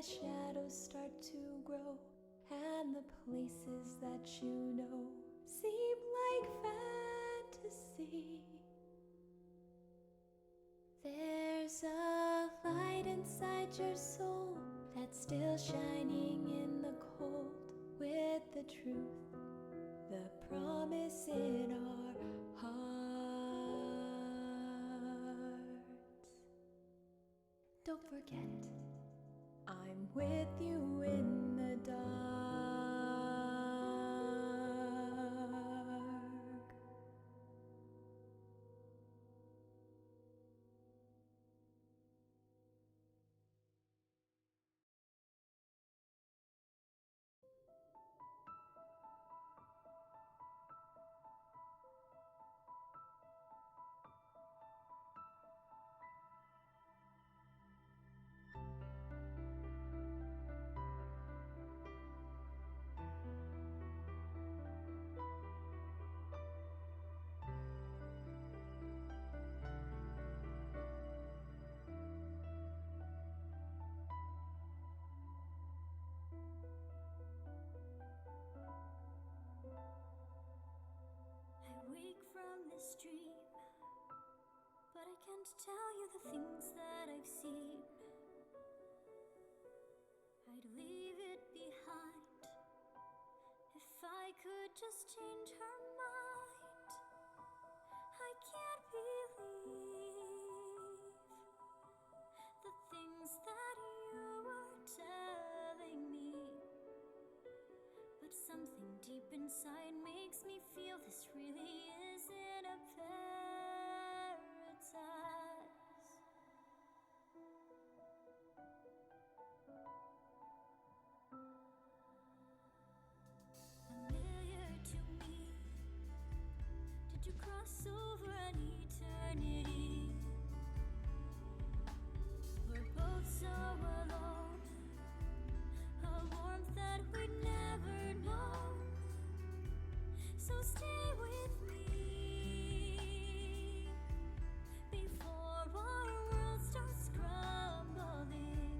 as shadows start to grow, and the places that you know seem like fantasy. There's a light inside your soul that's still shining in the cold, with the truth, the promise in our hearts. Don't forget, I'm with you in the dark. I wake from this dream, but I can't tell you the things that I've seen. I'd leave it behind if I could just change her mind. I can't believe the things that you were telling me, but something deep inside makes me feel this really isn't a paradise. Familiar to me, did you cross over an eternity? We're both so alone, a warmth that we'd never known. So stay with me before our world starts crumbling.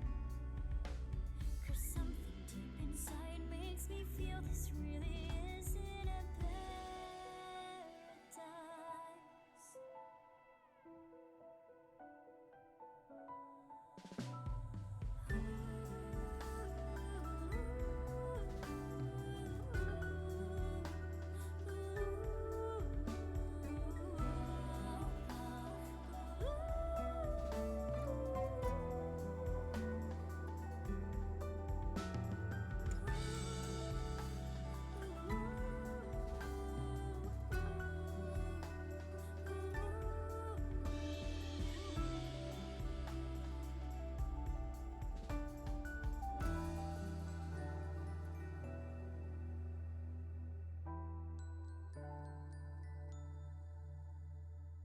'Cause something deep inside makes me feel this really isn't a paradise.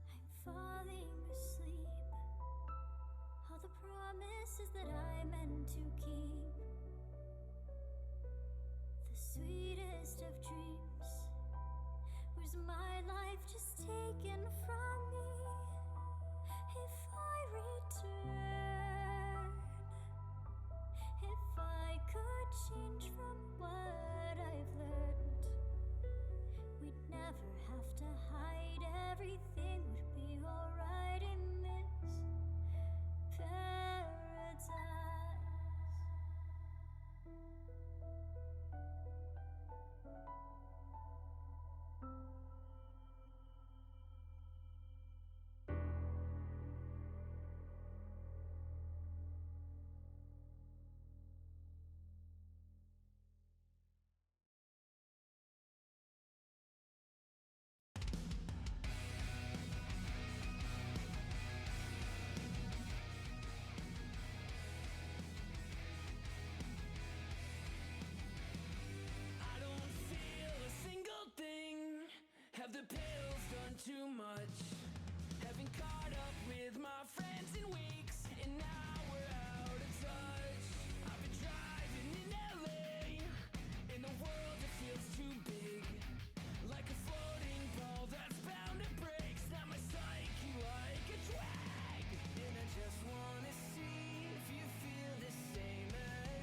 I'm falling asleep. All the promises that I meant to keep. The sweetest of dreams. Where's my life just taken from me? If I return, if I could change from what I've learned, we'd never have to hide. Everything would be alright in this paradise. I don't feel a single thing. Have the pills done too much? Haven't caught up with my friends in weeks, and now we're out of touch. I've been driving in LA, in a world that feels too big, like a floating ball that's bound to break. Snap my psyche like a drag, and I just wanna see if you feel the same as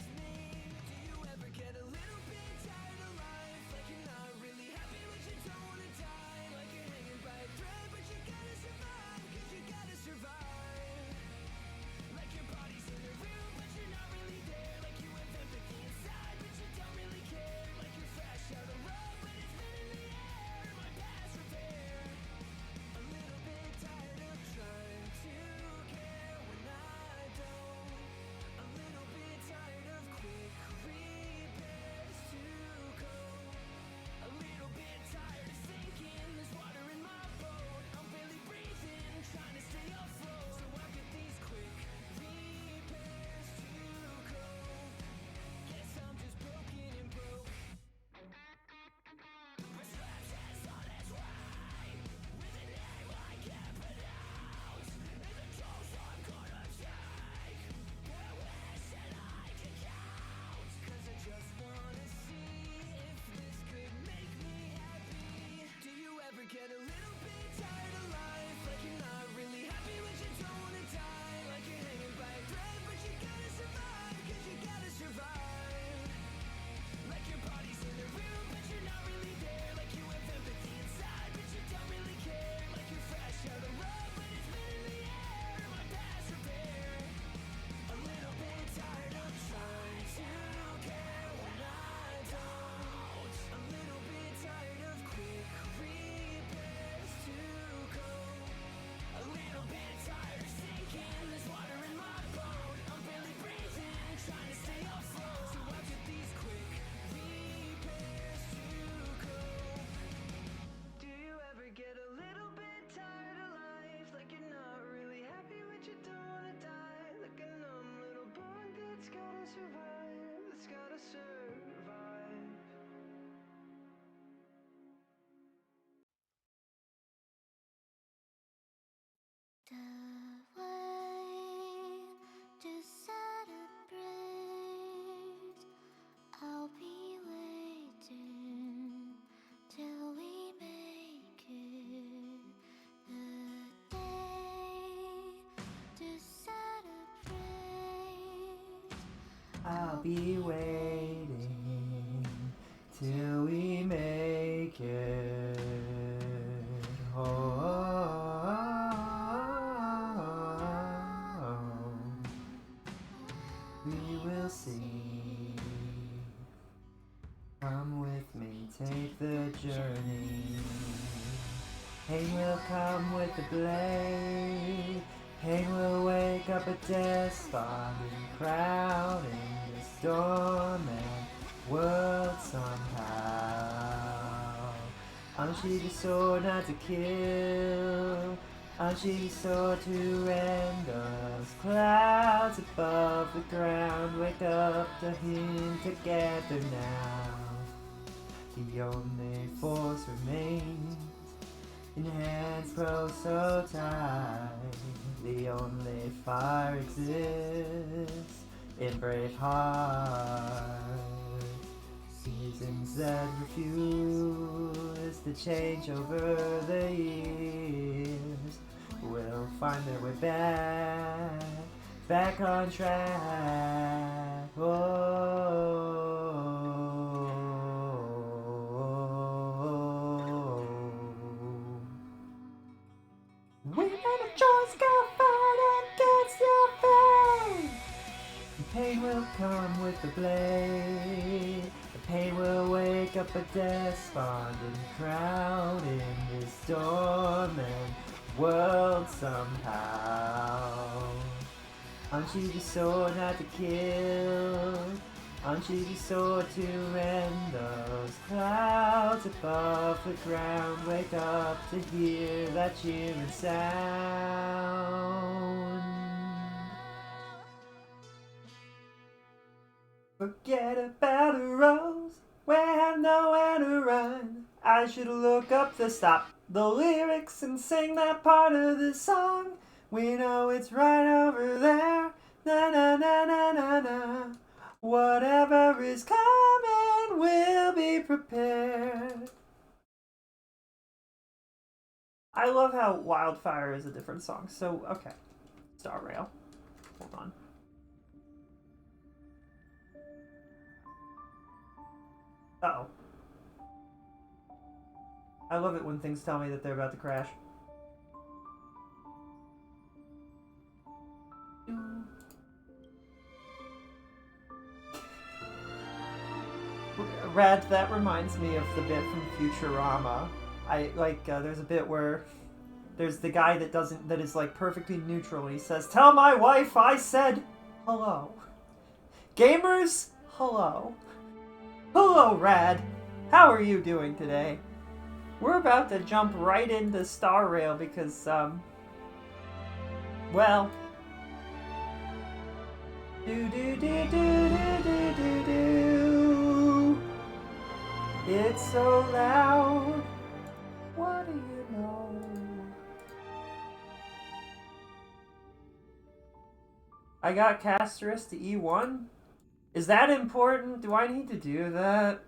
I'll be waiting till we make it home. We will see. Come with me, take the journey. Pain will come with the blade. Pain will wake up a despondent crowd in the storm and world somehow. Unsheathe your sword not to kill. Unsheathe your sword to rend us. Clouds above the ground, wake up to him together now. The only force remains in hands close so tight. The only fire exists in brave hearts. Seasons that refuse to change over the years will find their way back on track. We made a choice, go fight against your fate. The pain will come with the blade. The pain will wake up a despondent crowd in this storm and world somehow. Unsheathe your sword not to kill. Unsheathe your sword to rend those clouds above the ground. Wake up to hear that cheering sound. Forget about a rose, we have nowhere to run. I should look up the lyrics and sing that part of the song. We know it's right over there. Na na na na na na. Whatever is coming, we'll be prepared. I love how Wildfire is a different song. So, okay. Star Rail. Hold on. Uh-oh. I love it when things tell me that they're about to crash. Rad, that reminds me of the bit from Futurama. There's a bit where there's the guy that is like perfectly neutral. He says, "Tell my wife I said hello." Gamers, hello. Hello, Rad. How are you doing today? We're about to jump right into Star Rail because, well... Do-do-do-do-do-do-do-do. It's so loud. What do you know? I got Castorice to E1? Is that important? Do I need to do that?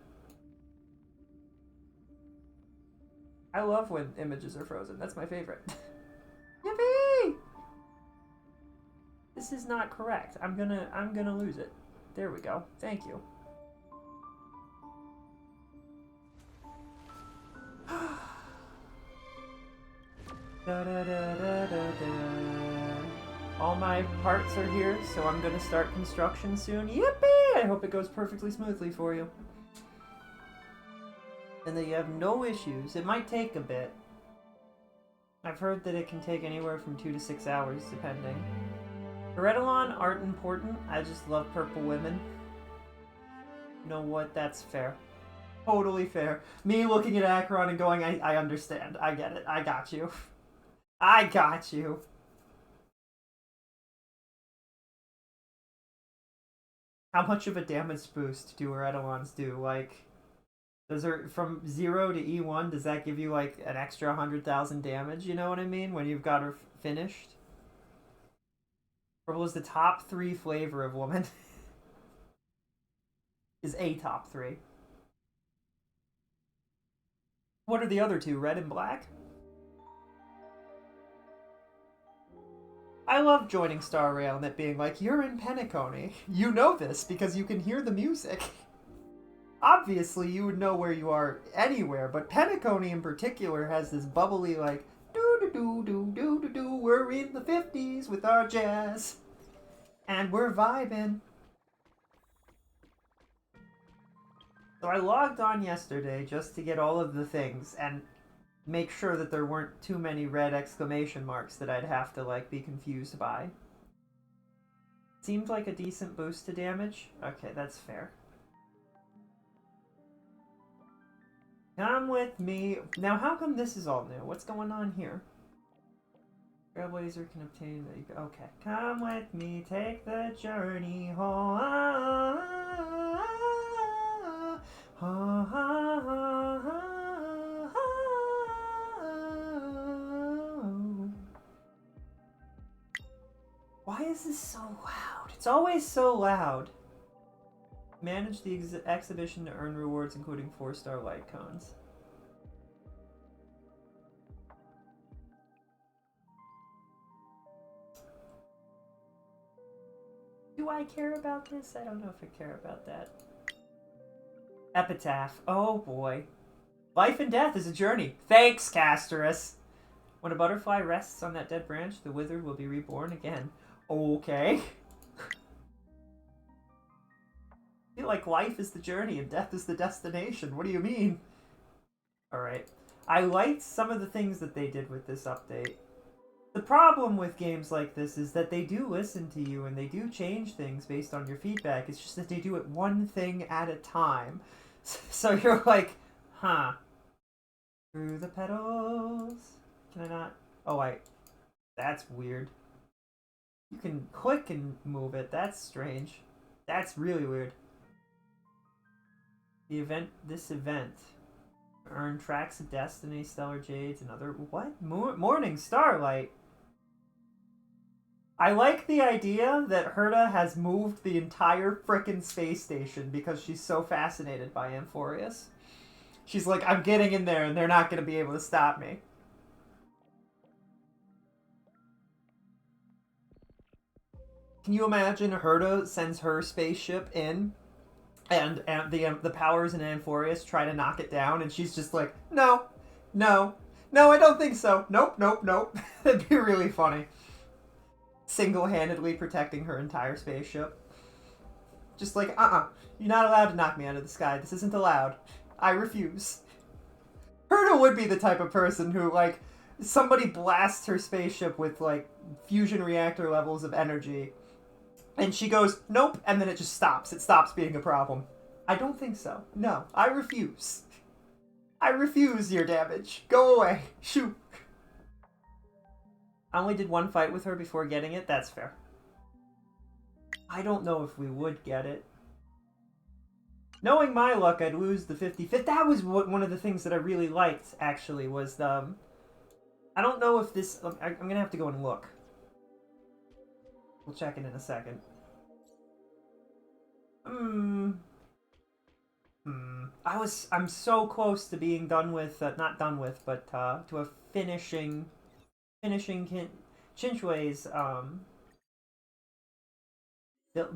I love when images are frozen. That's my favorite. Yippee! This is not correct. I'm gonna lose it. There we go. Thank you. Da, da, da, da, da, da. All my parts are here, so I'm gonna start construction soon. Yippee! I hope it goes perfectly smoothly for you. And that you have no issues. It might take a bit. I've heard that it can take anywhere from 2 to 6 hours, depending. Redalon aren't important. I just love purple women. You know what? That's fair. Totally fair. Me looking at Acheron and going, I understand. I get it. I got you. I got you. How much of a damage boost do Redalons do? Like... Does there, from 0 to E1, does that give you like an extra 100,000 damage? You know what I mean? When you've got her finished? Purple is the top 3 flavor of woman. Is a top 3. What are the other 2? Red and black? I love joining Star Rail and it being like, you're in Penacony. You know this because you can hear the music. Obviously, you would know where you are anywhere, but Penacony in particular has this bubbly, like, do-do-do-do-do-do-do, we're in the 50s with our jazz. And we're vibing. So I logged on yesterday just to get all of the things and make sure that there weren't too many red exclamation marks that I'd have to, like, be confused by. Seemed like a decent boost to damage. Okay, that's fair. Come with me. Now, how come this is all new? What's going on here? Trailblazer can obtain the... Okay. Come with me, take the journey home. Why is this so loud? It's always so loud. Manage the exhibition to earn rewards, including 4-star light cones. Do I care about this? I don't know if I care about that. Epitaph. Oh boy. Life and death is a journey. Thanks, Castorice. When a butterfly rests on that dead branch, the withered will be reborn again. Okay. I feel like life is the journey and death is the destination. What do you mean? Alright. I liked some of the things that they did with this update. The problem with games like this is that they do listen to you and they do change things based on your feedback. It's just that they do it one thing at a time. So you're like, huh. Through the petals. Can I not? Oh, that's weird. You can click and move it. That's strange. That's really weird. This event. Earn tracks of destiny, stellar jades, and other... What? Morning Starlight? I like the idea that Herta has moved the entire frickin' space station because she's so fascinated by Amphorius. She's like, I'm getting in there and they're not going to be able to stop me. Can you imagine Herta sends her spaceship in and the powers in Amphorius try to knock it down and she's just like, no, I don't think so. Nope. That'd be really funny. Single-handedly protecting her entire spaceship. Just like, you're not allowed to knock me out of the sky. This isn't allowed. I refuse. Herta would be the type of person who, like, somebody blasts her spaceship with, like, fusion reactor levels of energy, and she goes, nope, and then it just stops. It stops being a problem. I don't think so. No, I refuse. I refuse your damage. Go away. Shoot. I only did one fight with her before getting it. That's fair. I don't know if we would get it. Knowing my luck, I'd lose the 55th. That was one of the things that I really liked, actually, was the... I don't know if this... I'm going to have to go and look. We'll check it in a second. I'm so close to being done with... not done with, but to a finishing Chinchue's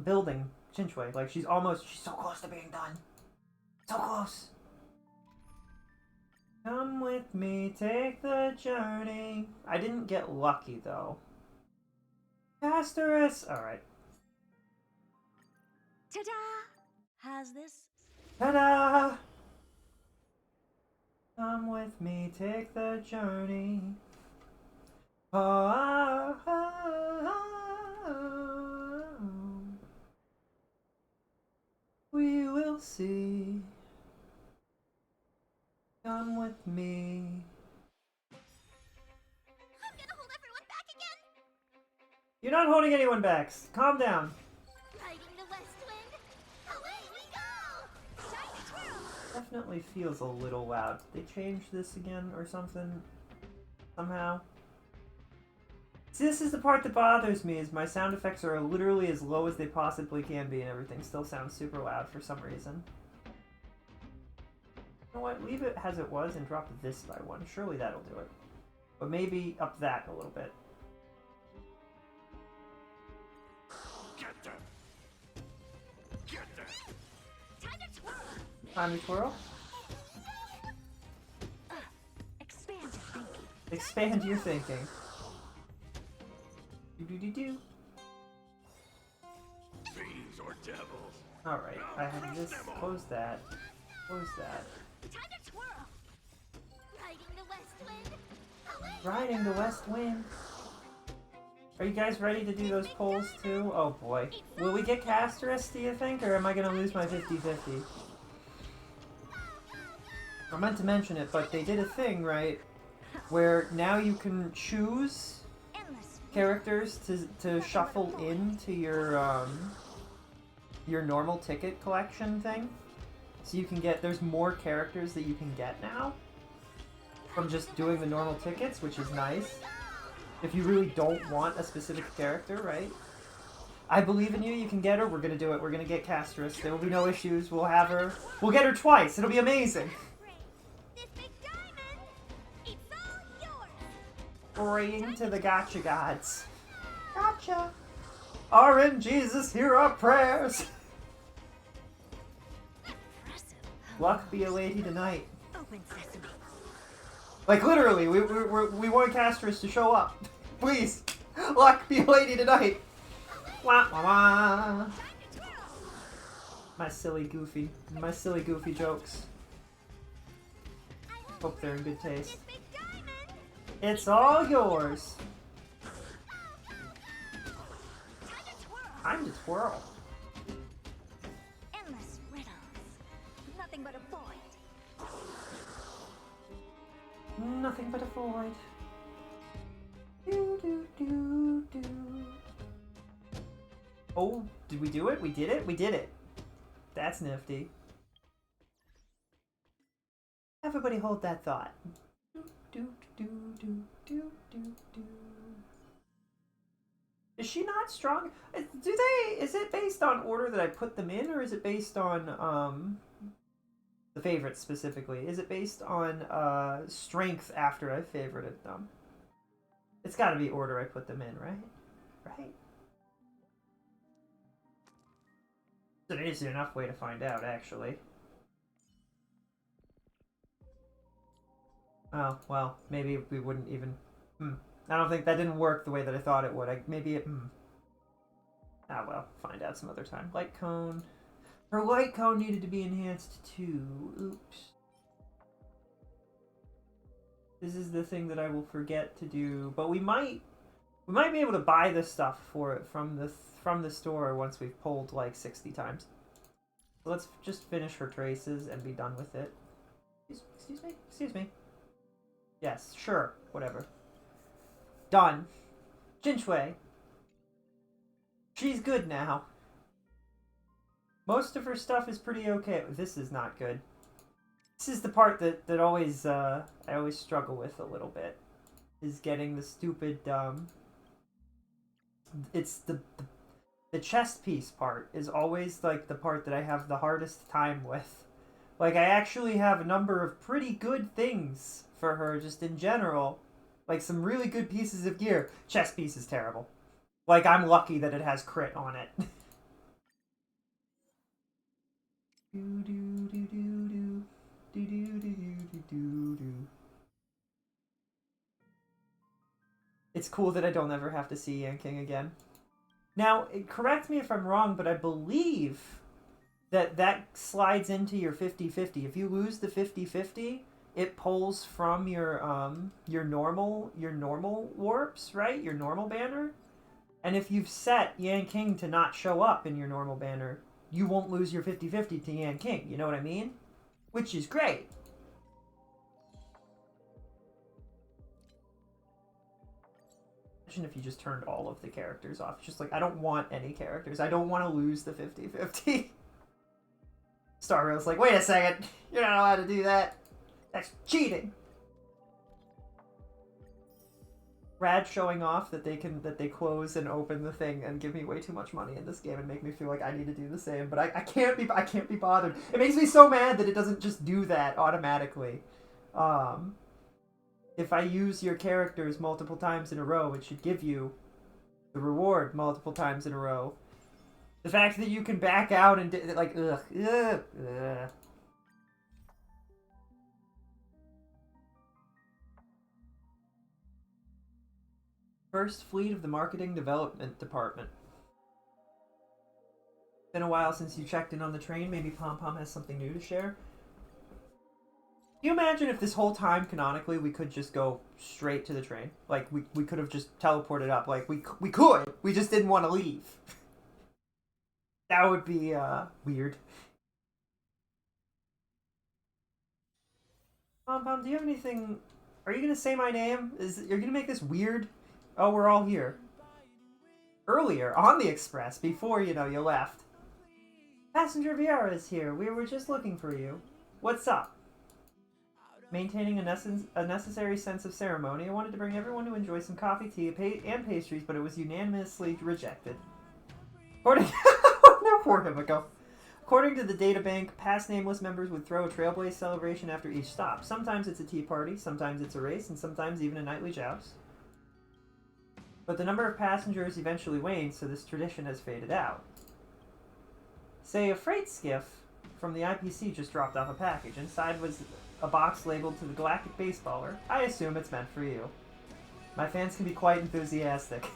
building Chinchue. Like, she's so close to being done. So close. Come with me, take the journey. I didn't get lucky, though. Castorice! Alright. Ta-da! How's this? Ta-da! Come with me, take the journey. We will see. Come with me. I'm gonna hold everyone back again! You're not holding anyone back. Calm down. Riding the west wind, away we go! Shiny twirl! Definitely feels a little loud. Did they change this again or something? Somehow? See, this is the part that bothers me, is my sound effects are literally as low as they possibly can be and everything still sounds super loud for some reason. You know what? Leave it as it was and drop this by one. Surely that'll do it. But maybe up that a little bit. Time to twirl. Expand your thinking. Expand your thinking. Do. Fiends or devils. Alright, I have this. Close that. Close that. Time to twirl. Riding the west wind. Riding the west wind. Are you guys ready to do those polls too? Oh boy. Will we get Castorice, do you think? Or am I gonna lose my 50-50? I meant to mention it, but they did a thing, right? Where now you can choose Endless. characters to shuffle into your normal ticket collection thing. So you can get, there's more characters that you can get now from just doing the normal tickets, which is nice. If you really don't want a specific character, right? I believe in you, you can get her, we're gonna do it, we're gonna get Castorice, there will be no issues, we'll have her, we'll get her twice, it'll be amazing! This big diamond. It's all yours. Praying to the gotcha gods. Gotcha! RN Jesus, hear our prayers! Impressive. Luck be a lady tonight. Open sesame. Like literally, we want Castorice to show up. Please, luck be a lady tonight. Wah wah wah. My silly goofy jokes. Hope they're in good taste. This big diamond. It's all yours. Time to twirl. Time to twirl. Endless riddles. Nothing but a void. Nothing but a void. Do do do do. Oh, did we do it? We did it? We did it. That's nifty. Everybody hold that thought. Do do do do do do do. Is she not strong? Is it based on order that I put them in, or is it based on the favorites specifically? Is it based on strength after I favorited them? It's got to be order I put them in, right? Right? It's an easy enough way to find out, actually. Oh, well, maybe we wouldn't even... I don't think that didn't work the way that I thought it would. Maybe it... Ah, well, find out some other time. Light cone. Her light cone needed to be enhanced too. Oops. This is the thing that I will forget to do, but we might be able to buy this stuff for it from the store once we've pulled like 60 times. So let's just finish her traces and be done with it. Excuse me. Yes, sure, whatever. Done. Jinchwei. She's good now. Most of her stuff is pretty okay. This is not good. This is the part that always I always struggle with a little bit. Is getting the stupid it's the chest piece part is always like the part that I have the hardest time with. Like I actually have a number of pretty good things for her just in general. Like some really good pieces of gear. Chest piece is terrible. Like I'm lucky that it has crit on it. Do do do do do do do do do do do. It's cool that I don't ever have to see Yanking again. Now, correct me if I'm wrong, but I believe that slides into your 50-50. If you lose the 50-50, it pulls from your normal warps, right? Your normal banner. And if you've set Yanking to not show up in your normal banner, you won't lose your 50-50 to Yanking. You know what I mean? Which is great. Imagine if you just turned all of the characters off. It's just like, I don't want any characters. I don't want to lose the 50-50. Star Rail's like, wait a second. You're not allowed to do that. That's cheating. Rad showing off that they close and open the thing and give me way too much money in this game and make me feel like I need to do the same, but I can't be bothered. It makes me so mad that it doesn't just do that automatically. If I use your characters multiple times in a row, it should give you the reward multiple times in a row. The fact that you can back out and like ugh. First fleet of the Marketing Development Department. Been a while since you checked in on the train. Maybe Pom Pom has something new to share. Can you imagine if this whole time, canonically, we could just go straight to the train? Like, we could have just teleported up. Like, we could! We just didn't want to leave. That would be, weird. Pom Pom, do you have anything... Are you gonna say my name? You're gonna make this weird? Oh, we're all here. Earlier, on the express, before, you left. Passenger Viera is here. We were just looking for you. What's up? Maintaining a necessary sense of ceremony, I wanted to bring everyone to enjoy some coffee, tea, and pastries, but it was unanimously rejected. According to the databank, past nameless members would throw a Trailblaze celebration after each stop. Sometimes it's a tea party, sometimes it's a race, and sometimes even a nightly joust. But the number of passengers eventually waned, so this tradition has faded out. Say, a freight skiff from the IPC just dropped off a package. Inside was a box labeled to the Galactic Baseballer. I assume it's meant for you. My fans can be quite enthusiastic.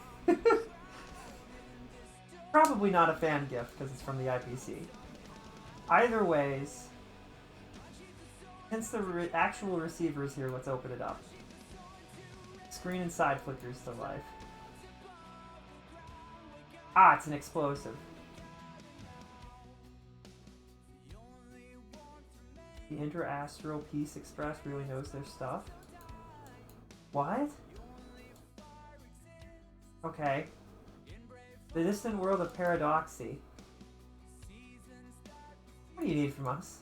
Probably not a fan gift, because it's from the IPC. Either ways, since the actual receiver is here, let's open it up. Screen inside flickers to life. Ah, it's an explosive. The Interastral Peace Express really knows their stuff. What? Okay. The distant world of Paradoxy. What do you need from us?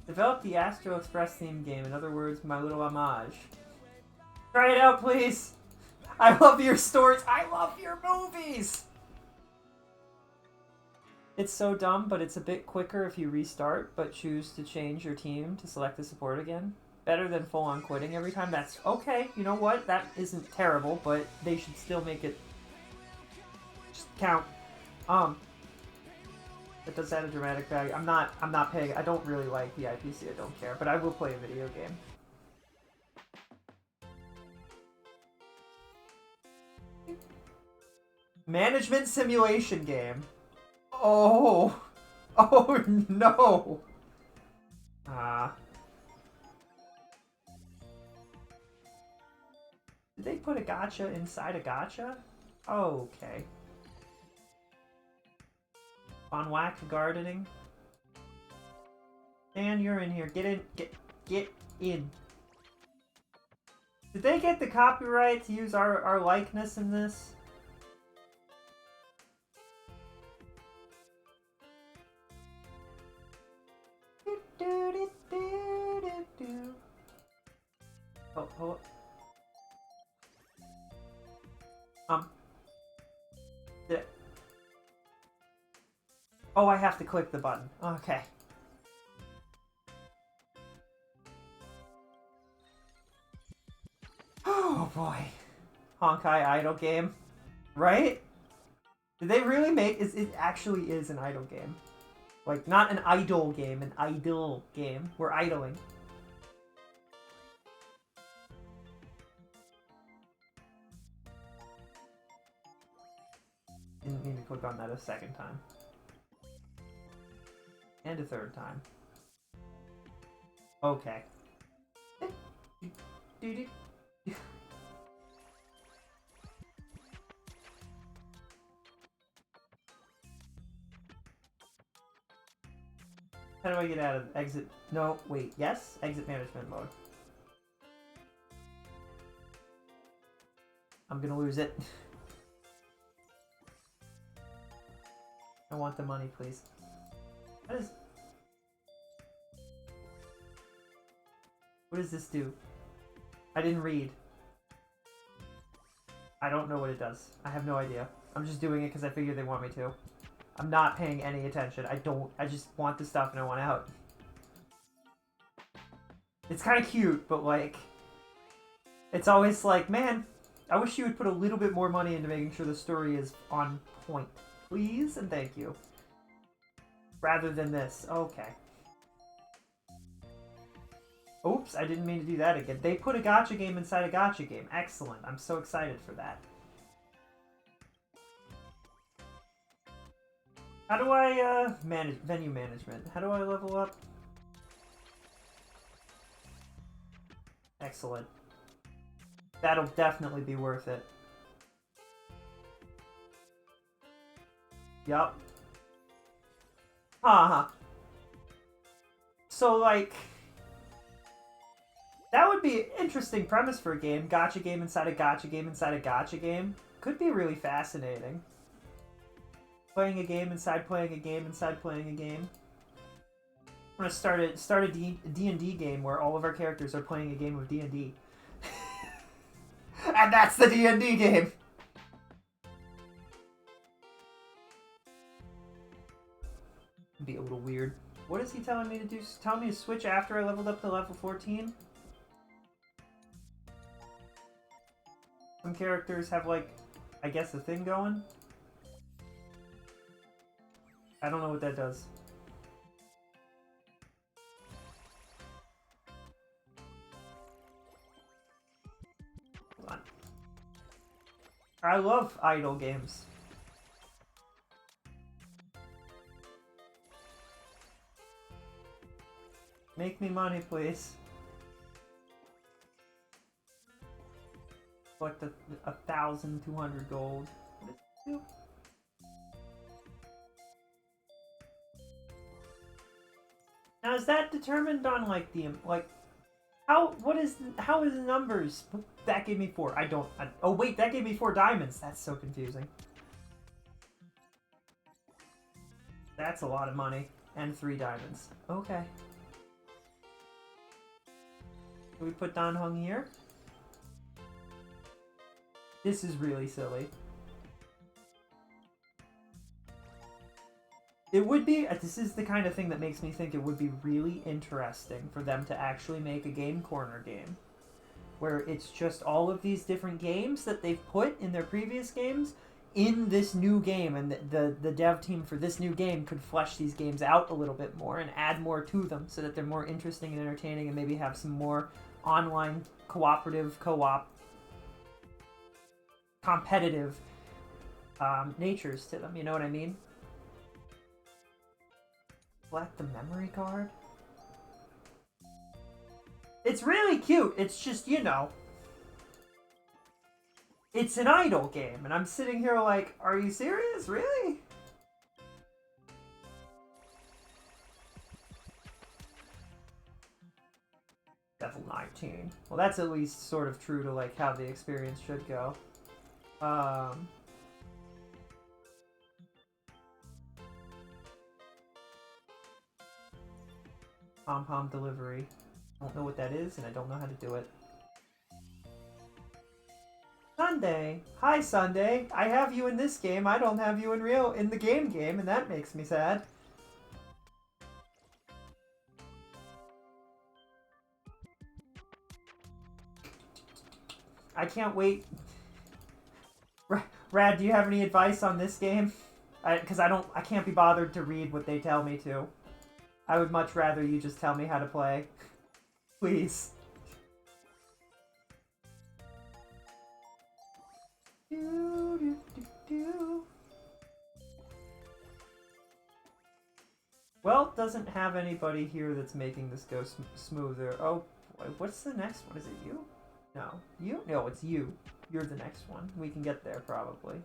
Develop the Astro Express theme game. In other words, my little homage. Try it out, please! I love your stories! I love your movies! It's so dumb, but it's a bit quicker if you restart, but choose to change your team to select the support again. Better than full-on quitting every time. That's okay. You know what? That isn't terrible, but they should still make it just count. That does add a dramatic value. I'm not paying. I don't really like the IPC. I don't care, but I will play a video game. Management simulation game. Oh. Oh no. Did they put a gacha inside a gacha? Okay. On whack gardening. Dan, you're in here. Get in. Get in. Did they get the copyright to use our likeness in this? Oh. Oh, I have to click the button. Okay. Oh boy. Honkai idle game. Right? Did they really make... It actually is an idle game. Like, not an idle game, an idle game. We're idling. Didn't mean to click on that a second time. And a third time. Okay. How do I get out of exit? No, wait, yes? Exit management mode. I'm gonna lose it. I want the money, please. What does this do? I didn't read. I don't know what it does. I have no idea. I'm just doing it because I figured they want me to. I'm not paying any attention. I just want the stuff and I want out. It's kind of cute, but like... It's always like, man, I wish you would put a little bit more money into making sure the story is on point. Please and thank you. Rather than this. Okay. Oops, I didn't mean to do that again. They put a gacha game inside a gacha game. Excellent. I'm so excited for that. How do I, manage venue management? How do I level up? Excellent. That'll definitely be worth it. Yup. Haha. So, like... That would be an interesting premise for a game. Gacha game inside a gacha game inside a gacha game. Could be really fascinating. Playing a game inside playing a game inside playing a game. I'm gonna start a D&D game where all of our characters are playing a game of D&D. And that's the D&D game! Be a little weird. What is he telling me to do? Telling me to switch after I leveled up to level 14? Some characters have, like, I guess a thing going? I don't know what that does. Hold on. I love idle games. Make me money, please. Collect 1,200 gold. What does it do? Now is that determined on like the how is the numbers? That gave me 4. Oh wait, that gave me 4 diamonds. That's so confusing. That's a lot of money and 3 diamonds. Okay. Do we put Dan Hung here? This is really silly. It would be, this is the kind of thing that makes me think it would be really interesting for them to actually make a Game Corner game. Where it's just all of these different games that they've put in their previous games in this new game, and the dev team for this new game could flesh these games out a little bit more and add more to them so that they're more interesting and entertaining and maybe have some more online cooperative, co-op, competitive natures to them, you know what I mean? Select the memory card? It's really cute, it's just, you know, it's an idle game, and I'm sitting here like, are you serious? Really? Level 19. Well, that's at least sort of true to like how the experience should go. Pom-pom delivery. I don't know what that is, and I don't know how to do it. Sunday! Hi, Sunday! I have you in this game, I don't have you in the game, and that makes me sad. I can't wait. Rad, do you have any advice on this game? Because I can't be bothered to read what they tell me to. I would much rather you just tell me how to play. Please. Well, doesn't have anybody here that's making this go smoother. Oh, boy, what's the next one? Is it you? No. You? No, it's you. You're the next one. We can get there, probably.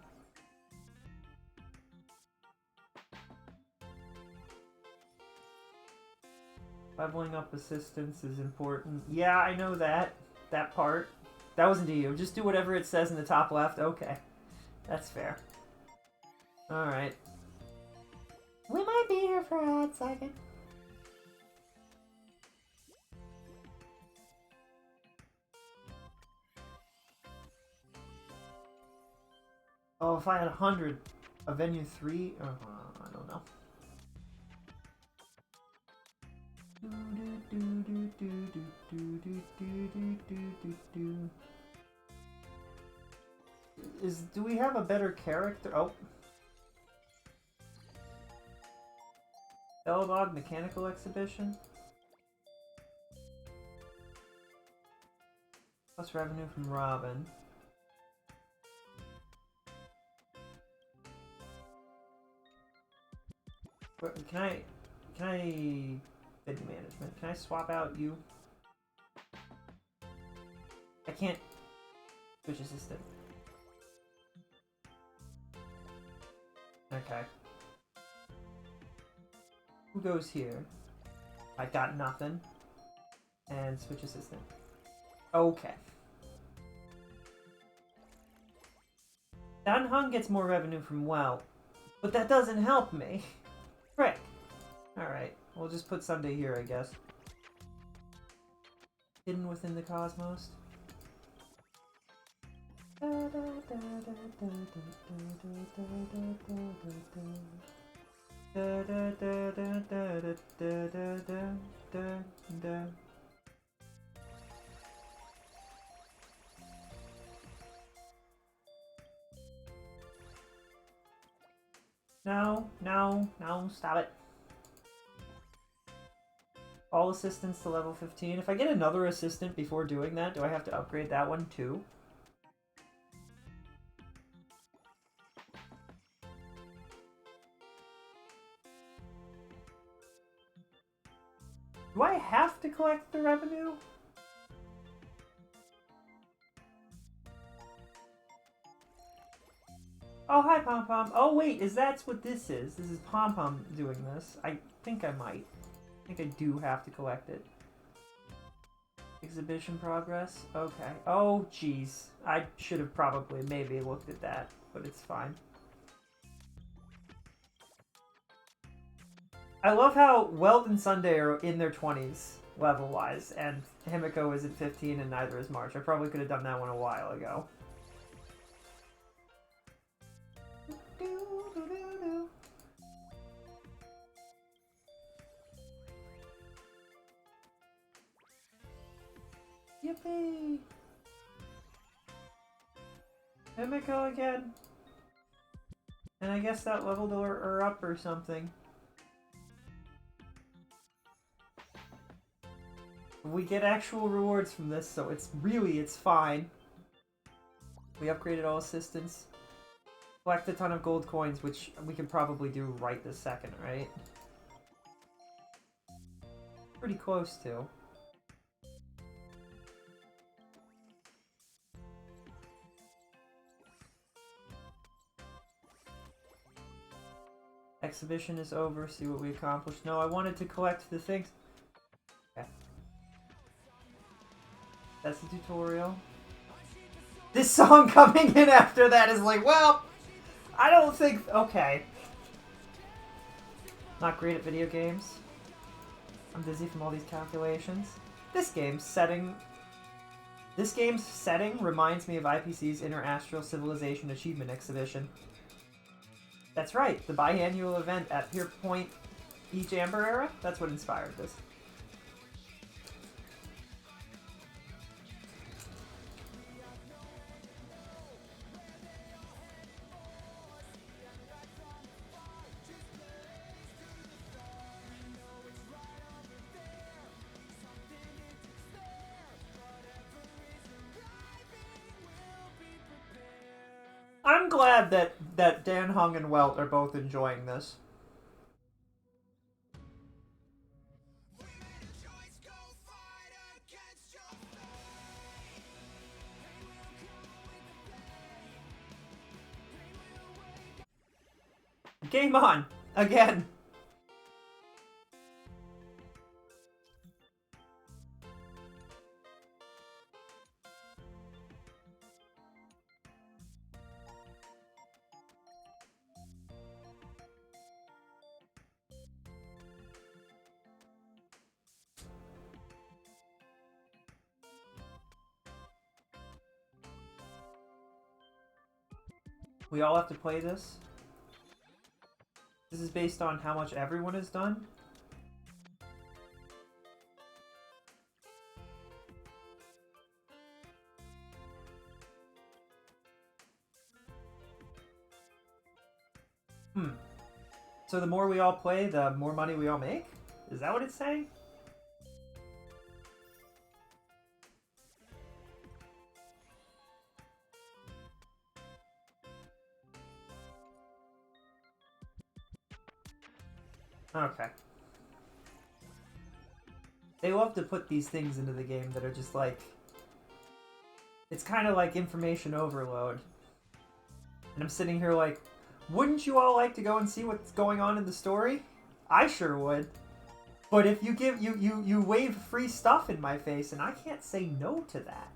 Leveling up assistance is important. Yeah, I know that. That part. That wasn't to you. Just do whatever it says in the top left. Okay. That's fair. Alright. We might be here for a hot second. Oh, if I had 100, a venue 3? I don't know. Do we have a better character? Oh. Bellbog Mechanical Exhibition? Plus revenue from Robin. Can I bid management? Can I swap out you? I can't switch assistant. Okay. Who goes here? I got nothing. And switch assistant. Okay. Danhong gets more revenue from Well, but that doesn't help me. Frick. Alright, we'll just put Sunday here, I guess. Hidden within the cosmos. No, no, no, stop it. All assistants to level 15. If I get another assistant before doing that, do I have to upgrade that one too? Do I have to collect the revenue? Oh, hi, Pom Pom. Oh, wait, that's what this is? This is Pom Pom doing this. I think I might. I think I do have to collect it. Exhibition progress? Okay. Oh, jeez. I should have probably maybe looked at that, but it's fine. I love how Weld and Sunday are in their 20s, level-wise, and Himiko is at 15 and neither is March. I probably could have done that one a while ago. Yippee! Himiko again. And I guess that leveled her up or something. We get actual rewards from this, so it's fine. We upgraded all assistants. Collect a ton of gold coins, which we can probably do right this second, right? Pretty close to. Exhibition is over, see what we accomplished. No, I wanted to collect the things. Okay. That's the tutorial. This song coming in after that is like, well, I don't think... Okay. Not great at video games. I'm dizzy from all these calculations. This game's setting reminds me of IPC's Interastral Civilization Achievement Exhibition. That's right, the biannual event at Pier Point Beach Amber Era? That's what inspired this. I'm glad that Dan Hung and Welt are both enjoying this. Game on! Again! We all have to play this. This is based on how much everyone has done. So the more we all play, the more money we all make? Is that what it's saying? Okay. They love to put these things into the game that are just like... It's kind of like information overload. And I'm sitting here like, wouldn't you all like to go and see what's going on in the story? I sure would. But if you give you wave free stuff in my face, and I can't say no to that.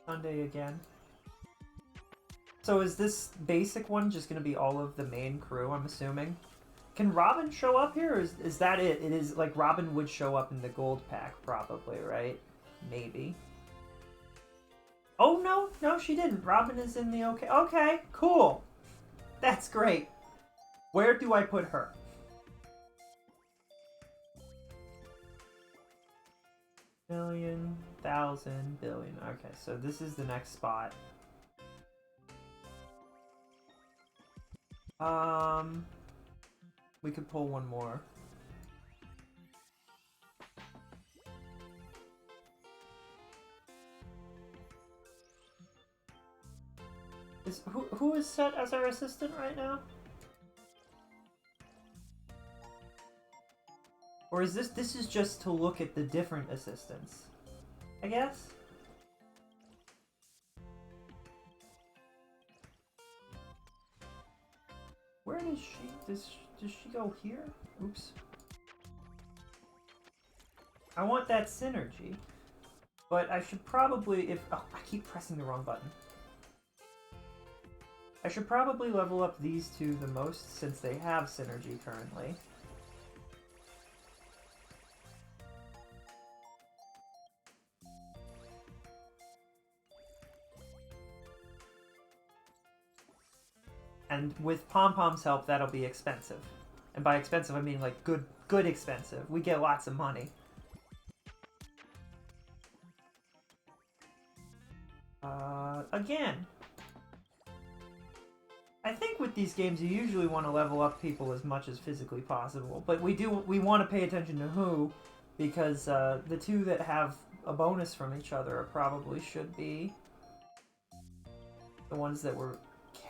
Sunday again. So is this basic one just going to be all of the main crew, I'm assuming? Can Robin show up here, or is that it? It is, like, Robin would show up in the gold pack, probably, right? Maybe. Oh, no. No, she didn't. Robin is in the okay. Okay, cool. That's great. Where do I put her? Million, thousand, billion. Okay, so this is the next spot. We could pull one more. Who is set as our assistant right now? Or is this is just to look at the different assistants, I guess? Where does she, does she go here? Oops. I want that synergy, but I should probably, oh, I keep pressing the wrong button. I should probably level up these two the most since they have synergy currently. And with Pom Pom's help, that'll be expensive. And by expensive, I mean like good expensive. We get lots of money. Again. I think with these games, you usually want to level up people as much as physically possible. But we want to pay attention to who, because the two that have a bonus from each other probably should be the ones that we're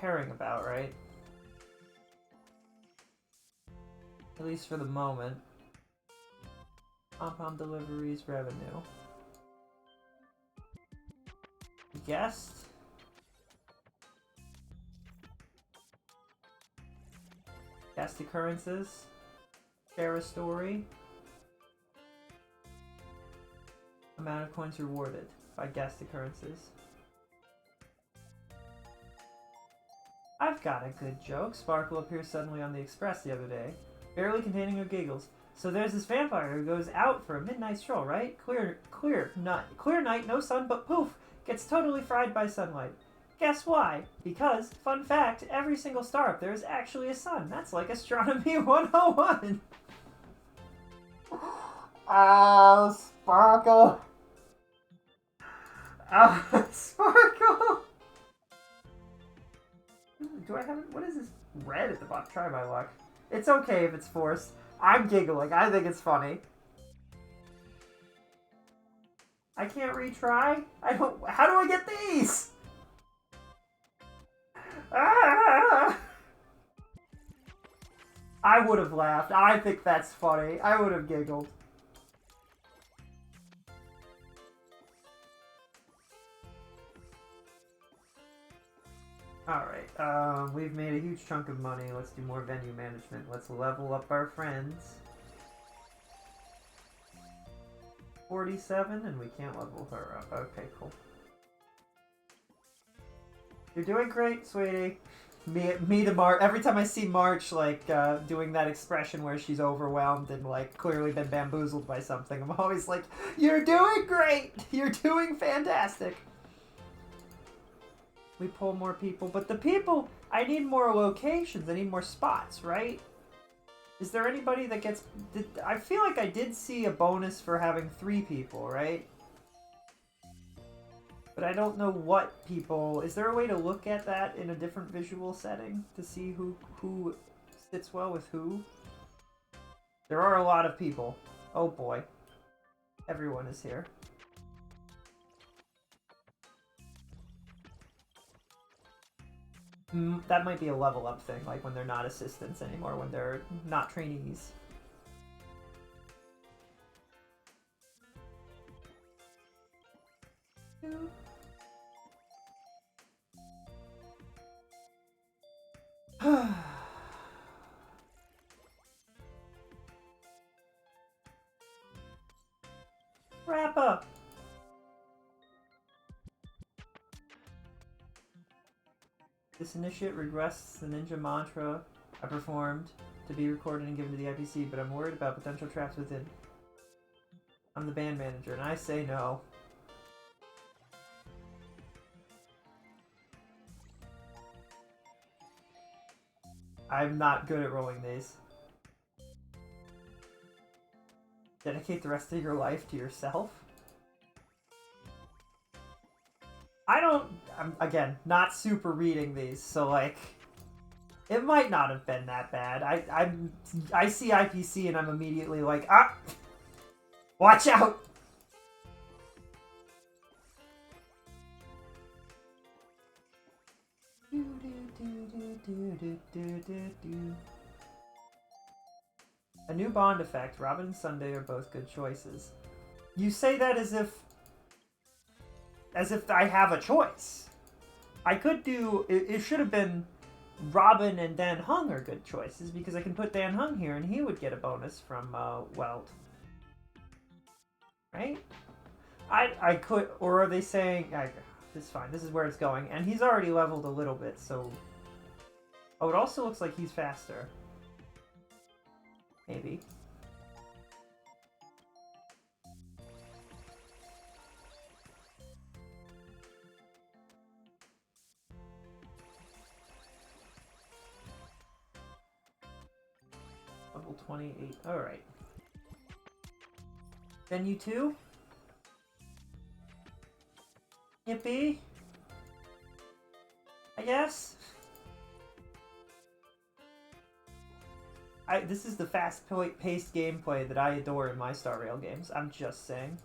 caring about, right? At least for the moment. Pom-pom deliveries, revenue. Guest. Guest occurrences. Share a story. Amount of coins rewarded by guest occurrences. I've got a good joke. Sparkle appears suddenly on the Express the other day, barely containing her giggles. So there's this vampire who goes out for a midnight stroll, right? Clear night, no sun, but poof, gets totally fried by sunlight. Guess why? Because, fun fact, every single star up there is actually a sun. That's like Astronomy 101. Oh, Sparkle. Oh, Sparkle. Do I have it? What is this red at the bottom? Try my luck. It's okay if it's forced. I'm giggling. I think it's funny. I can't retry? I don't... How do I get these? Ah! I would have laughed. I think that's funny. I would have giggled. Alright, we've made a huge chunk of money. Let's do more venue management. Let's level up our friends. 47, and we can't level her up. Okay, cool. You're doing great, sweetie. Me to March. Every time I see March, like, doing that expression where she's overwhelmed and, like, clearly been bamboozled by something, I'm always like, you're doing great! You're doing fantastic! We pull more people, but the people, I need more locations, I need more spots, right? Is there anybody that gets... I feel like I did see a bonus for having 3 people, right? But I don't know what people... Is there a way to look at that in a different visual setting to see who sits well with who? There are a lot of people. Oh boy. Everyone is here. That might be a level up thing, like when they're not assistants anymore, when they're not trainees. Wrap up. This initiate regrets the ninja mantra I performed to be recorded and given to the IPC, but I'm worried about potential traps within. I'm the band manager, and I say no. I'm not good at rolling these. Dedicate the rest of your life to yourself? I'm, again, not super reading these, so, like, it might not have been that bad. I see IPC and I'm immediately like, ah! Watch out! A new Bond effect. Robin and Sunday are both good choices. You say that as if I have a choice. I could do... It should have been Robin and Dan Hung are good choices, because I can put Dan Hung here and he would get a bonus from Weld. Right? I could... Or are they saying... It's fine. This is where it's going. And he's already leveled a little bit, so... Oh, it also looks like he's faster. Maybe. Level 28. Alright. Then you two? Yippee? I guess? This is the fast-paced gameplay that I adore in my Star Rail games. I'm just saying.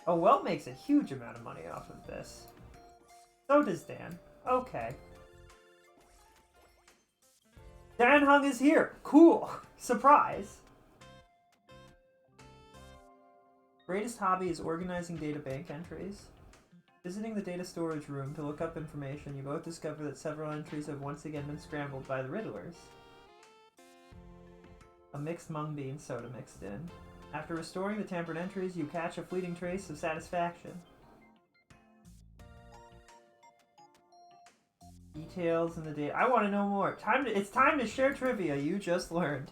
Oh, Welt makes a huge amount of money off of this. So does Dan. Okay. Dan Hung is here! Cool! Surprise! Greatest hobby is organizing data bank entries. Visiting the data storage room to look up information, you both discover that several entries have once again been scrambled by the Riddlers. A mixed mung bean soda mixed in. After restoring the tampered entries, you catch a fleeting trace of satisfaction. Details in the data. I want to know more. It's time to share trivia you just learned.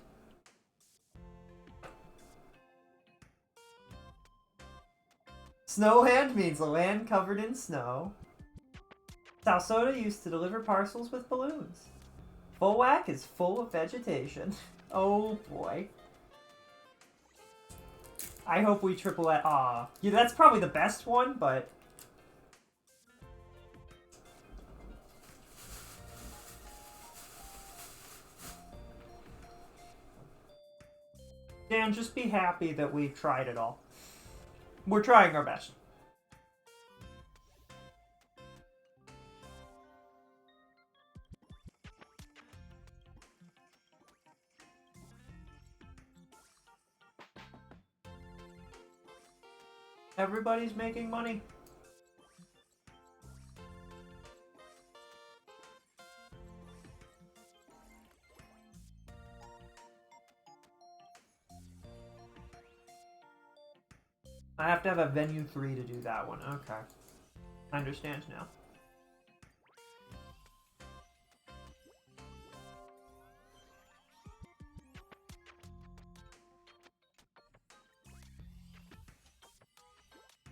Snowland means a land covered in snow. Salsoda used to deliver parcels with balloons. Fulwack is full of vegetation. Oh boy. I hope we triple that. Aw. Yeah, that's probably the best one, but... Dan, just be happy that we've tried it all. We're trying our best. Everybody's making money. I have to have a venue 3 to do that one. Okay. I understand now.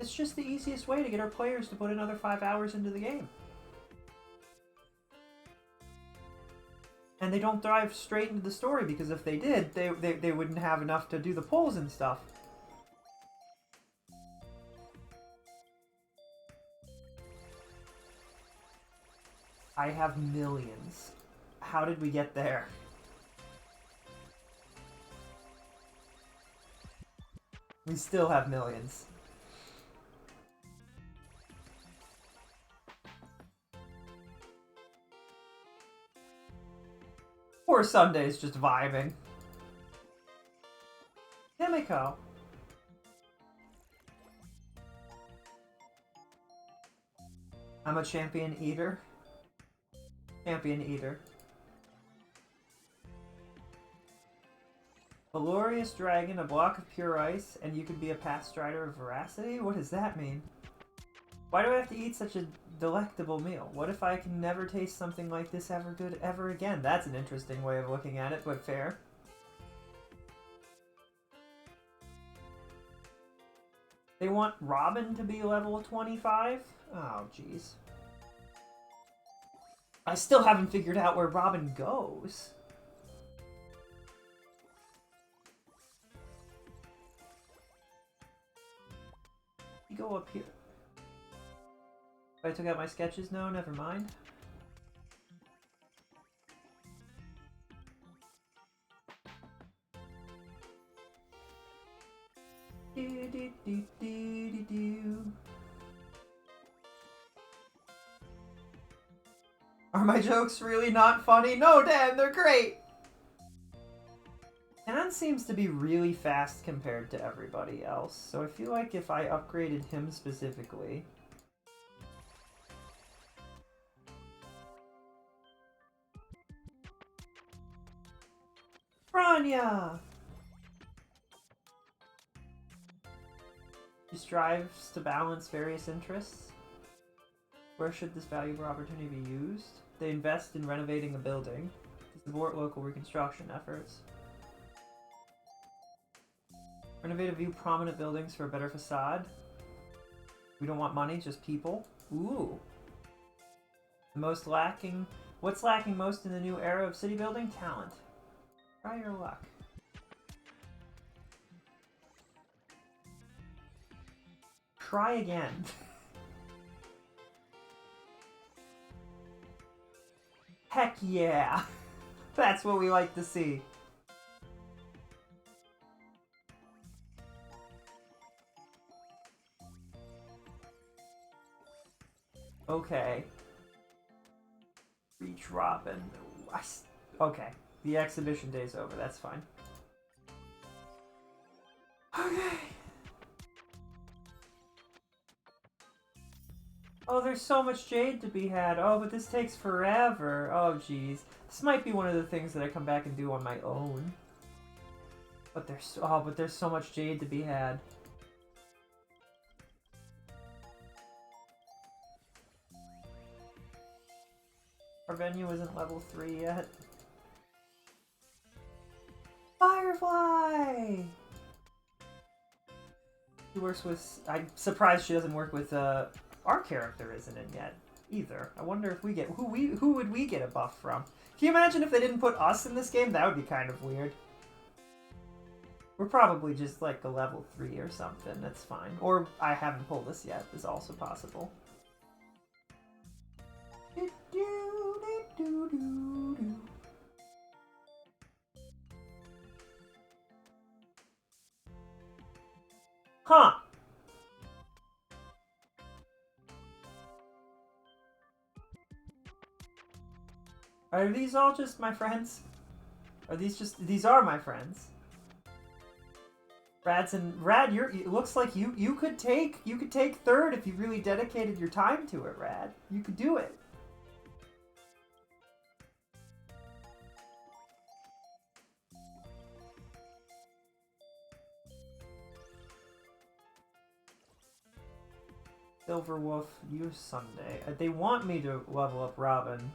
It's just the easiest way to get our players to put another 5 hours into the game. And they don't dive straight into the story, because if they did, they wouldn't have enough to do the polls and stuff. I have millions. How did we get there? We still have millions. Poor Sunday's just vibing. Himiko. I'm a champion eater. Champion eater. Valorious dragon, a block of pure ice, and you can be a past strider of veracity? What does that mean? Why do I have to eat such a delectable meal? What if I can never taste something like this ever again? That's an interesting way of looking at it, but fair. They want Robin to be level 25? Oh, jeez. I still haven't figured out where Robin goes. You go up here. If I took out my sketches? No, never mind. Are my jokes really not funny? No, Dan, they're great! Dan seems to be really fast compared to everybody else, so I feel like if I upgraded him specifically... Franya! She strives to balance various interests. Where should this valuable opportunity be used? They invest in renovating a building to support local reconstruction efforts. Renovate a few prominent buildings for a better facade. We don't want money, just people. Ooh. What's lacking most in the new era of city building? Talent. Try your luck. Try again. Heck yeah! That's what we like to see. Okay. Reach Robin. Okay. The exhibition day's over. That's fine. Okay. Oh, there's so much jade to be had. Oh, but this takes forever. Oh, jeez. This might be one of the things that I come back and do on my own. But there's so much jade to be had. Our venue isn't level 3 yet. Firefly! She works with... I'm surprised she doesn't work with, our character isn't in yet, either. I wonder if we get... Who would we get a buff from? Can you imagine if they didn't put us in this game? That would be kind of weird. We're probably just, like, a level 3 or something. That's fine. Or I haven't pulled this yet. Is also possible. Huh. Are these all just my friends? Are these are my friends? Rad, it looks like you could take third if you really dedicated your time to it, Rad. You could do it. Silver Wolf, use Sunday. They want me to level up Robin.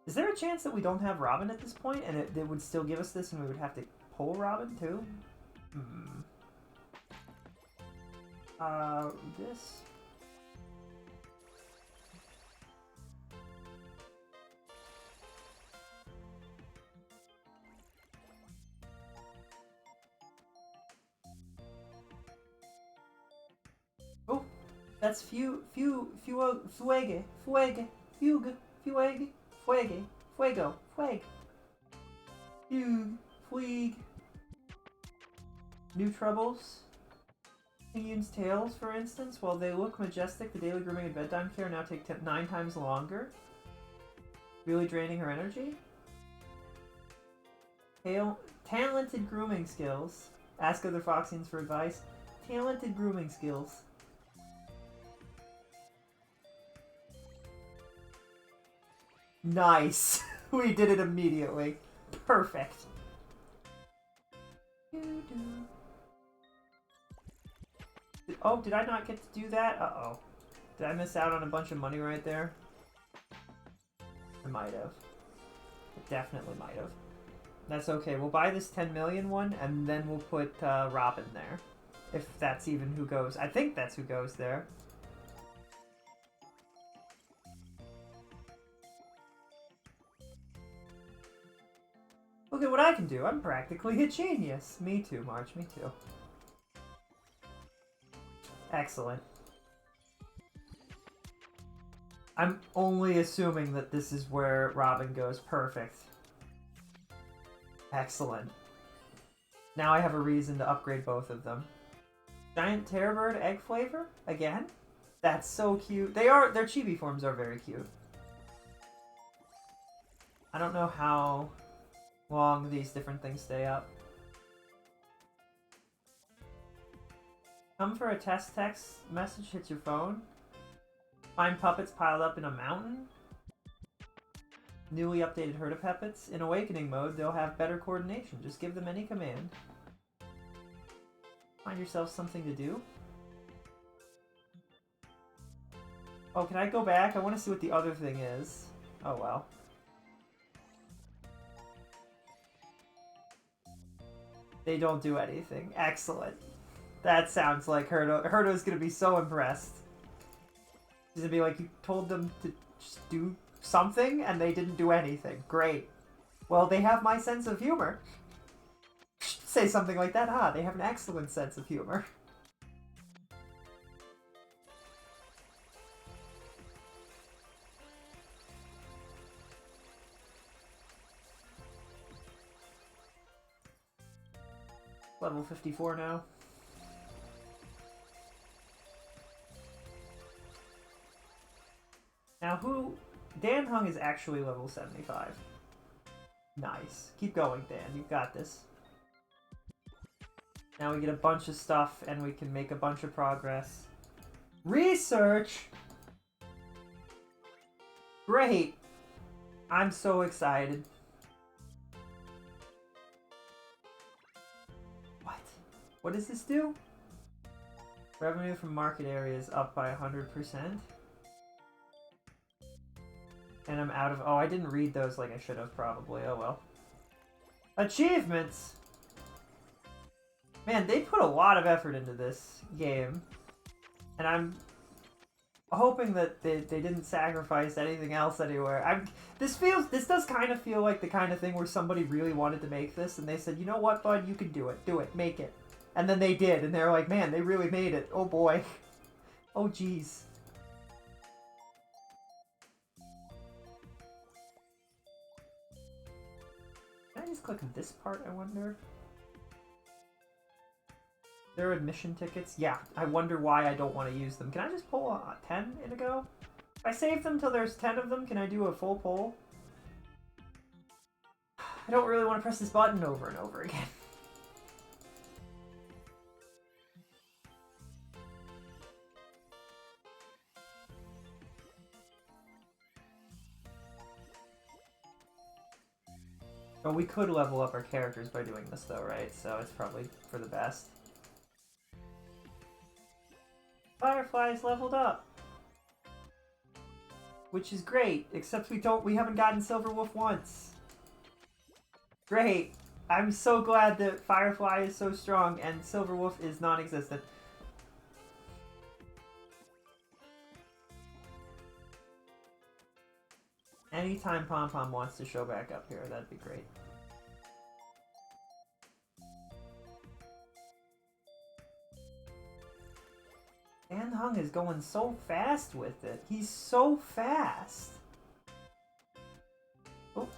Is there a chance that we don't have Robin at this point, and it would still give us this, and we would have to pull Robin too? This. Oh, that's fuego, fuego, fuego, fuego, fuego, fueg. New troubles. Pinion's tails, for instance, while they look majestic, the daily grooming and bedtime care now take 9 times longer. Really draining her energy? Talented grooming skills. Ask other Foxians for advice. Talented grooming skills. Nice. We did it immediately. Perfect. Oh, did I not get to do that? Uh-oh. Did I miss out on a bunch of money right there? I might have. I definitely might have. That's okay. We'll buy this 10 million one, and then we'll put Robin there. If that's even who goes. I think that's who goes there. Look at what I can do. I'm practically a genius. Me too, March. Me too. Excellent. I'm only assuming that this is where Robin goes. Perfect. Excellent. Now I have a reason to upgrade both of them. Giant Terrorbird egg flavor? Again? That's so cute. Their chibi forms are very cute. I don't know how long these different things stay up. Come for a test text message hits your phone. Find puppets piled up in a mountain. Newly updated herd of puppets. In awakening mode, they'll have better coordination. Just give them any command. Find yourself something to do. Oh, can I go back? I want to see what the other thing is. Oh, well. They don't do anything. Excellent. That sounds like Herdo. Herdo's gonna be so impressed. He's gonna be like, you told them to just do something and they didn't do anything. Great. Well, they have my sense of humor. Say something like that, huh? They have an excellent sense of humor. Level 54 now. Now who... Dan Hung is actually level 75. Nice. Keep going, Dan. You've got this. Now we get a bunch of stuff and we can make a bunch of progress. Research! Great! I'm so excited. What? What does this do? Revenue from market areas up by 100%. And I'm out of... Oh, I didn't read those like I should have, probably. Oh, well. Achievements! Man, they put a lot of effort into this game. And I'm hoping that they didn't sacrifice anything else anywhere. This does kind of feel like the kind of thing where somebody really wanted to make this, and they said, you know what, bud, you can do it. Do it. Make it. And then they did, and they're like, man, they really made it. Oh, boy. Oh, jeez. Can I just click on this part, I wonder? There are admission tickets? Yeah, I wonder why I don't want to use them. Can I just pull 10 in a go? If I save them till there's 10 of them, can I do a full pull? I don't really want to press this button over and over again. Oh, we could level up our characters by doing this though, right? So it's probably for the best. Firefly's leveled up! Which is great, except we haven't gotten Silver Wolf once. Great! I'm so glad that Firefly is so strong and Silver Wolf is non-existent. Anytime Pom Pom wants to show back up here, that'd be great. Dan Hung is going so fast with it. He's so fast. Oh.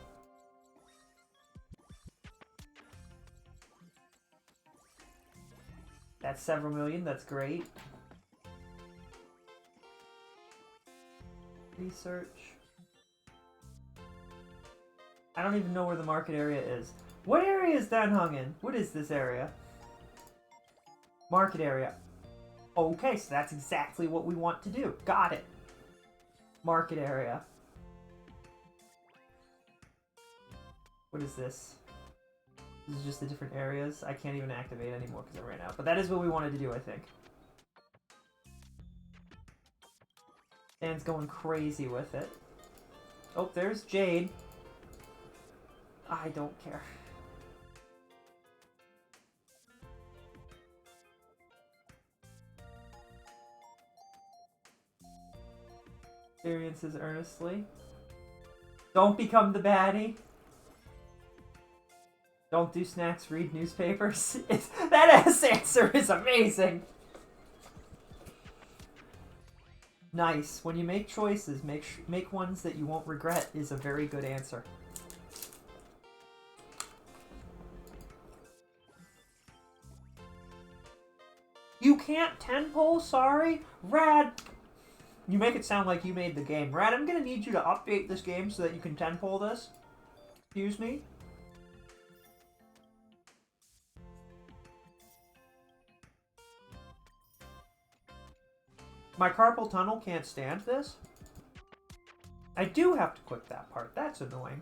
That's several million. That's great. Research. I don't even know where the market area is. What area is that hung in? What is this area? Market area. Okay, so that's exactly what we want to do. Got it. Market area. What is this? This is just the different areas. I can't even activate anymore because I ran out. But that is what we wanted to do, I think. Dan's going crazy with it. Oh, there's Jade. I don't care. Experiences earnestly. Don't become the baddie. Don't do snacks, read newspapers. That answer is amazing. Nice. When you make choices, make ones that you won't regret is a very good answer. You can't 10-pole? Sorry? Rad. You make it sound like you made the game. Rad, I'm gonna need you to update this game so that you can 10-pole this. Excuse me? My carpal tunnel can't stand this. I do have to click that part. That's annoying.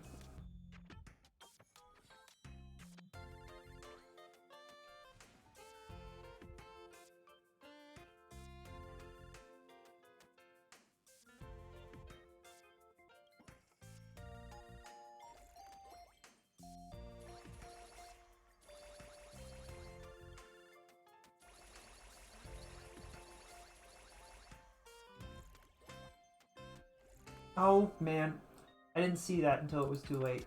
Oh, man. I didn't see that until it was too late.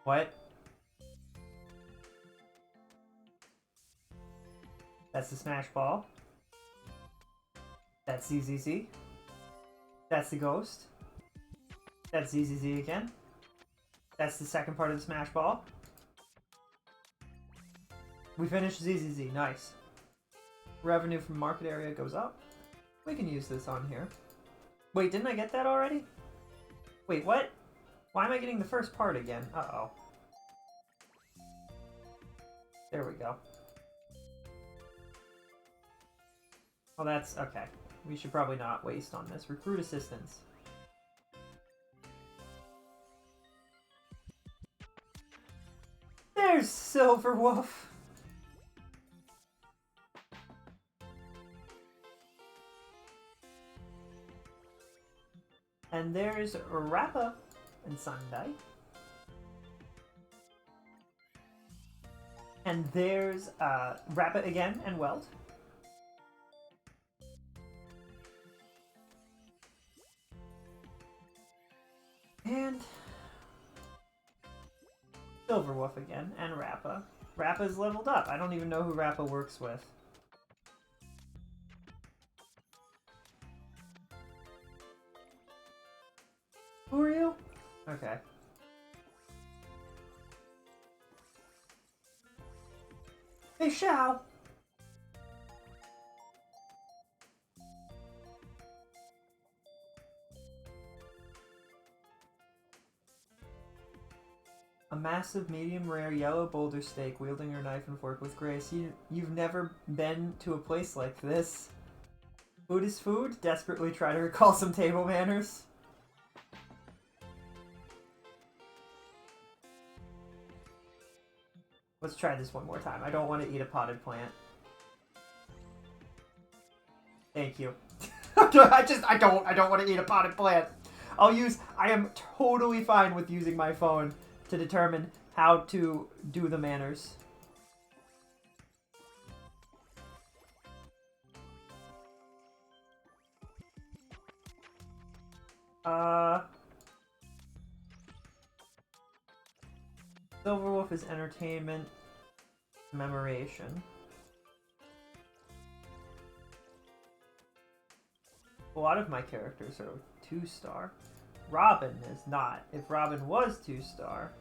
What? That's the smash ball. That's ZZZ. That's the ghost. That's ZZZ again. That's the second part of the smash ball. We finished ZZZ. Nice. Revenue from market area goes up. We can use this on here. Wait, didn't I get that already? Wait, what? Why am I getting the first part again? Uh-oh. There we go. Well, that's okay. We should probably not waste on this. Recruit assistants. There's Silverwolf. And there's Rappa and Sunday. And there's Rappa again and Weld. And Silverwolf again, and Rappa. Rappa's leveled up. I don't even know who Rappa works with. Who are you? Okay. Hey, Shao! A massive, medium rare yellow boulder steak wielding her knife and fork with grace. You've never been to a place like this. Food is food? Desperately try to recall some table manners. Let's try this one more time. I don't want to eat a potted plant. Thank you. I don't want to eat a potted plant. I am totally fine with using my phone to determine how to do the manners. Silverwolf is entertainment, commemoration. A lot of my characters are 2-star. Robin is not. If Robin was 2-star,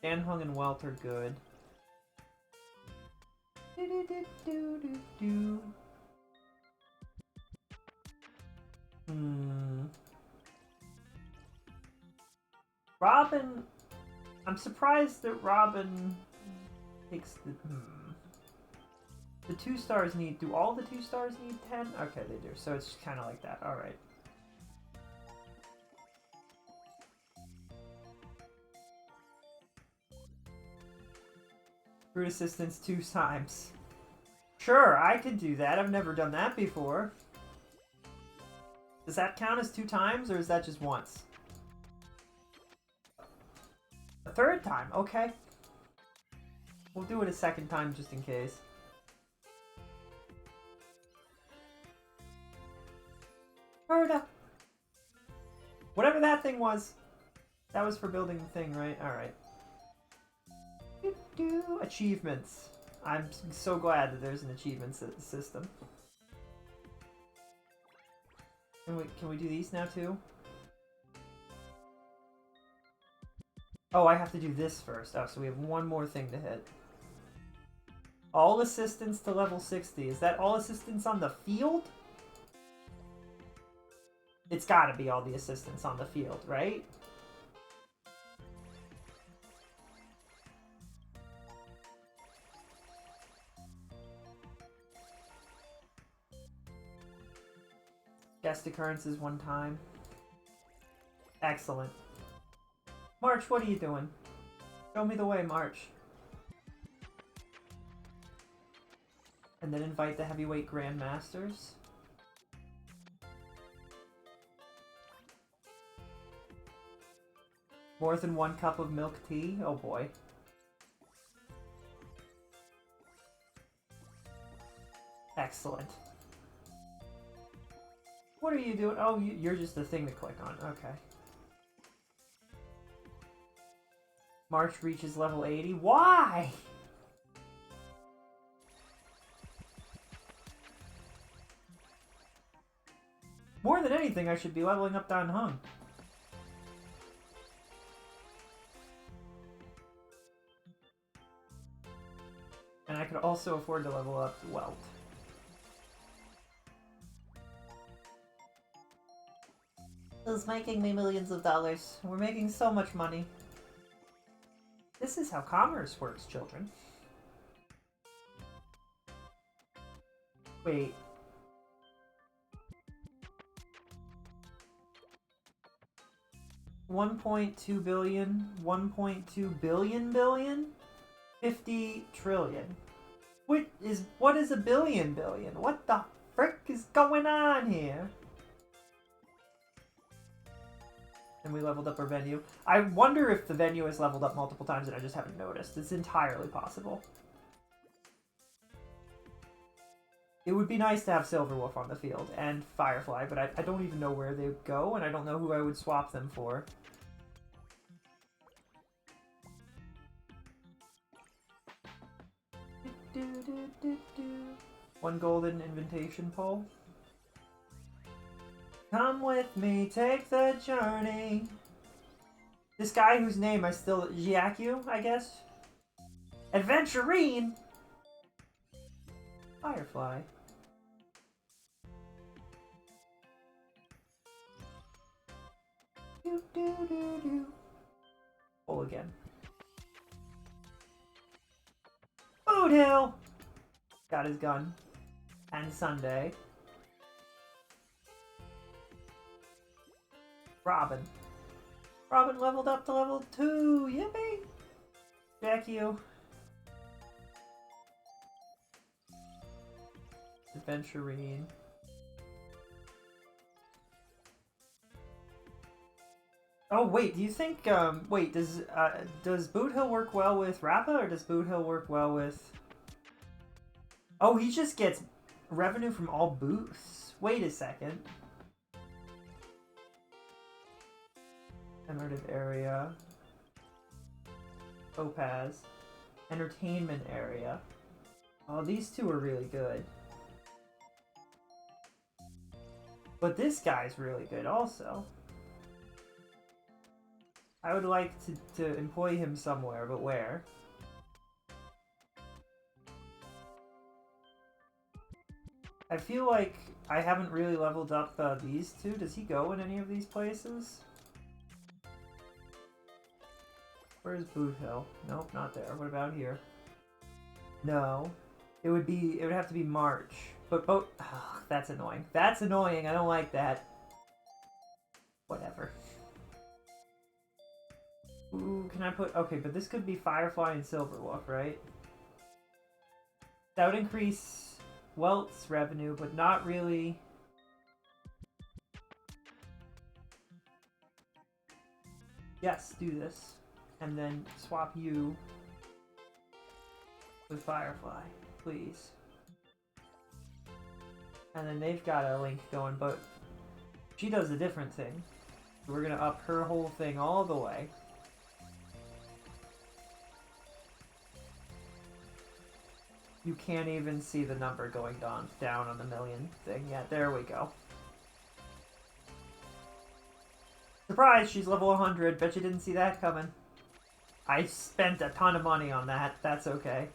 Dan Hung and Welt are good. Robin, I'm surprised that Robin takes the. The 2-stars need. Do all the 2-stars need 10? Okay, they do. So it's kind of like that. All right. Route assistance 2 times. Sure, I could do that. I've never done that before. Does that count as 2 times, or is that just once? A 3rd time, okay. We'll do it a 2nd time just in case. Murder! Whatever that thing was. That was for building the thing, right? Alright. Achievements. I'm so glad that there's an achievement system. Can we do these now too? Oh, I have to do this first. Oh, so we have one more thing to hit. All assistance to level 60. Is that all assistance on the field? It's gotta be all the assistance on the field, right? Guest occurrences 1 time. Excellent. March, what are you doing? Show me the way, March. And then invite the heavyweight grandmasters. More than 1 cup of milk tea? Oh boy. Excellent. What are you doing? Oh, you're just a thing to click on. Okay. March reaches level 80. Why? More than anything, I should be leveling up Dan Hung. And I could also afford to level up Welt. This is making me millions of dollars. We're making so much money. This is how commerce works, children. Wait. $1.2 billion, 1.2 billion? 50 trillion. What is a billion? What the frick is going on here? And we leveled up our venue. I wonder if the venue has leveled up multiple times and I just haven't noticed. It's entirely possible. It would be nice to have Silverwolf on the field and Firefly, but I don't even know where they would go, and I don't know who I would swap them for. One golden invitation pole. Come with me, take the journey. This guy whose name I still... Jiakyu, I guess? Adventurine! Firefly. Do do do do. Pull again. Boot Hill! Got his gun. And Sunday. Robin. Robin leveled up to level 2. Yippee! Jiakyu. Adventurine. Oh wait, do you think wait, does Boot Hill work well with Rappa, or does Boot Hill work well with... Oh, he just gets revenue from all booths. Wait a second. Commemorative area. Topaz. Entertainment area. Oh, these two are really good. But this guy's really good also. I would like to employ him somewhere, but where? I feel like I haven't really leveled up these two. Does he go in any of these places? Where's Boot Hill? Nope, not there. What about here? No. It would have to be March. But oh, that's annoying. That's annoying. I don't like that. Whatever. Ooh, can I put... Okay, but this could be Firefly and Silverwolf, right? That would increase Welt's revenue, but not really... Yes, do this. And then swap you with Firefly, please. And then they've got a link going, but she does a different thing. So we're gonna up her whole thing all the way. You can't even see the number going down on the million thing yet. There we go. Surprise, she's level 100. Bet you didn't see that coming. I spent a ton of money on that. That's okay.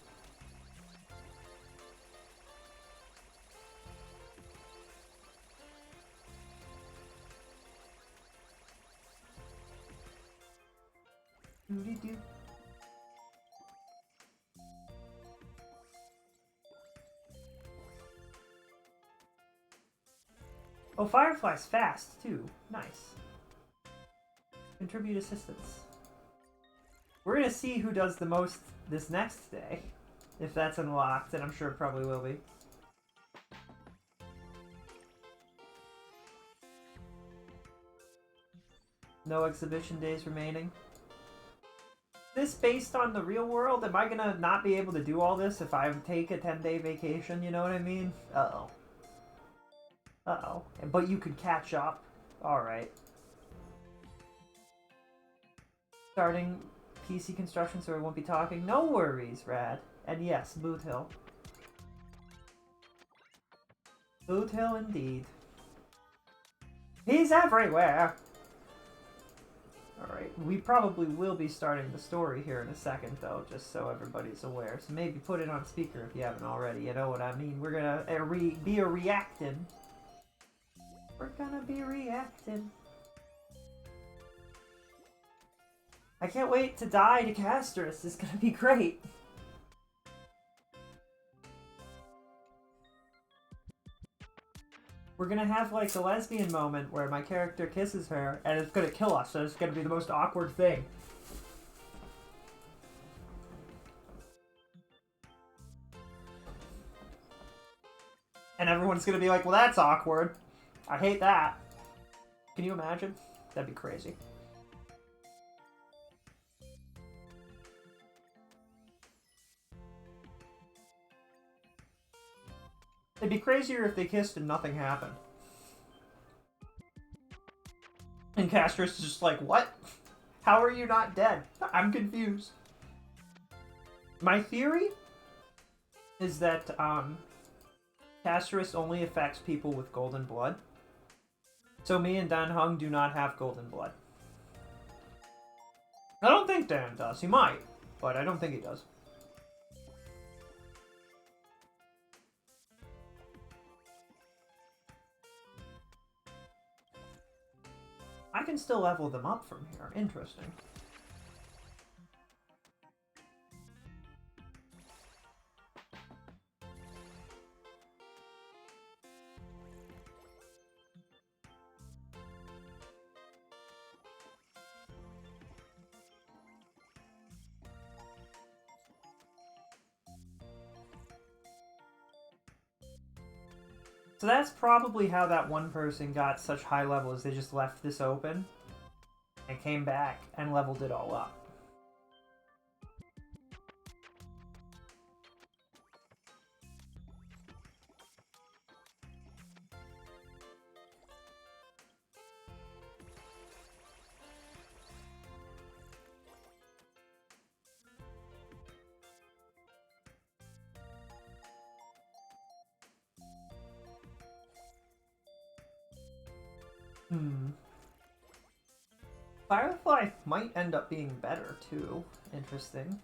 Doody-doo. Oh, Firefly's fast, too. Nice. Contribute assistance. We're gonna see who does the most this next day. If that's unlocked, and I'm sure it probably will be. No exhibition days remaining. This based on the real world? Am I gonna not be able to do all this if I take a 10-day vacation? You know what I mean? Uh-oh. Uh-oh. But you could catch up. Alright. Starting PC construction so I won't be talking. No worries, Rad. And yes, Boot Hill. Boot Hill indeed. He's everywhere! Alright, we probably will be starting the story here in a second, though, just so everybody's aware. So maybe put it on speaker if you haven't already, you know what I mean. We're gonna be a reacting. We're gonna be reacting. I can't wait to die to Castorice. It's gonna be great. We're gonna have like a lesbian moment where my character kisses her and it's gonna kill us, so it's gonna be the most awkward thing. And everyone's gonna be like, well, that's awkward. I hate that. Can you imagine? That'd be crazy. It'd be crazier if they kissed and nothing happened. And Castorice is just like, what? How are you not dead? I'm confused. My theory is that Castorice only affects people with golden blood. So me and Dan Hung do not have golden blood. I don't think Dan does. He might, but I don't think he does. I can still level them up from here. Interesting. So that's probably how that one person got such high levels. They just left this open and came back and leveled it all up. Firefly might end up being better, too. Interesting.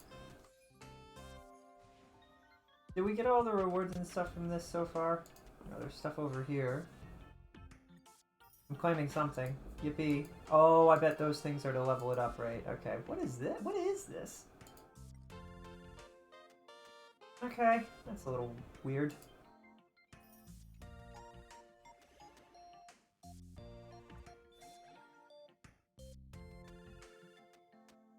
Did we get all the rewards and stuff from this so far? No, there's stuff over here. I'm claiming something. Yippee. Oh, I bet those things are to level it up, right? Okay. What is this? What is this? Okay. That's a little weird.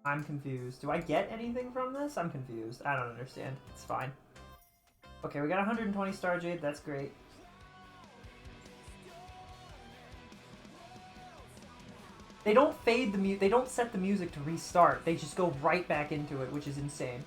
I'm confused. Do I get anything from this? I'm confused. I don't understand. It's fine. Okay, we got 120 Star Jade. That's great. They don't fade the they don't set the music to restart. They just go right back into it, which is insane.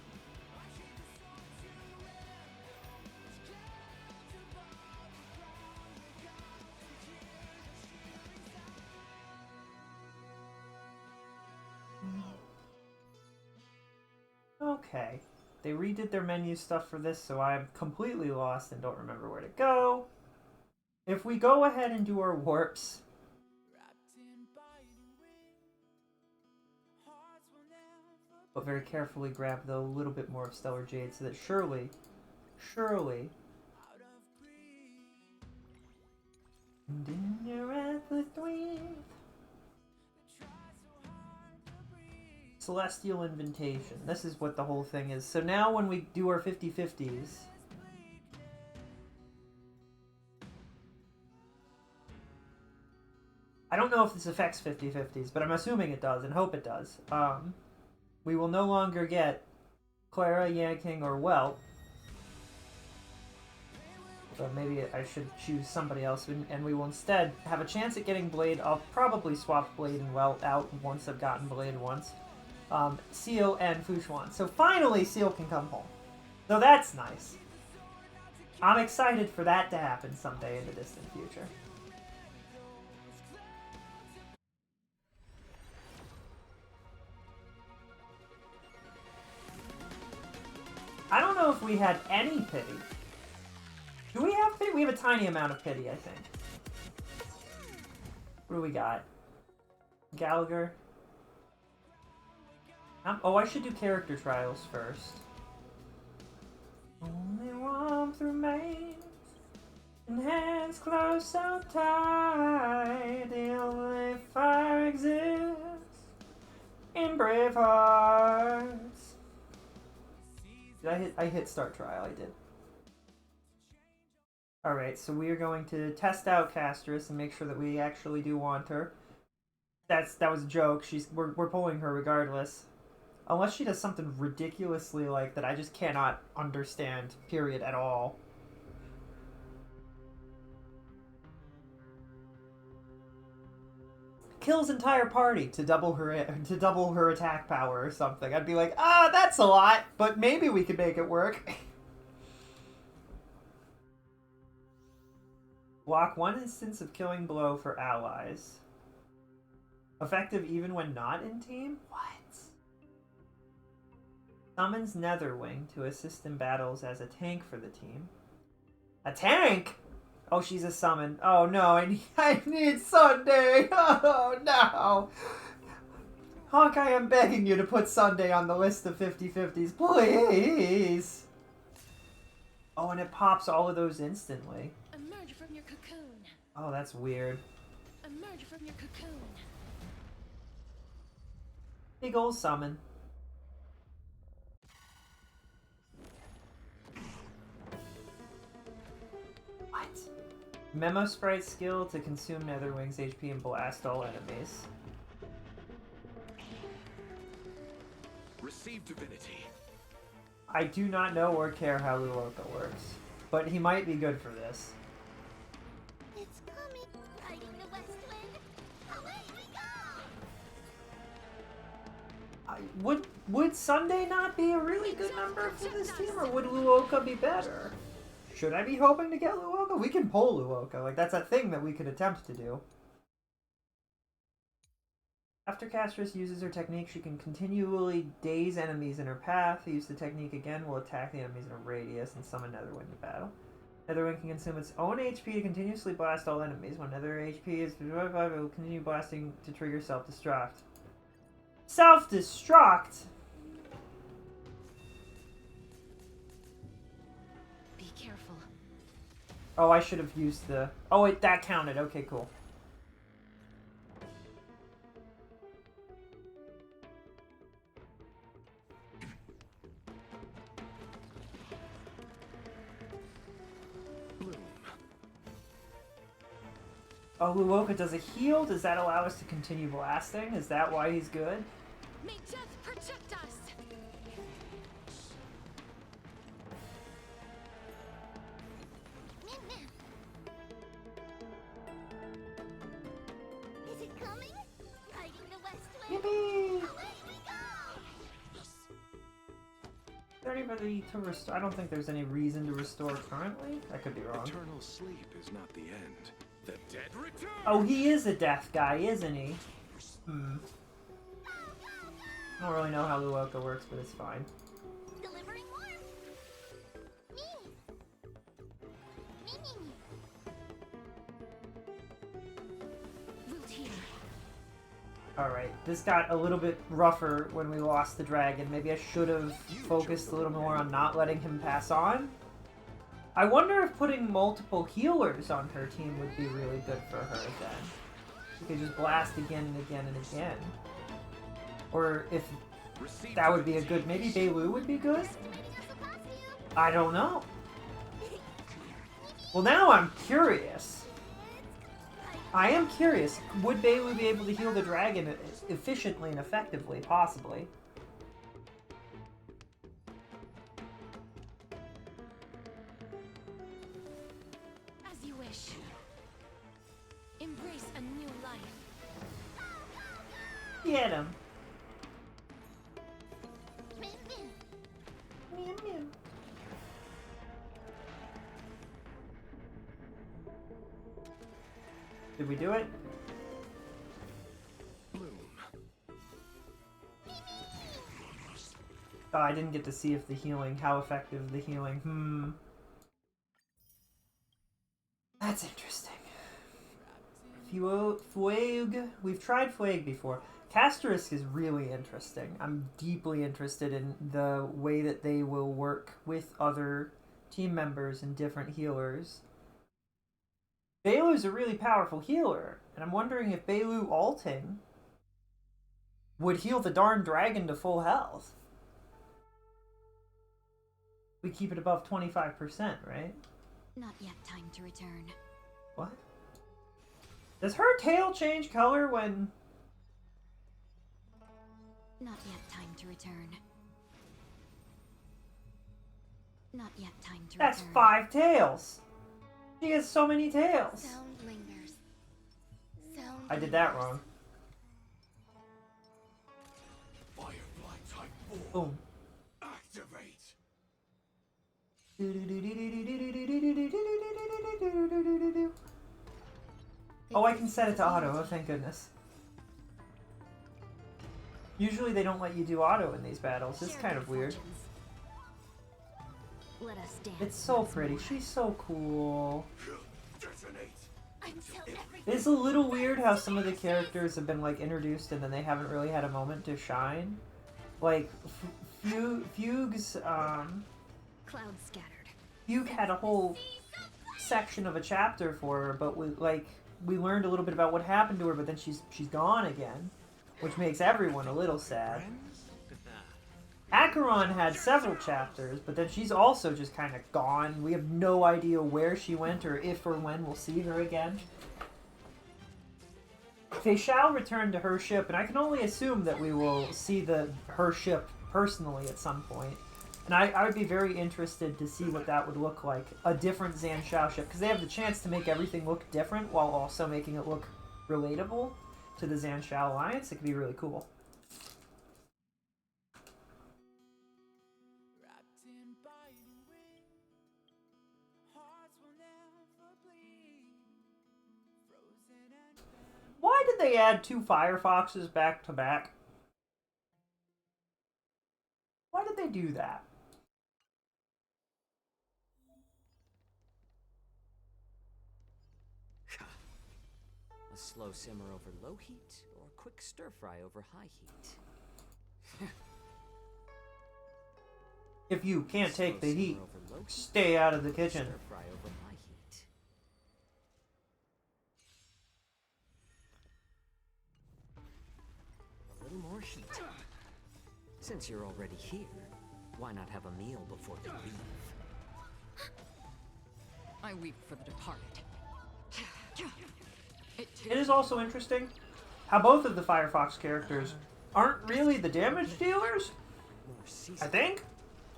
Okay. They redid their menu stuff for this, so I'm completely lost and don't remember where to go. If we go ahead and do our warps... but very carefully grab the little bit more of Stellar Jade so that surely... And in your restless dreams... Celestial Invitation. This is what the whole thing is. So now when we do our 50-50s... I don't know if this affects 50-50s, but I'm assuming it does and hope it does. We will no longer get Clara, Yanking, or Welt. So maybe I should choose somebody else, and we will instead have a chance at getting Blade. I'll probably swap Blade and Welt out once I've gotten Blade once. Seal and Fushuan. So finally Seal can come home. So that's nice. I'm excited for that to happen someday in the distant future. I don't know if we had any pity. Do we have pity? We have a tiny amount of pity, I think. What do we got? Gallagher. Oh, I should do character trials first. Only warmth remains, and hands close so tight. The only fire exists in brave hearts. Did I hit start trial? I did. Alright, so we are going to test out Castorice and make sure that we actually do want her. That was a joke. We're pulling her regardless. Unless she does something ridiculously like that I just cannot understand, period, at all. Kills entire party to double her attack power or something. I'd be like, that's a lot, but maybe we could make it work. Block one instance of killing blow for allies. Effective even when not in team? What? Summons Netherwing to assist in battles as a tank for the team. A tank? Oh, she's a summon. Oh no, I need Sunday. Oh no. Honk, I am begging you to put Sunday on the list of 50-50s, please. Oh, and it pops all of those instantly. Emerge from your cocoon. Oh, that's weird. Emerge from your cocoon. Big ol' summon. What? Memo Sprite skill to consume Netherwing's HP and blast all enemies. Receive divinity. I do not know or care how Luoka works, but he might be good for this. It's coming. Riding the west wind. Away we go. Would Sunday not be a really good number for this team, or would Luoka be better? Should I be hoping to get Luoka? We can pull Luoka. Like, that's a thing that we could attempt to do. After Castorice uses her technique, she can continually daze enemies in her path. Use the technique again will attack the enemies in a radius and summon Netherwind to battle. Netherwing can consume its own HP to continuously blast all enemies. When Nether HP is 25, it will continue blasting to trigger self-destruct. Self-destruct? Be careful. Oh, I should have used the... Oh, wait, that counted. Okay, cool. Oh, Luoka does a heal? Does that allow us to continue blasting? Is that why he's good? May death protect us! Is it coming? Riding the west wind. Yippee! Away we go! Is there anybody to restore? I don't think there's any reason to restore currently. I could be wrong. Eternal sleep is not the end. The dead return! Oh, he is a death guy, isn't he? Hmm. I don't really know how Luoka works, but it's fine. Delivering warmth. Me. Root here. Alright, this got a little bit rougher when we lost the dragon. Maybe I should have focused a little more on not letting him pass on. I wonder if putting multiple healers on her team would be really good for her then. She could just blast again and again and again. Or if that would be a good... Maybe Beilu would be good? I don't know. Well, now I'm curious. I am curious. Would Beilu be able to heal the dragon efficiently and effectively? Possibly. As you wish. Embrace a new life. Get him. Did we do it? Bloom. Oh, I didn't get to see if the healing, how effective the healing. That's interesting. Fueg. We've tried Fueg before. Castorice is really interesting. I'm deeply interested in the way that they will work with other team members and different healers. Beilu's a really powerful healer, and I'm wondering if Beilu ulting would heal the darn dragon to full health. We keep it above 25%, right? Not yet time to return. What? Does her tail change color when... Not yet time to return. Not yet time to That's return. 5 tails! She has so many tails! Sound lingers. Sound I did that wrong. Firefly type 4. Boom. Activate. Oh, I can set it to auto. Oh, thank goodness. Usually they don't let you do auto in these battles. It's kind of weird. Let us dance. It's so pretty. She's so cool. Detonate. Until everything It's a little weird how some of the characters have been like introduced and then they haven't really had a moment to shine. Like Fugue's Clouds scattered. Fugue had a whole section of a chapter for her, but we learned a little bit about what happened to her, but then she's gone again, which makes everyone a little sad. Acheron had several chapters, but then she's also just kind of gone. We have no idea where she went or if or when we'll see her again. They shall return to her ship, and I can only assume that we will see her ship personally at some point. And I would be very interested to see what that would look like. A different Zhan Shao ship, because they have the chance to make everything look different while also making it look relatable to the Zhan Shao Alliance. It could be really cool. Wrapped in biting wind, hearts will never bleed. Frozen and Why did they add 2 Firefoxes back to back? Why did they do that? A slow simmer over low heat, or quick stir fry over high heat? If you can't take the Slow heat, simmer over low heat, stay out of the kitchen. stir fry over high heat. A little more heat. Since you're already here, why not have a meal before you leave? I weep for the departed. It is also interesting how both of the Firefox characters aren't really the damage dealers. More I season. think.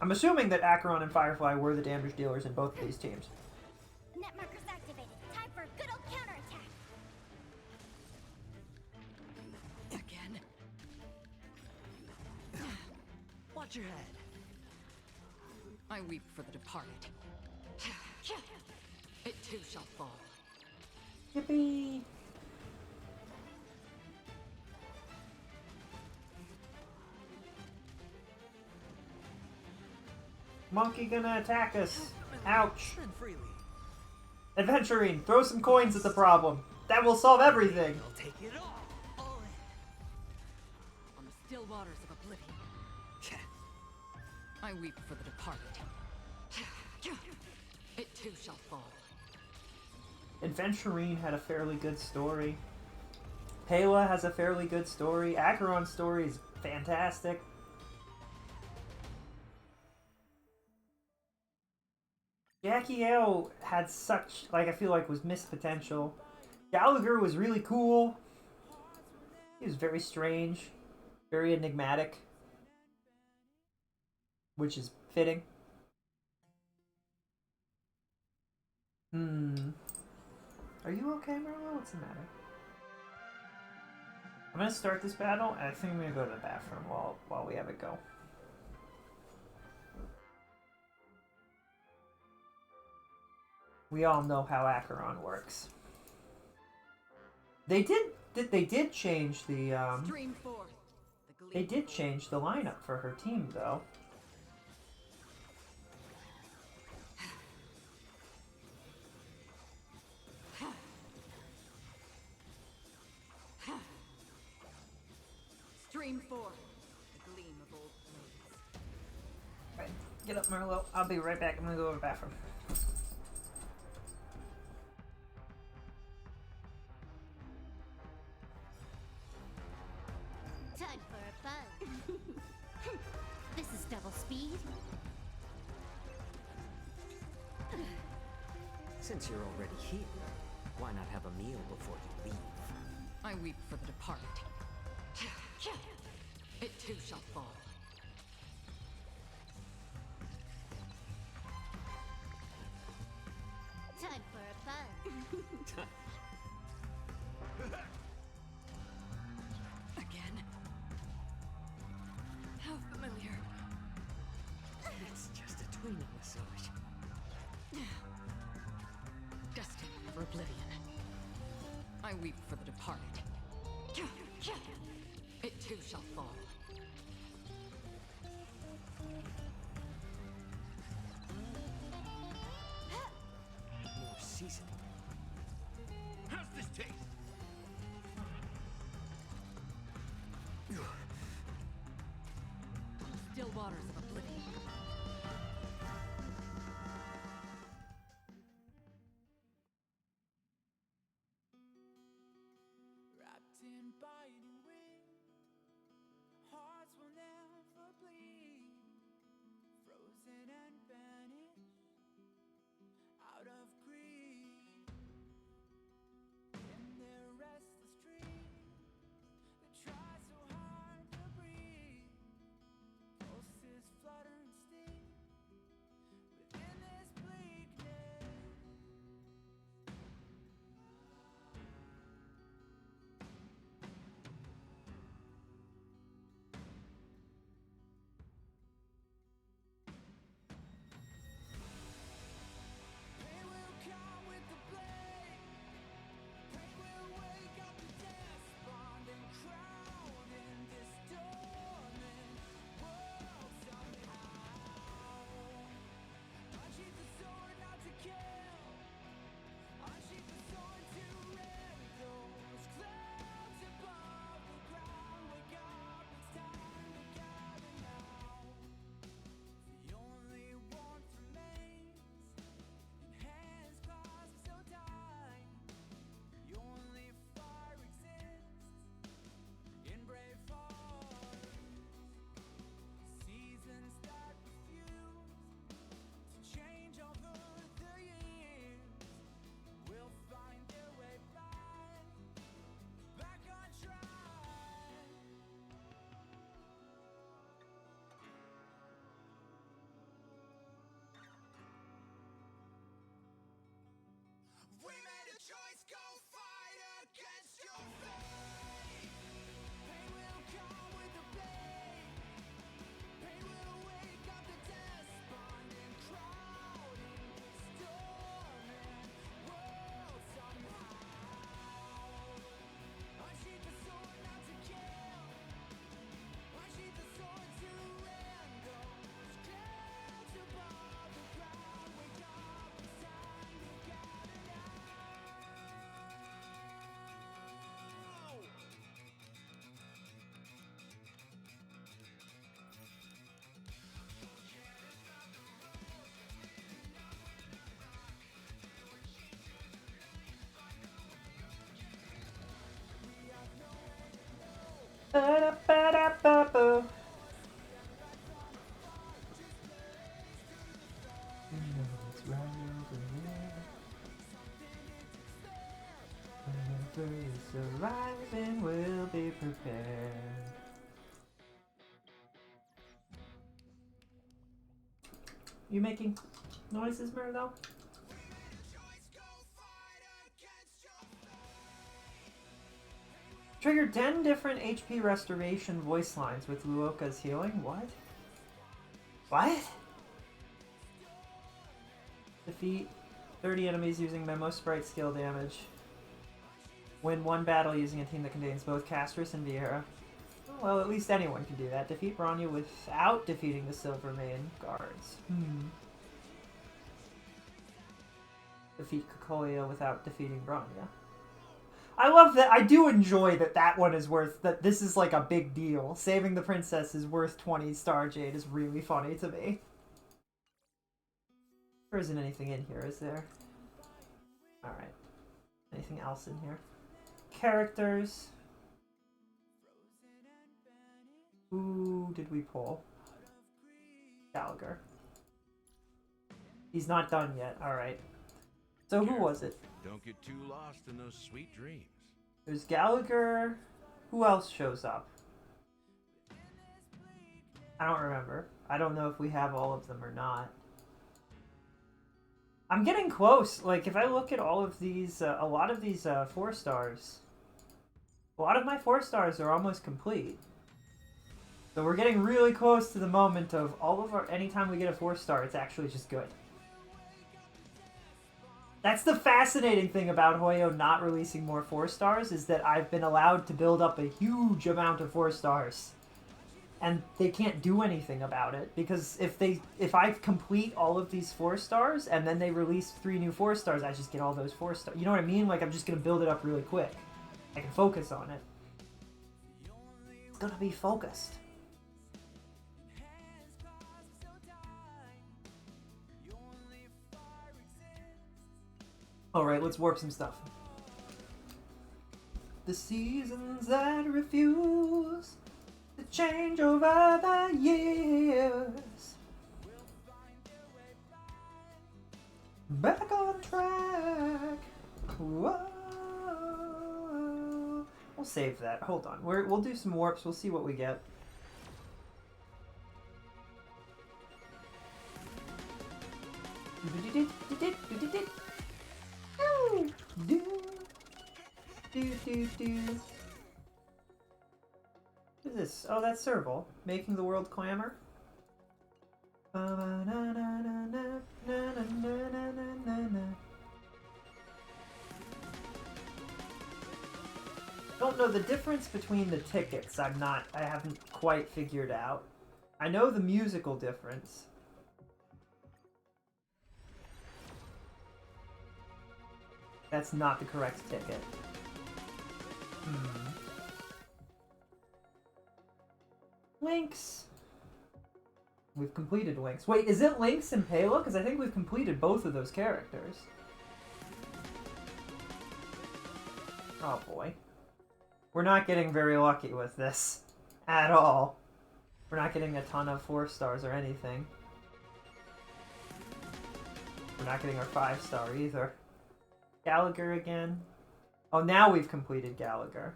I'm assuming that Acheron and Firefly were the damage dealers in both of these teams. Net markers activated. Time for a good old counterattack. Again. Watch your head. I weep for the departed. It too shall fall. Yippee! Monkey gonna attack us. Ouch. Spend freely. Adventuring, throw some coins at the problem. That will solve everything. I'll take it all in. On the still waters of oblivion. I weep for the departed. It too shall fall. Adventuring had a fairly good story. Pela has a fairly good story. Acheron's story is fantastic. Jackie L had such, like, I feel like was missed potential. Gallagher was really cool. He was very strange, very enigmatic, which is fitting. Are you okay, Marlo? What's the matter? I'm gonna start this battle, and I think I'm gonna go to the bathroom while we have it go. We all know how Acheron works. They did change the Stream forth. The they gleam did change the lineup for her team though. Stream forth. The gleam of old blades. Right, get up, Merlot. I'll be right back. I'm gonna go to the bathroom. Time for a buzz. This is double speed. Since you're already here, why not have a meal before you leave? I weep for the departed. It too shall fall. Time for a buzz. Again. How familiar. It's just a tweening massage. Destined for oblivion. I weep for the departed. It too shall fall. More seasoning. How's this taste? Still waters of oblivion. Wrapped in biting wind, hearts will never bleed. Frozen and vanished out of greed. In their restless dreams, they try so hard to breathe. Pulses flutter and sting within this bleakness. arriving, we'll be prepared. You making noises, Maribel? Trigger 10 different HP restoration voice lines with Luoka's healing. What? What? Defeat 30 enemies using Memo Sprite skill damage. Win one battle using a team that contains both Castorice and Vieira. Well, at least anyone can do that. Defeat Bronya without defeating the Silver Main guards. Defeat Cocolia without defeating Bronya. I love that. I do enjoy that that one is worth, that this is like a big deal. Saving the princess is worth 20 Star Jade is really funny to me. There isn't anything in here, is there? Alright. Anything else in here? Characters. Who did we pull? Gallagher. He's not done yet. Alright. So who was it? Don't get too lost in those sweet dreams. There's Gallagher. Who else shows up? I don't remember. I don't know if we have all of them or not. I'm getting close. Like, if I look at all of these, a lot of these 4 stars, a lot of my 4 stars are almost complete. So we're getting really close to the moment of all of our, anytime we get a 4 star, it's actually just good. That's the fascinating thing about Hoyo not releasing more 4 stars, is that I've been allowed to build up a huge amount of 4 stars. And they can't do anything about it, because if I complete all of these 4 stars and then they release 3 new 4 stars, I just get all those 4 stars. You know what I mean? Like, I'm just gonna build it up really quick. I can focus on it. It's gonna be focused. Alright, let's warp some stuff. The seasons that refuse to change over the years. Back on track. Whoa. We'll save that. Hold on. We'll do some warps. We'll see what we get. What is this? Oh, that's Serval. Making the world clamor. Don't know the difference between the tickets. I haven't quite figured out. I know the musical difference. That's not the correct ticket. Lynx. We've completed Lynx. Wait, is it Lynx and Pela? Because I think we've completed both of those characters. Oh boy. We're not getting very lucky with this. At all. We're not getting a ton of 4 stars or anything. We're not getting our 5 star either. Gallagher again. Oh, now we've completed Gallagher.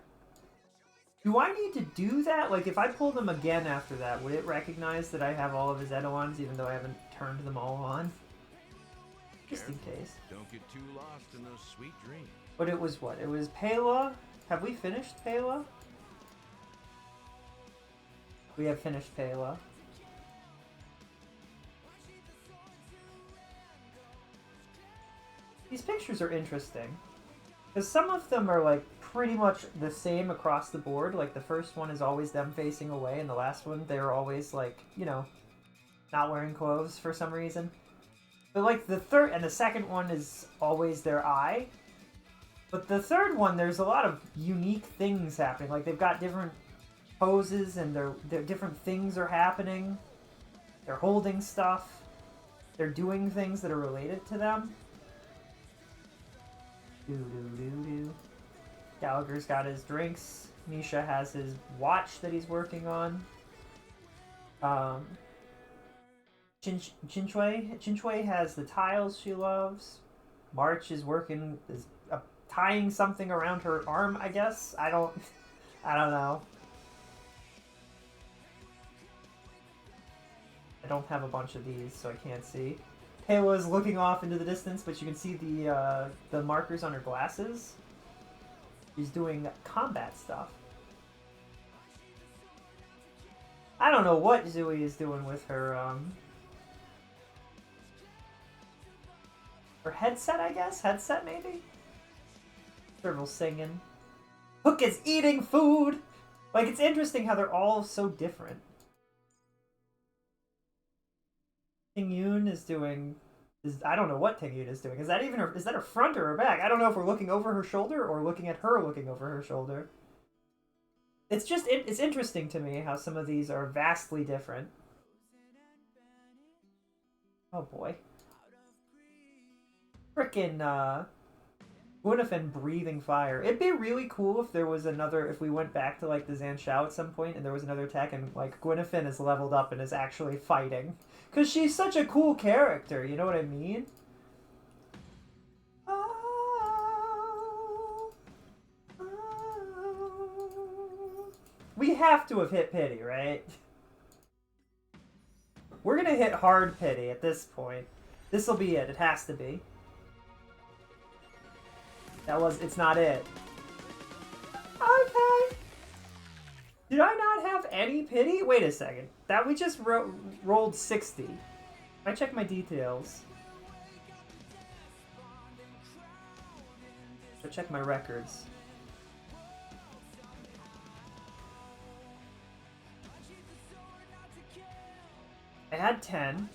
Do I need to do that? Like, if I pull them again after that, would it recognize that I have all of his Edowans, even though I haven't turned them all on? Just in case. Don't get too lost in those sweet dreams. But it was what? It was Pela? Have we finished Pela? We have finished Pela. These pictures are interesting. Because some of them are, like, pretty much the same across the board. Like, the first one is always them facing away, and the last one, they're always, like, you know, not wearing clothes for some reason. But, like, the third and the second one is always their eye. But the third one, there's a lot of unique things happening. Like, they've got different poses, and they're different things are happening. They're holding stuff. They're doing things that are related to them. Gallagher's got his drinks. Misha has his watch that he's working on. Chinchue has the tiles she loves. March is working a tying something around her arm, I guess. I don't know. I don't have a bunch of these, so I can't see. Payla is looking off into the distance, but you can see the markers on her glasses. She's doing combat stuff. I don't know what Zooey is doing with her headset, I guess? Headset, maybe? Turtle singing. Hook is eating food! Like, it's interesting how they're all so different. Ting Yoon is doing... I don't know what Ting Yoon is doing. Is that even her... Is that her front or her back? I don't know if we're looking over her shoulder or looking at her looking over her shoulder. It's just... It's interesting to me how some of these are vastly different. Oh, boy. Frickin', Gwyneth breathing fire. It'd be really cool if there was another, if we went back to, like, the Zanshao at some point and there was another attack and, like, Gwyneth is leveled up and is actually fighting. Because she's such a cool character, you know what I mean? We have to have hit pity, right? We're gonna hit hard pity at this point. This'll be it. It has to be. It's not it. Okay. Did I not have any pity? Wait a second. That we just rolled 60. I check my details. I check my records. I had 10.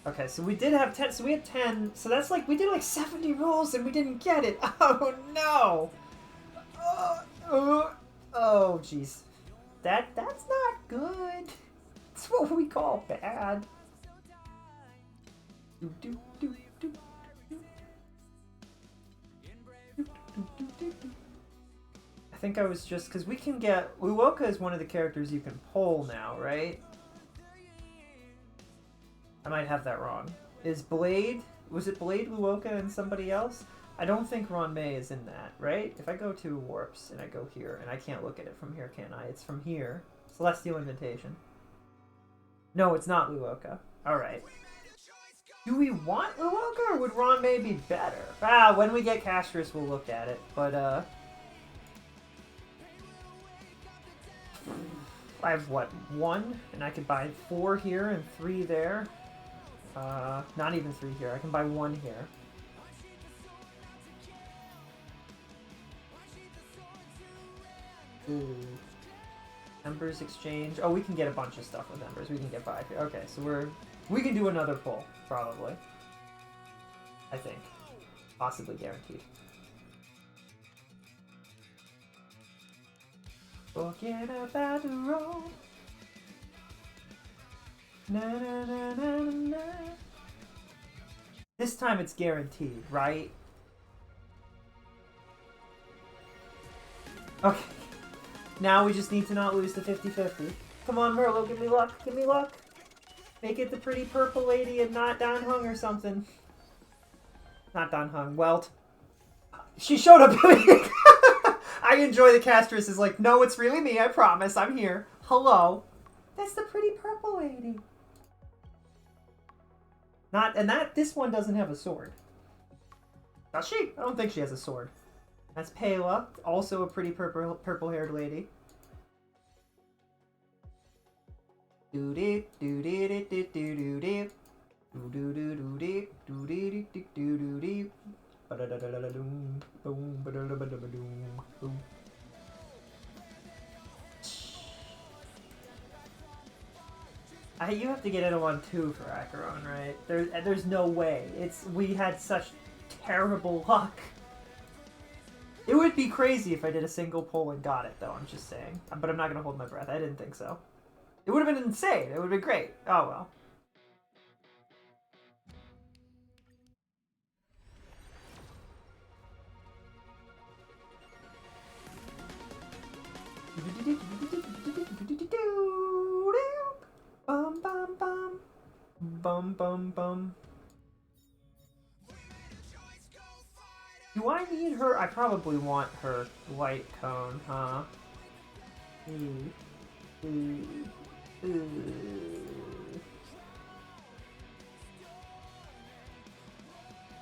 Okay, so we did have 10, so we had 10, so that's like, we did like 70 rolls and we didn't get it. Oh no! Oh jeez. That's not good. That's what we call bad. I think I was just, because we can get, Luoka is one of the characters you can pull now, right? I might have that wrong. Is Blade... Was it Blade, Luoka, and somebody else? I don't think Ron May is in that, right? If I go to Warps and I go here, and I can't look at it from here, can I? It's from here. Celestial Invitation. No, it's not Luoka. Alright. Do we want Luoka, or would Ron May be better? Ah, when we get Castorice, we'll look at it. But, I have, what, 1? And I could buy 4 here and 3 there. Not even 3 here. I can buy 1 here. Ooh. Embers exchange. Oh, we can get a bunch of stuff with Embers. We can get 5 here. Okay, so we can do another pull, probably. I think. Possibly guaranteed. Forget about the road. Na, na, na, na, na. This time it's guaranteed, right? Okay. Now we just need to not lose the 50-50. Come on, Merlo, give me luck, give me luck. Make it the pretty purple lady and not Dan Hung or something. Not Dan Hung, Welt. She showed up. I enjoy the Castorice is like, no, it's really me, I promise, I'm here. Hello. That's the pretty purple lady. This one doesn't have a sword. Does she? I don't think she has a sword. That's Payla, also a pretty purple-haired lady. You have to get into 1-2 for Acheron, right? There's no way. We had such terrible luck. It would be crazy if I did a single pull and got it, though, I'm just saying. But I'm not going to hold my breath. I didn't think so. It would have been insane. It would have been great. Oh, well. Bum, bum, bum. Bum, bum, bum. Do Do I need her? I probably want her light cone, huh?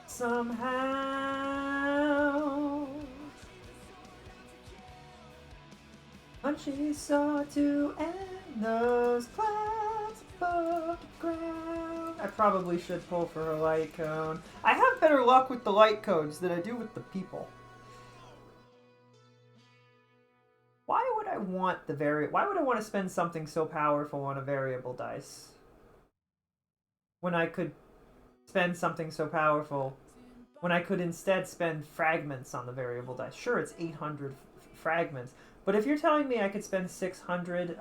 Somehow Punchy saw to end those clouds above the ground. I probably should pull for her light cone. I have better luck with the light cones than I do with the people. Why would I want why would I want to spend something so powerful on a variable dice? When I could spend something so powerful, when I could instead spend fragments on the variable dice. Sure, it's 800 fragments, but if you're telling me I could spend 600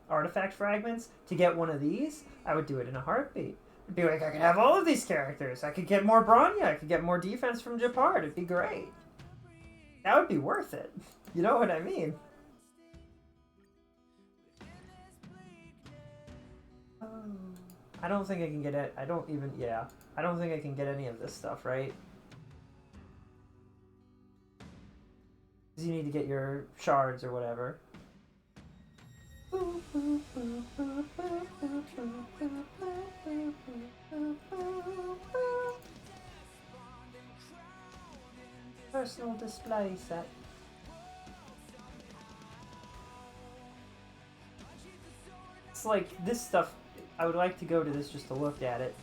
artifact fragments to get one of these, I would do it in a heartbeat. It'd be like, I could have all of these characters. I could get more Bronya. I could get more defense from Japard. It'd be great. That would be worth it. You know what I mean? I don't think I can get it. I don't think I can get any of this stuff, right? Because you need to get your shards or whatever. Personal display set. It's like this stuff. I would like to go to this just to look at it.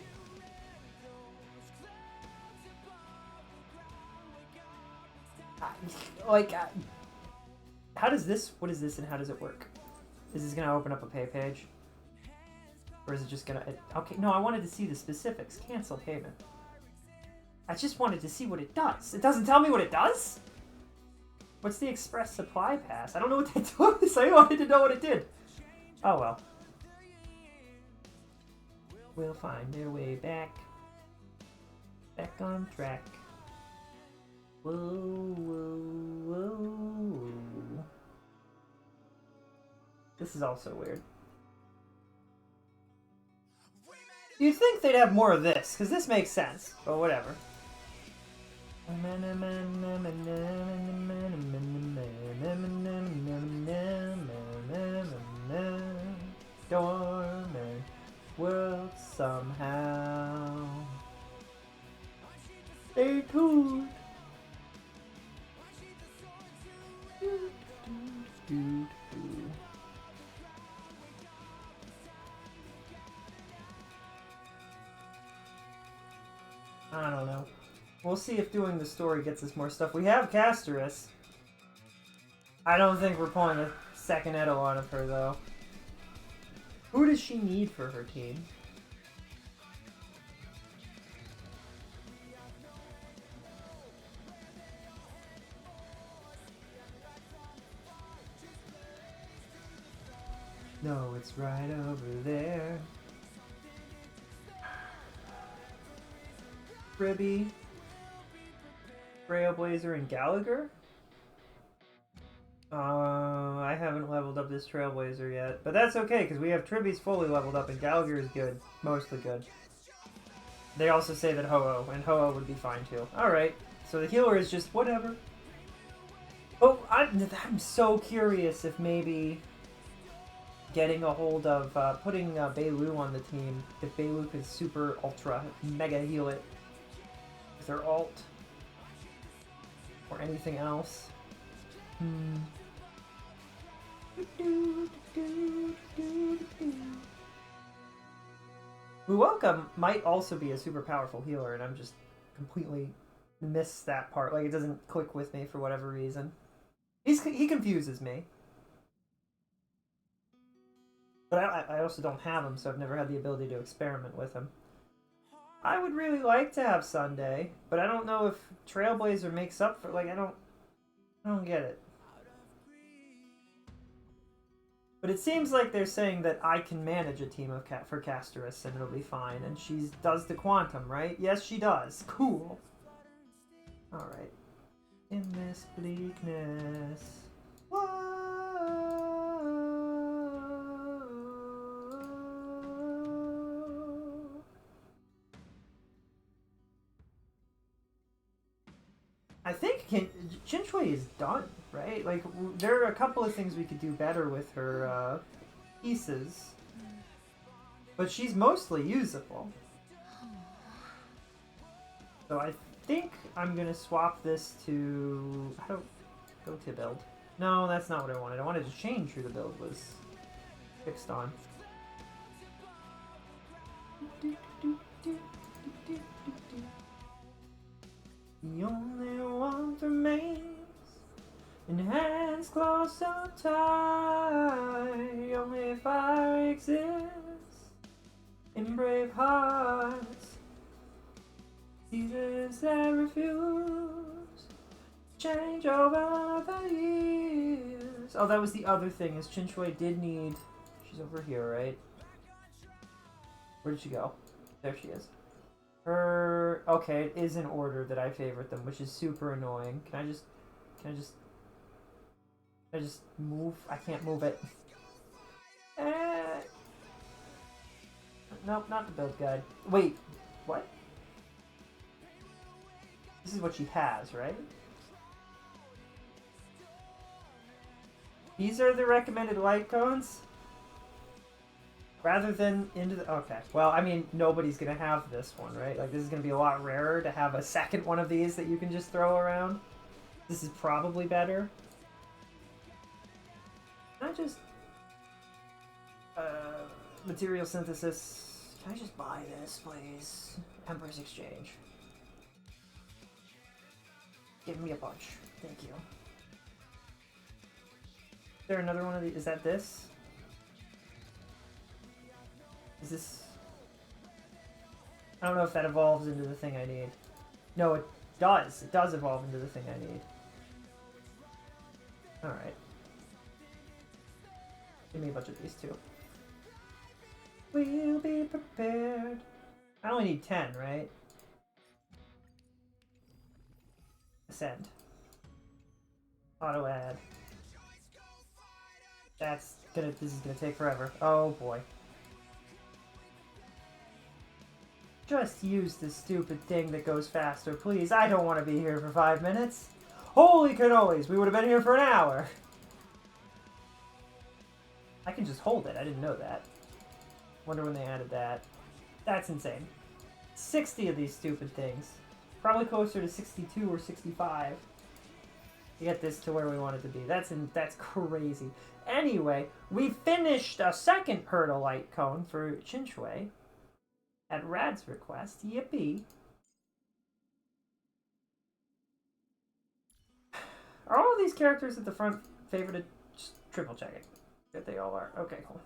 How does this, what is this and how does it work? Is this going to open up a pay page? Or is it just going to, okay, no, I wanted to see the specifics. Cancel payment. I just wanted to see what it does. It doesn't tell me what it does? What's the express supply pass? I don't know what that does. I wanted to know what it did. Oh well. We'll find their way back. Back on track. Whoa, whoa, whoa. This is also weird. You'd think they'd have more of this, because this makes sense. But whatever. Dormant world somehow. Stay tuned. I don't know. We'll see if doing the story gets us more stuff. We have Castorice. I don't think we're pulling a second Eidolon of her, though. Who does she need for her team? No, it's right over there. Ribby, Trailblazer, and Gallagher? I haven't leveled up this Trailblazer yet. But that's okay, because we have Tribby's fully leveled up, and Gallagher is good. Mostly good. They also say that Ho-Oh, and Ho-Oh would be fine too. Alright, so the healer is just whatever. Oh, I'm so curious if maybe getting a hold of, putting Beilu on the team, if Beilu could super ultra mega heal it with her ult. Or anything else. Uoka might also be a super powerful healer, and I'm just completely missed that part. Like, it doesn't click with me for whatever reason. He confuses me. But I also don't have him, so I've never had the ability to experiment with him. I would really like to have Sunday, but I don't know if Trailblazer makes up for, like, I don't get it. But it seems like they're saying that I can manage a team of for Castorice and it'll be fine. And she does the quantum, right? Yes, she does. Cool. Alright. In this bleakness. Whoa. I Chinshui is done, right? Like, there are a couple of things we could do better with her pieces, but she's mostly usable. So I think I'm gonna swap this to go to build. No, that's not what I wanted. I wanted to change who the build was fixed on. The only one remains in hands close so tight. Only fire exists in brave hearts. Seasons that refuse change over the years. Oh, that was the other thing. Is Chinshui did need. She's over here, right? Where did she go? There she is. Her. Okay, it is in order that I favorite them, which is super annoying. Can I just move? I can't move it. Nope, not the build guide. Wait, what? This is what she has, right? These are the recommended light cones? Rather than into the... Okay. Well, I mean, nobody's going to have this one, right? Like, this is going to be a lot rarer to have a second one of these that you can just throw around. This is probably better. Can I just... material synthesis. Can I just buy this, please? Emperor's Exchange. Give me a bunch. Thank you. Is there another one of these? Is that this? Is this... I don't know if that evolves into the thing I need. No, it does. It does evolve into the thing I need. Alright. Give me a bunch of these too. We'll be prepared. I only need 10, right? Send. Auto add. This is gonna take forever. Oh boy. Just use this stupid thing that goes faster, please. I don't want to be here for 5 minutes. Holy cannolis, we would have been here for an hour. I can just hold it, I didn't know that. Wonder when they added that. That's insane. 60 of these stupid things. Probably closer to 62 or 65 to get this to where we want it to be. That's crazy. Anyway, we finished a second hurdle light cone for Chinshui at Rad's request. Yippee. Are all of these characters at the front favorited? Just triple checking that they all are. Okay, cool.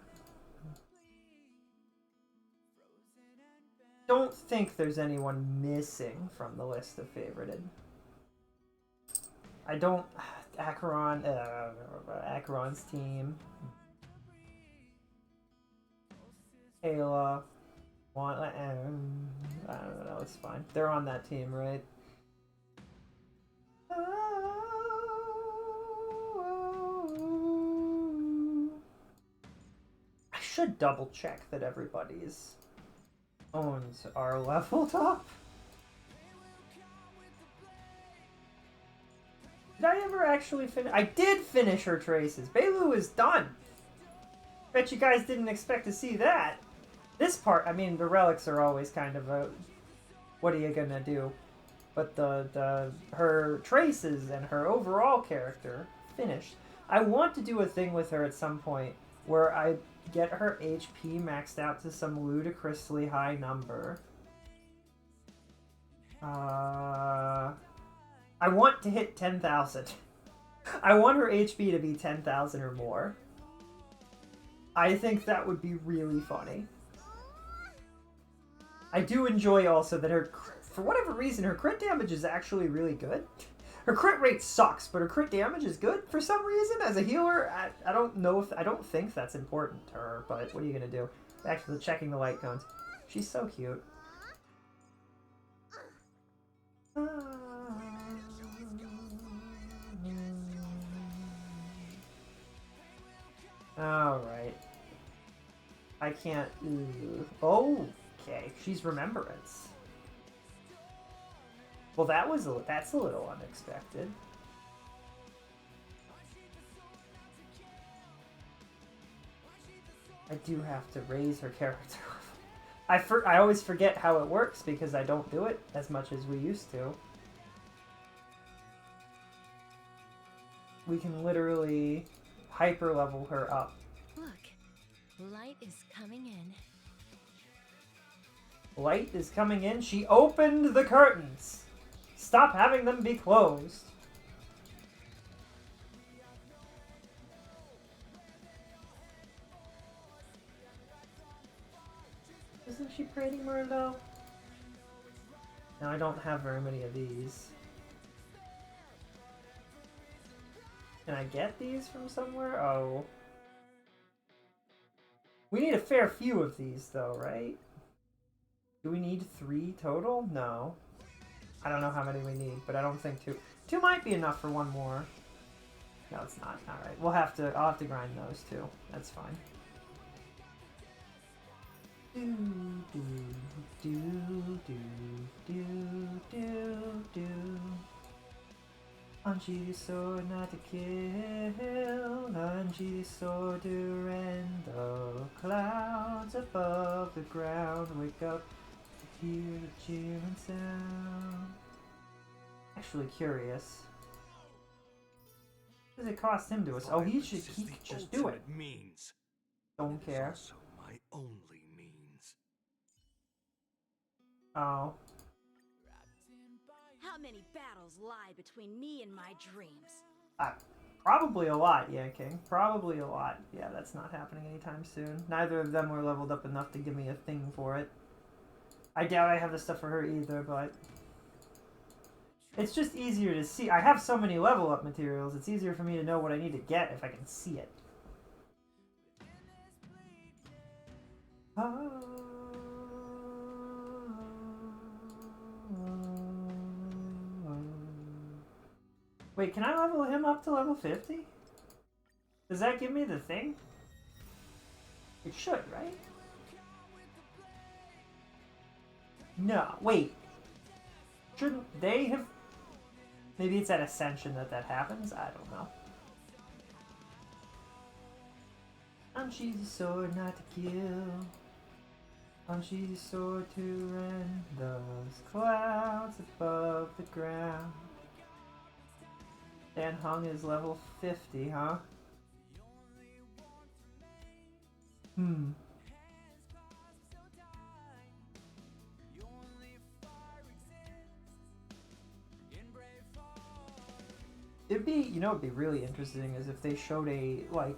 Don't think there's anyone missing from the list of favorited. I don't... Acheron's team. Ayla. I don't know, it's fine. They're on that team, right? I should double check that everybody's owns are leveled up. Did I ever actually finish? I did finish her traces. Bailu is done. Bet you guys didn't expect to see that. This part, I mean, the relics are always kind of a, what are you gonna do? But her traces and her overall character finished. I want to do a thing with her at some point where I get her HP maxed out to some ludicrously high number. I want to hit 10,000. I want her HP to be 10,000 or more. I think that would be really funny. I do enjoy also that her, for whatever reason, her crit damage is actually really good. Her crit rate sucks, but her crit damage is good for some reason. As a healer, I don't know if... I don't think that's important to her, but what are you going to do? Back to the checking the light cones. She's so cute. Alright. I can't... Okay, she's Remembrance. Well, that's a little unexpected. I do have to raise her character. I always forget how it works because I don't do it as much as we used to. We can literally hyper level her up. Look, light is coming in. Light is coming in. She opened the curtains. Stop having them be closed. Isn't she pretty, Merlot? Now, I don't have very many of these. Can I get these from somewhere? Oh. We need a fair few of these, though, right? Do we need 3 total? No. I don't know how many we need, but I don't think 2. 2 might be enough for one more. No, it's not. Alright, I'll have to grind those too. That's fine. Do do do do do do do. Unsheathe his sword not to kill. Unsheathe his sword to rend the clouds above the ground. Wake up to hear the cheering sound. Actually curious. What does it cost him to us? Oh, he could just do it. Means. Don't care. Also my only means. Oh. How many battles lie between me and my dreams? Probably a lot, yeah, King. Probably a lot. Yeah, that's not happening anytime soon. Neither of them were leveled up enough to give me a thing for it. I doubt I have the stuff for her either, but... it's just easier to see. I have so many level up materials, it's easier for me to know what I need to get if I can see it. Wait, can I level him up to level 50? Does that give me the thing? It should, right? No, wait. Shouldn't they have... maybe it's at Ascension that happens? I don't know. Unsheathe the sword not to kill. Unsheathe the sword to rend those clouds above the ground. Dan Hung is level 50, huh? It'd be, you know, it'd be really interesting is if they showed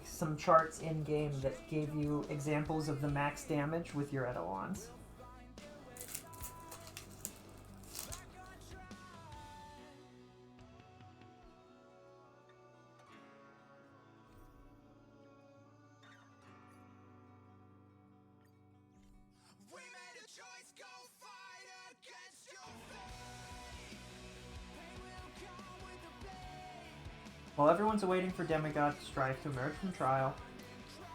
some charts in game that gave you examples of the max damage with your Eidolons. While everyone's waiting for Demigod Strife to emerge from trial,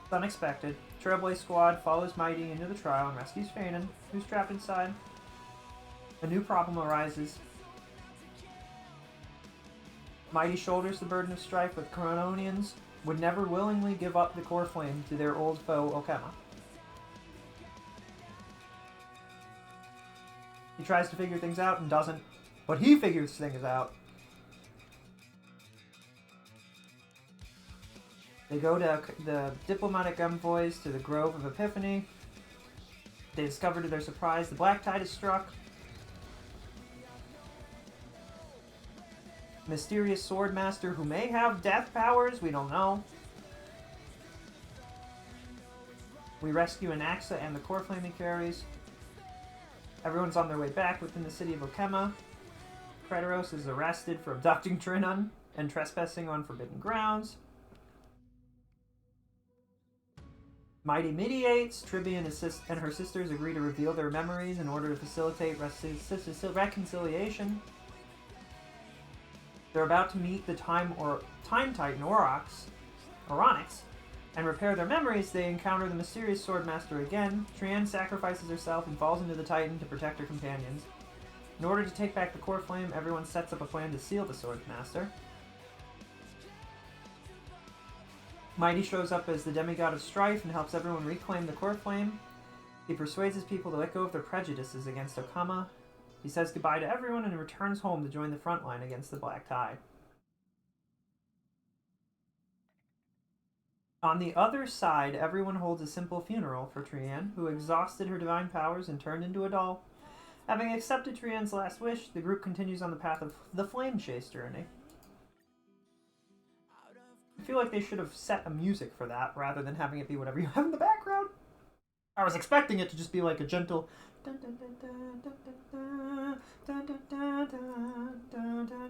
it's unexpected. Trailblaze Squad follows Mighty into the trial and rescues Fanon, who's trapped inside. A new problem arises. Mighty shoulders the burden of strife, but Corononians would never willingly give up the core flame to their old foe, Okema. He tries to figure things out and doesn't, but he figures things out. They go to the diplomatic envoys to the Grove of Epiphany. They discover to their surprise the Black Tide is struck. Mysterious Swordmaster who may have death powers, we don't know. We rescue Anaxa and the core flame he carries. Everyone's on their way back within the city of Okema. Cretaros is arrested for abducting Trinon and trespassing on forbidden grounds. Mighty mediates. Tribby and her sisters agree to reveal their memories in order to facilitate reconciliation. They're about to meet the Time Titan Oronix, and repair their memories. They encounter the mysterious Swordmaster again. Trian sacrifices herself and falls into the Titan to protect her companions. In order to take back the core flame, everyone sets up a plan to seal the Sword Master. Mighty shows up as the demigod of strife and helps everyone reclaim the core flame. He persuades his people to let go of their prejudices against Okama. He says goodbye to everyone and returns home to join the front line against the Black Tide. On the other side, everyone holds a simple funeral for Trian, who exhausted her divine powers and turned into a doll. Having accepted Trian's last wish, the group continues on the path of the Flame Chase journey. I feel like they should have set a music for that rather than having it be whatever you have in the background. I was expecting it to just be like a gentle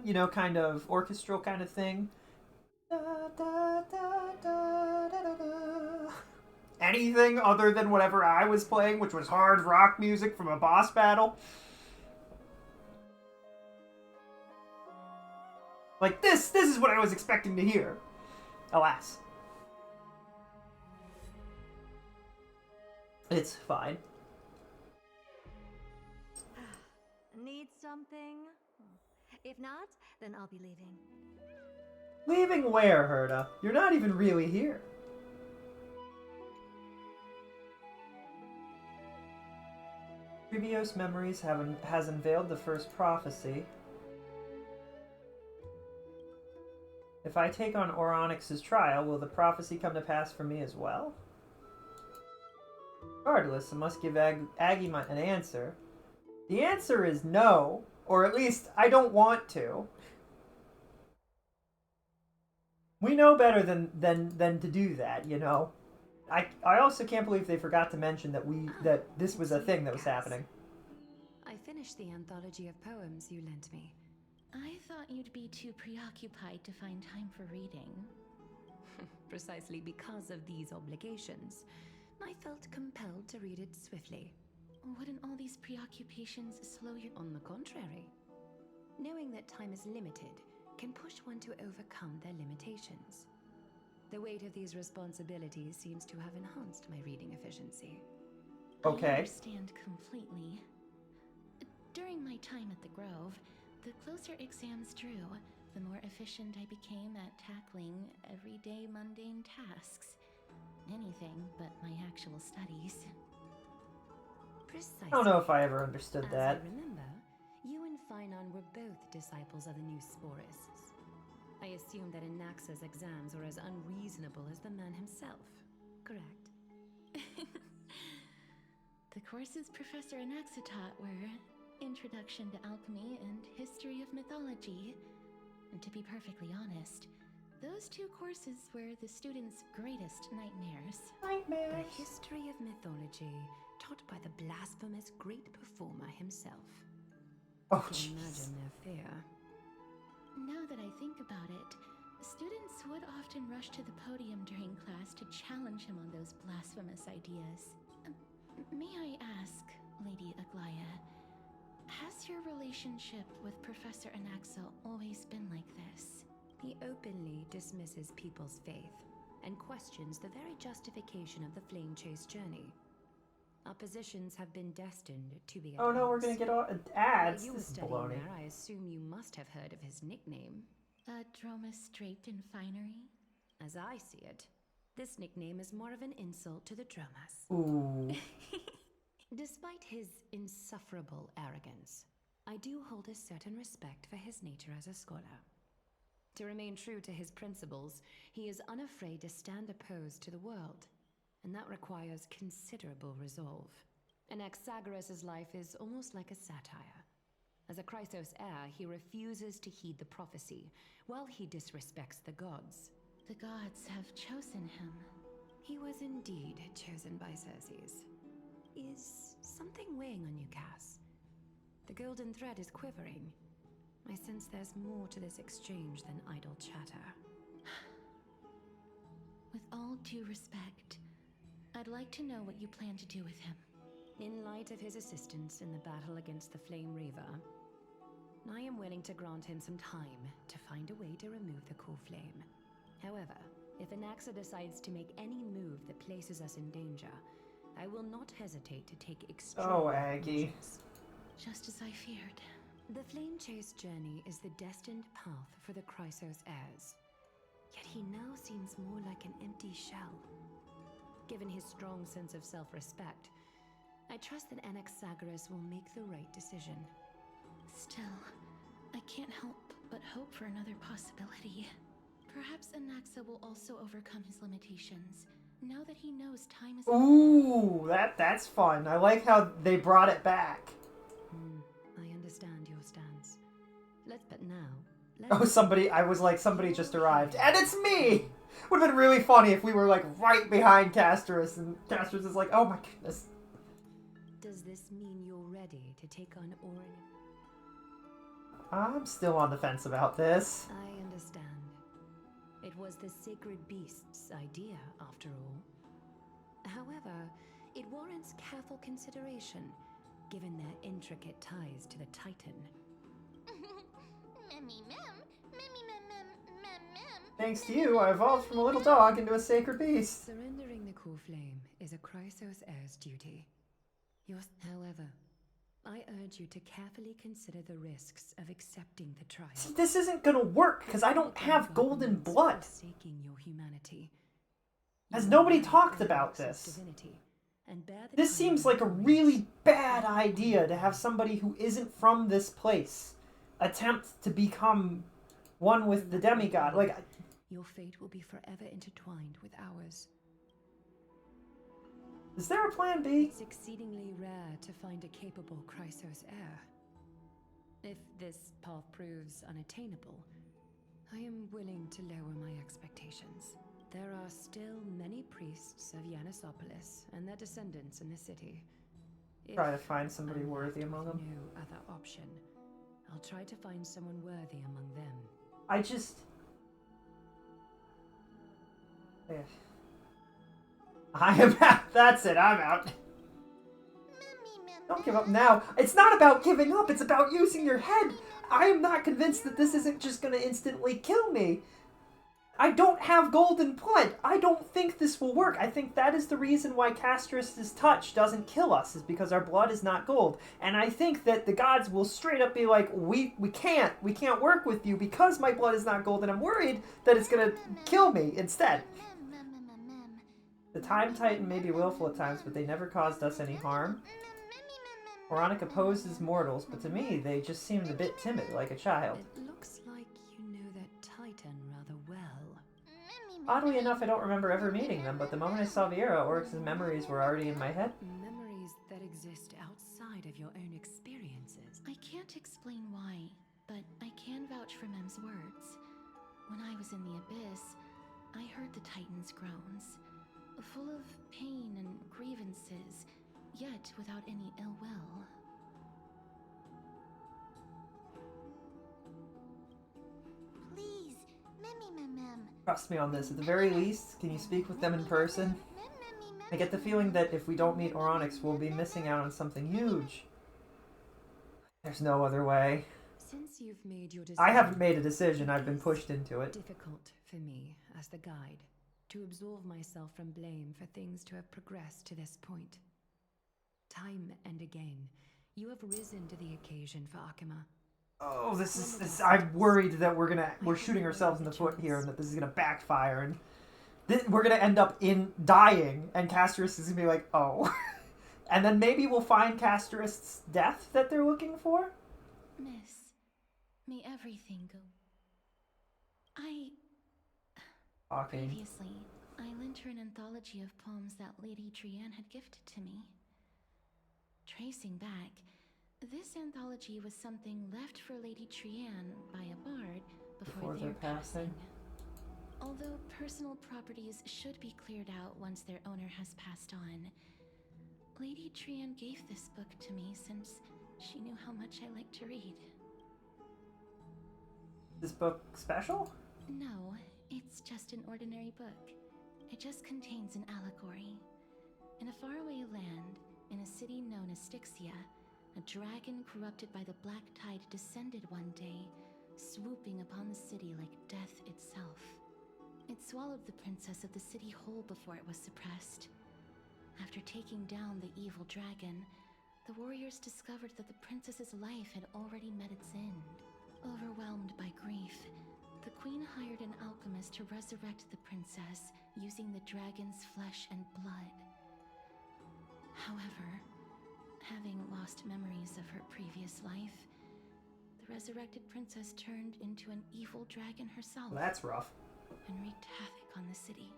you know, kind of orchestral kind of thing. Anything other than whatever I was playing, which was hard rock music from a boss battle. Like this is what I was expecting to hear. Alas. It's fine. Need something? If not, then I'll be leaving. Leaving where, Herta? You're not even really here. Previous Memories has unveiled the first prophecy. If I take on Oronix's trial, will the prophecy come to pass for me as well? Regardless, I must give Aggie an answer. The answer is no, or at least I don't want to. We know better than to do that, you know. I also can't believe they forgot to mention that this was a thing that was happening. I finished the anthology of poems you lent me. I thought you'd be too preoccupied to find time for reading. Precisely because of these obligations, I felt compelled to read it swiftly. Wouldn't all these preoccupations slow your... On the contrary, knowing that time is limited can push one to overcome their limitations. The weight of these responsibilities seems to have enhanced my reading efficiency. Okay. I understand completely. During my time at the Grove, the closer exams drew, the more efficient I became at tackling everyday mundane tasks. Anything but my actual studies. Precisely. I don't know if I ever understood that. As I remember, you and Phainon were both disciples of the new Sporists. I assume that Anaxa's exams were as unreasonable as the man himself, correct? The courses Professor Anaxa taught were Introduction to Alchemy and History of Mythology. And to be perfectly honest, those two courses were the students' greatest nightmares. The history of mythology, taught by the blasphemous great performer himself. Oh, I can imagine their fear. Now that I think about it, students would often rush to the podium during class to challenge him on those blasphemous ideas. May I ask, Lady Aglaya, has your relationship with Professor Anaxa always been like this? He openly dismisses people's faith and questions the very justification of the Flame Chase journey. Our positions have been destined to be at Oh no, we're odds. gonna get all ads. While you were This is studying baloney. there, I assume you must have heard of his nickname. Dromus draped in finery? As I see it, this nickname is more of an insult to the Dromus. Ooh. Despite his insufferable arrogance, I do hold a certain respect for his nature as a scholar. To remain true to his principles, he is unafraid to stand opposed to the world, and that requires considerable resolve. Anaxagoras' life is almost like a satire. As a Chrysos heir, he refuses to heed the prophecy, while he disrespects the gods. The gods have chosen him. He was indeed chosen by Circes. Is something weighing on you, Cass? The golden thread is quivering. I sense there's more to this exchange than idle chatter. With all due respect, I'd like to know what you plan to do with him. In light of his assistance in the battle against the Flame Reaver, I am willing to grant him some time to find a way to remove the core flame. However, if Anaxa decides to make any move that places us in danger, I will not hesitate to take extreme Oh, Aggie. measures. Just as I feared. The flame chase journey is the destined path for the Chrysos heirs. Yet he now seems more like an empty shell. Given his strong sense of self-respect, I trust that Anaxagoras will make the right decision. Still, I can't help but hope for another possibility. Perhaps Anaxa will also overcome his limitations, now that he knows time is... Ooh, that's fun. I like how they brought it back. I understand your stance. But now... Oh, somebody just arrived. And it's me! Would have been really funny if we were, like, right behind Castorice, and Castorice is like, oh my goodness. Does this mean you're ready to take on Orin? I'm still on the fence about this. I understand. It was the sacred beast's idea, after all. However, it warrants careful consideration, given their intricate ties to the Titan. Thanks to you, I evolved from a little dog into a sacred beast. Surrendering the core flame is a Chrysos heir's duty. However, I urge you to carefully consider the risks of accepting the trial. See, this isn't gonna work, because I don't have golden blood. Forsaking your humanity. Has nobody talked about this? This seems like a really bad idea to have somebody who isn't from this place attempt to become one with the demigod. Like, your fate will be forever intertwined with ours. Is there a plan B? It's exceedingly rare to find a capable Chrysos heir. If this path proves unattainable, I am willing to lower my expectations. There are still many priests of Yanissopolis and their descendants in the city. Try to find somebody worthy among them. No other option. I'll try to find someone worthy among them. I just... I am out. That's it, I'm out. Don't give up now. It's not about giving up, it's about using your head. I am not convinced that this isn't just gonna instantly kill me. I don't have golden blood. I don't think this will work. I think that is the reason why Castorice's touch doesn't kill us, is because our blood is not gold. And I think that the gods will straight up be like, we can't work with you because my blood is not gold, and I'm worried that it's gonna kill me instead. The Time Titan may be willful at times, but they never caused us any harm. Oronic opposes mortals, but to me, they just seemed a bit timid, like a child. It looks like you know that Titan rather well. Oddly enough, I don't remember ever meeting them, but the moment I saw Viera, Oryx's memories were already in my head. Memories that exist outside of your own experiences. I can't explain why, but I can vouch for Mem's words. When I was in the Abyss, I heard the Titan's groans, full of pain and grievances, yet without any ill will. Please, Mem. Trust me on this. At the very least, can you speak with them in person? I get the feeling that if we don't meet Oronix, we'll be missing out on something huge. There's no other way. Since you've made your decision, I haven't made a decision. I've been pushed into it. Difficult for me, as the guide, to absolve myself from blame for things to have progressed to this point. Time and again, you have risen to the occasion for Akima. Oh, this is I'm worried that we're shooting ourselves in the foot here, and that this is gonna backfire, and we're gonna end up dying, and Castorice is gonna be like, oh. And then maybe we'll find Castorice's death that they're looking for? Miss, may everything go... Previously, I lent her an anthology of poems that Lady Trianne had gifted to me. Tracing back, this anthology was something left for Lady Trianne by a bard before their passing. Although personal properties should be cleared out once their owner has passed on, Lady Trianne gave this book to me since she knew how much I like to read. This book special? No, it's just an ordinary book. It just contains an allegory. In a faraway land, in a city known as Styxia, a dragon corrupted by the black tide descended one day, swooping upon the city like death itself. It swallowed the princess of the city whole before it was suppressed. After taking down the evil dragon, the warriors discovered that the princess's life had already met its end. Overwhelmed by grief, the queen hired an alchemist to resurrect the princess using the dragon's flesh and blood. However, having lost memories of her previous life, the resurrected princess turned into an evil dragon herself. Well, that's rough. And wreaked havoc on the city.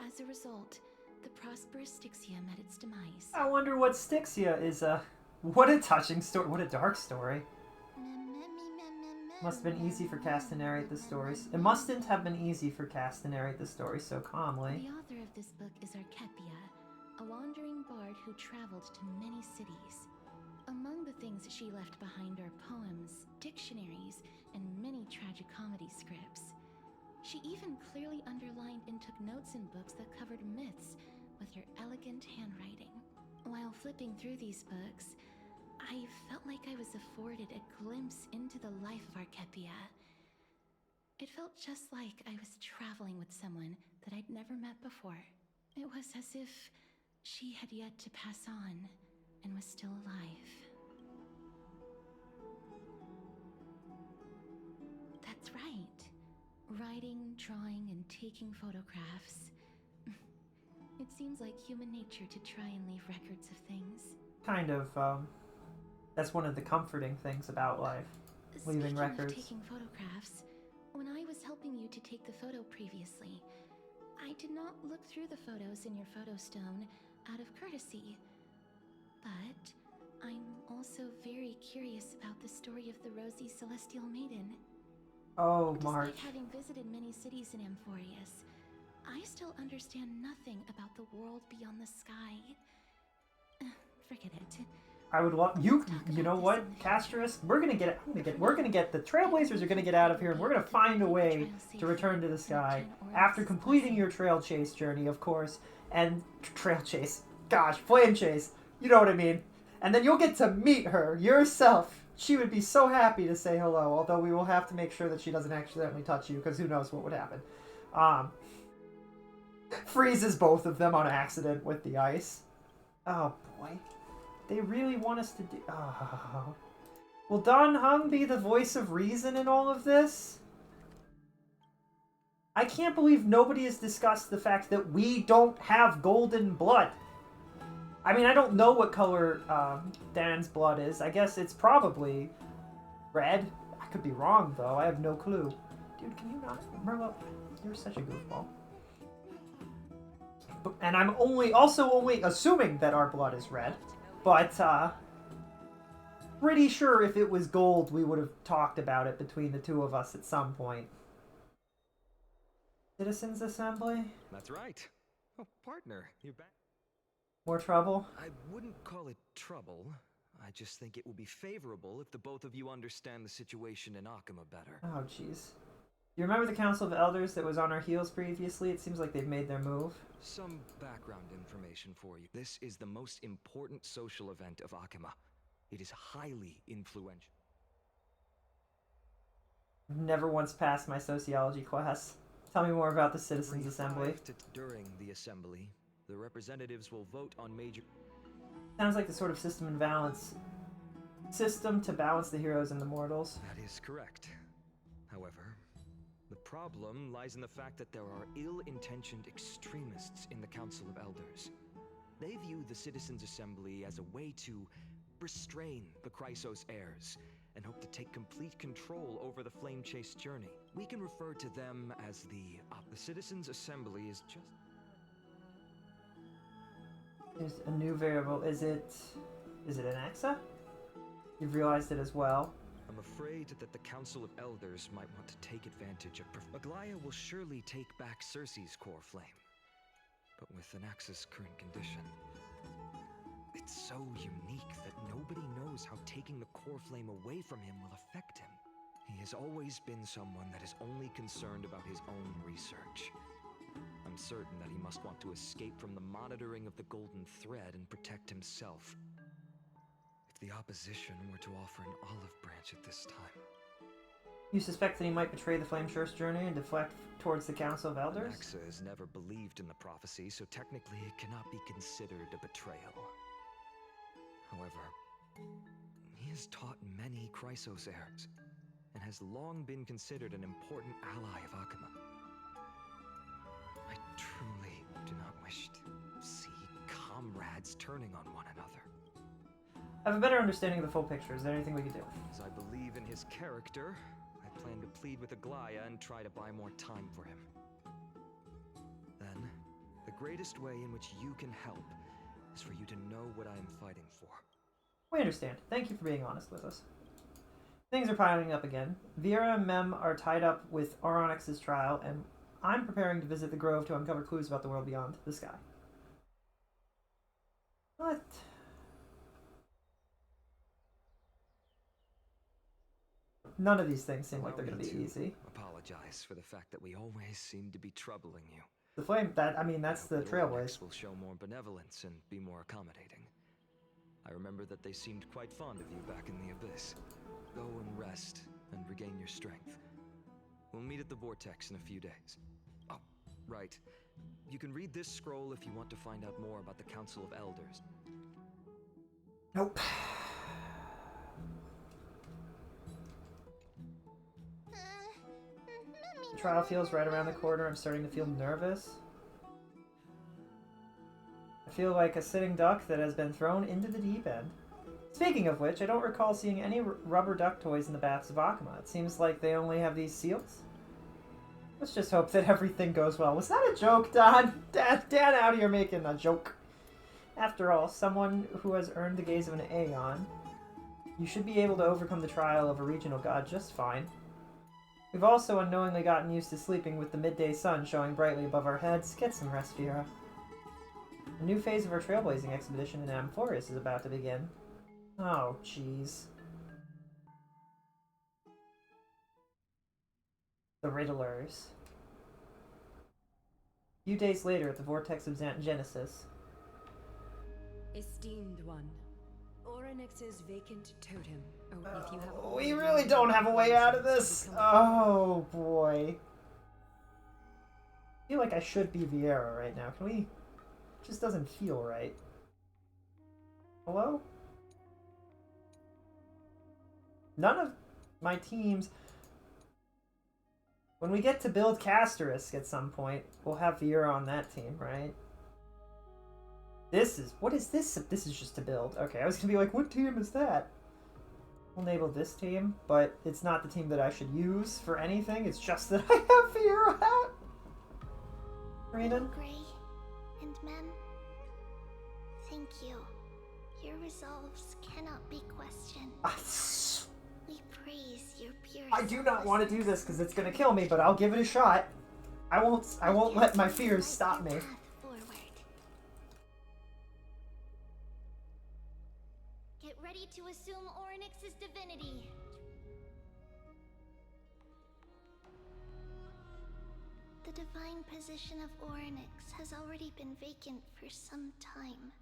As a result, the prosperous Styxia met its demise. I wonder what Styxia is, what a touching story, what a dark story. Must have been easy for Cass to narrate the stories. It mustn't have been easy for Cass to narrate the story so calmly. The author of this book is Archepia, a wandering bard who traveled to many cities. Among the things she left behind are poems, dictionaries, and many tragicomedy scripts. She even clearly underlined and took notes in books that covered myths with her elegant handwriting. While flipping through these books, I felt like I was afforded a glimpse into the life of Archepia. It felt just like I was traveling with someone that I'd never met before. It was as if she had yet to pass on and was still alive. That's right. Writing, drawing, and taking photographs. It seems like human nature to try and leave records of things. Kind of, that's one of the comforting things about life. Leaving records. Speaking of taking photographs, when I was helping you to take the photo previously, I did not look through the photos in your photo stone out of courtesy. But I'm also very curious about the story of the rosy celestial maiden. Oh, Mark. Despite having visited many cities in Amphorius, I still understand nothing about the world beyond the sky. Forget it. I would love you know what, Castorice? We're gonna get the Trailblazers are gonna get out of here, and we're gonna find a way to return to the sky after completing your trail chase journey, of course, and trail chase, gosh, flame chase, you know what I mean. And then you'll get to meet her yourself. She would be so happy to say hello, although we will have to make sure that she doesn't accidentally touch you, because who knows what would happen. Freezes both of them on accident with the ice. Oh boy. They really want us to do... Oh. Will Dan Heng be the voice of reason in all of this? I can't believe nobody has discussed the fact that we don't have golden blood. I mean, I don't know what color Dan's blood is. I guess it's probably red. I could be wrong, though. I have no clue. Dude, can you not... Merlot, you're such a goofball. And I'm only assuming that our blood is red. But, pretty sure if it was gold, we would have talked about it between the two of us at some point. Citizens Assembly? That's right. Oh, partner, you're back. More trouble? I wouldn't call it trouble. I just think it will be favorable if the both of you understand the situation in Akima better. Oh, jeez. You remember the Council of Elders that was on our heels previously? It seems like they've made their move. Some background information for you. This is the most important social event of Akima. It is highly influential. Never once passed my sociology class. Tell me more about the Citizens Assembly. During the assembly, the representatives will vote on major... Sounds like the sort of system to balance the heroes and the mortals. That is correct. However, the problem lies in the fact that there are ill-intentioned extremists in the Council of Elders. They view the Citizens' Assembly as a way to restrain the Chrysos heirs and hope to take complete control over the Flame Chase journey. We can refer to them as the Citizens' Assembly is just... There's a new variable. Is it an Axa? You've realized it as well. I'm afraid that the Council of Elders might want to take advantage of... Aglaya will surely take back Circe's core flame. But with Anax's current condition, it's so unique that nobody knows how taking the core flame away from him will affect him. He has always been someone that is only concerned about his own research. I'm certain that he must want to escape from the monitoring of the Golden Thread and protect himself. If the opposition were to offer an olive branch at this time... You suspect that he might betray the Flame Chase journey and deflect towards the Council of Elders? Anaxa has never believed in the prophecy, so technically it cannot be considered a betrayal. However, he has taught many Chrysos heirs, and has long been considered an important ally of Akuma. I truly do not wish to see comrades turning on one another. I have a better understanding of the full picture. Is there anything we could do? As I believe in his character, I plan to plead with Aglaya and try to buy more time for him. Then, the greatest way in which you can help is for you to know what I am fighting for. We understand. Thank you for being honest with us. Things are piling up again. Vera and Mem are tied up with Oronix's trial, and I'm preparing to visit the Grove to uncover clues about the world beyond the sky. But none of these things seem like they're going to be easy. Apologize for the fact that we always seem to be troubling you. The flame, that's the Trailblaze. Will show more benevolence and be more accommodating. I remember that they seemed quite fond of you back in the Abyss. Go and rest and regain your strength. We'll meet at the Vortex in a few days. Oh, right. You can read this scroll if you want to find out more about the Council of Elders. Nope. The trial feels right around the corner. I'm starting to feel nervous. I feel like a sitting duck that has been thrown into the deep end. Speaking of which, I don't recall seeing any rubber duck toys in the baths of Akuma. It seems like they only have these seals. Let's just hope that everything goes well. Was that a joke, Don? Dan out here making a joke. After all, someone who has earned the gaze of an Aeon, you should be able to overcome the trial of a regional god just fine. We've also unknowingly gotten used to sleeping with the midday sun showing brightly above our heads. Get some rest, Vera. A new phase of our trailblazing expedition in Amphorius is about to begin. Oh, jeez. The Riddlers. A few days later at the Vortex of Genesis. Esteemed one, Oronix's vacant totem. Oh, if you have We really don't have a way out of this! Oh, boy. I feel like I should be Vieira right now. Can we... It just doesn't feel right. Hello? None of my teams... When we get to build Castorice at some point, we'll have Vieira on that team, right? This is... What is this? This is just to build. Okay, I was gonna be like, what team is that? We'll enable this team, but it's not the team that I should use for anything. It's just that I have Vieira out. Renan? Gray and Mem, thank you. Your resolves cannot be questioned. We praise your pure. I do not want to do this because it's gonna kill me, but I'll give it a shot. I won't let my fears stop me. Get ready to assume Oronix's divinity. The divine position of Oronix has already been vacant for some time.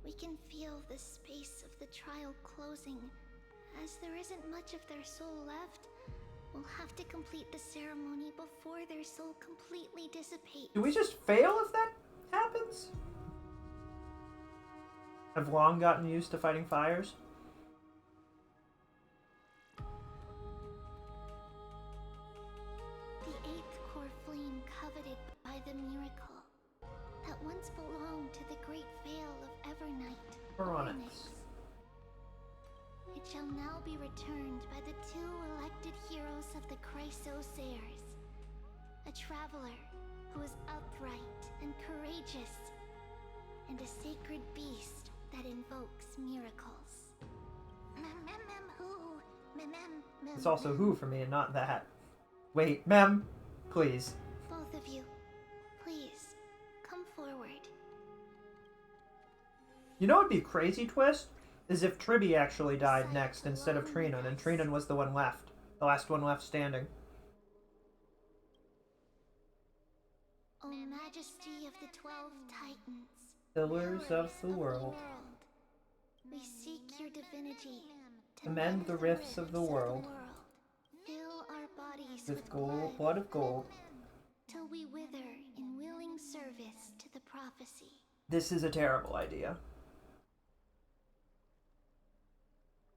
We can feel the space of the trial closing. As there isn't much of their soul left, we'll have to complete the ceremony before their soul completely dissipates. Do we just fail if that happens? I've long gotten used to fighting fires. The eighth core flame coveted by the miracle that once belonged to the great veil of Evernight, Oronix. It shall now be returned by the two elected heroes of the Chrysos heirs. A traveler who is upright and courageous, and a sacred beast that invokes miracles. It's also who for me and not that. Wait, Mem, please. Both of you, please, come forward. You know what'd be a crazy twist? Is if Tribby actually died next instead of Trinon, and Trinon was the one left. The last one left standing. O Majesty of the 12 Titans, Pillars of the world. we seek your divinity to Amend the rifts of the world. Fill our bodies With gold, blood of gold. till we wither in willing service to the prophecy. This is a terrible idea.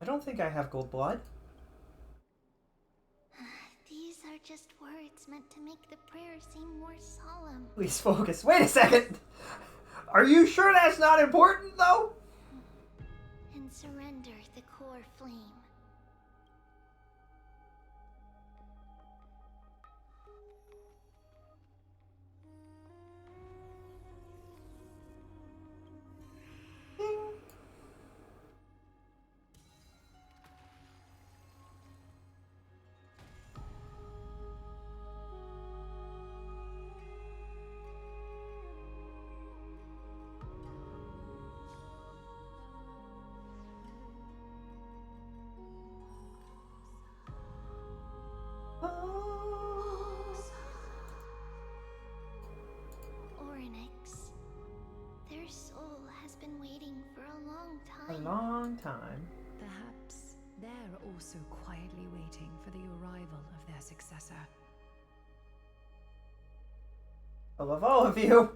don't think I have gold blood. These are just words meant to make the prayer seem more solemn. Please focus. Wait a second! Are you sure that's not important, though? And surrender the core flame. Orynyx, their soul has been waiting for a long time. A long time. Perhaps they're also quietly waiting for the arrival of their successor. I love all of you.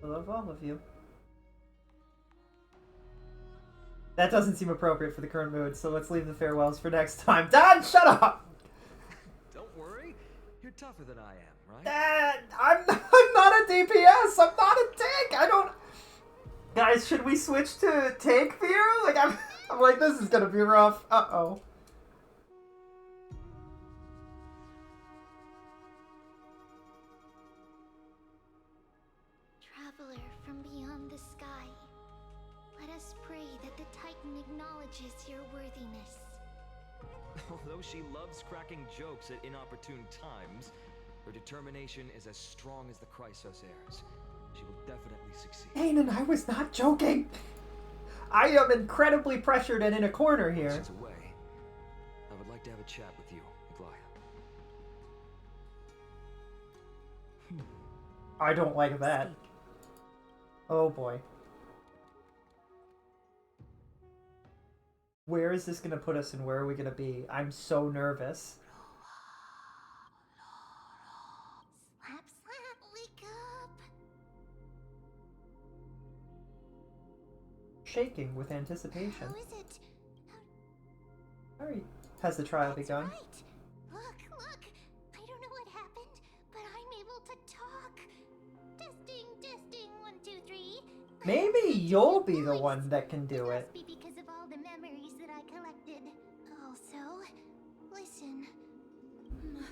I love all of you. That doesn't seem appropriate for the current mood, so let's leave the farewells for next time. Dad, shut up! Don't worry. You're tougher than I am, right? Dad, I'm not a DPS. I'm not a tank. I don't... Guys, should we switch to tank view? Like, I'm like, this is gonna be rough. Uh-oh. Traveler from beyond the sky, let us pray that the Titan acknowledges your worthiness. Although she loves cracking jokes at inopportune times, her determination is as strong as the Chrysos heirs. She will definitely succeed. Aiden, I was not joking. I am incredibly pressured and in a corner here. She's away. I would like to have a chat with you, Aglaya. I don't like that. Oh boy. Where is this gonna put us and where are we gonna be? I'm so nervous. Slap, slap, wake up! Shaking with anticipation. How is it? Alright. Has the trial begun? Right. Look! I don't know what happened, but I'm able to talk. Testing, 1, 2, 3. Maybe you'll be the one that can do it. Must be because of all the memories that I collected. Also, listen. Mother,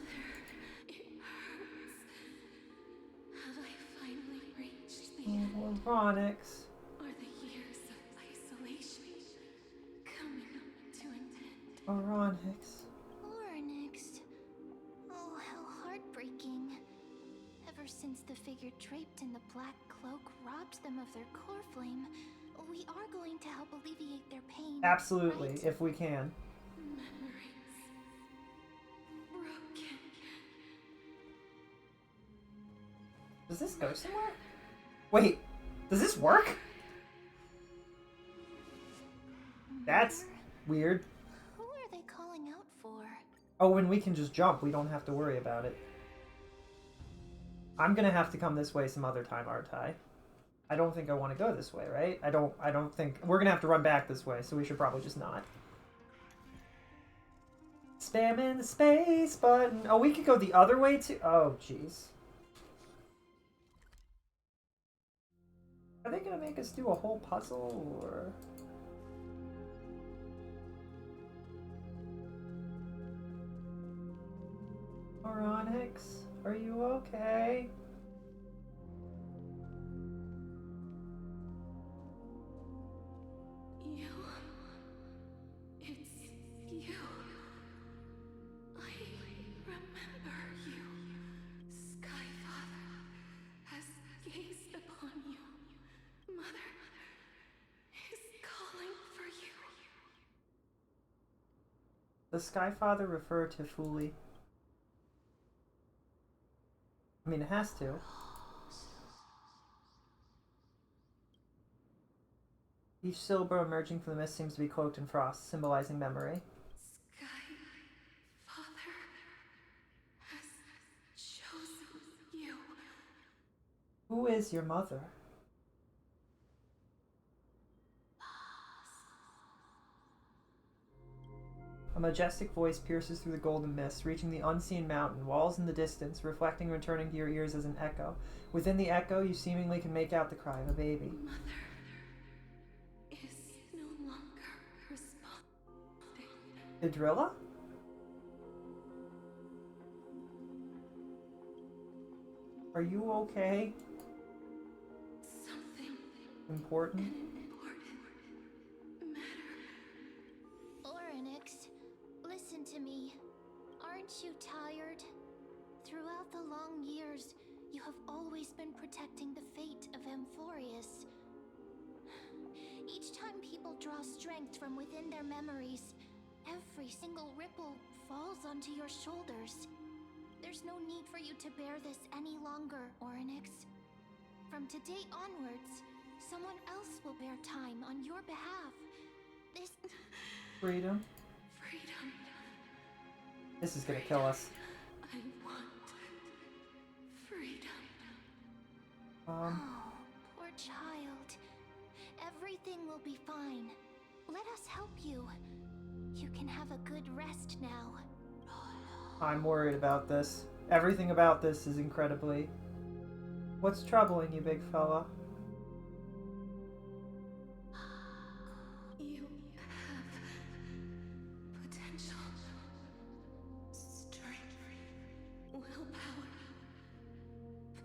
it hurts. Have I finally reached the end? Oh, Onyx. Are the years of isolation coming to an end? Onyx. Orynyx. Oh, how heartbreaking. Ever since the figure draped in the black cloak robbed them of their core flame, we are going to help alleviate their pain. Absolutely, right? if we can. Memories broken. Does this go somewhere? Wait, does this work? That's weird. Who are they calling out for? Oh, when we can just jump, we don't have to worry about it. I'm gonna have to come this way some other time, aren't I? I don't think I want to go this way, right? I don't think... We're gonna have to run back this way, so we should probably just not. Spamming the space button. Oh, we could go the other way too? Oh, jeez. Are they gonna make us do a whole puzzle, or... Onyx, are you okay? You. It's you. I remember you. Skyfather has gazed upon you. Mother is calling for you. Does Skyfather refer to Fuli? I mean, it has to. Each silver emerging from the mist seems to be cloaked in frost, symbolizing memory. Skyfather has chosen you. Who is your mother? A majestic voice pierces through the golden mist, reaching the unseen mountain, walls in the distance, reflecting and returning to your ears as an echo. Within the echo, you seemingly can make out the cry of a baby. Mother is no longer responding. Idrilla? Are you okay? Something Important? Orynyx, listen to me. Aren't you tired? Throughout the long years, you have always been protecting the fate of Amphorius. Each time people draw strength from within their memories, every single ripple falls onto your shoulders. There's no need for you to bear this any longer, Orynyx. From today onwards, someone else will bear time on your behalf. This... Freedom? Freedom. This is gonna kill us. I want freedom. Oh, poor child. Everything will be fine. Let us help you. You can have a good rest now. I'm worried about this. Everything about this is incredibly... What's troubling you, big fella? You have potential, strength, willpower,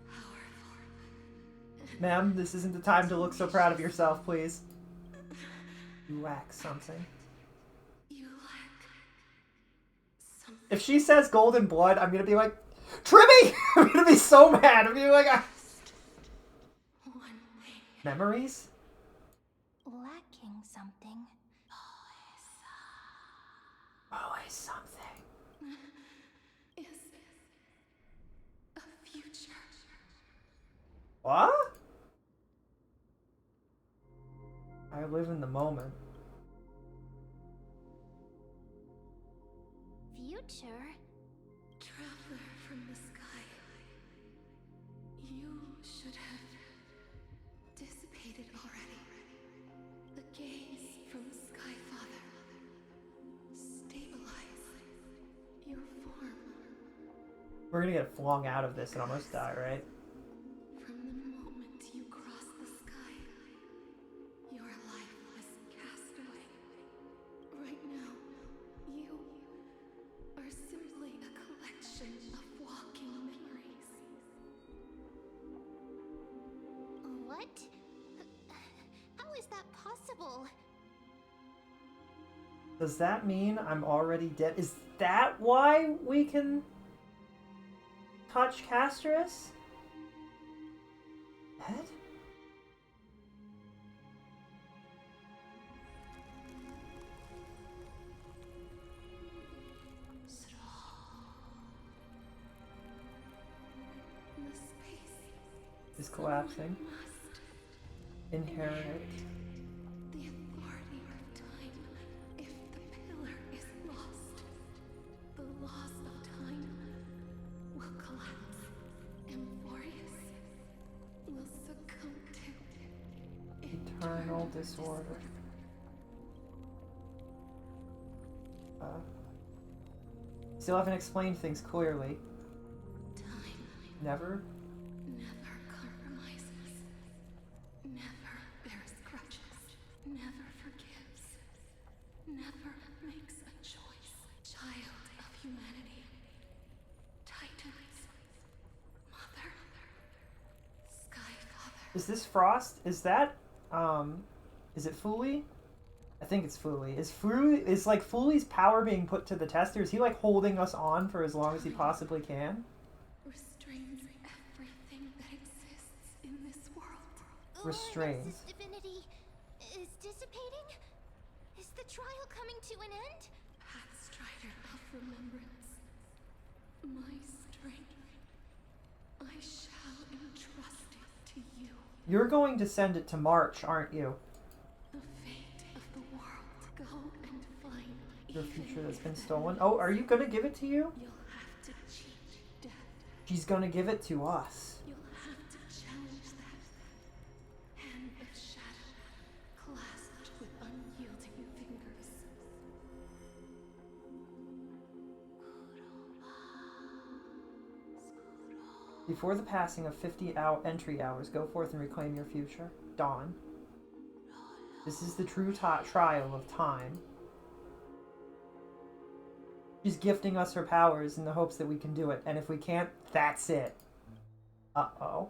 powerful. Ma'am, this isn't the time to look so proud of yourself, please. You lack something. You lack something. If she says golden blood, I'm gonna be like, Trimmy! I'm gonna be so mad. I'm gonna be like, One thing. Memories? Lacking something. Always something. Is a future. What? I live in the moment. Future? Traveler from the sky. You should have dissipated already. The gaze from Sky Father. Stabilize your form. We're gonna get flung out of this and almost die, right? From the moment you cross the sky, your life was cast away. Right now, you are simply a collection of walking memories. What? How is that possible? Does that mean I'm already dead? Is that why we can touch Castorice? Dead? The space Is collapsing. must Inherit. the authority of time. If the pillar is lost, the laws of time will collapse. Amphorius will succumb to Eternal disorder. Still haven't explained things clearly. time. Never? Never compromises. Never bears grudges. Never forgives. Never makes a choice. Child of humanity. Titans. Mother. Sky Father. Is this Frost? Is that, is it Fooly? I think it's Fooly. Is like Fooly's power being put to the test, or is he like holding us on for as long as he possibly can? Restrains everything that exists in this world. Restrains. Orynyx's divinity is dissipating? Is the trial coming to an end? Pathstrider of remembrance. My strength. I shall entrust it to you. You're going to send it to March, aren't you? The fate of the world. Go and find Your even future that's been then. stolen. Oh, are you gonna give it to you? You'll have to cheat death. She's gonna give it to us. You'll have to challenge that. Hand of shadow, clasped with unyielding fingers. Before the passing of 50 entry hours, go forth and reclaim your future. Dawn. This is the true trial of time. She's gifting us her powers in the hopes that we can do it, and if we can't, that's it. Uh-oh.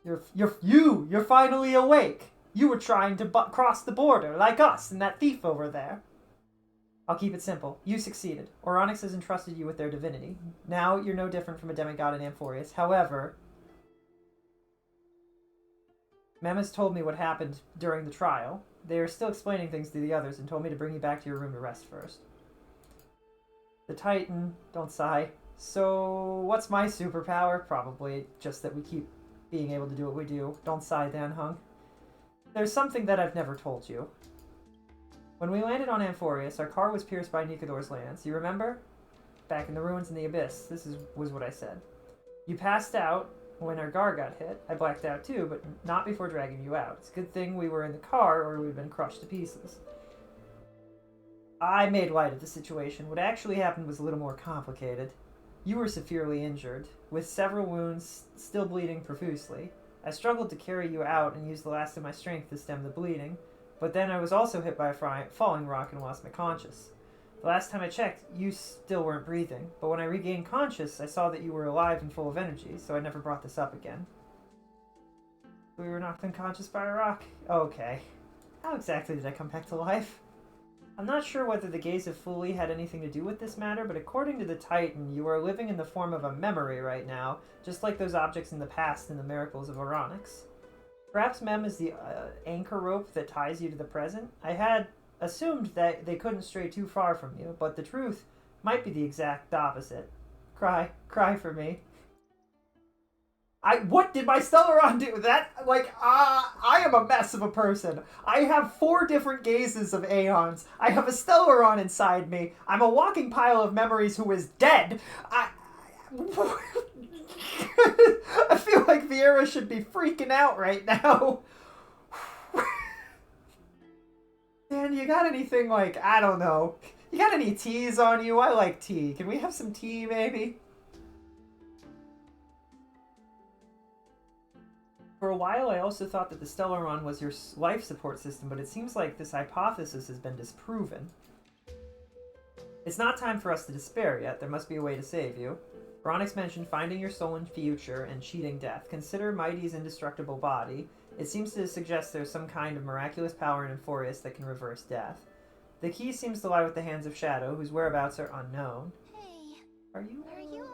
You're finally awake. You were trying to cross the border, like us and that thief over there. I'll keep it simple. You succeeded. Oronix has entrusted you with their divinity. Now you're no different from a demigod in Amphorius. However, Mem has told me what happened during the trial. They are still explaining things to the others and told me to bring you back to your room to rest first. The Titan, don't sigh. So, what's my superpower? Probably just that we keep being able to do what we do. Don't sigh, Dan Hung. There's something that I've never told you. When we landed on Amphorius, our car was pierced by Nikador's lance. You remember? Back in the ruins in the abyss. This was what I said. You passed out when our guard got hit. I blacked out too, but not before dragging you out. It's a good thing we were in the car or we'd been crushed to pieces. I made light of the situation. What actually happened was a little more complicated. You were severely injured, with several wounds still bleeding profusely. I struggled to carry you out and used the last of my strength to stem the bleeding, but then I was also hit by a falling rock and lost my conscience. The last time I checked, you still weren't breathing, but when I regained conscious, I saw that you were alive and full of energy, so I never brought this up again. We were knocked unconscious by a rock? Okay. How exactly did I come back to life? I'm not sure whether the gaze of Fuli had anything to do with this matter, but according to the Titan, you are living in the form of a memory right now, just like those objects in the past in the miracles of Oronix. Perhaps Mem is the anchor rope that ties you to the present? I had assumed that they couldn't stray too far from you, but the truth might be the exact opposite. Cry for me. What did my Stellaron do? I am a mess of a person. I have 4 different gazes of Aeons. I have a Stellaron inside me. I'm a walking pile of memories who is dead. I feel like Vieira should be freaking out right now. Dan, you got anything I don't know. You got any teas on you? I like tea. Can we have some tea, maybe? For a while, I also thought that the Stellaron was your life support system, but it seems like this hypothesis has been disproven. It's not time for us to despair yet. There must be a way to save you. Oronix mentioned finding your soul in future and cheating death. Consider Mighty's indestructible body. It seems to suggest there's some kind of miraculous power in Amphorius that can reverse death. The key seems to lie with the Hands of Shadow, whose whereabouts are unknown. Hey, Are you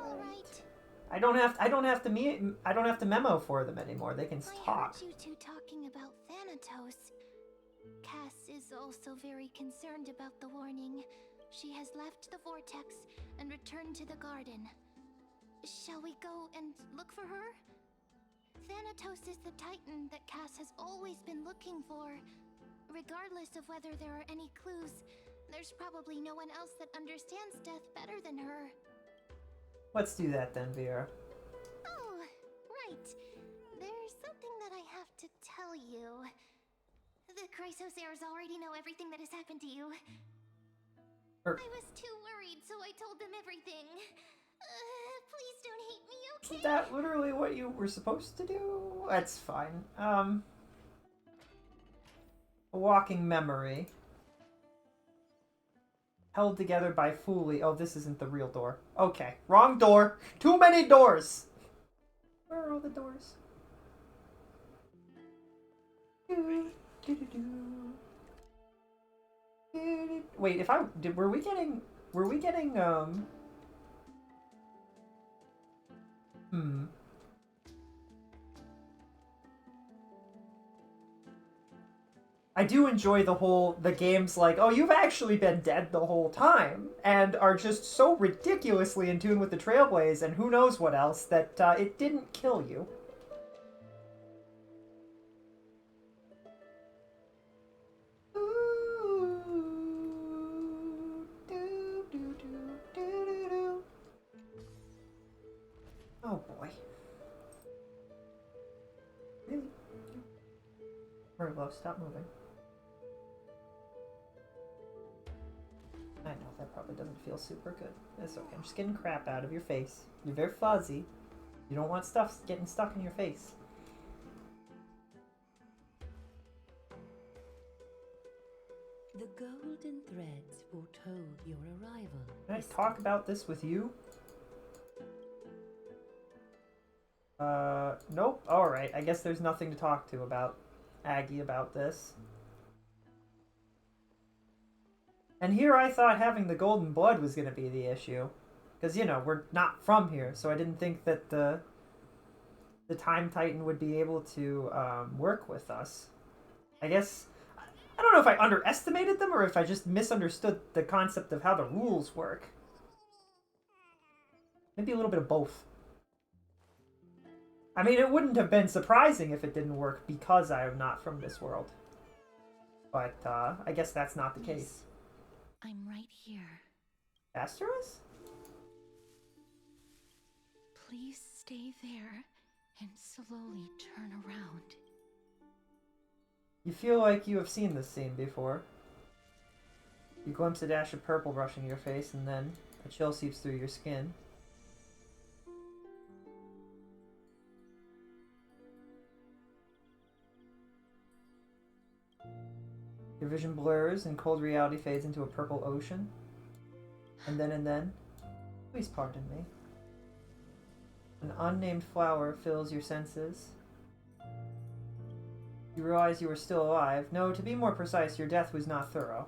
all right? I don't have to memo for them anymore. They can talk. I heard you two talking about Thanatos. Cass is also very concerned about the warning. She has left the vortex and returned to the garden. Shall we go and look for her? Thanatos is the Titan that Cass has always been looking for. Regardless of whether there are any clues, there's probably no one else that understands death better than her. Let's do that then, Vera. Oh, right. There's something that I have to tell you. The Chrysosairs already know everything that has happened to you. I was too worried, so I told them everything. Please don't hate me, okay? Isn't that literally what you were supposed to do? That's fine. A walking memory. Held together by Fuli. Oh, this isn't the real door. Okay, wrong door. Too many doors. Where are all the doors? Wait, were we getting I do enjoy the games like, oh, you've actually been dead the whole time, and are just so ridiculously in tune with the Trailblaze and who knows what else that it didn't kill you. Oh boy. Really? Very low, stop moving. I know, that probably doesn't feel super good. It's okay, I'm just getting crap out of your face. You're very fuzzy. You don't want stuff getting stuck in your face. The golden threads foretold your arrival. Can I talk about this with you? Nope. Alright, I guess there's nothing to talk to about Aggie about this. And here I thought having the golden blood was going to be the issue. Because, you know, we're not from here, so I didn't think that the Time Titan would be able to work with us. I guess, I don't know if I underestimated them or if I just misunderstood the concept of how the rules work. Maybe a little bit of both. I mean, it wouldn't have been surprising if it didn't work because I am not from this world. But, I guess that's not the case. I'm right here. Castorice? Please stay there and slowly turn around. You feel like you have seen this scene before. You glimpse a dash of purple brushing your face, and then a chill seeps through your skin. Your vision blurs, and cold reality fades into a purple ocean. And then, please pardon me. An unnamed flower fills your senses. You realize you are still alive. No, to be more precise, your death was not thorough.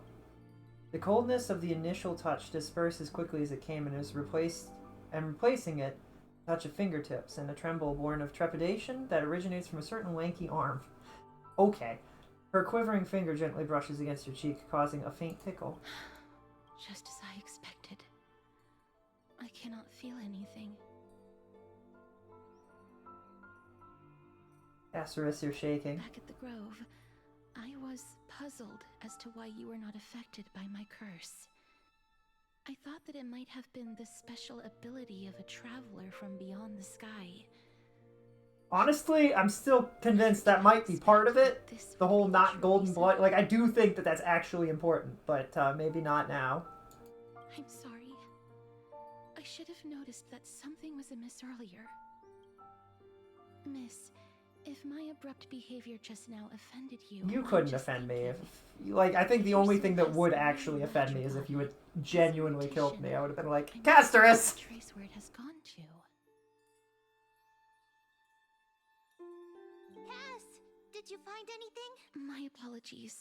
The coldness of the initial touch dispersed as quickly as it came and is replacing it, a touch of fingertips and a tremble born of trepidation that originates from a certain lanky arm. Okay. Her quivering finger gently brushes against your cheek, causing a faint tickle. Just as I expected. I cannot feel anything. Castorice, you're shaking. Back at the grove, I was puzzled as to why you were not affected by my curse. I thought that it might have been the special ability of a traveler from beyond the sky. Honestly, I'm still convinced that might be part of it. The whole not golden blood. Like, I do think that that's actually important, but maybe not now. I'm sorry. I should have noticed that something was amiss earlier. Miss, if my abrupt behavior just now offended you... You couldn't offend me. If, like, I think the only thing that would actually offend me is if you had genuinely killed me. I would have been like, Castorice! Trace where it has gone to. Cass, did you find anything? My apologies.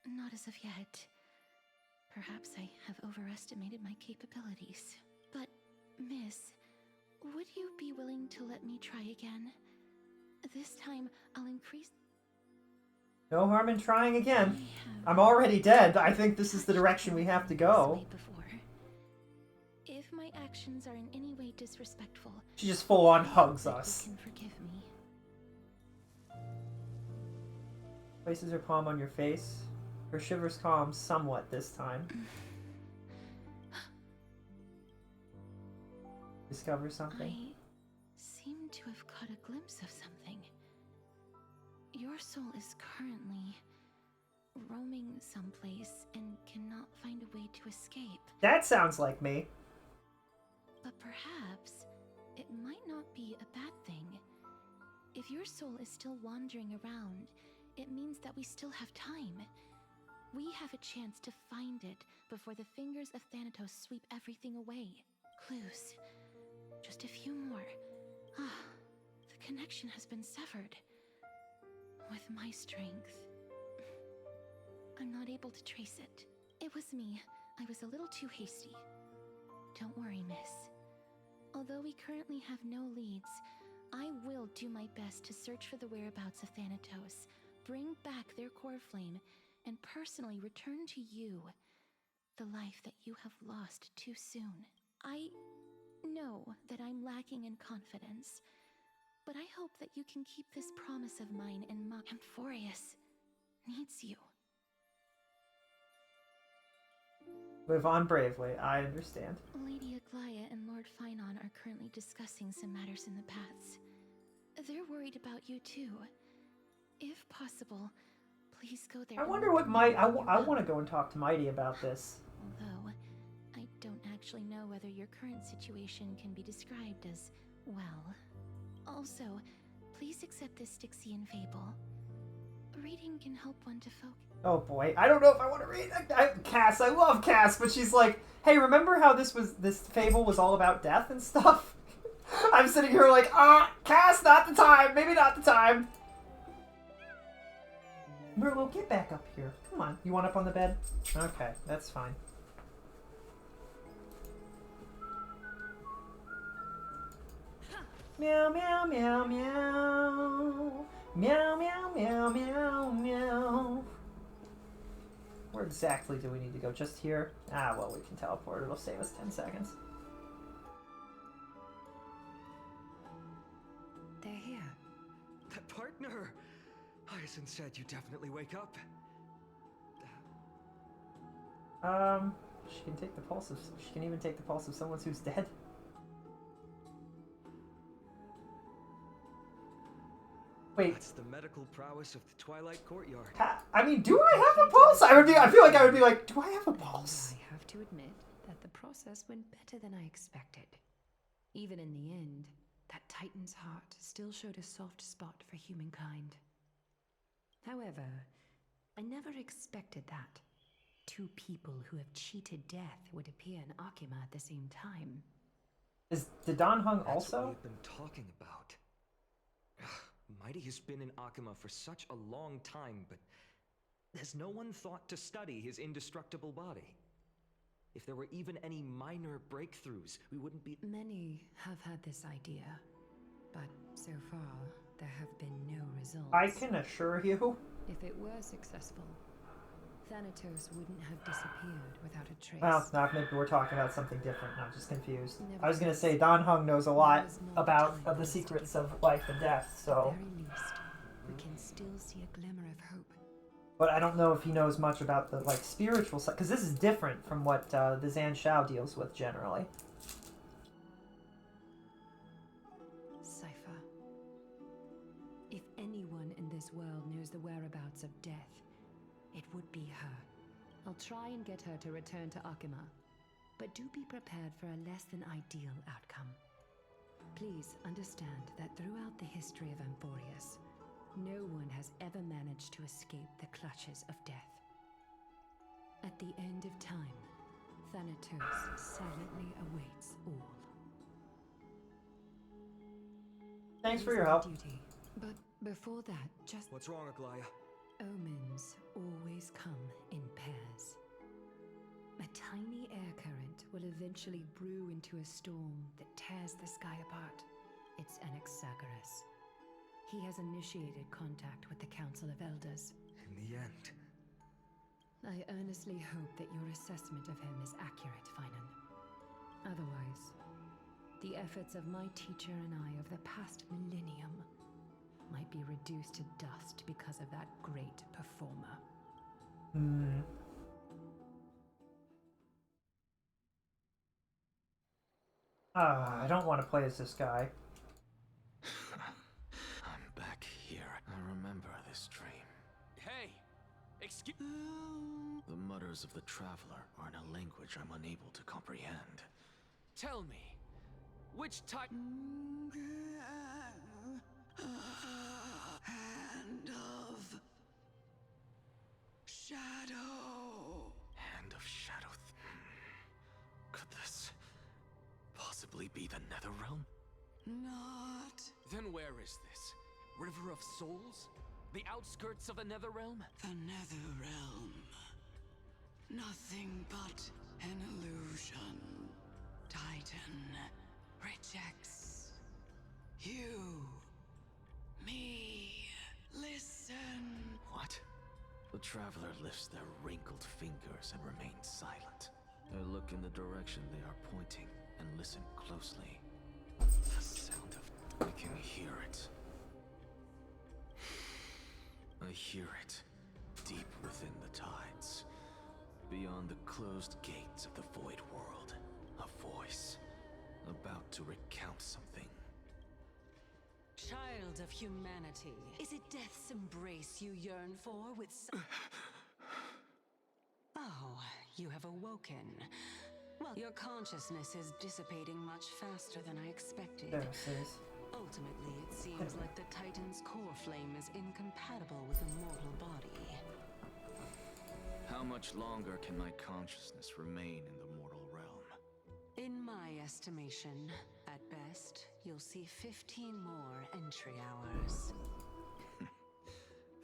Not as of yet. Perhaps I have overestimated my capabilities. But, miss, would you be willing to let me try again? This time, I'll increase... No harm in trying again. I'm already dead. I think this is the direction we have to go. If my actions are in any way disrespectful... She just full-on hugs us. You can forgive me. Places her palm on your face. Her shivers calm somewhat this time. Discover something? I seem to have caught a glimpse of something. Your soul is currently roaming someplace and cannot find a way to escape. That sounds like me. But perhaps it might not be a bad thing. If your soul is still wandering around, it means that we still have time. We have a chance to find it before the fingers of Thanatos sweep everything away. Clues. Just a few more. Ah, the connection has been severed. With my strength, I'm not able to trace it. It was me. I was a little too hasty. Don't worry, miss. Although we currently have no leads, I will do my best to search for the whereabouts of Thanatos, bring back their core flame, and personally return to you the life that you have lost too soon. I know that I'm lacking in confidence, but I hope that you can keep this promise of mine in mind. Amphorius needs you. Live on bravely, I understand. Lady Aglaya and Lord Finon are currently discussing some matters in the paths. They're worried about you too. If possible, please go there. I wonder what Mighty... I want to go and talk to Mighty about this. Although, actually know whether your current situation can be described as well. Also, please accept this Styxian fable. Reading can help one to focus. Oh boy, I don't know if I want to read. Cass, I love Cass, but she's like, hey, remember how this fable was all about death and stuff? I'm sitting here like, Cass, not the time. Maybe not the time. Merlot, get back up here. Come on. You want up on the bed? Okay, that's fine. Meow, meow, meow, meow. Meow, meow, meow, meow, meow. Where exactly do we need to go? Just here? Ah, well, we can teleport. It'll save us 10 seconds. They're here. That partner! Hyacinth said you definitely wake up. She can take the pulse of... She can even take the pulse of someone who's dead. Wait. That's the medical prowess of the Twilight Courtyard. I mean, do I have a pulse? I feel like I would be like, do I have a pulse? I have to admit that the process went better than I expected. Even in the end, that Titan's heart still showed a soft spot for humankind. However, I never expected that. Two people who have cheated death would appear in Akima at the same time. Did Dan Heng That's also? what we've been talking about. Mighty has been in Akima for such a long time, but has no one thought to study his indestructible body? If there were even any minor breakthroughs, we wouldn't be... Many have had this idea, but so far, there have been no results. I can assure you. If it were successful, Thanatos wouldn't have disappeared without a trace. Well, now maybe we're talking about something different. I'm just confused. I was going to say, Dan Heng knows a lot about the secrets of life and death, so... At the very least, we can still see a glimmer of hope. But I don't know if he knows much about the, like, spiritual side, because this is different from what the Zan Shao deals with generally. Cypher. If anyone in this world knows the whereabouts of death, it would be her. I'll try and get her to return to Akima, but do be prepared for a less than ideal outcome. Please understand that throughout the history of Amphorius, no one has ever managed to escape the clutches of death. At the end of time, Thanatos silently awaits all. Thanks for your help. Duty. But before that, just... What's wrong, Aglaya? Omens always come in pairs. A tiny air current will eventually brew into a storm that tears the sky apart. It's Anaxagoras. He has initiated contact with the Council of Elders. In the end. I earnestly hope that your assessment of him is accurate, Finan. Otherwise, the efforts of my teacher and I of the past millennium might be reduced to dust because of that great performer. I don't want to play as this guy. I'm back here. I remember this dream. Hey! Excuse... The mutters of the Traveler are in a language I'm unable to comprehend. Tell me, which type... Hand of... Shadow. Hand of Shadow. Could this possibly be the Netherrealm? Not... Then where is this? River of Souls? The outskirts of the Netherrealm? The Netherrealm. Nothing but an illusion. Titan rejects you. Me. Listen. What? The Traveler lifts their wrinkled fingers and remains silent. I look in the direction they are pointing and listen closely. The sound of... I can hear it. I hear it, deep within the tides. Beyond the closed gates of the Void World. A voice, about to recount something. Child of humanity, is it death's embrace you yearn for with Oh, you have awoken. Well, your consciousness is dissipating much faster than I expected. There it is. Ultimately, it seems like the Titan's core flame is incompatible with a mortal body. How much longer can my consciousness remain in the mortal realm? In my estimation, at best, you'll see 15 more entry hours.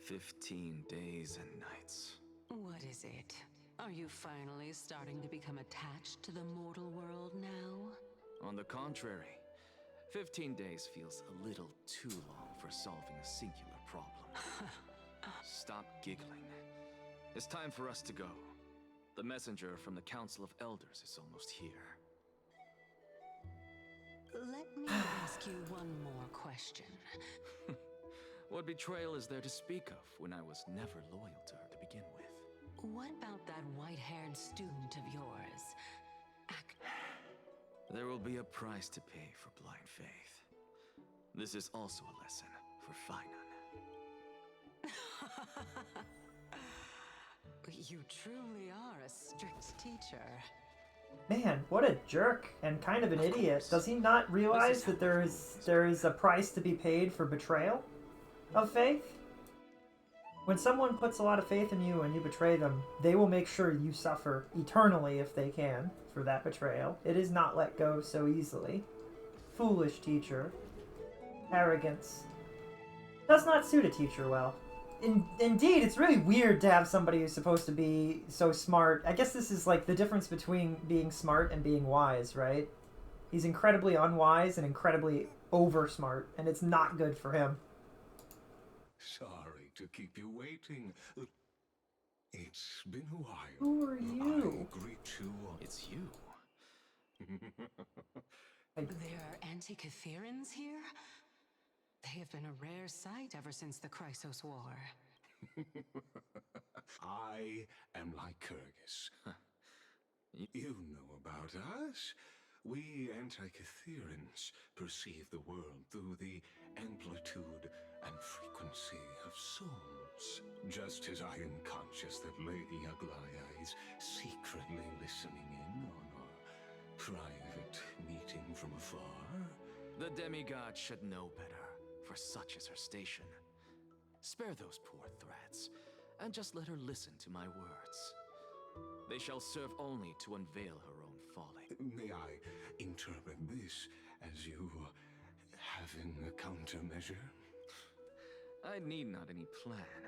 15 days and nights. What is it? Are you finally starting to become attached to the mortal world now? On the contrary, 15 days feels a little too long for solving a singular problem. Stop giggling. It's time for us to go. The messenger from the Council of Elders is almost here. Let me ask you one more question. What betrayal is there to speak of when I was never loyal to her to begin with? What about that white-haired student of yours? There will be a price to pay for blind faith. This is also a lesson for Finan. You truly are a strict teacher. Man, what a jerk and kind of an idiot. Does he not realize that there is a price to be paid for betrayal of faith? When someone puts a lot of faith in you and you betray them, they will make sure you suffer eternally if they can for that betrayal. It is not let go so easily. Foolish teacher. Arrogance. Does not suit a teacher well. Indeed, it's really weird to have somebody who's supposed to be so smart. I guess this is like the difference between being smart and being wise, right? He's incredibly unwise and incredibly over smart, and it's not good for him. Sorry to keep you waiting. It's been a while. Who are you? I greet you. It's you. There are Antikytherans here? They have been a rare sight ever since the Chrysos War. I am Lycurgus. You know about us. We Antikytherans perceive the world through the amplitude and frequency of souls. Just as I am conscious that Lady Aglaya is secretly listening in on our private meeting from afar. The demigod should know better, for such is her station. Spare those poor threats, and just let her listen to my words. They shall serve only to unveil her own folly. May I interpret this as you having a countermeasure? I need not any plan,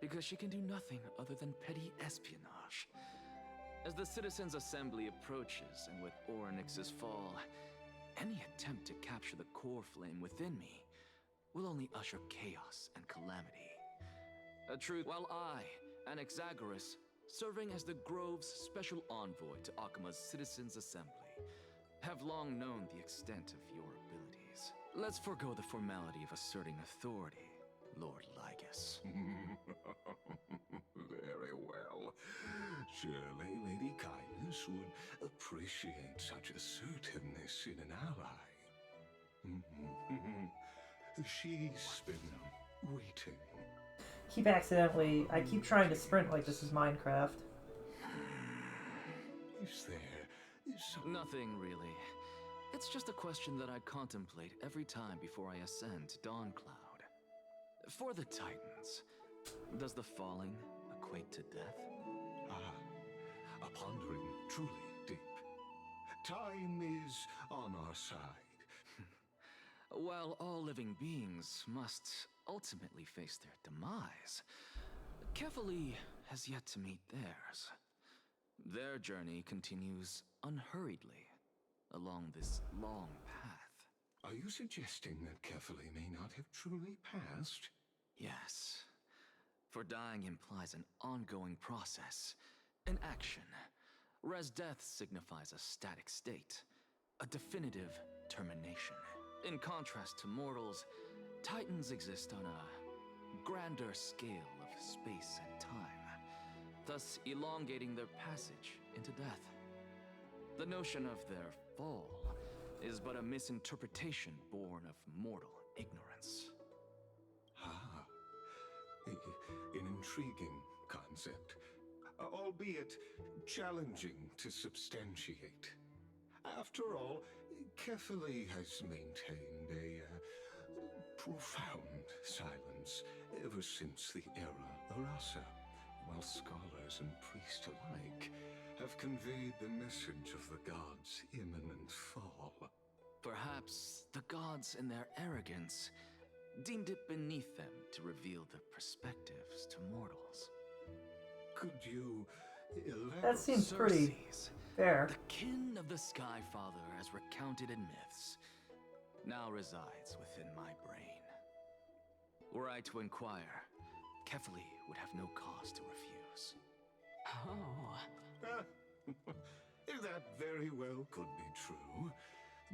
because she can do nothing other than petty espionage. As the Citizens' Assembly approaches, and with Orynyx's fall, any attempt to capture the core flame within me will only usher chaos and calamity. A truth, while I, Anaxagoras, serving as the Grove's special envoy to Akima's Citizens' Assembly, have long known the extent of your abilities. Let's forego the formality of asserting authority, Lord Lygus. Very well. Surely Lady Kindness would appreciate such assertiveness in an ally. She's been waiting. I keep trying to sprint like this is Minecraft. Is there Nothing, really. It's just a question that I contemplate every time before I ascend to Dawncloud. For the Titans, does the falling equate to death? A pondering truly deep. Time is on our side. While all living beings must ultimately face their demise, Kefali has yet to meet theirs. Their journey continues unhurriedly along this long path. Are you suggesting that Kefali may not have truly passed? Yes. For dying implies an ongoing process, an action, whereas death signifies a static state, a definitive termination. In contrast to mortals, Titans exist on a grander scale of space and time, thus elongating their passage into death. The notion of their fall is but a misinterpretation born of mortal ignorance. An intriguing concept. albeit challenging to substantiate. After all, Kefali has maintained a profound silence ever since the era Arasa, while scholars and priests alike have conveyed the message of the gods' imminent fall. Perhaps the gods, in their arrogance, deemed it beneath them to reveal their perspectives to mortals. Could you elaborate? That seems pretty fair. The kin of the Sky Father, as recounted in myths, now resides within my brain. Were I to inquire, Kefali would have no cause to refuse. Oh. That very well could be true.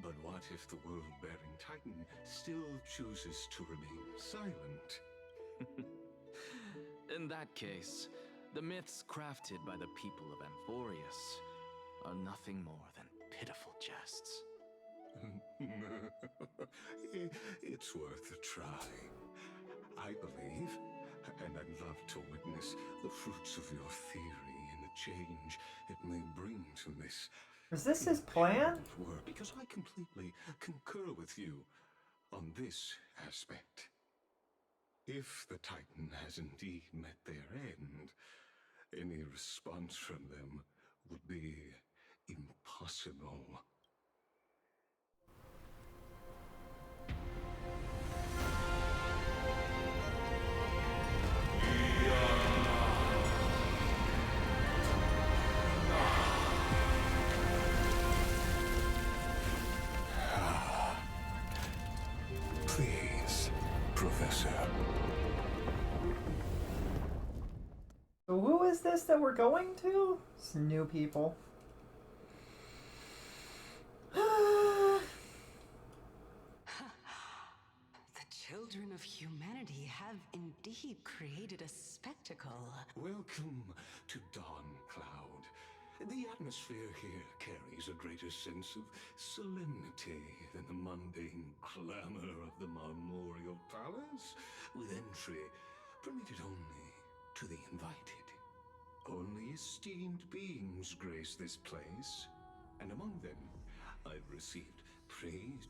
But what if the world-bearing Titan still chooses to remain silent? In that case, the myths crafted by the people of Amphorius are nothing more than pitiful jests. It's worth a try. I believe, and I'd love to witness the fruits of your theory and the change it may bring to this. Is this his plan? Work, because I completely concur with you on this aspect. If the Titan has indeed met their end, any response from them would be impossible. Please, Professor. So who is this that we're going to? Some new people. The children of humanity have indeed created a spectacle. Welcome to Dawn Cloud. The atmosphere here carries a greater sense of solemnity than the mundane clamor of the Marmorial Palace, with entry permitted only to the invited. Only esteemed beings grace this place, and among them, I've received praise.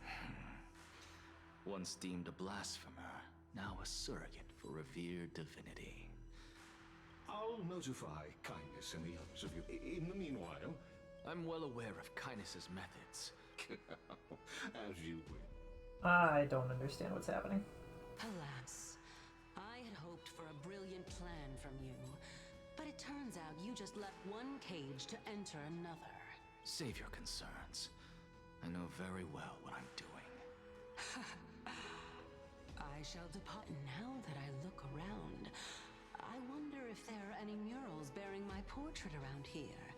Once deemed a blasphemer, now a surrogate for revered divinity. I'll notify Kindness and the others of you. In the meanwhile, I'm well aware of Kindness's methods. as you will. I don't understand what's happening. Alas, I had hoped for a brilliant plan from you, but it turns out you just left one cage to enter another. Save your concerns. I know very well what I'm doing. I shall depart. Now that I look around, I wonder if there are any murals bearing my portrait around here.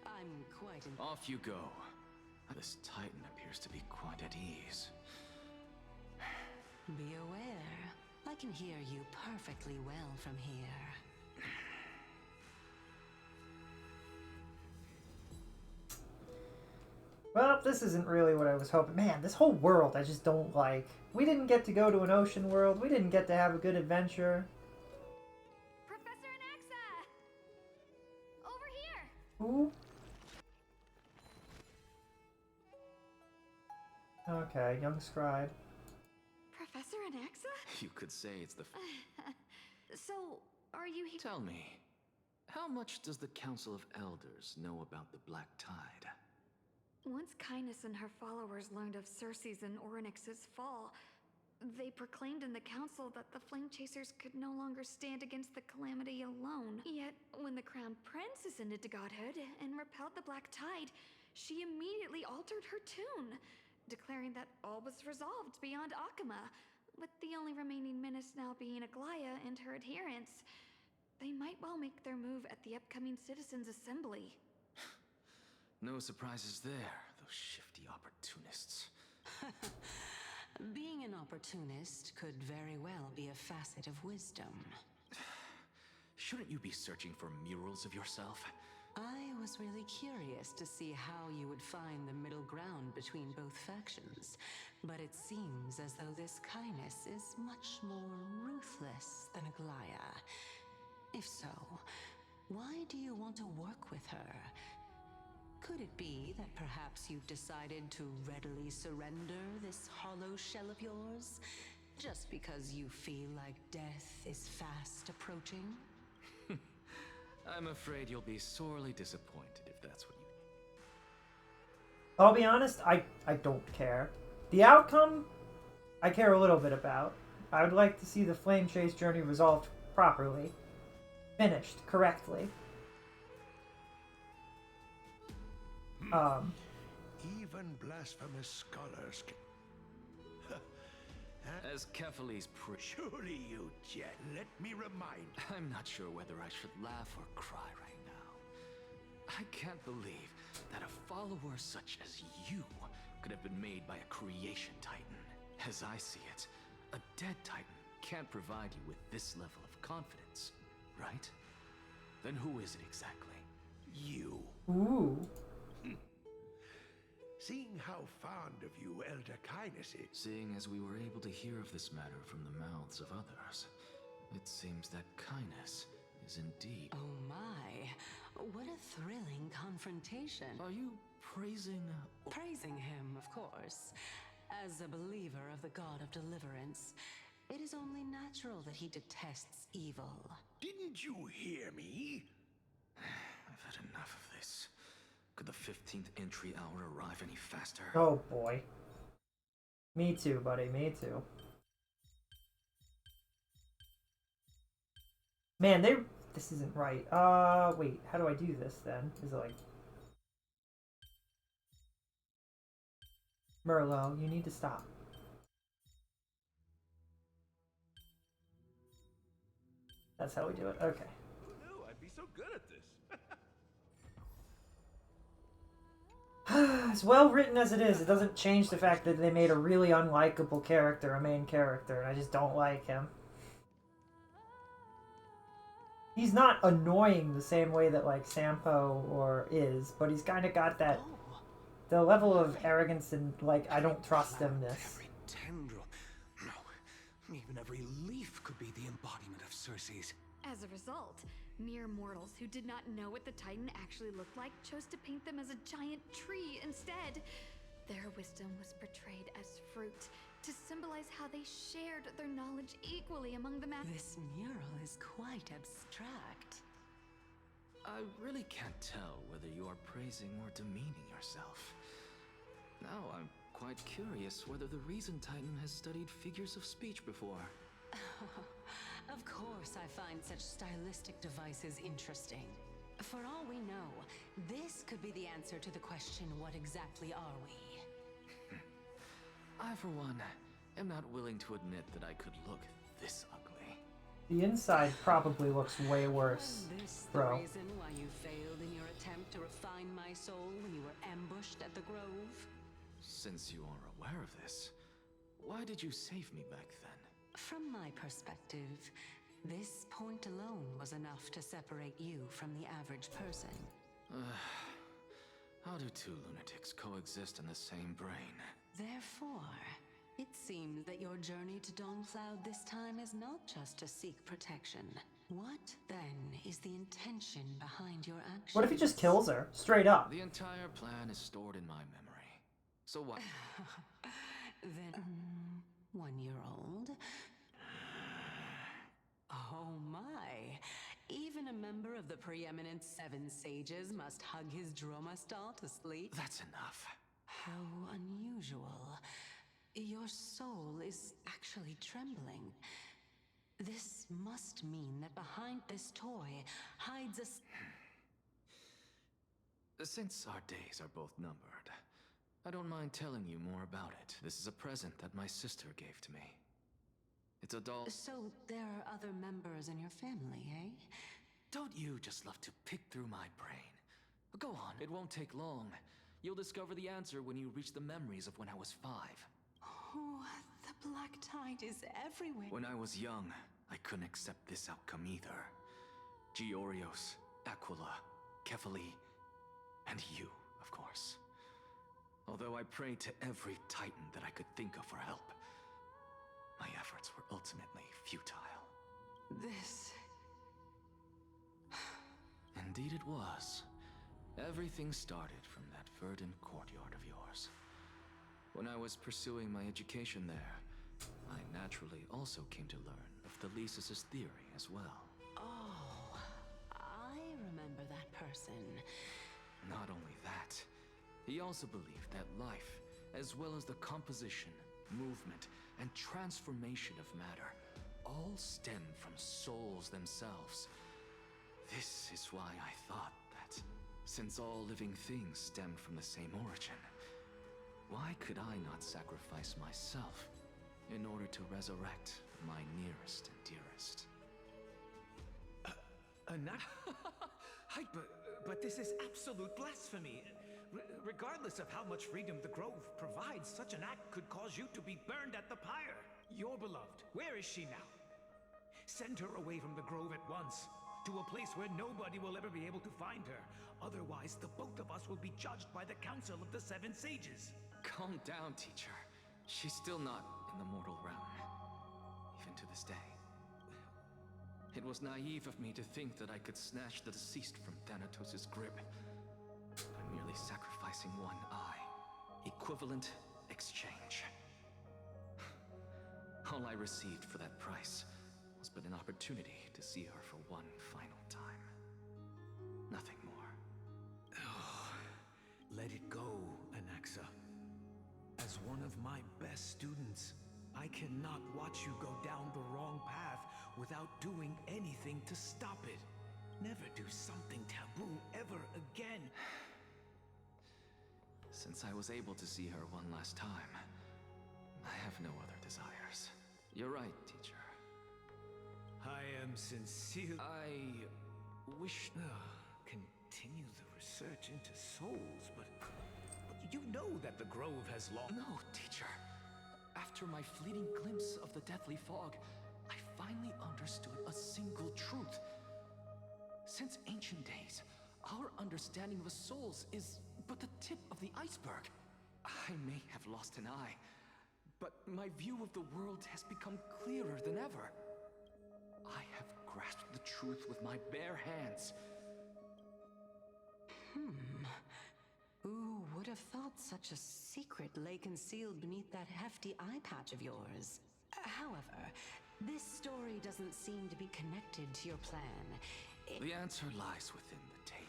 I'm quite Off you go. This Titan appears to be quite at ease. Be aware. I can hear you perfectly well from here. Well, this isn't really what I was hoping. Man, this whole world I just don't like. We didn't get to go to an ocean world. We didn't get to have a good adventure. Professor Anaxa! Over here! Who? Okay, young scribe. Professor Anaxa? You could say it's the... So, are you here? Tell me, how much does the Council of Elders know about the Black Tide? Once Kindness and her followers learned of Circe's and Orynyx's fall, they proclaimed in the council that the Flame Chasers could no longer stand against the calamity alone. Yet, when the Crown Prince ascended to godhood and repelled the Black Tide, she immediately altered her tune, declaring that all was resolved beyond Akama, with the only remaining menace now being Aglaya and her adherents. They might well make their move at the upcoming Citizens' Assembly. No surprises there, those shifty opportunists. Being an opportunist could very well be a facet of wisdom. Shouldn't you be searching for murals of yourself? I was really curious to see how you would find the middle ground between both factions, but it seems as though this Kindness is much more ruthless than Aglaya. If so, Why do you want to work with her? Could it be that perhaps you've decided to readily surrender this hollow shell of yours? Just because you feel like death is fast approaching? I'm afraid you'll be sorely disappointed if that's what you... I'll be honest, I don't care. The outcome, I care a little bit about. I would like to see the Flame Chase journey resolved properly. Finished correctly. Even blasphemous scholars can... As Kefali's Surely you jet. Let me remind... I'm not sure whether I should laugh or cry right now. I can't believe that a follower such as you could have been made by a creation titan. As I see it, a dead titan can't provide you with this level of confidence, right? Then who is it exactly? You. Ooh. Seeing how fond of you Elder Kindness is... Seeing as we were able to hear of this matter from the mouths of others, it seems that kindness is indeed... Oh my, what a thrilling confrontation. Are you praising... Praising him, of course. As a believer of the god of deliverance, it is only natural that he detests evil. Didn't you hear me? I've had enough of this. Could the 15th entry hour arrive any faster? Oh boy. Me too, buddy, me too. Man, this isn't right. Wait, how do I do this then? Is it like... Merlot, you need to stop. That's how we do it, okay. Who knew I'd be so good at this? As well written as it is, it doesn't change the fact that they made a really unlikable character a main character, and I just don't like him. He's not annoying the same way that, like, Sampo or is, but he's kind of got that... The level of arrogance and, like, I don't trust himness. Every tendril, no, even every leaf could be the embodiment of Circe's. As a result, mere mortals who did not know what the Titan actually looked like chose to paint them as a giant tree instead. Their wisdom was portrayed as fruit to symbolize how they shared their knowledge equally among the This mural is quite abstract. I really can't tell whether you are praising or demeaning yourself. Now I'm quite curious whether the Reason Titan has studied figures of speech before. Of course I find such stylistic devices interesting. For all we know, this could be the answer to the question, what exactly are we? I, for one, am not willing to admit that I could look this ugly. The inside probably looks way worse, Was this bro. the reason why you failed in your attempt to refine my soul when you were ambushed at the Grove? Since you are aware of this, why did you save me back then? From my perspective, this point alone was enough to separate you from the average person. How do two lunatics coexist in the same brain? Therefore, it seems that your journey to Dawnfloud this time is not just to seek protection. What, then, is the intention behind your actions? What if he just kills her? Straight up. The entire plan is stored in my memory. So what? Then, 1-year-old? Oh my! Even a member of the preeminent 7 sages must hug his Dromastal to sleep? That's enough. How unusual. Your soul is actually trembling. This must mean that behind this toy hides a... Since our days are both numbered, I don't mind telling you more about it. This is a present that my sister gave to me. It's a doll... So there are other members in your family, eh? Don't you just love to pick through my brain? Go on, it won't take long. You'll discover the answer when you reach the memories of when I was 5. Oh, the black tide is everywhere. When I was young, I couldn't accept this outcome either. Georios, Aquila, Kefali, and you, of course. Although I prayed to every titan that I could think of for help, my efforts were ultimately futile. This... Indeed it was. Everything started from that verdant courtyard of yours. When I was pursuing my education there, I naturally also came to learn of Thelesis' theory as well. Oh, I remember that person. Not only that, he also believed that life, as well as the composition, movement, and transformation of matter, all stem from souls themselves. This is why I thought that, since all living things stemmed from the same origin, why could I not sacrifice myself in order to resurrect my nearest and dearest? But this is absolute blasphemy. Regardless of how much freedom the Grove provides, such an act could cause you to be burned at the pyre. Your beloved, where is she now? Send her away from the Grove at once, to a place where nobody will ever be able to find her. Otherwise, the both of us will be judged by the Council of the Seven Sages. Calm down, teacher. She's still not in the mortal realm, even to this day. It was naive of me to think that I could snatch the deceased from Thanatos' grip by merely sacrificing one eye. Equivalent exchange. All I received for that price was but an opportunity to see her for one final time. Nothing more. Oh, let it go, Anaxa. As one of my best students, I cannot watch you go down the wrong path without doing anything to stop it. Never do something taboo ever again. Since I was able to see her one last time, I have no other desires. You're right, teacher. I am sincere. I wish... Continue the research into souls, but you know that the Grove has long... No, teacher. After my fleeting glimpse of the deathly fog, I finally understood a single truth. Since ancient days, our understanding of souls is but the tip of the iceberg. I may have lost an eye, but my view of the world has become clearer than ever. I have grasped the truth with my bare hands. Who would have thought such a secret lay concealed beneath that hefty eye patch of yours? However, this story doesn't seem to be connected to your plan. The answer lies within the tale.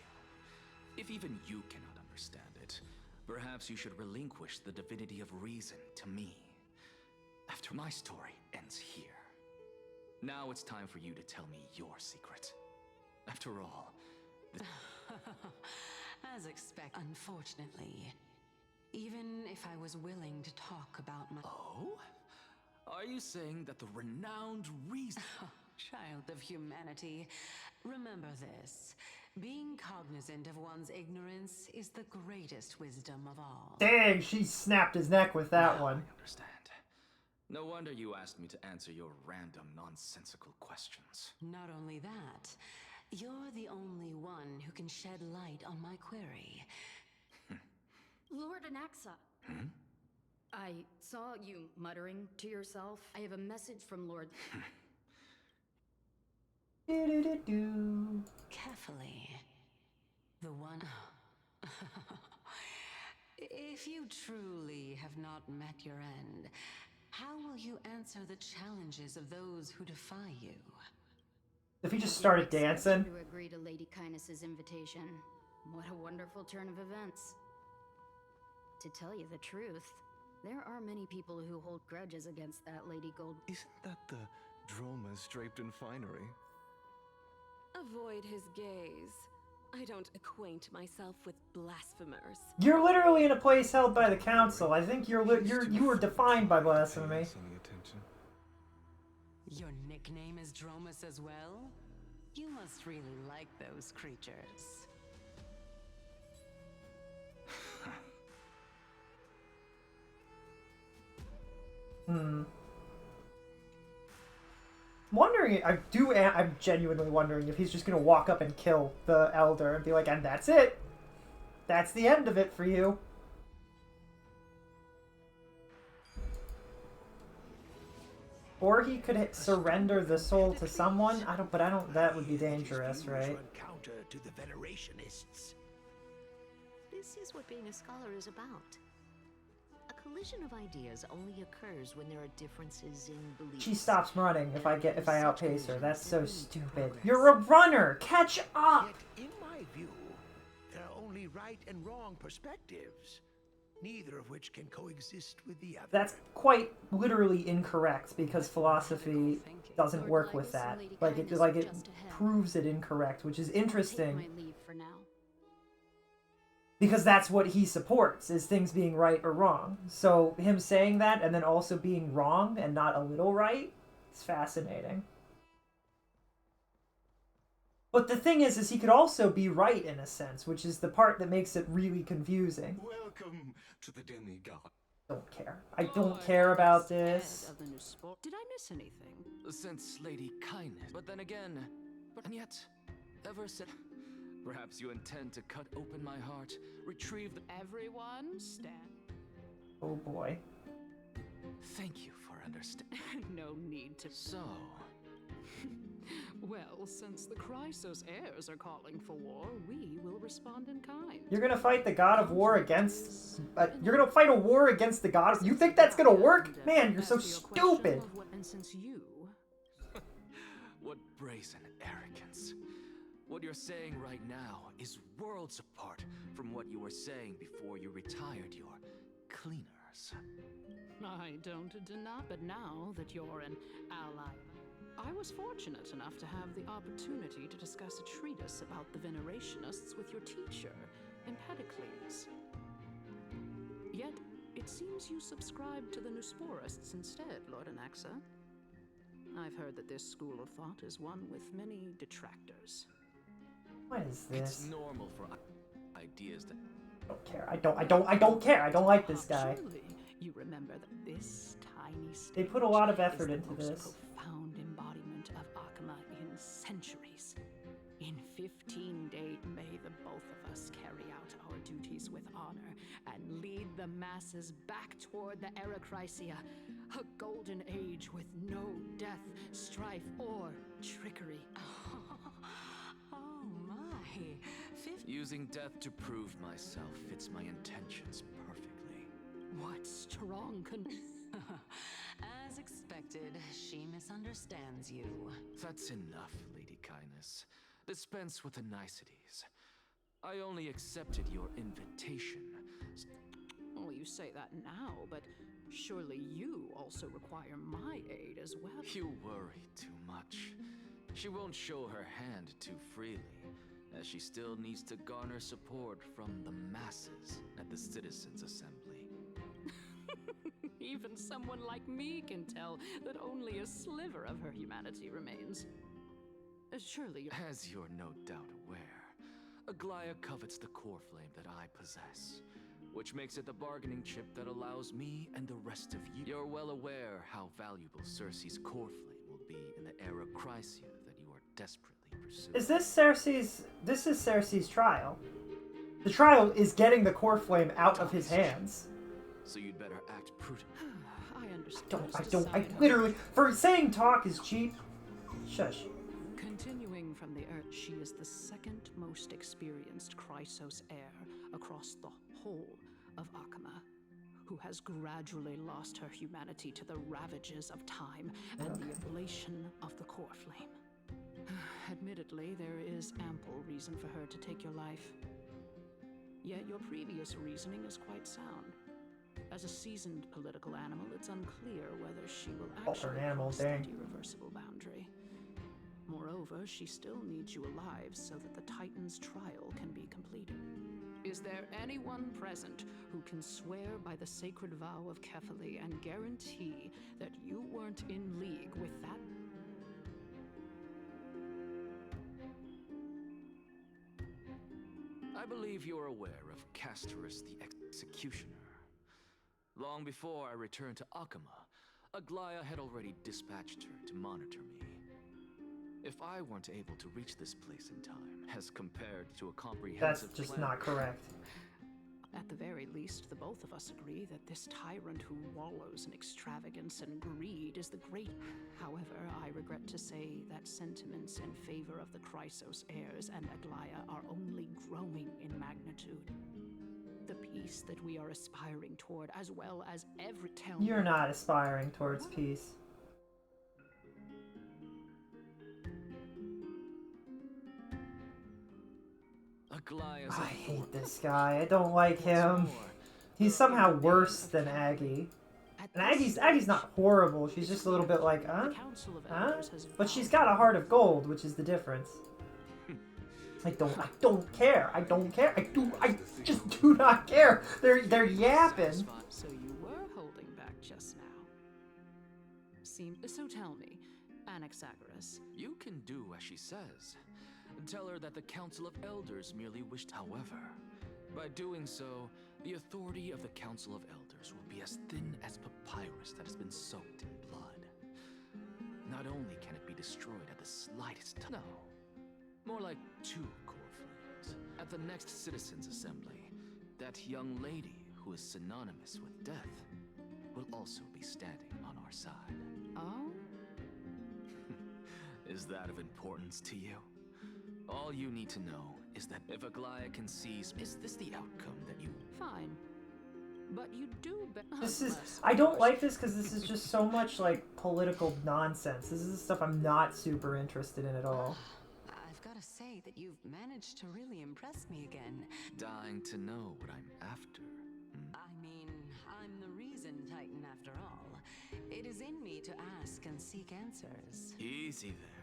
If even you cannot understand it, perhaps you should relinquish the divinity of reason to me. After my story ends here. Now it's time for you to tell me your secret. After all, As expected, unfortunately. Even if I was willing to talk about my... Oh? Are you saying that the renowned reason... Child of humanity, remember this. Being cognizant of one's ignorance is the greatest wisdom of all. Dang, she snapped his neck with that one. I understand. No wonder you asked me to answer your random, nonsensical questions. Not only that, you're the only one who can shed light on my query. Lord Anaxa. I saw you muttering to yourself. I have a message from Lord... Carefully. The one... If you truly have not met your end, how will you answer the challenges of those who defy you? If he just started dancing. To agree to Lady Kindness's invitation. What a wonderful turn of events. To tell you the truth, there are many people who hold grudges against that Lady Gold. Isn't that the dromas draped in finery? Avoid his gaze. I don't acquaint myself with blasphemers. You're literally in a place held by the council. I think you were defined by blasphemy. Your nickname is Dromus as well? You must really like those creatures. Wondering, I'm genuinely wondering if he's just gonna walk up and kill the elder and be like, and that's it. That's the end of it for you. Or he could surrender the soul to someone. That would be dangerous, right? Counter to the Venerationists. This is what being a scholar is about. A collision of ideas only occurs when there are differences in beliefs. She stops running if I outpace her. That's so stupid. You're a runner! Catch up! Yet, in my view, there are only right and wrong perspectives, neither of which can coexist with the other. That's quite literally incorrect because philosophy doesn't work with that. Like it proves it incorrect, which is interesting. Because that's what he supports, is things being right or wrong. So him saying that and then also being wrong and not a little right, it's fascinating. But the thing is he could also be right in a sense, which is the part that makes it really confusing. Welcome to the demigod. Don't care. I don't care about this. Did I miss anything? Since Lady Kindness. But then again, and yet, ever since... Perhaps you intend to cut open my heart, retrieve the... Everyone stand. Oh boy. Thank you for understanding. No need to... So... Well, since the Chrysos heirs are calling for war, we will respond in kind. You're gonna fight the god of war against... you're gonna fight a war against the god of... You think that's gonna work? Man, you're so stupid! And since you... What brazen arrogance. What you're saying right now is worlds apart from what you were saying before you retired your cleaners. I don't deny, but now that you're an ally, I was fortunate enough to have the opportunity to discuss a treatise about the Venerationists with your teacher, Empedocles. Yet, it seems you subscribe to the Nusporists instead, Lord Anaxa. I've heard that this school of thought is one with many detractors. What is this? It's normal for ideas that... I don't care. I don't care. I don't like this guy. Surely you remember that this tiny stage They put a lot of effort into is the this. most profound embodiment of Akama in centuries. In 15 days, may the both of us carry out our duties with honor and lead the masses back toward the Erechrysia, a golden age with no death, strife, or trickery. Oh my. Using death to prove myself fits my intentions perfectly. What strong As expected, she misunderstands you. That's enough, Lady Kindness. Dispense with the niceties. I only accepted your invitation. Well, you say that now, but surely you also require my aid as well. You worry too much. She won't show her hand too freely, as she still needs to garner support from the masses at the Citizens' Assembly. Even someone like me can tell that only a sliver of her humanity remains. Surely, as you're no doubt aware, Aglaia covets the core flame that I possess, which makes it the bargaining chip that allows me and the rest of you. You're well aware how valuable Cersei's core flame will be in the Erechrysia that you are desperately pursuing. Is this Cersei's... This is Cersei's trial. The trial is getting the core flame out of his hands. So you'd better act prudent. I I literally... For saying talk is cheap... Shush. Continuing from the earth, she is the second most experienced Chrysos heir across the whole of Akama, who has gradually lost her humanity to the ravages of time and the ablation of the core flame. Admittedly, there is ample reason for her to take your life. Yet your previous reasoning is quite sound. As a seasoned political animal, it's unclear whether she will actually cross that irreversible boundary. Moreover, she still needs you alive so that the Titan's trial can be completed. Is there anyone present who can swear by the sacred vow of Kefali and guarantee that you weren't in league with that? I believe you're aware of Castorice the Executioner. Long before I returned to Akama, Aglaia had already dispatched her to monitor me. If I weren't able to reach this place in time, as compared to a comprehensive That's just plan, not correct. At the very least, the both of us agree that this tyrant who wallows in extravagance and greed is the great. However, I regret to say that sentiments in favor of the Chrysos heirs and Aglaia are only growing in magnitude. The peace that we are aspiring toward, as well as every tell. You're not aspiring towards peace. Aglaia's I hate this guy. I don't like him. He's somehow worse than Aggie. And Aggie's not horrible. She's just a little bit like, huh? But she's got a heart of gold, which is the difference. I don't care. I just do not care. They're yapping. So you were holding back just now. So tell me, Anaxagoras. You can do as she says. Tell her that the Council of Elders merely wished, however. By doing so, the authority of the Council of Elders will be as thin as papyrus that has been soaked in blood. Not only can it be destroyed at the slightest no, more like 2 core flames. At the next Citizens' Assembly, that young lady who is synonymous with death will also be standing on our side. Oh? Is that of importance to you? All you need to know is that if Aglaia can seize, is this the outcome that you... Fine. But you do I don't like this because this is just so much, like, political nonsense. This is the stuff I'm not super interested in at all. I've got to say that you've managed to really impress me again. Dying to know what I'm after. I mean, I'm the reason Titan after all. It is in me to ask and seek answers. Easy there.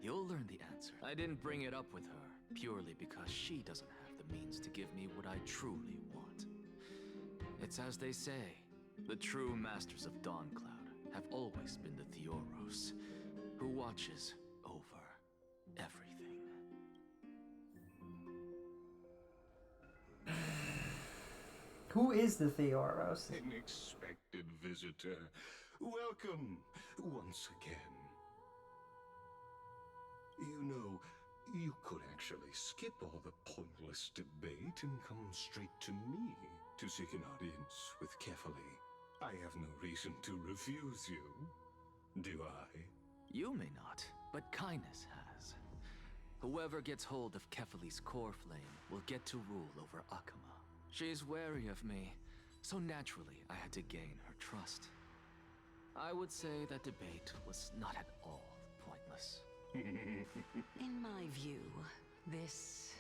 You'll learn the answer. I didn't bring it up with her, purely because she doesn't have the means to give me what I truly want. It's as they say, the true masters of Dawncloud have always been the Theoros, who watches over everything. Who is the Theoros? Unexpected visitor. Welcome once again. You know, you could actually skip all the pointless debate and come straight to me to seek an audience with Kefali. I have no reason to refuse you, do I? You may not, but kindness has. Whoever gets hold of Kefali's core flame will get to rule over Akama. She's wary of me, so naturally I had to gain her trust. I would say that debate was not at all pointless. In my view, this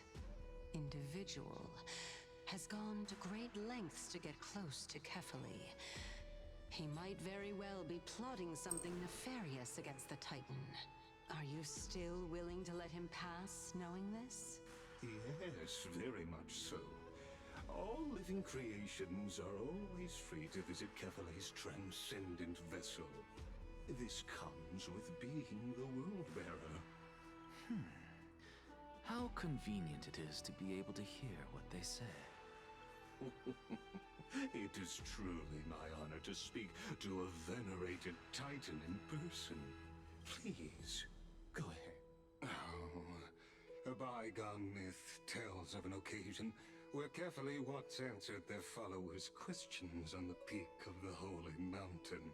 individual has gone to great lengths to get close to Kefali. He might very well be plotting something nefarious against the Titan. Are you still willing to let him pass, knowing this? Yes, very much so. All living creations are always free to visit Kefali's transcendent vessel. This comes with being the World-Bearer. How convenient it is to be able to hear what they say. It is truly my honor to speak to a venerated Titan in person. Please, go ahead. Oh, a bygone myth tells of an occasion where Kefali once answered their followers' questions on the peak of the Holy Mountain.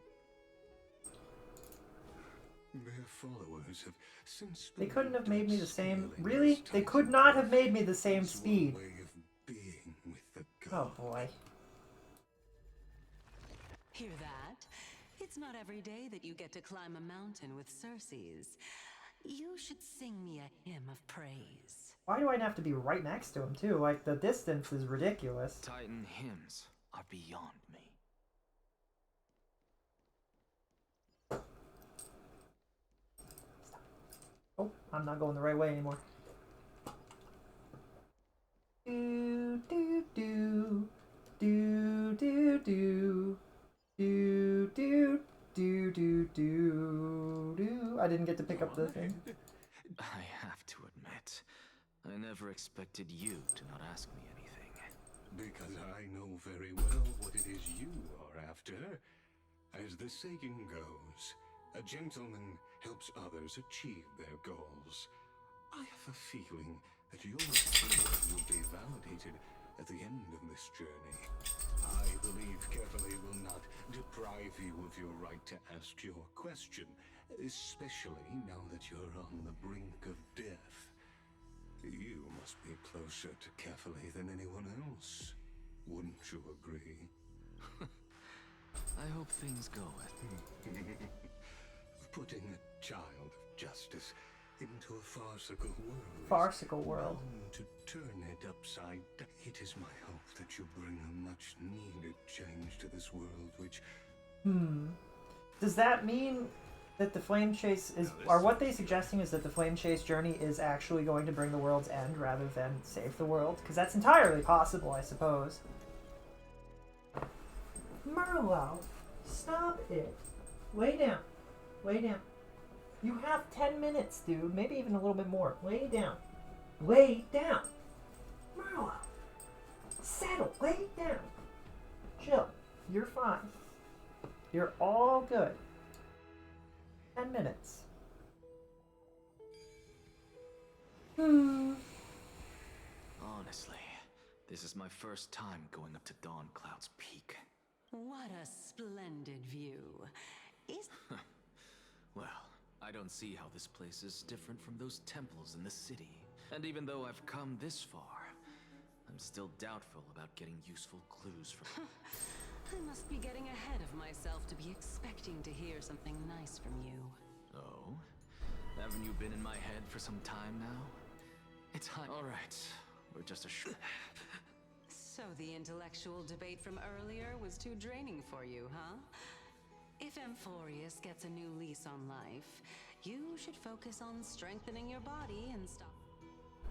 Their followers have since They couldn't have made me the same... Really? They could not have made me the same speed. Oh boy. Hear that? It's not every day that you get to climb a mountain with Circes. You should sing me a hymn of praise. Why do I have to be right next to him too? Like, the distance is ridiculous. Titan hymns are beyond me. Oh, I'm not going the right way anymore. Do do do do do do do do do do do do. I didn't get to pick up the thing. I have to admit, I never expected you to not ask me anything. Because I know very well what it is you are after. As the saying goes, a gentleman helps others achieve their goals. I have a feeling that your skill will be validated at the end of this journey. I believe Carefully will not deprive you of your right to ask your question, especially now that you're on the brink of death. You must be closer to Carefully than anyone else. Wouldn't you agree? I hope things go with. Putting a child of justice into a farcical world. Farcical world. Bound to turn it upside down. It is my hope that you bring a much needed change to this world, which... Does that mean that the Flame Chase is... Are what they suggesting is that the Flame Chase journey is actually going to bring the world's end rather than save the world? Because that's entirely possible, I suppose. Merlo, stop it. Lay down. Lay down. You have 10 minutes, dude. Maybe even a little bit more. Lay down. Lay down. Merlo. Settle. Lay down. Chill. You're fine. You're all good. 10 minutes. Honestly, this is my first time going up to Dawn Cloud's peak. What a splendid view. Well, I don't see how this place is different from those temples in the city. And even though I've come this far, I'm still doubtful about getting useful clues from I must be getting ahead of myself to be expecting to hear something nice from you. Oh? Haven't you been in my head for some time now? It's high. Alright, we're just a So the intellectual debate from earlier was too draining for you, huh? If Amphorius gets a new lease on life, you should focus on strengthening your body and stop.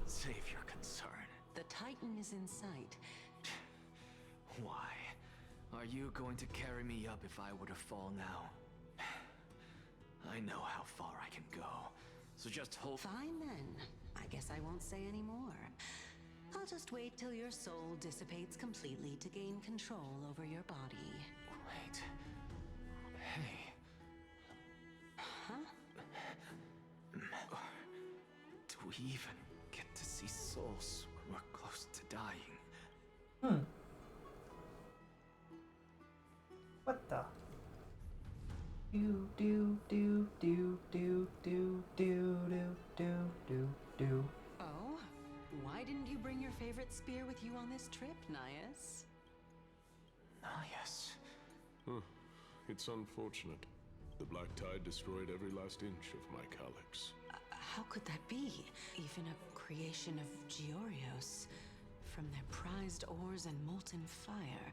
Save your concern. The Titan is in sight. Why? Are you going to carry me up if I were to fall now? I know how far I can go, so just hold. Fine then. I guess I won't say any more. I'll just wait till your soul dissipates completely to gain control over your body. Wait. Hey. Huh? Do we even get to see souls when we're close to dying? What the? Do. Oh? Why didn't you bring your favorite spear with you on this trip, Nias? Nias? It's unfortunate. The Black Tide destroyed every last inch of my calyx. How could that be? Even a creation of Georios, from their prized ores and molten fire,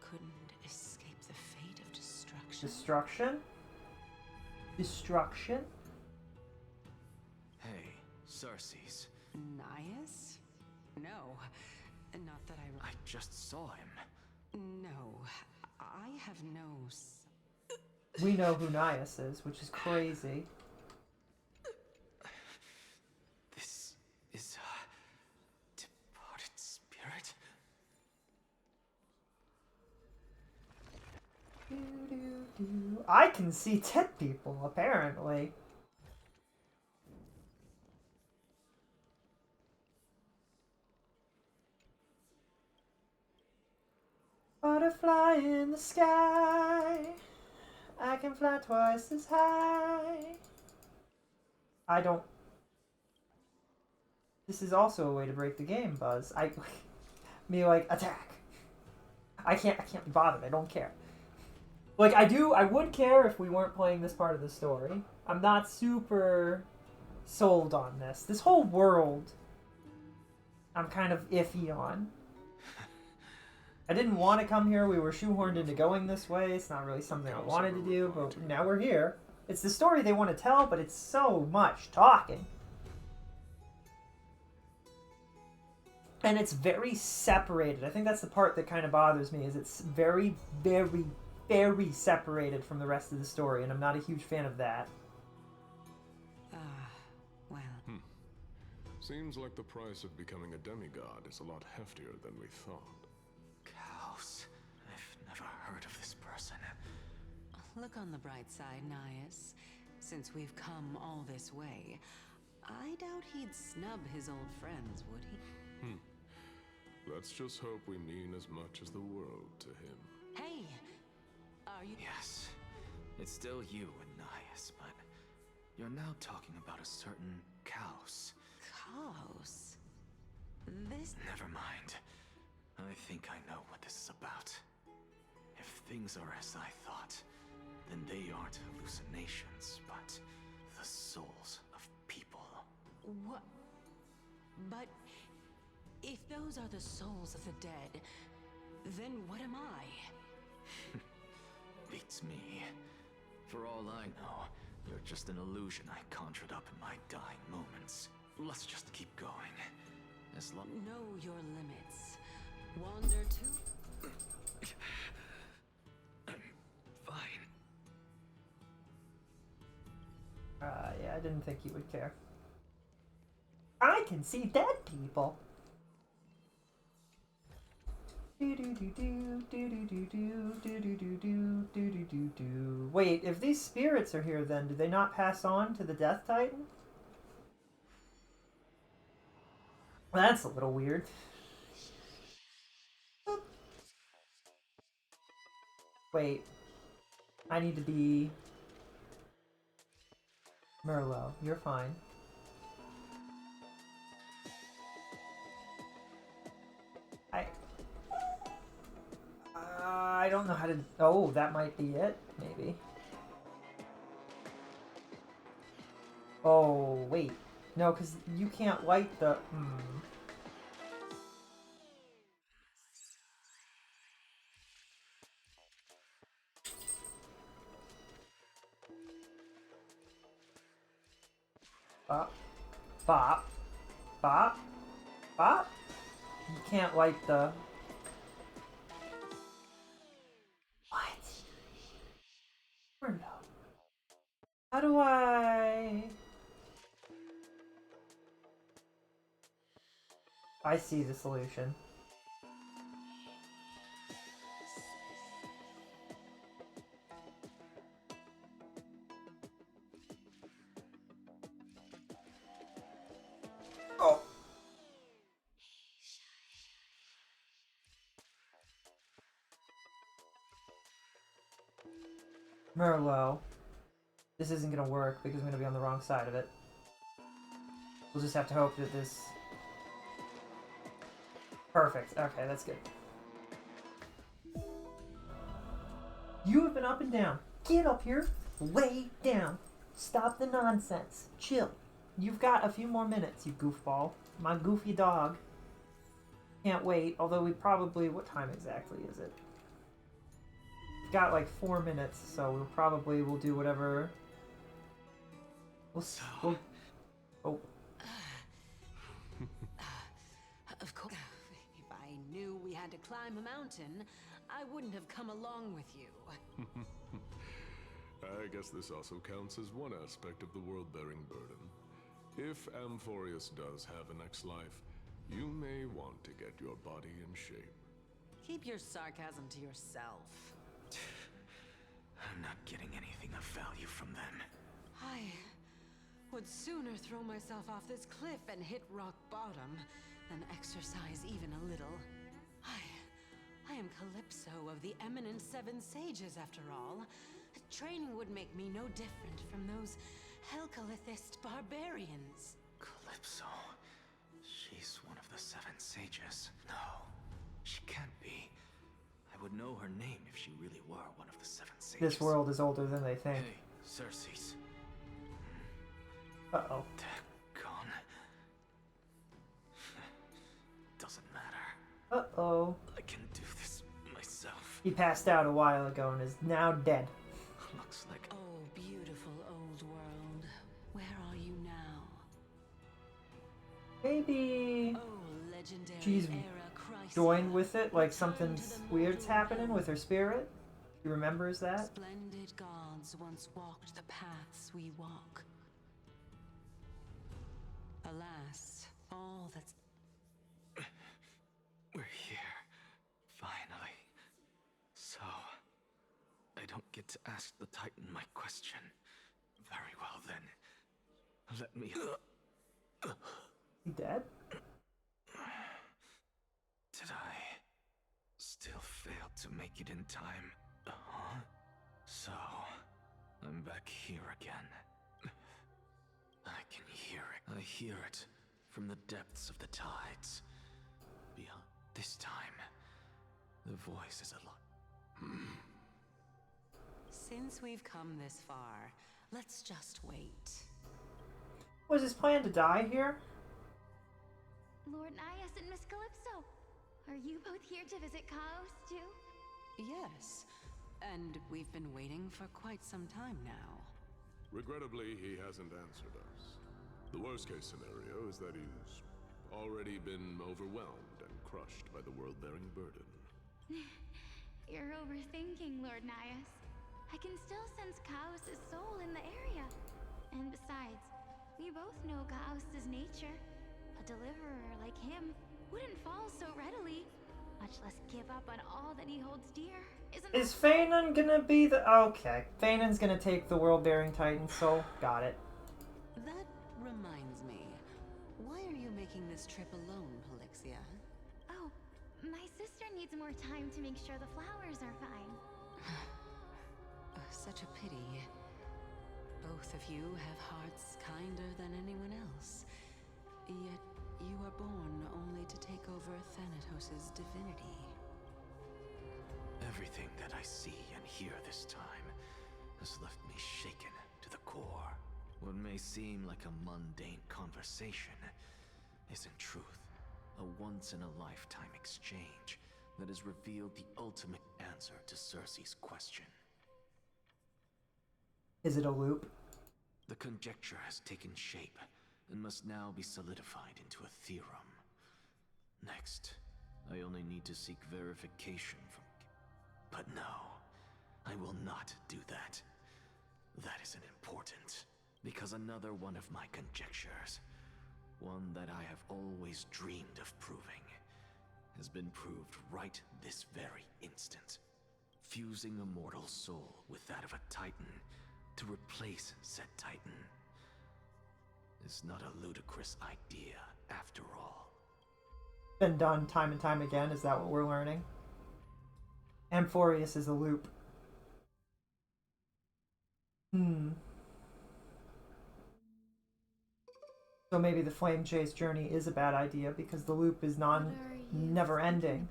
couldn't escape the fate of destruction. Destruction? Destruction? Hey, Cersei's. Nias? No, not that I just saw him. No, I have no... We know who Nias is, which is crazy. This is a departed spirit? I can see dead people, apparently. Butterfly in the sky, I can fly twice as high. I don't... This is also a way to break the game, Buzz. Me like, attack. I can't be bothered, I don't care. Like, I would care if we weren't playing this part of the story. I'm not super sold on this. This whole world, I'm kind of iffy on. I didn't want to come here. We were shoehorned into going this way. It's not really something I wanted to do, but now we're here. It's the story they want to tell, but it's so much talking. And it's very separated. I think that's the part that kind of bothers me, is it's very, very, very separated from the rest of the story, and I'm not a huge fan of that. Well... Seems like the price of becoming a demigod is a lot heftier than we thought. Cows. I've never heard of this person. Look on the bright side, Nias. Since we've come all this way, I doubt he'd snub his old friends, would he? Let's just hope we mean as much as the world to him. Hey! Are you... Yes, it's still you, Anais, but you're now talking about a certain Chaos. Chaos? This... Never mind. I think I know what this is about. If things are as I thought, then they aren't hallucinations, but the souls of people. What? But if those are the souls of the dead, then what am I? Beats me. For all I know, you're just an illusion I conjured up in my dying moments. Let's just keep going. As long... Know your limits. Wander to... I'm fine. Yeah, I didn't think you would care. I can see dead people. Wait, if these spirits are here, then do they not pass on to the Death Titan? That's a little weird. Wait, I need to be Merlot. You're fine. I don't know how to... Oh, that might be it, maybe. Oh, wait. No, because you can't light the... Bop. Bop. Bop. Bop. You can't light the... How do I see the solution. Oh. Merlot. This isn't gonna work because I'm gonna be on the wrong side of it. We'll just have to hope that this... Perfect. Okay, that's good. You have been up and down. Get up here. Lay down. Stop the nonsense. Chill. You've got a few more minutes, you goofball. My goofy dog. Can't wait, although we probably... What time exactly is it? Got like 4 minutes, so we'll do whatever... We'll oh. Of course. If I knew we had to climb a mountain, I wouldn't have come along with you. I guess this also counts as one aspect of the world-bearing burden. If Amphorius does have a next life, you may want to get your body in shape. Keep your sarcasm to yourself. I'm not getting anything of value from them. I would sooner throw myself off this cliff and hit rock bottom than exercise even a little. I am Calypso of the eminent Seven Sages, after all. Training would make me no different from those Helcalithist barbarians. Calypso? She's one of the Seven Sages. No, she can't be. I would know her name if she really were one of the Seven Sages. This world is older than they think. Hey, Circes. Uh-oh. Gone. Doesn't matter. Uh-oh. I can do this myself. He passed out a while ago and is now dead. Looks like... Oh, beautiful old world. Where are you now? Maybe... Oh, legendary she's joined with it, like something's weird's happening with her spirit. She remembers that. Splendid gods once walked the paths we walk. Alas, all that's... We're here. Finally. So... I don't get to ask the Titan my question. Very well then. Let me... He dead? to make it in time. Huh? So, I'm back here again. I can hear it. I hear it from the depths of the tides. Beyond this time, the voice is a lot. Since we've come this far, let's just wait. Was his plan to die here? Lord Nias and Miss Calypso, are you both here to visit Chaos too? Yes, and we've been waiting for quite some time now. Regrettably, he hasn't answered us. The worst-case scenario is that he's already been overwhelmed and crushed by the world-bearing burden. You're overthinking, Lord Nias. I can still sense Chaos' soul in the area. And besides, we both know Chaos' nature. A deliverer like him wouldn't fall so readily, much less give up on all that he holds dear. Is Feynon gonna be the... Okay. Feynon's gonna take the world-bearing Titan soul. Got it. That reminds me. Why are you making this trip alone, Polixia? Oh, my sister needs more time to make sure the flowers are fine. Such a pity. Both of you have hearts kinder than anyone else. Yet you were born only to take over Thanatos' divinity. Everything that I see and hear this time has left me shaken to the core. What may seem like a mundane conversation is in truth a once-in-a-lifetime exchange that has revealed the ultimate answer to Cersei's question. Is it a loop? The conjecture has taken shape and must now be solidified into a theorem. Next, I only need to seek verification from... But no, I will not do that. That isn't important, because another one of my conjectures, one that I have always dreamed of proving, has been proved right this very instant. Fusing a mortal soul with that of a Titan to replace said Titan is not a ludicrous idea after all. Been done time and time again, is that what we're learning? Amphorius is a loop. So maybe the Flame Chase journey is a bad idea because the loop is never ending.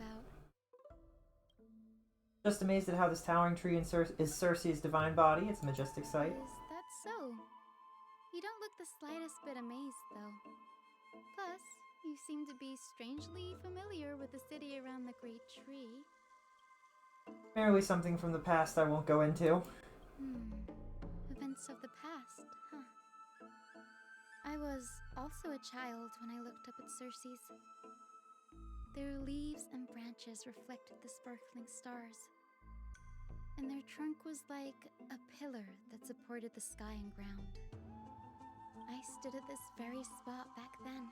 Just amazed at how this towering tree is Cersei's divine body. It's a majestic sight. Is that so? You don't look the slightest bit amazed, though. Plus, you seem to be strangely familiar with the city around the great tree. Merely something from the past I won't go into. Events of the past, huh? I was also a child when I looked up at Cersei's. Their leaves and branches reflected the sparkling stars, and their trunk was like a pillar that supported the sky and ground. I stood at this very spot back then,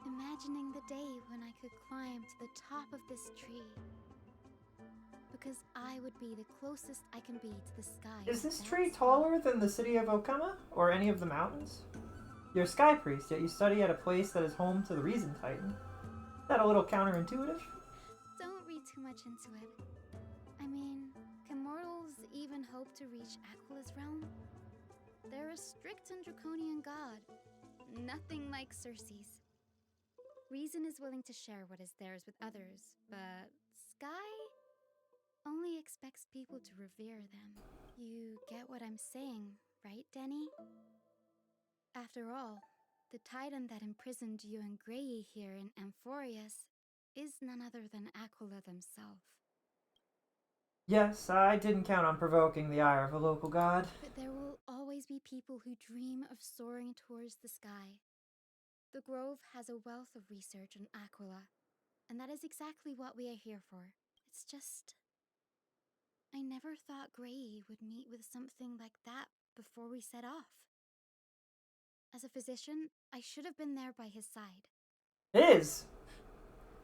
imagining the day when I could climb to the top of this tree, because I would be the closest I can be to the sky. Is this tree taller than the city of Okama, or any of the mountains? You're a sky priest, yet you study at a place that is home to the Reason Titan. Is that a little counterintuitive? Don't read too much into it. I mean, can mortals even hope to reach Aquala's realm? They're a strict and draconian god. Nothing like Cersei's. Reason is willing to share what is theirs with others, but Sky only expects people to revere them. You get what I'm saying, right, Denny? After all, the Titan that imprisoned you and Grey here in Amphorius is none other than Aquila themselves. Yes, I didn't count on provoking the ire of a local god. But there will always be people who dream of soaring towards the sky. The Grove has a wealth of research on Aquila, and that is exactly what we are here for. It's just... I never thought Grey would meet with something like that before we set off. As a physician, I should have been there by his side. His?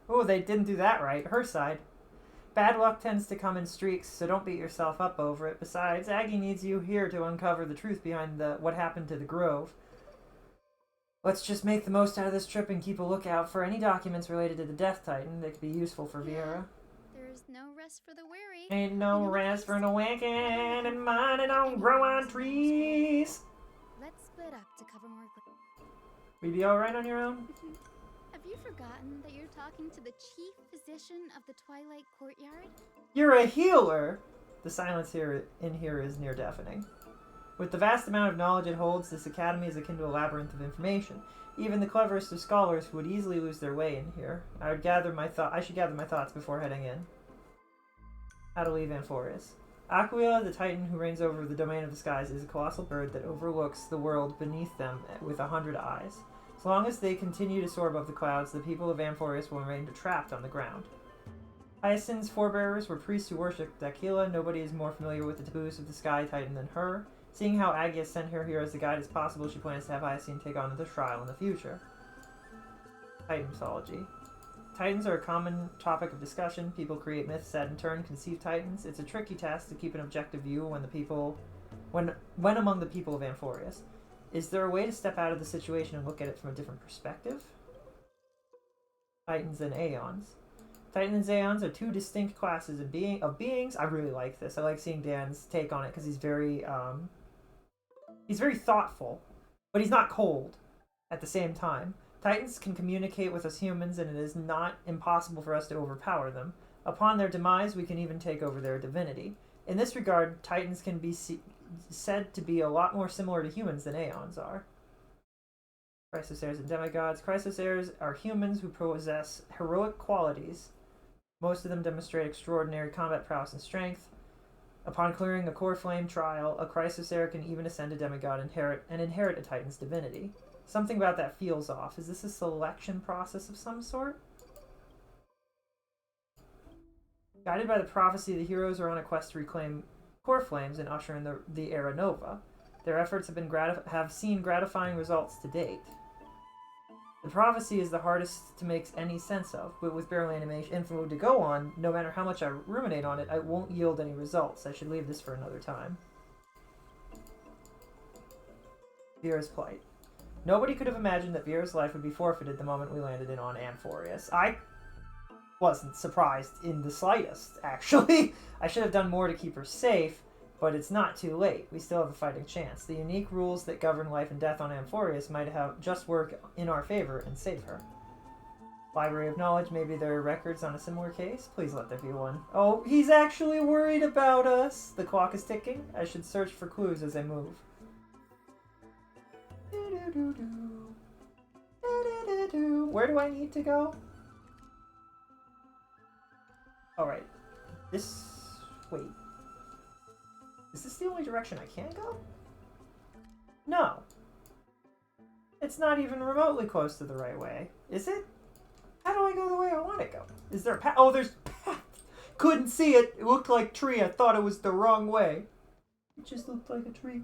Oh, they didn't do that right. Her side. Bad luck tends to come in streaks, so don't beat yourself up over it. Besides, Aggie needs you here to uncover the truth behind what happened to the Grove. Let's just make the most out of this trip and keep a lookout for any documents related to the Death Titan that could be useful for Viera. There's There's no rest for the weary. Ain't no rest for the wicked, and money don't grow on trees. Let's split up to cover more ground. Will you be alright on your own? Have you forgotten that you're talking to the chief physician of the Twilight Courtyard? You're a healer! The silence in here is near deafening. With the vast amount of knowledge it holds, this academy is akin to a labyrinth of information. Even the cleverest of scholars would easily lose their way in here. I should gather my thoughts before heading in. How to leave Amphorius. Aquila, the titan who reigns over the domain of the skies, is a colossal bird that overlooks the world beneath them with 100 eyes. As long as they continue to soar above the clouds, the people of Amphorius will remain trapped on the ground. Hyacinth's forebearers were priests who worshipped Aquila. Nobody is more familiar with the taboos of the Sky Titan than her. Seeing how Agius sent her here as a guide as possible, she plans to have Hyacinth take on the trial in the future. Titan mythology. Titans are a common topic of discussion. People create myths that in turn conceive titans. It's a tricky task to keep an objective view when among the people of Amphorius. Is there a way to step out of the situation and look at it from a different perspective? Titans and Aeons. Titans and Aeons are two distinct classes of beings. I really like this. I like seeing Dan's take on it because he's very thoughtful, but he's not cold at the same time. Titans can communicate with us humans, and it is not impossible for us to overpower them. Upon their demise, we can even take over their divinity. In this regard, Titans can be said to be a lot more similar to humans than Aeons are. Chrysosaurs and demigods. Chrysosaurs are humans who possess heroic qualities. Most of them demonstrate extraordinary combat prowess and strength. Upon clearing a core flame trial, a Chrysosaur can even ascend a demigod and inherit a Titan's divinity. Something about that feels off. Is this a selection process of some sort? Guided by the prophecy, the heroes are on a quest to reclaim core flames and usher in the Era Nova. Their efforts have seen gratifying results to date. The prophecy is the hardest to make any sense of, but with barely any info to go on, no matter how much I ruminate on it, I won't yield any results. I should leave this for another time. Vera's plight. Nobody could have imagined that Vera's life would be forfeited the moment we landed on Amphorius. I wasn't surprised in the slightest, actually. I should have done more to keep her safe, but it's not too late. We still have a fighting chance. The unique rules that govern life and death on Amphorius might have just work in our favor and save her. Library of Knowledge, maybe there are records on a similar case? Please let there be one. Oh, he's actually worried about us! The clock is ticking. I should search for clues as I move. Where do I need to go? Alright. Wait. Is this the only direction I can go? No. It's not even remotely close to the right way. Is it? How do I go the way I want to go? Is there a path? Oh, there's a path! Couldn't see it! It looked like tree. I thought it was the wrong way. It just looked like a tree.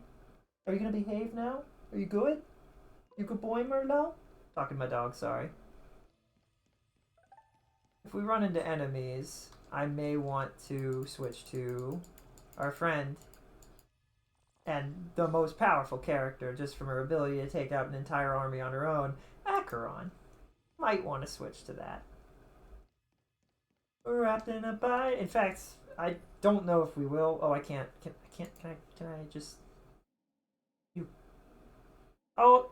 Are you gonna behave now? Are you good? You good boy, Merlot? Talking to my dog, sorry. If we run into enemies, I may want to switch to our friend and the most powerful character, just from her ability to take out an entire army on her own, Acheron. Might want to switch to that. Wrapped in a bite. In fact, I don't know if we will. Oh, I can't. Can I just... You... Oh,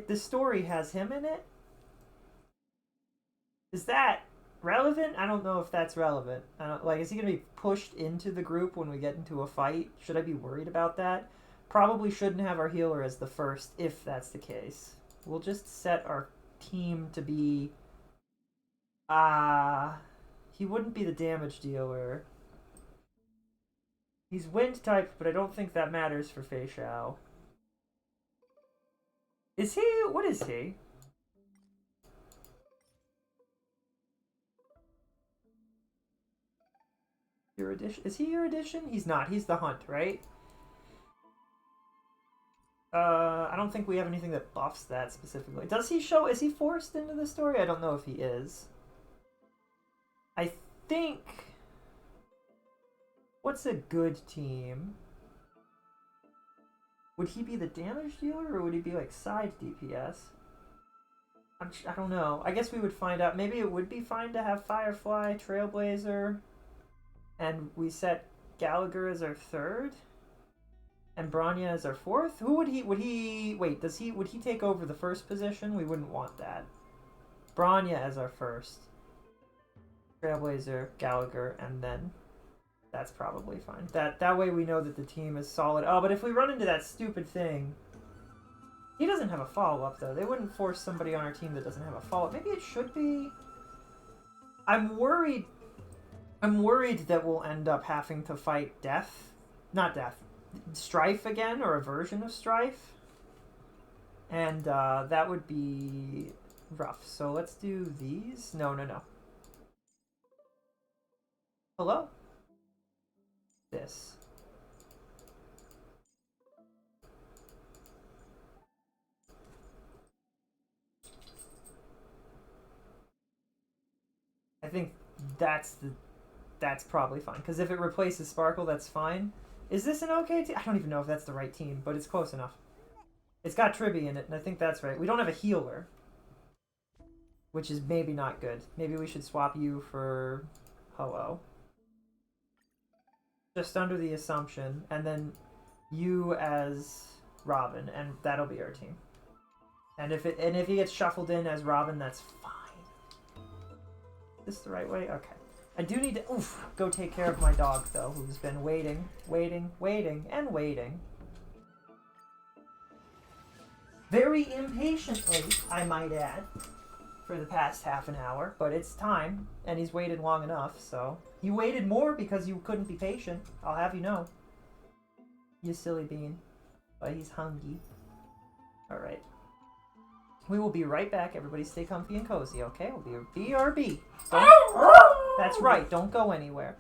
the story has him in it? Is that relevant? I don't know if that's relevant. Is he going to be pushed into the group when we get into a fight? Should I be worried about that? Probably shouldn't have our healer as the first, if that's the case. We'll just set our team to be... he wouldn't be the damage dealer. He's wind type, but I don't think that matters for Fei Xiao. Is he? What is he? Erudition? Is he erudition? He's not. He's the hunt, right? I don't think we have anything that buffs that specifically. Does he show? Is he forced into the story? I don't know if he is. I think... What's a good team? Would he be the damage dealer, or would he be like side DPS? I don't know. I guess we would find out. Maybe it would be fine to have Firefly, Trailblazer. And we set Gallagher as our third, and Branya as our fourth. Who would he? Would he take over the first position? We wouldn't want that. Branya as our first. Trailblazer, Gallagher, and then that's probably fine. That way we know that the team is solid. Oh, but if we run into that stupid thing, he doesn't have a follow-up though. They wouldn't force somebody on our team that doesn't have a follow-up. Maybe it should be. I'm worried that we'll end up having to fight Strife again, or a version of Strife. And that would be rough. So let's do these. No. Hello? This. I think that's probably fine. Because if it replaces Sparkle, that's fine. Is this an okay team? I don't even know if that's the right team, but it's close enough. It's got Tribby in it, and I think that's right. We don't have a healer, which is maybe not good. Maybe we should swap you for Hello. Just under the assumption, and then you as Robin, and that'll be our team. And if he gets shuffled in as Robin, that's fine. Is this the right way? Okay. I do need to go take care of my dog though, who's been waiting, and waiting. Very impatiently, I might add, for the past half an hour, but it's time, and he's waited long enough, so... You waited more because you couldn't be patient, I'll have you know. You silly bean. But he's hungry. Alright. We will be right back. Everybody stay comfy and cozy, okay? We'll be BRB. That's right, don't go anywhere.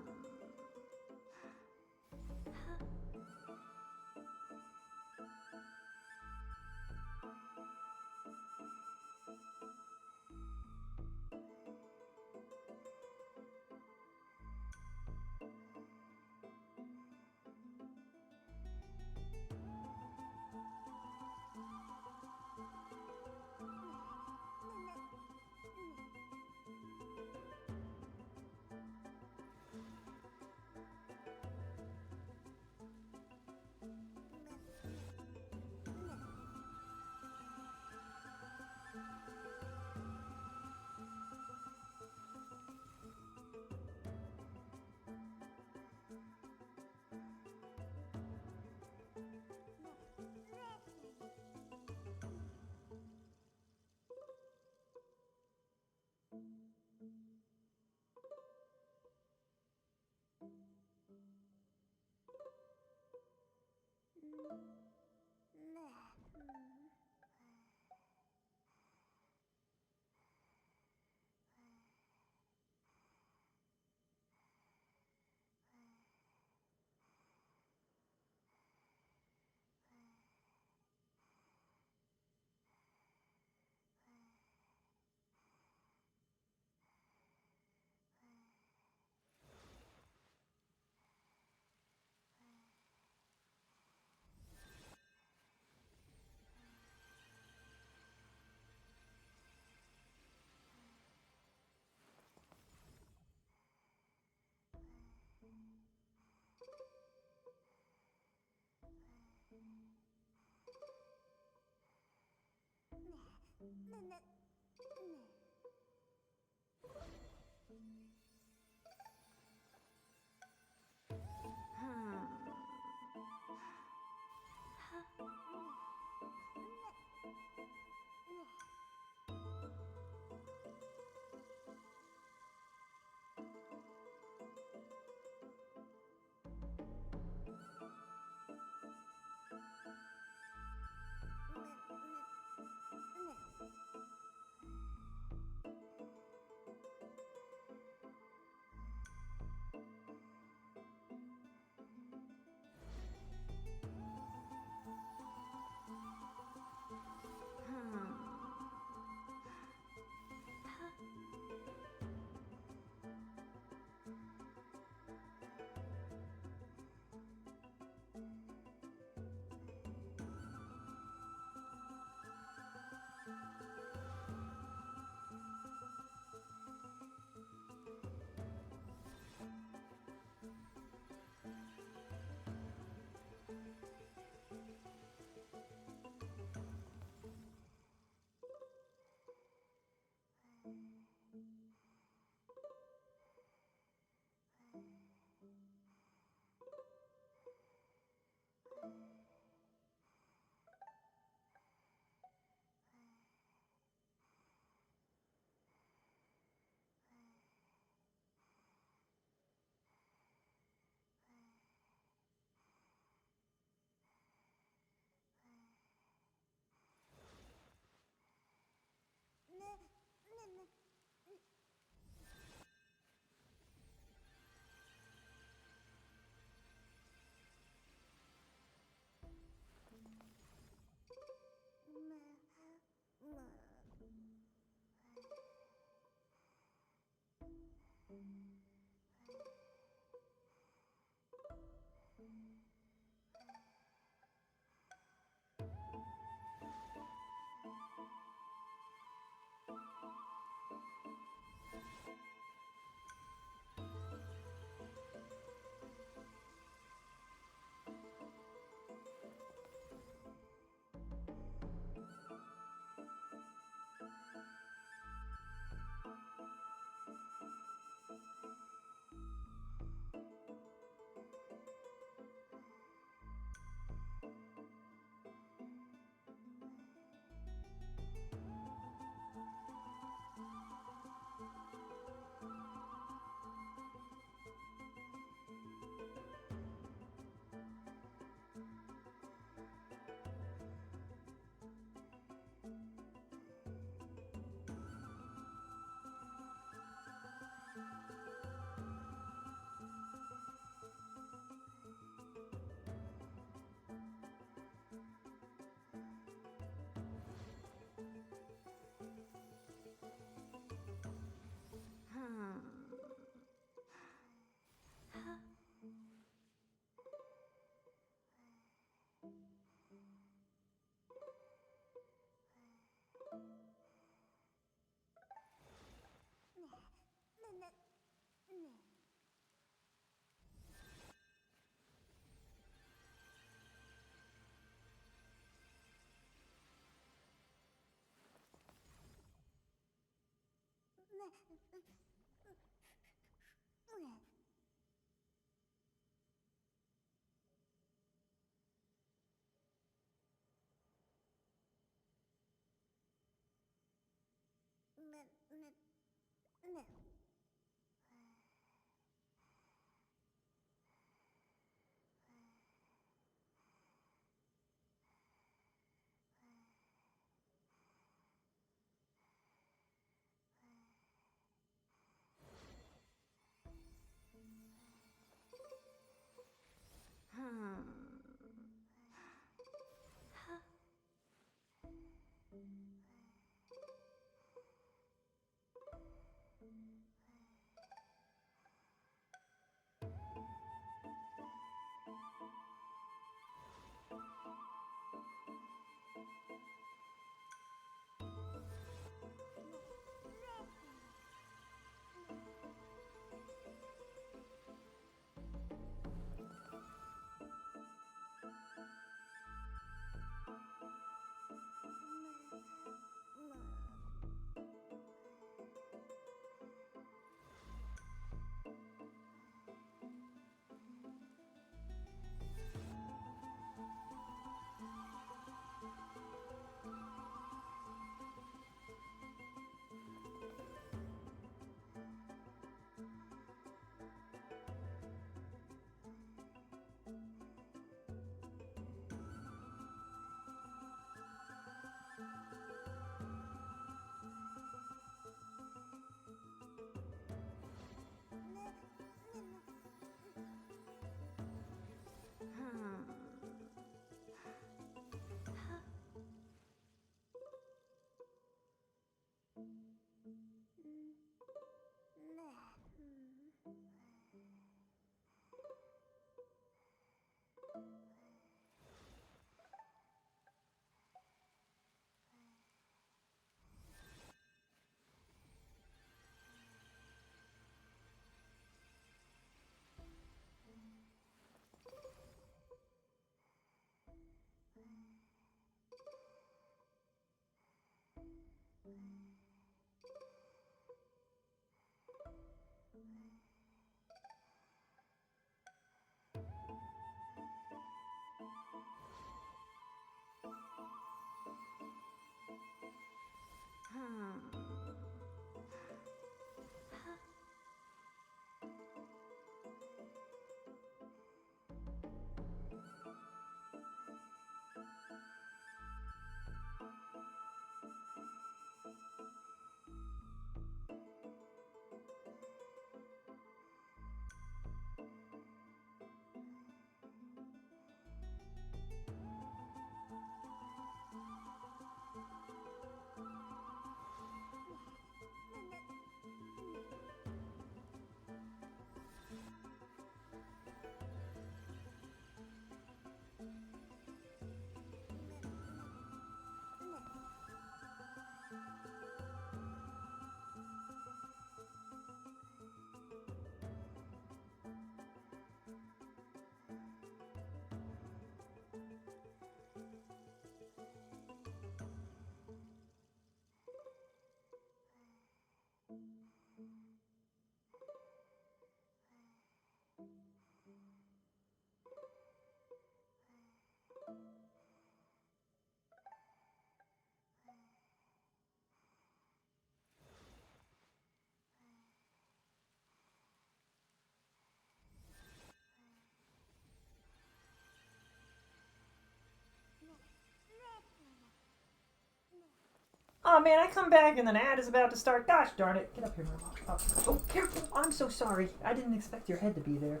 Oh man, I come back and an ad is about to start. Gosh darn it. Get up here, Marlo. Oh, careful. I'm so sorry. I didn't expect your head to be there.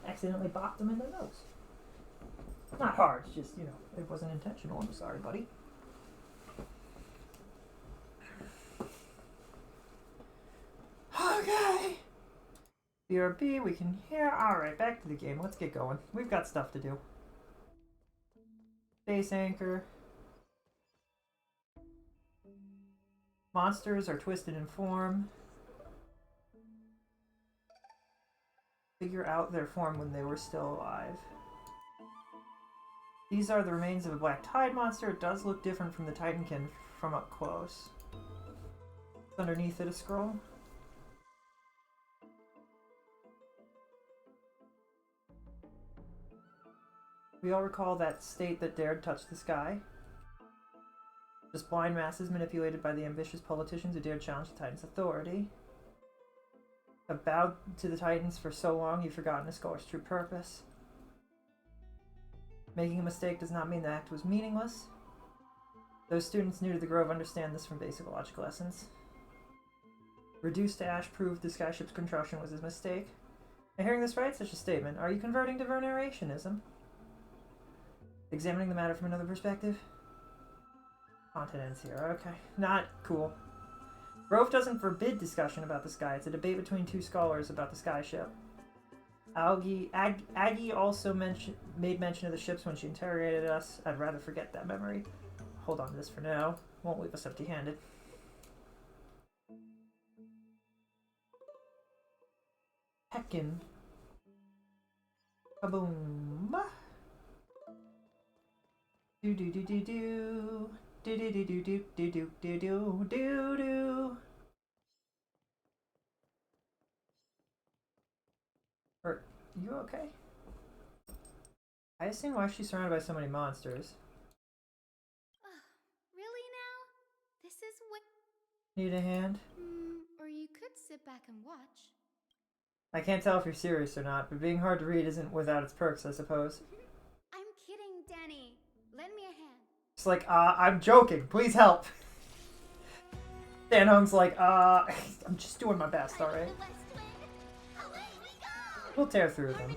Accidentally bopped him in the nose. Not hard, it's just, it wasn't intentional. I'm sorry, buddy. Okay. BRB, we can hear. Alright, back to the game. Let's get going. We've got stuff to do. Base anchor. Monsters are twisted in form. Figure out their form when they were still alive. These are the remains of a black tide monster. It does look different from the Titankin from up close. Underneath it, a scroll. We all recall that state that dared touch the sky. Just blind masses manipulated by the ambitious politicians who dared challenge the Titan's authority. Have bowed to the Titans for so long you've forgotten a scholar's true purpose. Making a mistake does not mean the act was meaningless. Those students new to the Grove understand this from basic logic lessons. Reduced to ash proved the skyship's construction was his mistake. Am I hearing this right? Such a statement. Are you converting to Vernerationism? Examining the matter from another perspective? Content ends here. Okay. Not cool. Grove doesn't forbid discussion about the sky. It's a debate between two scholars about the skyship. Aggie also made mention of the ships when she interrogated us. I'd rather forget that memory. Hold on to this for now. Won't leave us empty-handed. Heckin'. Kaboom. Do do do do do. Do do do do do do do do do do do. Are you okay? I just seen why she's surrounded by so many monsters. Really now? This is what... Need a hand? Or you could sit back and watch. I can't tell if you're serious or not, but being hard to read isn't without its perks, I suppose. I'm kidding, Danny. Lend me a hand. It's like, I'm joking. Please help. Dan Hung's like, I'm just doing my best, alright? We'll tear through them.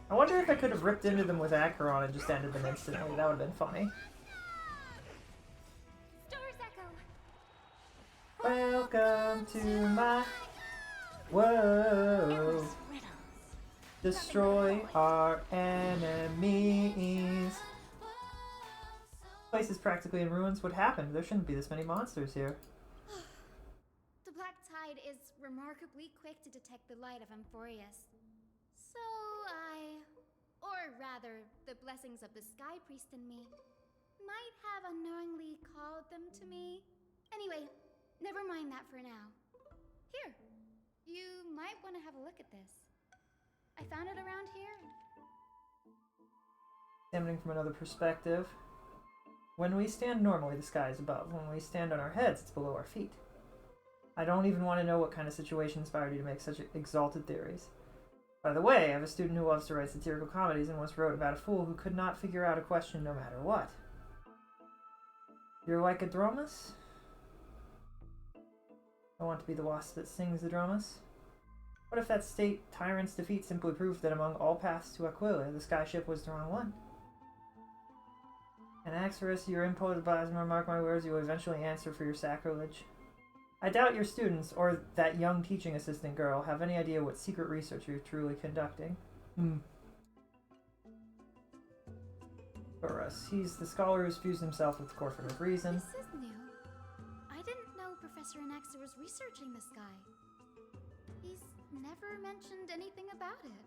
I wonder if I could have ripped into them with Acheron and just ended them instantly. That would have been funny. Welcome to my world. Destroy our enemies. This place is practically in ruins. What happened? There shouldn't be this many monsters here. The black tide is remarkably quick to detect the light of Amphorius. So or rather, the blessings of the Sky Priest in me, might have unknowingly called them to me. Anyway, never mind that for now. Here, you might want to have a look at this. I found it around here. Examining from another perspective. When we stand normally, the sky is above. When we stand on our heads, it's below our feet. I don't even want to know what kind of situation inspired you to make such exalted theories. By the way, I have a student who loves to write satirical comedies and once wrote about a fool who could not figure out a question no matter what. You're like a Dromus? I want to be the wasp that sings the Dromus. What if that state tyrant's defeat simply proved that among all paths to Aquilia, the skyship was the wrong one? Anaxarus, your imposed plasma, mark my words, you will eventually answer for your sacrilege. I doubt your students, or that young teaching assistant girl, have any idea what secret research you're truly conducting. For us, he's the scholar who's fused himself with the Corfin of Reason. This is new. I didn't know Professor Anaxa was researching the sky. He's never mentioned anything about it.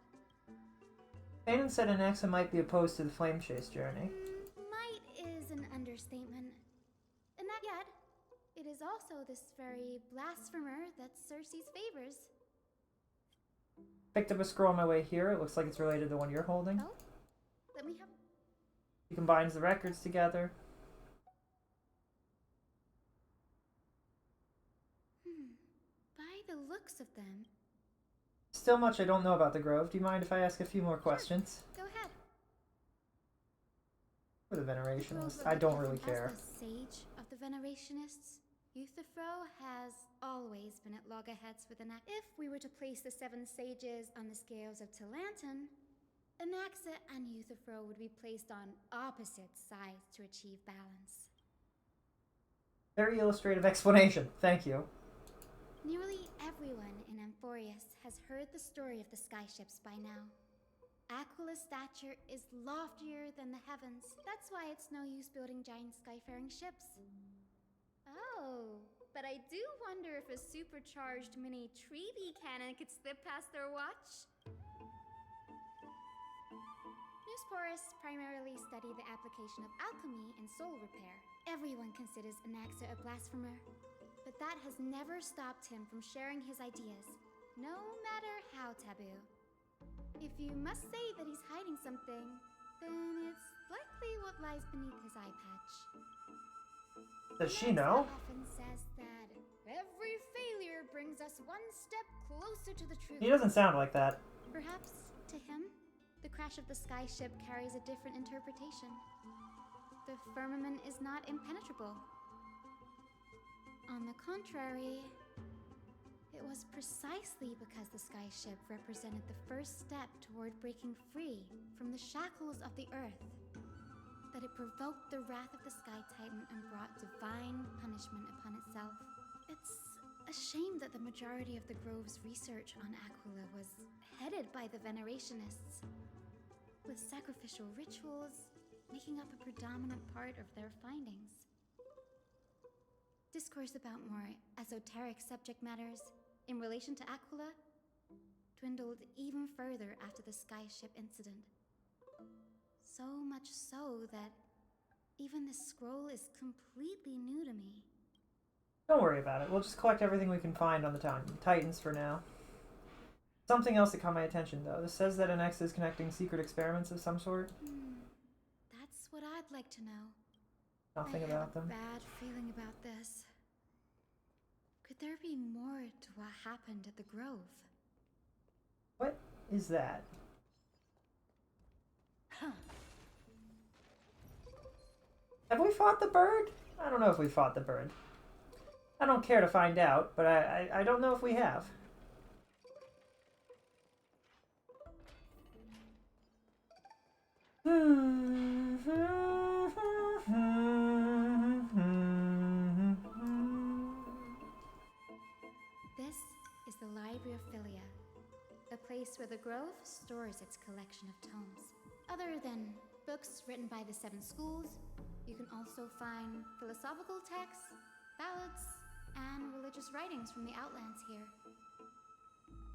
Kanan said Anaxa might be opposed to the Flame Chase journey. Might is an understatement. And not yet. It is also this very blasphemer that Cersei's favors. Picked up a scroll on my way here. It looks like it's related to the one you're holding. Oh? Let me have... He combines the records together. By the looks of them... Still much I don't know about the Grove. Do you mind if I ask a few more questions? Go ahead. For the Venerationists, I don't really care. As the sage of the Venerationists, Euthyphro has always been at loggerheads with Anaxa. If we were to place the 7 sages on the scales of Talanton, Anaxa and Euthyphro would be placed on opposite sides to achieve balance. Very illustrative explanation. Thank you. Nearly everyone in Amphorius has heard the story of the skyships by now. Aquila's stature is loftier than the heavens. That's why it's no use building giant skyfaring ships. Oh, but I do wonder if a supercharged mini Treaty cannon could slip past their watch. Forests primarily study the application of alchemy and soul repair. Everyone considers Anaxa a blasphemer, but that has never stopped him from sharing his ideas, no matter how taboo. If you must say that he's hiding something, then it's likely what lies beneath his eye patch. Does she know? Often says that every failure brings us one step closer to the truth. He doesn't sound like that. Perhaps, to him, the crash of the sky ship carries a different interpretation. The firmament is not impenetrable. On the contrary, it was precisely because the sky ship represented the first step toward breaking free from the shackles of the earth that it provoked the wrath of the Sky Titan and brought divine punishment upon itself. It's a shame that the majority of the Grove's research on Aquila was headed by the Venerationists, with sacrificial rituals making up a predominant part of their findings. Discourse about more esoteric subject matters in relation to Aquila dwindled even further after the sky ship incident. So much so that even this scroll is completely new to me. Don't worry about it. We'll just collect everything we can find on the Titans for now. Something else that caught my attention, though. This says that Anaxa is connecting secret experiments of some sort. That's what I'd like to know. Nothing about them. I have a bad feeling about this. Could there be more to what happened at the Grove? What is that? Huh. Have we fought the bird? I don't know if we fought the bird. I don't care to find out, but I don't know if we have. This is the Library of Philia, a place where the Grove stores its collection of tomes. Other than books written by the 7 schools, you can also find philosophical texts, ballads, and religious writings from the Outlands here.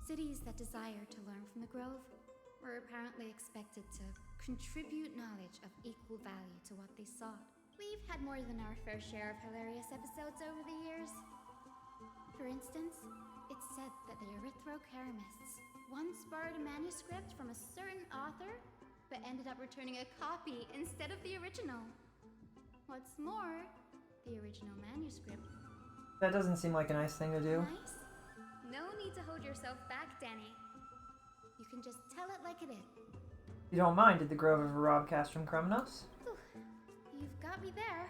Cities that desire to learn from the Grove were apparently expected to contribute knowledge of equal value to what they sought. We've had more than our fair share of hilarious episodes over the years. For instance, it's said that the Erythrocheramists once borrowed a manuscript from a certain author, but ended up returning a copy instead of the original. What's more, the original manuscript. That doesn't seem like a nice thing to do. Nice? No need to hold yourself back, Danny. You can just tell it like it is. You don't mind, did the Grove ever rob Castrum Kremnos? You've got me there.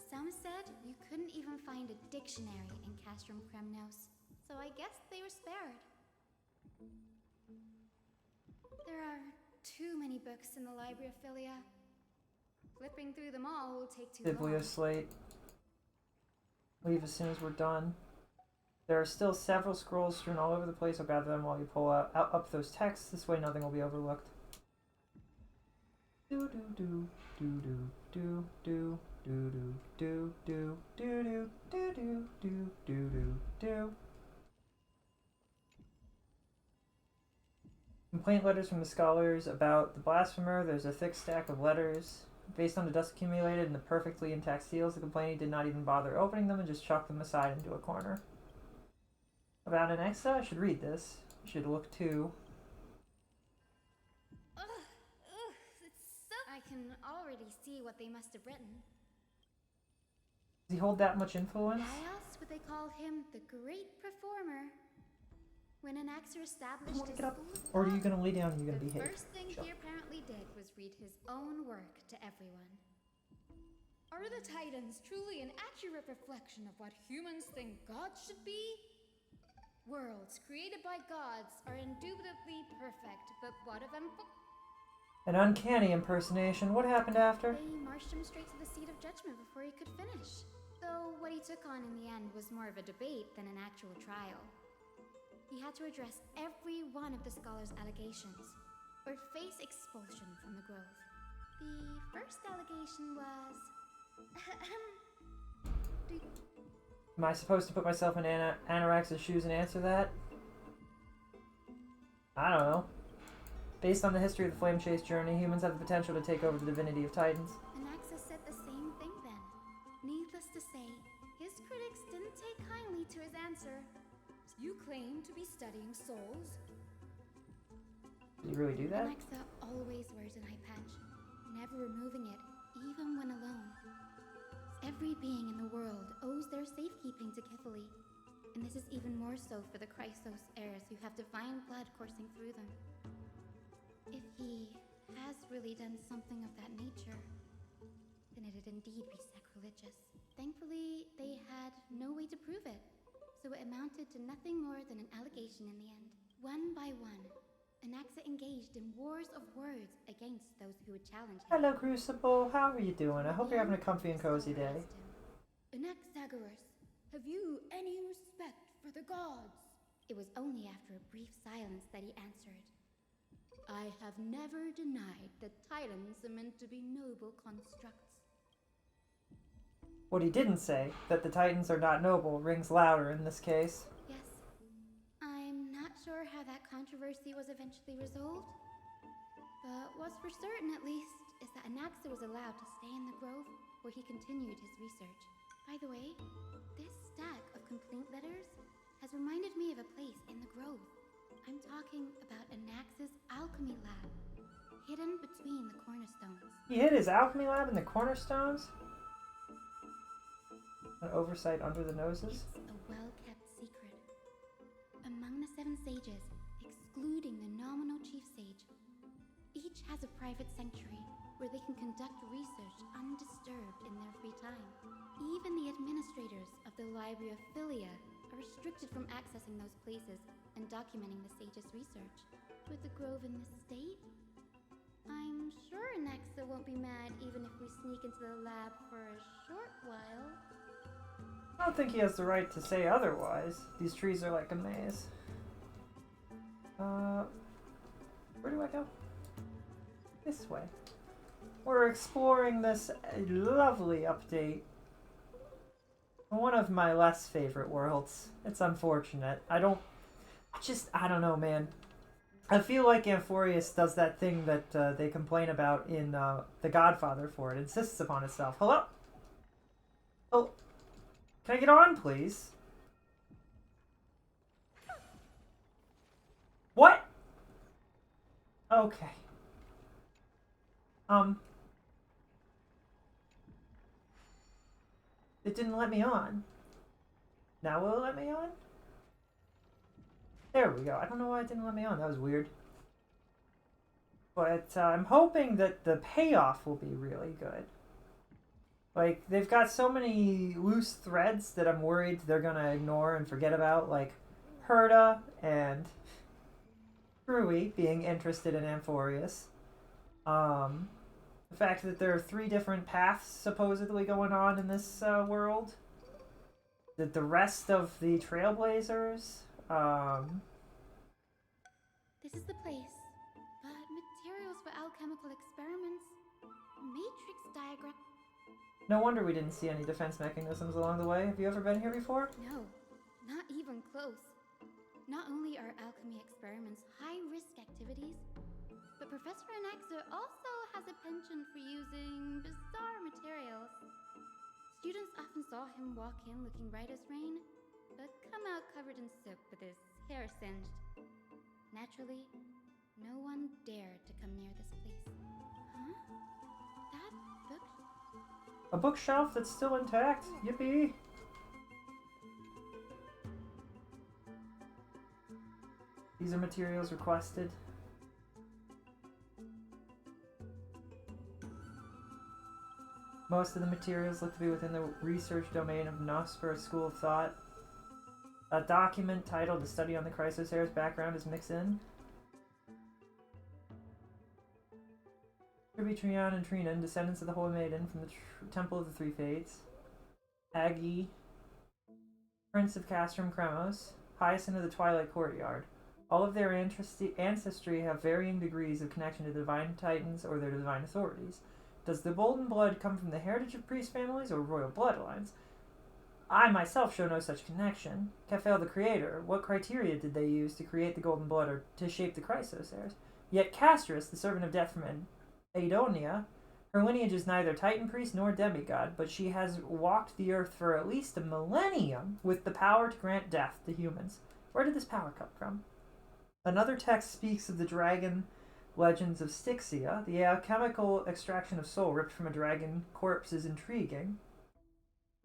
Some said you couldn't even find a dictionary in Castrum Kremnos, so I guess they were spared. There are too many books in the Library of Philia. Flipping through them all will take too long. Biblioslate. Leave as soon as we're done. There are still several scrolls strewn all over the place. I'll gather them while you pull up those texts. This way nothing will be overlooked. Do do do do do do do do do do do do do do do do do. Complaint letters from the scholars about the blasphemer. There's a thick stack of letters. Based on the dust accumulated in the perfectly intact seals, the complainant did not even bother opening them and just chucked them aside into a corner. About Anaxa, I should read this. I should look too. It's so... I can already see what they must have written. Does he hold that much influence? Why else would they call him the Great Performer? When Anaxa established his Get up. Or are you gonna lay down and you're gonna behave? The first thing he apparently did was read his own work to everyone. Are the Titans truly an accurate reflection of what humans think gods should be? Worlds created by gods are indubitably perfect, but what of them? An uncanny impersonation. What happened after? They marched him straight to the seat of judgment before he could finish. Though what he took on in the end was more of a debate than an actual trial. He had to address every one of the scholar's allegations, or face expulsion from the Grove. The first allegation was... Am I supposed to put myself in Anorax's shoes and answer that? I don't know. Based on the history of the Flame Chase journey, humans have the potential to take over the divinity of Titans. Anaxa said the same thing then. Needless to say, his critics didn't take kindly to his answer. You claim to be studying souls? Did he really do that? Anaxa always wears an eye patch, never removing it, even when alone. Every being in the world owes their safekeeping to Kithily, and this is even more so for the Chrysos heirs who have divine blood coursing through them. If he has really done something of that nature, then it'd indeed be sacrilegious. Thankfully, they had no way to prove it, so it amounted to nothing more than an allegation in the end. One by one, Anaxa engaged in wars of words against those who would challenge him. Hello, Crucible. How are you doing? I hope you're having a comfy and cozy day. Anaxagoras, have you any respect for the gods? It was only after a brief silence that he answered. I have never denied that Titans are meant to be noble constructs. What he didn't say, that the Titans are not noble, rings louder in this case. Yes. I'm not sure how that controversy was eventually resolved, but what's for certain at least is that Anaxa was allowed to stay in the grove where he continued his research. By the way, this stack of complaint letters has reminded me of a place in the grove. I'm talking about Anaxa's alchemy lab, hidden between the cornerstones. He hid his alchemy lab in the cornerstones? An oversight under the noses? It's a well-kept secret. Among the 7 sages, excluding the nominal chief sage, each has a private sanctuary where they can conduct research undisturbed in their free time. Even the administrators of the Library of Philia are restricted from accessing those places and documenting the sage's research. With the grove in this state, I'm sure Anaxa won't be mad even if we sneak into the lab for a short while. I don't think he has the right to say otherwise. These trees are like a maze. Where do I go? This way. We're exploring this lovely update. One of my less favorite worlds. It's unfortunate. I don't know, man. I feel like Amphorius does that thing that they complain about in The Godfather for it. Insists upon itself. Hello? Oh. Can I get on, please? What? Okay. It didn't let me on. Now will it let me on? There we go. I don't know why it didn't let me on. That was weird. But I'm hoping that the payoff will be really good. Like, they've got so many loose threads that I'm worried they're going to ignore and forget about. Like, Herta and Rui being interested in Amphorius. The fact that there are 3 different paths supposedly going on in this world. That the rest of the Trailblazers, This is the place, but materials for alchemical experiments, matrix diagram. No wonder we didn't see any defense mechanisms along the way. Have you ever been here before? No, not even close. Not only are alchemy experiments high-risk activities, but Professor Anaxa also has a penchant for using bizarre materials. Students often saw him walk in looking bright as rain, but come out covered in soot with his hair singed. Naturally, no one dared to come near this place. Huh? That book? A bookshelf that's still intact? Yippee! These are materials requested. Most of the materials look to be within the research domain of Nosfer's School of Thought. A document titled "The Study on the Chrysos Heirs' Background" is mixed in. Trian and Trinan, descendants of the Holy Maiden from the Temple of the Three Fates. Agi, Prince of Castrum Kremos, Hyacinth of the Twilight Courtyard. All of their ancestry have varying degrees of connection to the Divine Titans or their divine authorities. Does the Golden Blood come from the heritage of priest families or royal bloodlines? I myself show no such connection. Kefel the Creator, what criteria did they use to create the Golden Blood or to shape the Chrysos heirs? Yet Castorice, the servant of death from Aedonia, her lineage is neither Titan priest nor demigod, but she has walked the earth for at least a millennium with the power to grant death to humans. Where did this power come from? Another text speaks of the dragon legends of Styxia. The alchemical extraction of soul ripped from a dragon corpse is intriguing.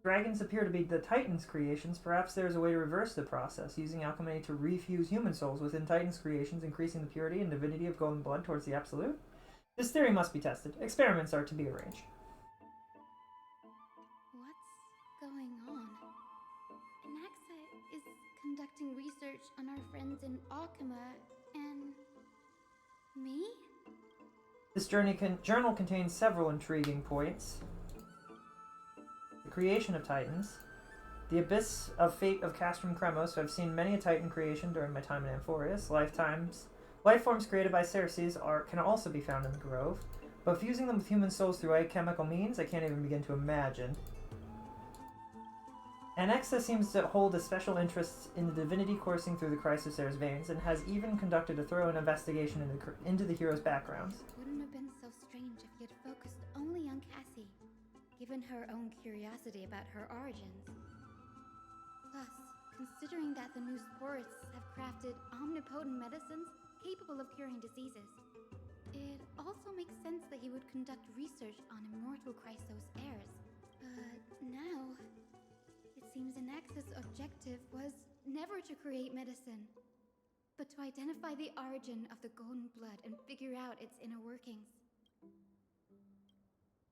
Dragons appear to be the Titans' creations. Perhaps there is a way to reverse the process, using alchemy to refuse human souls within Titans' creations, increasing the purity and divinity of golden blood towards the absolute. This theory must be tested. Experiments are to be arranged. What's going on? Anaxa is conducting research on our friends in Alchema and... me? This journal contains several intriguing points. The creation of Titans. The abyss of fate of Castrum Cremos. I've seen many a Titan creation during my time in Amphorius. Life forms created by Ceres can also be found in the Grove, but fusing them with human souls through alchemical means, I can't even begin to imagine. Anaxa seems to hold a special interest in the divinity coursing through the Chrysocere's veins, and has even conducted a thorough investigation into the hero's backgrounds. It wouldn't have been so strange if he had focused only on Cassie, given her own curiosity about her origins. Plus, considering that the new sporists have crafted omnipotent medicines capable of curing diseases, it also makes sense that he would conduct research on immortal Chrysos heirs. But now... it seems Anaxa's objective was never to create medicine, but to identify the origin of the golden blood and figure out its inner workings.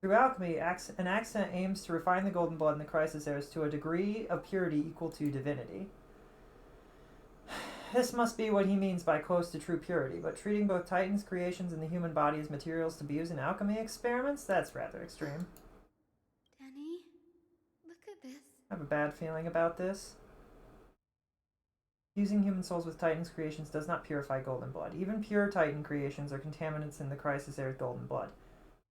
Through alchemy, Anaxa aims to refine the golden blood in the Chrysoceres to a degree of purity equal to divinity. This must be what he means by close to true purity, but treating both Titan's creations and the human body as materials to be used in alchemy experiments? That's rather extreme. Danny, look at this. I have a bad feeling about this. Using human souls with Titan's creations does not purify golden blood. Even pure Titan creations are contaminants in the Chrysocere's golden blood.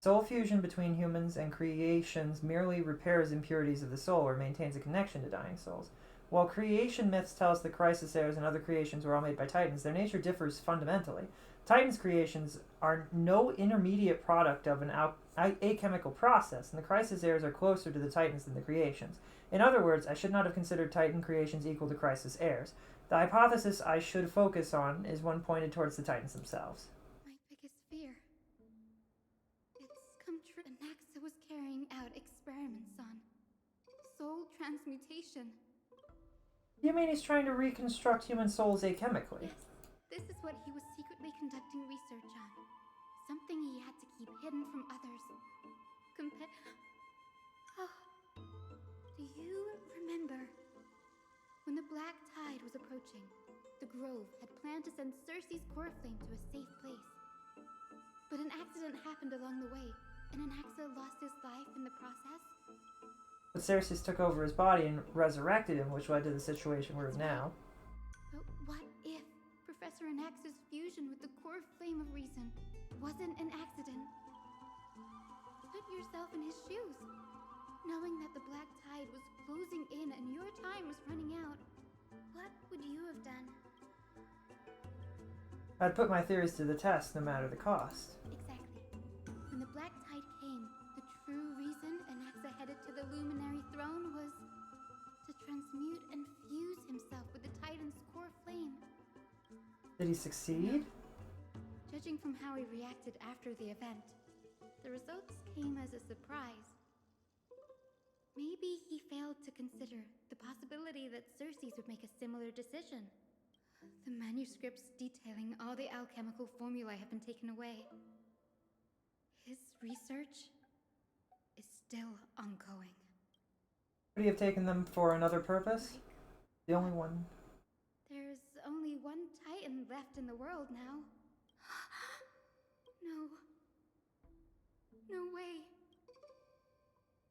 Soul fusion between humans and creations merely repairs impurities of the soul or maintains a connection to dying souls. While creation myths tell us that Chrysoceres and other creations were all made by Titans, their nature differs fundamentally. Titans' creations are no intermediate product of an alchemical process, and the Chrysoceres are closer to the Titans than the creations. In other words, I should not have considered Titan creations equal to Chrysos heirs. The hypothesis I should focus on is one pointed towards the Titans themselves. My biggest fear. It's come true. Anaxa was carrying out experiments on soul transmutation. You mean he's trying to reconstruct human souls alchemically? Yes, this is what he was secretly conducting research on. Something he had to keep hidden from others. Do you remember? When the Black Tide was approaching, the Grove had planned to send Cersei's core flame to a safe place. But an accident happened along the way, and Anaxa lost his life in the process. But Ceres took over his body and resurrected him, which led to the situation we're in now. But what if Professor Anaxa's fusion with the core flame of reason wasn't an accident? Put yourself in his shoes. Knowing that the Black Tide was closing in and your time was running out, what would you have done? I'd put my theories to the test, no matter the cost. Exactly. When the Black Tide came, the true reason Anaxa headed to the Luminary Throne was to transmute and fuse himself with the Titan's core flame. Did he succeed? Judging from how he reacted after the event, the results came as a surprise. Maybe he failed to consider the possibility that Ceres would make a similar decision. The manuscripts detailing all the alchemical formulae have been taken away. His research is still ongoing. Would he have taken them for another purpose? The only one. There's only one Titan left in the world now. No. No way.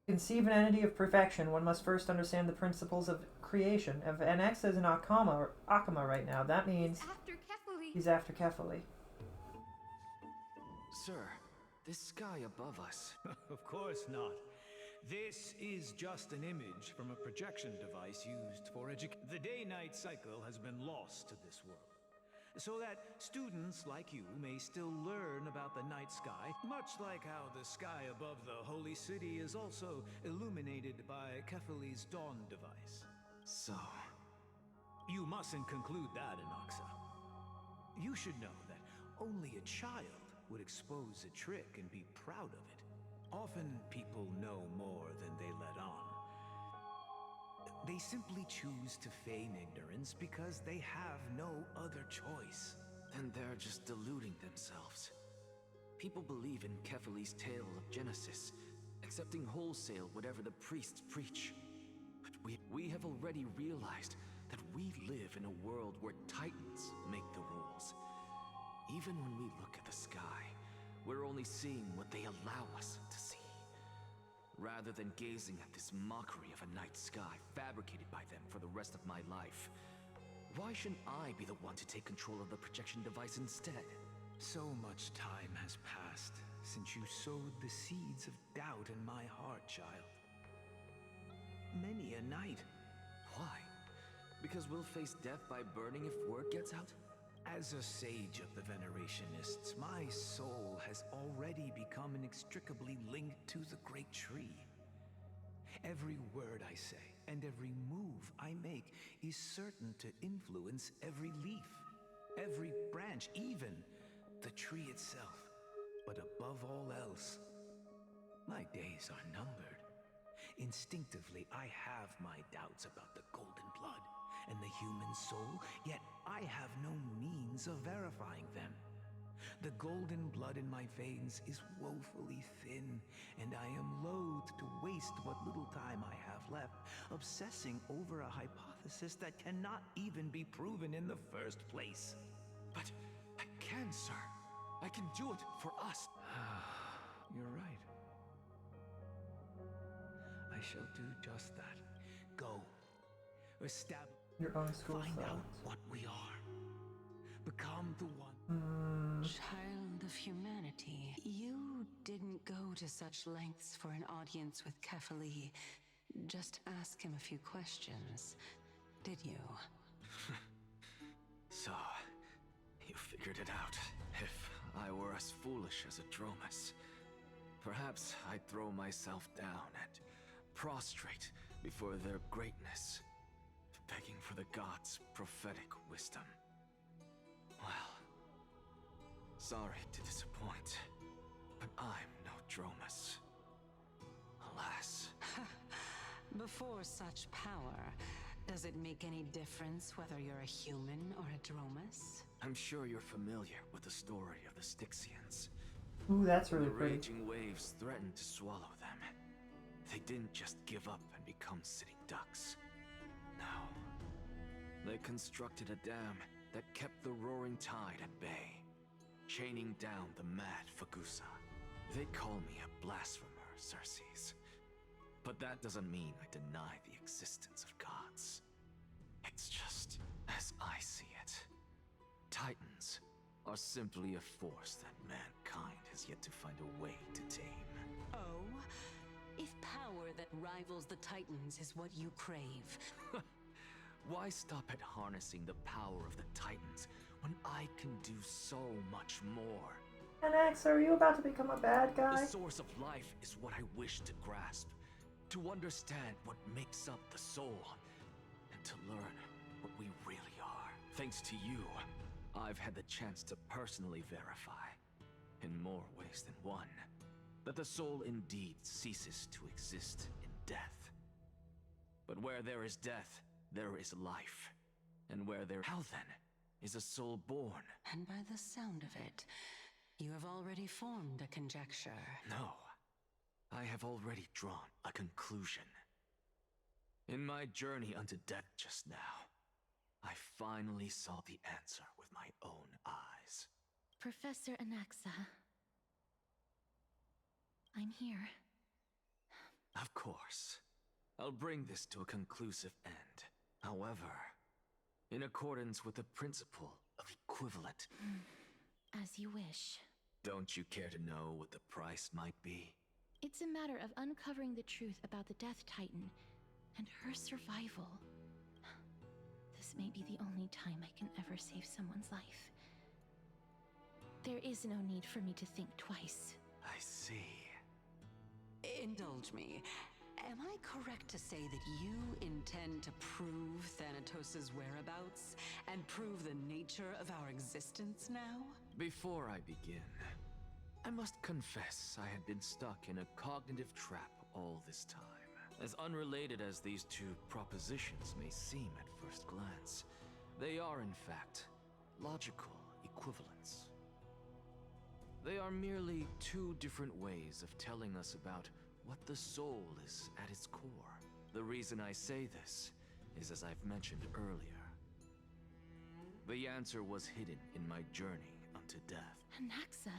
To conceive an entity of perfection, one must first understand the principles of creation. If Anaxa is in Akama right now, that means he's after Kefali. Sir, this sky above us. Of course not. This is just an image from a projection device used for education. The day-night cycle has been lost to this world. so that students like you may still learn about the night sky, much like how the sky above the holy city is also illuminated by Kefali's dawn device. So... You mustn't conclude that, Anaxa. You should know that only a child would expose a trick and be proud of it. Often people know more than they let on. They simply choose to feign ignorance because they have no other choice. Then they're just deluding themselves. People believe in Kefali's tale of Genesis, accepting wholesale whatever the priests preach. But we have already realized that we live in a world where Titans make the rules. Even when we look at the sky, we're only seeing what they allow us to see. Rather than gazing at this mockery of a night sky fabricated by them for the rest of my life, why shouldn't I be the one to take control of the projection device instead? So much time has passed since you sowed the seeds of doubt in my heart, child. Many a night. Why? Because we'll face death by burning if word gets out? As a sage of the Venerationists, my soul has already become inextricably linked to the great tree. Every word I say and every move I make is certain to influence every leaf, every branch, even the tree itself. But above all else, my days are numbered. Instinctively, I have my doubts about the golden blood and the human soul, yet I have no means of verifying them. The golden blood in my veins is woefully thin, and I am loath to waste what little time I have left obsessing over a hypothesis that cannot even be proven in the first place. But I can, sir. I can do it for us. You're right. I shall do just that. Go. Establish. Your own school Find out thoughts. what we are. Become the one. Child of humanity, you didn't go to such lengths for an audience with Kefali. Just ask him a few questions, did you? So, you figured it out. If I were as foolish as a Dromus, perhaps I'd throw myself down and prostrate before their greatness, begging for the gods' prophetic wisdom. Well, sorry to disappoint, but I'm no Dromus. Alas. Before such power, does it make any difference whether you're a human or a Dromus? I'm sure you're familiar with the story of the Styxians. Ooh, that's really The pretty. raging waves threatened to swallow them. They didn't just give up and become sitting ducks. No. They constructed a dam that kept the roaring tide at bay, chaining down the mad Fagusa. They call me a blasphemer, Circes. But that doesn't mean I deny the existence of gods. It's just as I see it. Titans are simply a force that mankind has yet to find a way to tame. Oh? If power that rivals the Titans is what you crave. Why stop at harnessing the power of the Titans when I can do so much more? And Axe, are you about to become a bad guy? The source of life is what I wish to grasp. To understand what makes up the soul. And to learn what we really are. Thanks to you, I've had the chance to personally verify, in more ways than one, that the soul indeed ceases to exist in death. But where there is death, there is life. And where there... How then is a soul born? And by the sound of it, you have already formed a conjecture. No. I have already drawn a conclusion. In my journey unto death just now, I finally saw the answer with my own eyes. Professor Anaxa. I'm here. Of course. I'll bring this to a conclusive end. However, in accordance with the principle of equivalent. As you wish. Don't you care to know what the price might be? It's a matter of uncovering the truth about the Death Titan and her survival. The This may be the only time I can ever save someone's life. There is no need for me to think twice. I see. Indulge me. Am I correct to say that you intend to prove Thanatos' whereabouts and prove the nature of our existence now? Before I begin, I must confess I had been stuck in a cognitive trap all this time. As unrelated as these two propositions may seem at first glance, they are in fact logical equivalents. They are merely two different ways of telling us about what the soul is at its core. The reason I say this is as I've mentioned earlier. The answer was hidden in my journey unto death. Anaxa,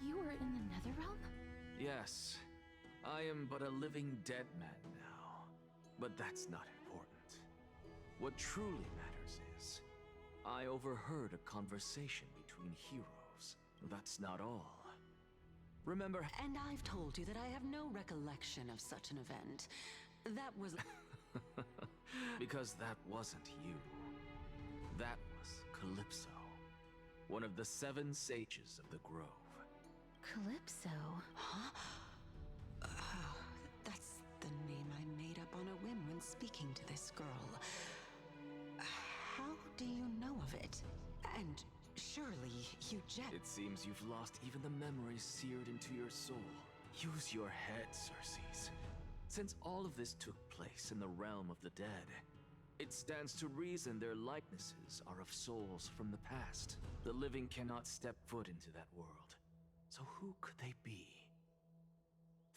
you were in the Netherrealm? Yes, I am but a living dead man now, but that's not important. What truly matters is, I overheard a conversation between heroes. That's not all. Remember— And I've told you that I have no recollection of such an event. That was— Because that wasn't you. That was Calypso, one of the 7 sages of the Grove. Calypso? Huh? Oh, that's the name I made up on a whim when speaking to this girl. How do you know of it? And surely you It seems you've lost even the memories seared into your soul. Use your head, Circes. Since all of this took place in the realm of the dead, it stands to reason their likenesses are of souls from the past. The living cannot step foot into that world. So who could they be?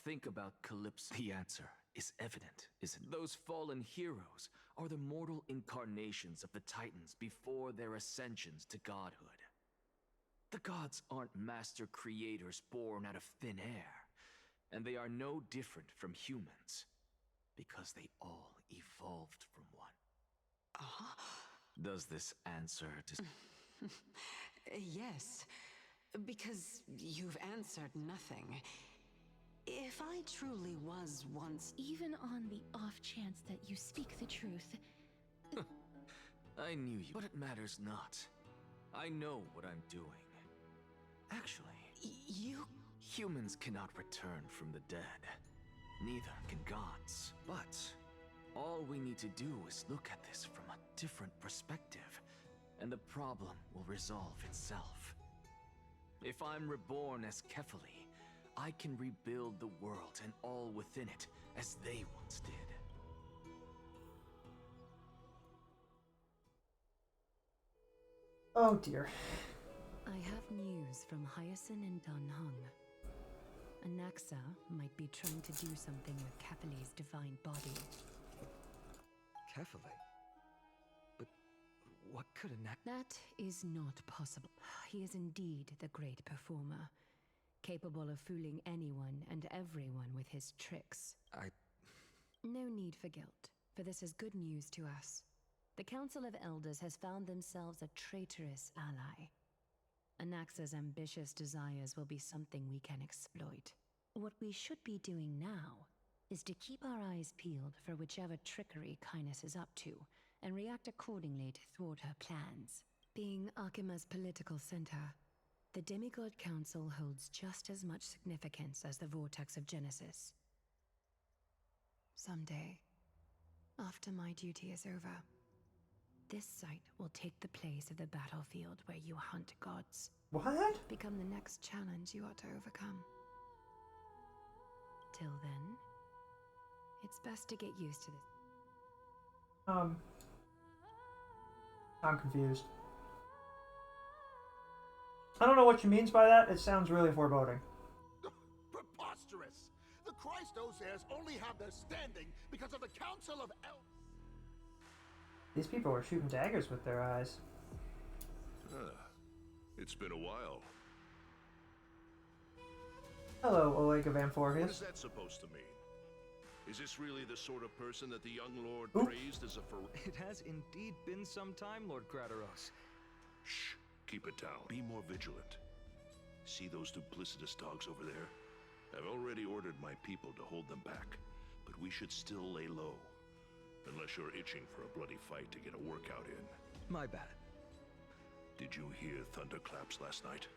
Think about Calypso. The answer is evident, isn't it? Those fallen heroes are the mortal incarnations of the Titans before their ascensions to godhood. The gods aren't master creators born out of thin air, and they are no different from humans, because they all evolved from one. Does this answer to— Yes, because you've answered nothing. If I truly was once— Even on the off chance that you speak the truth— I knew you, but it matters not. I know what I'm doing. Actually, humans cannot return from the dead. Neither can gods. But all we need to do is look at this from a different perspective, and the problem will resolve itself. If I'm reborn as Kefali, I can rebuild the world and all within it as they once did. Oh dear. I have news from Hyacinth and Dunhung. Anaxa might be trying to do something with Kefali's divine body. Kefali? But what could Anaxa— That is not possible. He is indeed the great performer, capable of fooling anyone and everyone with his tricks. No need for guilt, for this is good news to us. The Council of Elders has found themselves a traitorous ally. Anaxa's ambitious desires will be something we can exploit. What we should be doing now is to keep our eyes peeled for whichever trickery Kynus is up to, and react accordingly to thwart her plans. Being Akima's political center, the Demigod Council holds just as much significance as the Vortex of Genesis. Someday, after my duty is over, this site will take the place of the battlefield where you hunt gods. What? Become the next challenge you ought to overcome. Till then, it's best to get used to this. I'm confused. I don't know what she means by that. It sounds really foreboding. Preposterous! The Christos heirs only have their standing because of the Council of These people are shooting daggers with their eyes. It's been a while. Hello, Oleg of What is Amphoreus. that supposed to mean? Is this really the sort of person that the young lord Oop. praised as a It has indeed been some time, Lord Grataros. Shh. Keep it down. Be more vigilant. See those duplicitous dogs over there? I've already ordered my people to hold them back, but we should still lay low. Unless you're itching for a bloody fight to get a workout in. My bad. Did you hear thunderclaps last night?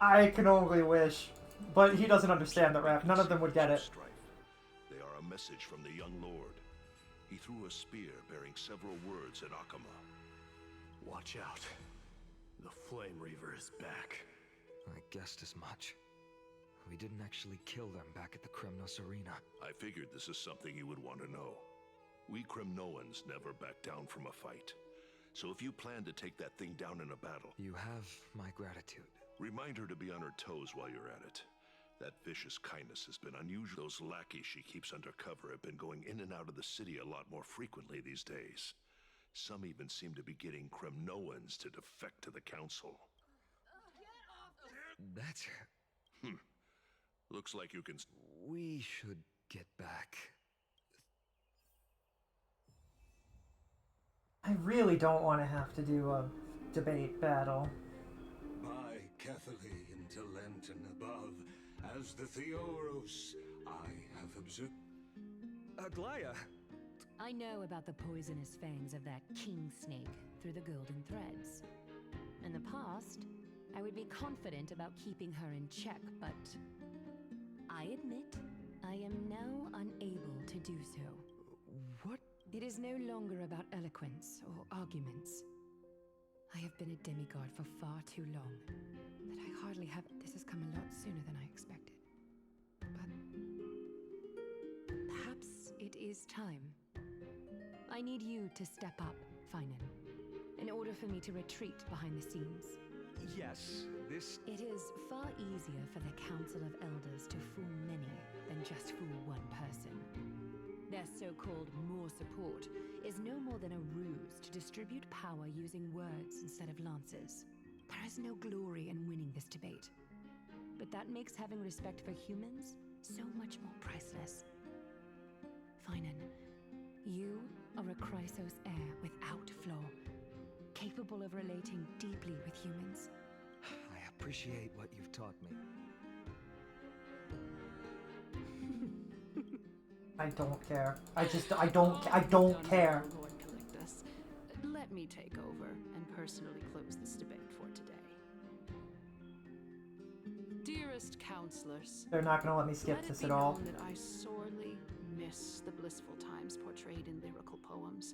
I can only wish. But he doesn't understand the rap. None of them would get it. They are a message from the young lord. He threw a spear bearing several words at Akama. Watch out. The Flame Reaver is back. I guessed as much. We didn't actually kill them back at the Kremnos Arena. I figured this is something you would want to know. We Kremnoans never back down from a fight. So if you plan to take that thing down in a battle... You have my gratitude. Remind her to be on her toes while you're at it. That vicious kindness has been unusual. Those lackeys she keeps undercover have been going in and out of the city a lot more frequently these days. Some even seem to be getting Kremnoans to defect to the council. That's... Looks like you can... We should get back. I really don't want to have to do a debate battle. By Catholy into Lenten above, as the Theoros, I have observed... Aglaya! I know about the poisonous fangs of that king snake through the golden threads. In the past, I would be confident about keeping her in check, but I admit I am now unable to do so. What? It is no longer about eloquence or arguments. I have been a demigod for far too long that I hardly have... This has come a lot sooner than I expected. But perhaps it is time. I need you to step up, Finan, in order for me to retreat behind the scenes. Yes, this... It is far easier for the Council of Elders to fool many than just fool one person. Their so-called more support is no more than a ruse to distribute power using words instead of lances. There is no glory in winning this debate. But that makes having respect for humans so much more priceless. Finan, you are a Chrysos heir without flaw, capable of relating deeply with humans. I appreciate what you've taught me. I don't care. I don't care. Lord Calictus, let me take over and personally close this debate for today. Dearest counselors, They're not going to let me skip this at all. let it be known that I sorely miss the blissful times portrayed in lyrical poems.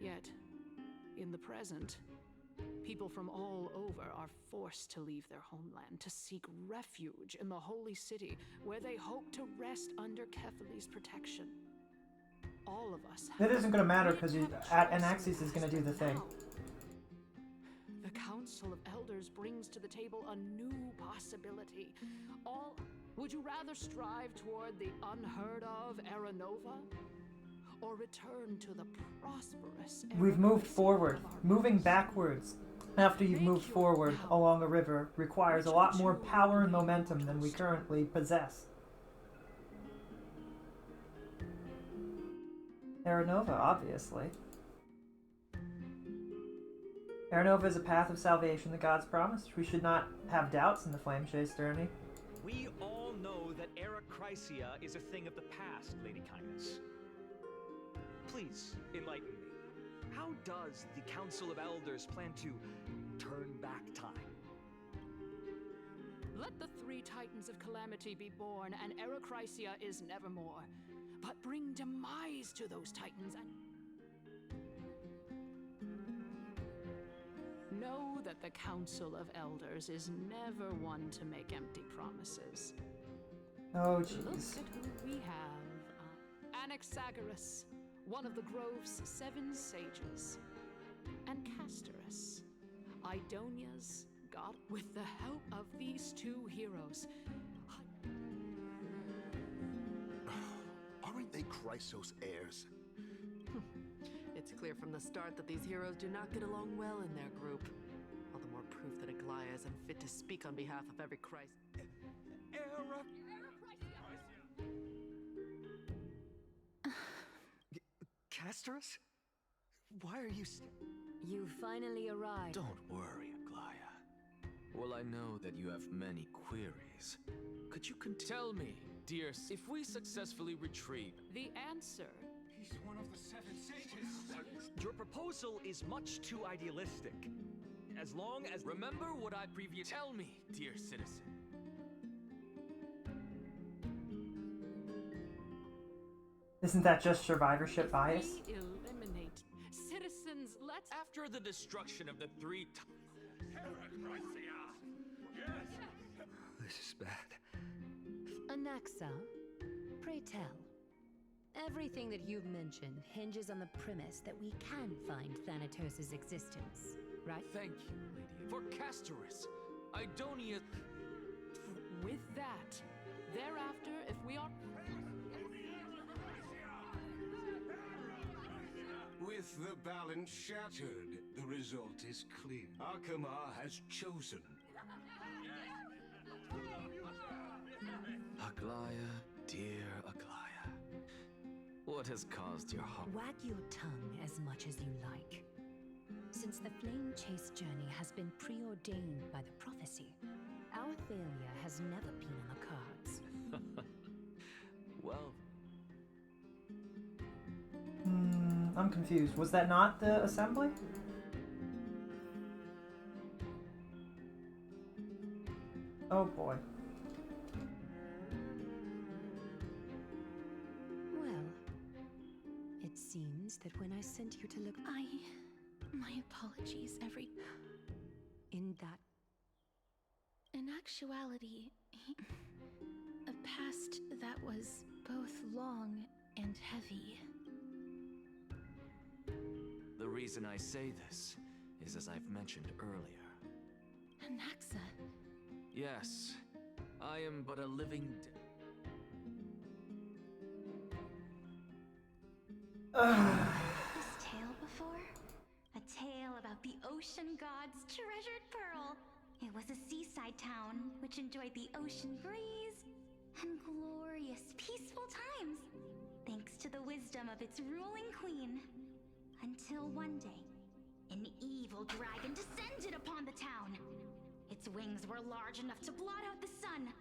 Yet, in the present, people from all over are forced to leave their homeland to seek refuge in the holy city where they hope to rest under Kephaly's protection. All of us have... It isn't going to matter because Anaxes is going to do the thing. The Council of Elders brings to the table a new possibility. Would you rather strive toward the unheard of Aranova? Or return to the prosperous... We've moved forward. Moving backwards after you've moved forward along a river requires a lot more power and momentum than we currently possess. Aranova, obviously. Aranova is a path of salvation the gods promised. We should not have doubts in the Flame Chase journey. We all know that Arachrysia is a thing of the past, Lady Kindness. Please, enlighten me. How does the Council of Elders plan to turn back time? Let the three titans of calamity be born, and Arachrysia is nevermore. But bring demise to those titans and... Know that the Council of Elders is never one to make empty promises. Oh, Look jeez. at who we have. Anaxagoras, one of the Grove's 7 sages, and Castorice, Idonia's god. With the help of these 2 heroes, Aren't they Chrysos heirs? It's clear from the start that these heroes do not get along well in their group. All the more proof that Aglaya is unfit to speak on behalf of every Christ. Castorice? Why are you You finally arrived. Don't worry, Aglaya. Well, I know that you have many queries. Could you tell me, dear, if we successfully retrieve... The answer. He's one of the 7 sages. Your proposal is much too idealistic. As long as... Remember what I previously... Tell me, dear citizen. Isn't that just survivorship bias? We eliminate citizens. Let's. After the destruction of the 3 This is bad. Anaxa, pray tell. Everything that you've mentioned hinges on the premise that we can find Thanatos' existence, right? Thank you, lady. For Castorice, Idonia... With that, thereafter, if we are... With the balance shattered, the result is clear. Akama has chosen. Aglaya, dear Aglaya. What has caused your heart? Wag your tongue as much as you like. Since the flame chase journey has been preordained by the prophecy, our failure has never been on the cards. Well... I'm confused. Was that not the assembly? Oh boy. Well, it seems that when I sent you to look... My apologies, In that... In actuality, a past that was both long and heavy. The reason I say this is as I've mentioned earlier. Anaxa. Yes, I am but a living... This tale before? A tale about the ocean god's treasured pearl. It was a seaside town which enjoyed the ocean breeze and glorious, peaceful times, thanks to the wisdom of its ruling queen. Until one day, an evil dragon descended upon the town. Its wings were large enough to blot out the sun,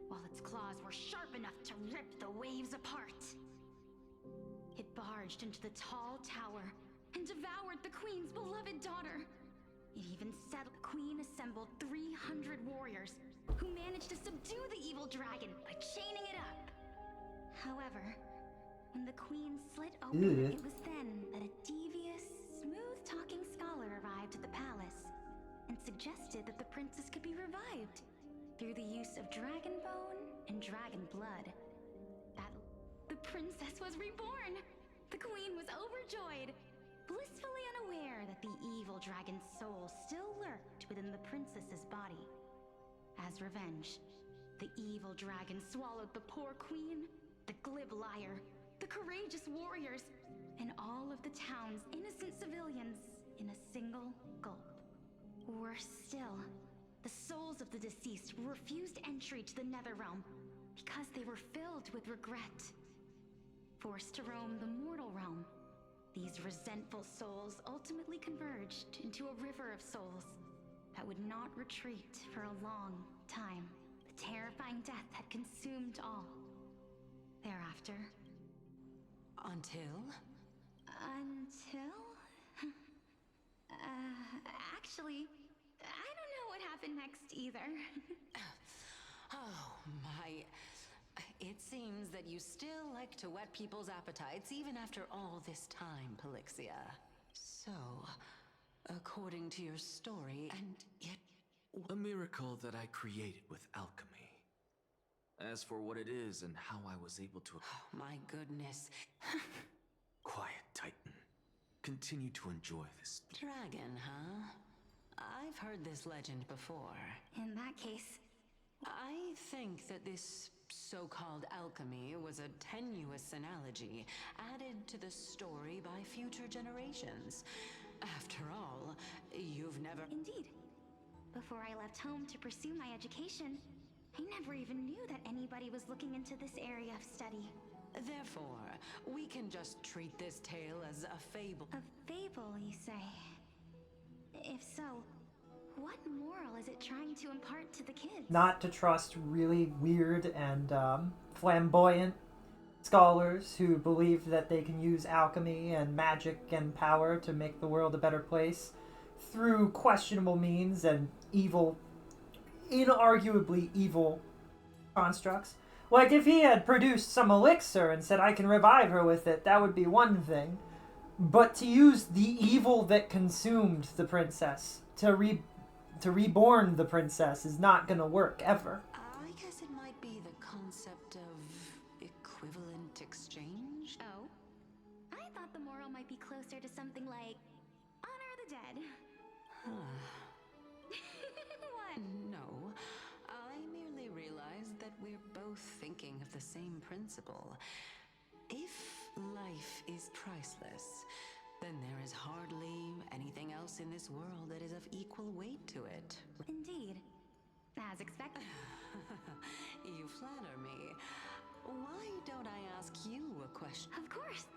while its claws were sharp enough to rip the waves apart. It barged into the tall tower and devoured the queen's beloved daughter. It even settled. The queen assembled 300 warriors who managed to subdue the evil dragon by chaining it up. However, when the queen slit open, it was then that a devious, smooth-talking scholar arrived at the palace and suggested that the princess could be revived through the use of dragon bone and dragon blood. The princess was reborn! The queen was overjoyed, blissfully unaware that the evil dragon's soul still lurked within the princess's body. As revenge, the evil dragon swallowed the poor queen, the glib liar, the courageous warriors, and all of the town's innocent civilians in a single gulp. Worse still, the souls of the deceased were refused entry to the Netherrealm because they were filled with regret. Forced to roam the mortal realm, these resentful souls ultimately converged into a river of souls that would not retreat for a long time. The terrifying death had consumed all. Thereafter... Until? Actually, I don't know what happened next either. Oh, my... It seems that you still like to whet people's appetites even after all this time, Pelixia. So, according to your story, and yet... A miracle that I created with alchemy. As for what it is and how I was able to... Oh, my goodness. Quiet, Titan. Continue to enjoy this. Dragon, huh? I've heard this legend before. In that case... I think that this so-called alchemy was a tenuous analogy added to the story by future generations. After all, you've never... Indeed. Before I left home to pursue my education, I never even knew that anybody was looking into this area of study. Therefore, we can just treat this tale as a fable. A fable, you say? If so, What moral is it trying to impart to the kids? Not to trust really weird and flamboyant scholars who believe that they can use alchemy and magic and power to make the world a better place through questionable means and evil, inarguably evil constructs. Like, if he had produced some elixir and said, I can revive her with it, that would be one thing. But to use the evil that consumed the princess to reborn the princess is not gonna work, ever. I guess it might be the concept of equivalent exchange. Oh? I thought the moral might be closer to something like honor the dead. What? No, I merely realized that we're both thinking of the same principle. If life is priceless, then there is hardly anything else in this world that is of equal weight to it. Indeed. As expected. You flatter me. Why don't I ask you a question? Of course.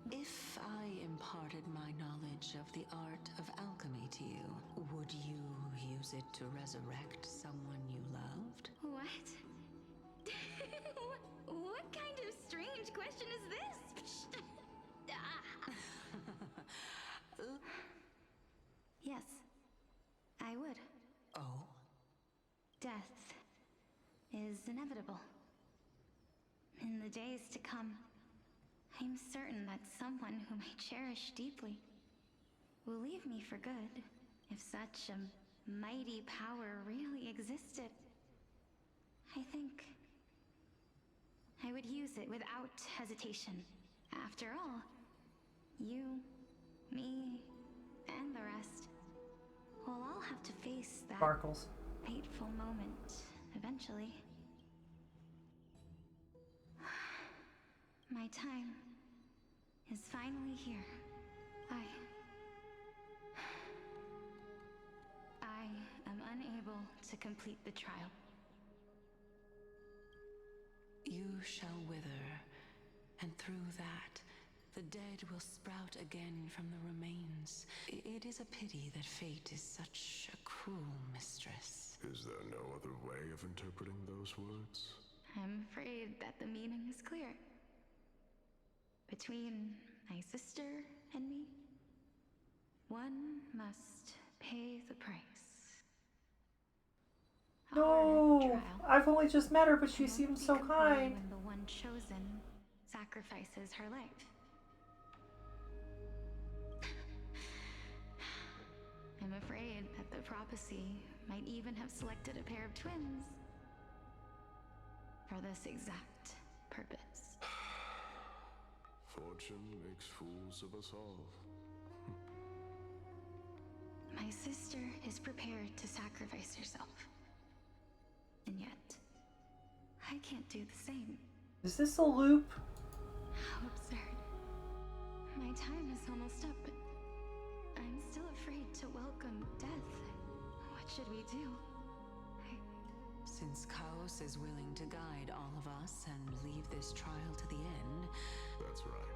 If I imparted my knowledge of the art of alchemy to you, would you use it to resurrect someone you loved? What? What kind of strange question is this? Yes, I would. Oh? Death is inevitable. In the days to come, I'm certain that someone whom I cherish deeply will leave me for good, if such a mighty power really existed. I think I would use it without hesitation. After all, you, me, and the rest will all have to face that Sparkles. fateful moment eventually. My time is finally here. I am unable to complete the trial. You shall wither, and through that, the dead will sprout again from the remains. It is a pity that fate is such a cruel mistress. Is there no other way of interpreting those words? I'm afraid that the meaning is clear. Between my sister and me, one must pay the price. No! I've only just met her, but she seems so kind. When the one chosen sacrifices her life. I'm afraid that the prophecy might even have selected a pair of twins for this exact purpose. Fortune makes fools of us all. My sister is prepared to sacrifice herself. And yet, I can't do the same. Is this a loop? How absurd. My time is almost up, but I'm still afraid to welcome death. What should we do? Since Chaos is willing to guide all of us and leave this trial to the end... That's right.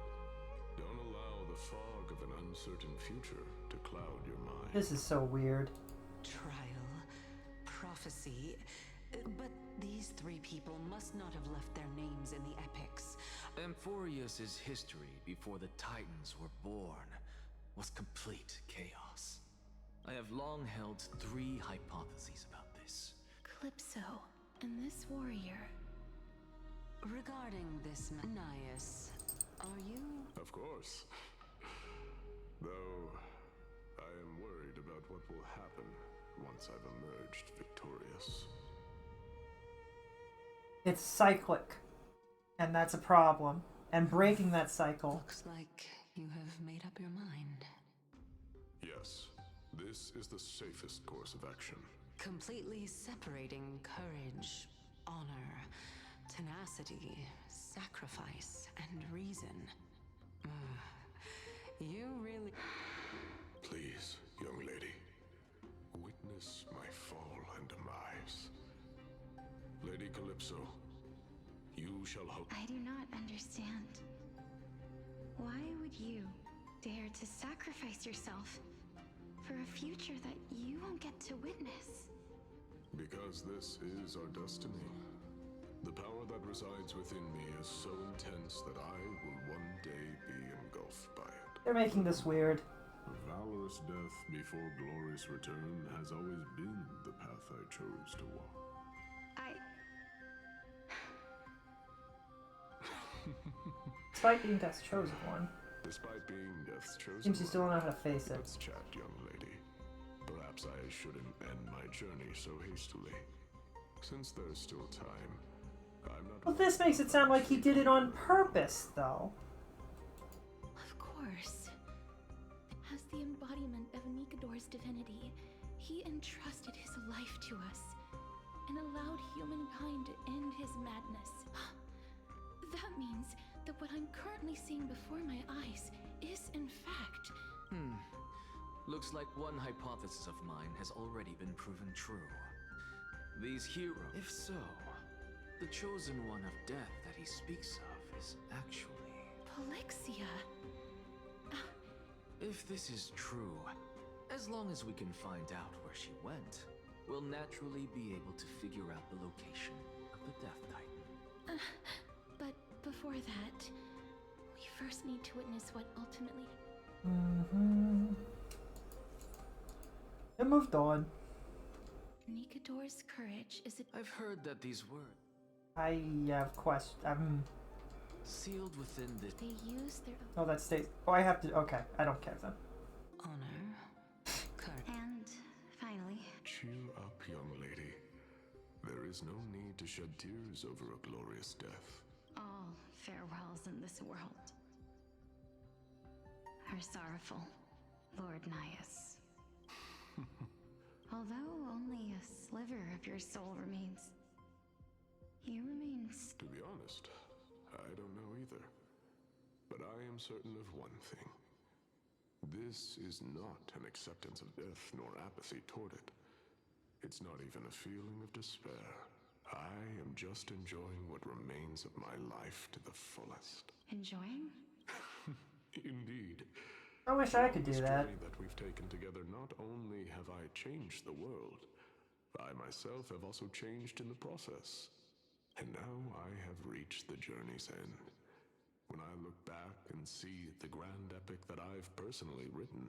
Don't allow the fog of an uncertain future to cloud your mind. This is so weird. Trial, prophecy... But these three people must not have left their names in the epics. Amphorius' history before the Titans were born was complete chaos. I have long held three hypotheses about this. Calypso and this warrior. Regarding this Manias, are you... Of course. Though, I am worried about what will happen once I've emerged victorious. It's cyclic, and that's a problem. And breaking that cycle. Looks like you have made up your mind. Yes, this is the safest course of action. Completely separating courage, honor, tenacity, sacrifice, and reason. You really... Please, young lady, witness my fall and demise. Lady Calypso, you shall hope... I do not understand. Why would you dare to sacrifice yourself for a future that you won't get to witness. Because this is our destiny. The power that resides within me is so intense that I will one day be engulfed by it. They're making this weird. Valorous death before glorious return has always been the path I chose to walk. Despite being Death's chosen one. Despite being Death's chosen Seems you still don't know how to face it. Let's chat, young lady. Perhaps I shouldn't end my journey so hastily. Since there's still time, I'm not... Well, this makes it sound like he did it on purpose, though. Of course. As the embodiment of Nikador's divinity, he entrusted his life to us and allowed humankind to end his madness. That means that what I'm currently seeing before my eyes is, in fact... Looks like one hypothesis of mine has already been proven true. These heroes... If so, the chosen one of death that he speaks of is actually... Polixia. If this is true, as long as we can find out where she went, we'll naturally be able to figure out the location of the Death Titan. But before that, we first need to witness what ultimately... It moved on. Nikador's courage is it... I've heard that these words... I have questions. Sealed within the... They use their... Oh, that stays... Oh, I have to... Okay, I don't care then. And finally... Cheer up, young lady. There is no need to shed tears over a glorious death. All farewells in this world are sorrowful, Lord Nias. Although only a sliver of your soul remains, he remains... To be honest, I don't know either. But I am certain of one thing. This is not an acceptance of death nor apathy toward it. It's not even a feeling of despair. I am just enjoying what remains of my life to the fullest. Enjoying? Indeed. I wish I could do This that. journey that we've taken together, not only have I changed the world, I myself have also changed in the process. And now I have reached the journey's end. When I look back and see the grand epic that I've personally written,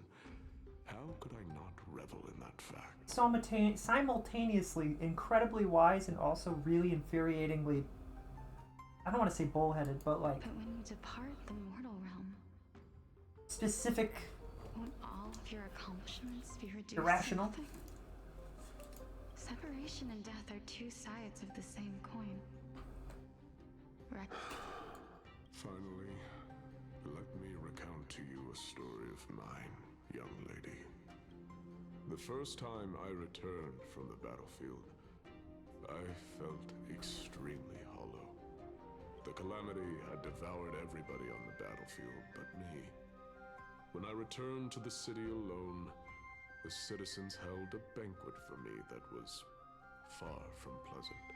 how could I not revel in that fact? Simultaneously incredibly wise and also really infuriatingly, I don't want to say bullheaded, but like... But when you depart the mortal realm... Specific... Won't all of your accomplishments be reduced irrational? to nothing? Separation and death are two sides of the same coin. Right. Finally, let me recount to you a story of mine, young lady. The first time I returned from the battlefield, I felt extremely hollow. The calamity had devoured everybody on the battlefield but me. When I returned to the city alone, the citizens held a banquet for me that was far from pleasant.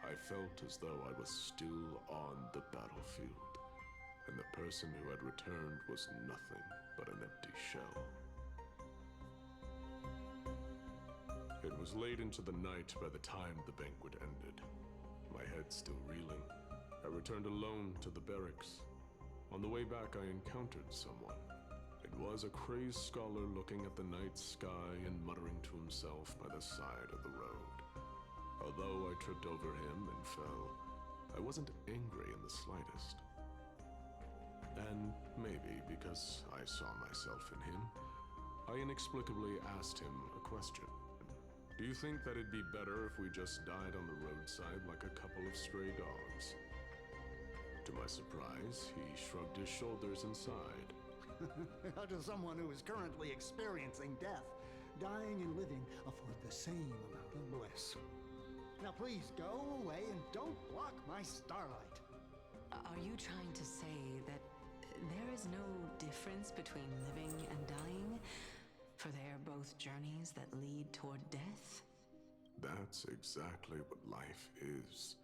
I felt as though I was still on the battlefield, and the person who had returned was nothing but an empty shell. It was late into the night by the time the banquet ended. My head still reeling, I returned alone to the barracks. On the way back, I encountered someone. It was a crazed scholar looking at the night sky and muttering to himself by the side of the road. Although I tripped over him and fell, I wasn't angry in the slightest. And maybe because I saw myself in him, I inexplicably asked him a question. Do you think that it'd be better if we just died on the roadside like a couple of stray dogs? To my surprise, he shrugged his shoulders and sighed. How does someone who is currently experiencing death, dying and living, afford the same amount of bliss? Now please go away and don't block my starlight. Are you trying to say that there is no difference between living and dying? For they are both journeys that lead toward death? That's exactly what life is,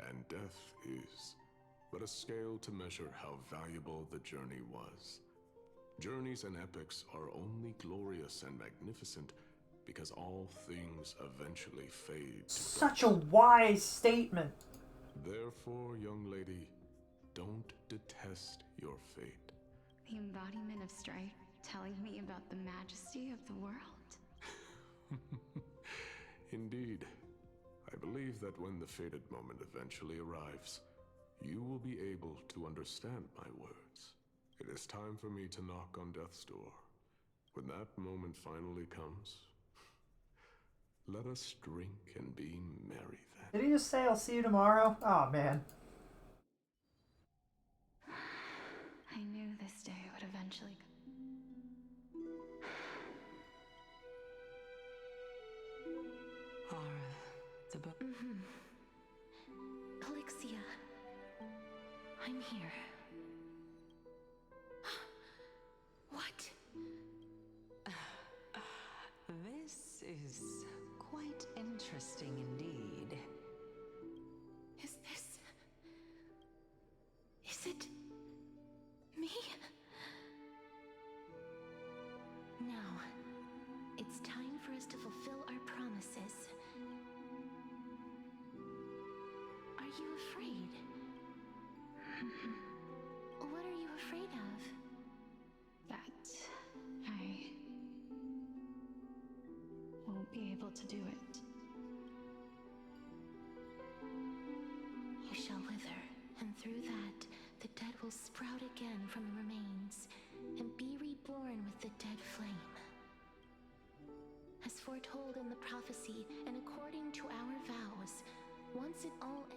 and death is, but a scale to measure how valuable the journey was. Journeys and epics are only glorious and magnificent because all things eventually fade to Such a wise statement. Therefore, young lady, don't detest your fate. The embodiment of strife telling me about the majesty of the world. Indeed. I believe that when the fated moment eventually arrives, you will be able to understand my words. It is time for me to knock on death's door. When that moment finally comes, let us drink and be merry then. Did he just say I'll see you tomorrow? Oh man. I knew this day would eventually The book. Calixia, I'm here. What? This is quite interesting indeed. Is it me? Now, it's time for us to fulfill our promises. Are you afraid? What are you afraid of? that I won't be able to do it. You shall wither, and through that, the dead will sprout again from the remains, and be reborn with the dead flame. As foretold in the prophecy, and according to our vows, once it all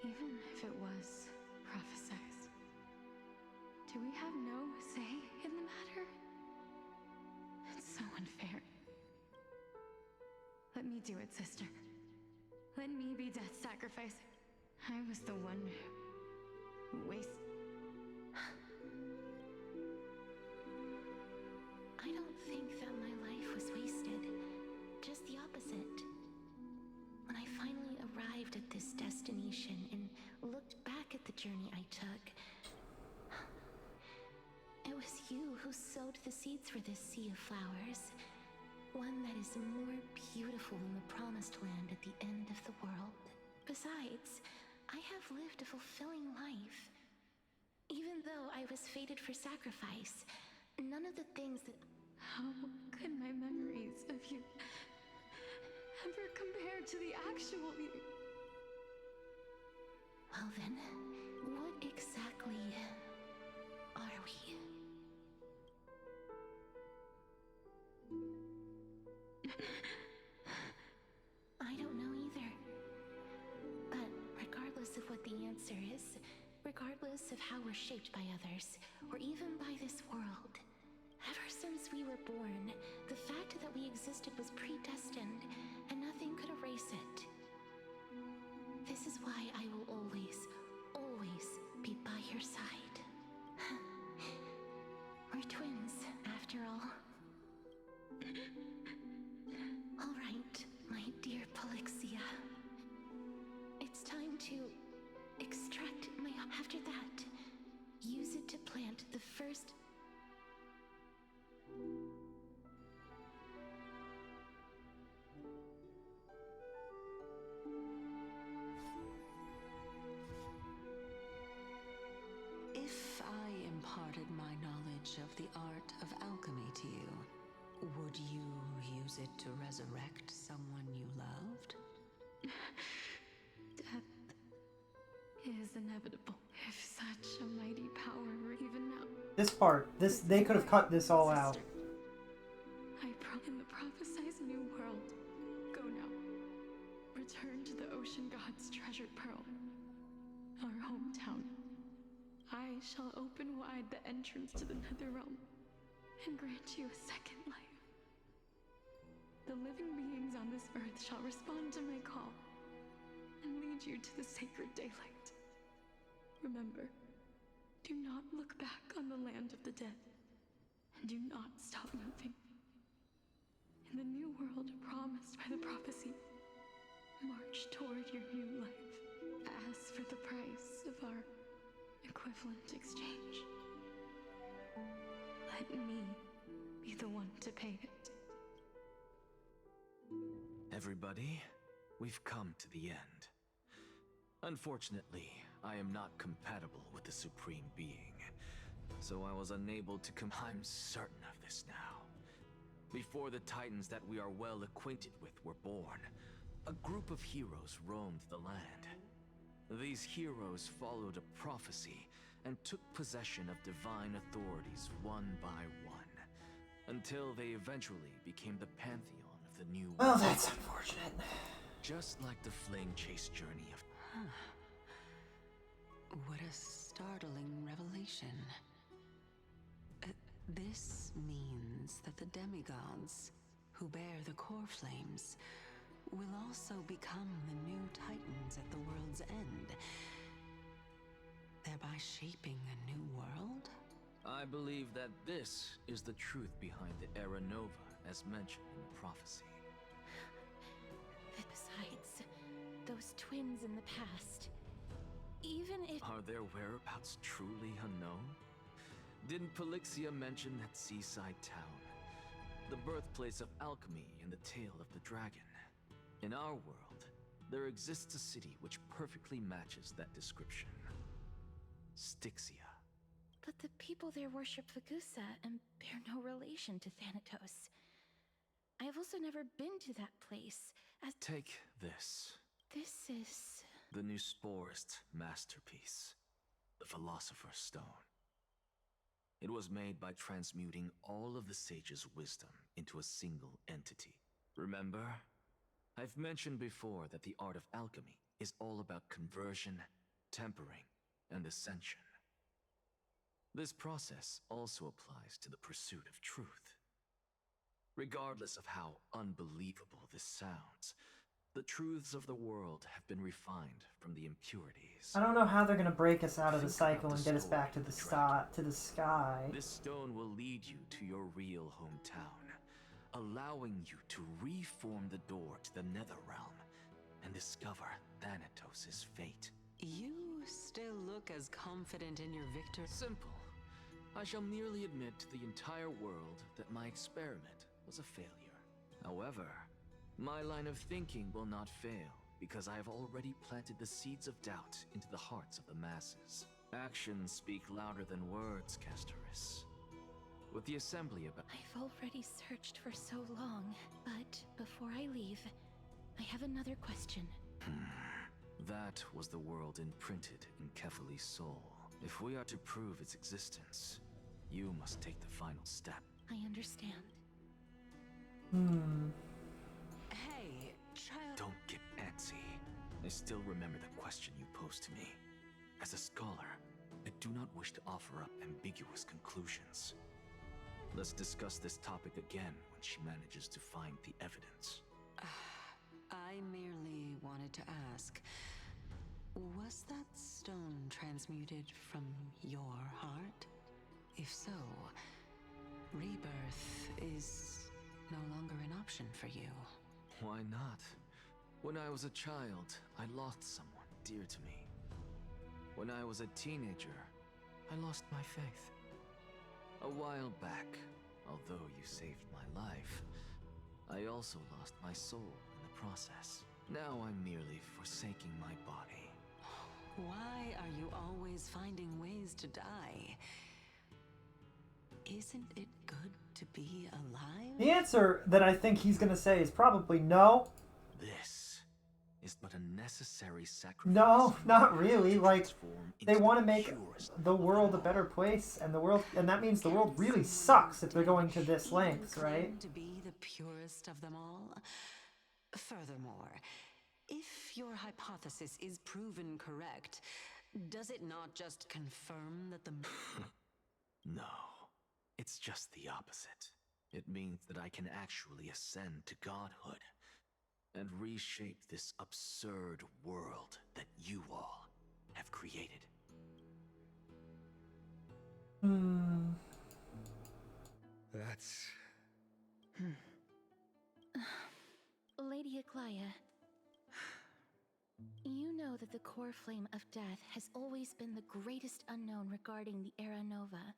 Even if it was prophesized, do we have no say in the matter? It's so unfair. Let me do it, sister. Let me be death sacrifice. I was the one who I don't think that my life was wasted. Just the opposite. When I finally arrived at this destination and looked back at the journey I took, it was you who sowed the seeds for this sea of flowers. One that is more beautiful than the promised land at the end of the world. Besides, I have lived a fulfilling life. Even though I was fated for sacrifice, none of the things that... How could my memories of you ever compare to the actual you? Well then, what exactly are we? I don't know either. But regardless of what the answer is, regardless of how we're shaped by others, or even by this world, ever since we were born, the fact that we existed was predestined, and nothing could erase it. This is why I will always, always be by your side. We're twins, after all. All right, my dear Polixia. It's time to extract my... After that, use it to plant the first... If I imparted my knowledge of the art of alchemy to you, would you use it to resurrect someone you loved? Death is inevitable. If such a mighty power were even now... They could have cut this all out. In the prophesized new world. Go now. Return to the ocean god's treasured pearl. Our hometown. I shall open wide the entrance to the netherrealm and grant you a second life. The living beings on this earth shall respond to my call and lead you to the sacred daylight. Remember, do not look back on the land of the dead, and do not stop moving. In the new world promised by the prophecy, march toward your new life. As for the price of our equivalent exchange, let me be the one to pay it. Everybody, we've come to the end. Unfortunately, I am not compatible with the Supreme Being, so I was unable to come. I'm certain of this now. Before the Titans that we are well acquainted with were born, a group of heroes roamed the land. These heroes followed a prophecy and took possession of divine authorities one by one, until they eventually became the pantheon of the new world. Well, that's unfortunate. Just like the flame chase journey of... What a startling revelation. This means that the demigods, who bear the core flames, will also become the new titans at the world's end, thereby shaping a new world? I believe that this is the truth behind the Era Nova, as mentioned in the prophecy. Besides, those twins in the past, even if... Are their whereabouts truly unknown? Didn't Polixia mention that seaside town? The birthplace of alchemy and the tale of the dragon. In our world, there exists a city which perfectly matches that description. Styxia. But the people there worship Vagusa and bear no relation to Thanatos. I have also never been to that place, as... Take this. This is... The new Sporist masterpiece. The Philosopher's Stone. It was made by transmuting all of the sage's wisdom into a single entity. Remember? I've mentioned before that the art of alchemy is all about conversion, tempering, and ascension. This process also applies to the pursuit of truth. Regardless of how unbelievable this sounds, the truths of the world have been refined from the impurities. I don't know how they're gonna break us out of the cycle and get us back to the sky. This stone will lead you to your real hometown, allowing you to reform the door to the Netherrealm and discover Thanatos' fate. You still look as confident in your victory. Simple. I shall merely admit to the entire world that my experiment was a failure. However, my line of thinking will not fail, because I have already planted the seeds of doubt into the hearts of the masses. Actions speak louder than words, Castorice. With the assembly about... I've already searched for so long, but before I leave, I have another question. That was the world imprinted in Kefali's soul. If we are to prove its existence, you must take the final step. I understand. Hey, child... Don't get antsy. I still remember the question you posed to me. As a scholar, I do not wish to offer up ambiguous conclusions. Let's discuss this topic again when she manages to find the evidence. I merely wanted to ask, was that stone transmuted from your heart? If so, rebirth is no longer an option for you. Why not? When I was a child, I lost someone dear to me. When I was a teenager, I lost my faith. A while back, although you saved my life, I also lost my soul in the process. Now I'm merely forsaking my body. Why are you always finding ways to die? Isn't it good to be alive? The answer that I think he's gonna say is probably no. This is but a necessary sacrifice. No, not really. Like, they want to make the world a better place, and that means the world really sucks if they're going to this length, right? To be the purest of them all. Furthermore, if your hypothesis is proven correct, does it not just confirm that the... No, it's just the opposite. It means that I can actually ascend to godhood and reshape this absurd world that you all have created. That's... Lady Aglaia, you know that the core flame of death has always been the greatest unknown regarding the Era Nova.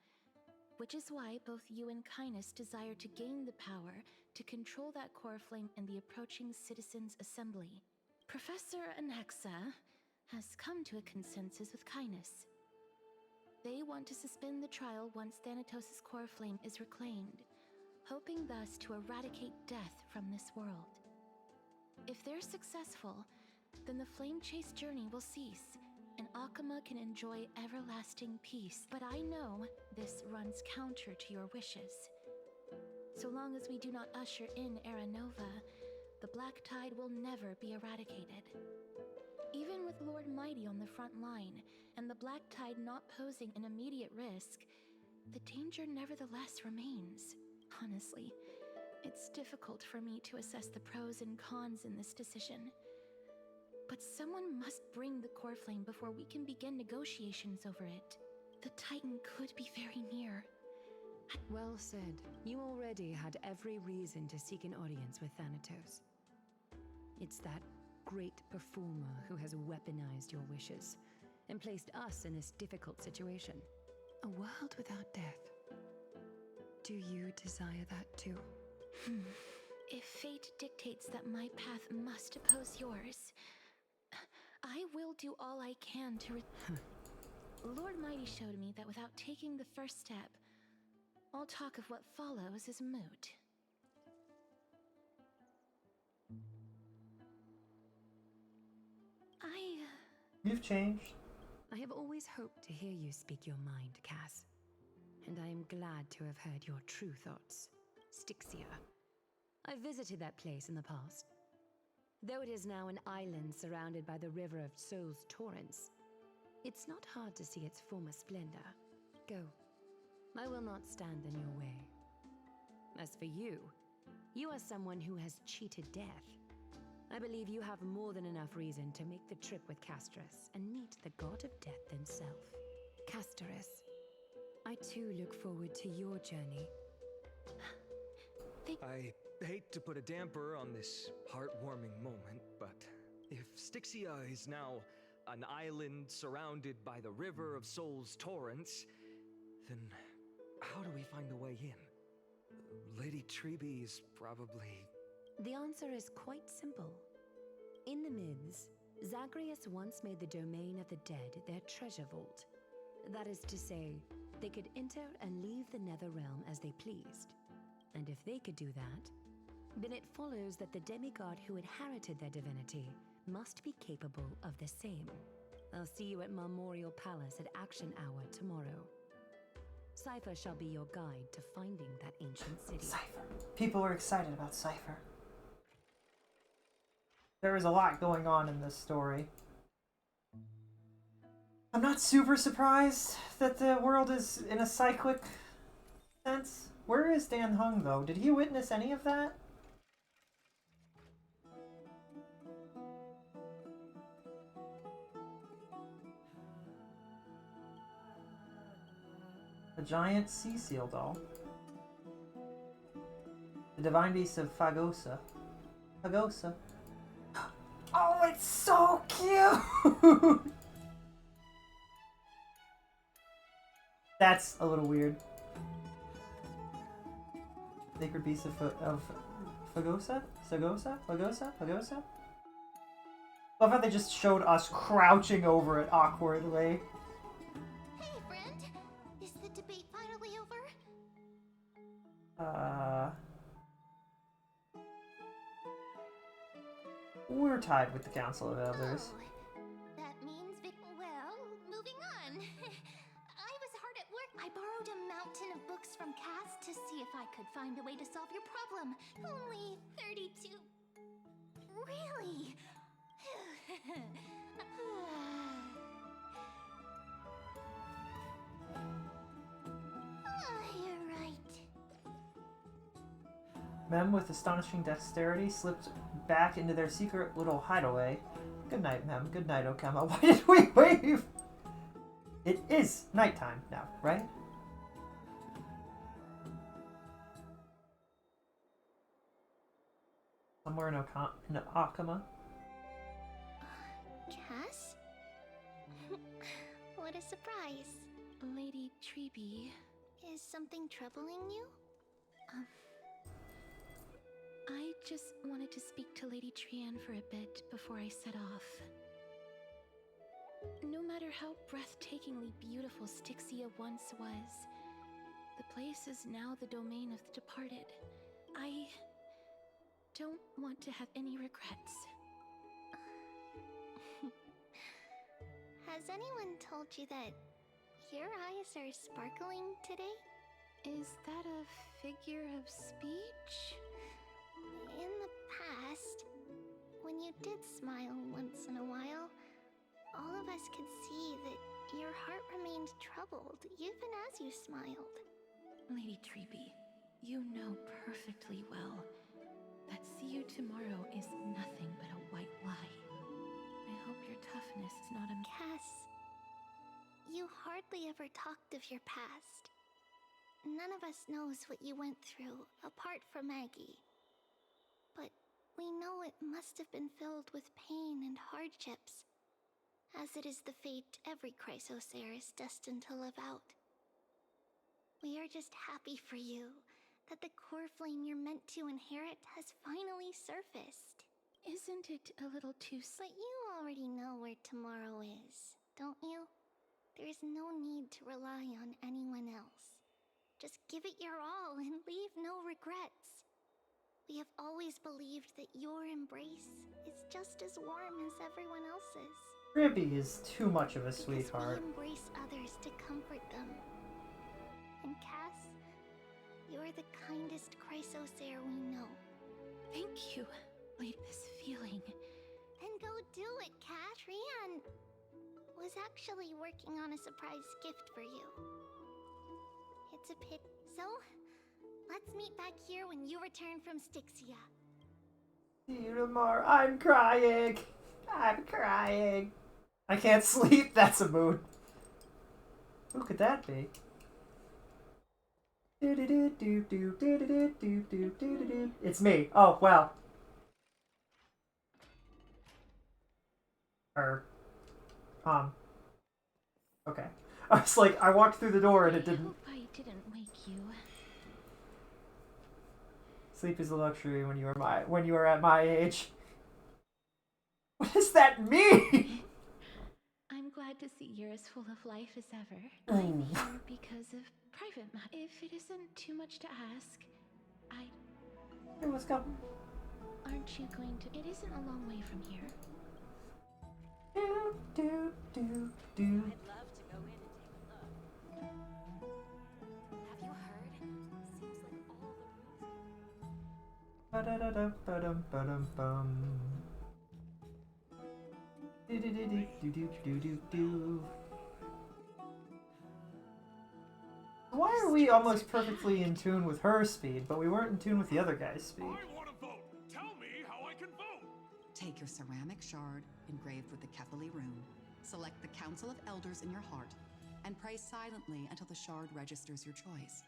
which is why both you and Kynus desire to gain the power to control that core flame in the approaching Citizens' Assembly. Professor Anaxa has come to a consensus with Kynus. They want to suspend the trial once Thanatos' core flame is reclaimed, hoping thus to eradicate death from this world. If they're successful, then the flame chase journey will cease, and Akama can enjoy everlasting peace. But I know this runs counter to your wishes. So long as we do not usher in Era Nova, the Black Tide will never be eradicated. Even with Lord Mighty on the front line, and the Black Tide not posing an immediate risk, the danger nevertheless remains. Honestly, it's difficult for me to assess the pros and cons in this decision. But someone must bring the core flame before we can begin negotiations over it. The Titan could be very near. Well said. You already had every reason to seek an audience with Thanatos. It's that great performer who has weaponized your wishes and placed us in this difficult situation. A world without death. Do you desire that too? If fate dictates that my path must oppose yours, I will do all I can to Lord Mighty showed me that without taking the first step, all talk of what follows is moot. You've changed. I have always hoped to hear you speak your mind, Cass. And I am glad to have heard your true thoughts. Styxia. I visited that place in the past. Though it is now an island surrounded by the river of Souls Torrents, it's not hard to see its former splendor. Go. I will not stand in your way. As for you, you are someone who has cheated death. I believe you have more than enough reason to make the trip with Castorice and meet the god of death himself. Castorice, I too look forward to your journey. I hate to put a damper on this heartwarming moment, but if Styxia is now an island surrounded by the river of Souls Torrents, then how do we find a way in? Lady Treby is probably... The answer is quite simple. In the Mids, Zagreus once made the domain of the dead their treasure vault. That is to say, they could enter and leave the Netherrealm as they pleased. And if they could do that, then it follows that the demigod who inherited their divinity must be capable of the same. I'll see you at Memorial Palace at Action Hour tomorrow. Cypher shall be your guide to finding that ancient city. Cypher. People are excited about Cypher. There is a lot going on in this story. I'm not super surprised that the world is in a cyclic sense. Where is Dan Hung, though? Did he witness any of that? A giant sea seal doll. The divine beast of Fagosa. Fagosa. Oh, it's so cute! That's a little weird. Sacred beast of Fagosa? Sagosa? Fagosa? Fagosa? Love how they just showed us crouching over it awkwardly. Hey, friend! Is the debate finally over? We're tied with the Council of Elders. Oh, that means well, moving on. I was hard at work. I borrowed a mountain of books from Cass to see if I could find a way to solve your problem. Only 32. Really? You're right. Mem, with astonishing dexterity, slipped back into their secret little hideaway. Good night, Mem. Good night, Okama. Why did we wave? It is nighttime now, right? Somewhere in Okama. Cass? What a surprise. Lady Treby. Is something troubling you? I just wanted to speak to Lady Trianne for a bit before I set off. No matter how breathtakingly beautiful Styxia once was, the place is now the domain of the departed. I don't want to have any regrets. Has anyone told you that your eyes are sparkling today? Is that a figure of speech? In the past, when you did smile once in a while, all of us could see that your heart remained troubled even as you smiled. Lady Treeby, you know perfectly well that see you tomorrow is nothing but a white lie. I hope your toughness is not a... Cass, you hardly ever talked of your past. None of us knows what you went through, apart from Maggie. But we know it must have been filled with pain and hardships, as it is the fate every Chrysos heir is destined to live out. We are just happy for you that the core flame you're meant to inherit has finally surfaced. Isn't it a little too... But you already know where tomorrow is, don't you? There's no need to rely on anyone else. Just give it your all and leave no regrets. We have always believed that your embrace is just as warm as everyone else's. Ribby is too much of a Because sweetheart. we embrace others to comfort them. And Cass, you're the kindest Chrysos heir we know. Thank you, Lady. This feeling. Then go do it, Cass. Rian was actually working on a surprise gift for you. It's a pit. So, let's meet back here when you return from Styxia. See you tomorrow. I'm crying. I'm crying. I can't sleep. That's a mood. Who could that be? It's me. Oh, wow. Okay. I was like, I walked through the door and it didn't. I hope I didn't wake you. Sleep is a luxury when you are at my age. What does that mean? I'm glad to see you're as full of life as ever. Ooh. I'm here because of private matter. If it isn't too much to ask, Hey, let's go. aren't you going to... It isn't a long way from here. I'd love to go in and take a look. Have you heard? Seems like all the Ba-da-da-da-ba-dum-ba-dum-bum. Do-do-do-do-do-do-do-do. Why are we almost perfectly in tune with her speed, but we weren't in tune with the other guy's speed? I want to vote. Tell me how I can vote. Take your ceramic shard engraved with the Kethali rune, select the Council of Elders in your heart, and pray silently until the shard registers your choice.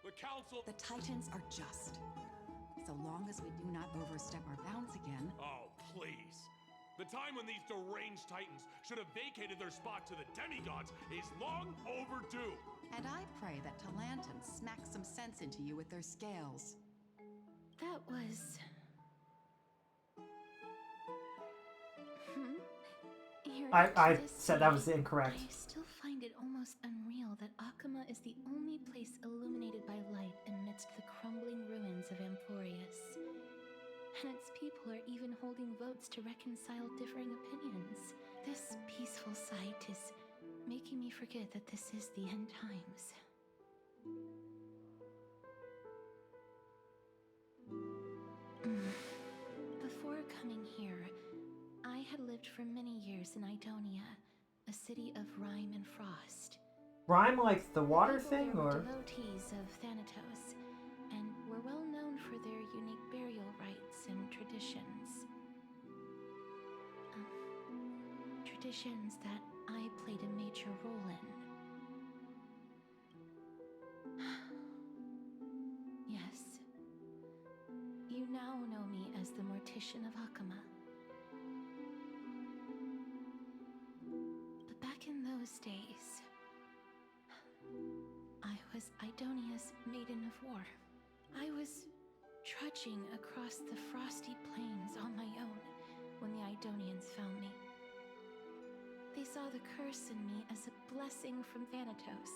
The council... The Titans are just. So long as we do not overstep our bounds again... Oh, please. The time when these deranged titans should have vacated their spot to the demigods is long overdue. And I pray that Talantans smack some sense into you with their scales. That was... I said that was incorrect. I still find it almost unreal that Akama is the only place illuminated by light amidst the crumbling ruins of Amphorius. And its people are even holding votes to reconcile differing opinions. This peaceful sight is making me forget that this is the end times. Before coming here, I had lived for many years in Idonia, a city of rime and frost. Rhyme like the water thing, There were or? devotees of Thanatos, and were well known for their unique burial rites and traditions. Traditions that I played a major role in. Yes. You now know me as the Mortician of Akama. But back in those days, I was Idonia's maiden of war. I was trudging across the frosty plains on my own when the Idonians found me. They saw the curse in me as a blessing from Thanatos,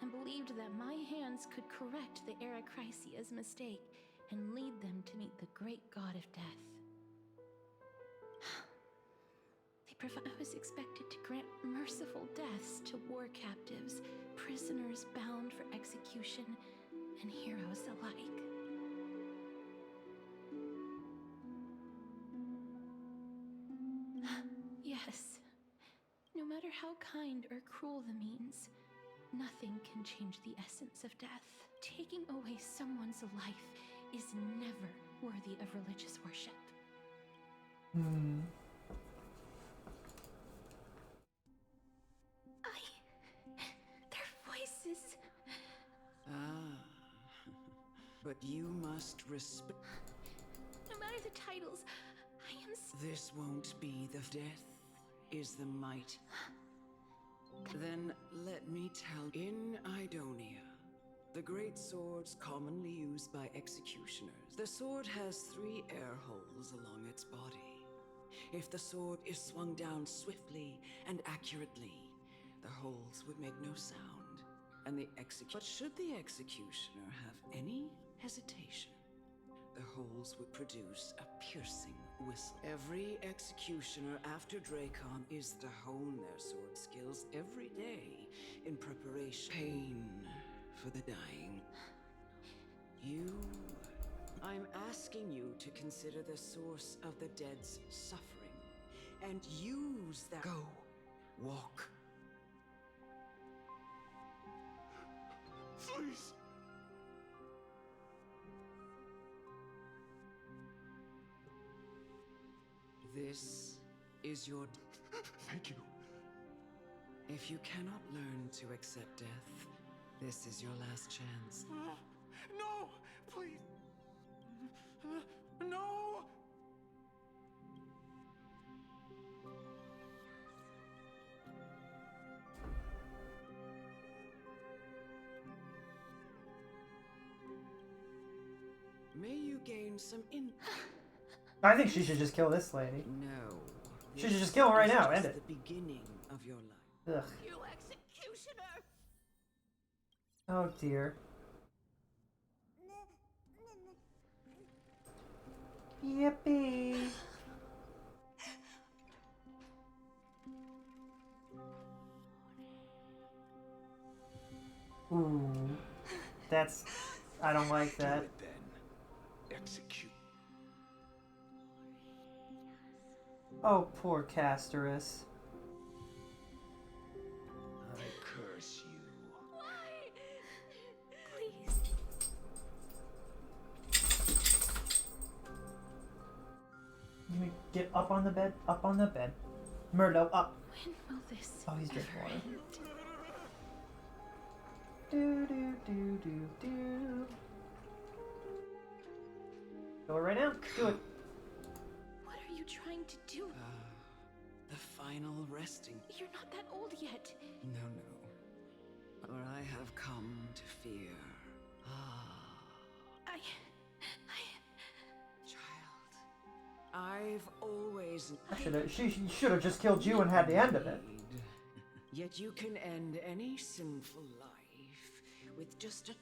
and believed that my hands could correct the Arachrysia's mistake and lead them to meet the great god of death. I was expected to grant merciful deaths to war captives, prisoners bound for execution, and heroes alike. Yes, no matter how kind or cruel the means, nothing can change the essence of death. Taking away someone's life is never worthy of religious worship. Their voices. But you must respect. No matter the titles, I am. This won't be the death, is the might. Then let me tell. In Idonia, the great swords commonly used by executioners. The sword has 3 air holes along its body. If the sword is swung down swiftly and accurately, the holes would make no sound, and the But should the executioner have any hesitation, the holes would produce a piercing whistle. Every executioner after Dracon is to hone their sword skills every day in preparation. Pain for the dying. I'm asking you to consider the source of the dead's suffering and use that. Go, walk. Please. This is your. Thank you. If you cannot learn to accept death, this is your last chance. No, please. No. May you gain some I think she should just kill this lady. No. She should just kill him right now. End Just it. the beginning of your life. Ugh. You executioner! Oh dear. Yippee! Ooh. That's... I don't like that. Do it then. Execute. Oh, poor Castorice. I curse you. Why? Please. You mean get up on the bed? Up on the bed. Murdo, up. When will this Oh, he's drinking ever water. end? Do do do do do. Go right now. Do it. What are you trying to do? The final resting. You're not that old yet. No. For I have come to fear. I've always. She should have just killed you and had the end of it. Yet you can end any sinful life with just a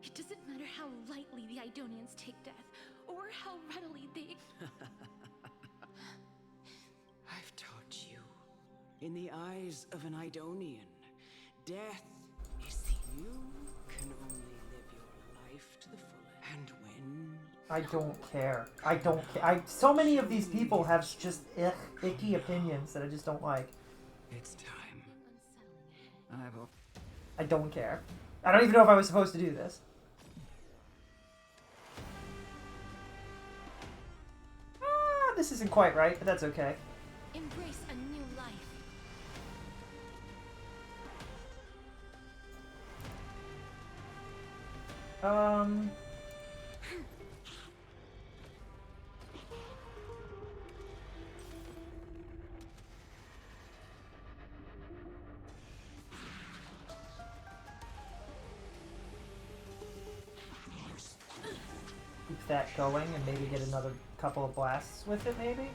It doesn't matter how lightly the Idonians take death, or how readily they. I've taught you. In the eyes of an Idonian, death is you can only live your life to the fullest. And when I don't care. I don't care. So many of these people have just icky opinions that I just don't like. It's time. I don't care. I don't even know if I was supposed to do this. This isn't quite right, but that's okay. Embrace a new life. that going and maybe get another couple of blasts with it, maybe?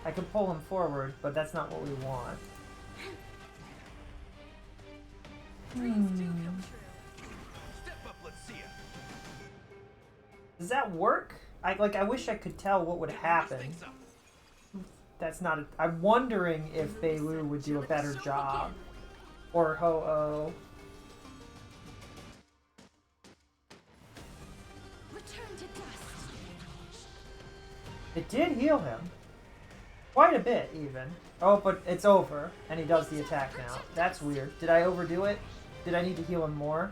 I could pull him forward, but that's not what we want. Does that work? I wish I could tell what would happen. That's not a, I'm wondering if Beilu would do a better job. Or Ho-Oh. Return to dust. It did heal him. Quite a bit, even. Oh, but it's over, and he does the attack now. That's weird. Did I overdo it? Did I need to heal him more?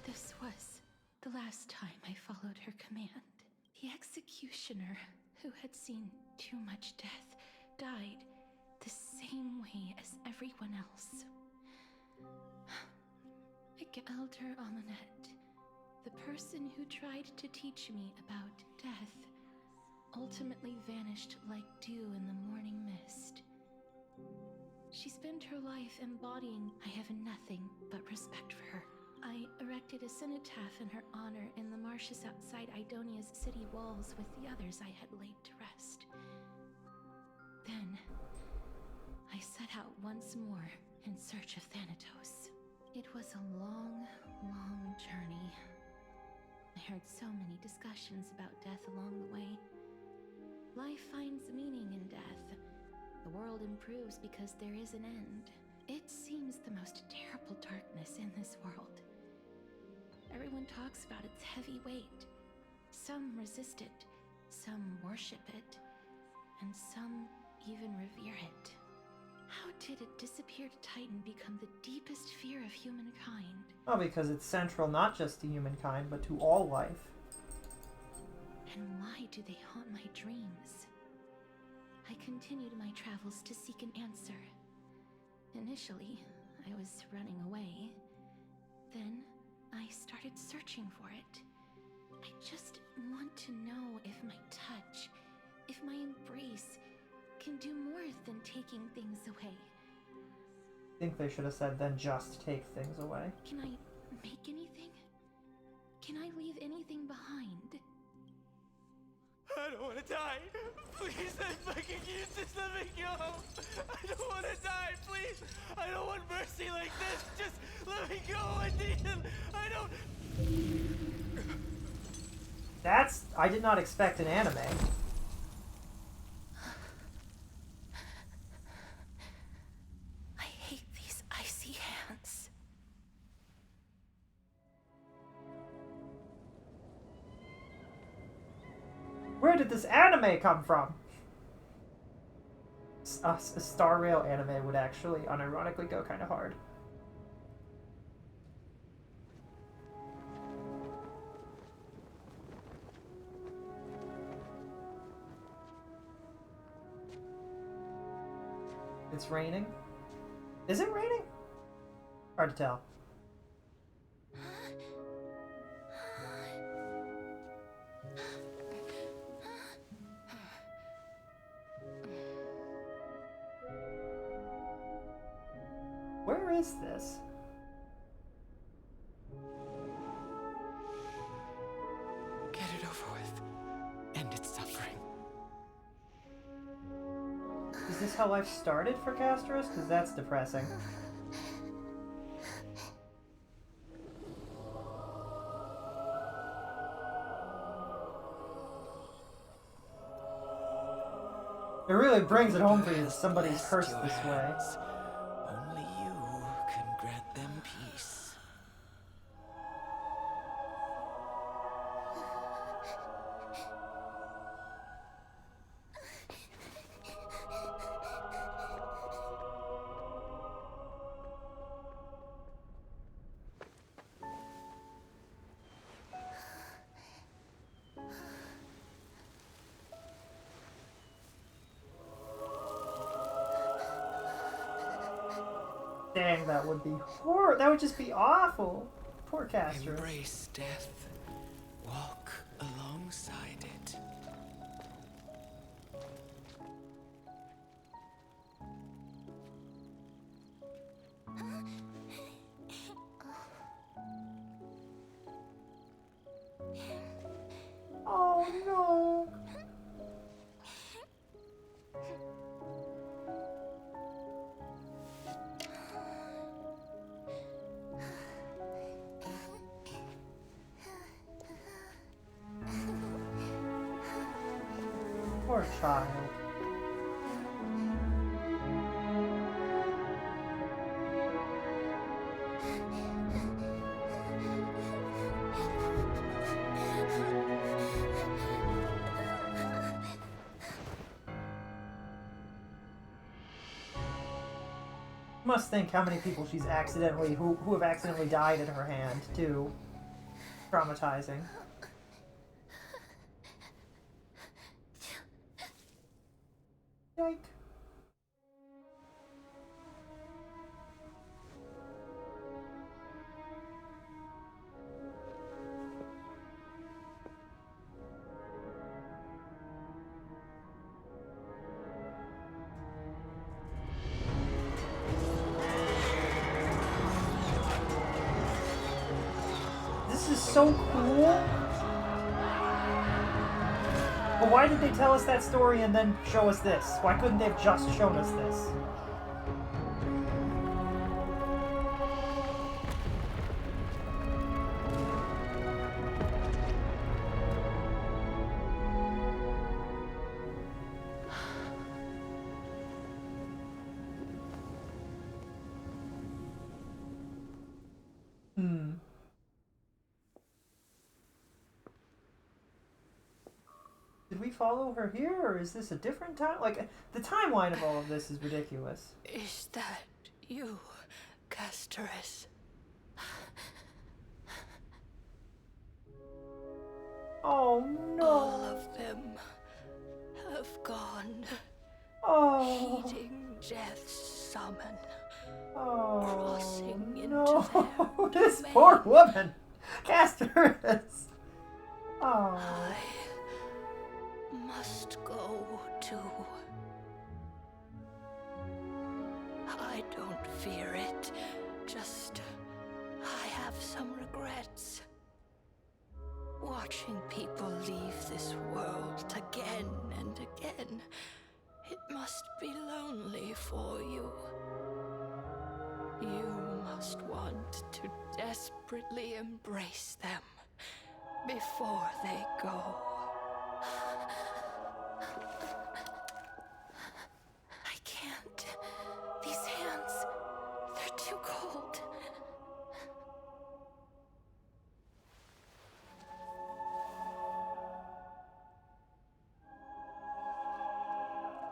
This was the last time I followed her command. The executioner, who had seen too much death, died the same way as everyone else. Elder Amunet, the person who tried to teach me about death, ultimately vanished like dew in the morning mist. She spent her life embodying. I have nothing but respect for her. I erected a cenotaph in her honor in the marshes outside Idonia's city walls with the others I had laid to rest. Then, I set out once more in search of Thanatos. It was a long, long journey. I heard so many discussions about death along the way. Life finds meaning in death. The world improves because there is an end. It seems the most terrible darkness in this world. Everyone talks about its heavy weight. Some resist it, some worship it, and some even revere it. How did a disappeared titan become the deepest fear of humankind? Oh, because it's central not just to humankind, but to all life. And why do they haunt my dreams? I continued my travels to seek an answer. Initially, I was running away. Then, I started searching for it. I just want to know if my touch, if my embrace, can do more than taking things away. I think they should have said, then just take things away. Can I make anything? Can I leave anything behind? I don't want to die. Please, I fucking you just let me go. I don't want to die, please. I don't want mercy like this. Just let me go. I need him. I don't. I did not expect an anime. I hate these icy hands. Where did this anime come from? A Star Rail anime would actually unironically go kind of hard. It's raining. Is it raining? Hard to tell. Where is this? Get it over with. End its suffering. Is this how life started for Castorice? Because that's depressing. It really brings it home for you that somebody's cursed this way. Only you can grant them peace. Dang, that would be horrible. That would just be awful. Poor Castorice. Embrace death. Walk alongside it. Oh no. Poor child. Must think how many people she's accidentally who have accidentally died at her hand too. Traumatizing. Yike. This is so cool. But why did they tell us that story and then show us this? Why couldn't they have just shown us this? Did we follow her here, or is this a different time? Like, the timeline of all of this is ridiculous. Is that you, Castorice? Oh no! All of them have gone. Oh. Heeding death's summon. Oh Crossing no! into their This domain. poor woman! Castorice! Oh. Must go too. I don't fear it, just I have some regrets. Watching people leave this world again and again, it must be lonely for you. You must want to desperately embrace them before they go. I can't. These hands, they're too cold.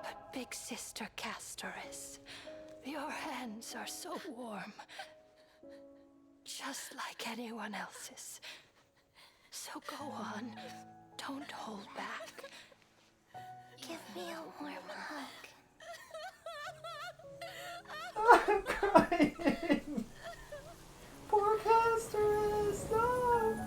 But big sister Castorice, your hands are so warm. Just like anyone else's. So go on. Don't hold back. Give me a warm hug. I'm crying! Poor Castorice! No!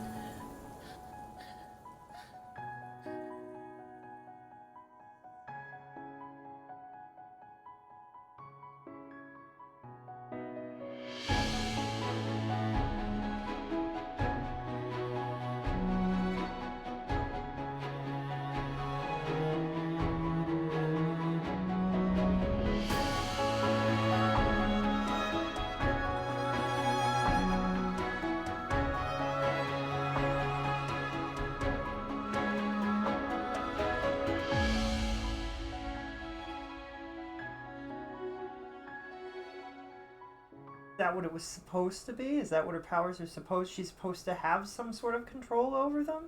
Is that what it was supposed to be? Is that what her powers are supposed? She's supposed to have some sort of control over them?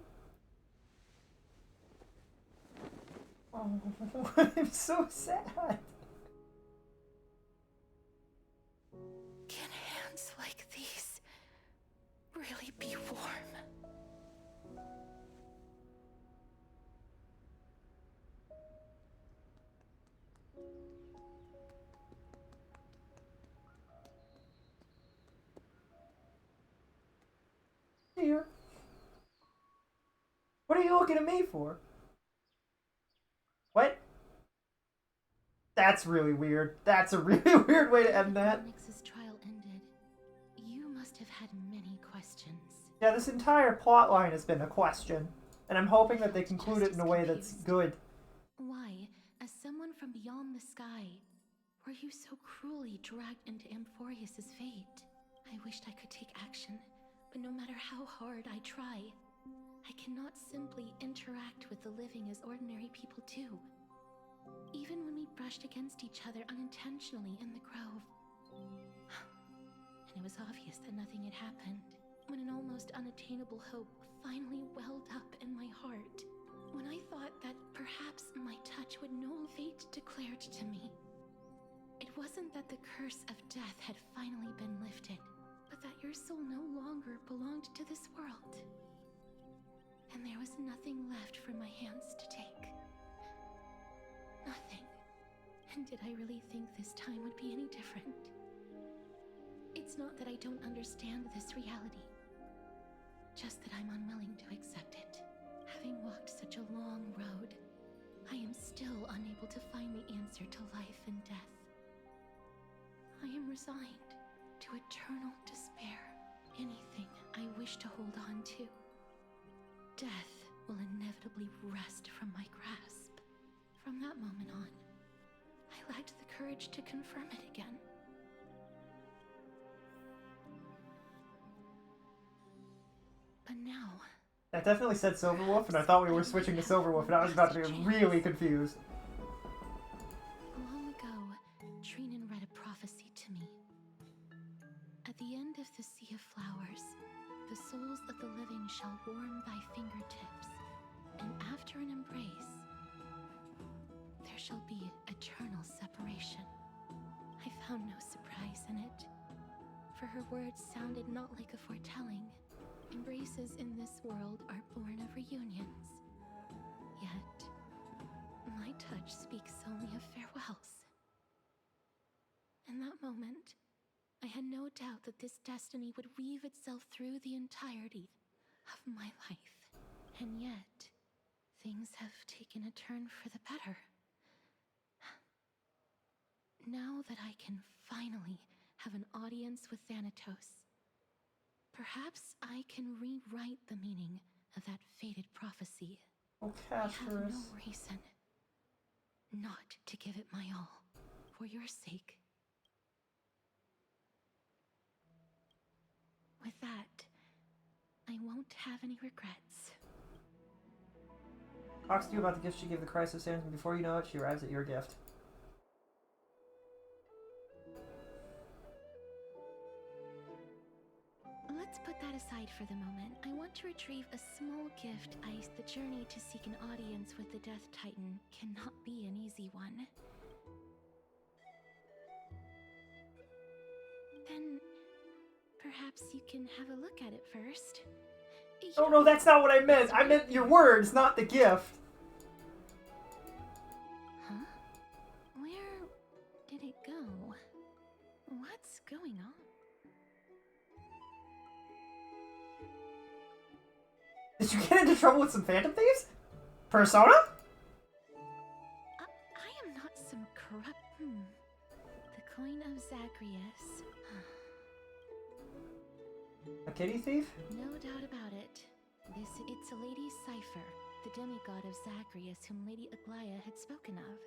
Oh, I'm so sad. Can hands like these really be warm? Here. What are you looking at me for? What? That's really weird. That's a really weird way to end that. Onyx's trial ended. You must have had many questions. Yeah, this entire plot line has been a question. And I'm hoping that they conclude it in a way that's good. Why, as someone from beyond the sky, were you so cruelly dragged into Amphorius's fate? I wished I could take action, but no matter how hard I try, I cannot simply interact with the living as ordinary people do. Even when we brushed against each other unintentionally in the grove. And it was obvious that nothing had happened, when an almost unattainable hope finally welled up in my heart. When I thought that perhaps my touch would null fate declared to me. It wasn't that the curse of death had finally been lifted, but that your soul no longer belonged to this world. And there was nothing left for my hands to take. Nothing. And did I really think this time would be any different? It's not that I don't understand this reality, just that I'm unwilling to accept it. Having walked such a long road, I am still unable to find the answer to life and death. I am resigned to eternal despair. Anything I wish to hold on to, death will inevitably wrest from my grasp. From that moment on, I lacked the courage to confirm it again. But now... That definitely said Silverwolf, and I thought we were switching to Silverwolf, and I was about to be really confused. Long ago, Trinan read a prophecy to me. At the end of the Sea of Flowers, the souls of the living shall warm thy fingertips, and after an embrace, there shall be eternal separation. I found no surprise in it, for her words sounded not like a foretelling. Embraces in this world are born of reunions. Yet, my touch speaks only of farewells. In that moment, I had no doubt that this destiny would weave itself through the entirety of my life. And yet, things have taken a turn for the better. Now that I can finally have an audience with Thanatos, perhaps I can rewrite the meaning of that fated prophecy. Oh, I have no Castorice. reason not to give it my all, for your sake. With that, I won't have any regrets. Talks to you about the gift she gave the Christ of Sands, and before you know it, she arrives at your gift. Let's put that aside for the moment. I want to retrieve a small gift. The journey to seek an audience with the Death Titan cannot be an easy one. Then, perhaps you can have a look at it first. Oh no, that's not what I meant! I meant your words, not the gift! Huh? Where did it go? What's going on? Did you get into trouble with some Phantom Thieves? Persona? I am not some corrupt... The coin of Zagreus. A kitty thief? No doubt about it. It's a Lady Cypher, the demigod of Zagreus whom Lady Aglaia had spoken of.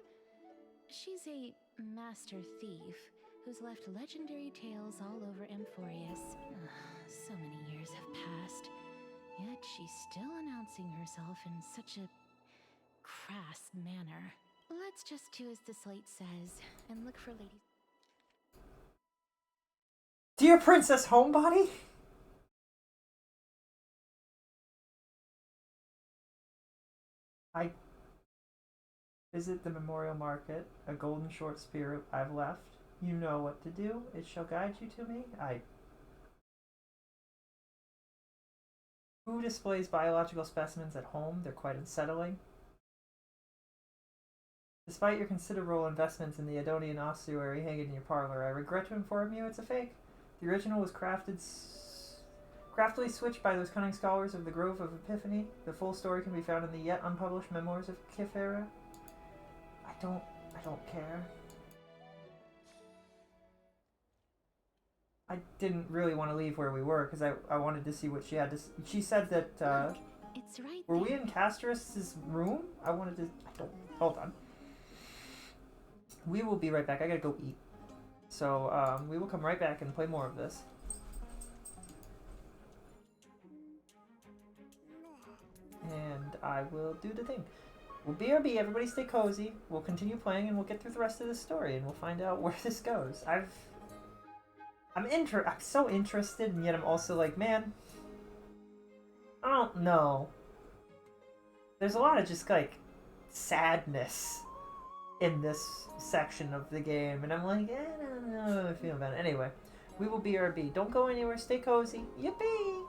She's a master thief who's left legendary tales all over Amphorius. So many years have passed, yet she's still announcing herself in such a crass manner. Let's just do as the slate says and look for Lady... Dear Princess Homebody? I visit the memorial market, a golden short spear I've left. You know what to do. It shall guide you to me. Who displays biological specimens at home? They're quite unsettling. Despite your considerable investments in the Adonian ossuary hanging in your parlor, I regret to inform you it's a fake. The original was craftily switched by those cunning scholars of the Grove of Epiphany. The full story can be found in the yet unpublished memoirs of Kifera. I don't care. I didn't really want to leave where we were because I wanted to see what she had to. She said that. It's It's right Were there. we in Castorice's room? I wanted to. I don't. Hold on. We will be right back. I gotta go eat. So we will come right back and play more of this. And I will do the thing. We'll BRB, everybody stay cozy. We'll continue playing and we'll get through the rest of the story and we'll find out where this goes. I'm so interested, and yet I'm also like, man, I don't know. There's a lot of just like sadness in this section of the game, and I'm like, I don't know how I feel about it. Anyway, we will BRB. Don't go anywhere, stay cozy. Yippee!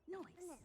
Noise.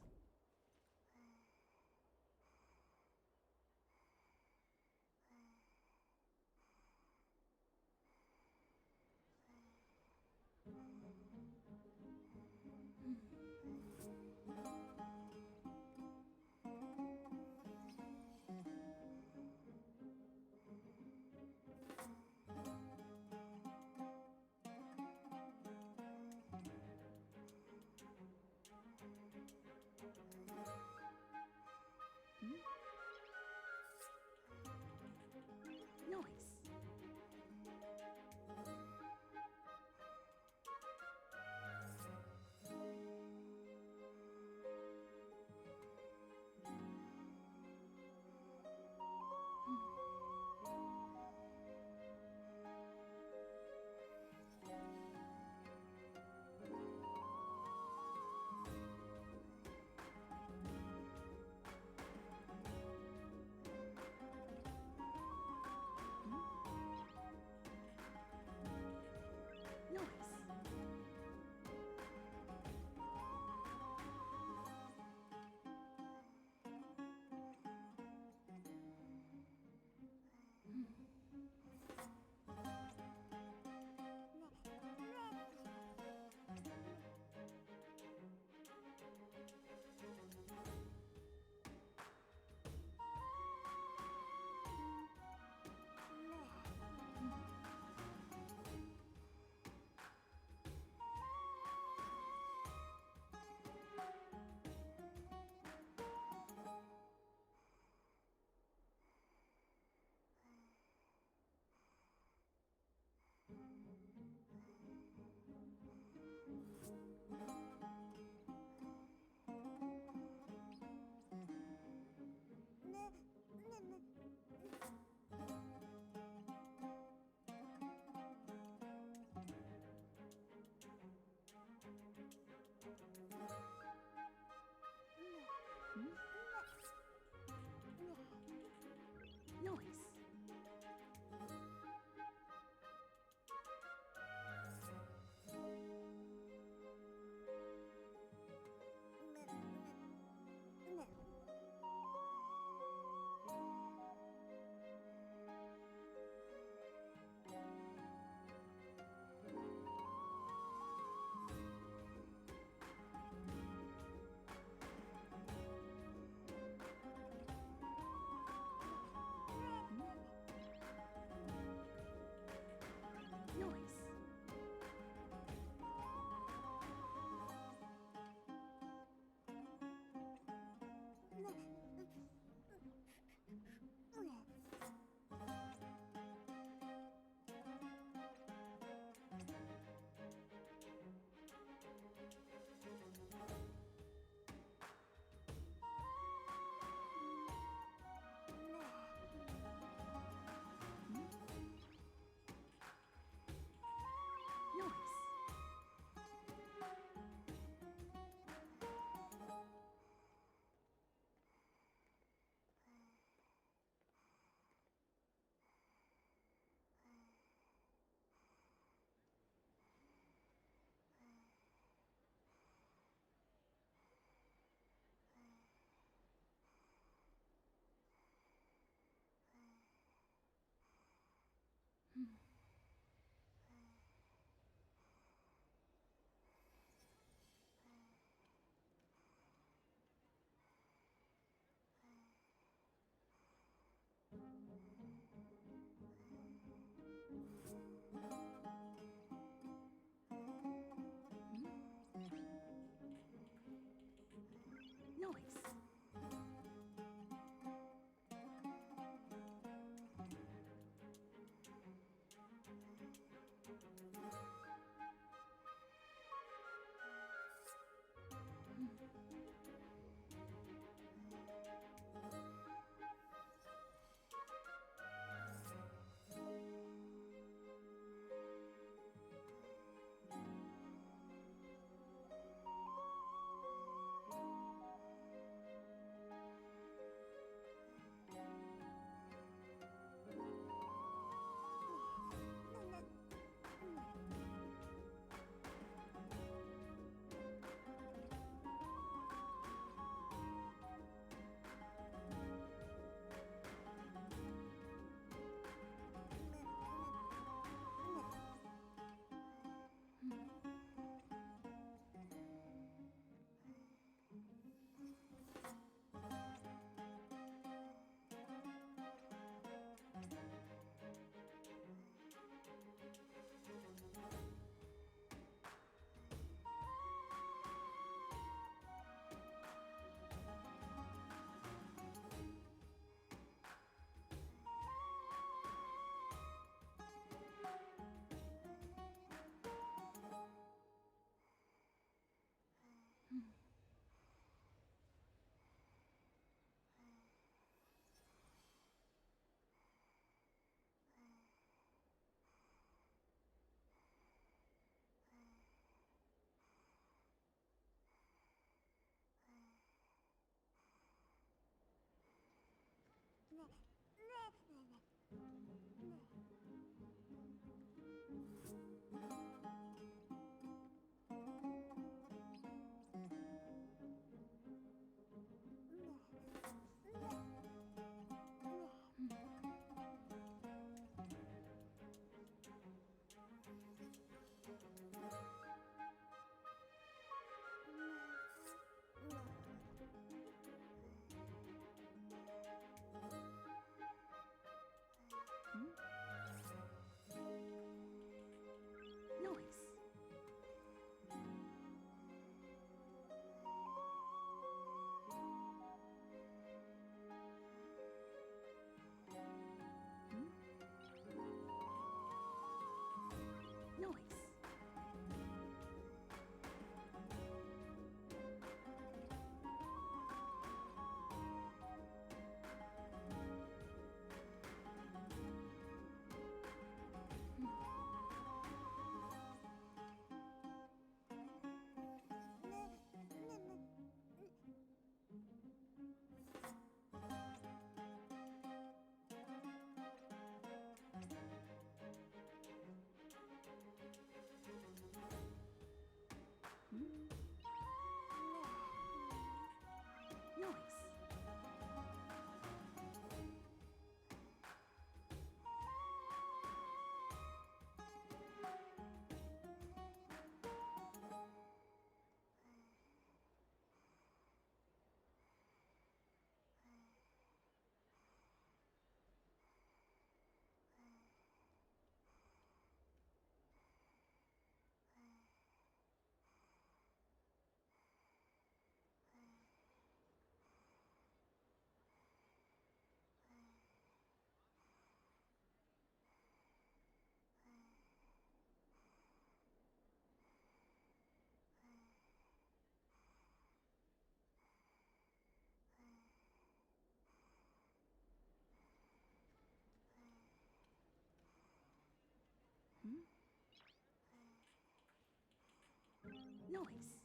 Noise.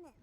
No.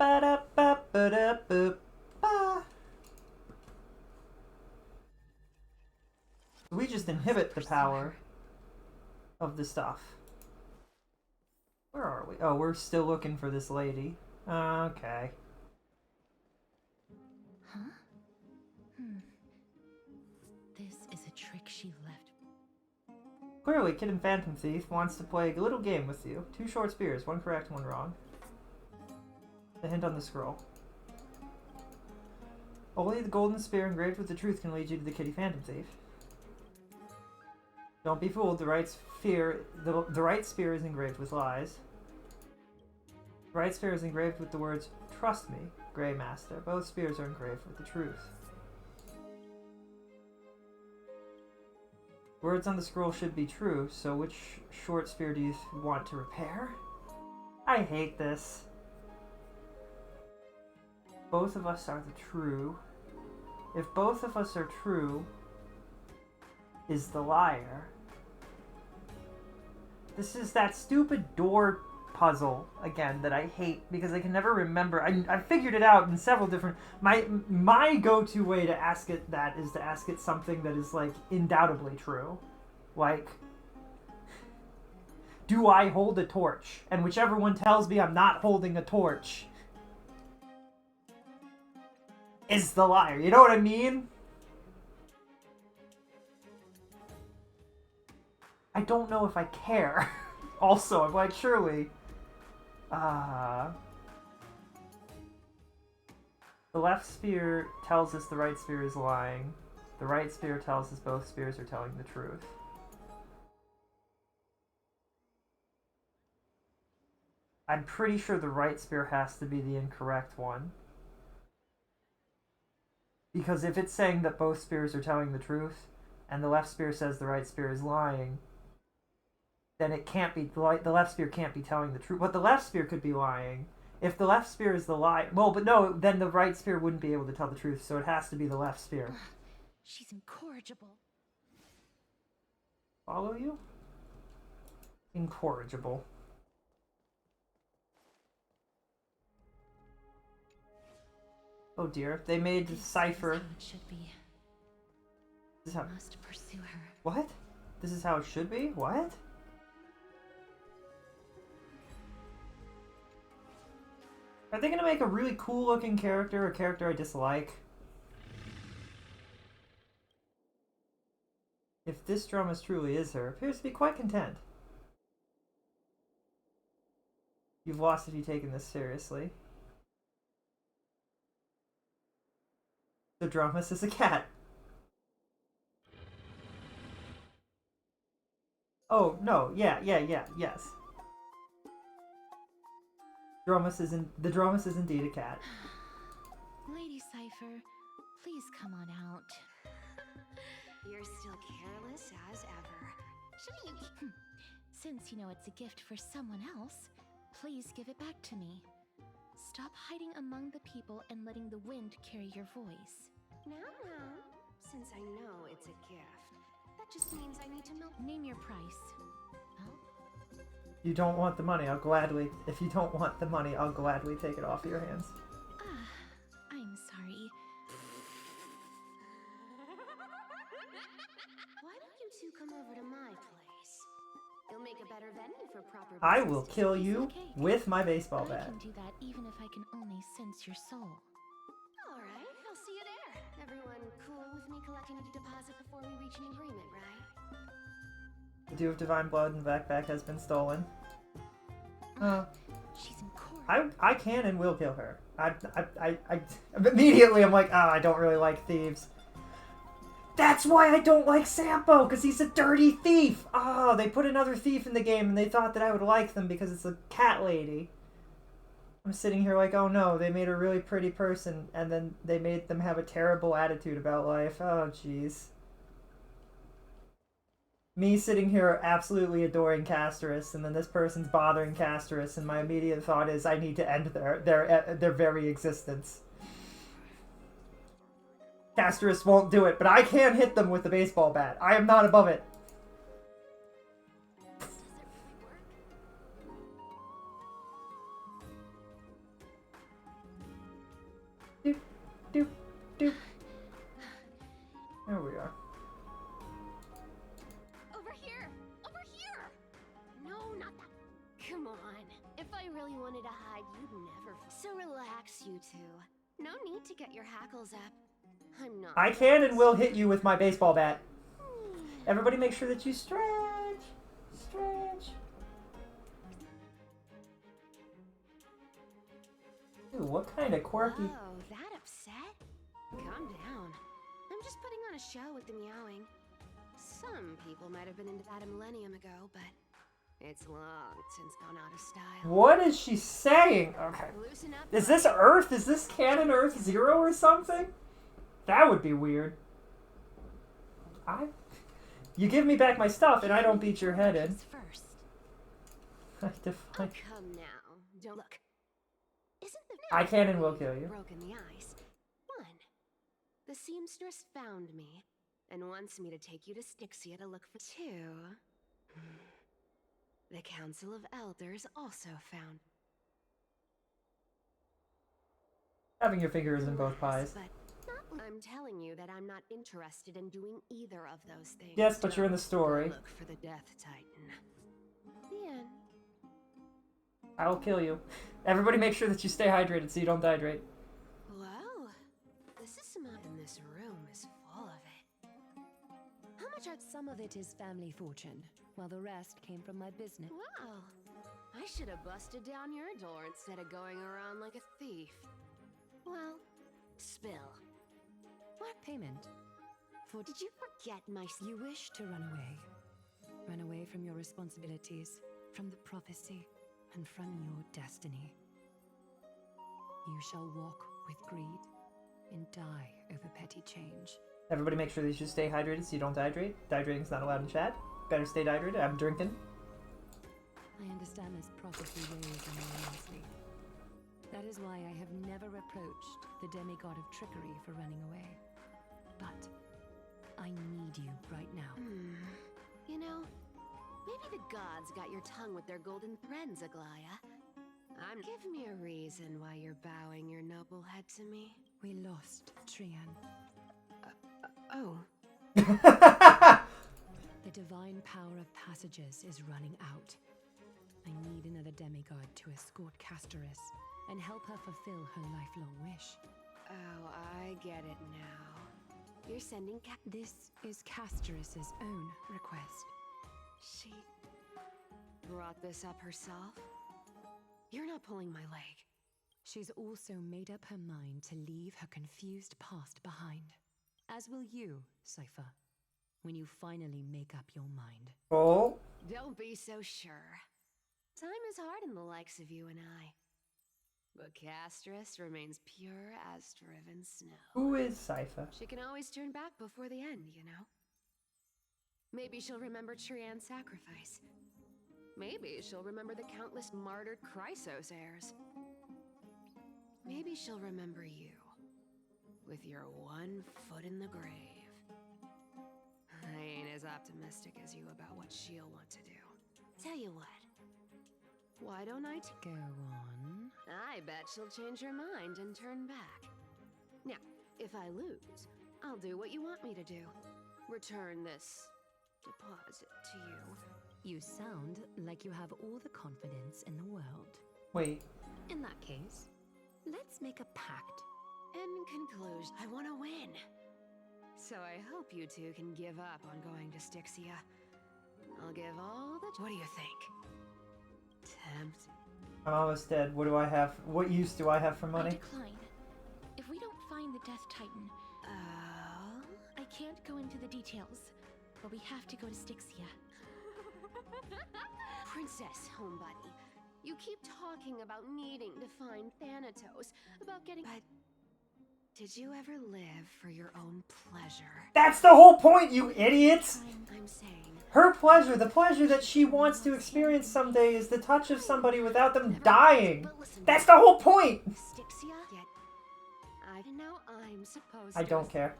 Ba-da-ba-ba-da-ba-ba. We just inhibit the power of the stuff. Where are we? Oh, we're still looking for this lady. Okay. Huh? This is a trick she left. Clearly, Kid and Phantom Thief wants to play a little game with you. 2 short spears, 1 correct, 1 wrong. The hint on the scroll. Only the golden spear engraved with the truth can lead you to the Kitty Phantom Thief. Don't be fooled, the right spear is engraved with lies. The right spear is engraved with the words, "Trust me, Grey Master." Both spears are engraved with the truth. Words on the scroll should be true, so which short spear do you want to repair? I hate this. Both of us are the true. If both of us are true, is the liar. This is that stupid door puzzle, again, that I hate because I can never remember. I figured it out in several different... My go-to way to ask it that is to ask it something that is, like, undoubtedly true. Like, do I hold a torch? And whichever one tells me I'm not holding a torch is the liar. You know what I mean? I don't know if I care. Also, I'm like, surely... the left spear tells us the right spear is lying. The right spear tells us both spears are telling the truth. I'm pretty sure the right spear has to be the incorrect one. Because if it's saying that both spears are telling the truth, and the left spear says the right spear is lying, then it can't be, the left spear can't be telling the truth. But the left spear could be lying. If the left spear is the lie, well, but no, then the right spear wouldn't be able to tell the truth, so it has to be the left spear. She's incorrigible. Follow you? Incorrigible. Oh dear, they made the cipher. This is how it should be. This is how... Must pursue her. What? This is how it should be? What? Are they gonna make a really cool looking character, a character I dislike? If this drama truly is her, appears to be quite content. You've lost if you've taken this seriously. The Dramas is a cat. Oh, no, yes. The Dramas is indeed a cat. Lady Cypher, please come on out. You're still careless as ever. Shouldn't you... Since you know it's a gift for someone else, please give it back to me. Stop hiding among the people and letting the wind carry your voice. Now, since I know it's a gift, that just means I need to know... Name your price. You don't want the money, I'll gladly... If you don't want the money, I'll gladly take it off your hands. I'm sorry. Why don't you two come over to my place? You'll make a better venue for proper... I will kill you with my baseball bat. I can do that even if I can only sense your soul. Alright, I'll see you there. Everyone cool with me collecting a deposit before we reach an agreement, right? The Dew of Divine Blood in the backpack has been stolen. She's in court. I can and will kill her. I immediately I'm like, oh, I don't really like thieves. That's why I don't like Sampo, because he's a dirty thief. Oh, they put another thief in the game and they thought that I would like them because it's a cat lady. I'm sitting here like, oh no, they made a really pretty person and then they made them have a terrible attitude about life. Oh, jeez. Me sitting here absolutely adoring Castorice, and then this person's bothering Castorice, and my immediate thought is I need to end their very existence. Castorice won't do it, but I can hit them with a baseball bat. I am not above it. I really wanted to hide, you'd never. So relax, you two. No need to get your hackles up. I'm not. I can and will hit you with my baseball bat. Everybody make sure that you stretch. Stretch. Ooh, what kind of quirky... Oh, that upset? Calm down. I'm just putting on a show with the meowing. Some people might have been into that a millennium ago, but it's long since gone out of style. What is she saying? Okay. Loosen up. Is this Earth? Is this canon Earth 0 or something? That would be weird. You give me back my stuff and I don't beat your head in. First. I defy. Oh, come now. Don't look. Isn't the I can and will kill you. broken the ice? 1. The seamstress found me and wants me to take you to Styxia to look for 2. The Council of Elders also found. Having your fingers in both pies. But I'm telling you that I'm not interested in doing either of those things. Yes, but you're in the story. Look for the Death Titan. The end. I will kill you. Everybody make sure that you stay hydrated so you don't dehydrate. Wow, this is some. And this room is full of it. How much are some of it is family fortune, while the rest came from my business. Wow, I should have busted down your door instead of going around like a thief. Well, spill. What payment? For Did you forget my? You wish to run away. Run away from your responsibilities, from the prophecy, and from your destiny. You shall walk with greed and die over petty change. Everybody make sure that you stay hydrated so you don't dehydrate. Dehydrating is not allowed in chat. Better stay hydrated. I'm drinking. I understand this prophecy weighs on me immensely. That is why I have never approached the demigod of trickery for running away. But I need you right now. You know, maybe the gods got your tongue with their golden threads, Aglaya. Give me a reason why you're bowing your noble head to me. We lost Trian. Oh. The divine power of passages is running out. I need another demigod to escort Castorice and help her fulfill her lifelong wish. Oh, I get it now. You're sending This is Castorice's own request. She brought this up herself? You're not pulling my leg. She's also made up her mind to leave her confused past behind. As will you, Cypher, when you finally make up your mind. Oh? Don't be so sure. Time is hard in the likes of you and I. But Castorice remains pure as driven snow. Who is Cypher? She can always turn back before the end, you know? Maybe she'll remember Trian's sacrifice. Maybe she'll remember the countless martyred Chrysos heirs. Maybe she'll remember you, with your one foot in the grave. I ain't as optimistic as you about what she'll want to do. Tell you what, why don't I go on? I bet she'll change her mind and turn back. Now, if I lose, I'll do what you want me to do. Return this deposit to you. You sound like you have all the confidence in the world. Wait. In that case, let's make a pact. In conclusion, I want to win. So I hope you two can give up on going to Styxia. I'll give all the... What do you think? Tempt? I'm almost dead. What do I have? What use do I have for money? I decline. If we don't find the Death Titan... I can't go into the details, but we have to go to Styxia. Princess, homebuddy, you keep talking about needing to find Thanatos, about getting... But did you ever live for your own pleasure? That's the whole point, you idiots! I'm saying... Her pleasure, the pleasure that she wants to experience someday is the touch of somebody without them dying. That's the whole point! Styxia? Yet, I know I'm supposed I don't care.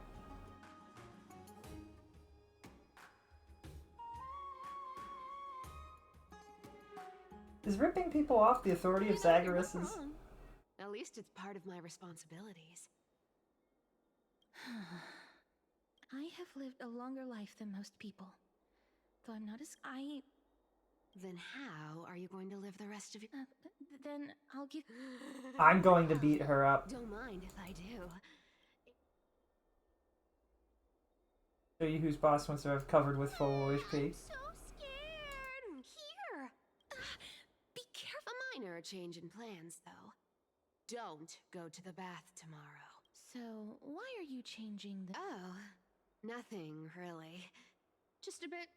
Is ripping people off the authority of Zagreus's? At least it's part of my responsibilities. I have lived a longer life than most people. Though I'm not as... Then how are you going to live the rest of your... Then I'll give... I'm going to beat her up. Don't mind if I do. Show you whose boss wants to have covered with full HP. So scared. Here. Be careful. A minor change in plans, though. Don't go to the bath tomorrow. So, why are you changing the... Oh, nothing, really. Just a bit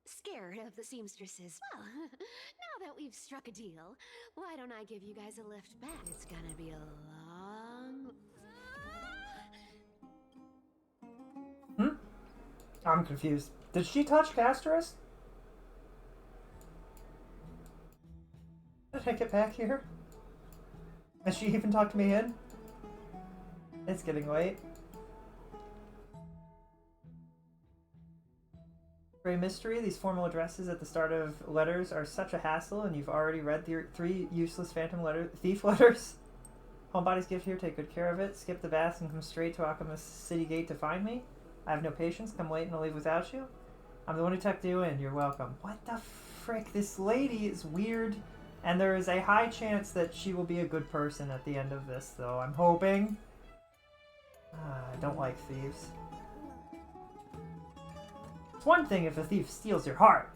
scared of the seamstresses. Well, now that we've struck a deal, why don't I give you guys a lift back? It's gonna be a long... I'm confused. Did she touch Castorice? Did I get back here? Has she even talked me in? It's getting late. For a mystery, these formal addresses at the start of letters are such a hassle, and you've already read the 3 useless phantom thief letters. Homebody's gift here, take good care of it. Skip the baths and come straight to Alchemist City Gate to find me. I have no patience, come late and I'll leave without you. I'm the one who tucked you in, you're welcome. What the frick? This lady is weird, and there is a high chance that she will be a good person at the end of this, though. I'm hoping. I don't like thieves. It's one thing if a thief steals your heart.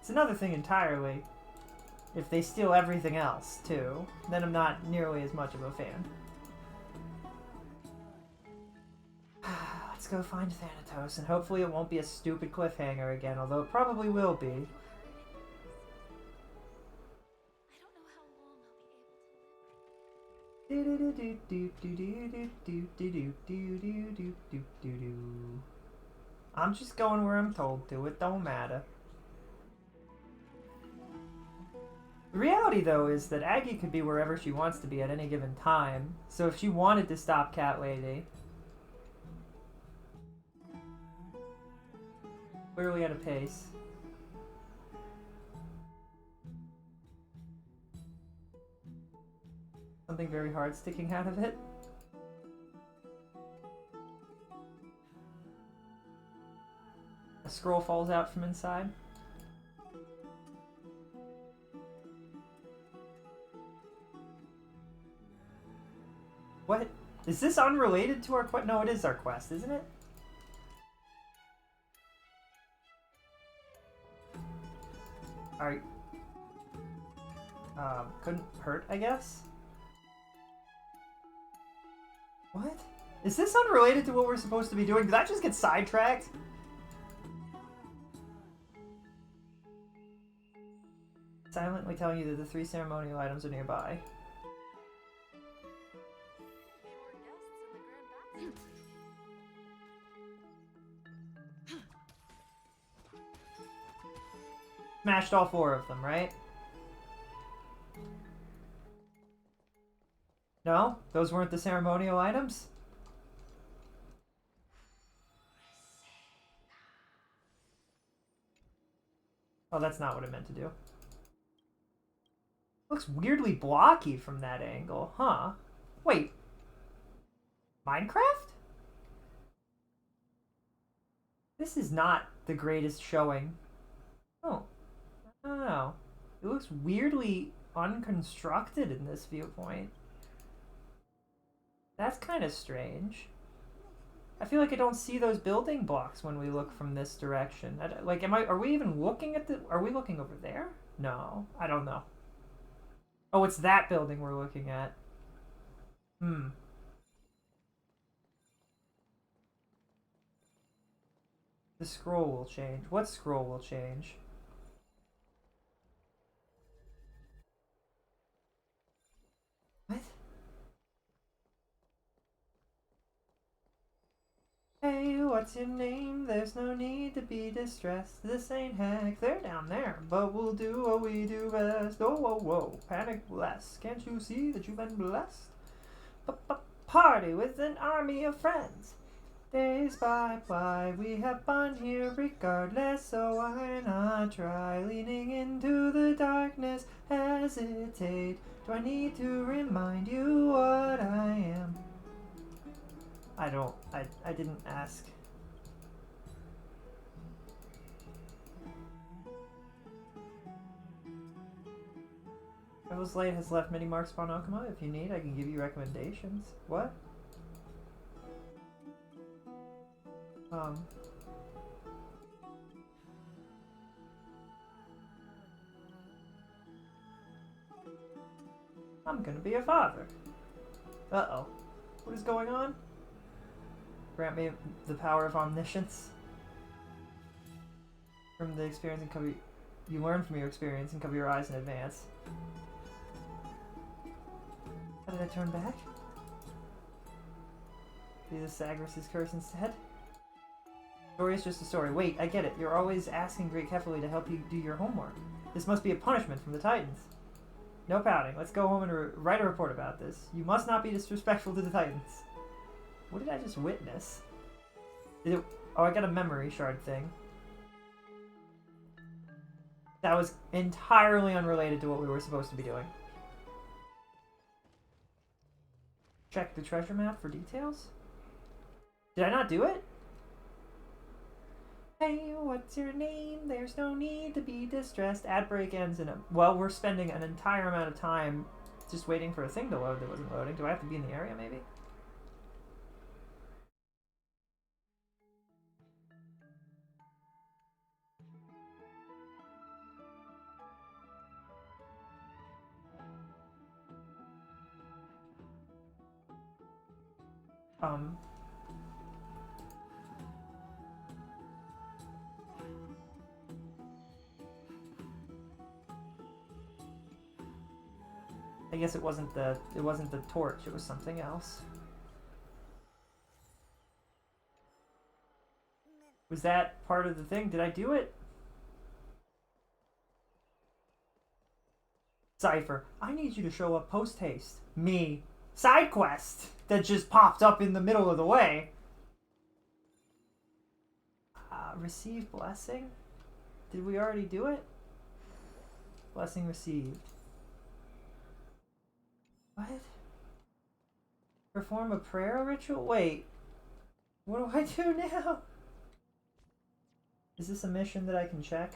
It's another thing entirely if they steal everything else, too. Then I'm not nearly as much of a fan. Let's go find Thanatos, and hopefully it won't be a stupid cliffhanger again, although it probably will be. I'm just going where I'm told to, it don't matter. The reality, though, is that Aggie could be wherever she wants to be at any given time, so if she wanted to stop Cat Lady... Clearly at a pace. Something very hard sticking out of it. A scroll falls out from inside. What? Is this unrelated to our quest? No, it is our quest, isn't it? Alright. Couldn't hurt, I guess? What? Is this unrelated to what we're supposed to be doing? Did I just get sidetracked? Silently telling you that the 3 ceremonial items are nearby. Smashed all 4 of them, right? No? Those weren't the ceremonial items? Oh, that's not what it meant to do. Looks weirdly blocky from that angle, huh? Wait. Minecraft? This is not the greatest showing. Oh. I don't know. It looks weirdly unconstructed in this viewpoint. That's kind of strange. I feel like I don't see those building blocks when we look from this direction. Like, are we even looking at are we looking over there? No, I don't know. Oh, it's that building we're looking at. The scroll will change. What scroll will change? What? Hey, what's your name? There's no need to be distressed. This ain't heck. They're down there, but we'll do what we do best. Oh, whoa, whoa. Panic less. Can't you see that you've been blessed? Party with an army of friends. Days by, we have fun here regardless, so why not try leaning into the darkness? Hesitate. Do I need to remind you what I am? I didn't ask. Devil's Light has left many marks upon Okuma. If you need, I can give you recommendations. What? I'm gonna be a father. Uh-oh. What is going on? Grant me the power of omniscience. From the experience and cover... You learn from your experience and cover your eyes in advance. How did I turn back? Be the Sagris's curse instead? Story is just a story. Wait, I get it. You're always asking Great Kefali to help you do your homework. This must be a punishment from the Titans. No pouting. Let's go home and write a report about this. You must not be disrespectful to the Titans. What did I just witness? Did it... Oh, I got a memory shard thing. That was entirely unrelated to what we were supposed to be doing. Check the treasure map for details? Did I not do it? Hey, what's your name? There's no need to be distressed. Ad break ends in a... Well, we're spending an entire amount of time just waiting for a thing to load that wasn't loading. Do I have to be in the area, maybe? I guess it wasn't the torch, it was something else. Was that part of the thing? Did I do it? Cypher, I need you to show up post-haste. Me. Side quest that just popped up in the middle of the way. Receive blessing? Did we already do it? Blessing received. What? Perform a prayer ritual? Wait. What do I do now? Is this a mission that I can check?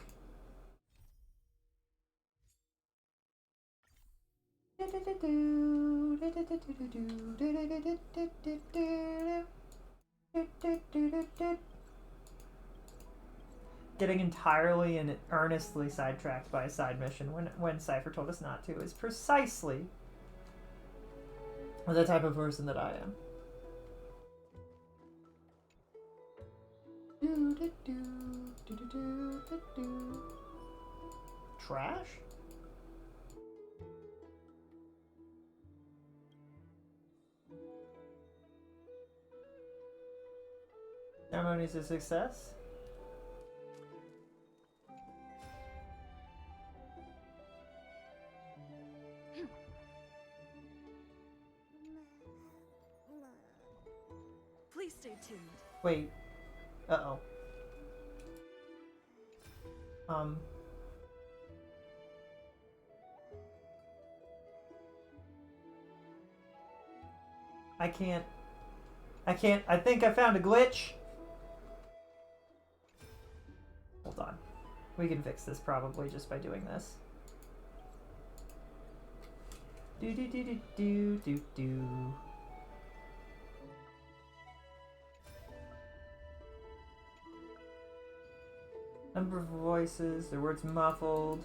Getting entirely and earnestly sidetracked by a side mission when Cypher told us not to is precisely the type of person that I am. Trash? Ceremony's a success? Please stay tuned. Wait. Uh-oh. I think I found a glitch. Hold on. We can fix this probably just by doing this. Do do do do do do do. Number of voices, their words muffled.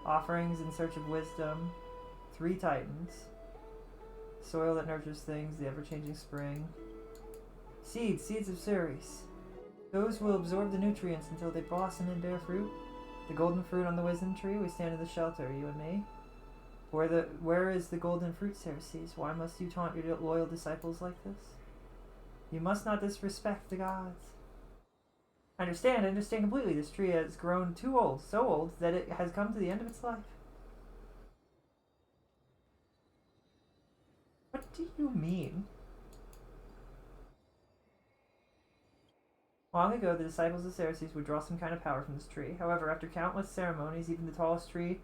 Offerings in search of wisdom. 3 titans. Soil that nurtures things, the ever-changing spring. Seeds of Ceres. Those will absorb the nutrients until they blossom and bear fruit. The golden fruit on the wisdom tree, we stand in the shelter, you and me. Where is the golden fruit, Ceres? Why must you taunt your loyal disciples like this? You must not disrespect the gods. I understand completely. This tree has grown too old, so old that it has come to the end of its life. What do you mean? Long ago, the disciples of Ceres would draw some kind of power from this tree. However, after countless ceremonies, even the tallest tree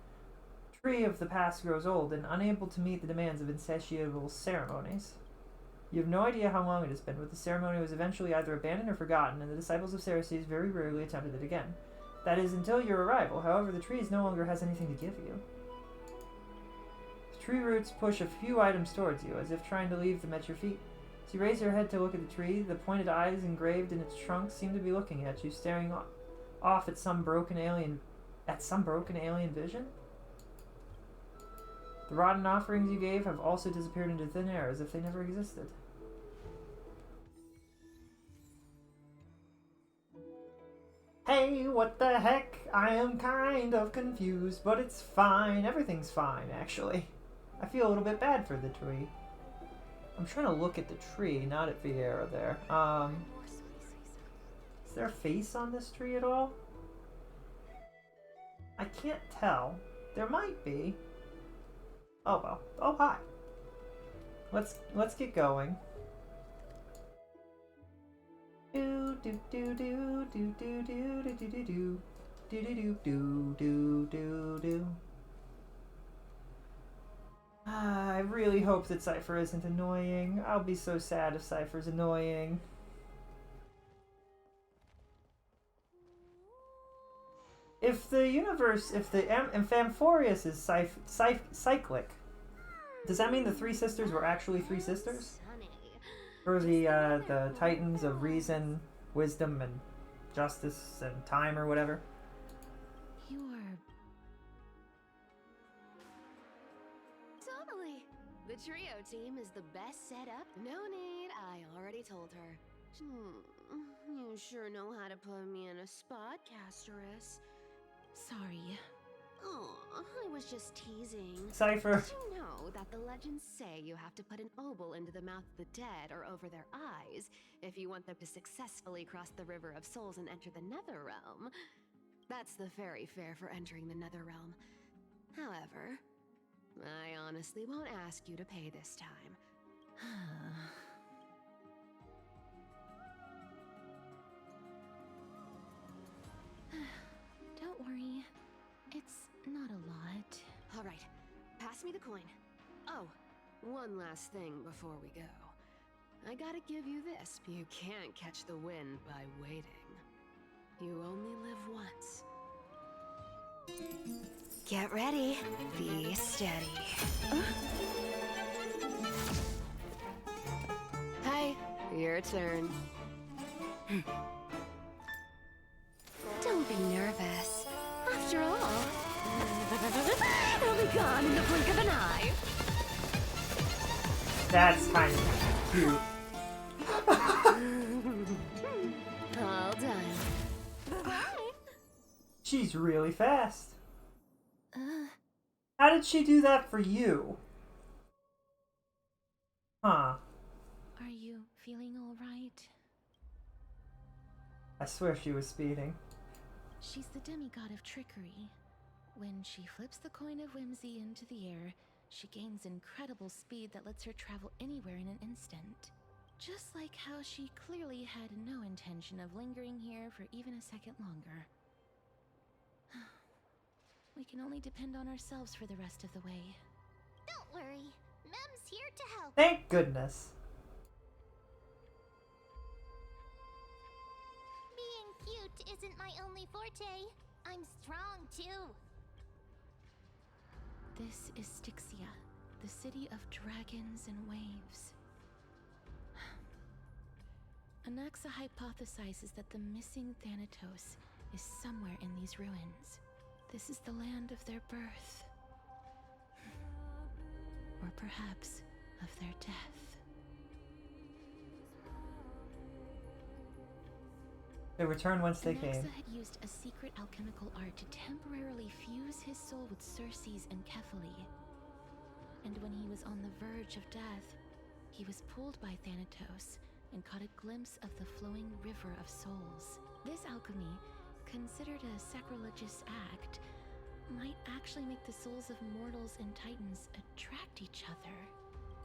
of the past grows old and unable to meet the demands of insatiable ceremonies. You have no idea how long it has been, but the ceremony was eventually either abandoned or forgotten, and the disciples of Ceres very rarely attempted it again. That is until your arrival. However, the tree no longer has anything to give you. The tree roots push a few items towards you, as if trying to leave them at your feet. As you raise your head to look at the tree, the pointed eyes engraved in its trunk seem to be looking at you, staring off at some broken alien vision. The rotten offerings you gave have also disappeared into thin air, as if they never existed. Hey, what the heck? I am kind of confused, but it's fine. Everything's fine, actually. I feel a little bit bad for the tree. I'm trying to look at the tree, not at Vieira there. Is there a face on this tree at all? I can't tell. There might be. Oh well. Oh hi. Let's get going. Do do do do do do do do do do do do do do do do. I really hope that Cypher isn't annoying. I'll be so sad if Cypher's annoying. If the Amphoreus is cyclic, does that mean the three sisters were actually three sisters? For the Titans of Reason, Wisdom, and Justice, and Time, or whatever? You are... Totally. The trio team is the best set up. No need, I already told her. You sure know how to put me in a spot, Castorice. Sorry. Oh, I was just teasing. Cypher. Did you know that the legends say you have to put an obol into the mouth of the dead or over their eyes if you want them to successfully cross the River of Souls and enter the Nether Realm? That's the fairy fare for entering the Nether Realm. However, I honestly won't ask you to pay this time. Don't worry. It's not a lot. All right, pass me the coin. Oh, one last thing before we go. I gotta give you this. You can't catch the wind by waiting. You only live once. Get ready. Be steady. Hi, your turn. Don't be nervous. After all, it'll be gone in the blink of an eye. That's kind of cute. All done. She's really fast. How did she do that for you? Huh. Are you feeling all right? I swear she was speeding. She's the demigod of trickery. When she flips the coin of whimsy into the air, she gains incredible speed that lets her travel anywhere in an instant. Just like how she clearly had no intention of lingering here for even a second longer. We can only depend on ourselves for the rest of the way. Don't worry. Mem's here to help. Thank goodness. Being cute isn't my only forte. I'm strong too. This is Styxia, the city of dragons and waves. Anaxa hypothesizes that the missing Thanatos is somewhere in these ruins. This is the land of their birth. Or perhaps of their death. They returned whence they came. Anaxa had used a secret alchemical art to temporarily fuse his soul with Circe's and Kephae. And when he was on the verge of death, he was pulled by Thanatos and caught a glimpse of the flowing river of souls. This alchemy, considered a sacrilegious act, might actually make the souls of mortals and titans attract each other.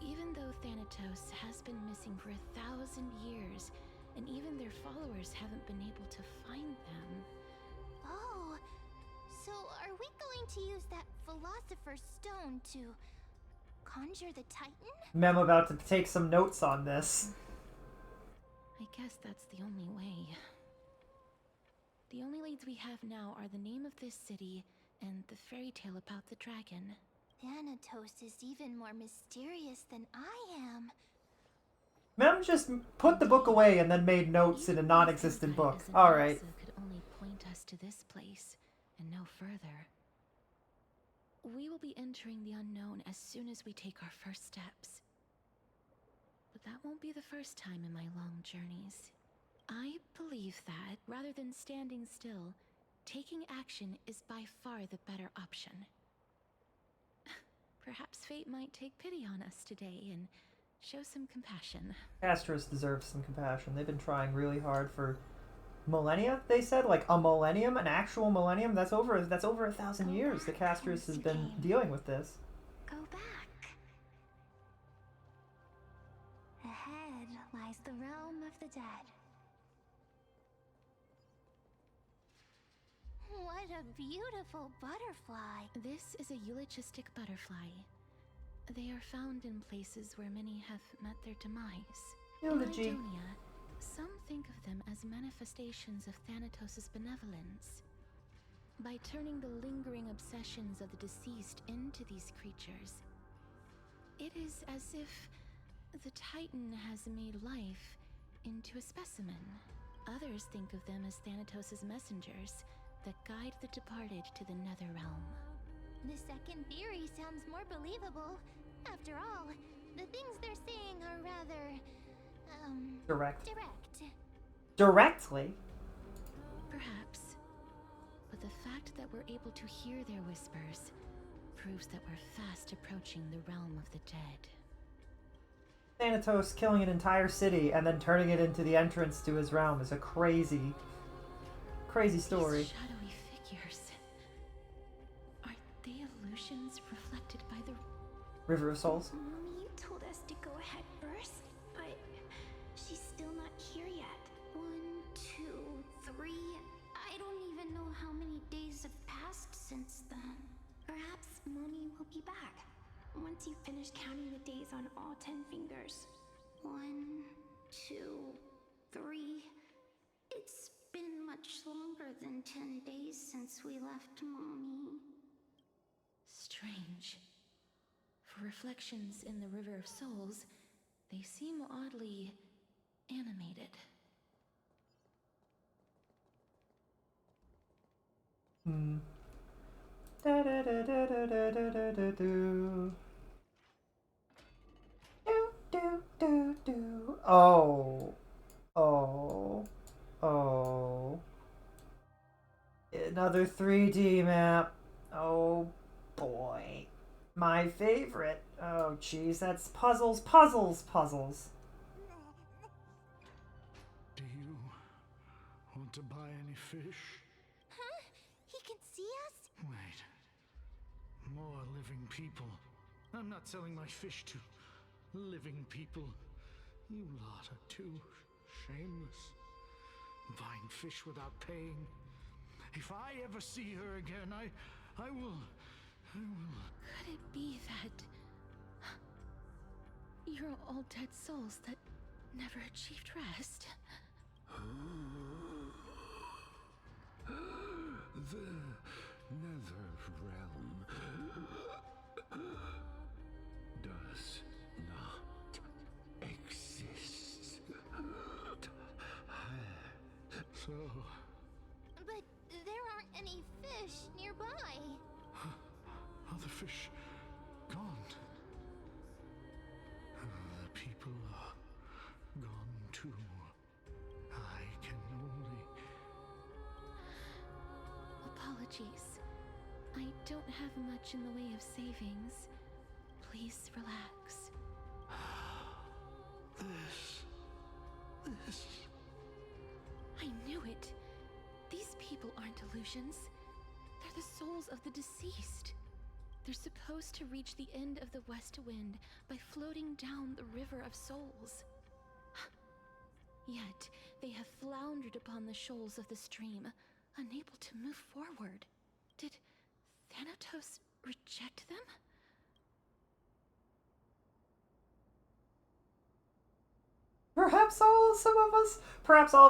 Even though Thanatos has been missing for 1,000 years, and even their followers haven't been able to find them. Oh, so are we going to use that Philosopher's Stone to conjure the Titan? Mem about to take some notes on this. I guess that's the only way. The only leads we have now are the name of this city and the fairy tale about the dragon. Thanatos is even more mysterious than I am. Mem just put the book away and then made notes in a non-existent book. Alright. Could only point us to this place and no further. We will be entering the unknown as soon as we take our first steps. But that won't be the first time in my long journeys. I believe that, rather than standing still, taking action is by far the better option. Perhaps fate might take pity on us today and show some compassion. Castorice deserves some compassion. They've been trying really hard for millennia, they said? Like a millennium? An actual millennium? That's over 1,000 years that Castorice has been dealing with this. Go back. Ahead lies the realm of the dead. What a beautiful butterfly. This is a eulogistic butterfly. They are found in places where many have met their demise. Eulogy. In Idonia, some think of them as manifestations of Thanatos' benevolence. By turning the lingering obsessions of the deceased into these creatures, it is as if the Titan has made life into a specimen. Others think of them as Thanatos' messengers that guide the departed to the nether realm. The second theory sounds more believable. After all, the things they're saying are rather, Direct. direct. Directly? Perhaps. But the fact that we're able to hear their whispers proves that we're fast approaching the realm of the dead. Thanatos killing an entire city and then turning it into the entrance to his realm is a crazy story. These shadowy figures. Are they illusions reflected by the River of Souls? Mommy told us to go ahead first, but she's still not here yet. 1, 2, 3. I don't even know how many days have passed since then. Perhaps Mommy will be back once you finish counting the days on all 10 fingers. 1, 2, 3. It's been much longer than 10 days since we left Mommy. strange. For reflections in the River of Souls, they seem oddly animated. Da da da da da da da da da do. Do do do do. Oh. Another 3D map. Oh boy. My favorite. Oh jeez, that's puzzles. Do you want to buy any fish? Huh? He can see us? Wait. More living people. I'm not selling my fish to living people. You lot are too shameless. Buying fish without paying. If I ever see her again, I will... Could it be that you're all dead souls that never achieved rest? The nether realm does not exist. So... But there aren't any fish nearby. Are the fish gone? The people are gone too. I can only... Apologies. I don't have much in the way of savings. Please relax. This... I knew it. These people aren't illusions. They're the souls of the deceased. They're supposed to reach the end of the West Wind by floating down the River of Souls. Yet, they have floundered upon the shoals of the stream, unable to move forward. Did Thanatos reject them? Perhaps all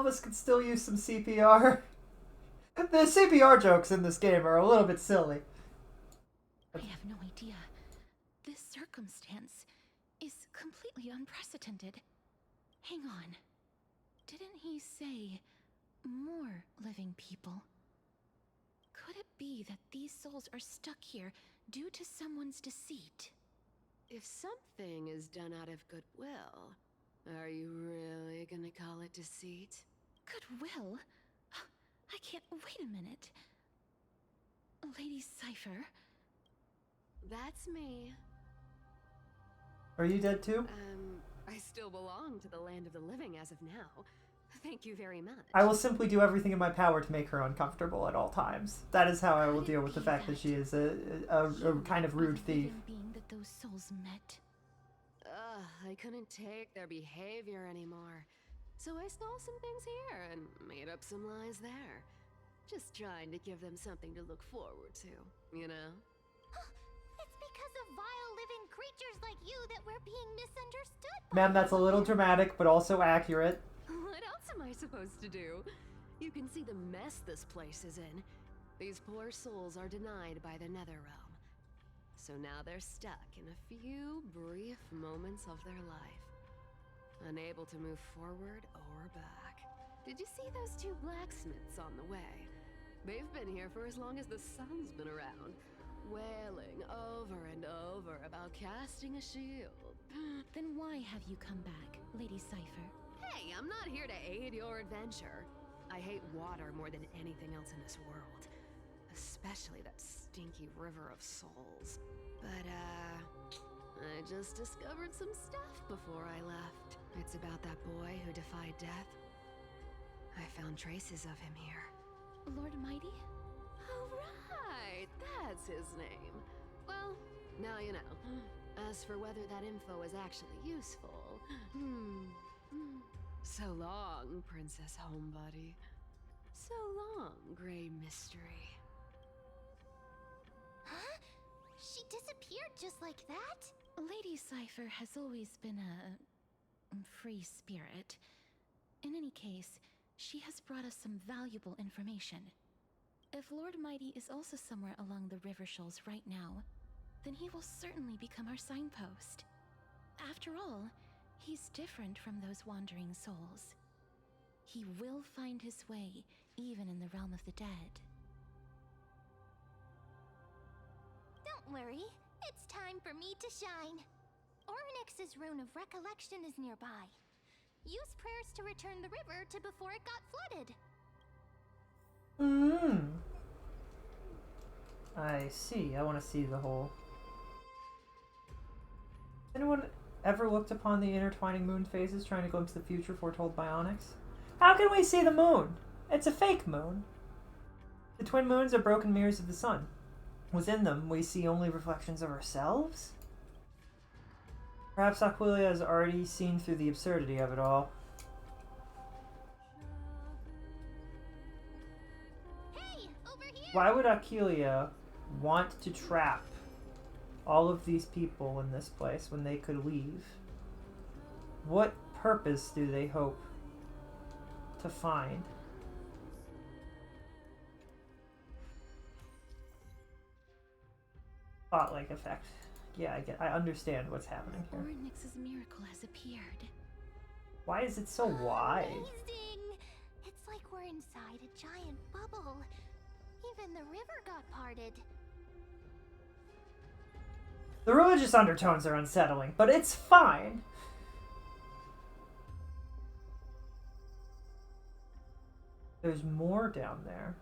of us could still use some CPR. The CPR jokes in this game are a little bit silly. I have no idea. This circumstance is completely unprecedented. Hang on. Didn't he say more living people? Could it be that these souls are stuck here due to someone's deceit? If something is done out of goodwill, are you really gonna call it deceit? Goodwill? I can't. Wait a minute. Lady Cypher? That's me. Are you dead too? I still belong to the land of the living as of now. Thank you very much. I will simply do everything in my power to make her uncomfortable at all times. That is how I will deal with the fact that she is a kind of rude thief. Being that those souls met. I couldn't take their behavior anymore. So I stole some things here and made up some lies there. Just trying to give them something to look forward to, you know? It's because of vile living creatures like you that we're being misunderstood. Ma'am, that's a little dramatic, but also accurate. What else am I supposed to do? You can see the mess this place is in. These poor souls are denied by the Nether Realm. So now they're stuck in a few brief moments of their life. Unable to move forward or back. Did you see those two blacksmiths on the way? They've been here for as long as the sun's been around, wailing over and over about casting a shield. Then why have you come back, Lady Cypher? Hey, I'm not here to aid your adventure. I hate water more than anything else in this world. Especially that stinky river of souls. But, I just discovered some stuff before I left. It's about that boy who defied death. I found traces of him here. Lord Mighty? Oh, right! That's his name. Well, now you know. As for whether that info is actually useful... So long, Princess Homebody. So long, Grey Mystery. Huh? She disappeared just like that? Lady Cypher has always been a free spirit. In any case, she has brought us some valuable information. If Lord Mighty is also somewhere along the river shoals right now, then he will certainly become our signpost. After all, he's different from those wandering souls. He will find his way, even in the realm of the dead. Don't worry, it's time for me to shine. Ornyx's rune of recollection is nearby. Use prayers to return the river to before it got flooded. I see. I want to see the whole... Anyone ever looked upon the intertwining moon phases, trying to glimpse the future foretold by Onyx? How can we see the moon? It's a fake moon. The twin moons are broken mirrors of the sun. Within them, we see only reflections of ourselves? Perhaps Aquilia has already seen through the absurdity of it all. Hey, over here! Why would Aquilia want to trap all of these people in this place when they could leave? What purpose do they hope to find? Spotlight effect. Yeah, I understand what's happening here. Ornyx's miracle has appeared. Why is it so wide? Amazing! It's like we're inside a giant bubble. Even the river got parted. The religious undertones are unsettling, but it's fine. There's more down there.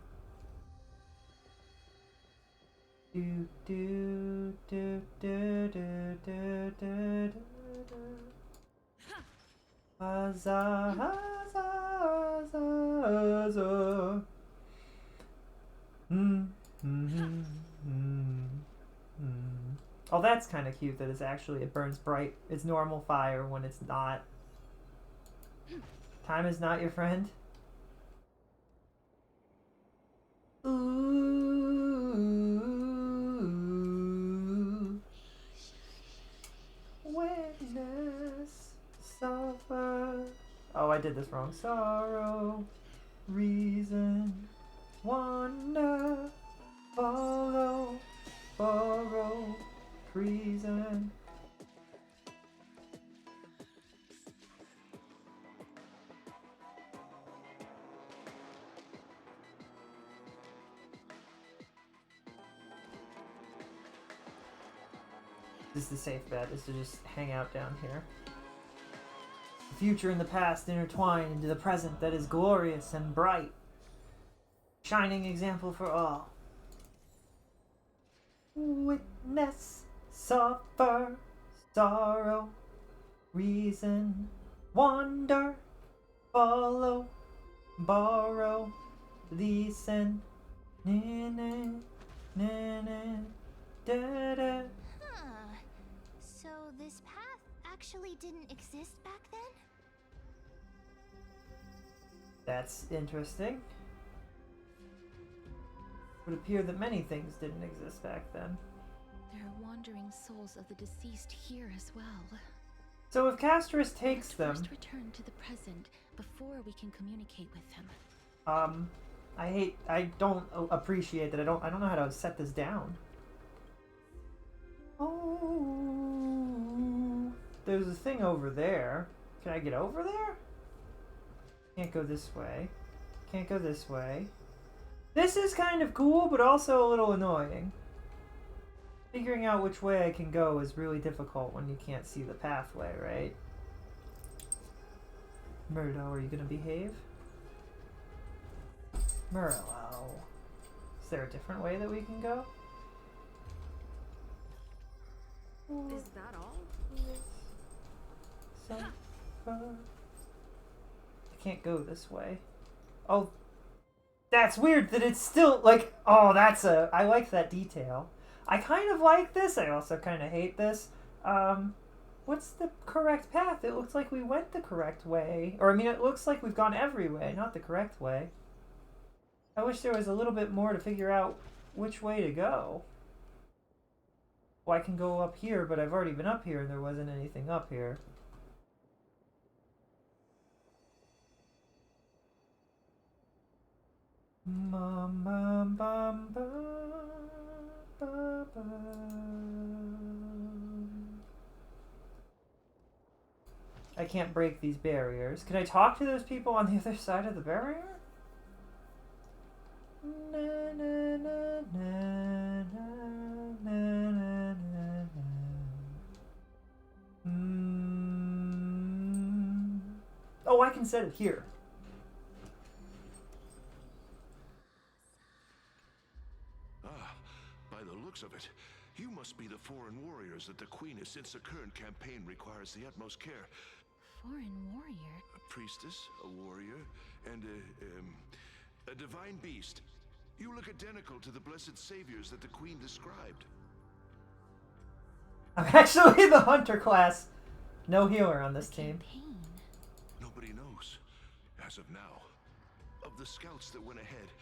Do do do do do do do do. Huzzah, huzzah, huzzah, huzzah. Oh, that's kind of cute that it's actually, it burns bright. It's normal fire when it's not. Time is not your friend. Ooh. Witness, suffer. Oh, I did this wrong. Sorrow, reason, wander, follow, borrow, treason. This is the safe bet, is to just hang out down here. The future and the past intertwine into the present that is glorious and bright. Shining example for all. Witness, suffer, sorrow, reason, wander, follow, borrow, listen, da-da. Huh. So this path actually didn't exist back then? That's interesting. It would appear that many things didn't exist back then. There are wandering souls of the deceased here as well. So if Castorice takes them... First return to the present before we can communicate with them. I don't appreciate that. I don't know how to set this down. Oh, there's a thing over there. Can I get over there? Can't go this way. Can't go this way. This is kind of cool, but also a little annoying. Figuring out which way I can go is really difficult when you can't see the pathway, right? Murdo, are you gonna behave? Murlo. Is there a different way that we can go? Is that all? I can't go this way. Oh, that's weird that it's still like, oh, I like that detail. I kind of like this. I also kind of hate this. What's the correct path? It looks like we went the correct way. Or, I mean, it looks like we've gone every way, not the correct way. I wish there was a little bit more to figure out which way to go. Well, I can go up here, but I've already been up here and there wasn't anything up here. Bum, bum, bum, bum, bum, bum. I can't break these barriers. Can I talk to those people on the other side of the barrier? Na, na, na, na, na, na, na, na. Oh, I can set it here. By the looks of it, you must be the foreign warriors that the Queen has, since the current campaign requires the utmost care. Foreign warrior? A priestess, a warrior, and a divine beast. You look identical to the blessed saviors that the Queen described. I'm actually the hunter class. No healer on this team. Nobody knows, as of now. Of the scouts that went ahead,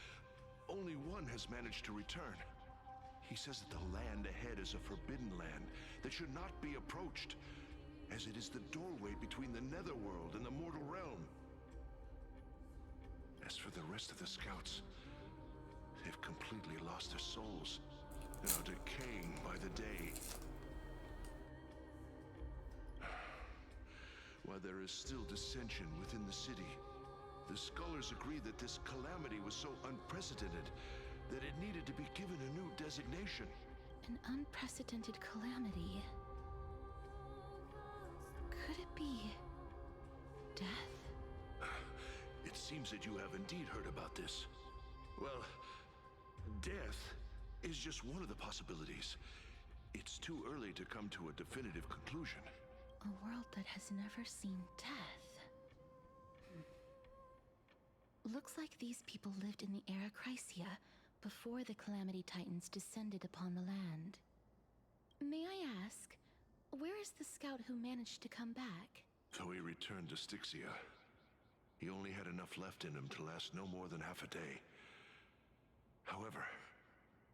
only one has managed to return. He says that the land ahead is a forbidden land that should not be approached, as it is the doorway between the netherworld and the mortal realm. As for the rest of the scouts, they've completely lost their souls and are decaying by the day. While there is still dissension within the city, the scholars agree that this calamity was so unprecedented that it needed to be given a new designation. An unprecedented calamity. Could it be death? It seems that you have indeed heard about this. Well, death is just one of the possibilities. It's too early to come to a definitive conclusion. A world that has never seen death. Looks like these people lived in the era Chrysia, before the Calamity Titans descended upon the land. May I ask, where is the scout who managed to come back? So he returned to Styxia. He only had enough left in him to last no more than half a day. However,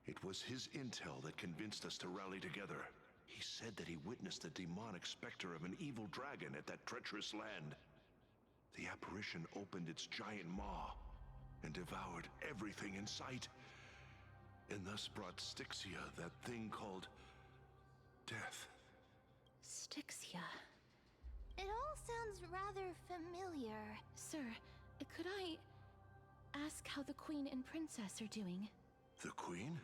it was his intel that convinced us to rally together. He said that he witnessed the demonic specter of an evil dragon at that treacherous land. The apparition opened its giant maw, and devoured everything in sight, and thus brought Styxia that thing called death. Styxia. It all sounds rather familiar. Sir, could I ask how the Queen and Princess are doing? The Queen?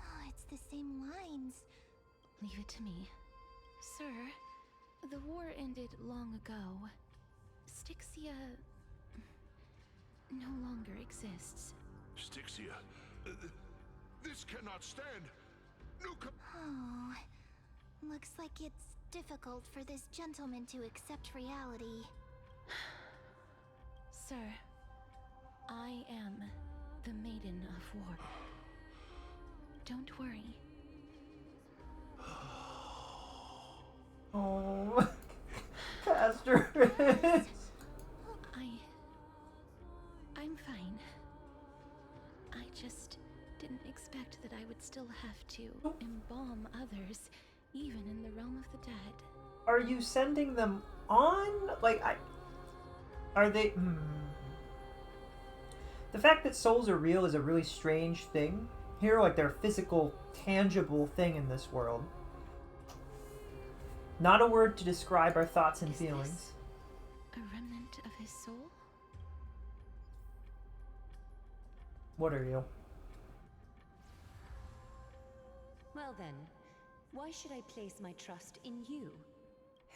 Oh, it's the same lines. Leave it to me. Sir, the war ended long ago. Styxia no longer exists. Styxia, this cannot stand. Oh, looks like it's difficult for this gentleman to accept reality. Sir, I am the Maiden of War. Don't worry. Oh, Castorice. I'm fine. I just didn't expect that I would still have to embalm others, even in the realm of the dead. Are you sending them on? Like, are they... The fact that souls are real is a really strange thing. Here, like, they're a physical, tangible thing in this world. Not a word to describe our thoughts and feelings. A remnant of his soul? What are you? Well then, why should I place my trust in you,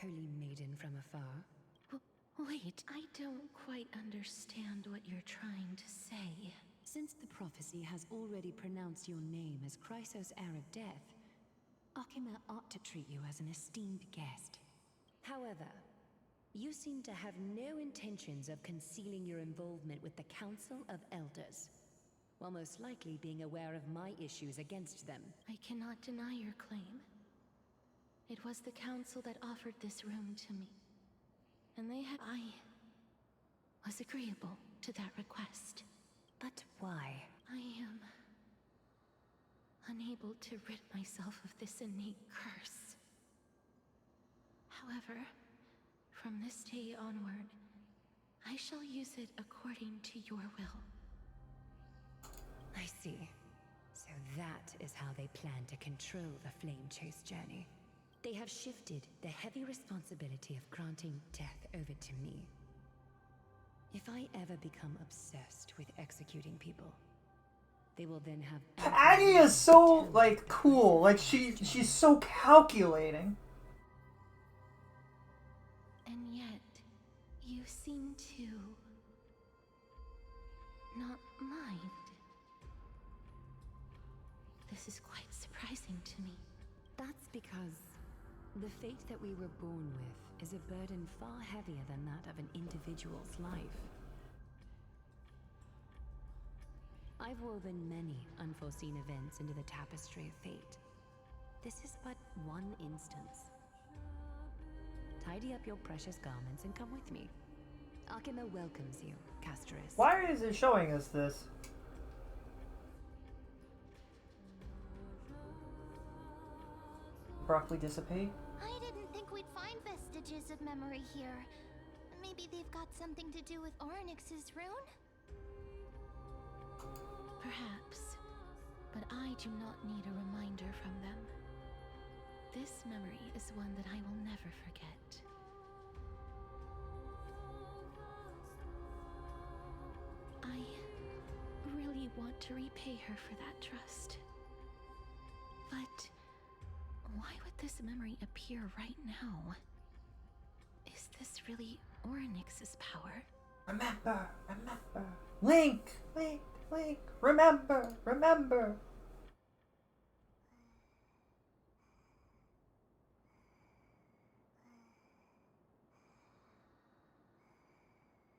holy maiden from afar? Wait, I don't quite understand what you're trying to say. Since the prophecy has already pronounced your name as Chrysos, heir of death, Akima ought to treat you as an esteemed guest. However, you seem to have no intentions of concealing your involvement with the Council of Elders, while most likely being aware of my issues against them. I cannot deny your claim. It was the council that offered this room to me. And I was agreeable to that request. But why? I am unable to rid myself of this innate curse. However, from this day onward, I shall use it according to your will. I see. So that is how they plan to control the Flame Chase journey. They have shifted the heavy responsibility of granting death over to me. If I ever become obsessed with executing people, they will then have... Annie is so, like, cool. Like, she's so calculating. And yet, you seem to not mind. This is quite surprising to me. That's because the fate that we were born with is a burden far heavier than that of an individual's life. I've woven many unforeseen events into the tapestry of fate. This is but one instance. Tidy up your precious garments and come with me. Akima welcomes you, Castorice. Why is it showing us this? Abruptly dissipate? I didn't think we'd find vestiges of memory here. Maybe they've got something to do with Orynyx's rune? Perhaps, but I do not need a reminder from them. This memory is one that I will never forget. I really want to repay her for that trust. But why would this memory appear right now? Is this really Orynyx's power? Remember! Link! Remember!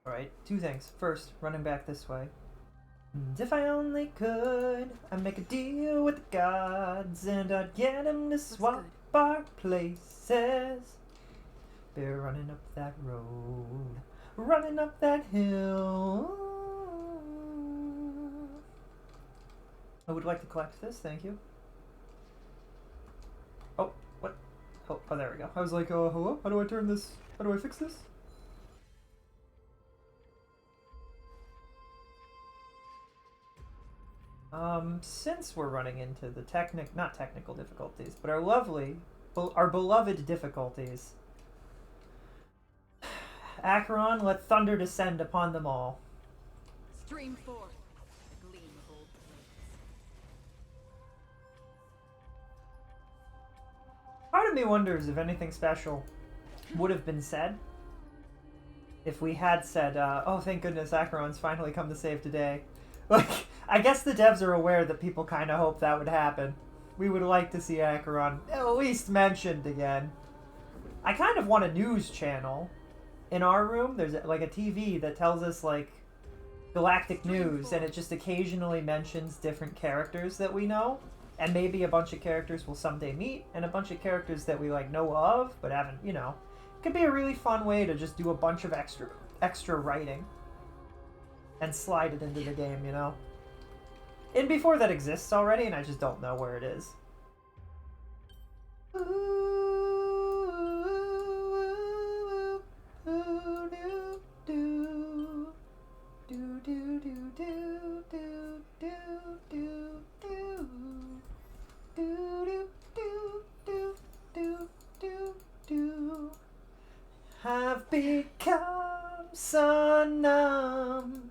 Alright, two things. First, running back this way. And if I only could, I'd make a deal with the gods, and I'd get them to swap our places. They're running up that road, running up that hill. I would like to collect this, thank you. Oh, what? Oh, there we go. I was like, hello? How do I turn this? How do I fix this? Since we're running into the not technical difficulties, but our our beloved difficulties. Acheron, let thunder descend upon them all. Stream forth, the gleam of old blades. Part of me wonders if anything special would have been said if we had said, oh, thank goodness Acheron's finally come to save today. Like, I guess the devs are aware that people kind of hope that would happen. We would like to see Acheron at least mentioned again. I kind of want a news channel. In our room, there's like a TV that tells us like galactic news, and it just occasionally mentions different characters that we know. And maybe a bunch of characters we'll someday meet, and a bunch of characters that we like know of, but haven't, you know. It could be a really fun way to just do a bunch of extra writing. And slide it into the game, you know? And before that exists already, and I just don't know where it is. Have become so numb.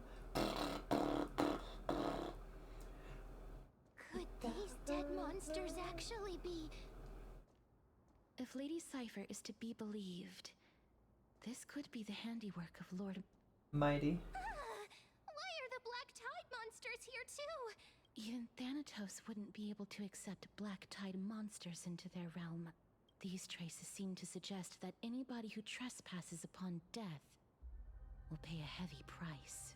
Could these dead monsters actually be... If Lady Cypher is to be believed, this could be the handiwork of Lord Mighty. Why are the Black Tide monsters here too? Even Thanatos wouldn't be able to accept Black Tide monsters into their realm. These traces seem to suggest that anybody who trespasses upon death will pay a heavy price.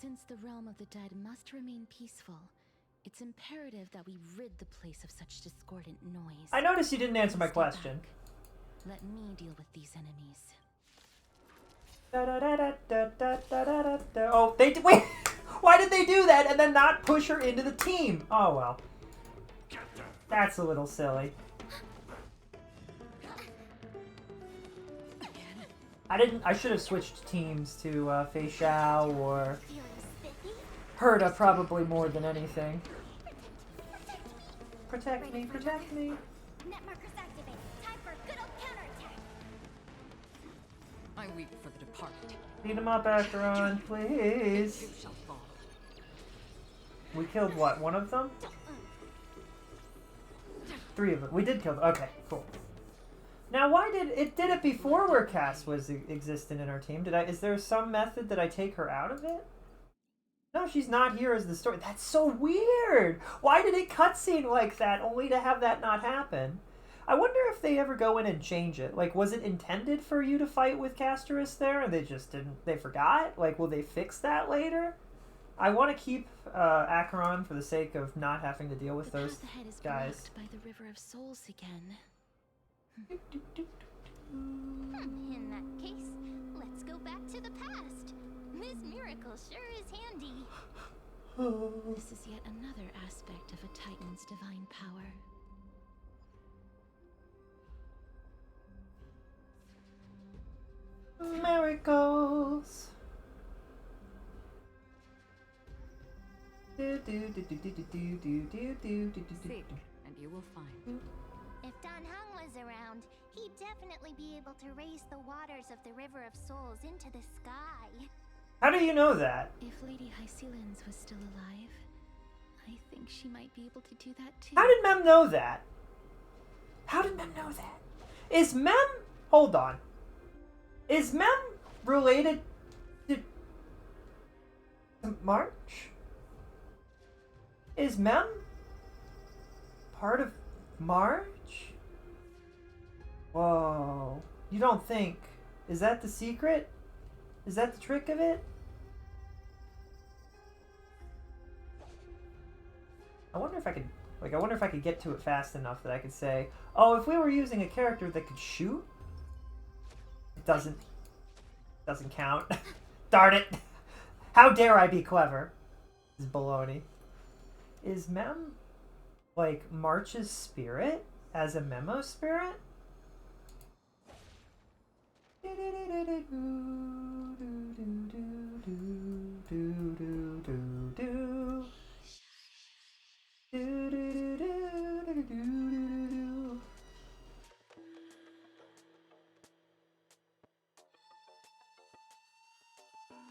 Since the realm of the dead must remain peaceful, it's imperative that we rid the place of such discordant noise. I noticed you didn't answer my question. Let me deal with these enemies. Oh, they wait. Why did they do that and then not push her into the team? Oh well. That's a little silly. I should have switched teams to Fei Xiao or Herta probably more than anything. Protect me, protect me. Net markers activate. Time for a good old counterattack. I weep for the departed. Beat him up, Acheron, please. You shall fall. We killed what? One of them? 3 of them. We did kill them. Okay, cool. Now, why did it before where Cass was existent in our team? Is there some method that I take her out of it? No, she's not here as the story. That's so weird. Why did it cutscene like that only to have that not happen? I wonder if they ever go in and change it. Like, was it intended for you to fight with Castorice there and they just didn't, they forgot? Like, will they fix that later? I want to keep Acheron for the sake of not having to deal with those The path ahead is guys. blocked by the River of Souls again. In that case, let's go back to the past. This miracle sure is handy. This is yet another aspect of a Titan's divine power. Miracles. Seek, and you will find. If Dan Heng was around, he'd definitely be able to raise the waters of the River of Souls into the sky. How do you know that? If Lady Hycelens was still alive, I think she might be able to do that too. How did Mem know that? How did Mem know that? Is Mem... Hold on. Is Mem related to March? Is Mem part of March? Whoa. You don't think... Is that the secret? Is that the trick of it? I wonder if I could... Like, I wonder if I could get to it fast enough that I could say, oh, if we were using a character that could shoot... It doesn't count. Darn it! How dare I be clever? This is baloney. Is Mem like, March's spirit as a memo spirit?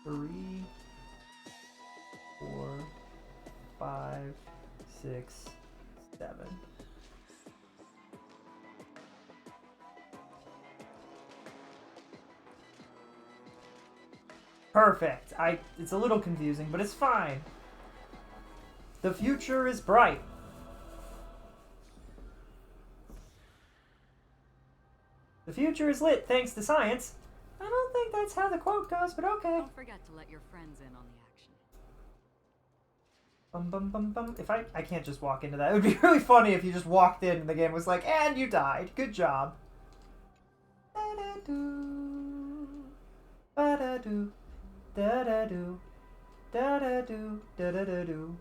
Three, 4, 5, 6, 7. Perfect. It's a little confusing, but it's fine. The future is bright. The future is lit thanks to science. I don't think that's how the quote goes, but okay. Don't forget to let your friends in on the action. Bum bum bum bum. If I can't just walk into that. It would be really funny if you just walked in and the game was like, and you died. Good job. Da-da-doo. Ba-da-doo. Da-da-doo. Da-da-doo. Da-da-da-doo.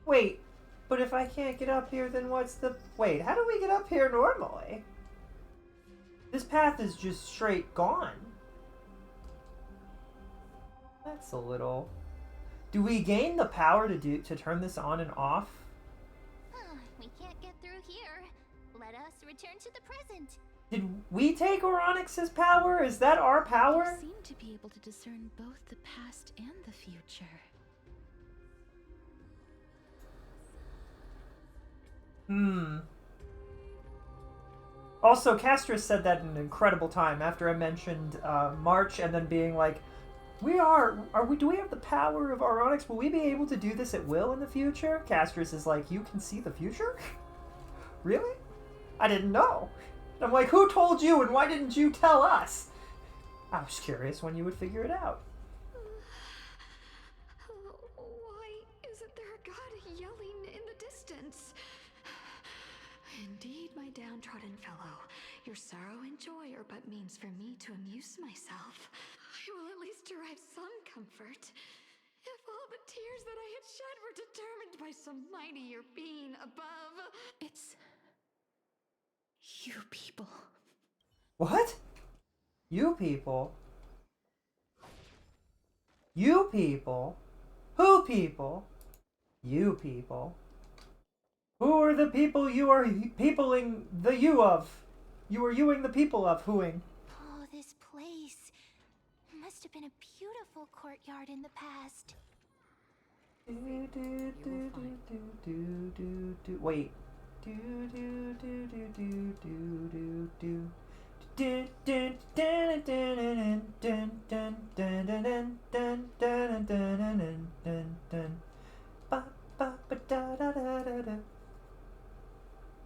Wait, but if I can't get up here, then what's the... Wait, how do we get up here normally? This path is just straight gone. That's a little... Do we gain the power to turn this on and off? We can't get through here. Let us return to the present. Did we take Oronix's power? Is that our power? You seem to be able to discern both the past and the future. Also, Castorice said that in an incredible time after I mentioned March and then being like, do we have the power of Oronix? Will we be able to do this at will in the future? Castorice is like, you can see the future? Really? I didn't know. And I'm like, who told you and why didn't you tell us? I was curious when you would figure it out. Why isn't there a god yelling in the distance? Indeed, my downtrodden fellow, your sorrow and joy are but means for me to amuse myself. I will at least derive some comfort. If all the tears that I had shed were determined by some mightier being above. It's... you people. What? You people? You people? Who people? You people? Who are the people you are peopling the you of? You are youing the people of whoing. Oh, this place must have been a beautiful courtyard in the past. Wait.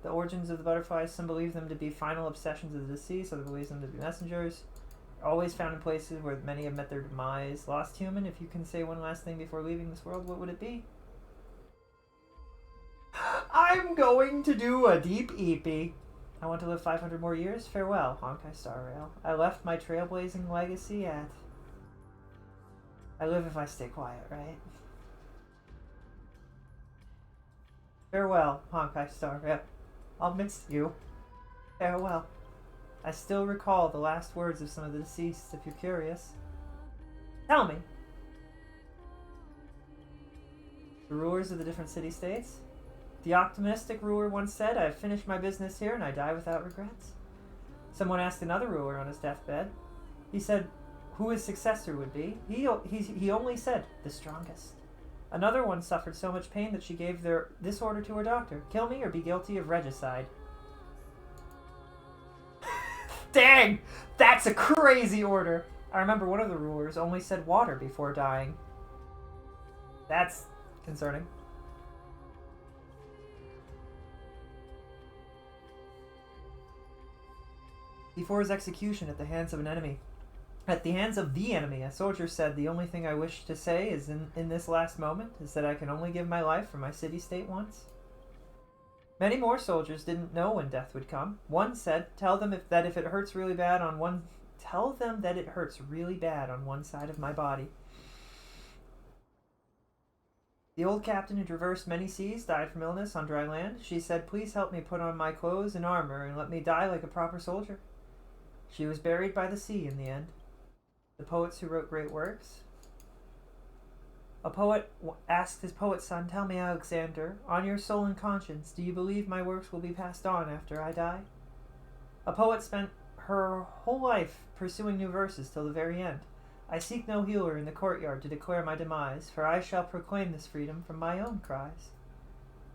The origins of the butterflies, some believe them to be final obsessions of the deceased, others believe them to be messengers. Always found in places where many have met their demise. Lost human, if you can say one last thing before leaving this world, what would it be? I'm going to do a deep eepy. I want to live 500 more years. Farewell, Honkai Star Rail. I left my trailblazing legacy at... I live if I stay quiet, right? Farewell, Honkai Star Rail. I'll miss you. Farewell. I still recall the last words of some of the deceased, if you're curious. Tell me. The rulers of the different city-states? The optimistic ruler once said, I have finished my business here and I die without regrets. Someone asked another ruler on his deathbed. He said who his successor would be. He only said, the strongest. Another one suffered so much pain that she gave this order to her doctor. Kill me or be guilty of regicide. Dang! That's a crazy order! I remember one of the rulers only said water before dying. That's concerning. Before his execution at the hands of an enemy. At the hands of the enemy, a soldier said, the only thing I wish to say is in this last moment is that I can only give my life for my city-state once. Many more soldiers didn't know when death would come. One said, tell them that it hurts really bad on one side of my body. The old captain who traversed many seas died from illness on dry land. She said, please help me put on my clothes and armor and let me die like a proper soldier. She was buried by the sea in the end. The poets who wrote great works. A poet asked his poet son, tell me, Alexander, on your soul and conscience, do you believe my works will be passed on after I die? A poet spent her whole life pursuing new verses till the very end. I seek no healer in the courtyard to declare my demise, for I shall proclaim this freedom from my own cries.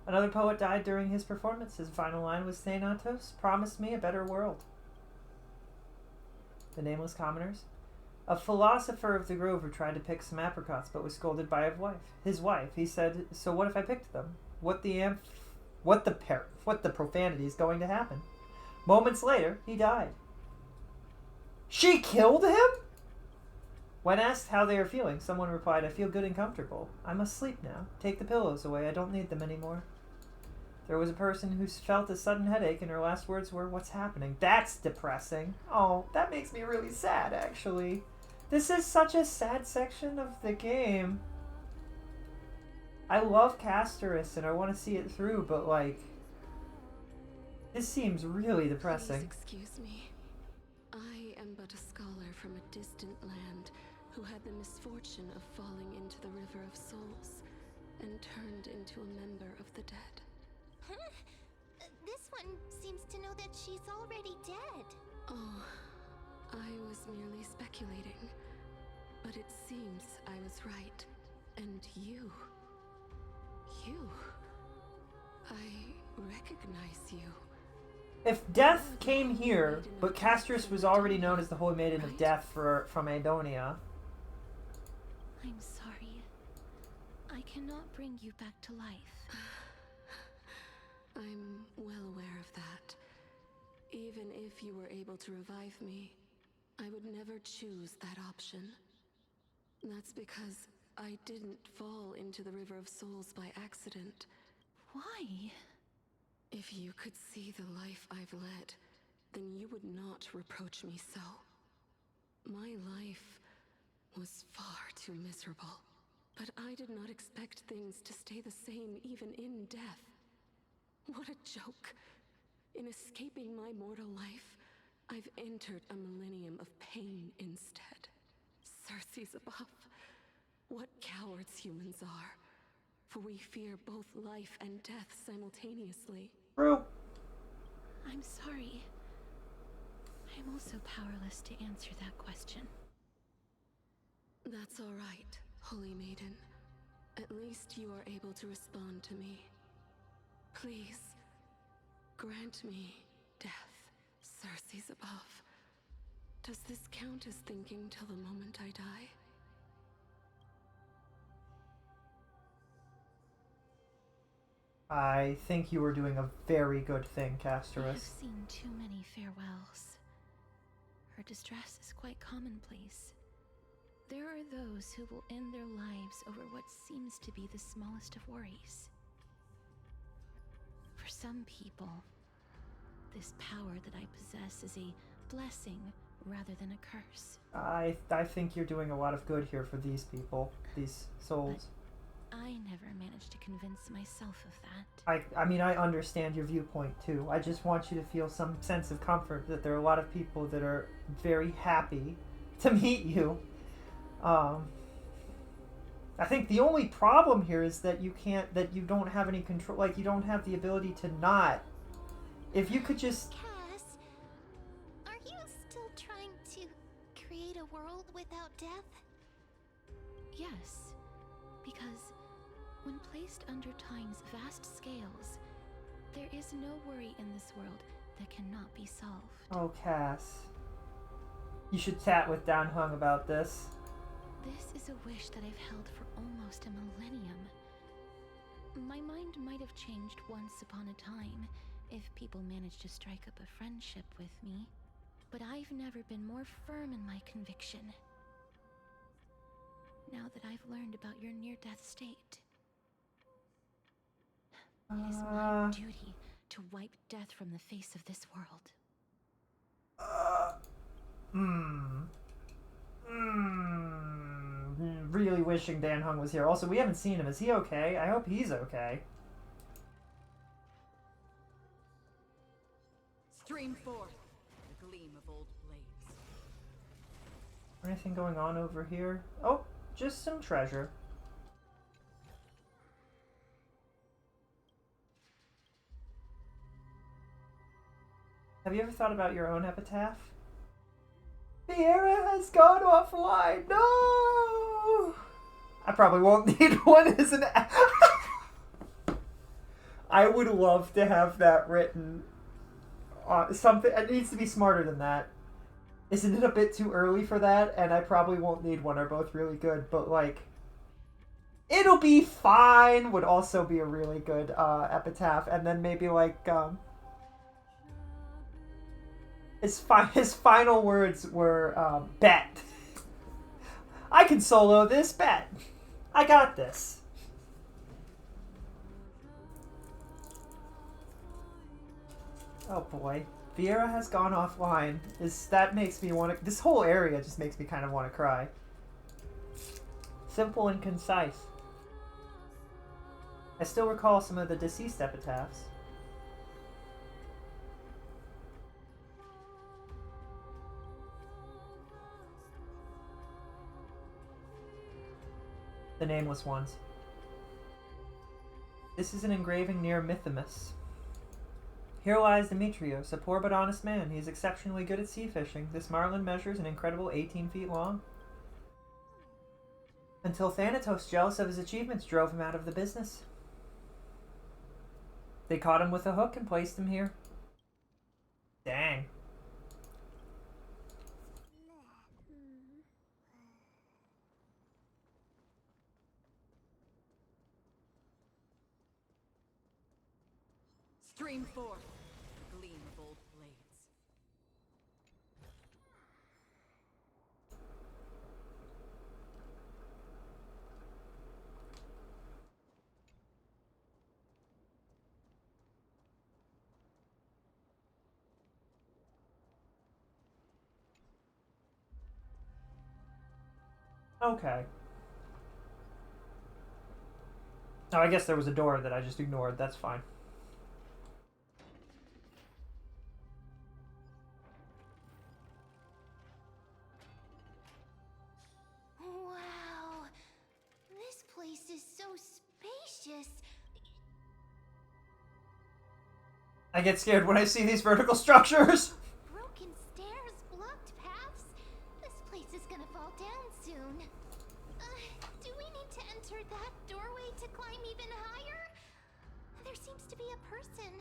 Another poet died during his performance. His final line was, Thanatos, promise me a better world. The nameless commoners. A philosopher of the Grove tried to pick some apricots, but was scolded by his wife. He said, so what if I picked them? What the profanity is going to happen? Moments later, he died. She killed him? When asked how they are feeling, someone replied, I feel good and comfortable. I must sleep now. Take the pillows away. I don't need them anymore. There was a person who felt a sudden headache, and her last words were, what's happening? That's depressing. Oh, that makes me really sad, actually. This is such a sad section of the game. I love Castorice, and I want to see it through, but, like, this seems really depressing. Please excuse me. I am but a scholar from a distant land who had the misfortune of falling into the River of Souls and turned into a member of the dead. Huh? This one seems to know that she's already dead. Oh, I was merely speculating. But it seems I was right. And you... I recognize you. If Death came here, but Castorice was already known as the Holy Maiden of Death from Adonia. I'm sorry. I cannot bring you back to life. I'm well aware of that. Even if you were able to revive me, I would never choose that option. That's because I didn't fall into the River of Souls by accident. Why? If you could see the life I've led, then you would not reproach me so. My life was far too miserable, but I did not expect things to stay the same even in death. What a joke! In escaping my mortal life, I've entered a millennium of pain instead. Circe's above. What cowards humans are. For we fear both life and death simultaneously. True. I'm sorry. I'm also powerless to answer that question. That's all right, Holy Maiden. At least you are able to respond to me. Please, grant me death, Circe's above. Does this count as thinking till the moment I die? I think you were doing a very good thing, I have Castorice. seen too many farewells. Her distress is quite commonplace. There are those who will end their lives over what seems to be the smallest of worries. For some people, this power that I possess is a blessing rather than a curse. I think you're doing a lot of good here for these people, these souls. But I never managed to convince myself of that. I mean, I understand your viewpoint too. I just want you to feel some sense of comfort that there are a lot of people that are very happy to meet you. I think the only problem here is that you don't have any control, like you don't have the ability to not. If you could just... Cass, are you still trying to create a world without death? Yes, because when placed under time's vast scales, there is no worry in this world that cannot be solved. Oh, Cass. You should chat with Dan Hung about this. This is a wish that I've held for almost a millennium. My mind might have changed once upon a time if people managed to strike up a friendship with me, but I've never been more firm in my conviction. Now that I've learned about your near-death state, it is my duty to wipe death from the face of this world. Really wishing Dan Hung was here. Also, we haven't seen him. Is he okay? I hope he's okay. Stream forth the gleam of old blades. Anything going on over here? Oh, just some treasure. Have you ever thought about your own epitaph? Viera has gone offline. No! I probably won't need one as an... I would love to have that written. Something. It needs to be smarter than that. Isn't it a bit too early for that? And I probably won't need one. Are both really good, but like... It'll be fine would also be a really good epitaph. And then maybe like... His final words were, bet. I can solo this, bet. I got this. Oh boy. Viera has gone offline. That makes me want to... This whole area just makes me kind of want to cry. Simple and concise. I still recall some of the deceased epitaphs. The nameless ones. This is an engraving near Mythimus. Here lies Demetrios, a poor but honest man. He is exceptionally good at sea fishing. This marlin measures an incredible 18 feet long. Until Thanatos, jealous of his achievements, drove him out of the business. They caught him with a hook and placed him here. Dang. Stream forth the gleam of old blades. Okay. Oh, I guess there was a door that I just ignored. That's fine. Wow. This place is so spacious. I get scared when I see these vertical structures. Broken stairs, blocked paths. This place is gonna fall down soon. Do we need to enter that doorway to climb even higher? There seems to be a person.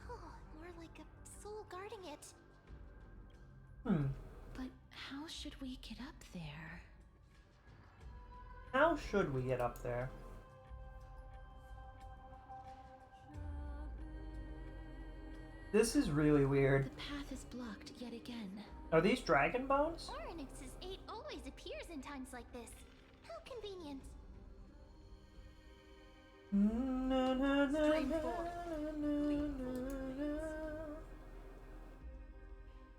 Oh, more like a soul guarding it. But how should we get up there? How should we get up there? This is really weird. The path is blocked yet again. Are these dragon bones? Oryx's 8 always appears in times like this. How convenient.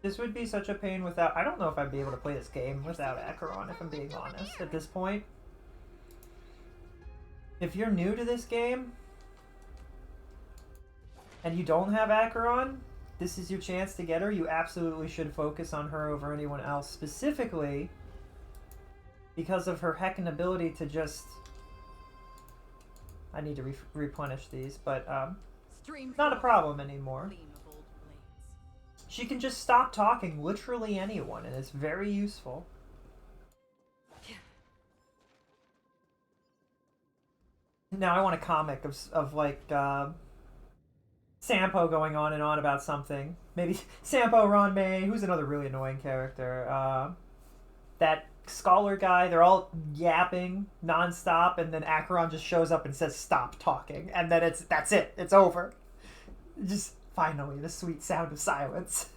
This would be such a pain without... I don't know if I'd be able to play this game without Acheron, if I'm being honest, at this point. If you're new to this game, and you don't have Acheron, this is your chance to get her. You absolutely should focus on her over anyone else, specifically because of her heckin' ability to just... I need to replenish these, but not a problem anymore. She can just stop talking literally anyone, and it's very useful. Now I want a comic of like Sampo going on and on about something. Maybe Sampo, Ron May, who's another really annoying character. That scholar guy, they're all yapping nonstop, and then Acheron just shows up and says, "Stop talking," and then that's it. It's over. Just finally, the sweet sound of silence.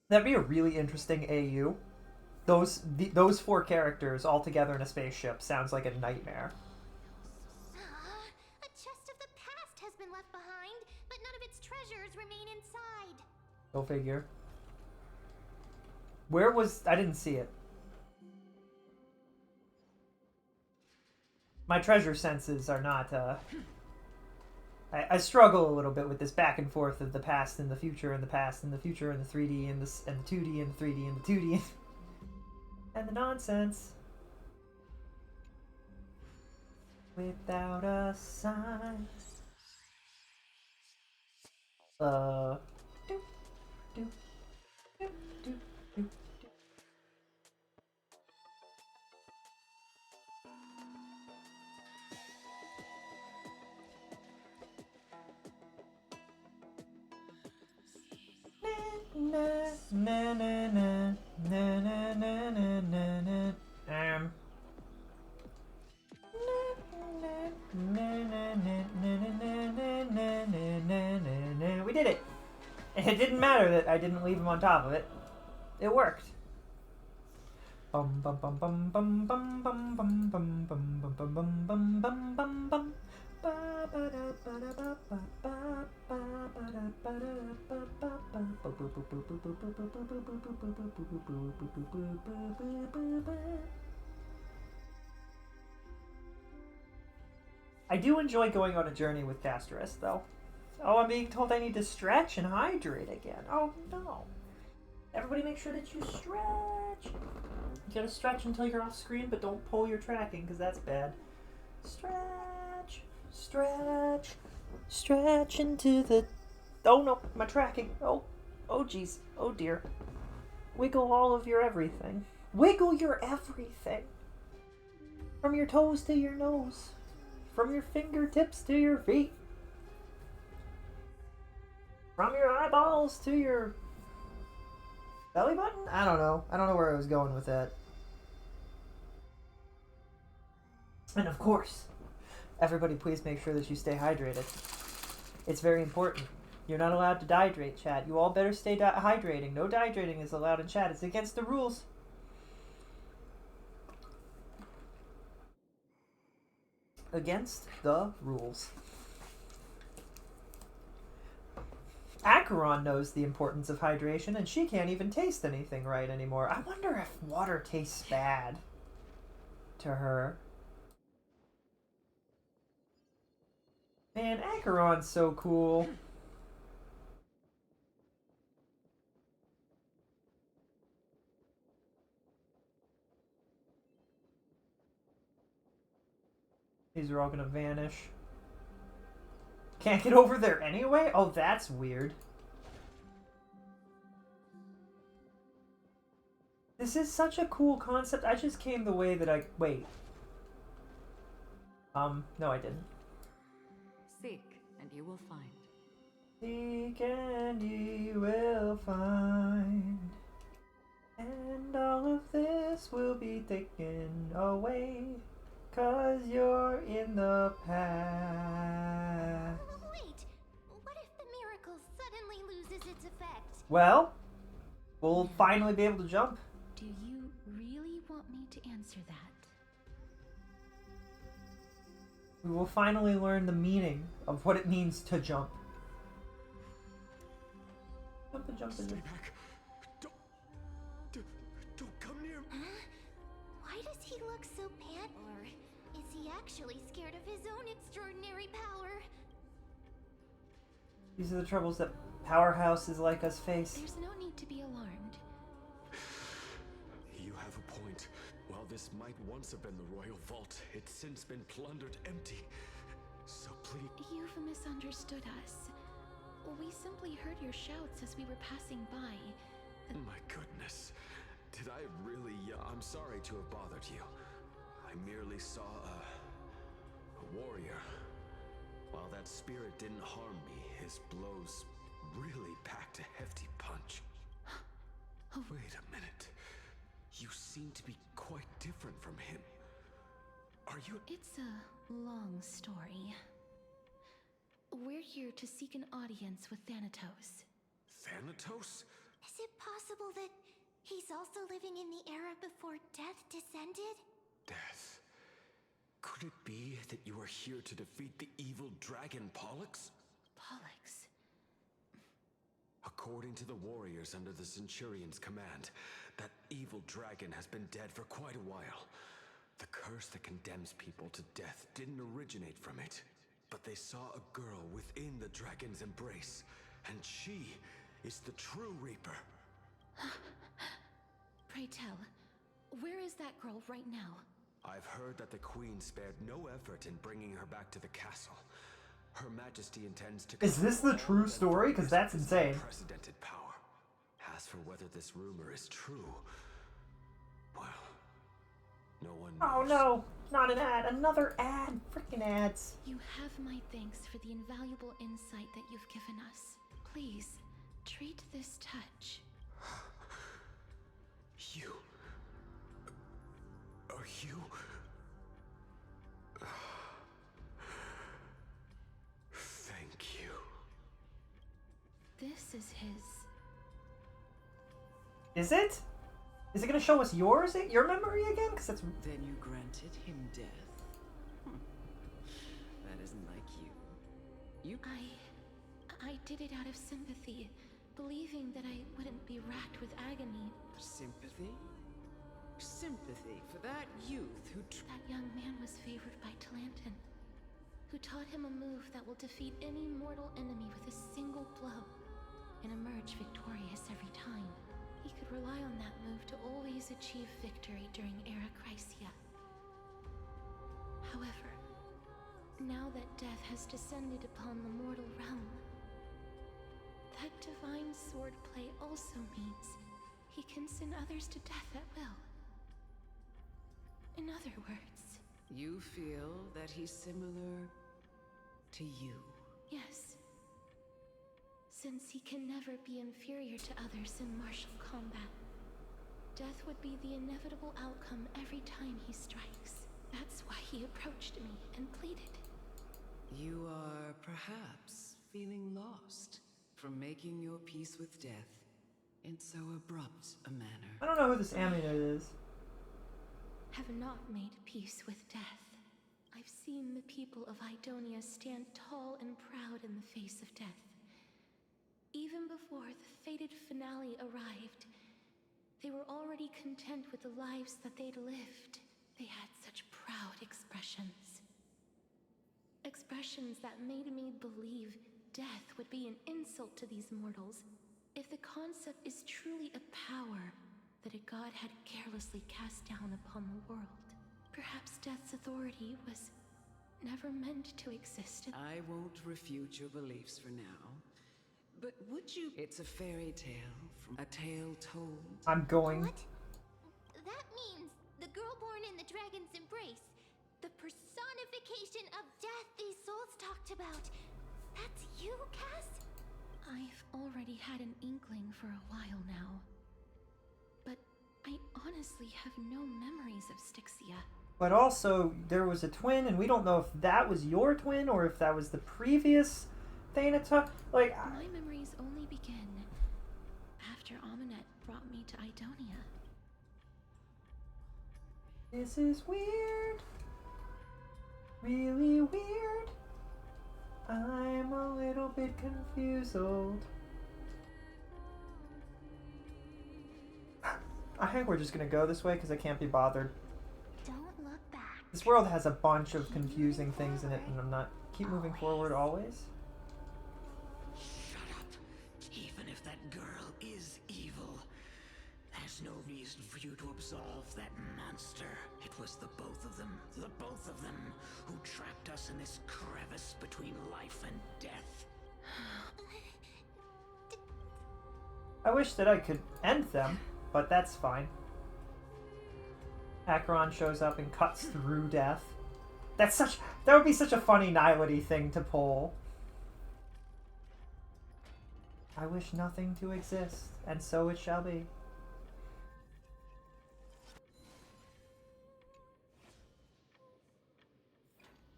That'd be a really interesting AU. Those 4 characters all together in a spaceship sounds like a nightmare. its treasures remain inside. Go figure. Where was... I didn't see it. My treasure senses are not, I struggle a little bit with this back and forth of the past and the future and the past and the future and the 3D and the 2D and the 3D and the 2D and the nonsense. Without a sign. Do, do, do, do, do. Na na na na na na na na na na. We did it! And it didn't matter that I didn't leave him on top of it. It worked. Bum bum bum bum bum bum bum bum bum bum bum bum bum bum bum bum bum. I do enjoy going on a journey with Castorice, though. Oh, I'm being told I need to stretch and hydrate again. Oh, no. Everybody make sure that you stretch. You gotta stretch until you're off screen, but don't pull your tracking, because that's bad. Stretch. Stretch. Stretch into the... Oh, no. My tracking. Oh. Oh, jeez. Oh, dear. Wiggle all of your everything. Wiggle your everything. From your toes to your nose. From your fingertips to your feet. From your eyeballs to your belly button? I don't know. I don't know where I was going with that. And of course, everybody please make sure that you stay hydrated. It's very important. You're not allowed to dehydrate, chat. You all better stay hydrating. No dehydrating is allowed in chat. It's against the rules. Against the rules. Acheron knows the importance of hydration, and she can't even taste anything right anymore. I wonder if water tastes bad to her. Man, Acheron's so cool. These are all gonna vanish. Can't get over there anyway? Oh, that's weird. This is such a cool concept. I just came the way that I... Wait. No I didn't. Seek, and you will find. Seek and ye will find. And all of this will be taken away. 'Cause you're in the past. Wait, what if the miracle suddenly loses its effect? Well, we'll finally be able to jump. Do you really want me to answer that? We will finally learn the meaning of what it means to jump. Jump and jump and jump. Don't come near me. Why does he look so pant? Or is he actually scared of his own extraordinary power? These are the troubles that powerhouses like us face. There's no need to be alarmed. You have a point. While this might once have been the royal vault, it's since been plundered empty. So please... You've misunderstood us. We simply heard your shouts as we were passing by. My goodness. Did I really... I'm sorry to have bothered you. I merely saw a warrior. While that spirit didn't harm me, his blows really packed a hefty punch. Wait a minute. You seem to be quite different from him. Are you... It's a long story. We're here to seek an audience with Thanatos. Thanatos? Is it possible that he's also living in the era before death descended? Death? Could it be that you are here to defeat the evil dragon Pollux? Pollux? According to the warriors under the Centurion's command, that evil dragon has been dead for quite a while. The curse that condemns people to death didn't originate from it, but they saw a girl within the dragon's embrace, and she is the true Reaper. Pray tell, where is that girl right now? I've heard that the Queen spared no effort in bringing her back to the castle. Her Majesty intends to... Is this the true story? Because that's insane. Unprecedented power. As for whether this rumor is true, well, no one knows. Oh no, not an ad, another ad, freaking ads. You have my thanks for the invaluable insight that you've given us. Please, treat this touch. You... Are you... Thank you. This is his. Is it? Is it gonna show us yours, your memory again? Because that's... Then you granted him death? That isn't like you. I did it out of sympathy, believing that I wouldn't be racked with agony. Sympathy? Sympathy for that youth who... That young man was favored by Talantin, who taught him a move that will defeat any mortal enemy with a single blow and emerge victorious every time. He could rely on that move to always achieve victory during Era Chrysia. However, now that death has descended upon the mortal realm, that divine swordplay also means he can send others to death at will. In other words... You feel that he's similar to you? Yes. Since he can never be inferior to others in martial combat, death would be the inevitable outcome every time he strikes. That's why he approached me and pleaded. You are perhaps feeling lost from making your peace with death in so abrupt a manner. I don't know who this amulet is. Have not made peace with death. I've seen the people of Idonia stand tall and proud in the face of death. Even before the fated finale arrived, they were already content with the lives that they'd lived. They had such proud expressions. Expressions that made me believe death would be an insult to these mortals if the concept is truly a power that a god had carelessly cast down upon the world. Perhaps death's authority was never meant to exist. I won't refute your beliefs for now, but would you... It's a fairy tale from a tale told. I'm going... What? That means the girl born in the dragon's embrace, the personification of death these souls talked about. That's you, Cass? I've already had an inkling for a while now. But I honestly have no memories of Styxia. But also, there was a twin, and we don't know if that was your twin or if that was the previous Thanatos. Like, my memories only begin after Aminet brought me to Idonia. This is weird. Really weird. I'm a little bit confused. I think we're just gonna go this way because I can't be bothered. Don't look back. This world has a bunch of confusing things in it, and I'm not... Keep moving forward always. Shut up. Even if that girl is evil, there's no reason for you to absolve that monster. It was the both of them, who trapped us in this crevice between life and death. I wish that I could end them, but that's fine. Acheron shows up and cuts through death. That would be such a funny Nihility thing to pull. I wish nothing to exist, and so it shall be.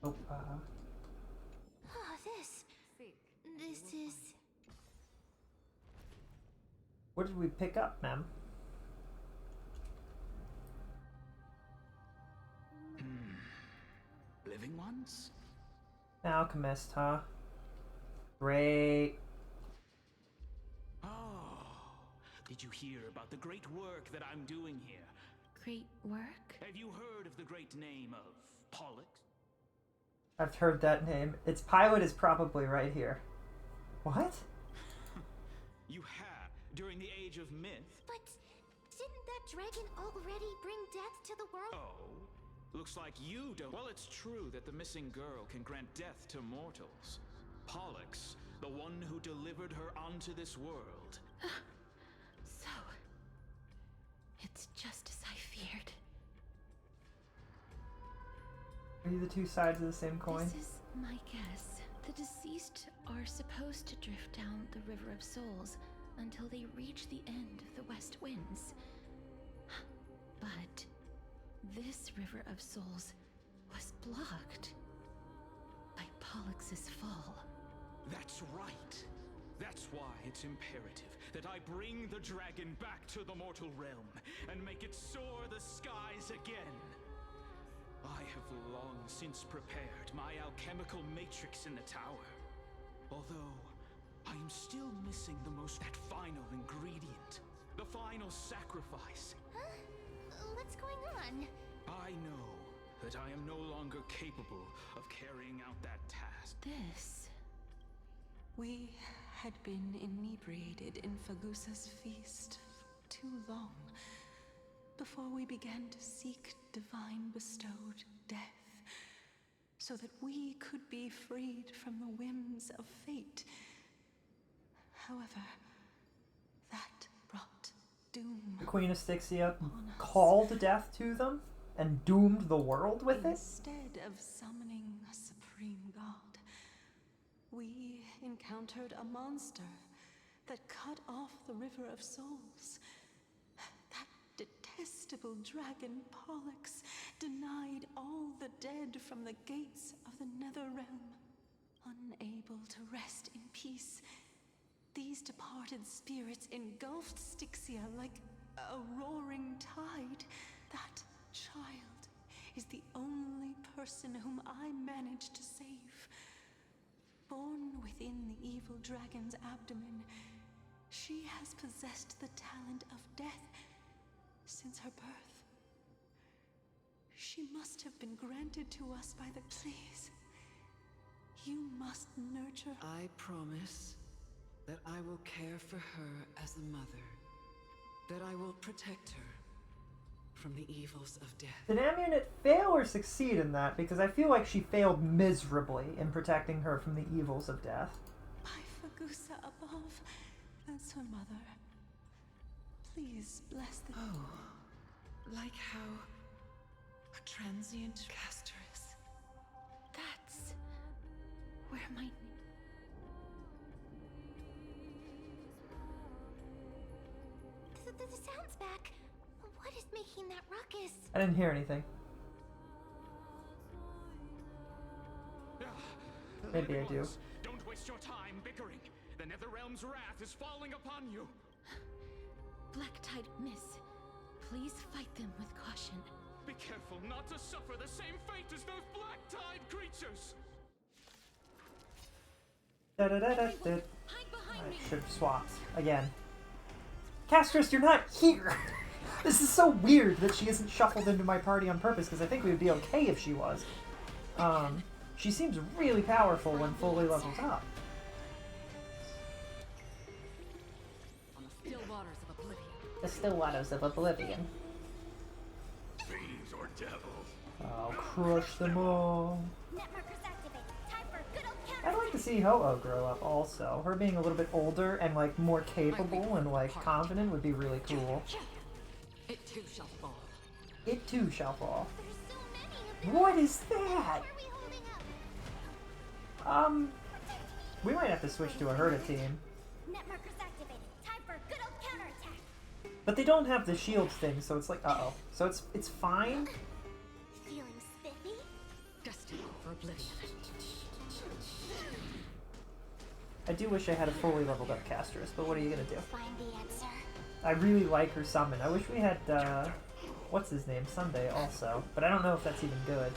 Oh, This is... What did we pick up, ma'am? Living ones? Alchemist, huh? Great. Oh, did you hear about the great work that I'm doing here? Great work? Have you heard of the great name of Pollux? I've heard that name. Its pilot is probably right here. What? You have, during the Age of Myth. But didn't that dragon already bring death to the world? Oh, looks like you don't. Well, it's true that the missing girl can grant death to mortals. Pollux, the one who delivered her onto this world. So, it's just as I feared. Are you the two sides of the same coin? This is my guess. The deceased are supposed to drift down the River of Souls until they reach the end of the West Winds. But this River of Souls was blocked by Pollux's fall. That's right. That's why it's imperative that I bring the dragon back to the mortal realm and make it soar the skies again. I have long since prepared my alchemical matrix in the tower. Although, I am still missing that final ingredient. The final sacrifice. Huh? What's going on? I know that I am no longer capable of carrying out that task. This... We had been inebriated in Fagusa's feast for too long before we began to seek divine bestowed death, so that we could be freed from the whims of fate. However, that brought doom. The Queen of Styxia called death to them and doomed the world with it? Instead of summoning a supreme god, we encountered a monster that cut off the River of Souls. That detestable dragon Pollux denied all the dead from the gates of the Nether Realm. Unable to rest in peace, these departed spirits engulfed Styxia like a roaring tide. That child is the only person whom I managed to save. Born within the evil dragon's abdomen, she has possessed the talent of death since her birth. She must have been granted to us by the... Please, you must nurture... I promise that I will care for her as a mother. That I will protect her from the evils of death. Did Amunet fail or succeed in that? Because I feel like she failed miserably in protecting her from the evils of death. By Fagusa above, as her mother, please bless the... Oh, like how a transient Castorice. That's where my... The sound's back. What is making that ruckus? I didn't hear anything. Maybe I do. Don't waste your time bickering. The Netherrealm's wrath is falling upon you. Black Tide Miss, please fight them with caution. Be careful not to suffer the same fate as those Black Tide creatures. I should have swapped again. Castorice, you're not here! This is so weird that she isn't shuffled into my party on purpose, because I think we would be okay if she was. She seems really powerful when fully leveled up. On the still waters of oblivion. The still waters of oblivion. Fiends or devils. I'll crush them all. Netmarkers activated. Time for good old I'd like to see Ho-Oh grow up also. Her being a little bit older and like more capable and like confident would be really cool. It too shall fall. It too shall fall. What is that? We might have to switch to a Herda team. Netmarkers activated. Time for good old counterattack. But they don't have the shield thing, so it's like, uh-oh. So it's fine. Feeling spiffy? Destined for oblivion. I do wish I had a fully leveled up Castorice, but what are you gonna do? Find the answer. I really like her summon. I wish we had, what's his name? Sunday also. But I don't know if that's even good.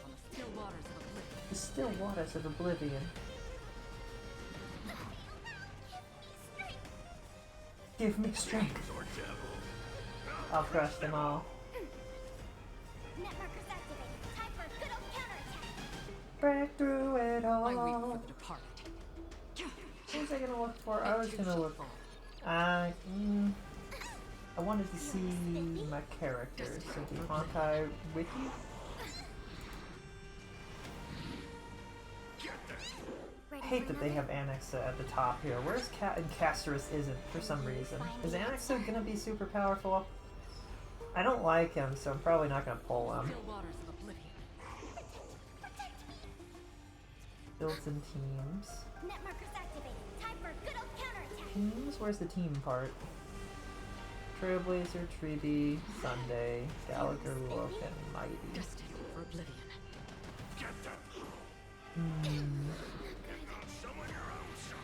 On the still waters of oblivion. The still waters of oblivion. Give me strength. I'll crush them all. Netmarkers activated. Time for a good old counterattack. Break through it all. I weep for the departed. What was I gonna look for? I was gonna look. I wanted to see my characters. So the Honkai Wiki. I hate that they have Annexa at the top here. Where's and Castorice isn't for some reason. Is Annexa gonna be super powerful? I don't like him, so I'm probably not gonna pull him. Builds in teams. Netmarkers activated. Time for a good old counterattack. Teams? Where's the team part? Trailblazer, Treeby, Sunday, Gallagher, Look, and Mighty. Destined for oblivion. Summon your own son.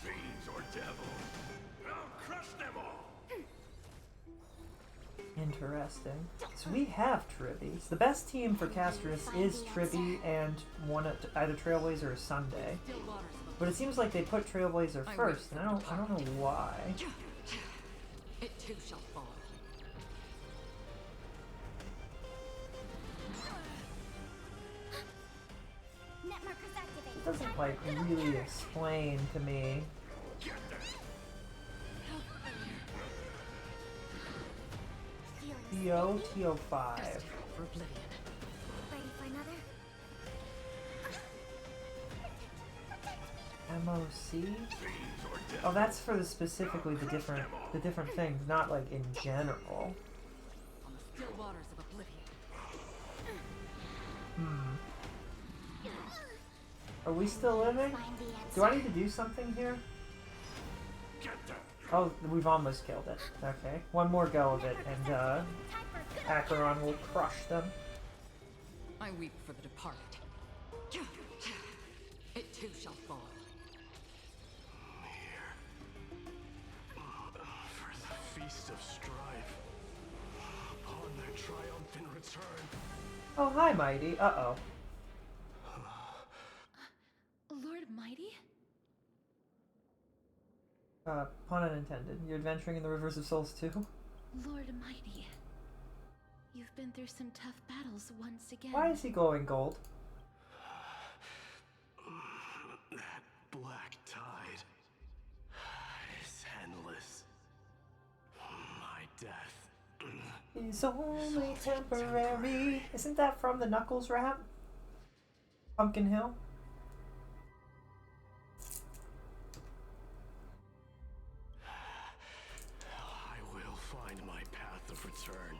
Fiends or devils. I'll crush them all. Interesting. So we have Tribbies. The best team for Castorice is Tribby and either Trailblazer or Sunday. But it seems like they put Trailblazer first, and I don't know why. It too shall fall. Netmarkers activated. It doesn't like really explain to me. TO, TO5. Ready for another? MOC? Oh, that's for the specifically the different things, not like in general. On the still waters of oblivion. Are we still living? Do I need to do something here? Oh, we've almost killed it. Okay. One more go of it, and Acheron will crush them. I weep for the departed. It too shall fall. For the feast of strife, upon their triumphant return. Oh, hi, Mighty. Uh-oh. Lord Mighty? Pun unintended. You're adventuring in the Rivers of Souls too? Lord Mighty. You've been through some tough battles once again. Why is he glowing gold? That black tide is endless. My death. He's only temporary. Isn't that from the Knuckles rap? Pumpkin Hill? I will find my path of return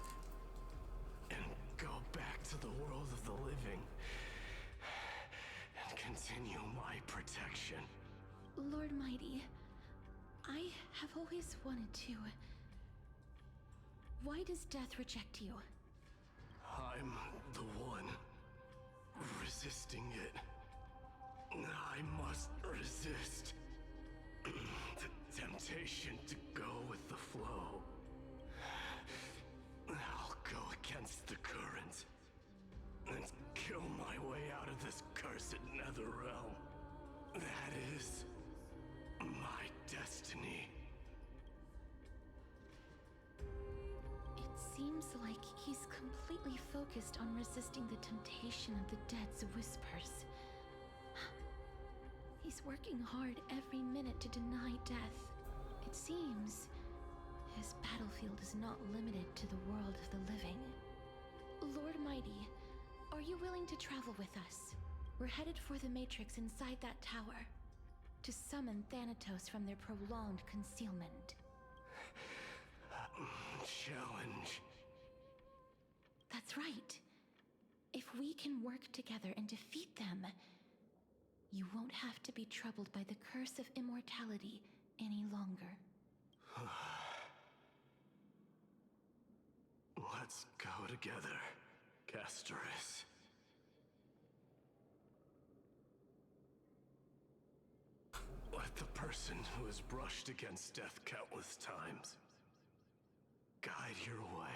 and go back to the world of the living and continue my protection. Lord Mighty, I have always wanted to. Why does death reject you? I'm the one resisting it. I must resist the temptation to go with the flow. I'll go against the current and kill my way out of this cursed nether realm. That is my destiny. It seems like he's completely focused on resisting the temptation of the dead's whispers. He's working hard every minute to deny death. It seems his battlefield is not limited to the world of the living. Lord Mighty, are you willing to travel with us? We're headed for the Matrix inside that tower to summon Thanatos from their prolonged concealment. Challenge. That's right. If we can work together and defeat them, you won't have to be troubled by the curse of immortality any longer. Let's go together, Castorice. Let the person who has brushed against death countless times guide your way.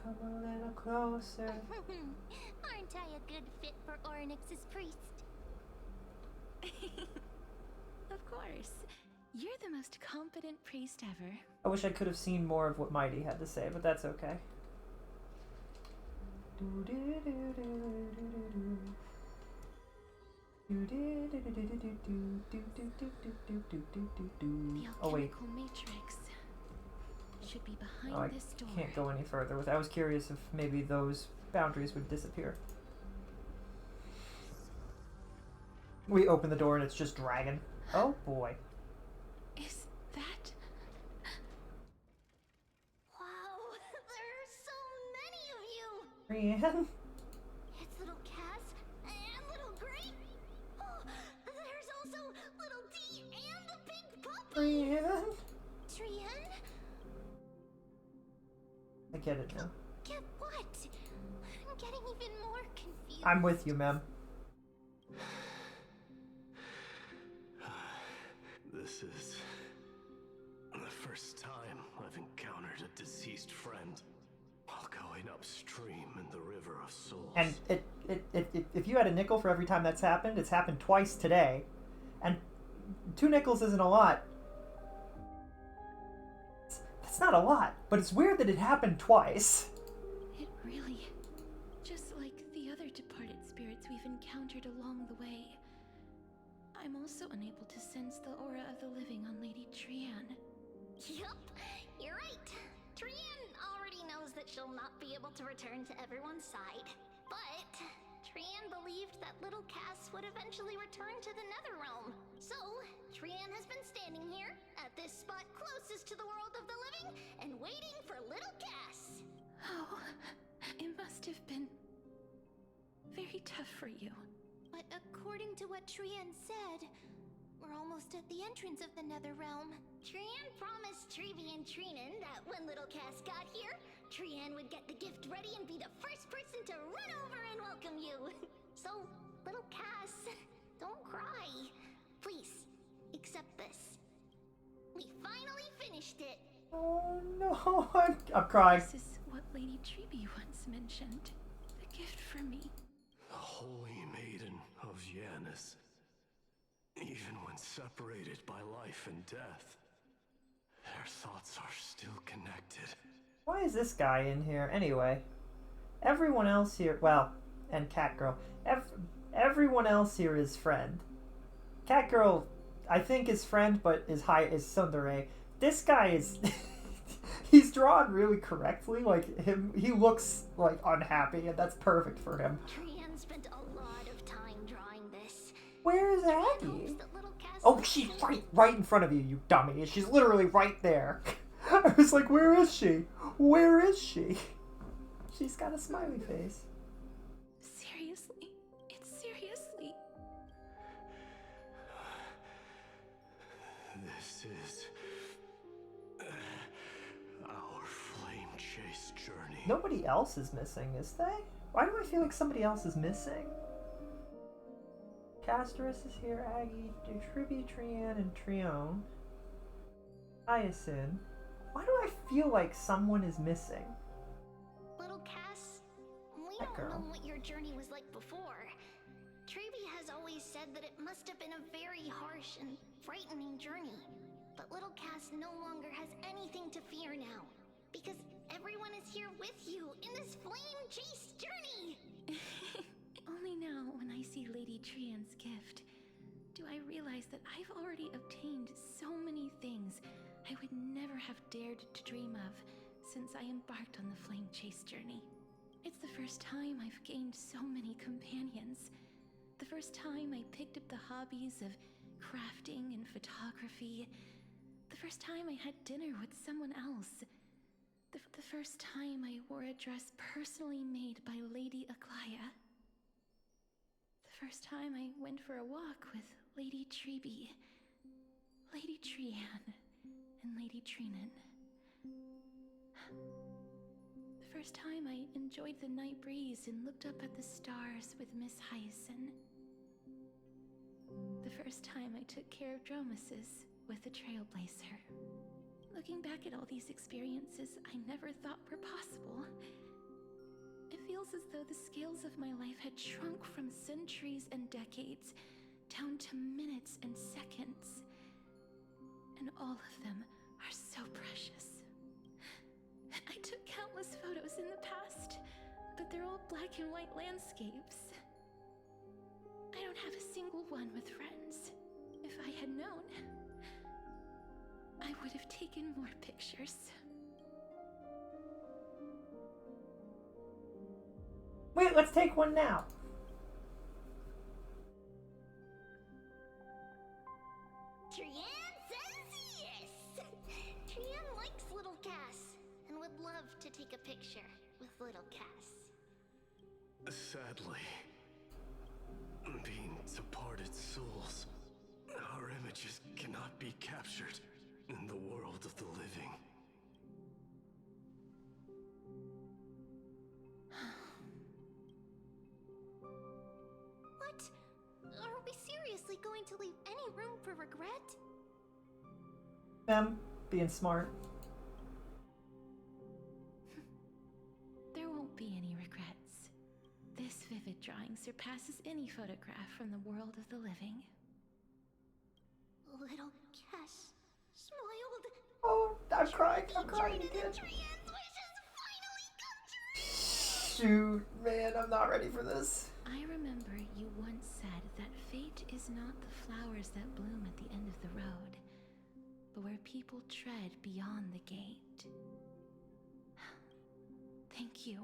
Come a little closer. Aren't I a good fit for Ornyx's priest? Of course. You're the most competent priest ever. I wish I could have seen more of what Mighty had to say, but that's okay. The Oh wait. alchemical matrix should be behind Oh, I this door. can't go any further with. I was curious if maybe those boundaries would disappear. We open the door and it's just dragon. Oh boy. Is that? Wow, there are so many of you! Brienne? It's little Cass and little Grape. Oh, there's also little D and the pink puppy. Brienne? Trian? I get it now. Get what? I'm getting even more confused. I'm with you, ma'am. This is the first time I've encountered a deceased friend while going upstream in the River of Souls. And if you had a nickel for every time that's happened, it's happened twice today. And 2 nickels isn't a lot. That's not a lot, but it's weird that it happened twice. It really, just like the other departed spirits we've encountered along the way. I'm also unable to sense the aura of the living on Lady Trian. Yup, you're right. Trian already knows that she'll not be able to return to everyone's side. But Trian believed that little Cass would eventually return to the Netherrealm. So, Trian has been standing here, at this spot closest to the world of the living, and waiting for little Cass. Oh, it must have been very tough for you. But according to what Trian said, we're almost at the entrance of the Netherrealm. Trian promised Trevi and Trinan that when little Cass got here, Trian would get the gift ready and be the first person to run over and welcome you. So, little Cass, don't cry. Please, accept this. We finally finished it. Oh no, I'm crying. This is what Lady Trevi once mentioned. The gift for me. The Holy Maiden of Yanis. Even when separated by life and death, their thoughts are still connected. Why is this guy in here anyway? Everyone else here, well, and Catgirl. Everyone else here is friend. Catgirl, I think is friend, but is tsundere. This guy is he's drawn really correctly. Like him, he looks like unhappy, and that's perfect for him. Trian spent a lot of time drawing this. Where is Aggie? Oh, she's right in front of you, you dummy. She's literally right there. I was like, where is she? Where is she? She's got a smiley face. Seriously? It's seriously? This is our flame chase journey. Nobody else is missing, is they? Why do I feel like somebody else is missing? Castorice is here, Aggie, Trivi, Trian, and Trione. Hyacinth. Why do I feel like someone is missing? Little Cass, we That don't girl. know what your journey was like before. Trevi has always said that it must have been a very harsh and frightening journey. But little Cass no longer has anything to fear now. Because everyone is here with you in this flame chase journey! Only now, when I see Lady Trian's gift, do I realize that I've already obtained so many things I would never have dared to dream of since I embarked on the flame chase journey. It's the first time I've gained so many companions. The first time I picked up the hobbies of crafting and photography. The first time I had dinner with someone else. The first time I wore a dress personally made by Lady Aglaya. The first time I went for a walk with Lady Trebi, Lady Trian, and Lady Trinan. The first time I enjoyed the night breeze and looked up at the stars with Miss Hyacinth. The first time I took care of Dromasis with the Trailblazer. Looking back at all these experiences I never thought were possible, It feels as though the scales of my life had shrunk from centuries and decades down to minutes and seconds. And all of them are so precious. I took countless photos in the past, but they're all black and white landscapes. I don't have a single one with friends. If I had known, I would have taken more pictures. Wait, let's take one now. Trian says yes! Trian likes little Cass and would love to take a picture with little Cass. Sadly, being departed souls, our images cannot be captured in the world of the living. What? Are we seriously going to leave any room for regret? Them being smart. There won't be any regrets. This vivid drawing surpasses any photograph from the world of the living. Little Cass smiled. Oh, I'm crying again. Shoot, man, I'm not ready for this. I remember you once said that fate is not the flowers that bloom at the end of the road, but where people tread beyond the gate. Thank you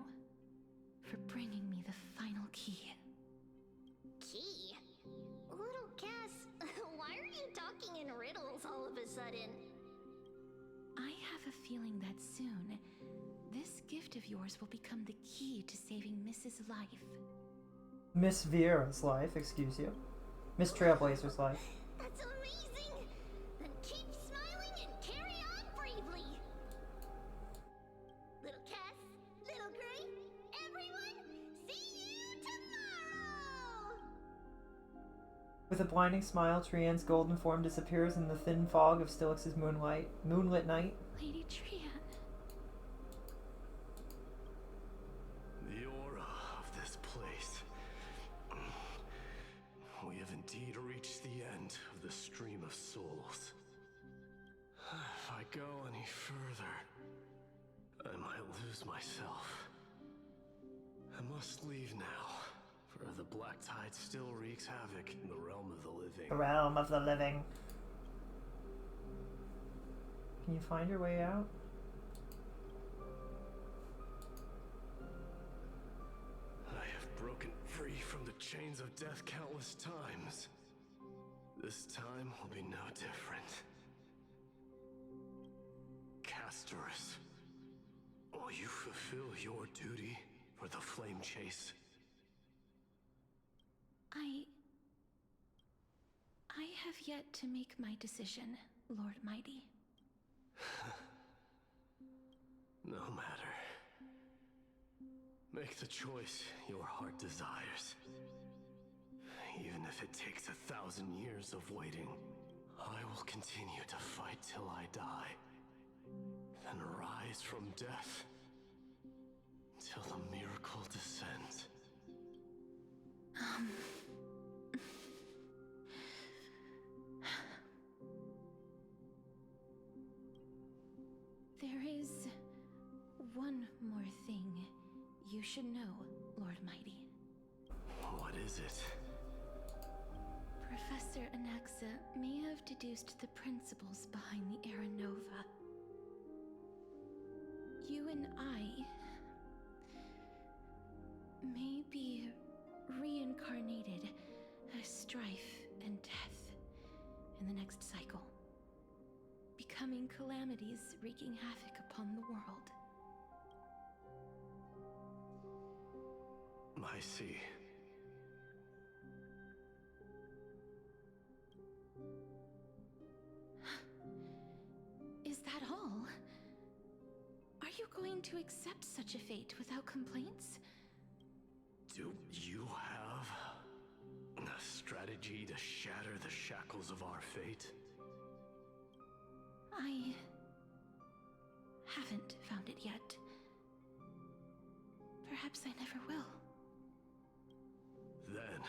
for bringing me the final key. Key? Little Cass, why are you talking in riddles all of a sudden? I have a feeling that soon, this gift of yours will become the key to saving Mrs. Life. Miss Vieira's life, excuse you. Miss Trailblazer's life. That's amazing! Then keep smiling and carry on bravely! Little Cass, Little Gray, everyone, see you tomorrow! With a blinding smile, Trian's golden form disappears in the thin fog of Stilix's moonlit night. Lady Trian. The aura of this place. We have indeed reached the end of the stream of souls. If I go any further, I might lose myself. I must leave now, for the black tide still wreaks havoc in the realm of the living. The realm of the living. Can you find your way out? I have broken free from the chains of death countless times. This time will be no different. Castorice, will you fulfill your duty for the flame chase? I have yet to make my decision, Lord Mighty. No matter. Make the choice your heart desires. Even if it takes 1,000 years of waiting, I will continue to fight till I die. Then rise from death till the miracle descends. There is one more thing you should know, Lord Mighty. What is it? Professor Anaxa may have deduced the principles behind the Era Nova. You and I may be reincarnated as strife and death in the next cycle, becoming calamities wreaking havoc upon the world. I see. Is that all? Are you going to accept such a fate without complaints? Do you have a strategy to shatter the shackles of our fate? I haven't found it yet. perhaps I never will. Then,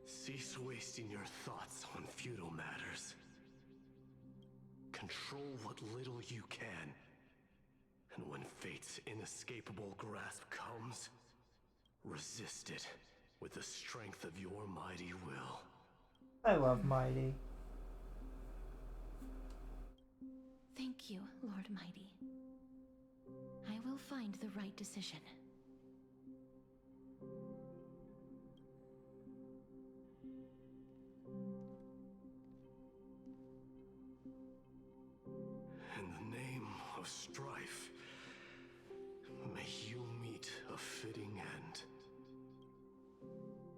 cease wasting your thoughts on futile matters. Control what little you can. And when fate's inescapable grasp comes, resist it with the strength of your mighty will. I love Mighty. Thank you, Lord Mighty. I will find the right decision. In the name of strife, may you meet a fitting end.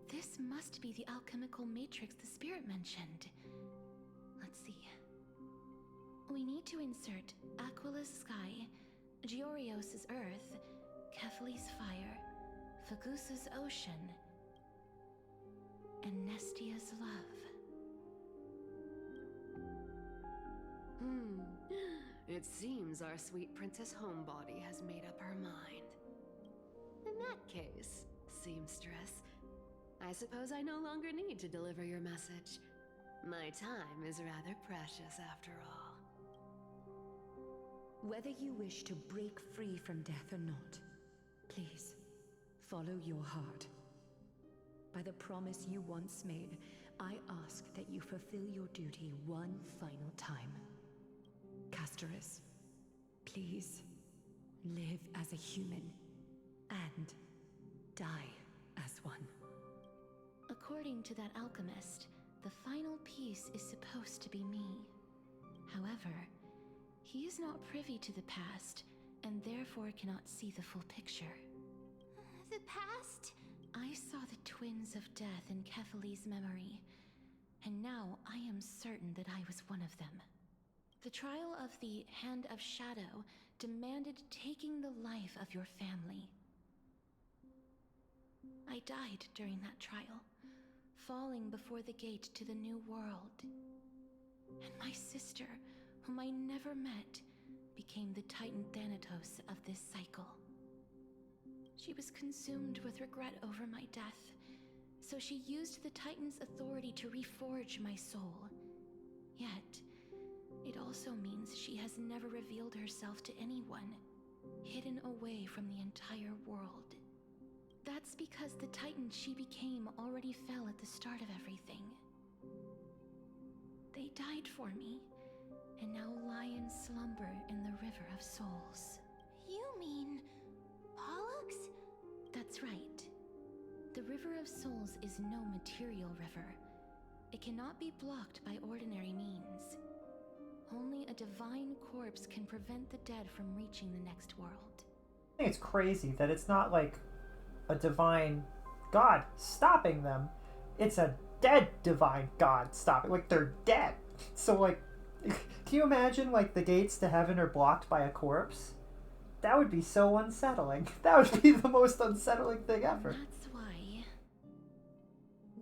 This must be the alchemical matrix the spirit mentioned. Let's see. We need to insert Aquila's sky, Georios' earth, Kephales's fire, Fagusa's ocean, and Nestia's love. It seems our sweet Princess Homebody has made up her mind. In that case, seamstress, I suppose I no longer need to deliver your message. My time is rather precious after all. Whether you wish to break free from death or not, please, follow your heart. By the promise you once made, I ask that you fulfill your duty one final time. Castorice, please, live as a human, and die as one. According to that alchemist, the final piece is supposed to be me. However, he is not privy to the past, and therefore cannot see the full picture. The past? I saw the twins of death in Kephales's memory, and now I am certain that I was one of them. The trial of the Hand of Shadow demanded taking the life of your family. I died during that trial, falling before the gate to the new world. And my sister, whom I never met, became the Titan Thanatos of this cycle. She was consumed with regret over my death, so she used the Titan's authority to reforge my soul. Yet, it also means she has never revealed herself to anyone, hidden away from the entire world. That's because the Titan she became already fell at the start of everything. They died for me, and now lie in slumber in the River of Souls. You mean Pollux? That's right. The River of Souls is no material river. It cannot be blocked by ordinary means. Only a divine corpse can prevent the dead from reaching the next world. I think it's crazy that it's not like a divine god stopping them. It's a dead divine god stopping. Like, they're dead. So, like, can you imagine, like, the gates to heaven are blocked by a corpse? That would be so unsettling. That would be the most unsettling thing ever. That's why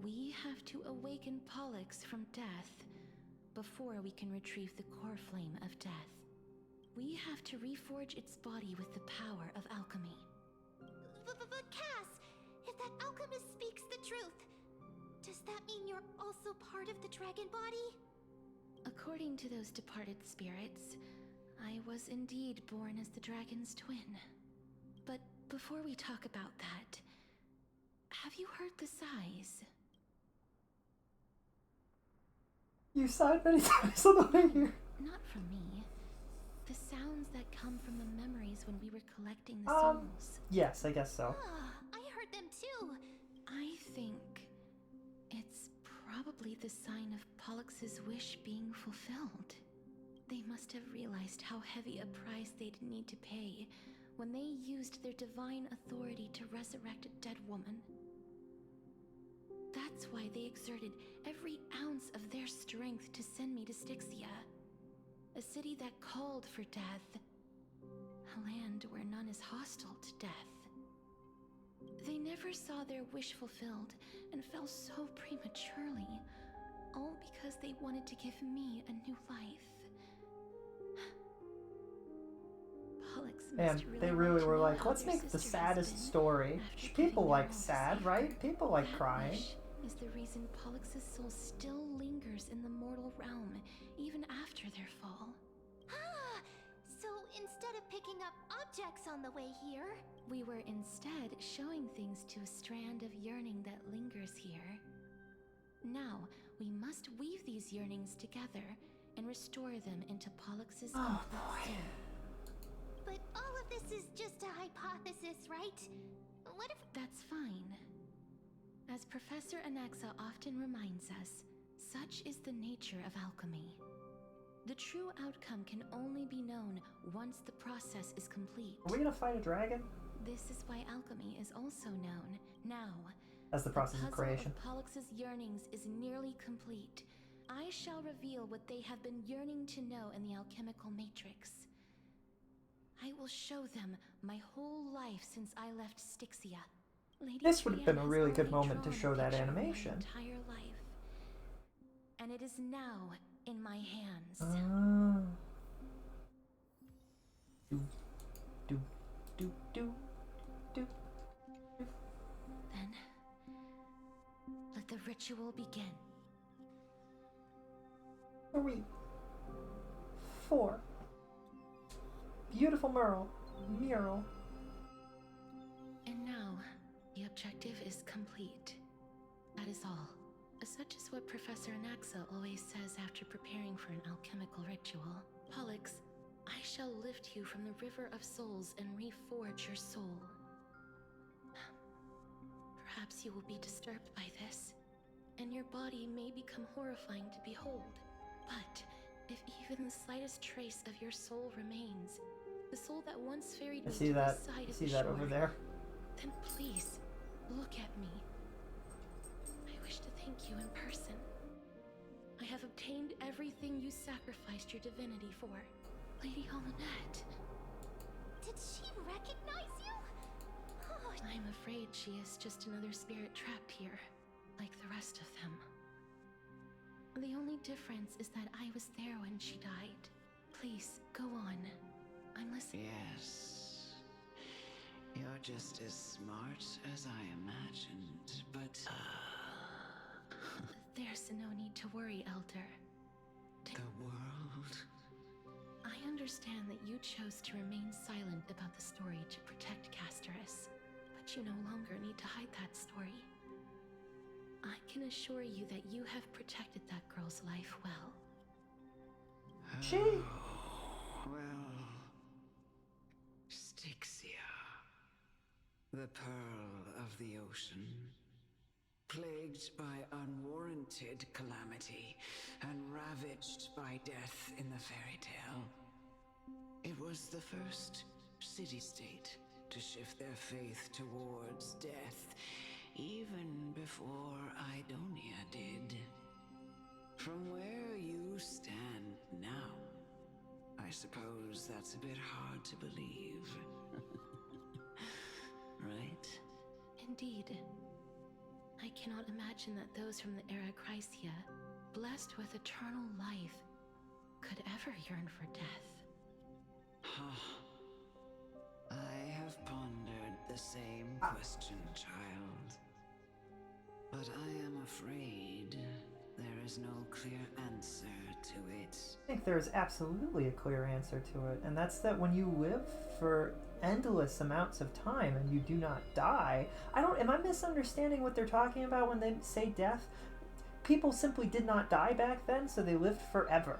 we have to awaken Pollux from death before we can retrieve the core flame of death. We have to reforge its body with the power of alchemy. But Cass, if that alchemist speaks the truth, does that mean you're also part of the dragon body? According to those departed spirits, I was indeed born as the dragon's twin. But before we talk about that, have you heard the sighs? You sighed many times on the way here. Not from me. The sounds that come from the memories when we were collecting the souls. Yes, I guess so. I heard them too. I think it's probably the sign of Pollux's wish being fulfilled. They must have realized how heavy a price they'd need to pay when they used their divine authority to resurrect a dead woman. That's why they exerted every ounce of their strength to send me to Styxia, a city that called for death, a land where none is hostile to death. They never saw their wish fulfilled and fell so prematurely, all because they wanted to give me a new life. Pollux must And really they want really to were know like, how let's their make the sister has saddest been story. after People giving like their all to sad, save right? her. People like That crying. wish is the reason Pollux' soul still lingers in the mortal realm, even after their fall. Ah! So instead of picking up objects on the way here, We were instead showing things to a strand of yearning that lingers here. Now, we must weave these yearnings together and restore them into Pollux' complete soul. but all of this is just a hypothesis, right? What if That's fine. As Professor Anaxa often reminds us, such is the nature of alchemy. The true outcome can only be known once the process is complete. Are we gonna fight a dragon? This is why alchemy is also known. Now, As the process of puzzle creation. of Pollux' yearnings is nearly complete. I shall reveal what they have been yearning to know in the alchemical matrix. I will show them my whole life since I left Styxia. Lady This would have been a Triana has really good already moment to drawn a show that picture of my animation. entire life. And it is now in my hands. Ah. Do, do, do, do, do. Then, let the ritual begin. 3, 4. Beautiful mural. And now, the objective is complete. That is all. Such is what Professor Anaxa always says after preparing for an alchemical ritual. Pollux, I shall lift you from the river of souls and reforge your soul. Perhaps you will be disturbed by this, and your body may become horrifying to behold. But if even the slightest trace of your soul remains, the soul that once ferried I me see to that. the side I of see the that shore, over there. then please, look at me. I wish to thank you in person. I have obtained everything you sacrificed your divinity for. Lady Holonette. did she recognize you? Oh, I'm afraid she is just another spirit trapped here, like the rest of them. The only difference is that I was there when she died. Please, go on. I'm listening. Yes. You're just as smart as I imagined, but... There's no need to worry, Elder. The world? I understand that you chose to remain silent about the story to protect Castorice, but you no longer need to hide that story. I can assure you that you have protected that girl's life well. She? Well... Styxia. The pearl of the ocean. Plagued by unwarranted calamity and ravaged by death in the fairy tale. It was the first city-state to shift their faith towards death, even before Idonia did. From where you stand now, I suppose that's a bit hard to believe. Right? Indeed. I cannot imagine that those from the era Chrysia, blessed with eternal life, could ever yearn for death. I have pondered the same question, child. But I am afraid there is no clear answer to it. I think there's absolutely a clear answer to it, and that's that when you live for endless amounts of time and you do not die, am I misunderstanding what they're talking about when they say death? People simply did not die back then, so they lived forever.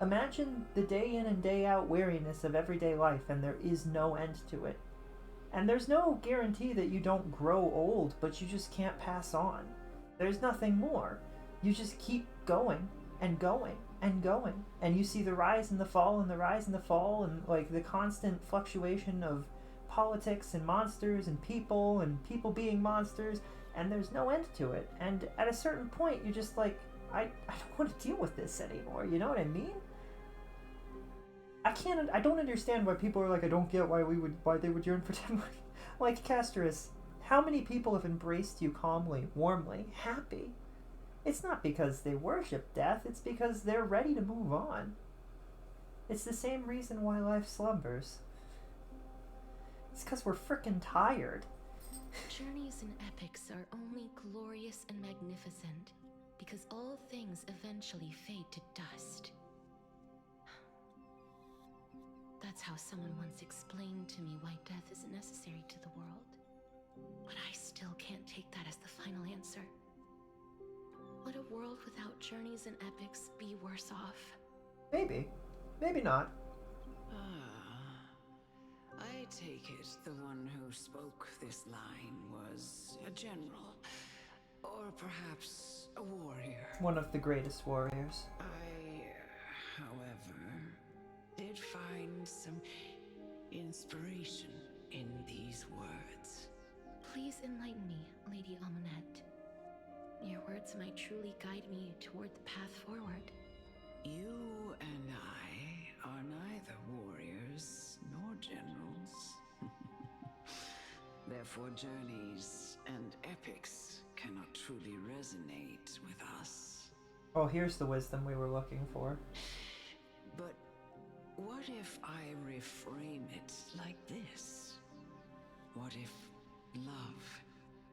Imagine the day in and day out weariness of everyday life, and there is no end to it. And there's no guarantee that you don't grow old, but you just can't pass on. There's nothing more. You just keep going and going and going, and you see the rise and the fall and the rise and the fall, and like the constant fluctuation of politics and monsters and people being monsters, and there's no end to it. And at a certain point, you're just like, I don't want to deal with this anymore. You know what I mean? I don't understand why people are like, I don't get why they would yearn for death. Like Castorice, how many people have embraced you calmly, warmly, happy? It's not because they worship death, it's because they're ready to move on. It's the same reason why life slumbers. It's because we're freaking tired. Journeys and epics are only glorious and magnificent because all things eventually fade to dust. That's how someone once explained to me why death is necessary to the world. But I still can't take that as the final answer. Would a world without journeys and epics be worse off? Maybe. Maybe not. I take it the one who spoke this line was a general, or perhaps a warrior. One of the greatest warriors. I, however, did find some inspiration in these words. Please enlighten me, Lady Amonette. Your words might truly guide me toward the path forward. You and I are neither warriors nor generals. Therefore, journeys and epics cannot truly resonate with us. Oh, here's the wisdom we were looking for. But what if I reframe it like this? What if love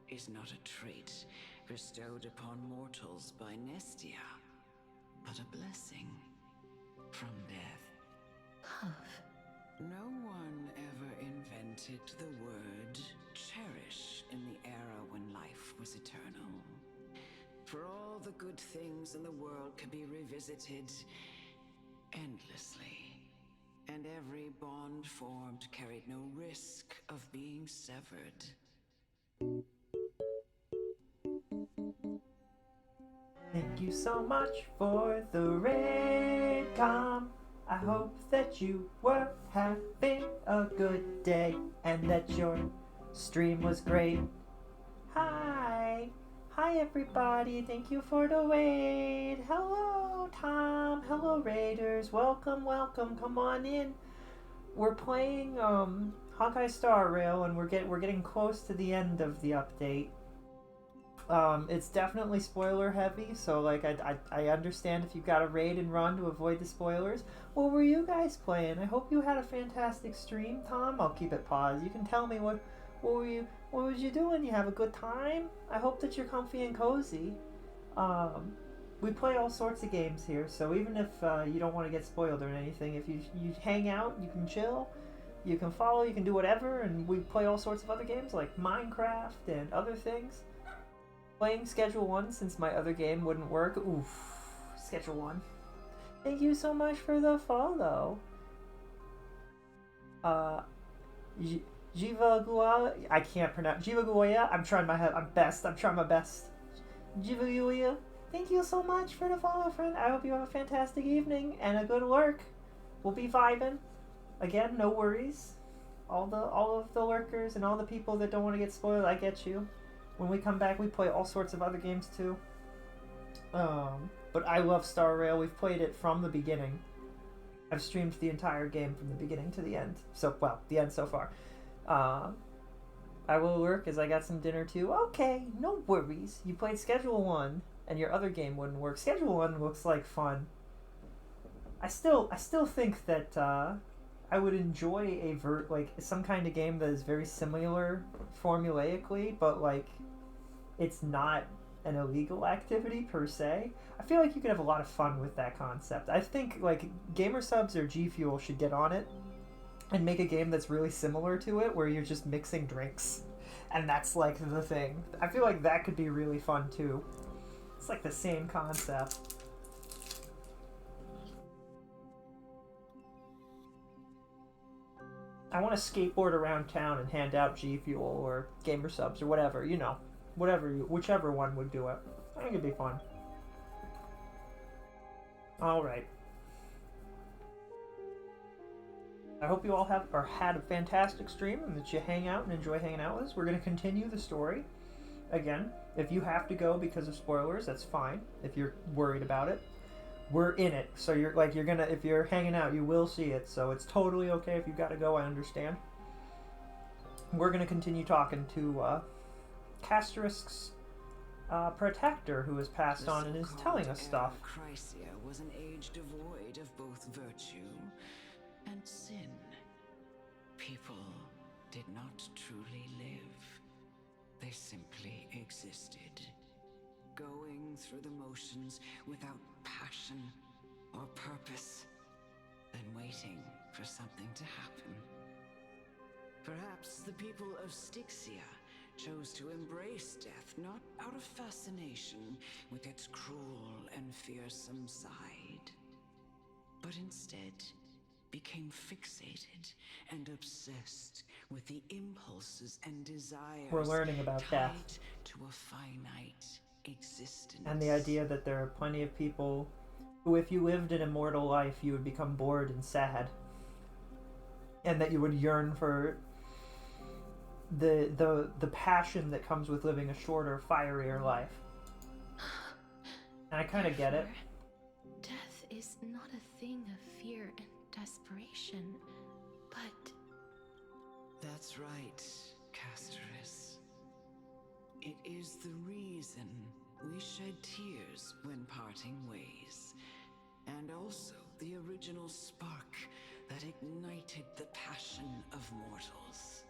is not a trait bestowed upon mortals by Nestia, but a blessing from death? Love. No one ever invented the word cherish in the era when life was eternal. For all the good things in the world could be revisited endlessly, and every bond formed carried no risk of being severed. Thank you so much for the raid, Tom. I hope that you were having a good day and that your stream was great. Hi. Hi, everybody. Thank you for the raid. Hello, Tom. Hello, Raiders. Welcome, welcome. Come on in. We're playing Hawkeye Star Rail, and we're getting close to the end of the update. It's definitely spoiler heavy, so like I understand if you've got to raid and run to avoid the spoilers. What were you guys playing? I hope you had a fantastic stream, Tom. I'll keep it paused. You can tell me what was you doing? You have a good time? I hope that you're comfy and cozy. We play all sorts of games here, so even if you don't want to get spoiled or anything, if you hang out, you can chill, you can follow, you can do whatever, and we play all sorts of other games like Minecraft and other things. Playing Schedule 1 since my other game wouldn't work. Oof. Schedule 1. Thank you so much for the follow. Jiva Guaya. I can't pronounce. Jiva Guaya. I'm trying my best. Jiva Guaya. Thank you so much for the follow, friend. I hope you have a fantastic evening and a good work. We'll be vibing. Again, no worries. All of the lurkers and all the people that don't want to get spoiled, I get you. When we come back, we play all sorts of other games too. But I love Star Rail. We've played it from the beginning. I've streamed the entire game from the beginning to the end. So, well, the end so far. I will lurk as I got some dinner too. Okay, no worries. You played Schedule 1, and your other game wouldn't work. Schedule 1 looks like fun. I still think that I would enjoy some kind of game that is very similar formulaically, but like it's not an illegal activity per se. I feel like you could have a lot of fun with that concept. I think like Gamersubs or G Fuel should get on it and make a game that's really similar to it, where you're just mixing drinks, and that's like the thing. I feel like that could be really fun too. It's like the same concept. I want to skateboard around town and hand out G Fuel or Gamersubs or whatever, you know. Whichever one would do it. I think it'd be fun. Alright. I hope you all had a fantastic stream and that you hang out and enjoy hanging out with us. We're going to continue the story. Again, if you have to go because of spoilers, that's fine. If you're worried about it. We're in it, so if you're hanging out, you will see it, so it's totally okay if you gotta go, I understand. We're gonna continue talking to Castorice's protector, who has passed on and is telling us stuff. Chrysia was an age devoid of both virtue and sin. People did not truly live. They simply existed, going through the motions without passion or purpose, then waiting for something to happen. Perhaps the people of Styxia chose to embrace death not out of fascination with its cruel and fearsome side, but instead became fixated and obsessed with the impulses and desires We're learning about tied death. to a finite existence. And the idea that there are plenty of people who, if you lived an immortal life, you would become bored and sad. And that you would yearn for the passion that comes with living a shorter, fierier life. And I kind of get it. Death is not a thing of fear and desperation, but... That's right, Castorice. It is the reason we shed tears when parting ways, and also the original spark that ignited the passion of mortals.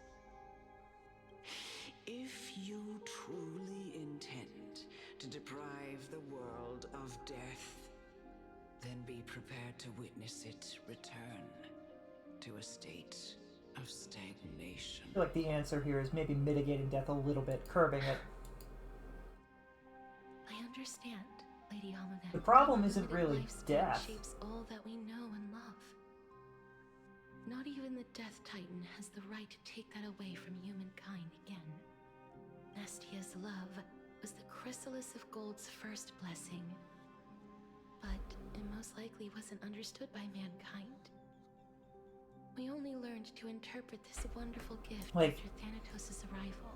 If you truly intend to deprive the world of death, then be prepared to witness it return to a state of stagnation. I feel like the answer here is maybe mitigating death a little bit, curbing it. I understand, Lady Almanet. The problem isn't really death. Shapes all that we know and love. Not even the Death Titan has the right to take that away from humankind again. Nestia's love was the chrysalis of Gold's first blessing, but it most likely wasn't understood by mankind. We only learned to interpret this wonderful gift Like, after Thanatos' arrival.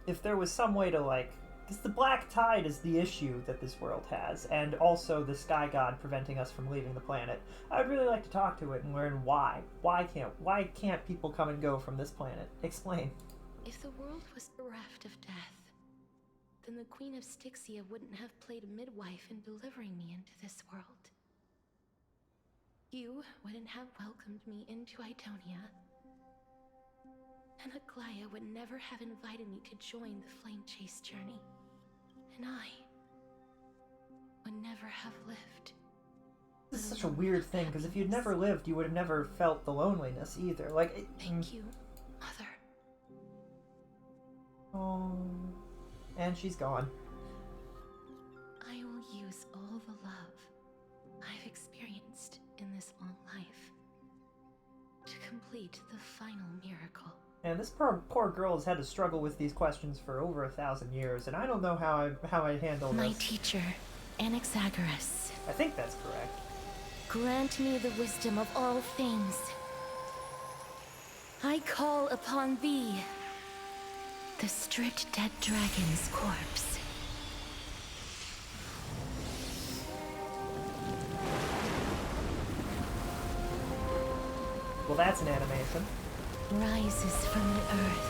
if there was some way to, like... Because the Black Tide is the issue that this world has, and also the Sky God preventing us from leaving the planet. I'd really like to talk to it and learn why. Why can't people come and go from this planet? Explain. If the world was bereft of death, then the Queen of Styxia wouldn't have played midwife in delivering me into this world. You wouldn't have welcomed me into Idonia. And Aglaya would never have invited me to join the Flame Chase journey. And I would never have lived. This is such a weird thing, because if you'd never lived, you would have never felt the loneliness either. Like, Thank you, Mother. Oh, and she's gone. I will use all the love I've experienced in this long life to complete the final miracle. And this poor girl has had to struggle with these questions for over 1,000 years, and I don't know how I handle this. My teacher, Anaxagoras. I think that's correct. Grant me the wisdom of all things. I call upon thee, the stripped dead dragon's corpse. Well, that's an animation. Rises from the earth,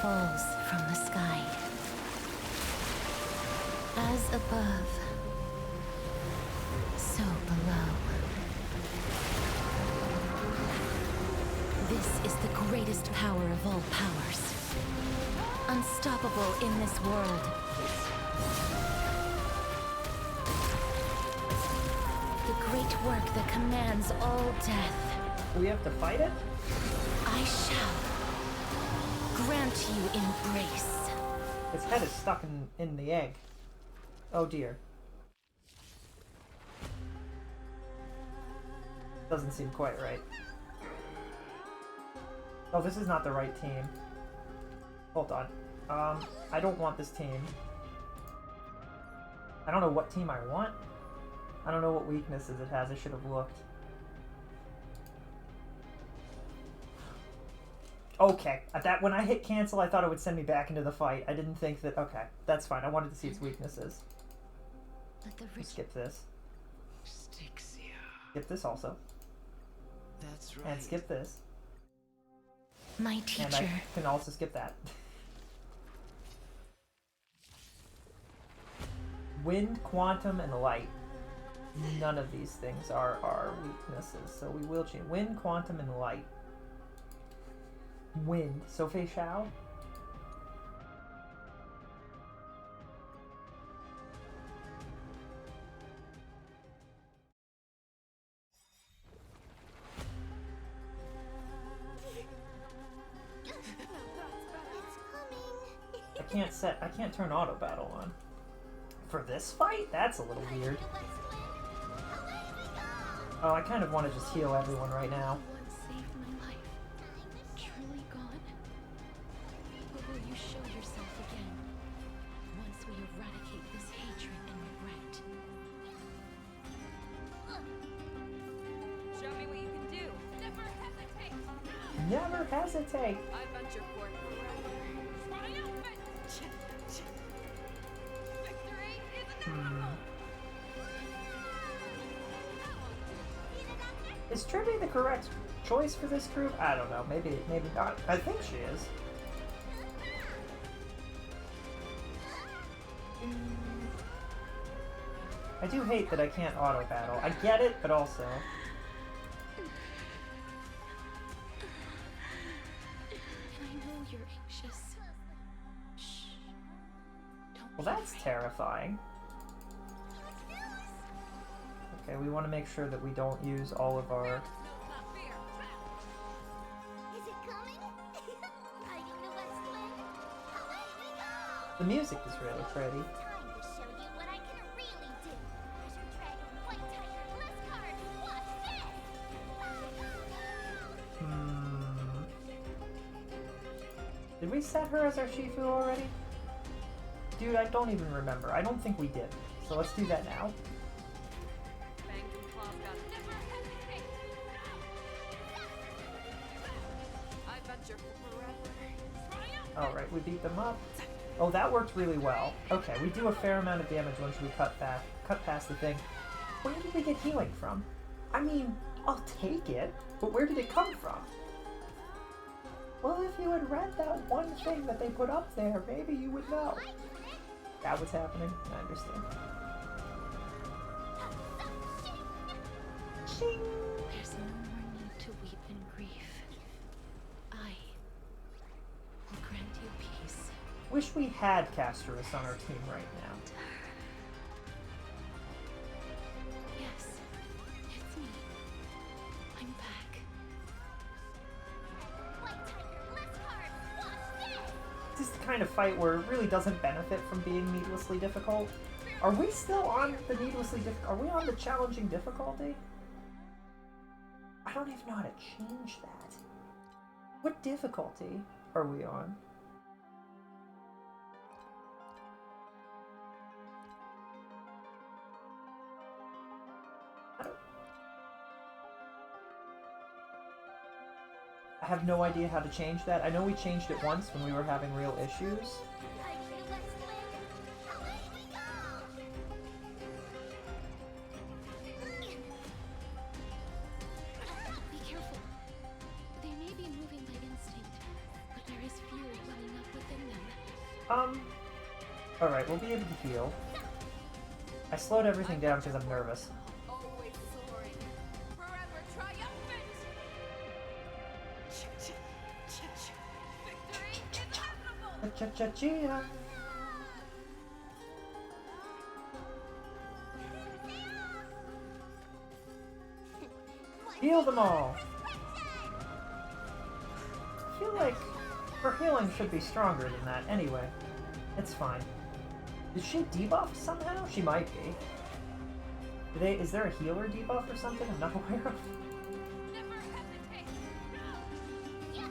falls from the sky. As above, so below. This is the greatest power of all powers. Unstoppable in this world. The great work that commands all death. Do we have to fight it? I shall grant you embrace. Its head is stuck in the egg. Oh dear. Doesn't seem quite right. Oh, this is not the right team. Hold on. I don't want this team. I don't know what team I want. I don't know what weaknesses it has. I should have looked. Okay, when I hit cancel, I thought it would send me back into the fight. I didn't think that. Okay, that's fine. I wanted to see its weaknesses. Skip this. Styxia. Skip this also. That's right. And skip this. My teacher. And I can also skip that. Wind, quantum, and light. None of these things are our weaknesses, so we will change. Wind, quantum, and light. Wind. So Fei Shao? I can't turn auto battle on. For this fight? That's a little weird. Oh, I kind of want to just heal everyone right now. Once saved my life. Truly gone? Or will you show yourself again? Once we eradicate this hatred and regret. Show me what you can do. Never hesitate. Never hesitate. I venture forth forever. Triumphant. Victory is inevitable. Is Trivy the correct choice for this group? I don't know. Maybe not. I think she is. I do hate that I can't auto battle. I get it, but also. I know you're anxious. Shh. Well, that's terrifying. Okay, we want to make sure that we don't use all of our... Is it coming? Are you the West Wind? Away we go! The music is really pretty. Time to show you what I can really do. Treasure Dragon, White Tiger, Blizzcard, watch this! Did we set her as our Shifu already? Dude, I don't even remember. I don't think we did. So let's do that now. Alright, we beat them up. Oh, that worked really well. Okay, we do a fair amount of damage once we cut past the thing. Where did we get healing from? I mean, I'll take it, but where did it come from? Well, if you had read that one thing that they put up there, maybe you would know. That was happening? I understand. Shing! There's no more need to weep in grief. I will grant you peace. Wish we had Castorice on our team right now. Yes, it's me. I'm back. White Tiger, Blizzcard, watch this! This is the kind of fight where it really doesn't benefit from being needlessly difficult. Are we still on the needlessly difficult? Are we on the challenging difficulty? I don't even know how to change that. What difficulty are we on? I have no idea how to change that. I know we changed it once when we were having real issues. Be careful. They may be moving by instinct, but there is fury welling up within them. Alright, we'll be able to heal. I slowed everything down because I'm nervous. Always soaring. Forever triumphant. Victory is inevitable. Cha-cha-cha-chia. Heal them all! I feel like her healing should be stronger than that anyway. It's fine. Is she debuffed somehow? She might be. Is there a healer debuff or something I'm not aware of? Never hesitate. Yeah.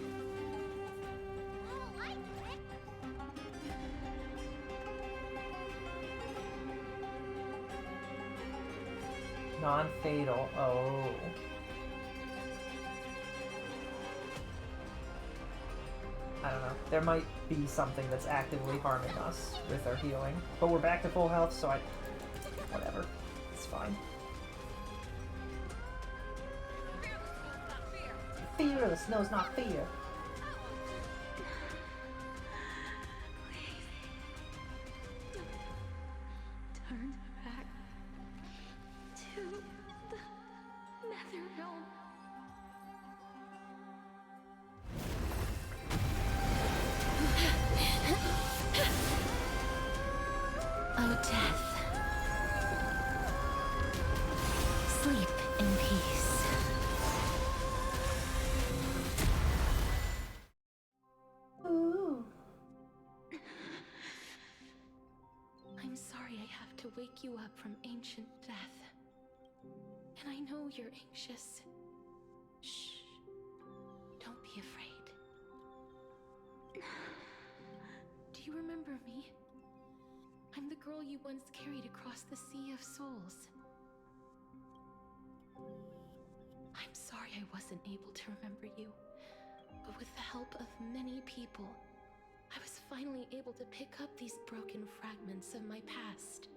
Oh, I get it. Non-fatal. Oh. I don't know. There might be something that's actively harming us with our healing. But we're back to full health, so whatever. It's fine. Fearless knows not fear. Turn back to the Nether Realm. wake you up from ancient death. And I know you're anxious. Shh. Don't be afraid. Do you remember me? I'm the girl you once carried across the Sea of Souls. I'm sorry I wasn't able to remember you, but with the help of many people, I was finally able to pick up these broken fragments of my past.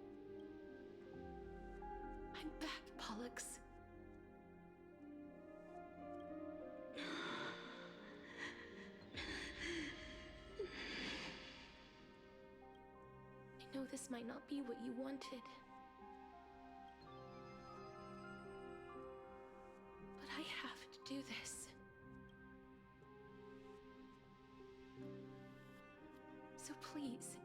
I'm back, Pollux. I know this might not be what you wanted. But I have to do this. So please,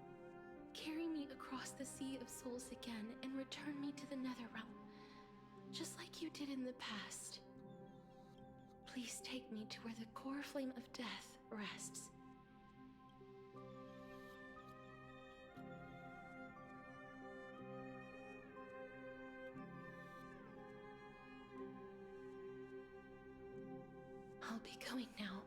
carry me across the Sea of Souls again and return me to the Netherrealm, just like you did in the past. Please take me to where the core flame of death rests. I'll be going now.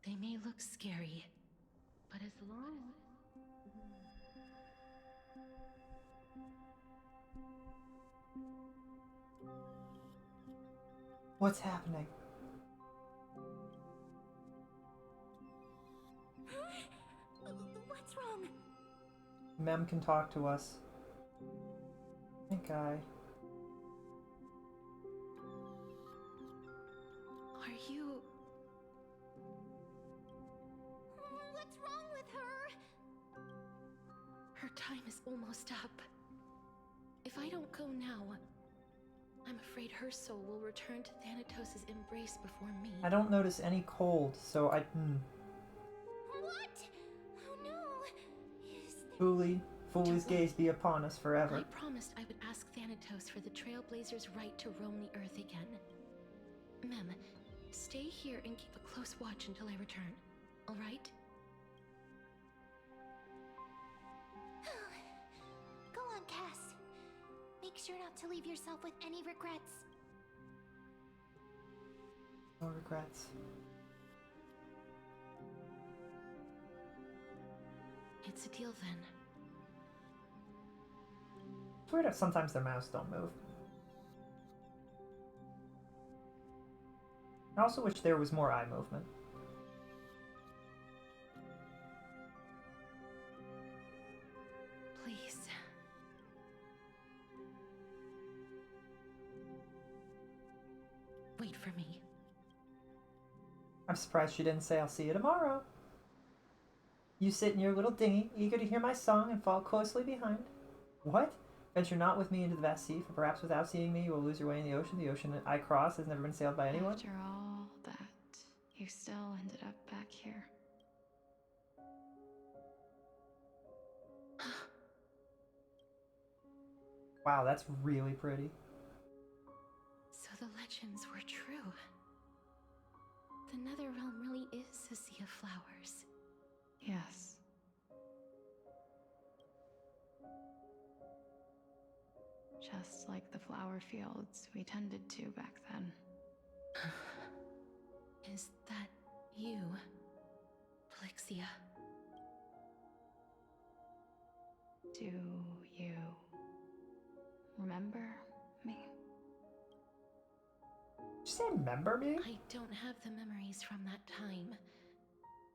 They may look scary, but as long as... What's happening? What's wrong? Mem can talk to us. Pink eye. Are you... What's wrong with her? Her time is almost up. If I don't go now, I'm afraid her soul will return to Thanatos' embrace before me. I don't notice any cold, so I... What? Oh no! Foolie's gaze be upon us forever. I promised I would ask Thanatos for the Trailblazers' right to roam the Earth again. Mem, stay here and keep a close watch until I return, alright? Go on, Cass. Make sure not to leave yourself with any regrets. No regrets. It's a deal then. It's weird how sometimes their mouths don't move. I also wish there was more eye movement. Please. Wait for me. I'm surprised she didn't say I'll see you tomorrow. You sit in your little dinghy, eager to hear my song and fall closely behind. What? Venture not with me into the vast sea, for perhaps without seeing me you will lose your way in the ocean. The ocean I cross has never been sailed by anyone. After all that, you still ended up back here. Wow, that's really pretty. So the legends were true. The Netherrealm really is a sea of flowers. Yes. Just like the flower fields we tended to back then. Is that you, Plixia? Do you remember me? Did you say remember me? I don't have the memories from that time,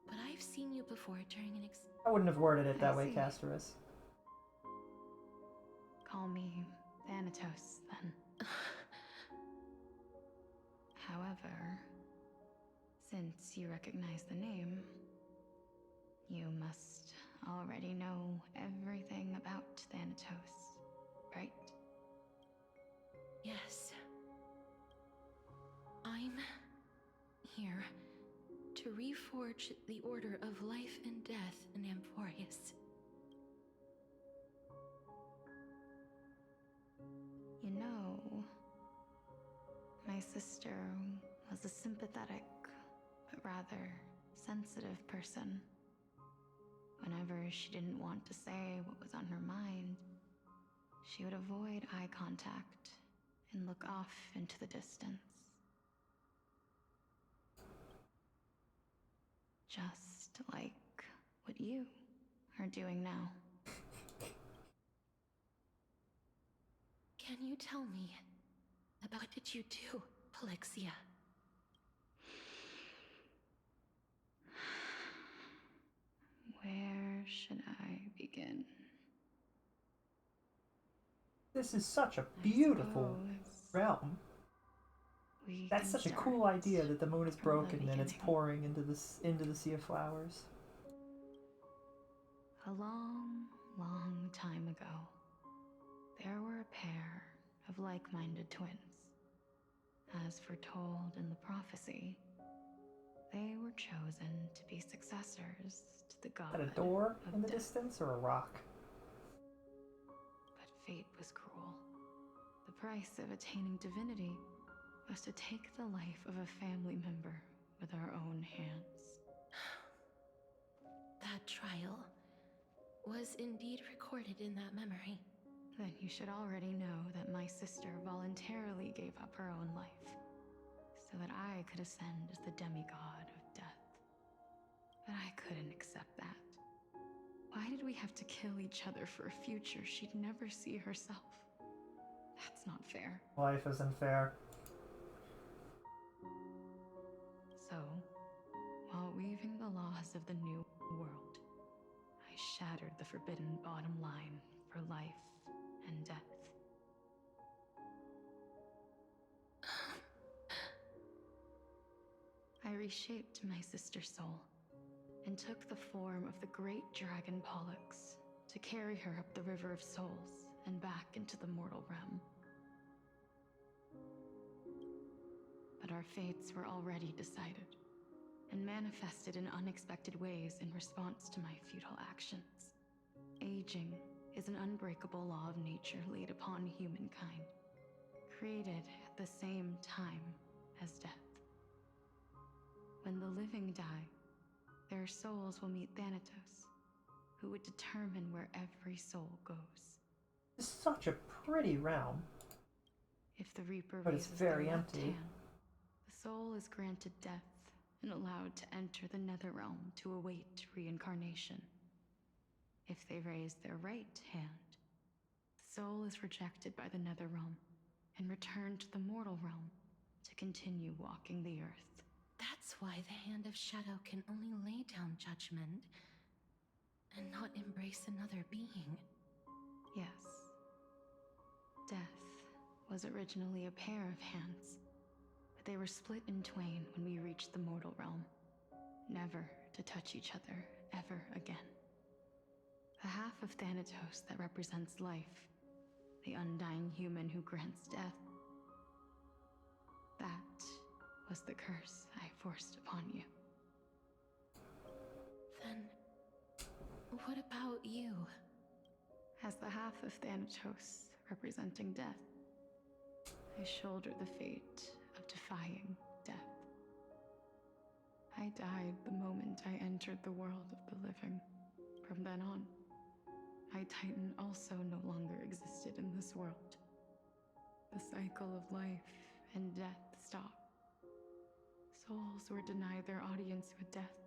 but I've seen you before during an I wouldn't have worded it that I way, see. Castorice. Call me Thanatos, then. However, since you recognize the name, you must already know everything about Thanatos, right? Yes. I'm here to reforge the order of life and death in Amphorius. You know, my sister was a sympathetic, but rather sensitive person. Whenever she didn't want to say what was on her mind, she would avoid eye contact and look off into the distance. Just like what you are doing now. Can you tell me about what did you do, Polixia? Where should I begin? This is such a beautiful realm. That's such a cool idea that the moon is broken and it's pouring into the sea of flowers. A long, long time ago, there were a pair of like-minded twins. As foretold in the prophecy, they were chosen to be successors to the god. Is that a door of in the death. distance or a rock? But fate was cruel. The price of attaining divinity was to take the life of a family member with our own hands. That trial was indeed recorded in that memory. Then you should already know that my sister voluntarily gave up her own life, so that I could ascend as the demigod of death. But I couldn't accept that. Why did we have to kill each other for a future she'd never see herself? That's not fair. Life isn't fair. So, while weaving the laws of the new world, I shattered the forbidden bottom line for life and death. I reshaped my sister's soul and took the form of the great dragon Pollux to carry her up the River of Souls and back into the mortal realm. But our fates were already decided and manifested in unexpected ways in response to my futile actions. Aging is an unbreakable law of nature laid upon humankind, created at the same time as death. When the living die, their souls will meet Thanatos, who would determine where every soul goes. It's such a pretty realm. If the Reaper But it's raises very their left empty. hand, the soul is granted death and allowed to enter the Netherrealm to await reincarnation. If they raise their right hand, the soul is rejected by the Netherrealm and returned to the mortal realm to continue walking the earth. That's why the Hand of Shadow can only lay down judgment and not embrace another being. Yes. Death was originally a pair of hands, but they were split in twain when we reached the mortal realm, never to touch each other ever again. The half of Thanatos that represents life, the undying human who grants death, that was the curse I forced upon you. Then, what about you? As the half of Thanatos representing death, I shoulder the fate of defying death. I died the moment I entered the world of the living. From then on, my Titan also no longer existed in this world. The cycle of life and death stopped. Souls were denied their audience with death,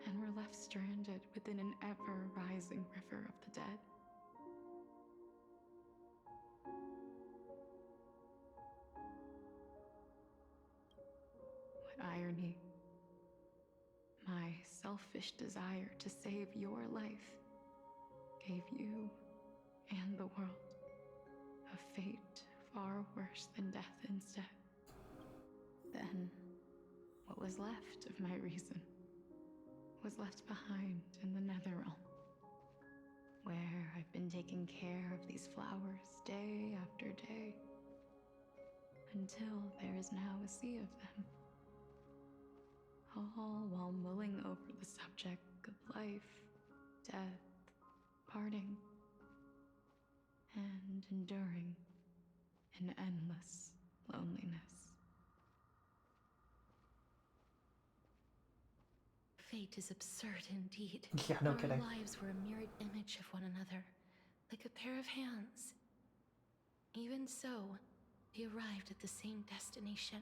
and were left stranded within an ever-rising river of the dead. What irony. My selfish desire to save your life gave you and the world a fate far worse than death instead. Then, what was left of my reason was left behind in the Netherrealm, where I've been taking care of these flowers day after day, until there is now a sea of them. All while mulling over the subject of life, death, parting, and enduring an endless loneliness. Fate is absurd indeed. Yeah, no kidding. Our lives were a mirrored image of one another, like a pair of hands. Even so, we arrived at the same destination.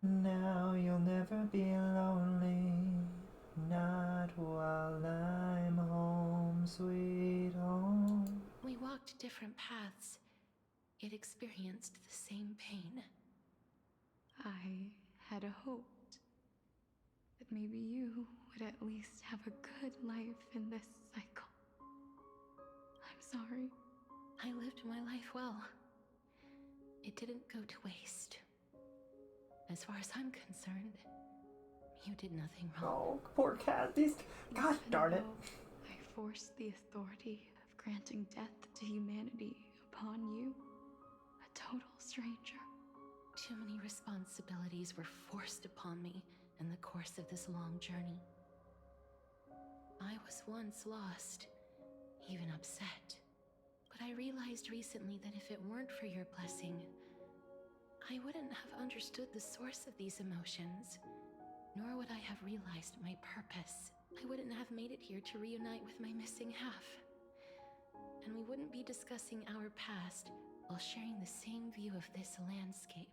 Now you'll never be lonely, not while I'm home, sweet home. We walked different paths, yet experienced the same pain. I had hoped that maybe you would at least have a good life in this cycle. I'm sorry. I lived my life well. It didn't go to waste. As far as I'm concerned, you did nothing wrong. Oh, poor cat. These... God darn it. I forced the authority of granting death to humanity upon you, a total stranger. Too many responsibilities were forced upon me in the course of this long journey. I was once lost, even upset. But I realized recently that if it weren't for your blessing, I wouldn't have understood the source of these emotions, nor would I have realized my purpose. I wouldn't have made it here to reunite with my missing half. And we wouldn't be discussing our past while sharing the same view of this landscape.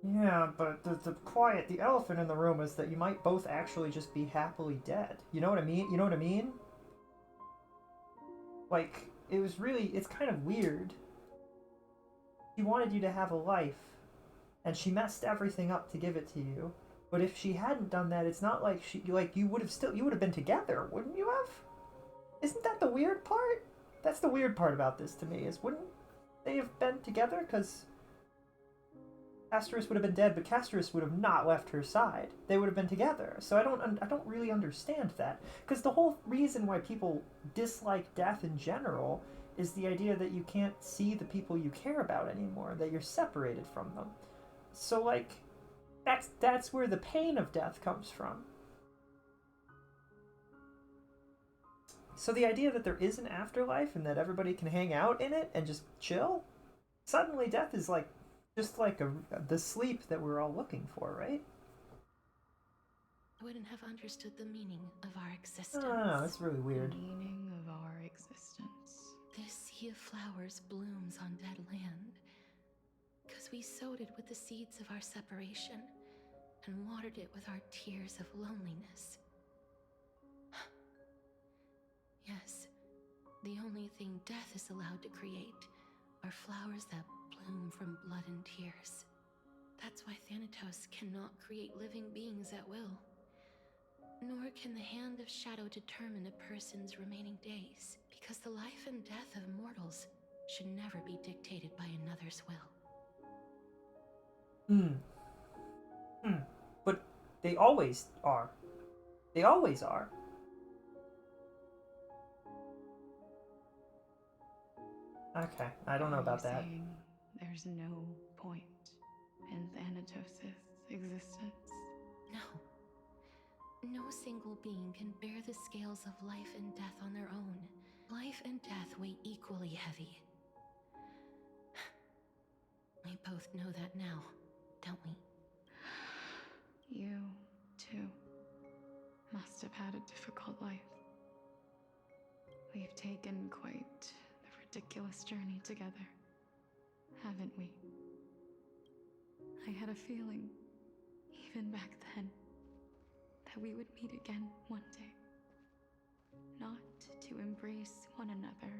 Yeah, but the elephant in the room is that you might both actually just be happily dead. You know what I mean? You know what I mean? Like, it's kind of weird. She wanted you to have a life, and she messed everything up to give it to you. But if she hadn't done that, it's not like you would have been together, wouldn't you have? Isn't that the weird part? That's the weird part about this to me, is wouldn't they have been together? Because Castorice would have been dead, but Castorice would have not left her side. They would have been together. So I don't really understand that. Because the whole reason why people dislike death in general is the idea that you can't see the people you care about anymore, that you're separated from them. So, like, that's where the pain of death comes from. So the idea that there is an afterlife and that everybody can hang out in it and just chill, suddenly death is like just like the sleep that we're all looking for, right? I wouldn't have understood the meaning of our existence. Oh, that's really weird. The meaning of our existence. This sea of flowers blooms on dead land, because we sowed it with the seeds of our separation and watered it with our tears of loneliness. Yes, the only thing death is allowed to create are flowers that bloom from blood and tears. That's why Thanatos cannot create living beings at will. Nor can the hand of shadow determine a person's remaining days, because the life and death of mortals should never be dictated by another's will. But they always are. They always are. Okay, I don't know about that. Saying there's no point in Thanatos' existence? No. No single being can bear the scales of life and death on their own. Life and death weigh equally heavy. We both know that now, don't we? You, too, must have had a difficult life. We've taken quite the ridiculous journey together, haven't we? I had a feeling, even back then, that we would meet again one day. Not to embrace one another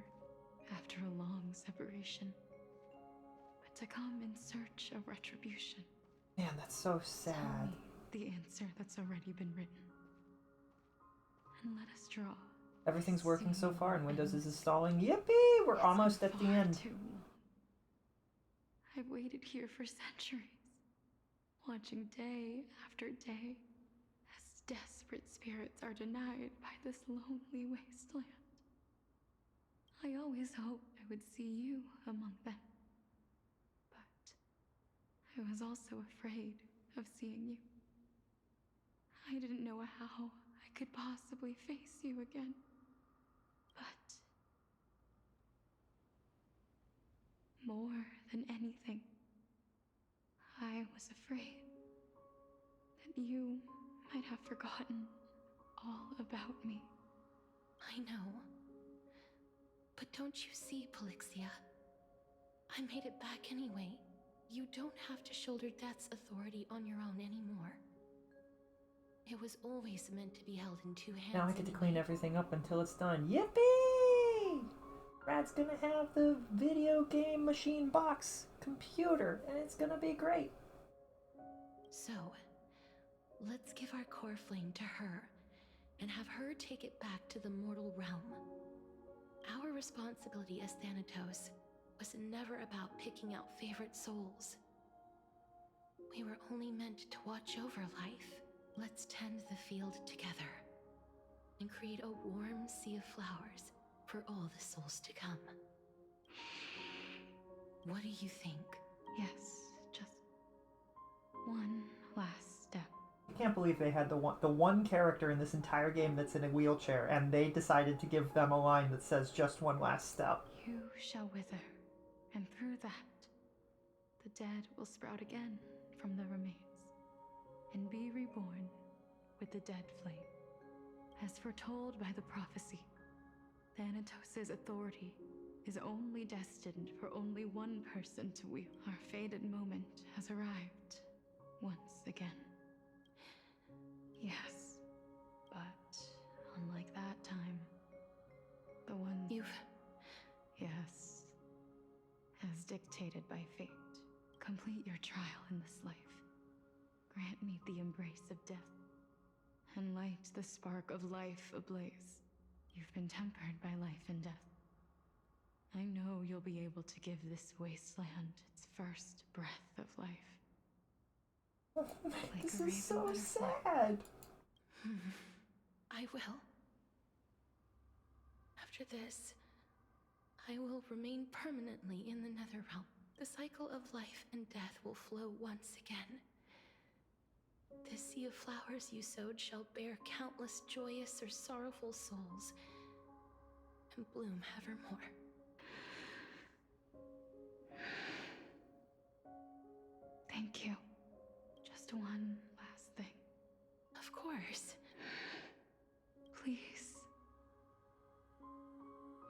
after a long separation, but to come in search of retribution. Man, that's so sad. Tell me the answer that's already been written. And let us draw. Everything's working so far and Windows is installing. Yippee! We're almost at the end. Too long. I've waited here for centuries, watching day after day as desperate spirits are denied by this lonely wasteland. I always hoped I would see you among them. But I was also afraid of seeing you. I didn't know how I could possibly face you again. But more was afraid that you might have forgotten all about me. I know. But don't you see, Polixia? I made it back anyway. You don't have to shoulder death's authority on your own anymore. It was always meant to be held in two hands. Now I get to clean everything up until it's done. Yippee! Brad's gonna have the video game machine box computer, and it's gonna be great. So, let's give our core flame to her, and have her take it back to the mortal realm. Our responsibility as Thanatos was never about picking out favorite souls. We were only meant to watch over life. Let's tend the field together, and create a warm sea of flowers for all the souls to come. What do you think? Yes, just one last step. I can't believe they had the one character in this entire game that's in a wheelchair, and they decided to give them a line that says just one last step. You shall wither, and through that, the dead will sprout again from the remains, and be reborn with the dead flame. As foretold by the prophecy, Thanatos' authority is only destined for only one person to wield. Our fated moment has arrived once again. Yes, but unlike that time, the one Yes, as dictated by fate, complete your trial in this life. Grant me the embrace of death, and light the spark of life ablaze. You've been tempered by life and death. I know you'll be able to give this wasteland its first breath of life. Like This a is so raven butterfly. sad. I will. After this, I will remain permanently in the Netherrealm. The cycle of life and death will flow once again. This sea of flowers you sowed shall bear countless joyous or sorrowful souls, and bloom evermore. Thank you. Just one last thing. Of course. Please.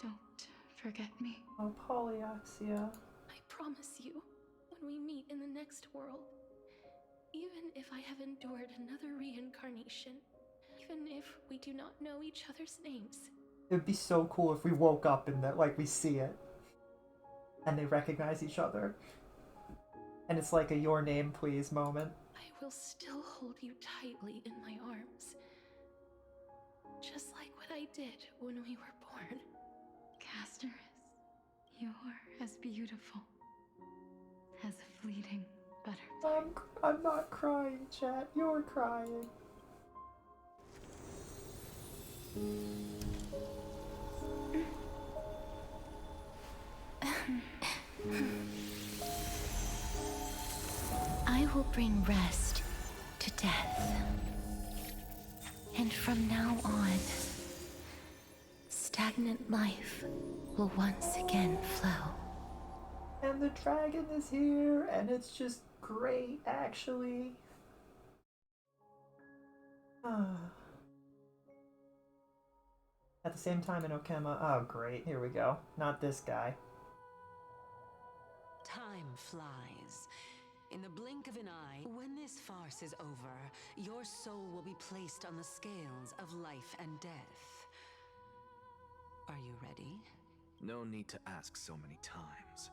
Don't forget me. Oh, Polyaxia. I promise you, when we meet in the next world, even if I have endured another reincarnation, even if we do not know each other's names, It would be so cool if we woke up and that, like, we see it. And they recognize each other. And it's like a "your name, please" moment. I will still hold you tightly in my arms. Just like what I did when we were born. Castorice, you're as beautiful as a fleeting butterfly. I'm not crying, chat. You're crying. I will bring rest to death. And from now on, stagnant life will once again flow. And the dragon is here, and it's just great, actually. At the same time in Okema, oh great, here we go. Not this guy. Time flies. In the blink of an eye, when this farce is over, your soul will be placed on the scales of life and death. Are you ready? No need to ask so many times.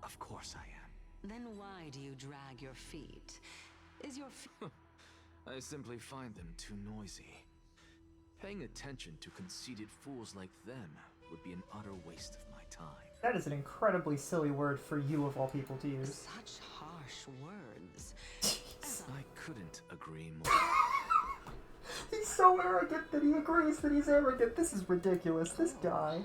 Of course I am. Then why do you drag your feet? Is your I simply find them too noisy. Paying attention to conceited fools like them would be an utter waste of my time. That is an incredibly silly word for you of all people to use. Such harsh words. I couldn't agree more. He's so arrogant that he agrees that he's arrogant. This is ridiculous, this guy.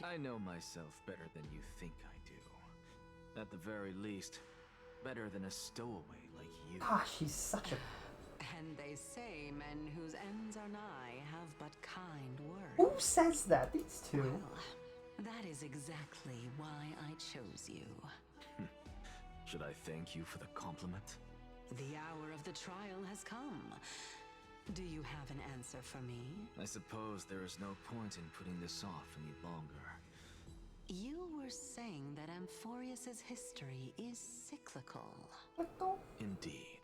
I know myself better than you think I do. At the very least, better than a stowaway like you. Gosh, he's such a... And they say men whose ends are nigh have but kind words. Who says that? These two. Well, that is exactly why I chose you. Should I thank you for the compliment? The hour of the trial has come. Do you have an answer for me? I suppose there is no point in putting this off any longer. You were saying that Amphorius's history is cyclical. Indeed.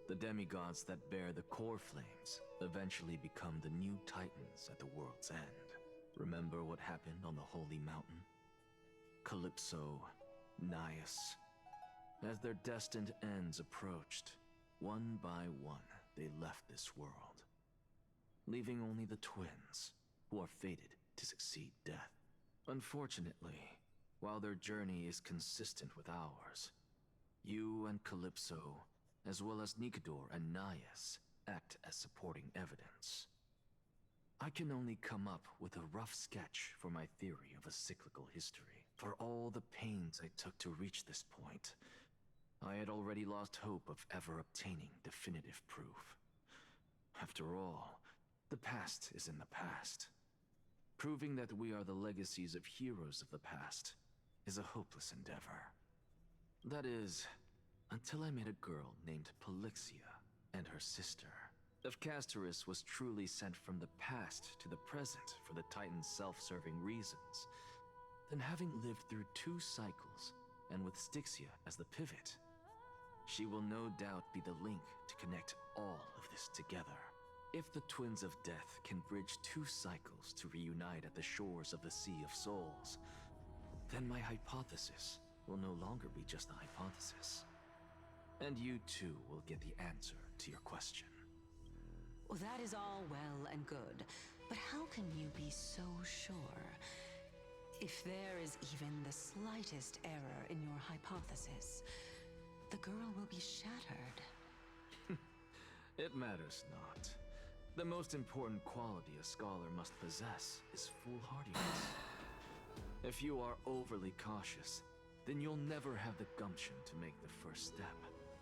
The demigods that bear the core flames eventually become the new titans at the world's end. Remember what happened on the Holy Mountain? Calypso, Naias. As their destined ends approached, one by one they left this world, leaving only the twins, who are fated to succeed death. Unfortunately, while their journey is consistent with ours, you and Calypso, as well as Nicodor and Naias, act as supporting evidence. I can only come up with a rough sketch for my theory of a cyclical history. For all the pains I took to reach this point, I had already lost hope of ever obtaining definitive proof. After all, the past is in the past. Proving that we are the legacies of heroes of the past is a hopeless endeavor. That is, until I met a girl named Polixia and her sister. If Castorice was truly sent from the past to the present for the Titan's self-serving reasons, then having lived through 2 cycles, and with Styxia as the pivot, she will no doubt be the link to connect all of this together. If the Twins of Death can bridge 2 cycles to reunite at the shores of the Sea of Souls, then my hypothesis will no longer be just a hypothesis. And you too will get the answer to your question. Well, that is all well and good, but how can you be so sure? If there is even the slightest error in your hypothesis, the girl will be shattered. It matters not. The most important quality a scholar must possess is foolhardiness. If you are overly cautious, then you'll never have the gumption to make the first step.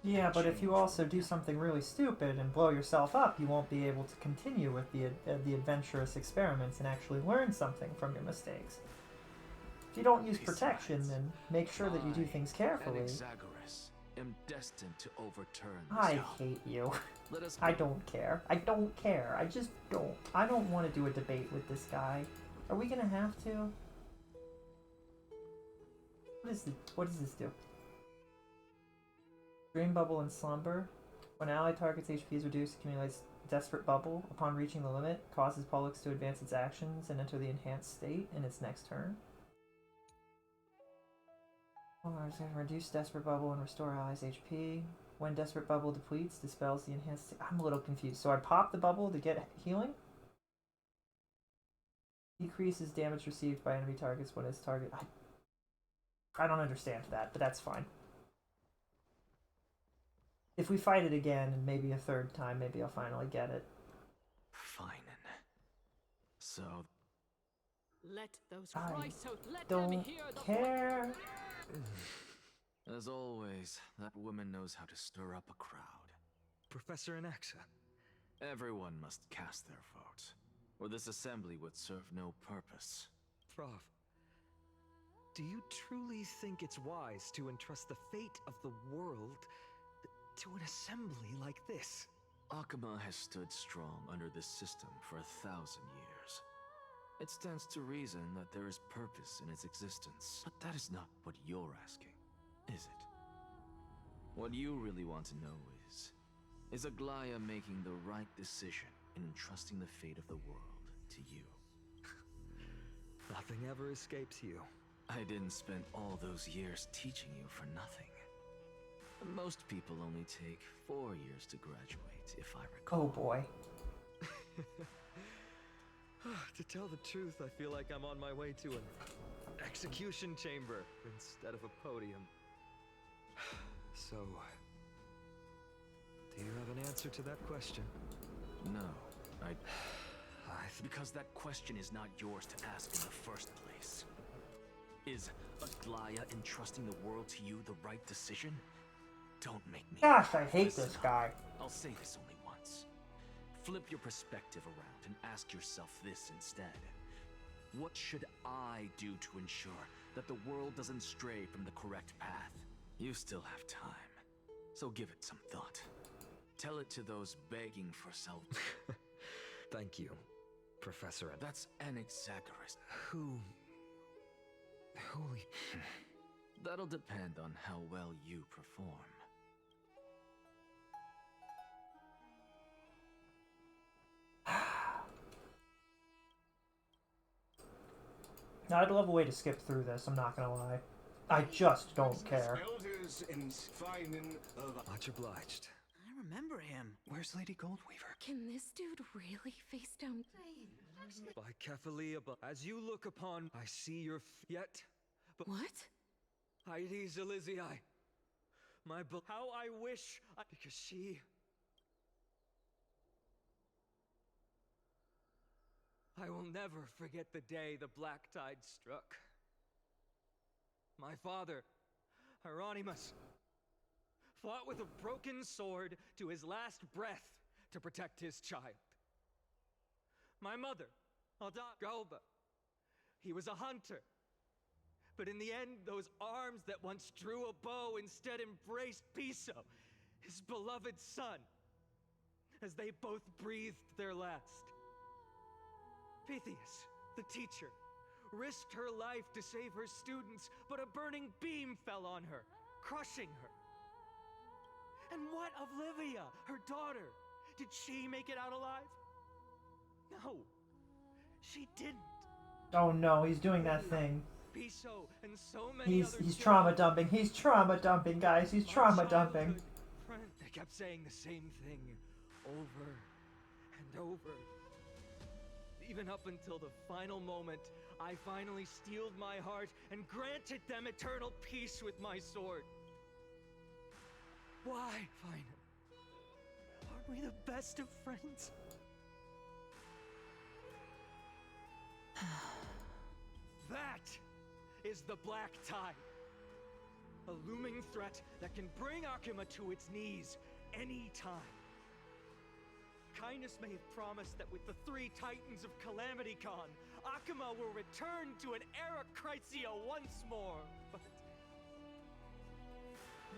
Yeah, but if you also do something really stupid and blow yourself up, you won't be able to continue with the adventurous experiments and actually learn something from your mistakes. If you don't use protection, then make sure that you do things carefully. Am destined to overturn. I hate you. I don't care. I don't care. I just don't. I don't want to do a debate with this guy. Are we gonna have to? What does this do? Dream Bubble and Slumber. When ally target's HP is reduced, accumulates Desperate Bubble. Upon reaching the limit, causes Pollux to advance its actions and enter the enhanced state in its next turn. Reduce Desperate Bubble and restore allies' HP. When Desperate Bubble depletes, dispels the enhanced... I'm a little confused. So I pop the bubble to get healing? Decreases damage received by enemy targets when its target... I don't understand that, but that's fine. If we fight it again, and maybe a third time, maybe I'll finally get it. Fine. So... Let those I don't care. As always, that woman knows how to stir up a crowd. Professor Anaxa. Everyone must cast their vote, or this assembly would serve no purpose. Prof, do you truly think it's wise to entrust the fate of the world to an assembly like this? Akama has stood strong under this system for 1,000 years. It stands to reason that there is purpose in its existence. But that is not what you're asking, is it? What you really want to know is Aglaya making the right decision in entrusting the fate of the world to you? Nothing ever escapes you. I didn't spend all those years teaching you for nothing. Most people only take 4 years to graduate, if I recall. Oh boy. To tell the truth, I feel like I'm on my way to an execution chamber instead of a podium. So, do you have an answer to that question? No, because that question is not yours to ask in the first place. Is Aglaya entrusting the world to you the right decision? Don't make me... Gosh, I hate this guy. I'll say this only once. Flip your perspective around and ask yourself this instead. What should I do to ensure that the world doesn't stray from the correct path? You still have time, so give it some thought. Tell it to those begging for salvation. Thank you, Professor. That's an exaggeration. Who... That'll depend on how well you perform. Now, I'd love a way to skip through this, I'm not gonna lie. I just don't care. Much obliged. I remember him. Where's Lady Goldweaver? Can this dude really face down? By Kephalia, as you look upon, I see your yet. But what? Heidi's Elizii. My how I wish because she. I will never forget the day the black tide struck. My father, Hieronymus, fought with a broken sword to his last breath to protect his child. My mother, Galba, he was a hunter. But in the end, those arms that once drew a bow instead embraced Piso, his beloved son, as they both breathed their last. Pythias, the teacher, risked her life to save her students, but a burning beam fell on her, crushing her. And what of Livia, her daughter? Did she make it out alive? No, she didn't. Oh no, he's doing that thing. Piso and so many He's trauma dumping. He's trauma dumping, guys. He's trauma dumping. They kept saying the same thing over and over. Even up until the final moment, I finally steeled my heart and granted them eternal peace with my sword. Why, finally? Aren't we the best of friends? That is the Black Tide. A looming threat that can bring Akuma to its knees any time. Kindness may have promised that with the 3 Titans of Calamity Con, Akuma will return to an era Chrysia once more, but...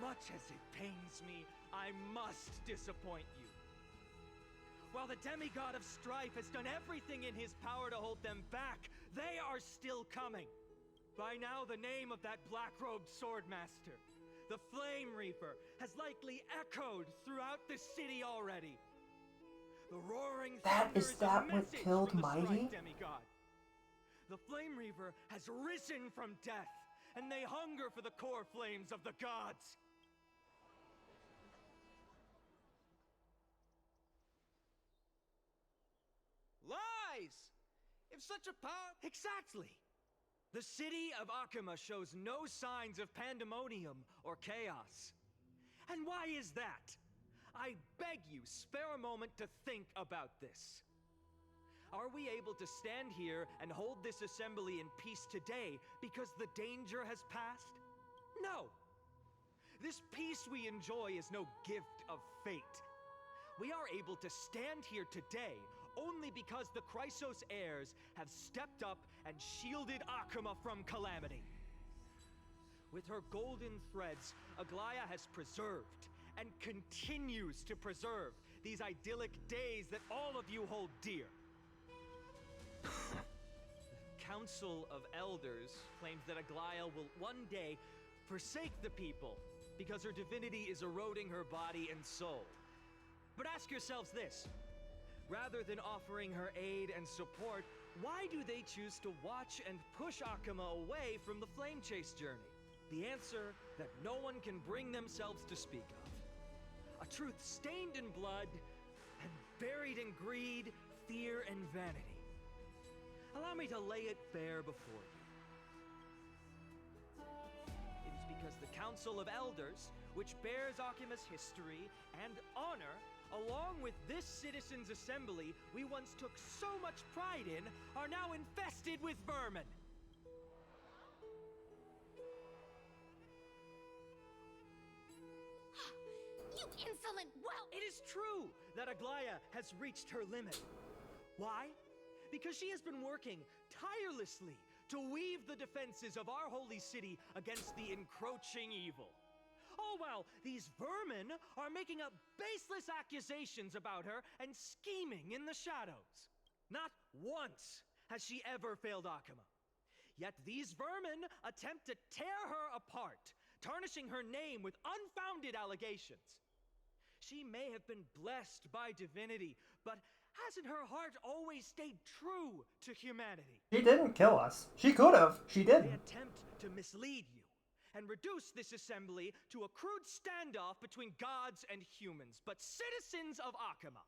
much as it pains me, I must disappoint you. While the demigod of strife has done everything in his power to hold them back, they are still coming. By now, the name of that black-robed swordmaster, the Flame Reaper, has likely echoed throughout the city already. The roaring thunder Is that what killed Mighty? Demigod. The Flame Reaver has risen from death, and they hunger for the core flames of the gods. Lies! If such a power... Exactly! The city of Akuma shows no signs of pandemonium or chaos. And why is that? I beg you, spare a moment to think about this. Are we able to stand here and hold this assembly in peace today because the danger has passed? No! This peace we enjoy is no gift of fate. We are able to stand here today only because the Chrysos heirs have stepped up and shielded Akuma from calamity. With her golden threads, Aglaya has preserved and continues to preserve these idyllic days that all of you hold dear. The Council of Elders claims that Aglaya will one day forsake the people because her divinity is eroding her body and soul. But ask yourselves this. Rather than offering her aid and support, why do they choose to watch and push Akuma away from the Flame Chase journey? The answer that no one can bring themselves to speak of. A truth stained in blood and buried in greed, fear, and vanity. Allow me to lay it bare before you. It is because the Council of Elders, which bears Akuma's history and honor, along with this citizens' assembly we once took so much pride in, are now infested with vermin. You insolent whelp! It is true that Aglaya has reached her limit. Why? Because she has been working tirelessly to weave the defenses of our holy city against the encroaching evil. Oh well, these vermin are making up baseless accusations about her and scheming in the shadows. Not once has she ever failed Akuma. Yet these vermin attempt to tear her apart, tarnishing her name with unfounded allegations. She may have been blessed by divinity, but hasn't her heart always stayed true to humanity? She didn't kill us. She could have. She They didn't. attempt to mislead you and reduce this assembly to a crude standoff between gods and humans, but citizens of Akuma.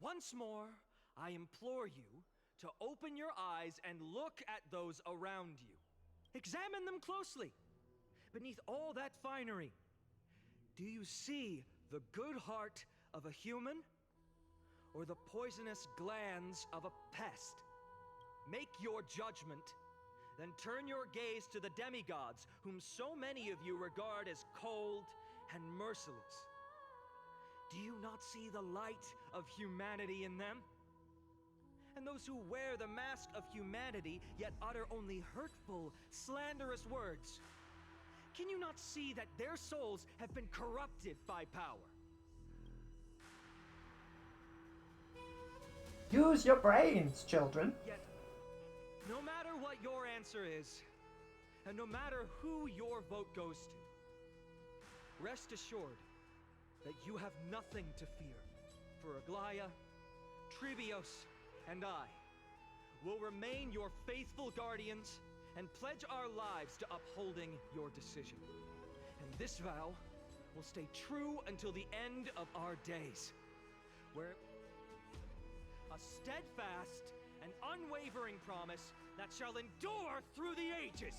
Once more, I implore you to open your eyes and look at those around you. Examine them closely. Beneath all that finery, do you see the good heart of a human or the poisonous glands of a pest? Make your judgment, then turn your gaze to the demigods, whom so many of you regard as cold and merciless. Do you not see the light of humanity in them? And those who wear the mask of humanity yet utter only hurtful, slanderous words, can you not see that their souls have been corrupted by power? Use your brains, children. Yet, no matter what your answer is, and no matter who your vote goes to, rest assured that you have nothing to fear, for Aglaya, Trivios, and I will remain your faithful guardians and pledge our lives to upholding your decision. And this vow will stay true until the end of our days, where a steadfast and unwavering promise that shall endure through the ages.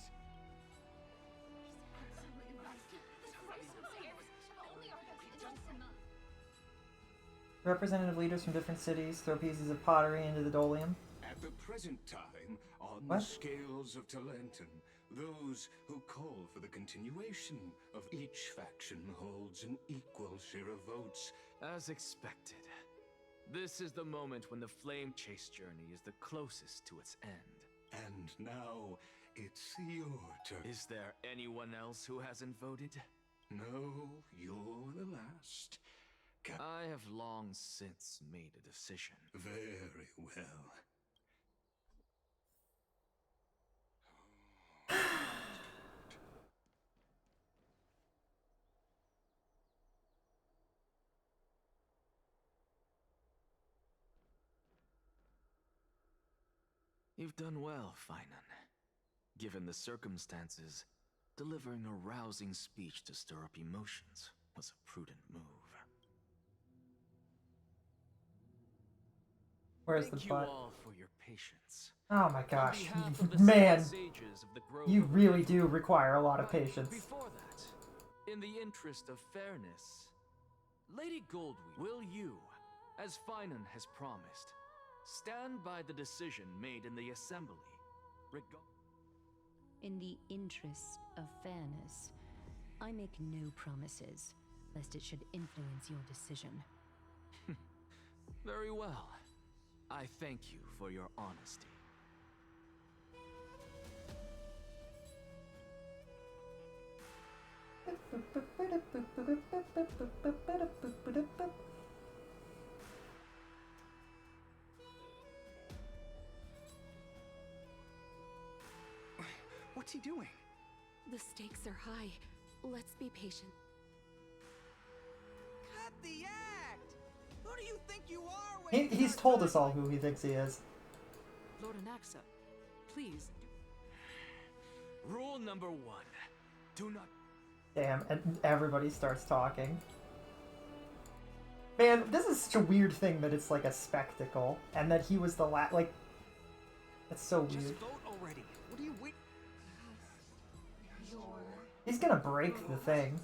Representative leaders from different cities throw pieces of pottery into the dolium. At the present time, on What? the scales of Talentum, those who call for the continuation of each faction holds an equal share of votes. As expected. This is the moment when the flame chase journey is the closest to its end. And now, it's your turn. Is there anyone else who hasn't voted? No, you're the last. I have long since made a decision. Very well. You've done well, Finan. Given the circumstances, delivering a rousing speech to stir up emotions was a prudent move. Where's the Thank you butt? all for your patience. Oh my gosh. On behalf of the Man, sages of the Grove you of really do require a lot of patience. Before that, in the interest of fairness, Lady Goldweed, will you, as Finan has promised, stand by the decision made in the assembly In the interest of fairness, I make no promises, lest it should influence your decision. Very well. I thank you for your honesty. What's he doing? The stakes are high. Let's be patient. Cut the act! Who do you think you are? He's told us all who he thinks he is. Lord Anaxa, please. Rule number 1. Do not... Damn, and everybody starts talking. Man, this is such a weird thing that it's like a spectacle, and that he was the like... That's so weird. Just vote already. What do you wait? He's gonna break the thing.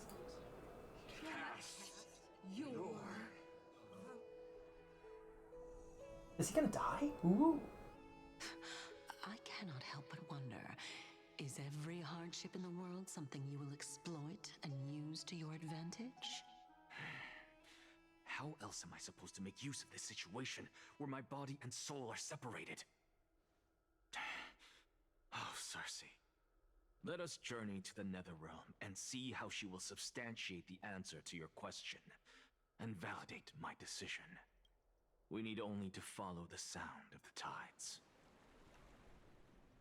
Is he gonna die? Ooh. I cannot help but wonder, is every hardship in the world something you will exploit and use to your advantage? How else am I supposed to make use of this situation where my body and soul are separated? Oh, Cersei. Let us journey to the Netherrealm and see how she will substantiate the answer to your question and validate my decision. We need only to follow the sound of the tides.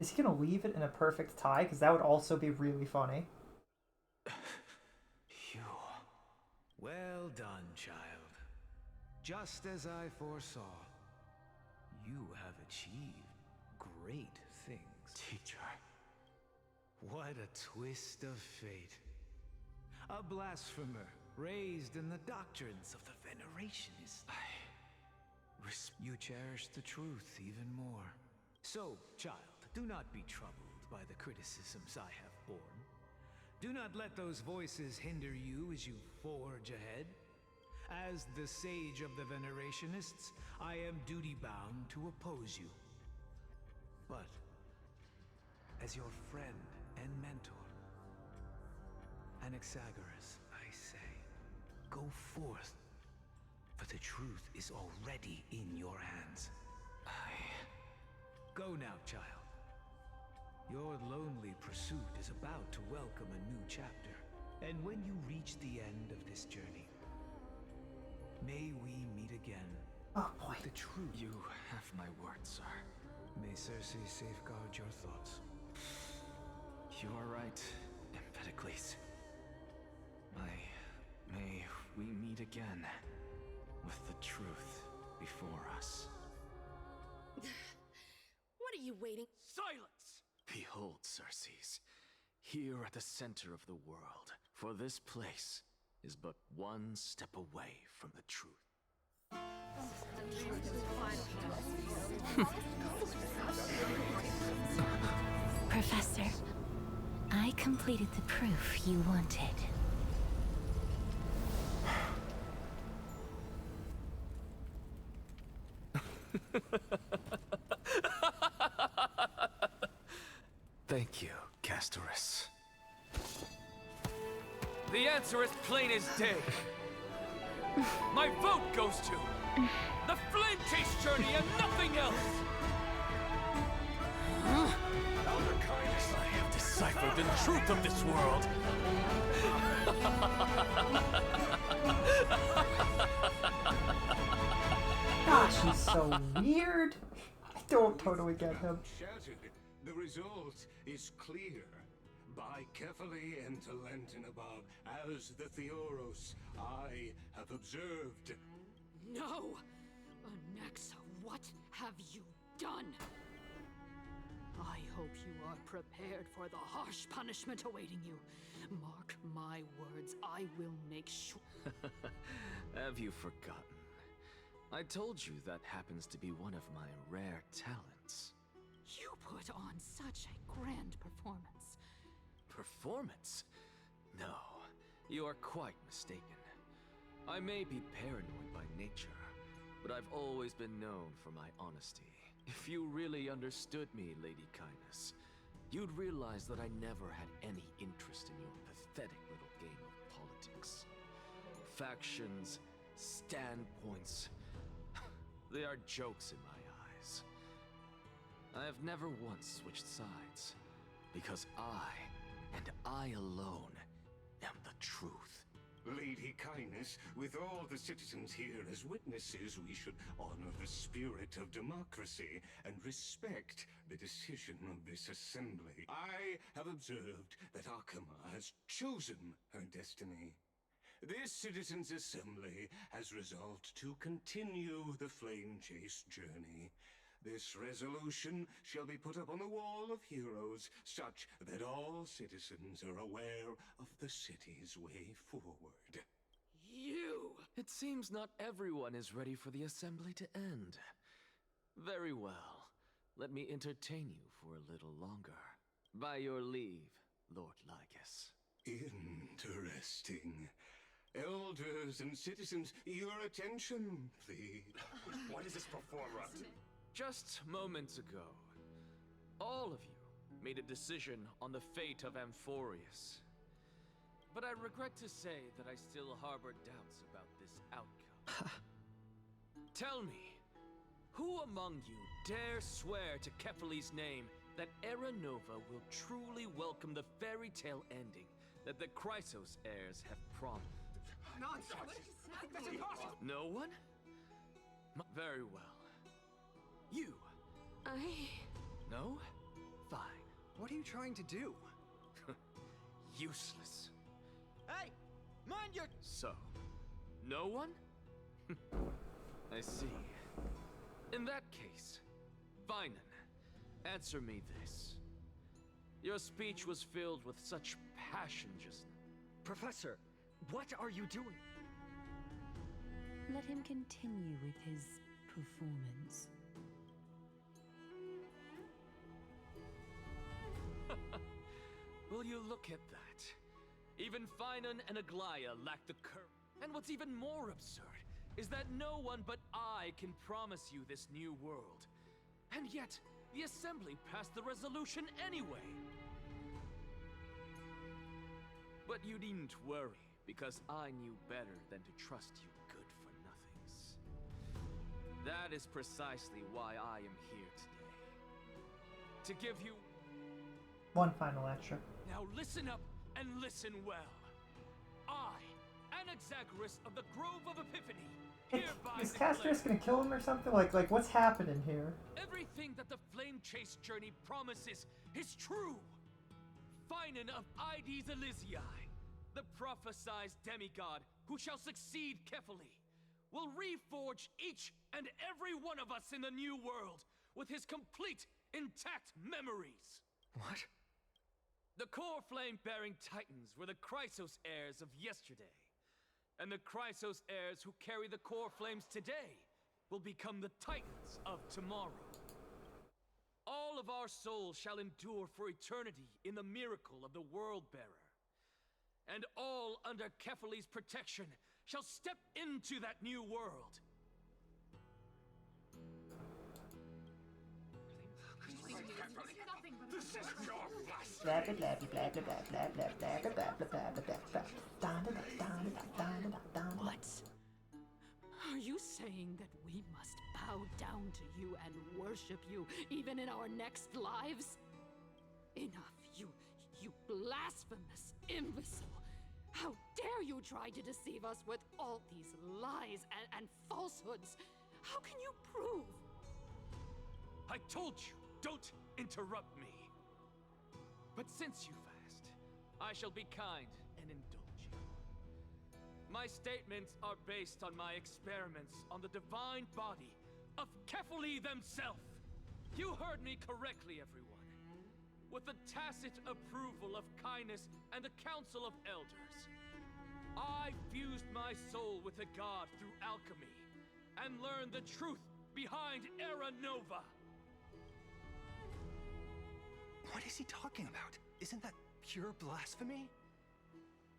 Is he gonna leave it in a perfect tie? Because that would also be really funny. Phew. Well done, child. Just as I foresaw, you have achieved great things. Teacher. What a twist of fate. A blasphemer raised in the doctrines of the Venerationists. You cherish the truth even more. So, child, do not be troubled by the criticisms I have borne. Do not let those voices hinder you as you forge ahead. As the sage of the Venerationists, I am duty-bound to oppose you. But, as your friend and mentor, Anaxagoras, I say, go forth, for the truth is already in your hands. Go now, child. Your lonely pursuit is about to welcome a new chapter, and when you reach the end of this journey, may we meet again. Oh boy. The truth. You have my word, sir. May Circe safeguard your thoughts. You are right, Empedocles. May we meet again with the truth before us. What are you waiting? Silence! Behold, Circes, here at the center of the world, for this place is but one step away from the truth. Professor, I completed the proof you wanted. Thank you, Castorice. The answer is plain as day. My vote goes to the Flame Chase journey and nothing else! Elder Kindness, I have deciphered the truth of this world! Gosh, he's so weird. I don't totally get him. Shattered. The result is clear. By carefully enter Lenten above, as the Theoros, I have observed. No! Anaxa, what have you done? I hope you are prepared for the harsh punishment awaiting you. Mark my words, I will make sure. Have you forgotten? I told you that happens to be one of my rare talents. You put on such a grand performance. Performance? No, you are quite mistaken. I may be paranoid by nature, but I've always been known for my honesty. If you really understood me, Lady Kindness, you'd realize that I never had any interest in your pathetic little game of politics. Factions, standpoints, they are jokes in my eyes. I have never once switched sides, because I, and I alone, am the truth. Lady Kindness, with all the citizens here as witnesses, we should honor the spirit of democracy and respect the decision of this assembly. I have observed that Akama has chosen her destiny. This citizens' assembly has resolved to continue the Flame Chase journey. This resolution shall be put up on the Wall of Heroes, such that all citizens are aware of the city's way forward. You! It seems not everyone is ready for the assembly to end. Very well. Let me entertain you for a little longer. By your leave, Lord Lycus. Interesting. Elders and citizens, your attention, please. What is this performer up to? Just moments ago, all of you made a decision on the fate of Amphorius. But I regret to say that I still harbor doubts about this outcome. Tell me, who among you dare swear to Kephales's name that Era Nova will truly welcome the fairy tale ending that the Chrysos heirs have promised. Nonsense! That's impossible! No one? Very well. You? No? Fine. What are you trying to do? Useless. Hey! Mind your... So, no one? I see. In that case, Finan, answer me this. Your speech was filled with such passion just now. Professor, what are you doing? Let him continue with his performance. Will you look at that? Even Finan and Aglaya lack the courage. And what's even more absurd is that no one but I can promise you this new world. And yet, the Assembly passed the resolution anyway. But you needn't worry, because I knew better than to trust you good-for-nothings. That is precisely why I am here today. To give you... One final lecture. Now listen up and listen well. I, Anaxagoras of the Grove of Epiphany, hereby Is declare... Castorice gonna kill him or something? Like what's happening here? Everything that the Flame Chase journey promises is true. Finan of Ides Elysiae, the prophesized demigod who shall succeed Kefali, will reforge each and every one of us in the new world with his complete, intact memories. What? The core flame-bearing titans were the Chrysos heirs of yesterday, and the Chrysos heirs who carry the core flames today will become the titans of tomorrow. All of our souls shall endure for eternity in the miracle of the World-Bearer. And all under Kefali's protection shall step into that new world. This is your Blah blah blah blah blah blah blah blah blah blah blah. What? Are you saying that we must bow down to you and worship you even in our next lives? Enough, you blasphemous imbecile! How dare you try to deceive us with all these lies and falsehoods? How can you prove? I told you, don't interrupt me. But since you've asked, I shall be kind and indulge you. My statements are based on my experiments on the divine body of Kefali themselves. You heard me correctly, everyone. With the tacit approval of Kindness and the Council of Elders, I fused my soul with the god through alchemy and learned the truth behind Era Nova. What is he talking about? Isn't that pure blasphemy?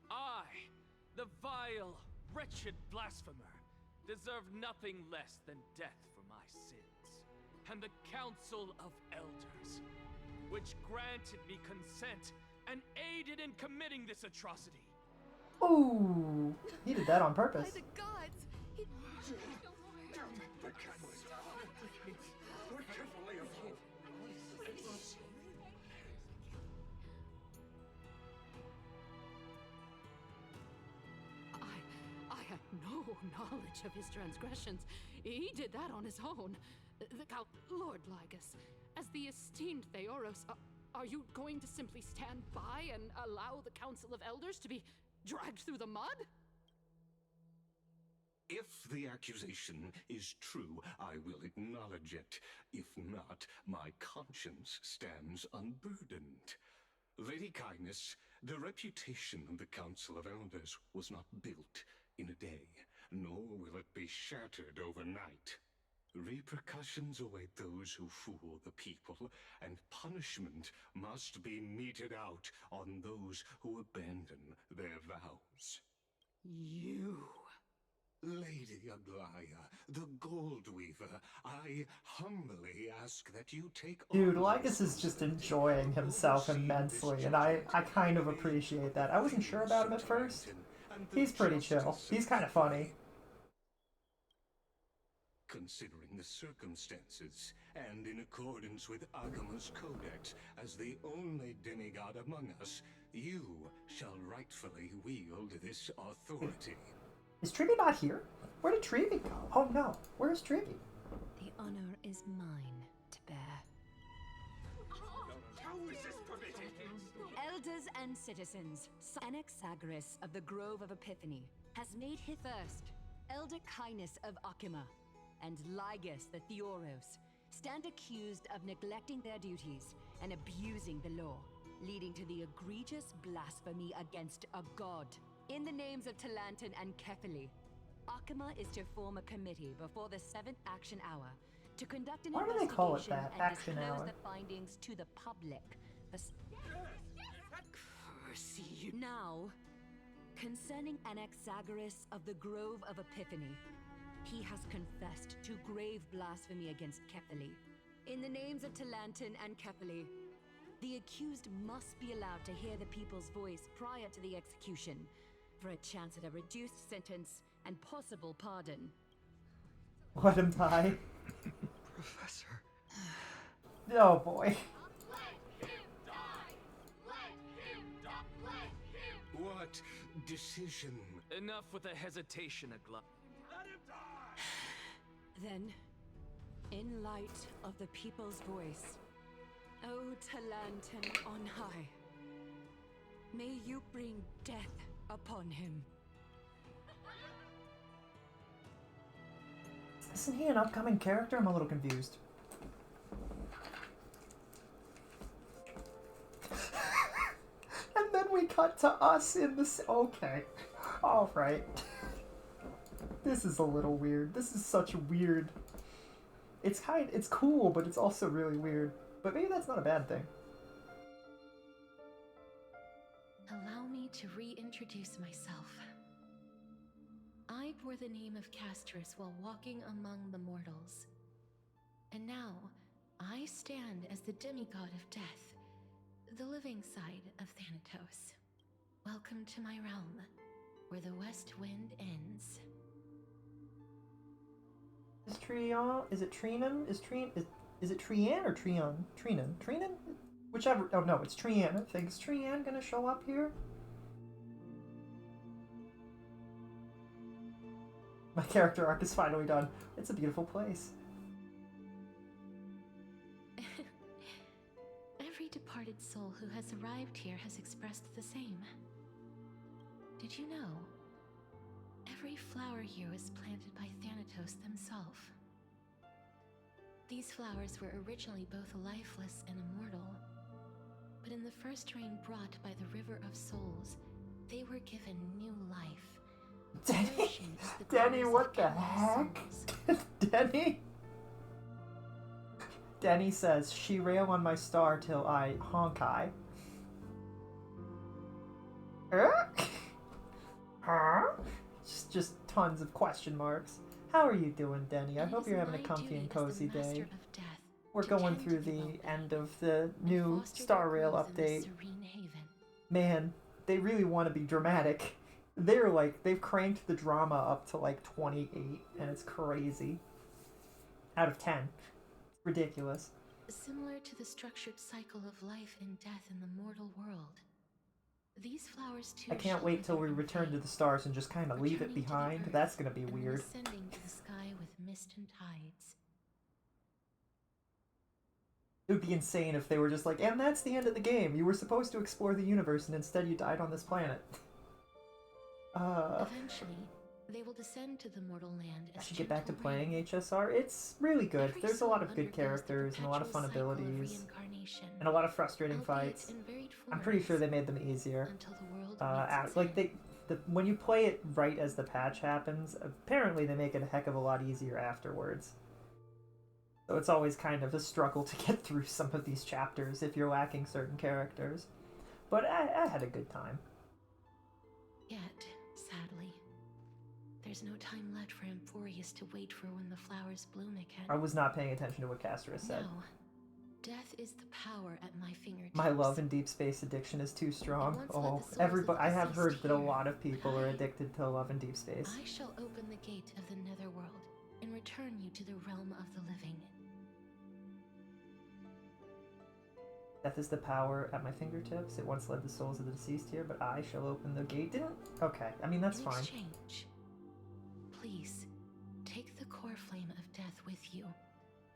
I, the vile, wretched blasphemer, deserve nothing less than death for my sins. And the Council of Elders, which granted me consent and aided in committing this atrocity. Ooh, he did that on purpose. By the gods! He... I had no knowledge of his transgressions. He did that on his own. Lord Lygus, as the esteemed Theoros, are you going to simply stand by and allow the Council of Elders to be dragged through the mud? If the accusation is true, I will acknowledge it. If not, my conscience stands unburdened. Lady Kindness, the reputation of the Council of Elders was not built in a day, nor will it be shattered overnight. Repercussions await those who fool the people, and punishment must be meted out on those who abandon their vows. You... Lady Aglaya, the Gold Weaver, I humbly ask that you take... Dude, Lygus is just enjoying himself immensely, and I kind of appreciate that. I wasn't sure about him at first. He's pretty chill. He's kind of funny. considering the circumstances, and in accordance with Aguma's codex, as the only demigod among us, you shall rightfully wield this authority. Is Trivy not here? Where did Trivy go? Oh no, where's Trivy? The honor is mine to bear. How is this permitted? Elders and citizens, Anaxagoras of the Grove of Epiphany has made his first, Elder Kindness of Akima, and Ligus the Theoros stand accused of neglecting their duties and abusing the law, leading to the egregious blasphemy against a god. In the names of Talantan and Kefili, Akima is to form a committee before the 7th Action Hour to conduct an Why do they call it investigation that, and Action disclose Hour? the findings to the public. Now, concerning Anaxagoras of the Grove of Epiphany, he has confessed to grave blasphemy against Kefili. In the names of Talantan and Kefili, the accused must be allowed to hear the people's voice prior to the execution, for a chance at a reduced sentence and possible pardon. Let him die. Professor. Oh boy. What decision? Enough with the hesitation, Agla. Then, in light of the people's voice, O Talantan on high, may you bring death upon him. Isn't he an upcoming character? I'm a little confused. And then we cut to us in this. Okay. Alright. This is a little weird. This is such weird. It's cool, but it's also really weird. But maybe that's not a bad thing. Allow me to reintroduce myself. I bore the name of Castorice while walking among the mortals. And now, I stand as the demigod of death, the living side of Thanatos. Welcome to my realm, where the west wind ends. Is Trion? Is it Trinan? Is it Trian or Trion? Trinan? Trinan? Whichever. Oh no, it's Trian. I think. Is Trian gonna show up here? My character arc is finally done. It's a beautiful place. Every departed soul who has arrived here has expressed the same. Did you know? Every flower here was planted by Thanatos himself. These flowers were originally both lifeless and immortal, but in the first rain brought by the River of Souls, they were given new life. Denny, what the heck? Denny? Denny says, she rail on my star till I honk-eye. Huh? Just tons of question marks. How are you doing, Denny? I hope you're having a comfy and cozy day. We're going through the end of the new Star Rail update. Man, they really want to be dramatic. They've cranked the drama up to like 28, and it's crazy. Out of 10. It's ridiculous. Similar to the structured cycle of life and death in the mortal world. These flowers too. I can't wait till we return to the stars and just kind of leave it behind. That's gonna be weird. Ascending to the sky with mist and tides. It would be insane if they were just like, and that's the end of the game. You were supposed to explore the universe and instead you died on this planet. Eventually, they will descend to the mortal land. I should get back to playing HSR. It's really good. There's a lot of good characters and a lot of fun abilities. And a lot of frustrating fights. I'm pretty sure they made them easier. When you play it right as the patch happens, apparently they make it a heck of a lot easier afterwards. So it's always kind of a struggle to get through some of these chapters if you're lacking certain characters. But I had a good time. Yet, sadly, there's no time left for Amphorius to wait for when the flowers bloom again. I was not paying attention to what Castorice said. No. Death is the power at my fingertips. My love and deep space addiction is too strong. Oh, everybody! I have heard that a lot of people are addicted to love and deep space. I shall open the gate of the netherworld, and return you to the realm of the living. Death is the power at my fingertips. It once led the souls of the deceased here, but I shall open the gate. Didn't? Okay, I mean, that's fine. In exchange, please take the core flame of death with you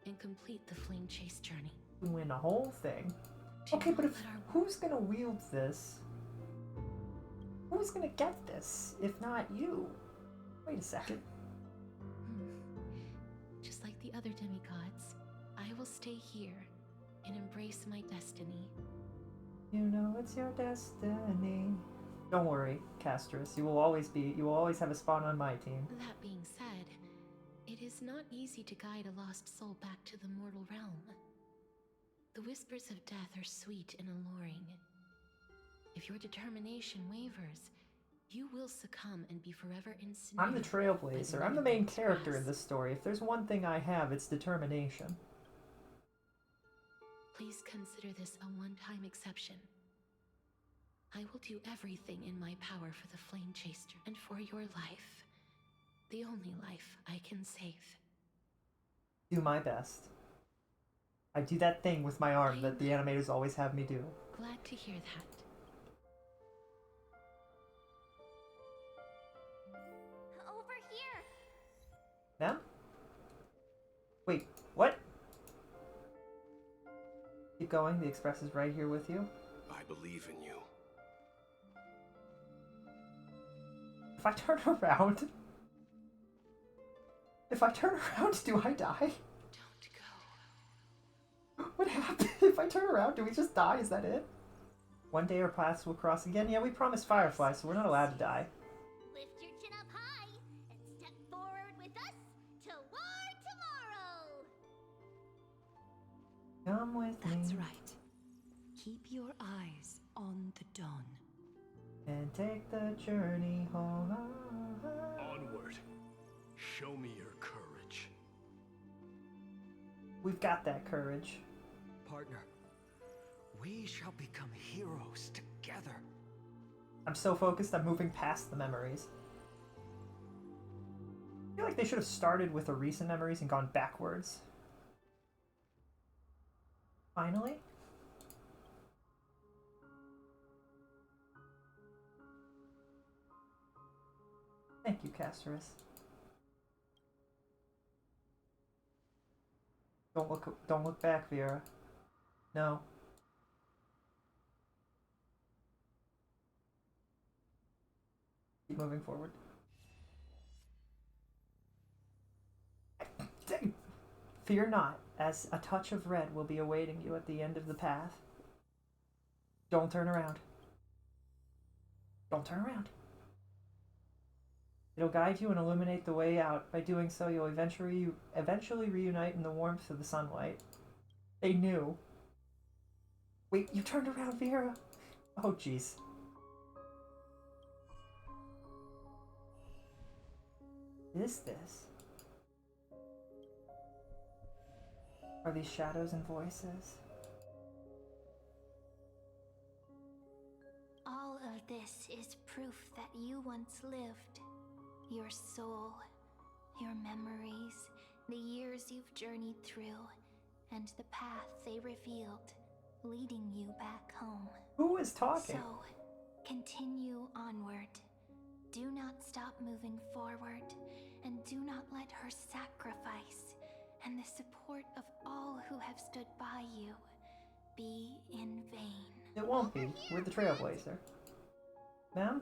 and complete the flame chase journey. Win the whole thing. Okay, but who's gonna wield this? Who's gonna get this, if not you? Wait a second. Just like the other demigods, I will stay here and embrace my destiny. You know it's your destiny. Don't worry, Castorice. You will always have a spot on my team. That being said, it is not easy to guide a lost soul back to the mortal realm. The whispers of death are sweet and alluring. If your determination wavers, you will succumb and be forever ensnared. I'm the trailblazer. I'm the main character in this story. If there's one thing I have, it's determination. Please consider this a one-time exception. I will do everything in my power for the Flame Chaser and for your life. The only life I can save. Do my best. I do that thing with my arm that the animators always have me do. Glad to hear that. Over here! Now? Wait, what? Keep going, the Express is right here with you. I believe in you. If I turn around... If I turn around, do I die? Don't go. What happened? If I turn around, do we just die? Is that it? One day our paths will cross again. Yeah, we promised Firefly, so we're not allowed to die. Lift your chin up high and step forward with us to war tomorrow! Come with me. That's right. Keep your eyes on the dawn. And take the journey home. Onward. Show me your courage. We've got that courage. Partner, we shall become heroes together. I'm so focused, I'm moving past the memories. I feel like they should have started with the recent memories and gone backwards. Finally? Thank you, Castorice. Don't look back, Vera. No. Keep moving forward. Fear not, as a touch of red will be awaiting you at the end of the path. Don't turn around. Don't turn around. It'll guide you and illuminate the way out. By doing so, you'll eventually reunite in the warmth of the sunlight. They knew. Wait, you turned around, Vera. Oh, jeez. Is this? Are these shadows and voices? All of this is proof that you once lived. Your soul, your memories, the years you've journeyed through, and the path they revealed, leading you back home. Who is talking? So, continue onward. Do not stop moving forward, and do not let her sacrifice and the support of all who have stood by you be in vain. It won't be. We're the Trailblazer. Ma'am?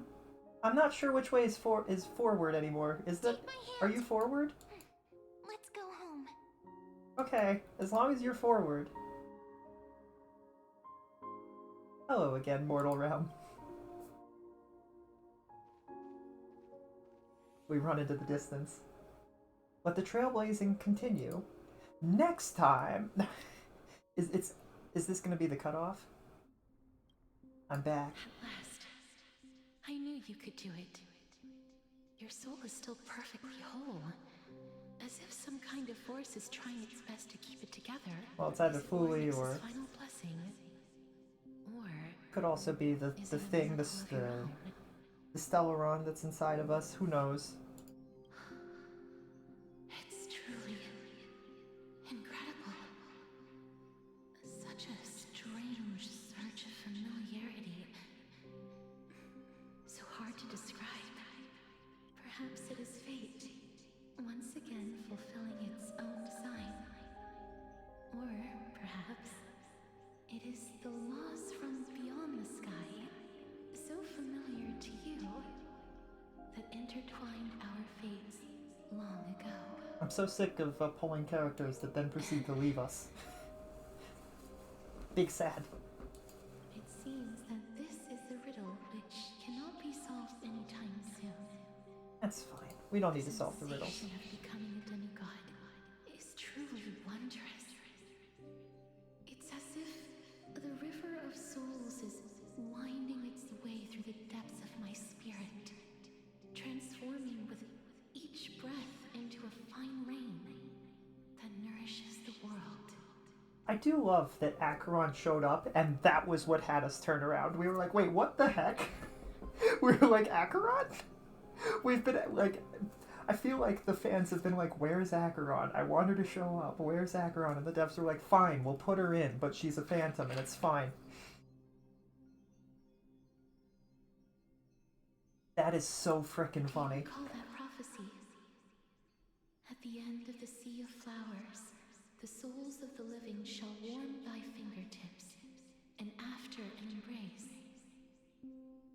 I'm not sure which way is forward anymore. Is that... Are you forward? Let's go home. Okay, as long as you're forward. Hello again, mortal realm. We run into the distance. Let the trailblazing continue. Next time... Is this gonna be the cutoff? I'm back. At last. I knew you could do it. Your soul is still perfectly whole. As if some kind of force is trying its best to keep it together. Well, it's either Fooly or... Final blessing. Or... Could also be the thing, the Stellaron that's inside of us. Who knows? It's true. hard to describe. Perhaps it is fate, once again fulfilling its own sign. Or perhaps it is the laws from beyond the sky, so familiar to you, that intertwined our fates long ago. I'm so sick of pulling characters that then proceed to leave us. Big sad. It seems that this is a riddle which cannot be solved anytime soon. That's fine. We don't need to solve the riddles. The sensation of becoming a demigod is truly wondrous. It's as if the river of souls is winding its way through the depths of my spirit, transforming with each breath into a fine rain that nourishes the world. I do love that Acheron showed up and that was what had us turn around. We were like, wait, what the heck? We were like, Acheron? We've been like, I feel like the fans have been like, where's Acheron? I want her to show up. Where's Acheron? And the devs were like, fine, we'll put her in, but she's a phantom and it's fine. That is so frickin' funny. Recall that prophecy. At the end of the sea of flowers, the souls of the living shall warm thy fingertips, and after an embrace,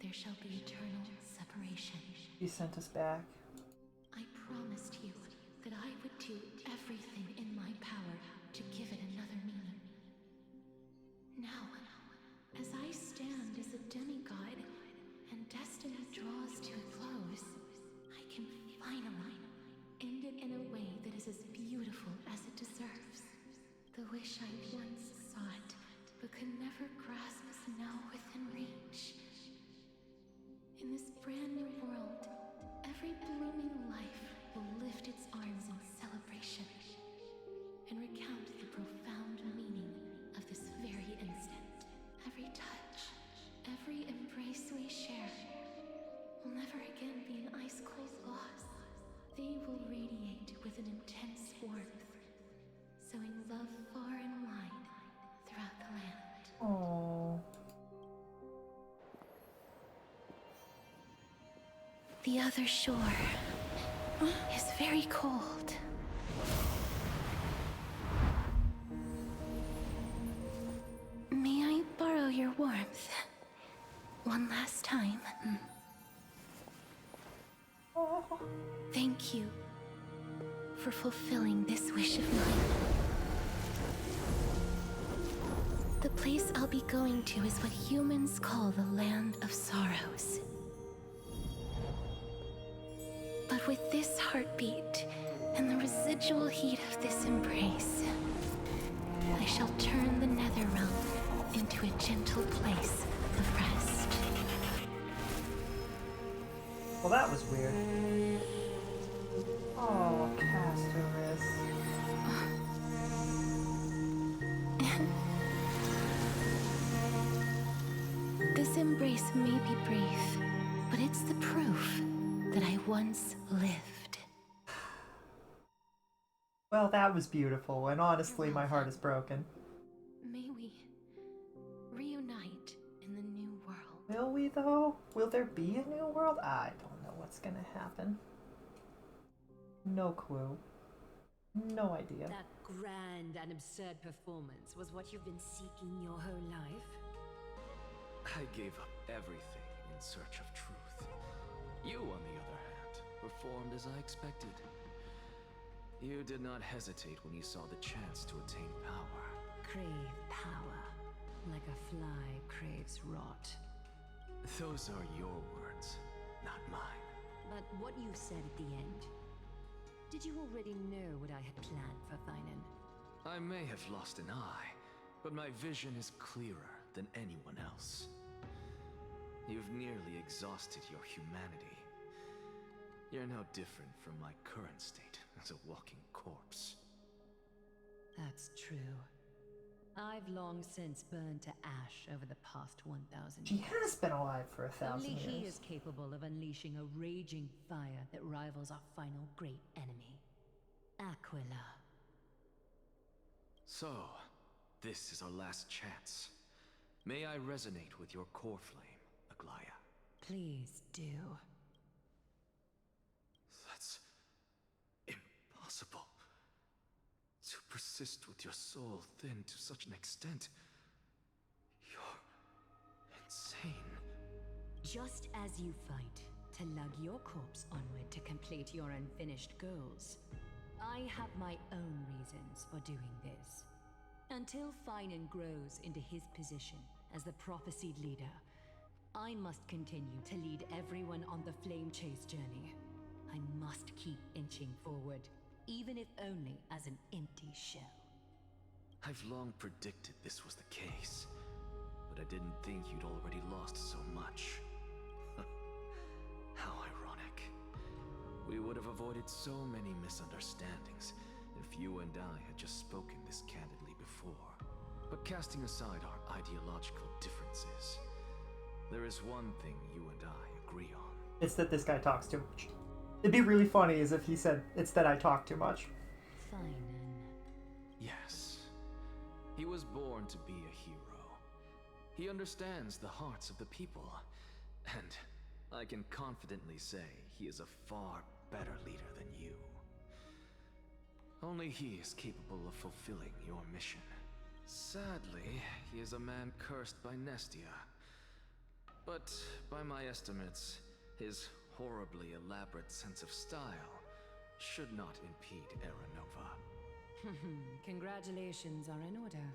there shall be eternal separation. He sent us back. I promised you that I would do everything in my power to give it another meaning. Now, as I stand as a demigod and destiny draws to a close, I can finally end it in a way that is as beautiful as it deserves. The wish I once sought, but could never grasp is now within reach. In this brand new world, every blooming life will lift its arms in celebration and recount the profound meaning of this very instant. Every touch, every embrace we share will never again be an ice-cold loss. They will radiate with an intense warmth, sowing love far and wide throughout the land. Aww. The other shore is very cold. May I borrow your warmth one last time? Thank you for fulfilling this wish of mine. The place I'll be going to is what humans call the Land of Sorrows. But with this heartbeat and the residual heat of this embrace, I shall turn the Netherrealm into a gentle place of rest. Well, that was weird. Oh, Castorice. This embrace may be brief, but it's the proof that I once lived. Well, that was beautiful, and honestly, my heart is broken. May we reunite in the new world. Will we, though? Will there be a new world? I don't know what's gonna happen. No clue. No idea. That grand and absurd performance was what you've been seeking your whole life? I gave up everything in search of truth. You, on the other hand, performed as I expected. You did not hesitate when you saw the chance to attain power. Crave power, like a fly craves rot. Those are your words, not mine. But what you said at the end, did you already know what I had planned for Thinen? I may have lost an eye, but my vision is clearer than anyone else. You've nearly exhausted your humanity. You're no different from my current state as a walking corpse. That's true. I've long since burned to ash over the past 1,000 She years. has been alive for 1,000 Only years. he is capable of unleashing a raging fire that rivals our final great enemy, Aquila. So, this is our last chance. May I resonate with your core flame, Aglaya? Please do. That's impossible. To persist with your soul thinned to such an extent. You're insane. Just as you fight to lug your corpse onward to complete your unfinished goals, I have my own reasons for doing this. Until Finan grows into his position as the prophesied leader, I must continue to lead everyone on the flame chase journey. I must keep inching forward, even if only as an empty shell. I've long predicted this was the case, but I didn't think you'd already lost so much. How ironic. We would have avoided so many misunderstandings if you and I had just spoken this candidly before. But casting aside our ideological differences, there is one thing you and I agree on. It's that this guy talks too much. It'd be really funny as if he said, it's that I talk too much. Yes. He was born to be a hero. He understands the hearts of the people. And I can confidently say he is a far better leader than you. Only he is capable of fulfilling your mission. Sadly, he is a man cursed by Nestia. But by my estimates, his horribly elaborate sense of style should not impede Aranova. Congratulations are in order.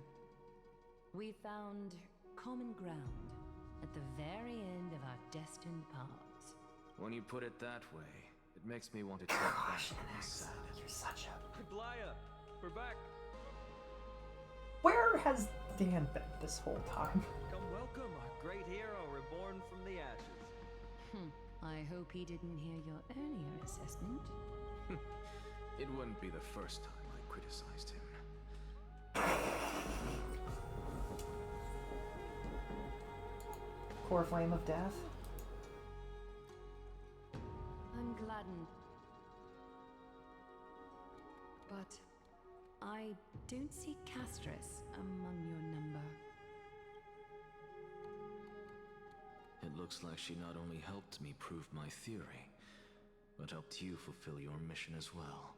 We found common ground at the very end of our destined paths. When you put it that way, it makes me want to take back my sadness. You're such a... Blaya, we're back. Where has Dan been this whole time? Come welcome our great hero reborn from the ashes. I hope he didn't hear your earlier assessment. It wouldn't be the first time I criticized him. Core flame of death? I'm gladdened. But I don't see Castorice among your number. It looks like she not only helped me prove my theory, but helped you fulfill your mission as well.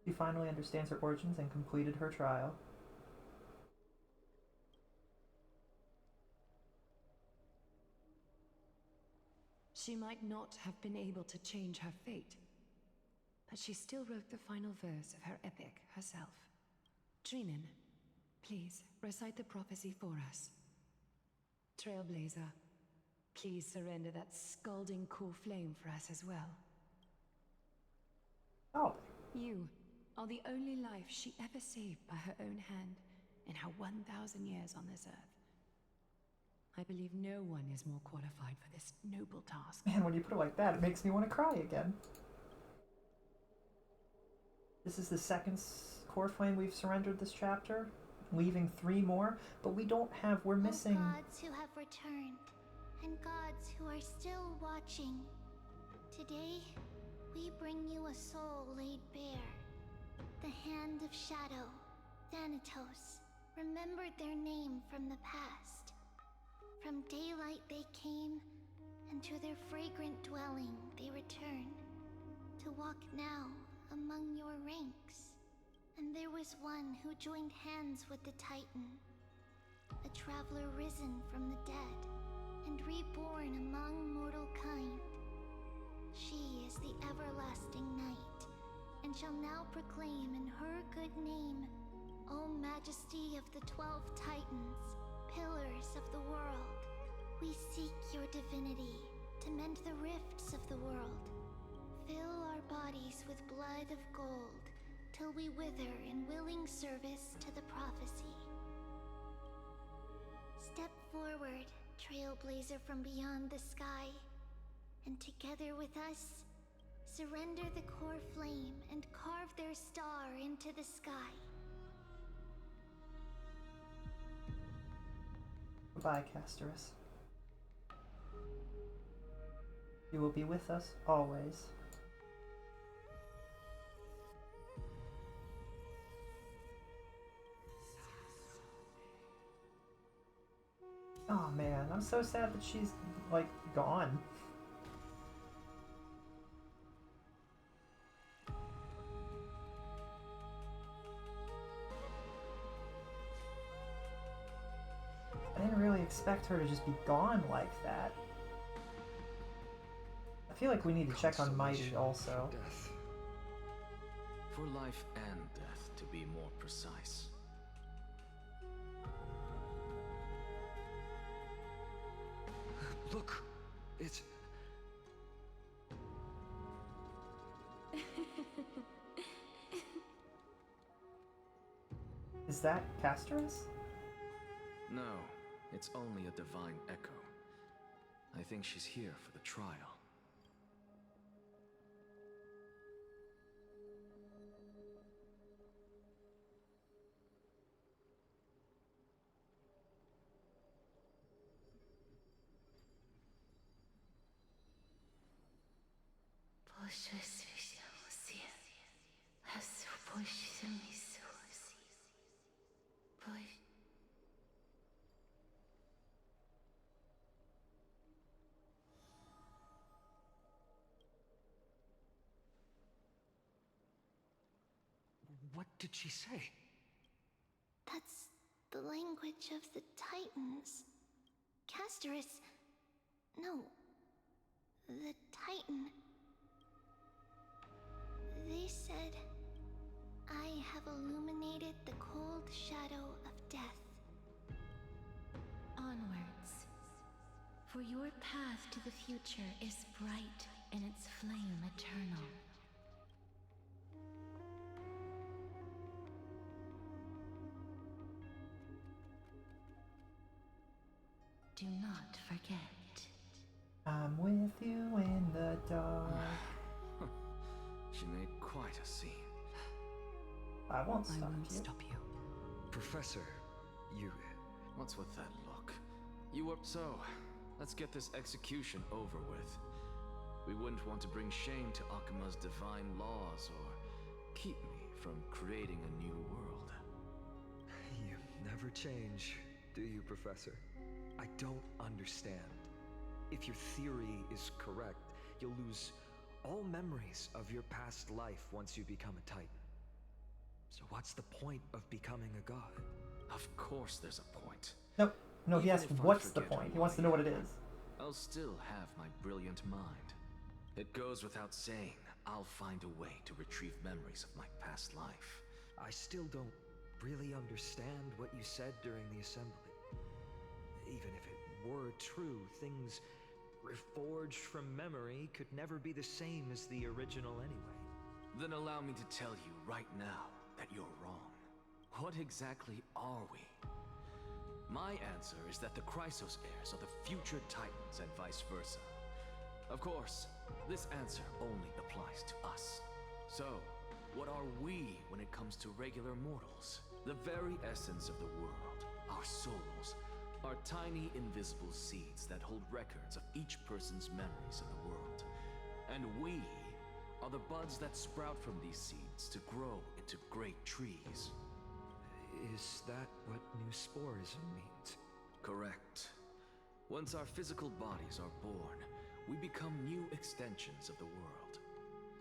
She finally understands her origins and completed her trial. She might not have been able to change her fate, but she still wrote the final verse of her epic herself. Trinan, please recite the prophecy for us. Trailblazer, please surrender that scalding core flame for us as well. Oh. You are the only life she ever saved by her own hand in her 1,000 years on this earth. I believe no one is more qualified for this noble task. Man, when you put it like that, it makes me want to cry again. This is the second core flame we've surrendered this chapter, leaving 3 more, but we're missing... Oh, gods who have returned, and gods who are still watching. Today, we bring you a soul laid bare. The Hand of Shadow, Thanatos, remembered their name from the past. From daylight they came, and to their fragrant dwelling they return, to walk now among your ranks. And there was one who joined hands with the Titan, a traveler risen from the dead, and reborn among mortal kind. She is the everlasting night, and shall now proclaim in her good name, O Majesty of the 12 Titans, pillars of the world, we seek your divinity to mend the rifts of the world. Fill our bodies with blood of gold, till we wither in willing service to the prophecy. Step forward, trailblazer from beyond the sky, and together with us, surrender the core flame and carve their star into the sky. Goodbye, Castorice. You will be with us always. Oh man, I'm so sad that she's, like, gone. I didn't really expect her to just be gone like that. I feel like we need to check on Mighty also. For life and death, to be more precise. Look, it's... Is that Castorice? No, it's only a divine echo. I think she's here for the trial. What did she say? That's the language of the Titans. Castorice... No. The Titan. They said, I have illuminated the cold shadow of death. Onwards. For your path to the future is bright and its flame eternal. Do not forget. I'm with you in the dark. She made quite a scene. I won't stop you. Professor, you... What's with that look? You were... So, let's get this execution over with. We wouldn't want to bring shame to Akuma's divine laws or keep me from creating a new world. You never change, do you, Professor? I don't understand. If your theory is correct, you'll lose all memories of your past life once you become a Titan. So what's the point of becoming a god? Of course there's a point. Nope. No, he Even asked if I what's the forget point. He who wants to I know what it am, is. I'll still have my brilliant mind. It goes without saying, I'll find a way to retrieve memories of my past life. I still don't really understand what you said during the assembly. Even if it were true, things reforged from memory could never be the same as the original anyway. Then allow me to tell you right now that you're wrong. What exactly are we? My answer is that the Chrysos heirs are the future Titans and vice versa. Of course, this answer only applies to us. So, what are we when it comes to regular mortals? The very essence of the world, our souls, are tiny invisible seeds that hold records of each person's memories of the world. And we are the buds that sprout from these seeds to grow into great trees. Is that what new sporism means? Correct. Once our physical bodies are born, we become new extensions of the world.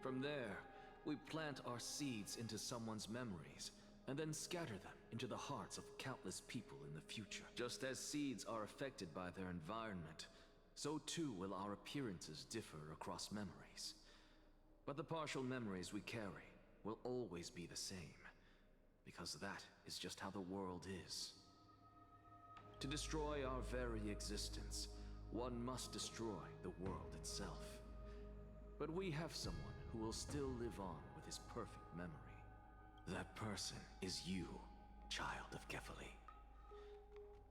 From there, we plant our seeds into someone's memories, and then scatter them into the hearts of countless people in the future. Just as seeds are affected by their environment, so too will our appearances differ across memories. But the partial memories we carry will always be the same, because that is just how the world is. To destroy our very existence, one must destroy the world itself. But we have someone who will still live on with his perfect memory. That person is you, child of Kefali.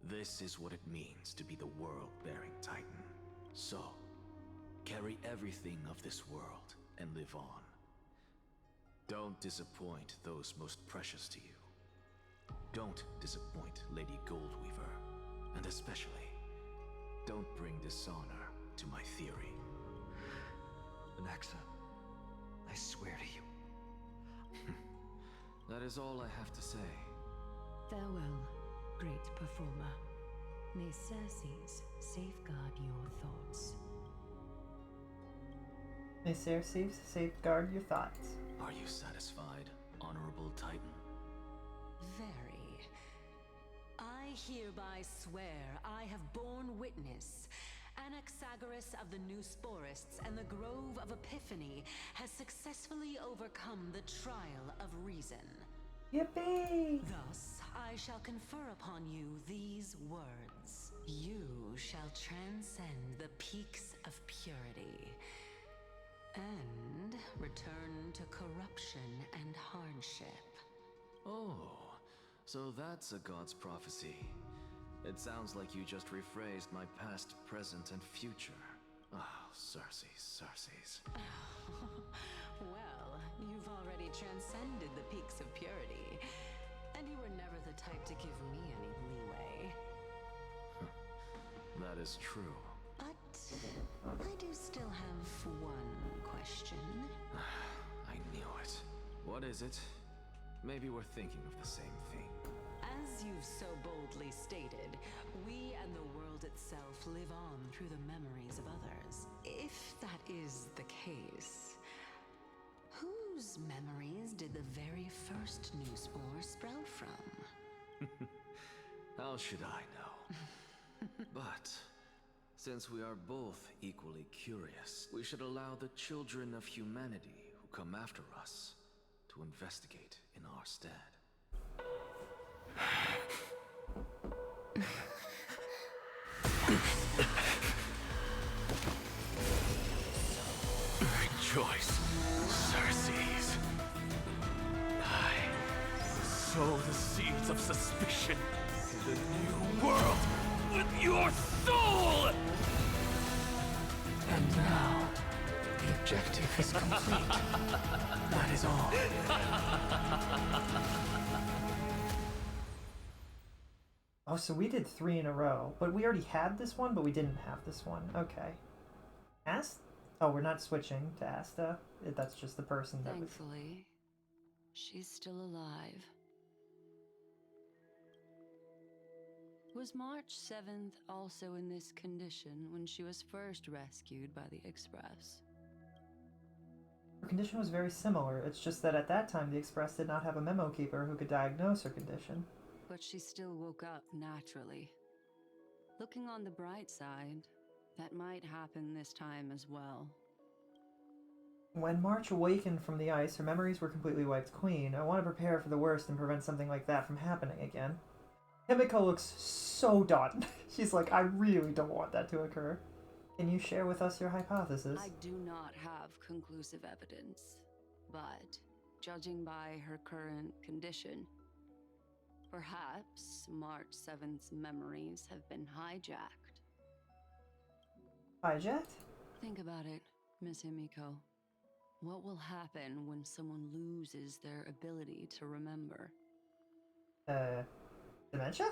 This is what it means to be the world-bearing Titan. So, carry everything of this world and live on. Don't disappoint those most precious to you. Don't disappoint Lady Goldweaver. And especially, don't bring dishonor to my theory. Anaxa, I swear to you. That is all I have to say. Farewell, great performer. May Circe's safeguard your thoughts. May Cersei safeguard your thoughts. Are you satisfied, Honorable Titan? Very. I hereby swear I have borne witness. Anaxagoras of the New Sporists and the Grove of Epiphany has successfully overcome the trial of reason. Yippee! Thus, I shall confer upon you these words. You shall transcend the peaks of purity and return to corruption and hardship. Oh, so that's a god's prophecy. It sounds like you just rephrased my past, present, and future. Oh, Cersei's. Well, you've already transcended the peaks of purity, and you were never the type to give me any leeway. That is true. But I do still have one question. I knew it. What is it? Maybe we're thinking of the same thing. As you've so boldly stated, we and the world itself live on through the memories of others. If that is the case, whose memories did the very first new spore sprout from? How should I know? But since we are both equally curious, we should allow the children of humanity who come after us to investigate in our stead. Rejoice, Cersei's. I sow the seeds of suspicion in the new world with your soul! And now, the objective is complete. That is all. Oh, so we did 3 in a row, but we already had this one, but we didn't have this one. Okay. Oh, we're not switching to Asta. That's just the person that was... Thankfully, she's still alive. Was March 7th also in this condition when she was first rescued by the Express? Her condition was very similar. It's just that at that time, the Express did not have a memo keeper who could diagnose her condition. But she still woke up naturally. Looking on the bright side, that might happen this time as well. When March awakened from the ice, her memories were completely wiped clean. I want to prepare for the worst and prevent something like that from happening again. Himiko looks so done. She's like, I really don't want that to occur. Can you share with us your hypothesis? I do not have conclusive evidence, but judging by her current condition, perhaps March 7th's memories have been hijacked. Hijacked? Think about it, Miss Himiko. What will happen when someone loses their ability to remember? Dementia?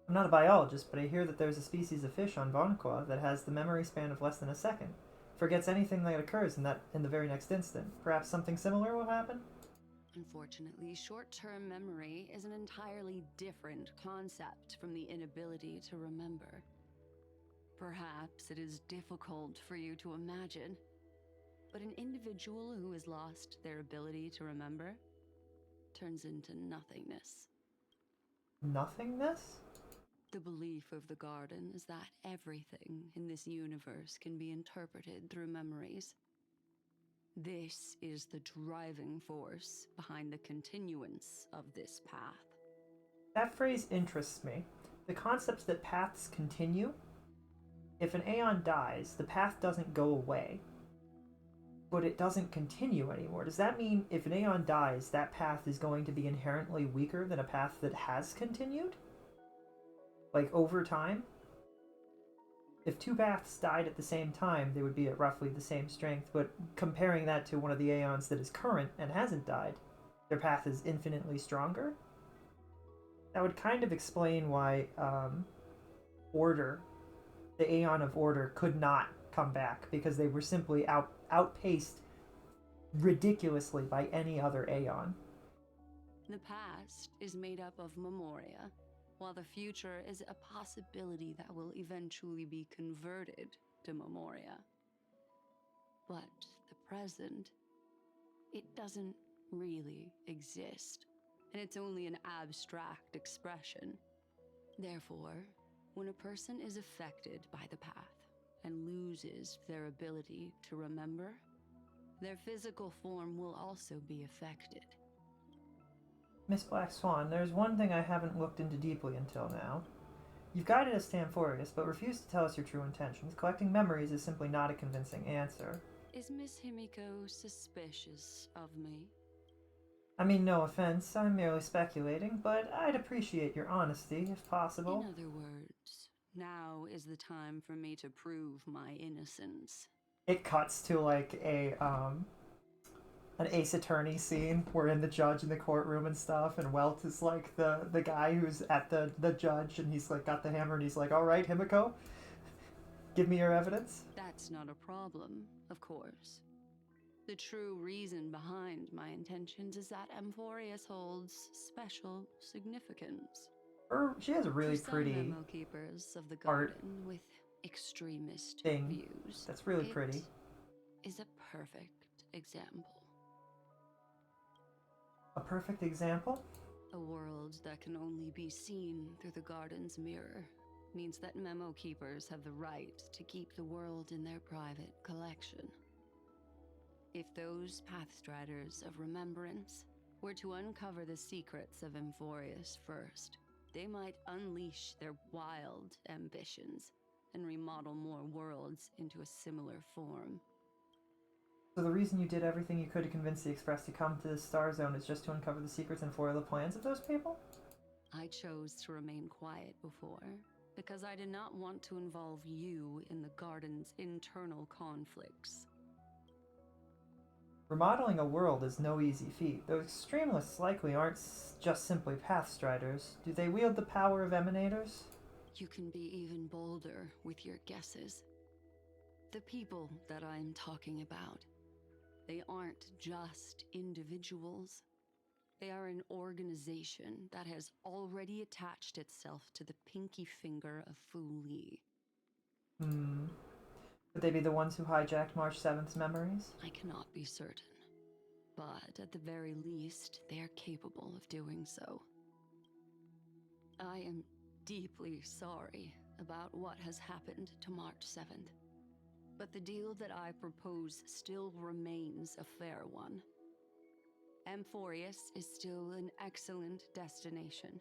I'm not a biologist, but I hear that there's a species of fish on Vonqua that has the memory span of less than a second. Forgets anything that occurs in the very next instant. Perhaps something similar will happen? Unfortunately, short-term memory is an entirely different concept from the inability to remember. Perhaps it is difficult for you to imagine, but an individual who has lost their ability to remember turns into nothingness. Nothingness? The belief of the Garden is that everything in this universe can be interpreted through memories. This is the driving force behind the continuance of this path. That phrase interests me. The concept that paths continue. If an Aeon dies, the path doesn't go away, but it doesn't continue anymore. Does that mean if an Aeon dies, that path is going to be inherently weaker than a path that has continued? Like, over time? If 2 paths died at the same time, they would be at roughly the same strength, but comparing that to one of the Aeons that is current and hasn't died, their path is infinitely stronger? That would kind of explain why, Order, the Aeon of Order, could not come back, because they were simply outpaced ridiculously by any other Aeon. The past is made up of memoria, while the future is a possibility that will eventually be converted to Memoria. But the present, it doesn't really exist, and it's only an abstract expression. Therefore, when a person is affected by the path and loses their ability to remember, their physical form will also be affected. Miss Black Swan, there's one thing I haven't looked into deeply until now. You've guided us to Amphorius, but refused to tell us your true intentions. Collecting memories is simply not a convincing answer. Is Miss Himiko suspicious of me? I mean, no offense, I'm merely speculating, but I'd appreciate your honesty, if possible. In other words, now is the time for me to prove my innocence. It cuts to, like, an Ace Attorney scene wherein the judge in the courtroom and stuff, and Welt is, like, the guy who's at the judge, and he's, like, got the hammer, and he's like, all right, Himiko, give me your evidence. That's not a problem, of course. The true reason behind my intentions is that Amphorius holds special significance. She has a really For some pretty memo keepers of the art garden with extremist thing. views. That's really pretty. Is a perfect example. A perfect example? A world that can only be seen through the garden's mirror means that memo keepers have the right to keep the world in their private collection. If those Pathstriders of Remembrance were to uncover the secrets of Amphorius first, they might unleash their wild ambitions and remodel more worlds into a similar form. So the reason you did everything you could to convince the Express to come to the Star Zone is just to uncover the secrets and foil the plans of those people? I chose to remain quiet before, because I did not want to involve you in the Garden's internal conflicts. Remodeling a world is no easy feat. Those extremists likely aren't just simply Pathstriders. Do they wield the power of Emanators? You can be even bolder with your guesses. The people that I'm talking about, they aren't just individuals. They are an organization that has already attached itself to the pinky finger of Fu Li. Would they be the ones who hijacked March 7th's memories? I cannot be certain, but at the very least, they are capable of doing so. I am deeply sorry about what has happened to March 7th, but the deal that I propose still remains a fair one. Amphorius is still an excellent destination,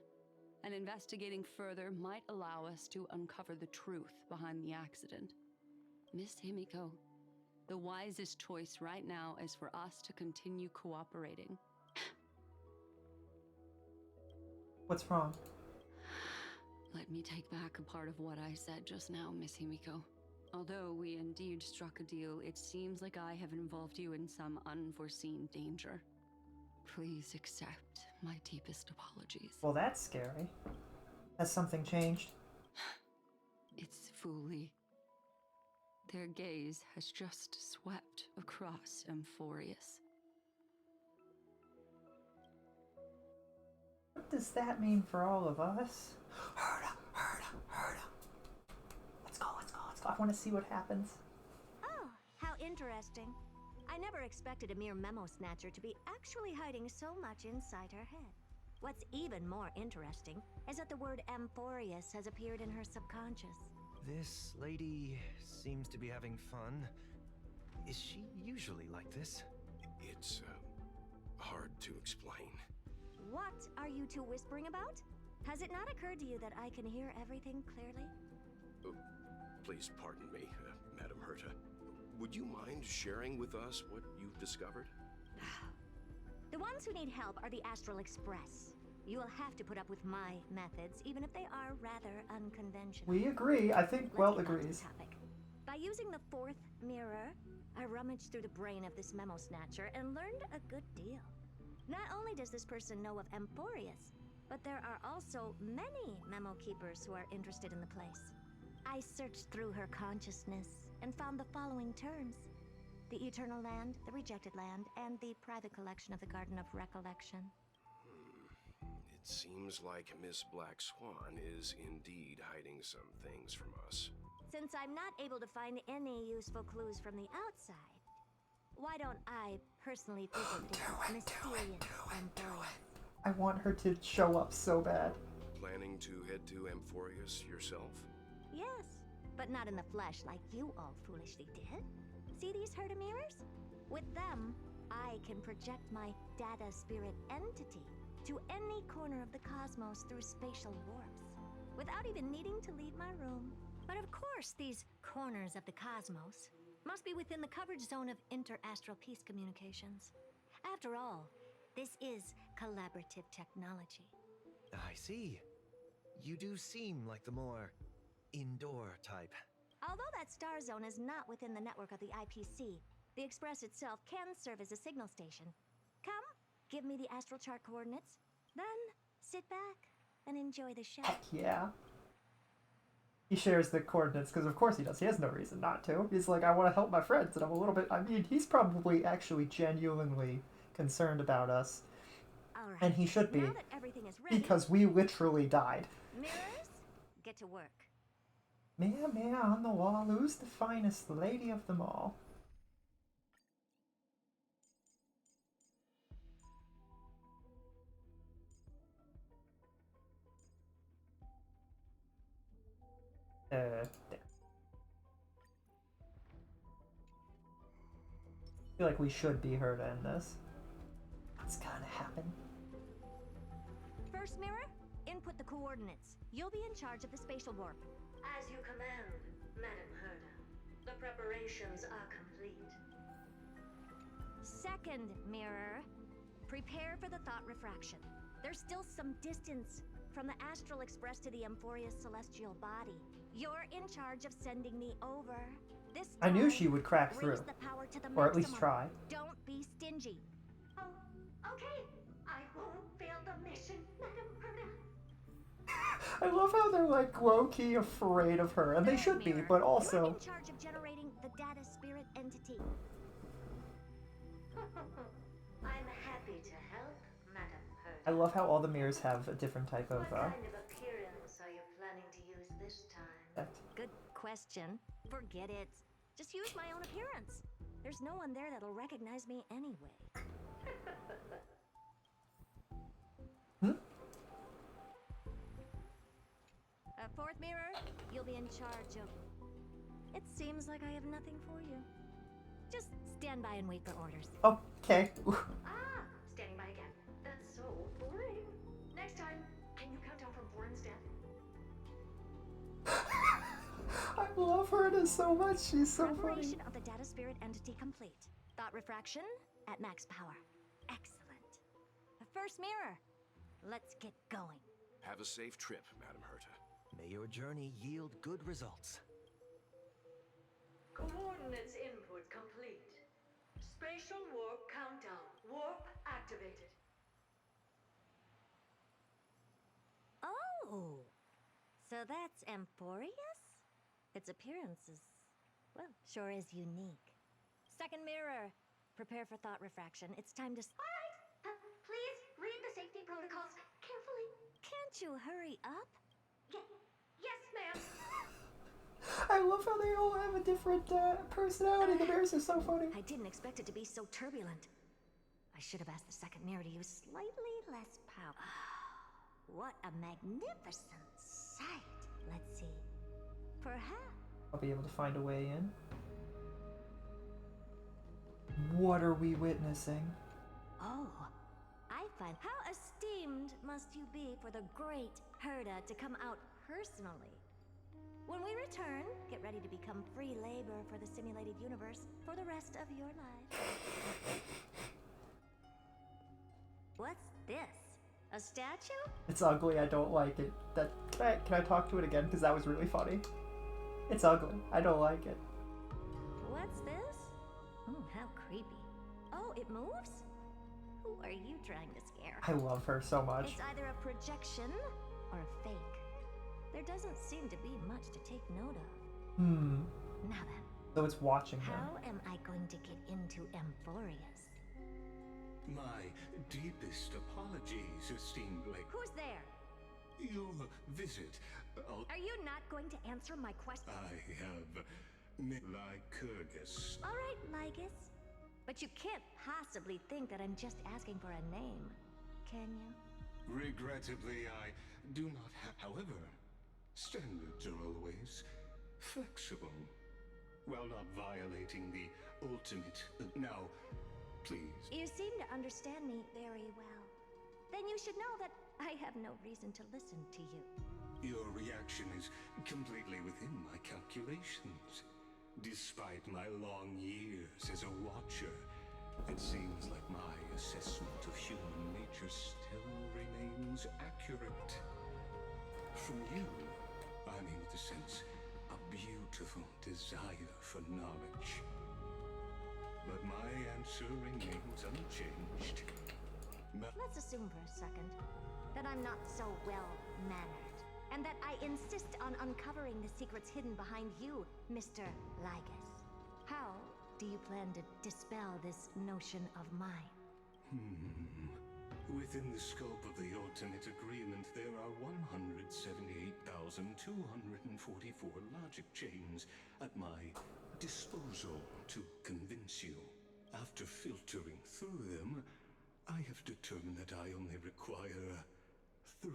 and investigating further might allow us to uncover the truth behind the accident. Miss Himiko, the wisest choice right now is for us to continue cooperating. What's wrong? Let me take back a part of what I said just now, Miss Himiko. Although we indeed struck a deal, it seems like I have involved you in some unforeseen danger. Please accept my deepest apologies. Well, that's scary. Has something changed? It's Fu Li. Their gaze has just swept across Amphorius. What does that mean for all of us? Herda! Let's go. I want to see what happens. Oh, how interesting. I never expected a mere memo snatcher to be actually hiding so much inside her head. What's even more interesting is that the word Amphorius has appeared in her subconscious. This lady seems to be having fun. Is she usually like this? It's, hard to explain. What are you two whispering about? Has it not occurred to you that I can hear everything clearly? Please pardon me, Madam Herta. Would you mind sharing with us what you've discovered? The ones who need help are the Astral Express. You will have to put up with my methods, even if they are rather unconventional. We agree. I think Welt agrees. By using the fourth mirror, I rummaged through the brain of this memo snatcher and learned a good deal. Not only does this person know of Amphorius, but there are also many memo keepers who are interested in the place. I searched through her consciousness and found the following terms: the Eternal Land, the Rejected Land, and the private collection of the Garden of Recollection. It seems like Miss Black Swan is indeed hiding some things from us. Since I'm not able to find any useful clues from the outside, why don't I personally visit this mysterious Emporius? I want her to show up so bad. Planning to head to Amphorius yourself? Yes, but not in the flesh like you all foolishly did. See these Herda mirrors? With them, I can project my data spirit entity to any corner of the cosmos through spatial warps, without even needing to leave my room. But of course, these corners of the cosmos must be within the coverage zone of inter-astral peace communications. After all, this is collaborative technology. I see. You do seem like the more indoor type. Although that star zone is not within the network of the IPC, the Express itself can serve as a signal station. Come, give me the astral chart coordinates, then sit back and enjoy the show. Heck yeah. He shares the coordinates because of course he does. He has no reason not to. He's like, I want to help my friends, and I'm a little bit... I mean, he's probably actually genuinely concerned about us. All right. And he should be. Now that everything is ready, Because we literally died. mirrors, get to work. Mea on the wall, who's the finest lady of them all? There. I feel like we should be her to end this. It's gonna happen. First mirror, input the coordinates. You'll be in charge of the spatial warp. As you command, Madam Herda. The preparations are complete. Second mirror, prepare for the thought refraction. There's still some distance from the Astral Express to the Amphorius celestial body. You're in charge of sending me over. This I knew time, she would crack raise through. the power to the Or at least maximum. try. Don't be stingy. Oh, okay. I won't fail the mission, Madam Herda. I love how they're like low-key afraid of her, and they should be, but You're also... in charge of generating the data spirit entity. I'm happy to help, Madam Herda. I love how all the mirrors have a different type of, What kind of appearance are you planning to use this time? Good question. Forget it. Just use my own appearance. There's no one there that'll recognize me anyway. Fourth mirror, you'll be in charge of... It seems like I have nothing for you. Just stand by and wait for orders. Okay. Ah, standing by again. That's so boring. Next time, can you count down from Warren's death? I love her so much. She's so funny. Preparation of the data spirit entity complete. Thought refraction at max power. Excellent. The first mirror. Let's get going. Have a safe trip, Madam Herta. May your journey yield good results. Coordinates input complete. Spatial warp countdown. Warp activated. Oh, so that's Amphorius? Its appearance is, well, sure is unique. Second mirror, prepare for thought refraction. It's time to... All right. Please read the safety protocols carefully. Can't you hurry up? Yes, ma'am. I love how they all have a different personality. The mirrors are so funny. I didn't expect it to be so turbulent. I should have asked the second mirror to use slightly less power. What a magnificent sight. Let's see. Perhaps. I'll be able to find a way in. What are we witnessing? Oh, I find how esteemed must you be for the great Herda to come out personally. When we return, get ready to become free labor for the simulated universe for the rest of your life. What's this? A statue? It's ugly. I don't like it. Can I talk to it again? Because that was really funny. It's ugly. I don't like it. What's this? Oh, how creepy. Oh, it moves? Who are you trying to scare? I love her so much. It's either a projection or a fake. There doesn't seem to be much to take note of. Now then. So it's watching them. How am I going to get into Amphorius? My deepest apologies, esteemed lady. Who's there? Your visit. Are you not going to answer my question? I have Lycurgus. All right, Lycus. But you can't possibly think that I'm just asking for a name, can you? Regrettably, I do not have. However, standards are always flexible, while not violating the ultimate. Now, please. You seem to understand me very well. Then you should know that I have no reason to listen to you. Your reaction is completely within my calculations. Despite my long years as a watcher, it seems like my assessment of human nature still remains accurate. From you, I'm able to sense a beautiful desire for knowledge. But my answer remains unchanged. Let's assume for a second that I'm not so well-mannered, and that I insist on uncovering the secrets hidden behind you, Mr. Lycus. How do you plan to dispel this notion of mine? Within the scope of the ultimate agreement, there are 178,244 logic chains at my disposal to convince you. After filtering through them, I have determined that I only require 3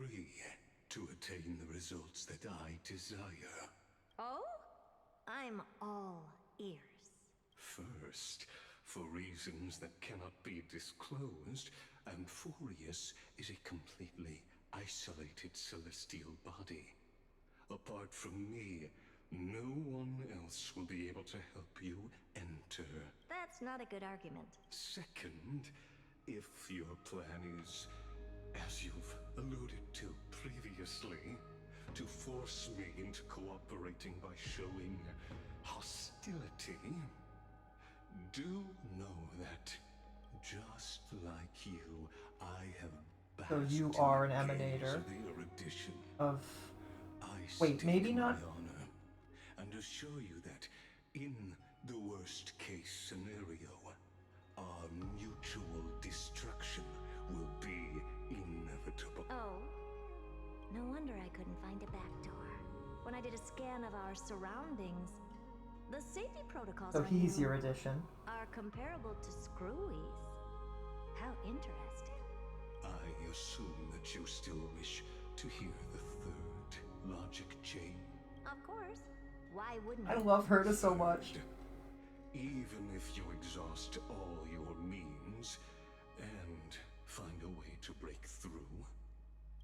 to attain the results that I desire. Oh? I'm all ears. First, for reasons that cannot be disclosed, Amphorius is a completely isolated celestial body. Apart from me, no one else will be able to help you enter. That's not a good argument. Second, if your plan is, as you've alluded to previously, to force me into cooperating by showing hostility, do know that, just like you, I have So basked you in are an the gaze emanator of the erudition. of... I Wait, maybe stake not... my honor and assure you that in the worst case scenario, our mutual destruction will be inevitable. Oh? No wonder I couldn't find a back door. When I did a scan of our surroundings, the safety protocols So on he's you your addition. are comparable to Screwy's. How interesting. I assume that you still wish to hear the third logic chain. Of course. Why wouldn't I love Herta so much. Even if you exhaust all your means and find a way to break through,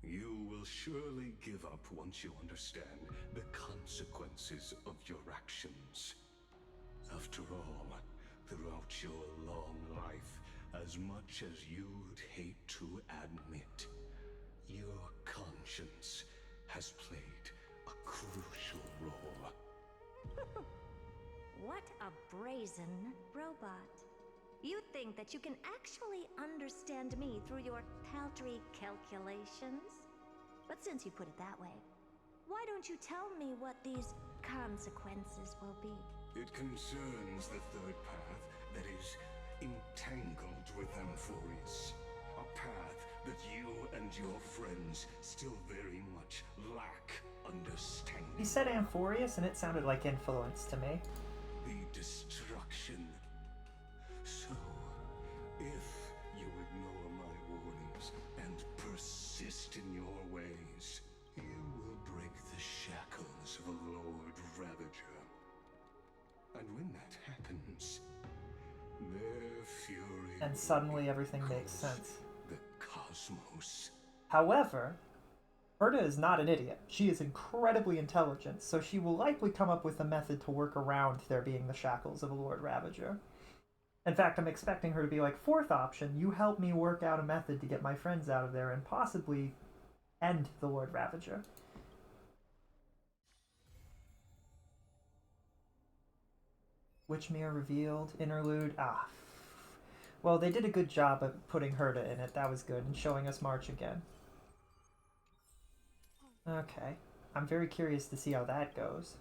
you will surely give up once you understand the consequences of your actions. After all, throughout your long life, as much as you'd hate to admit, your conscience has played a crucial role. What a brazen robot. You think that you can actually understand me through your paltry calculations? But since you put it that way, why don't you tell me what these consequences will be? It concerns the third path that is entangled with Amphorius. A path that you and your friends still very much lack understanding. He said Amphorius and it sounded like influence to me. The destruction. So, if you ignore my warnings and persist in your ways, you will break the shackles of a Lord Ravager. And when that happens, their fury And suddenly everything makes sense. the cosmos. However, Herta is not an idiot. She is incredibly intelligent, so she will likely come up with a method to work around there being the shackles of a Lord Ravager. In fact, I'm expecting her to be like, 4th option, you help me work out a method to get my friends out of there and possibly end the Lord Ravager. Witch Mirror revealed, interlude, Well, they did a good job of putting Herta in it, that was good, and showing us March again. Okay. I'm very curious to see how that goes.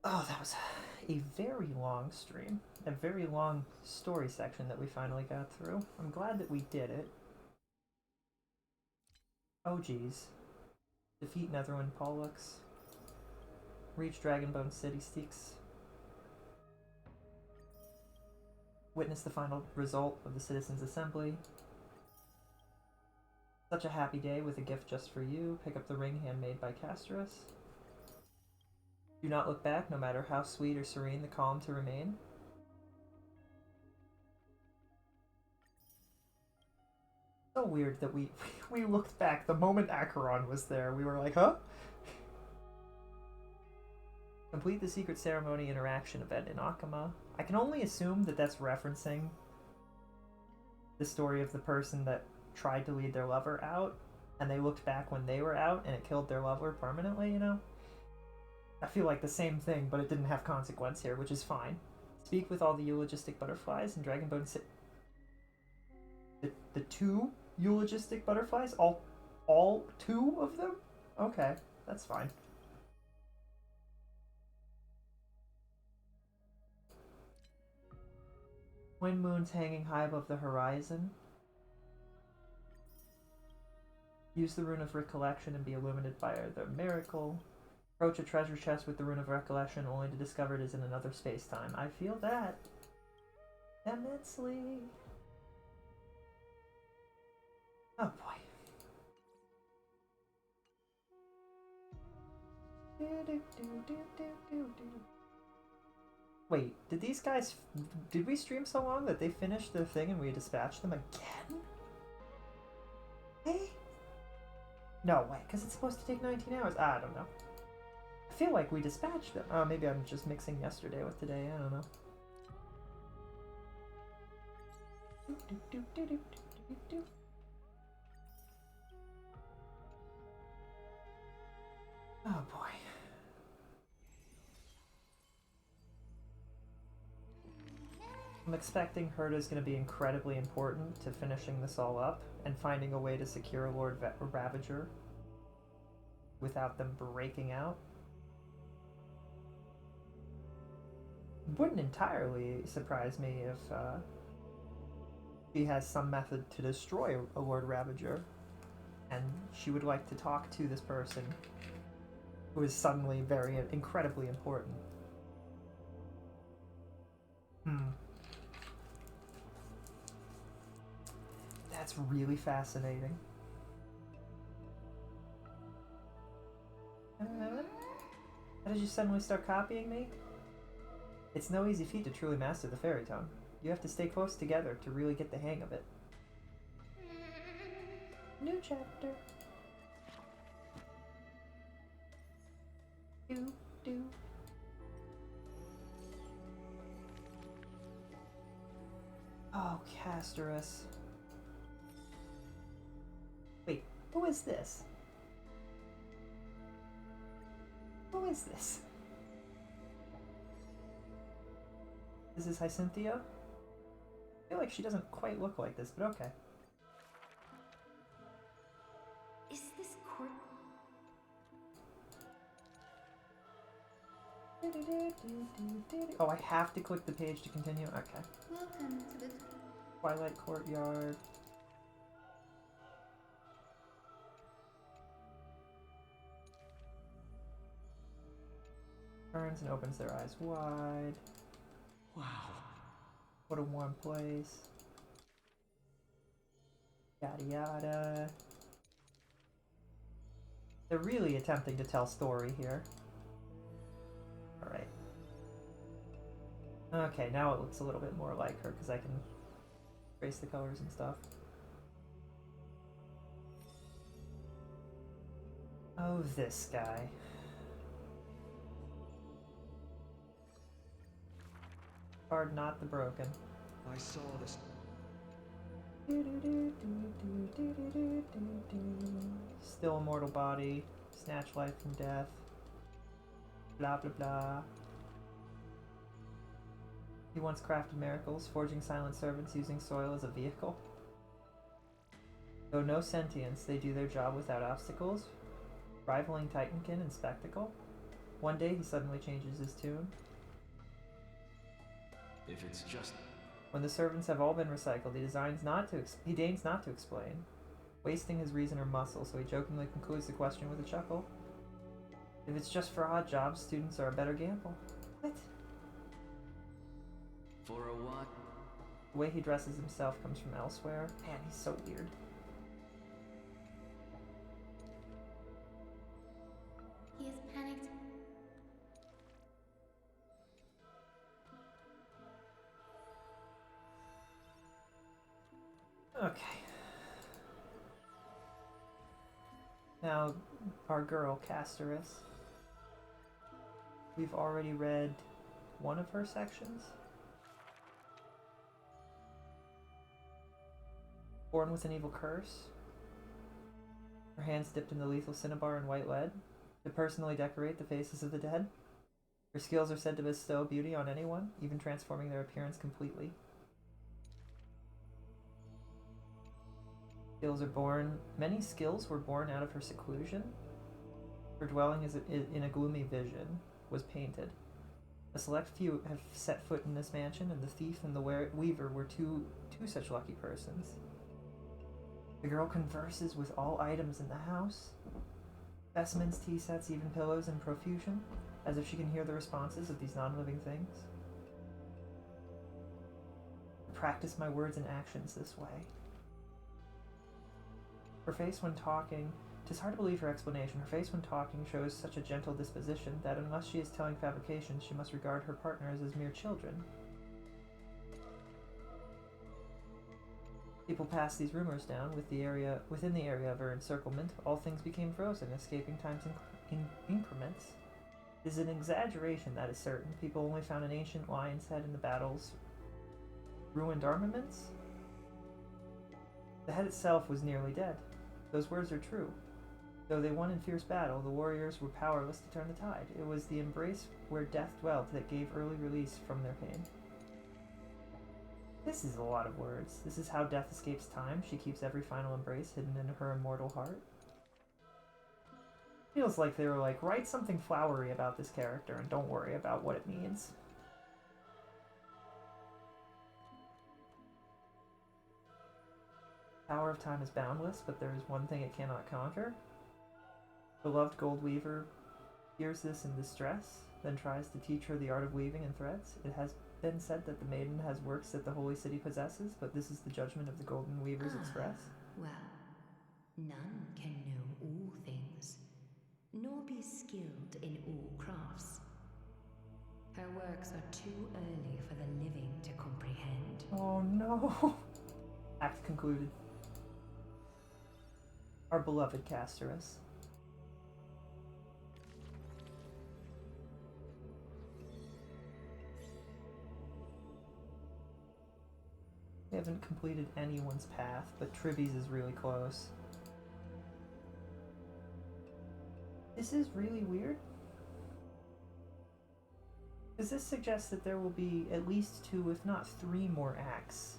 Oh, that was a very long stream. A very long story section that we finally got through. I'm glad that we did it. Oh geez. Defeat Netherwind Pollux. Reach Dragonbone City Styx. Witness the final result of the Citizens' Assembly. Such a happy day with a gift just for you. Pick up the ring handmade by Castorice. Do not look back, no matter how sweet or serene the calm to remain. So weird that we looked back the moment Acheron was there. We were like, huh? Complete the secret ceremony interaction event in Akama. I can only assume that that's referencing the story of the person that tried to lead their lover out, and they looked back when they were out, and it killed their lover permanently, you know? I feel like the same thing, but it didn't have consequence here, which is fine. Speak with all the eulogistic butterflies in Dragonbone City. The two eulogistic butterflies? All two of them? Okay, that's fine. Twin moons hanging high above the horizon. Use the Rune of Recollection and be illuminated by the miracle. Approach a treasure chest with the Rune of Recollection only to discover it is in another space-time. I feel that immensely. Oh boy. Wait, did these guys... Did we stream so long that they finished their thing and we dispatched them again? Hey? No way, because it's supposed to take 19 hours. I don't know. I feel like we dispatched them. Oh, maybe I'm just mixing yesterday with today. I don't know. Oh boy. I'm expecting Herta's going to be incredibly important to finishing this all up and finding a way to secure Lord Ravager without them breaking out. Wouldn't entirely surprise me if she has some method to destroy a Lord Ravager, and she would like to talk to this person who is suddenly very incredibly important. That's really fascinating. How did you suddenly start copying me? It's no easy feat to truly master the fairy tongue. You have to stay close together to really get the hang of it. New chapter. Do. Oh, Castorice. Wait, who is this? Who is this? Is this Hyacinthia? I feel like she doesn't quite look like this, but okay. Is this court? Oh, I have to click the page to continue? Okay. Welcome to the Twilight Courtyard. Turns and opens their eyes wide. Wow. What a warm place. Yada yada. They're really attempting to tell story here. Alright. Okay, now it looks a little bit more like her because I can trace the colors and stuff. Oh, this guy. Hard not the broken. I saw this. Still immortal body. Snatch life from death. Blah blah blah. He once crafted miracles, forging silent servants using soil as a vehicle. Though no sentience, they do their job without obstacles, rivaling Titankin in spectacle. One day he suddenly changes his tune. If it's just... When the servants have all been recycled, he deigns not to explain, wasting his reason or muscle, so he jokingly concludes the question with a chuckle. If it's just for odd jobs, students are a better gamble. What? For a what? The way he dresses himself comes from elsewhere. Man, he's so weird. He is panicked. Okay. Now, our girl, Castorice. We've already read one of her sections. Born with an evil curse. Her hands dipped in the lethal cinnabar and white lead to personally decorate the faces of the dead. Her skills are said to bestow beauty on anyone, even transforming their appearance completely. Many skills were born out of her seclusion. Her dwelling in a gloomy vision was painted. A select few have set foot in this mansion, and the thief and the weaver were two such lucky persons. The girl converses with all items in the house. Specimens, tea sets, even pillows in profusion, as if she can hear the responses of these non-living things. I practice my words and actions this way. Her face when talking, 'tis hard to believe her explanation. Her face when talking shows such a gentle disposition that unless she is telling fabrications, she must regard her partners as mere children. People passed these rumors down within the area of her encirclement. All things became frozen, escaping time's increments. It is an exaggeration, that is certain. People only found an ancient lion's head in the battle's ruined armaments. The head itself was nearly dead. Those words are true. Though they won in fierce battle, the warriors were powerless to turn the tide. It was the embrace where death dwelt that gave early release from their pain. This is a lot of words. This is how death escapes time. She keeps every final embrace hidden in her immortal heart. Feels like they were like, write something flowery about this character and don't worry about what it means. Power of time is boundless, but there is one thing it cannot conquer. Beloved gold weaver hears this in distress, then tries to teach her the art of weaving in threads. It has been said that the maiden has works that the holy city possesses, but this is the judgment of the golden weavers express. Well, none can know all things, nor be skilled in all crafts. Her works are too early for the living to comprehend. Oh no! Act concluded. Our beloved Castorice. We haven't completed anyone's path, but Trivy's is really close. This is really weird. Because this suggests that there will be at least 2, if not 3 more acts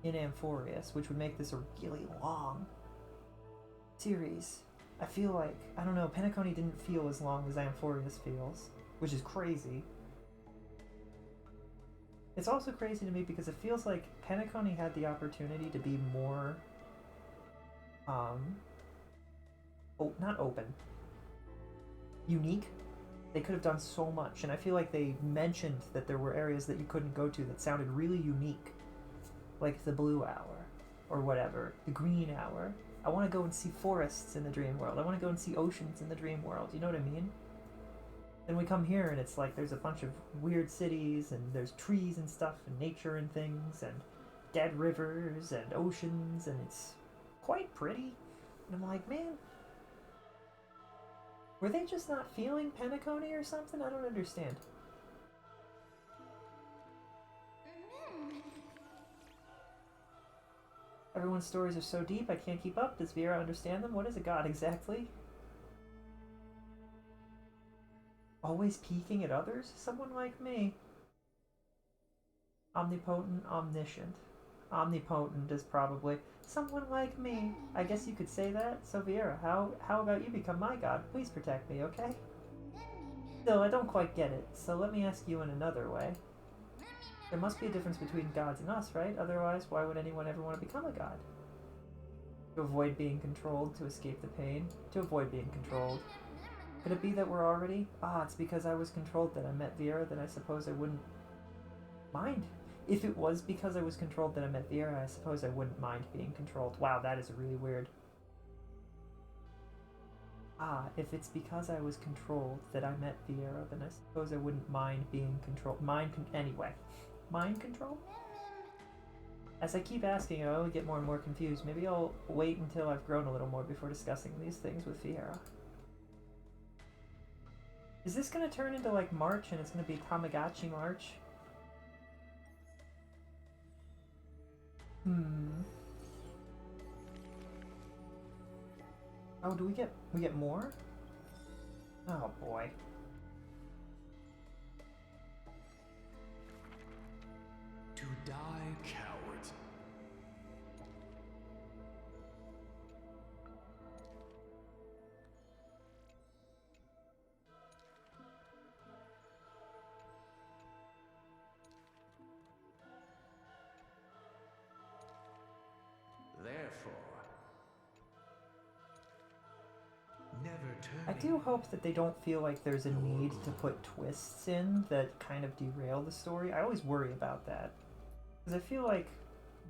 in Amphorius, which would make this a really long series. I feel like, I don't know, Penacony didn't feel as long as Amphorius feels, which is crazy. It's also crazy to me because it feels like Penacony had the opportunity to be more, not open, unique. They could have done so much, and I feel like they mentioned that there were areas that you couldn't go to that sounded really unique, like the Blue Hour, or whatever, the Green Hour. I want to go and see forests in the dream world. I want to go and see oceans in the dream world, you know what I mean? Then we come here and it's like there's a bunch of weird cities and there's trees and stuff and nature and things and dead rivers and oceans and it's quite pretty. And I'm like, man, were they just not feeling Penacony or something? I don't understand. Everyone's stories are so deep, I can't keep up. Does Vera understand them? What is a god exactly? Always peeking at others? Someone like me. Omnipotent, omniscient. Omnipotent is probably someone like me. I guess you could say that. So Vera, how about you become my god? Please protect me, okay? Still, I don't quite get it, so let me ask you in another way. There must be a difference between gods and us, right? Otherwise, why would anyone ever want to become a god? To avoid being controlled, to escape the pain, to avoid being controlled. Could it be that we're already... Ah, it's because I was controlled that I met Vera, that I suppose I wouldn't mind. If it was because I was controlled that I met Vera, I suppose I wouldn't mind being controlled. Wow, that is really weird. Ah, if it's because I was controlled that I met Vera, then I suppose I wouldn't mind being controlled. Anyway. Mind control? As I keep asking, I only get more and more confused. Maybe I'll wait until I've grown a little more before discussing these things with Fiera. Is this gonna turn into like March and it's gonna be Tamagotchi March? Oh, do we get more? Oh boy. To die, cowards. Therefore, never I turning. do hope that they don't feel like there's a need to put twists in that kind of derail the story. I always worry about that. Because I feel like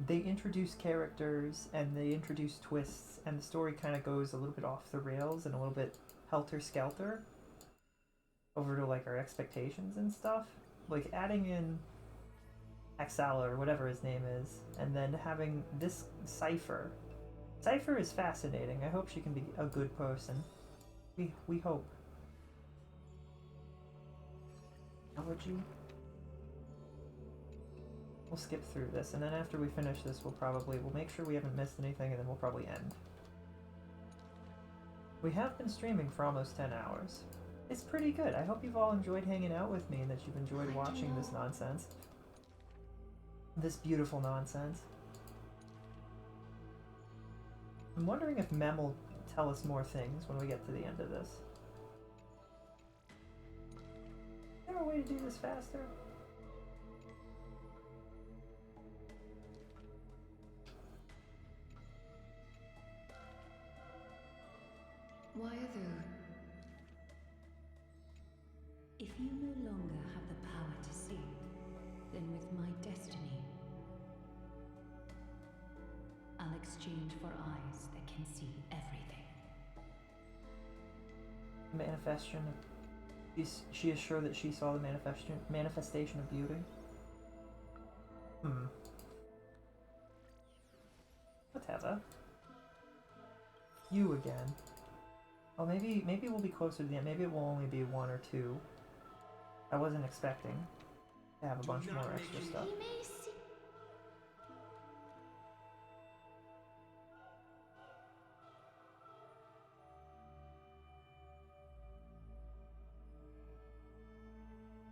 they introduce characters and they introduce twists and the story kind of goes a little bit off the rails and a little bit helter-skelter over to like our expectations and stuff. Like adding in Axala or whatever his name is and then having this Cypher. Cypher is fascinating. I hope she can be a good person. We hope. Elegy? We'll skip through this, and then after we finish this, we'll make sure we haven't missed anything, and then we'll probably end. We have been streaming for almost 10 hours. It's pretty good. I hope you've all enjoyed hanging out with me and that you've enjoyed watching this nonsense. This beautiful nonsense. I'm wondering if Mem will tell us more things when we get to the end of this. Is there a way to do this faster? Wyathoo, if you no longer have the power to see, then with my destiny, I'll exchange for eyes that can see everything. Manifestation. She is sure that she saw the manifestation of beauty. Whatever. You again. Oh, maybe we'll be closer to the end. Maybe it will only be 1 or 2. I wasn't expecting to have a bunch more extra stuff.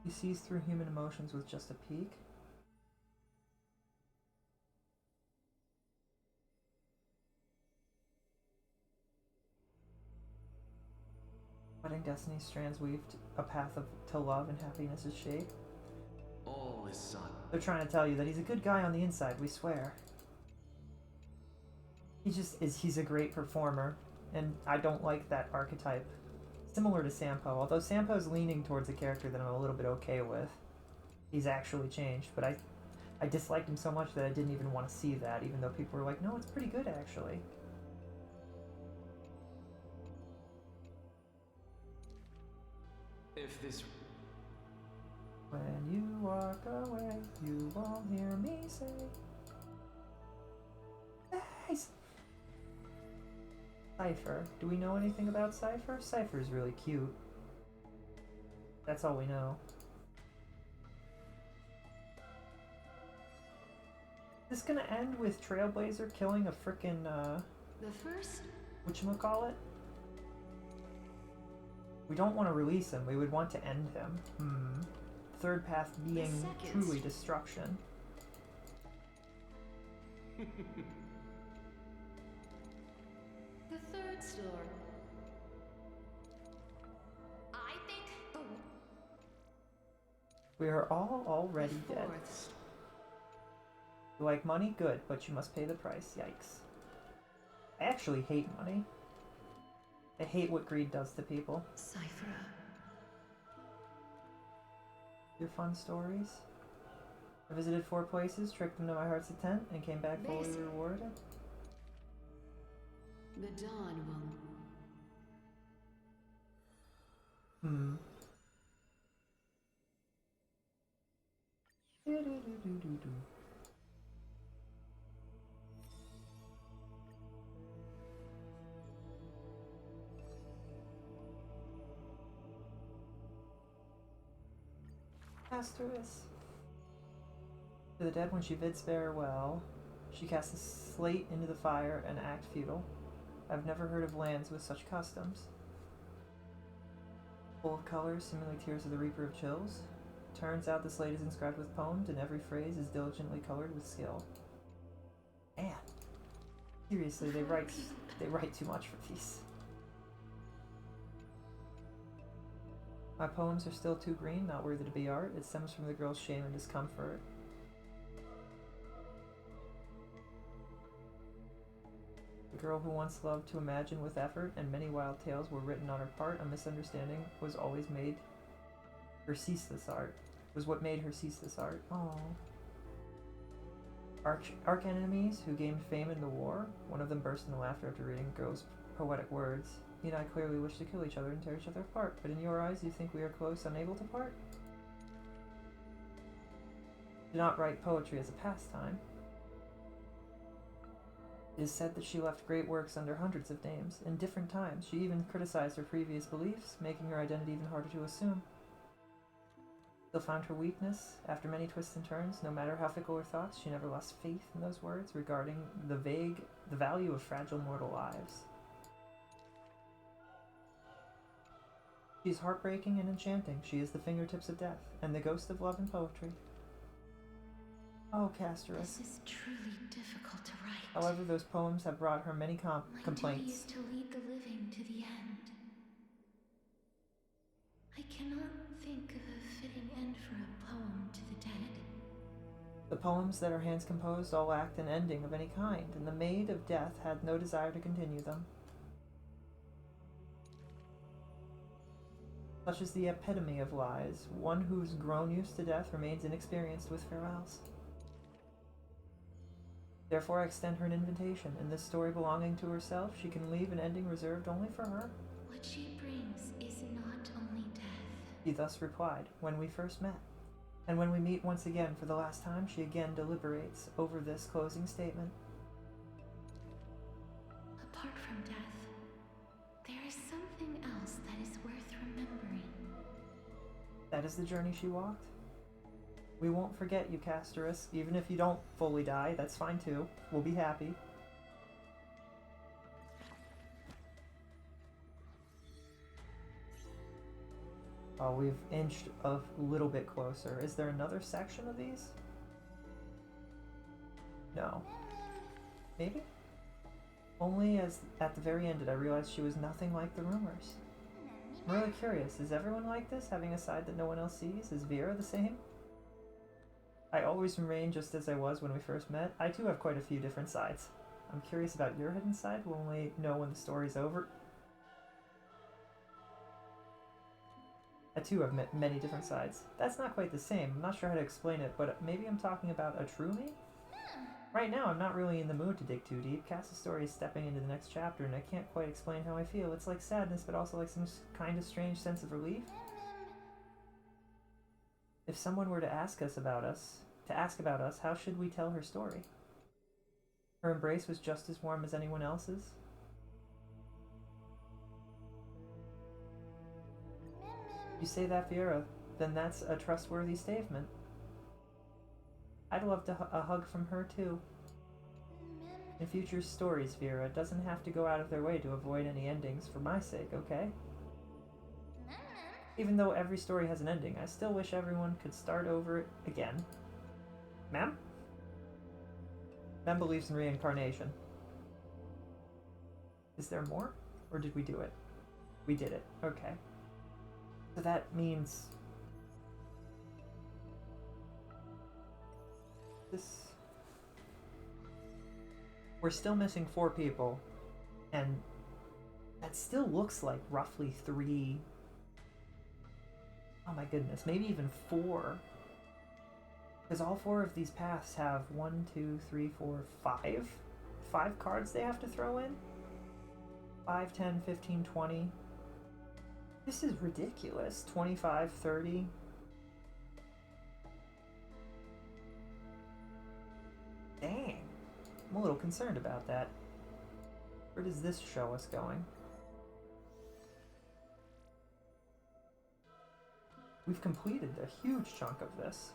He sees through human emotions with just a peek. Wedding destiny strands weaved a path to love and happiness is shape. All is sun. They're trying to tell you that he's a good guy on the inside, we swear. He's a great performer, and I don't like that archetype. Similar to Sampo, although Sampo's leaning towards a character that I'm a little bit okay with. He's actually changed, but I disliked him so much that I didn't even want to see that, even though people were like, no, it's pretty good actually. If this... When you walk away, you won't hear me say... Nice! Cypher. Do we know anything about Cypher? Cypher's really cute. That's all we know. Is this gonna end with Trailblazer killing a frickin' The first? whatchamacallit? We don't want to release him, we would want to end him. Third path being truly destruction. The third store. I think the We are all already dead. You like money? Good, but you must pay the price. Yikes. I actually hate money. I hate what greed does to people. Cypher. Your fun stories? I visited 4 places, tricked them to my heart's intent, and came back fully rewarded. The dawn will... Castorice. To the dead when she bids farewell, she casts a slate into the fire and act futile. I've never heard of lands with such customs. Full of colors, seemingly tears of the Reaper of Chills. Turns out the slate is inscribed with poems, and every phrase is diligently colored with skill. Man, seriously, they write too much for these. My poems are still too green, not worthy to be art. It stems from the girl's shame and discomfort. The girl who once loved to imagine with effort, and many wild tales were written on her part. A misunderstanding was always made her ceaseless art. Was what made her ceaseless art. Aww. Arch enemies who gained fame in the war. One of them burst into laughter after reading the girl's poetic words. He and I clearly wish to kill each other and tear each other apart, but in your eyes you think we are close, unable to part? Do not write poetry as a pastime. It is said that she left great works under hundreds of names. In different times, she even criticized her previous beliefs, making her identity even harder to assume. Still found her weakness. After many twists and turns, no matter how fickle her thoughts, she never lost faith in those words regarding the value of fragile mortal lives. She is heartbreaking and enchanting. She is the fingertips of death, and the ghost of love and poetry. Oh, Castorice. This is truly difficult to write. However, those poems have brought her many complaints. My duty is to lead the living to the end. I cannot think of a fitting end for a poem to the dead. The poems that her hands composed all lacked an ending of any kind, and the Maid of Death had no desire to continue them. Such is the epitome of lies. One who's grown used to death remains inexperienced with farewells. Therefore I extend her an invitation. In this story belonging to herself, she can leave an ending reserved only for her. What she brings is not only death. He thus replied, when we first met. And when we meet once again for the last time, she again deliberates over this closing statement. Apart from death, there is something else that is worth remembering. That is the journey she walked. We won't forget you, Castorice. Even if you don't fully die, that's fine too. We'll be happy. Oh, we've inched a little bit closer. Is there another section of these? No. Maybe? Only as at the very end did I realize she was nothing like the rumors. I'm really curious, is everyone like this, having a side that no one else sees? Is Vera the same? I always remain just as I was when we first met. I too have quite a few different sides. I'm curious about your hidden side. We'll only know when the story's over. I too have met many different sides. That's not quite the same. I'm not sure how to explain it, but maybe I'm talking about a true me? Right now, I'm not really in the mood to dig too deep. Cass's story is stepping into the next chapter, and I can't quite explain how I feel. It's like sadness, but also like some kind of strange sense of relief. If someone were to ask about us, how should we tell her story? Her embrace was just as warm as anyone else's. You say that, Vera, then that's a trustworthy statement. I'd love a hug from her, too. In future stories, Vera doesn't have to go out of their way to avoid any endings for my sake, okay? Even though every story has an ending, I still wish everyone could start over it again. Ma'am? Ma'am believes in reincarnation. Is there more? Or did we do it? We did it. Okay. So that means... This... We're still missing 4 people, and that still looks like roughly 3... Oh my goodness, maybe even 4. Because all 4 of these paths have 1, 2, 3, 4, 5. 5 cards they have to throw in? 5, 10, 15, 20. This is ridiculous. 25, 30. Dang. I'm a little concerned about that. Where does this show us going? We've completed a huge chunk of this.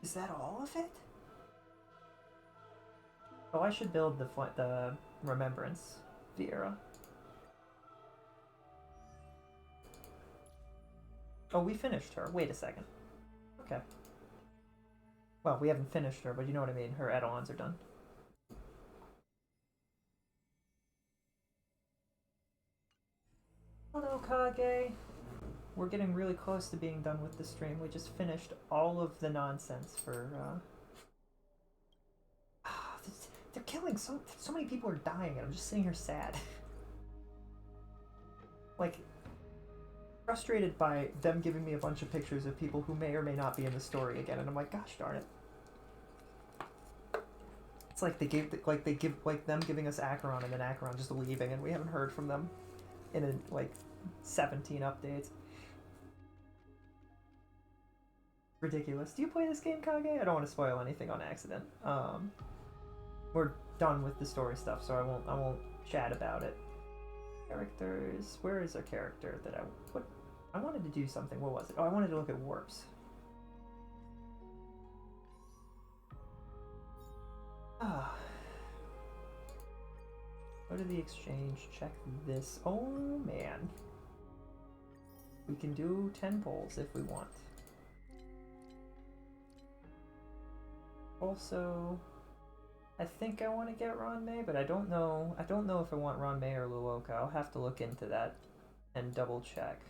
Is that all of it? Oh, I should build the Remembrance Vieira. Oh, we finished her. Wait a second. Okay. Well, we haven't finished her, but you know what I mean. Her etalons are done. Hello, Kage. We're getting really close to being done with the stream. We just finished all of the nonsense for, they're killing so many people are dying, and I'm just sitting here sad. Like, frustrated by them giving me a bunch of pictures of people who may or may not be in the story again, and I'm like, gosh darn it. It's like them giving us Acheron and then Acheron just leaving, and we haven't heard from them in like 17 updates. Ridiculous. Do you play this game, Kage? I don't want to spoil anything on accident. We're done with the story stuff, so I won't chat about it. Characters. Where is our character that I wanted to do something. What was it? Oh, I wanted to look at warps. Ah. Go to the exchange, check this. Oh man. We can do 10 polls if we want. Also, I think I want to get Ron-Mei, but I don't know if I want Ron-Mei or Luoka. I'll have to look into that and double check.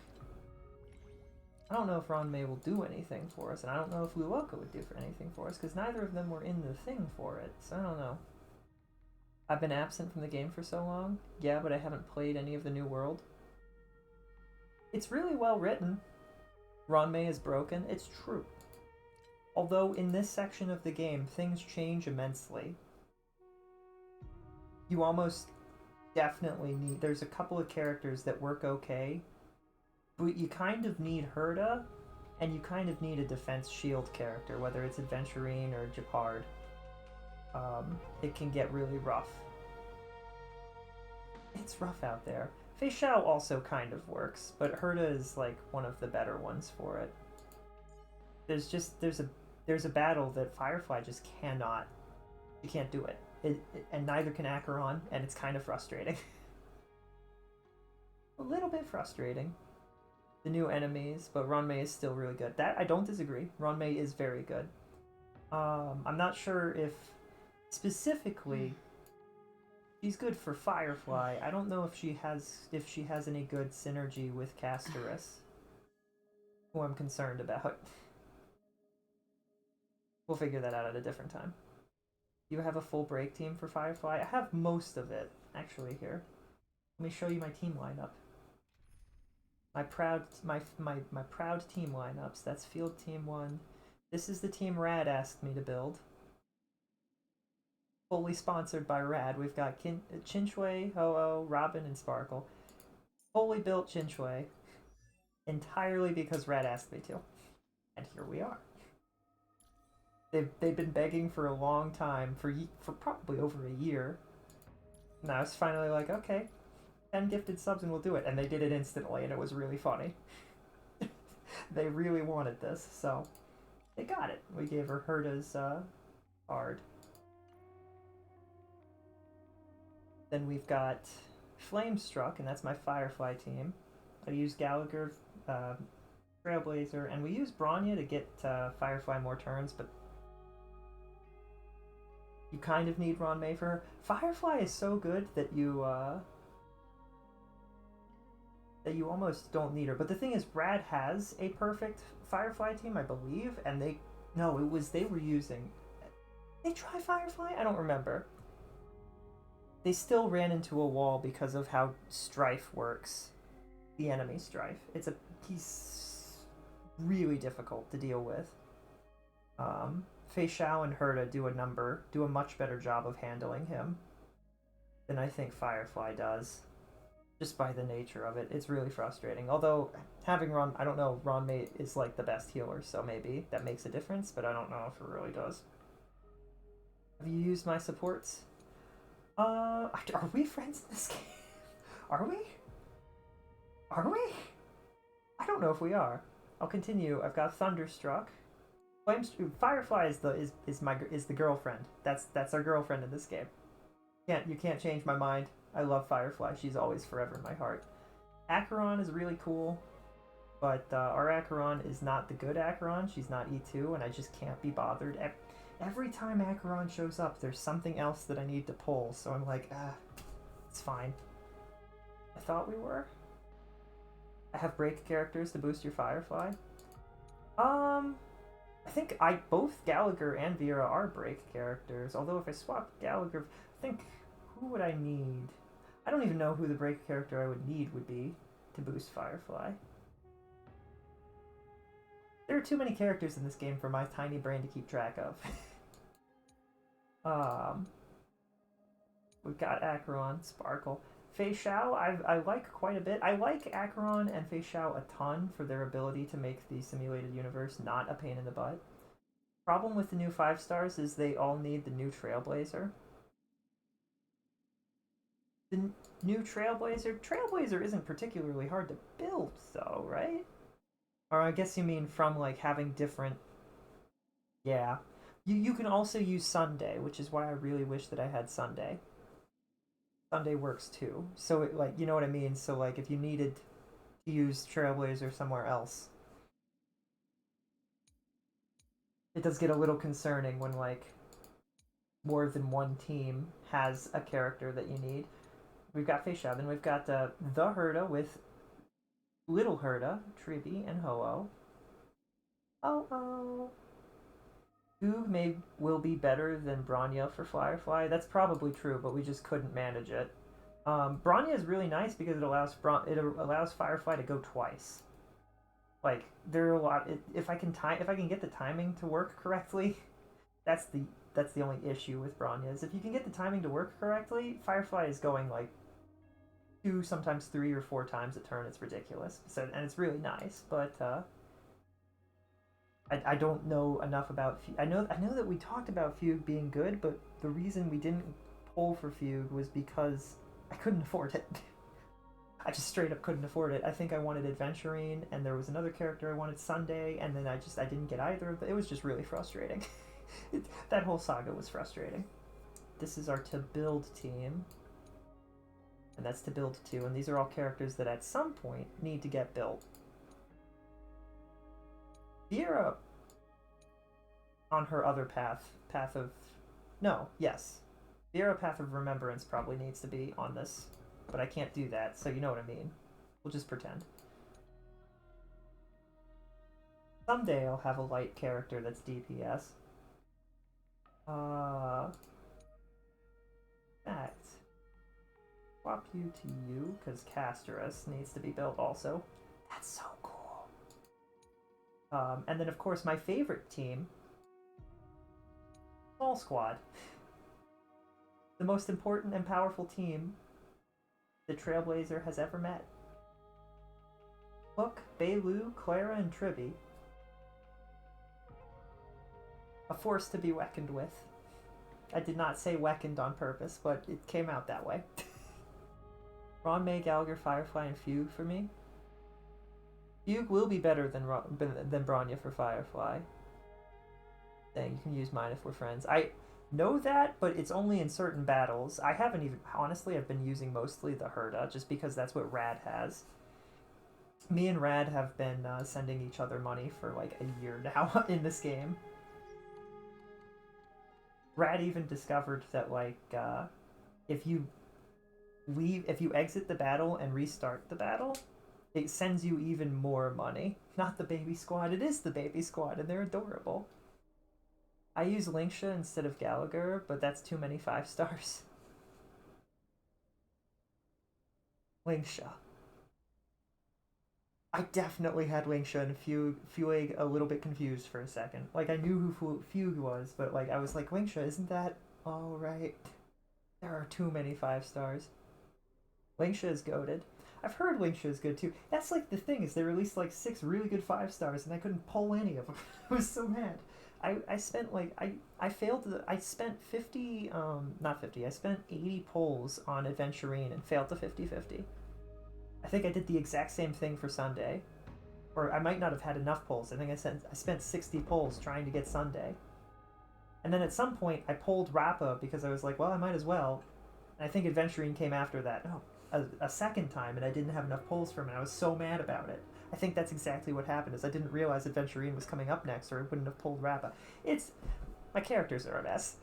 I don't know if Ron-Mei will do anything for us, and I don't know if Luoka would do anything for us, because neither of them were in the thing for it, so I don't know. I've been absent from the game for so long. Yeah, but I haven't played any of the New World. It's really well written. Ron-Mei is broken. It's true. Although in this section of the game, things change immensely. You almost definitely need... There's a couple of characters that work okay, but you kind of need Herta, and you kind of need a defense shield character, whether it's Adventurine or Japard. It can get really rough. It's rough out there. Fei Xiao also kind of works, but Herta is like one of the better ones for it. There's a battle that Firefly just cannot. You can't do it. And neither can Acheron, and it's kind of frustrating. A little bit frustrating. The new enemies, but Ron-Mei is still really good. That I don't disagree. Ron-Mei is very good. I'm not sure if specifically she's good for Firefly. I don't know if she has any good synergy with Castorice, who I'm concerned about. We'll figure that out at a different time. You have a full break team for Firefly? I have most of it, actually, here. Let me show you my team lineup. My proud team lineups. That's Field Team 1. This is the team Rad asked me to build. Fully sponsored by Rad. We've got Chinchwei, Ho-Oh, Robin, and Sparkle. Fully built Chinchwei. Entirely because Rad asked me to. And here we are. They've been begging for a long time, for probably over a year. And I was finally like, okay, 10 gifted subs and we'll do it. And they did it instantly, and it was really funny. They really wanted this, so they got it. We gave her Herta's card. Then we've got Flamestruck, and that's my Firefly team. I use Gallagher, Trailblazer, and we use Bronya to get Firefly more turns, but you kind of need Ron-Mei for her. Firefly is so good that you that you almost don't need her. But the thing is, Rad has a perfect Firefly team, I believe, and they were using. They try Firefly? I don't remember. They still ran into a wall because of how Strife works. The enemy Strife. He's really difficult to deal with. Fei Xiao and Herta do a much better job of handling him than I think Firefly does. Just by the nature of it. It's really frustrating. Although, having I don't know, Ronmei is like the best healer, so maybe that makes a difference, but I don't know if it really does. Have you used my supports? Are we friends in this game? Are we? Are we? I don't know if we are. I'll continue. I've got Thunderstruck. Firefly is the girlfriend. That's our girlfriend in this game. You can't change my mind. I love Firefly. She's always forever in my heart. Acheron is really cool, but our Acheron is not the good Acheron. She's not E2, and I just can't be bothered. Every time Acheron shows up, there's something else that I need to pull, so I'm like, it's fine. I thought we were. I have break characters to boost your Firefly. I think both Gallagher and Vera are break characters, although if I swap Gallagher, I think, who would I need? I don't even know who the break character I would need would be to boost Firefly. There are too many characters in this game for my tiny brain to keep track of. We've got Acheron, Sparkle. Fei Xiao, I like quite a bit. I like Acheron and Fei Xiao a ton for their ability to make the simulated universe not a pain in the butt. Problem with the new 5 stars is they all need the new Trailblazer. The new Trailblazer isn't particularly hard to build, though, right? Or I guess you mean from, like, having different... Yeah. You can also use Sunday, which is why I really wish that I had Sunday. Sunday works, too. So, you know what I mean? So, like, if you needed to use Trailblazer somewhere else, it does get a little concerning when, like, more than one team has a character that you need. We've got Fei Xiao, then we've got the Herta with Little Herta, Tribi, and Ho-Oh. Goog will be better than Bronya for Firefly. That's probably true, but we just couldn't manage it. Bronya is really nice because it allows Firefly to go twice. Like, there are a lot. If I can get the timing to work correctly, that's the only issue with Bronya. Is if you can get the timing to work correctly, Firefly is going like 2, sometimes 3 or 4 times a turn. It's ridiculous. So, and it's really nice, but I don't know enough about Fugue. I know that we talked about Fugue being good, but the reason we didn't pull for Fugue was because I couldn't afford it. I just straight up couldn't afford it. I think I wanted Adventurine, and there was another character I wanted, Sunday, and then I didn't get either of them. It was just really frustrating. That whole saga was frustrating. This is our to build team. And that's to build 2, and these are all characters that at some point need to get built. Vera, on her other path of... No, yes. Vera Path of Remembrance probably needs to be on this, but I can't do that, so you know what I mean. We'll just pretend. Someday I'll have a light character that's DPS. Fact. Swap you to you, because Castorice needs to be built also. That's so cool. And then, of course, my favorite team, Small Squad. The most important and powerful team the Trailblazer has ever met. Hook, Bailu, Clara, and Tribi. A force to be reckoned with. I did not say reckoned on purpose, but it came out that way. Ronmei, Gallagher, Firefly, and Fugue for me. Fugue will be better than Bronya for Firefly. Dang, you can use mine if we're friends. I know that, but it's only in certain battles. I haven't even... Honestly, I've been using mostly the Herta, just because that's what Rad has. Me and Rad have been sending each other money for like a year now in this game. Rad even discovered that, like, if you exit the battle and restart the battle, it sends you even more money. Not the baby squad, it is the baby squad, and they're adorable. I use Linksha instead of Gallagher, but that's too many 5 stars. Linksha. I definitely had Linksha and feeling a little bit confused for a second. Like, I knew who Fugue was, but like I was like, Linksha, isn't that alright? There are too many 5 stars. Linksha is goated. I've heard Linksha is good too. That's like the thing, is they released like 6 really good 5 stars and I couldn't pull any of them. I was so mad. I spent like, I failed to, I spent 50, not 50, I spent 80 pulls on Adventurine and failed to 50-50. I think I did the exact same thing for Sunday. Or I might not have had enough pulls. I think I spent 60 pulls trying to get Sunday. And then at some point I pulled Rappa because I was like, well, I might as well. And I think Adventurine came after that. Oh, a second time, and I didn't have enough pulls for him, and I was so mad about it. I think that's exactly what happened, is I didn't realize Adventurine was coming up next, or I wouldn't have pulled Rappa. My characters are a mess.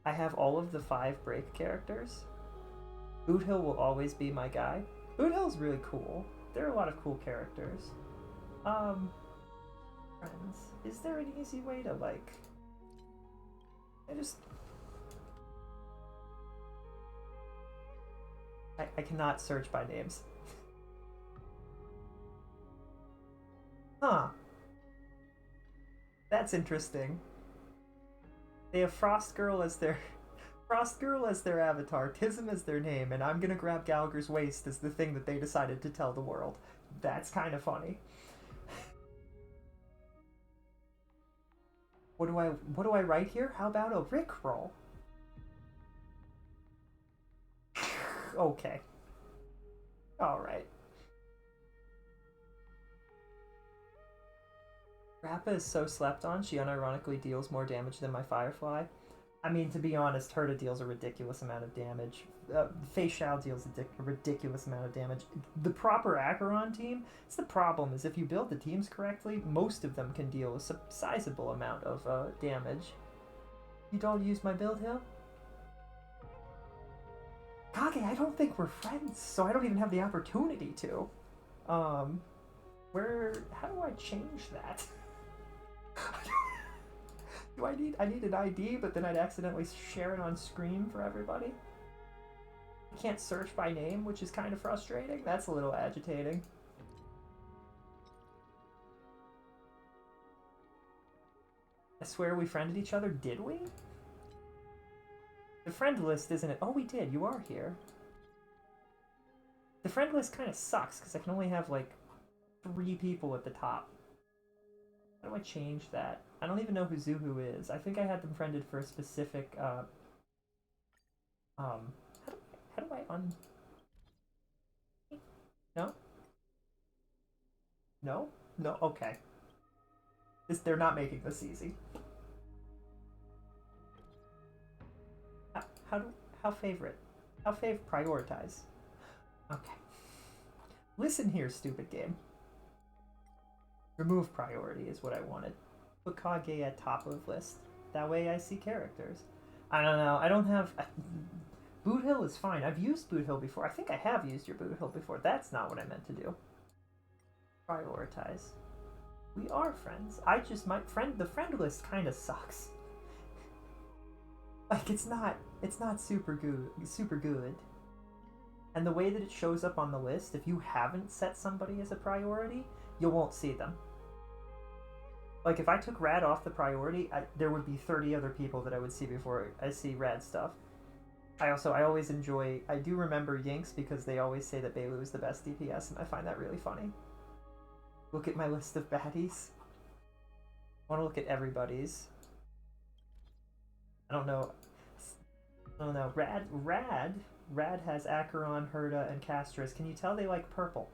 I have all of the 5 break characters. Boothill will always be my guy. Boothill's really cool. There are a lot of cool characters. Friends. Is there an easy way to, like... I cannot search by names. Huh. That's interesting. They have Frost Girl as their avatar, Tism as their name, and I'm gonna grab Gallagher's waist as the thing that they decided to tell the world. That's kind of funny. What do I write here? How about a Rickroll? Okay. Alright. Rappa is so slept on, she unironically deals more damage than my Firefly. I mean, to be honest, Herta deals a ridiculous amount of damage. Fei Shao deals a ridiculous amount of damage. The proper Acheron team, it's the problem, is if you build the teams correctly, most of them can deal a sizable amount of damage. You don't use my build hill? Kage, I don't think we're friends, so I don't even have the opportunity to. How do I change that? I need an ID, but then I'd accidentally share it on screen for everybody. I can't search by name, which is kind of frustrating. That's a little agitating. I swear we friended each other, did we? The friend list, isn't it? Oh, we did. You are here. The friend list kind of sucks, because I can only have, like, 3 people at the top. How do I change that? I don't even know who Zuhu is. I think I had them friended for a specific, how do I No? No? No? Okay. They're not making this easy. How favorite? How prioritize? Okay. Listen here, stupid game. Remove priority is what I wanted. Put Kage at top of list. That way I see characters. I don't know. I don't have... Boot Hill is fine. I've used Boot Hill before. I think I have used your Boot Hill before. That's not what I meant to do. Prioritize. We are friends. The friend list kind of sucks. Like, it's not super good. And the way that it shows up on the list, if you haven't set somebody as a priority, you won't see them. Like, if I took Rad off the priority, there would be 30 other people that I would see before I see Rad stuff. I do remember Yinks because they always say that Bailu is the best DPS, and I find that really funny. Look at my list of baddies. I want to look at everybody's. I don't know. Rad has Acheron, Herta, and Castorice. Can you tell they like purple?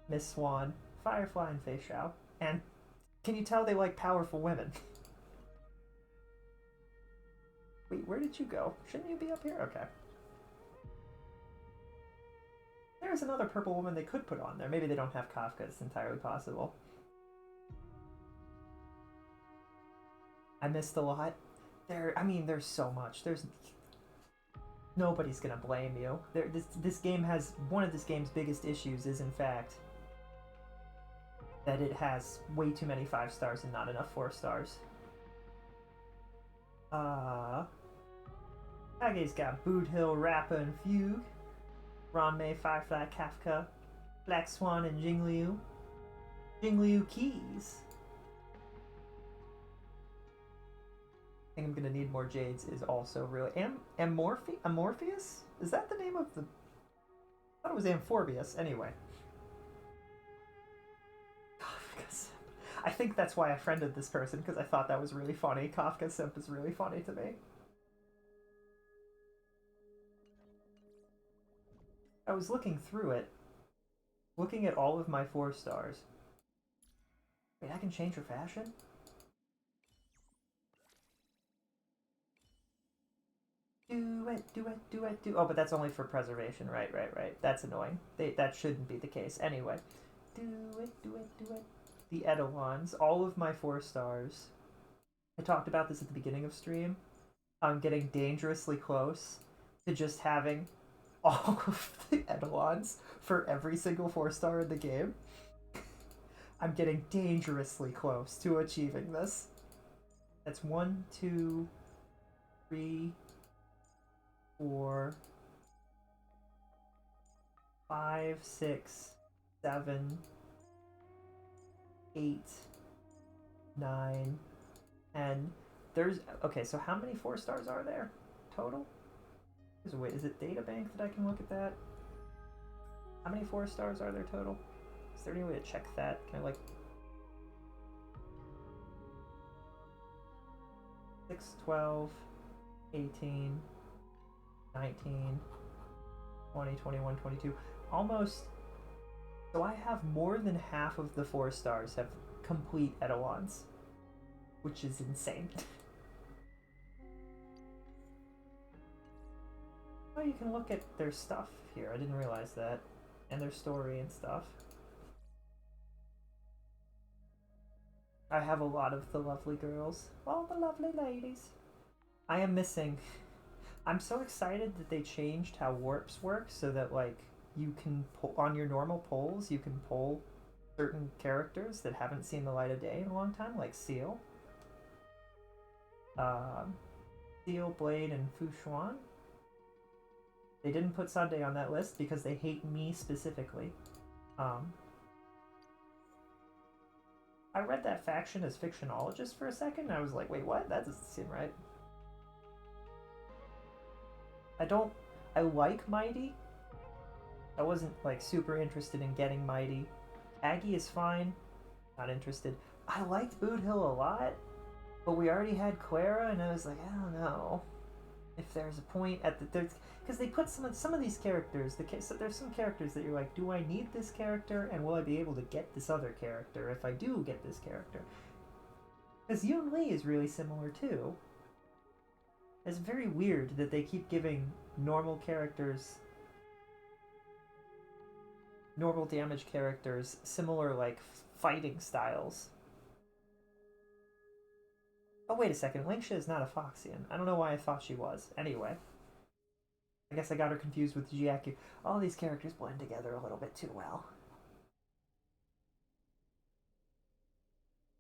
Miss Swan, Firefly, and Fei Shao. And can you tell they like powerful women? Wait, where did you go? Shouldn't you be up here? Okay. There's another purple woman they could put on there. Maybe they don't have Kafka. It's entirely possible. I missed a lot. There's so much. There's nobody's gonna blame you. This game has one of this game's biggest issues is in fact that it has way too many 5 stars and not enough 4 stars. Kage's got Boot Hill, Rappa, and Fugue. Ranmei, Firefly, Kafka, Black Swan, and Jingliu. Jingliu Keys. I think I'm gonna need more Jades is also really... Amorpheus? Is that the name of the... I thought it was Amphobius. Anyway. Kafka Simp. I think that's why I friended this person, because I thought that was really funny. Kafka Simp is really funny to me. I was looking through it, looking at all of my 4 stars. Wait, I can change her fashion? Do it. Oh, but that's only for preservation. Right. That's annoying. That shouldn't be the case. Anyway. Do it. The Eidolons, all of my 4 stars. I talked about this at the beginning of stream. I'm getting dangerously close to just having all of the Eidolons for every single 4 star in the game. I'm getting dangerously close to achieving this. That's 1, 2, 3, 4, 5, 6, 7, 8, 9, 10. There's... Okay, so how many 4 stars are there total? Wait, is it Databank that I can look at that? How many 4 stars are there total? Is there any way to check that? Can I, like... 6, 12, 18, 19, 20, 21, 22. Almost... So I have more than half of the 4 stars have complete Eidolons. Which is insane. Oh, you can look at their stuff here. I didn't realize that. And their story and stuff. I have a lot of the lovely girls. All the lovely ladies. I am missing... I'm so excited that they changed how warps work so that, like, you can pull... On your normal polls, you can pull certain characters that haven't seen the light of day in a long time, like Seal. Seal, Blade, and Fu Xuan. They didn't put Sunday on that list because they hate me specifically. I read that faction as fictionologist for a second, and I was like, wait, what? That doesn't seem right. I like Mighty. I wasn't, like, super interested in getting Mighty. Aggie is fine. Not interested. I liked Boot Hill a lot, but we already had Clara, and I was like, I don't know if there's a point at the... Because they put some of these characters, so there's some characters that you're like, do I need this character, and will I be able to get this other character if I do get this character? Because Yoon Lee is really similar too. It's very weird that they keep giving normal characters, normal damage characters, similar, like, fighting styles. Oh, wait a second, Lingsha is not a Foxian. I don't know why I thought she was. Anyway. I guess I got her confused with Jiaku. All these characters blend together a little bit too well.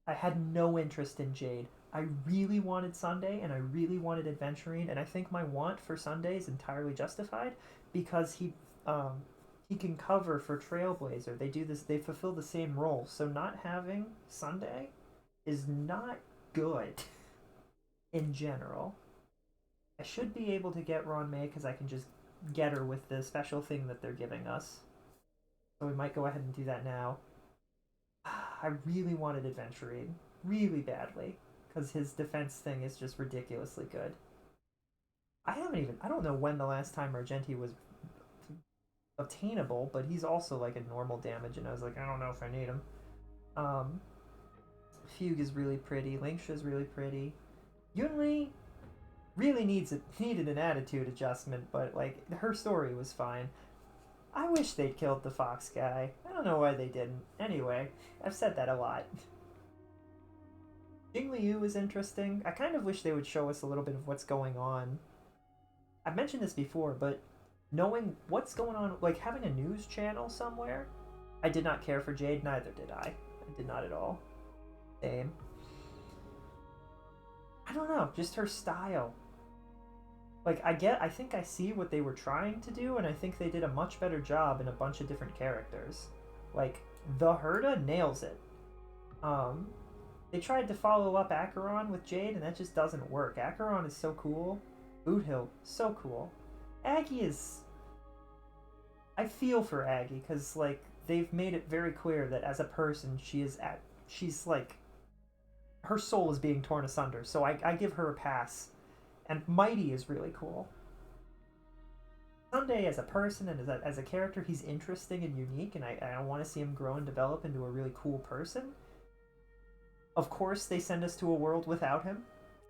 I had no interest in Jade. I really wanted Sunday, and I really wanted Adventurine, and I think my want for Sunday is entirely justified, because he can cover for Trailblazer. They fulfill the same role, so not having Sunday is not good in general. I should be able to get Ranmei because I can just get her with the special thing that they're giving us. So we might go ahead and do that now. I really wanted Adventurine. Really badly. Because his defense thing is just ridiculously good. I don't know when the last time Argenti was obtainable, but he's also like a normal damage, and I was like, I don't know if I need him. Fugue is really pretty. Lingsha is really pretty. Yunli really needed an attitude adjustment, but like her story was fine. I wish they'd killed the fox guy. I don't know why they didn't. Anyway, I've said that a lot. Jingliu is interesting. I kind of wish they would show us a little bit of what's going on I've mentioned this before, but knowing what's going on, like having a news channel somewhere, I did not care for Jade, neither did I. I did not at all. Same. I don't know, just her style. Like, I think I see what they were trying to do, and I think they did a much better job in a bunch of different characters. Like, the Herda nails it. They tried to follow up Acheron with Jade, and that just doesn't work. Acheron is so cool. Boothill, so cool. Aggie is... I feel for Aggie, because, like, they've made it very clear that as a person, she's, like... Her soul is being torn asunder, so I give her a pass. And Mighty is really cool. Sunday as a person and as a character, he's interesting and unique, and I want to see him grow and develop into a really cool person. Of course, they send us to a world without him,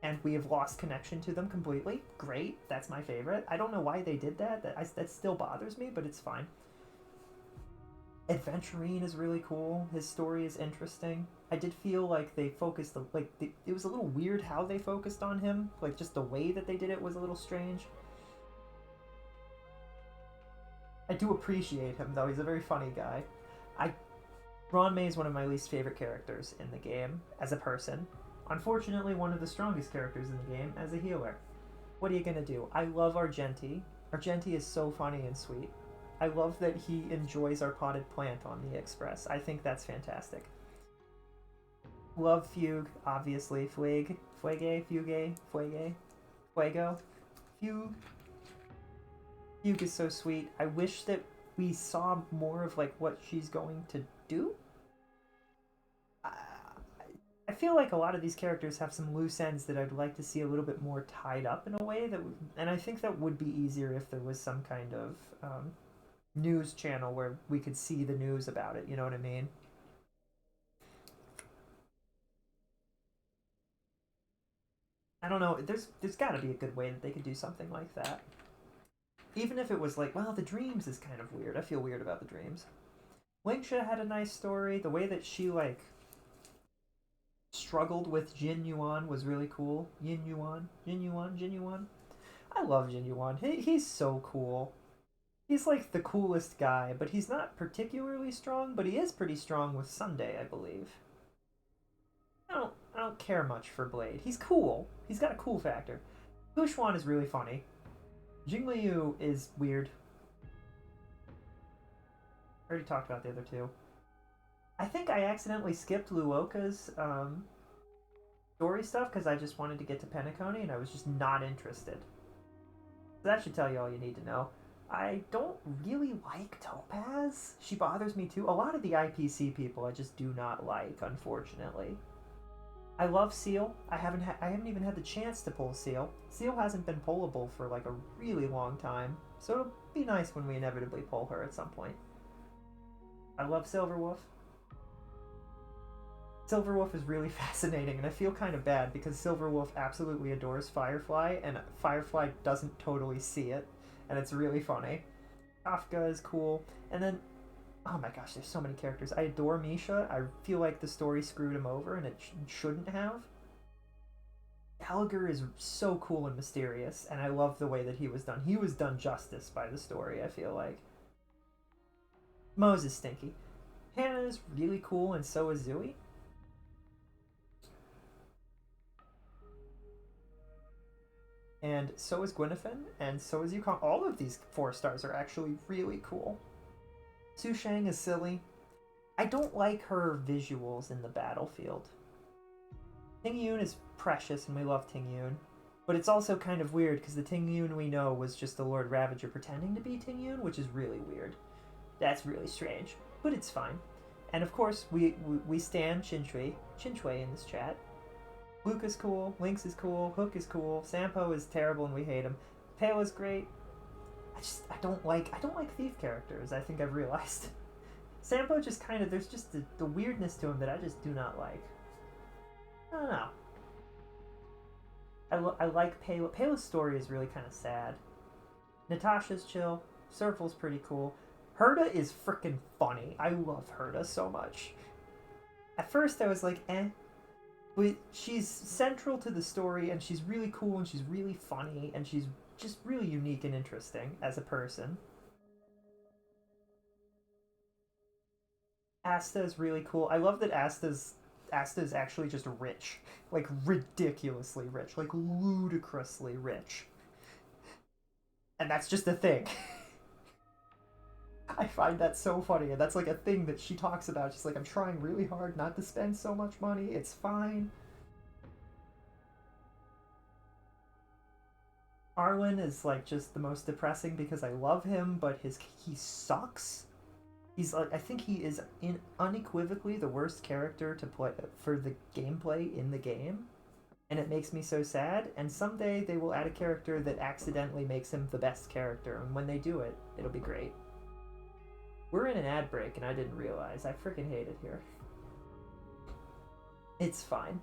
and we have lost connection to them completely. Great, that's my favorite. I don't know why they did that. That still bothers me, but it's fine. Adventurine is really cool. His story is interesting. I did feel like they focused, it was a little weird how they focused on him. Like, just the way that they did it was a little strange. I do appreciate him, though. He's a very funny guy. Ron May is one of my least favorite characters in the game as a person. Unfortunately, one of the strongest characters in the game as a healer. What are you gonna do? I love Argenti. Argenti is so funny and sweet. I love that he enjoys our potted plant on the Express. I think that's fantastic. Love Fugue, obviously. Fuego. Fugue is so sweet. I wish that we saw more of like what she's going to do. I feel like a lot of these characters have some loose ends that I'd like to see a little bit more tied up in a way and I think that would be easier if there was some kind of news channel where we could see the news about it, you know what I mean? I don't know, there's got to be a good way that they could do something like that. Even if it was like, well, the dreams is kind of weird. I feel weird about the dreams. Lingsha had a nice story. The way that she, like, struggled with Jin Yuan was really cool. Jin Yuan. I love Jin Yuan. He's so cool. He's like the coolest guy, but he's not particularly strong, but he is pretty strong with Sunday, I believe. I don't care much for Blade. He's cool. He's got a cool factor. Guxuan is really funny. Jingliu is weird. I already talked about the other two. I think I accidentally skipped Luoka's story stuff because I just wanted to get to Penacony and I was just not interested. So that should tell you all you need to know. I don't really like Topaz. She bothers me too. A lot of the IPC people I just do not like, unfortunately. I love Seal. I haven't even had the chance to pull Seal. Seal hasn't been pullable for like a really long time, so it'll be nice when we inevitably pull her at some point. I love Silverwolf. Silverwolf is really fascinating, and I feel kind of bad because Silverwolf absolutely adores Firefly, and Firefly doesn't totally see it, and it's really funny. Kafka is cool, and then oh my gosh, there's so many characters. I adore Misha. I feel like the story screwed him over, and it shouldn't have. Gallagher is so cool and mysterious, and I love the way that he was done. He was done justice by the story, I feel like. Mose is stinky. Hannah is really cool, and so is Zooey. And so is Gwynethyn, and so is Yukon. All of these 4 stars are actually really cool. Su Shang is silly. I don't like her visuals in the battlefield. Ting Yun is precious, and we love Ting Yun. But it's also kind of weird, because the Ting Yun we know was just the Lord Ravager pretending to be Ting Yun, which is really weird. That's really strange, but it's fine. And of course, we stan Chinchwei in this chat. Luke is cool, Lynx is cool, Hook is cool, Sampo is terrible and we hate him. Pale is great. I don't like thief characters, I think I've realized. Sampo just kind of, there's just the weirdness to him that I just do not like. I don't know. I like Pale. Pale's story is really kind of sad. Natasha's chill. Surfle's pretty cool. Herda is freaking funny. I love Herda so much. At first I was like, eh. But she's central to the story, and she's really cool, and she's really funny, and she's just really unique and interesting as a person. Asta is really cool. I love that Asta's actually just rich. Like, ridiculously rich. Like, ludicrously rich. And that's just a thing. I find that so funny, and that's like a thing that she talks about. She's like, I'm trying really hard not to spend so much money. It's fine. Arlen is like just the most depressing because I love him, but he sucks. He's like, I think he is unequivocally the worst character to play for the gameplay in the game, and it makes me so sad. And someday they will add a character that accidentally makes him the best character, and when they do it, it'll be great. We're in an ad break, and I didn't realize. I freaking hate it here. It's fine.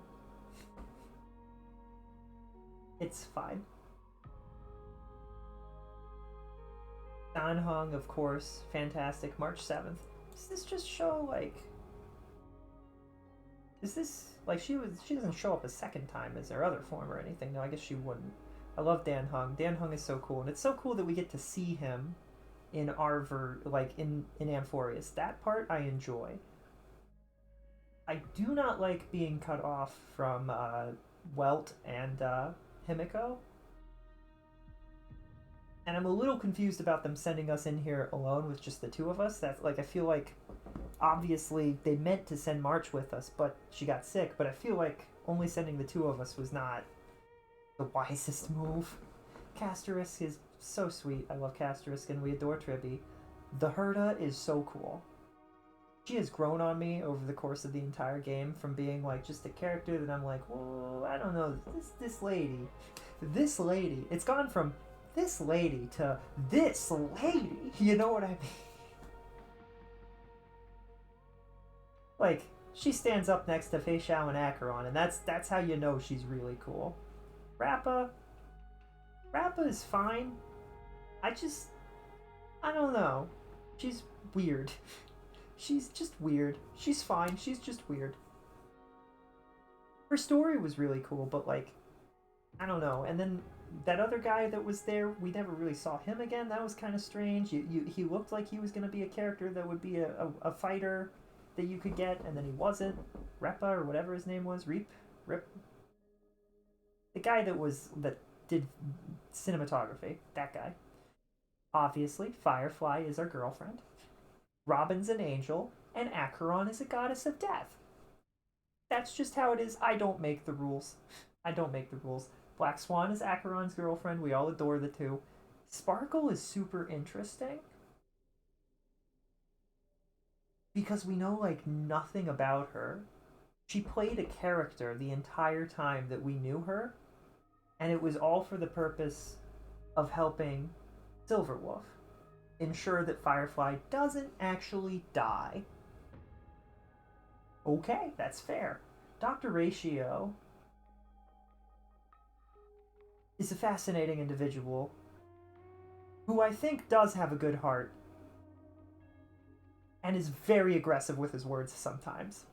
It's fine. Dan Hong, of course, fantastic. March 7th. Does this just show, like... Is this... Like, she doesn't show up a second time as their other form or anything. No, I guess she wouldn't. I love Dan Hong. Dan Hong is so cool. And it's so cool that we get to see him in in Amphorius. That part I enjoy. I do not like being cut off from Welt and Himiko. And I'm a little confused about them sending us in here alone with just the two of us. That's like, I feel like obviously they meant to send March with us, but she got sick. But I feel like only sending the two of us was not the wisest move. Castorice is so sweet. I love Castorice and we adore Tribby. The Herda is so cool. She has grown on me over the course of the entire game from being like just a character that I'm like, well, I don't know, this lady. It's gone from this lady to this lady. You know what I mean? Like, she stands up next to Fei Xiao and Acheron, and that's how you know she's really cool. Rappa is fine. I don't know. She's weird. She's just weird. She's fine. She's just weird. Her story was really cool, but like, I don't know. And then that other guy that was there, we never really saw him again. That was kind of strange. He looked like he was going to be a character that would be a fighter that you could get, and then he wasn't. Repa, or whatever his name was. Rip. The guy that did cinematography. That guy. Obviously, Firefly is our girlfriend. Robin's an angel, and Acheron is a goddess of death. That's just how it is. I don't make the rules. Black Swan is Acheron's girlfriend. We all adore the two. Sparkle is super interesting because we know like nothing about her. She played a character the entire time that we knew her, and it was all for the purpose of helping Silverwolf ensure that Firefly doesn't actually die. Okay, that's fair. Dr. Ratio is a fascinating individual who I think does have a good heart and is very aggressive with his words sometimes.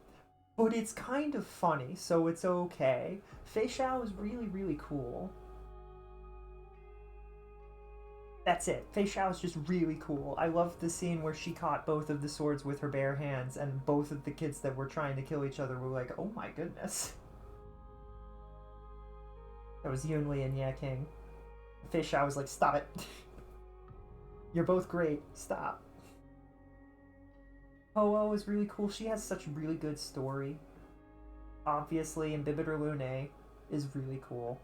But it's kind of funny, so it's okay. Fei Xiao is really, really cool. That's it. Fei Xiao is just really cool. I love the scene where she caught both of the swords with her bare hands, and both of the kids that were trying to kill each other were like, oh my goodness. That was Yunli and Yaking. Fei Xiao was like, stop it. You're both great. Stop. Ho-Oh is really cool. She has such really good story. Obviously, Imbibitor Lunae is really cool.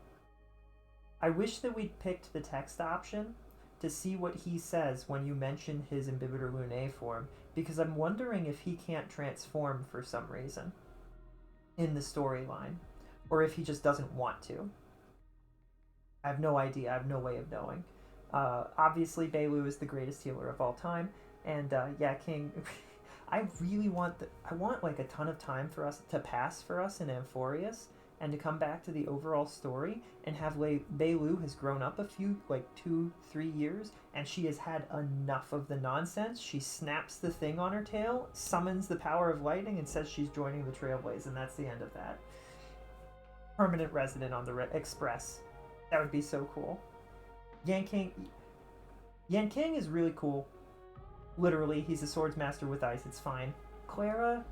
I wish that we'd picked the text option to see what he says when you mention his Imbibitor Lunae form, because I'm wondering if he can't transform for some reason in the storyline, or if he just doesn't want to. I have no idea. I have no way of knowing. Obviously, Beilu is the greatest healer of all time, and yeah, King. I really want I want like a ton of time for us to pass for us in Amphorius, and to come back to the overall story and have Beilu has grown up a few, like 2-3 years, and she has had enough of the nonsense. She snaps the thing on her tail, summons the power of lightning, and says she's joining the Trailblaze, and that's the end of that. permanent resident on the Express. That would be so cool. Yan King is really cool. Literally, he's a swords master with ice. It's fine. Clara,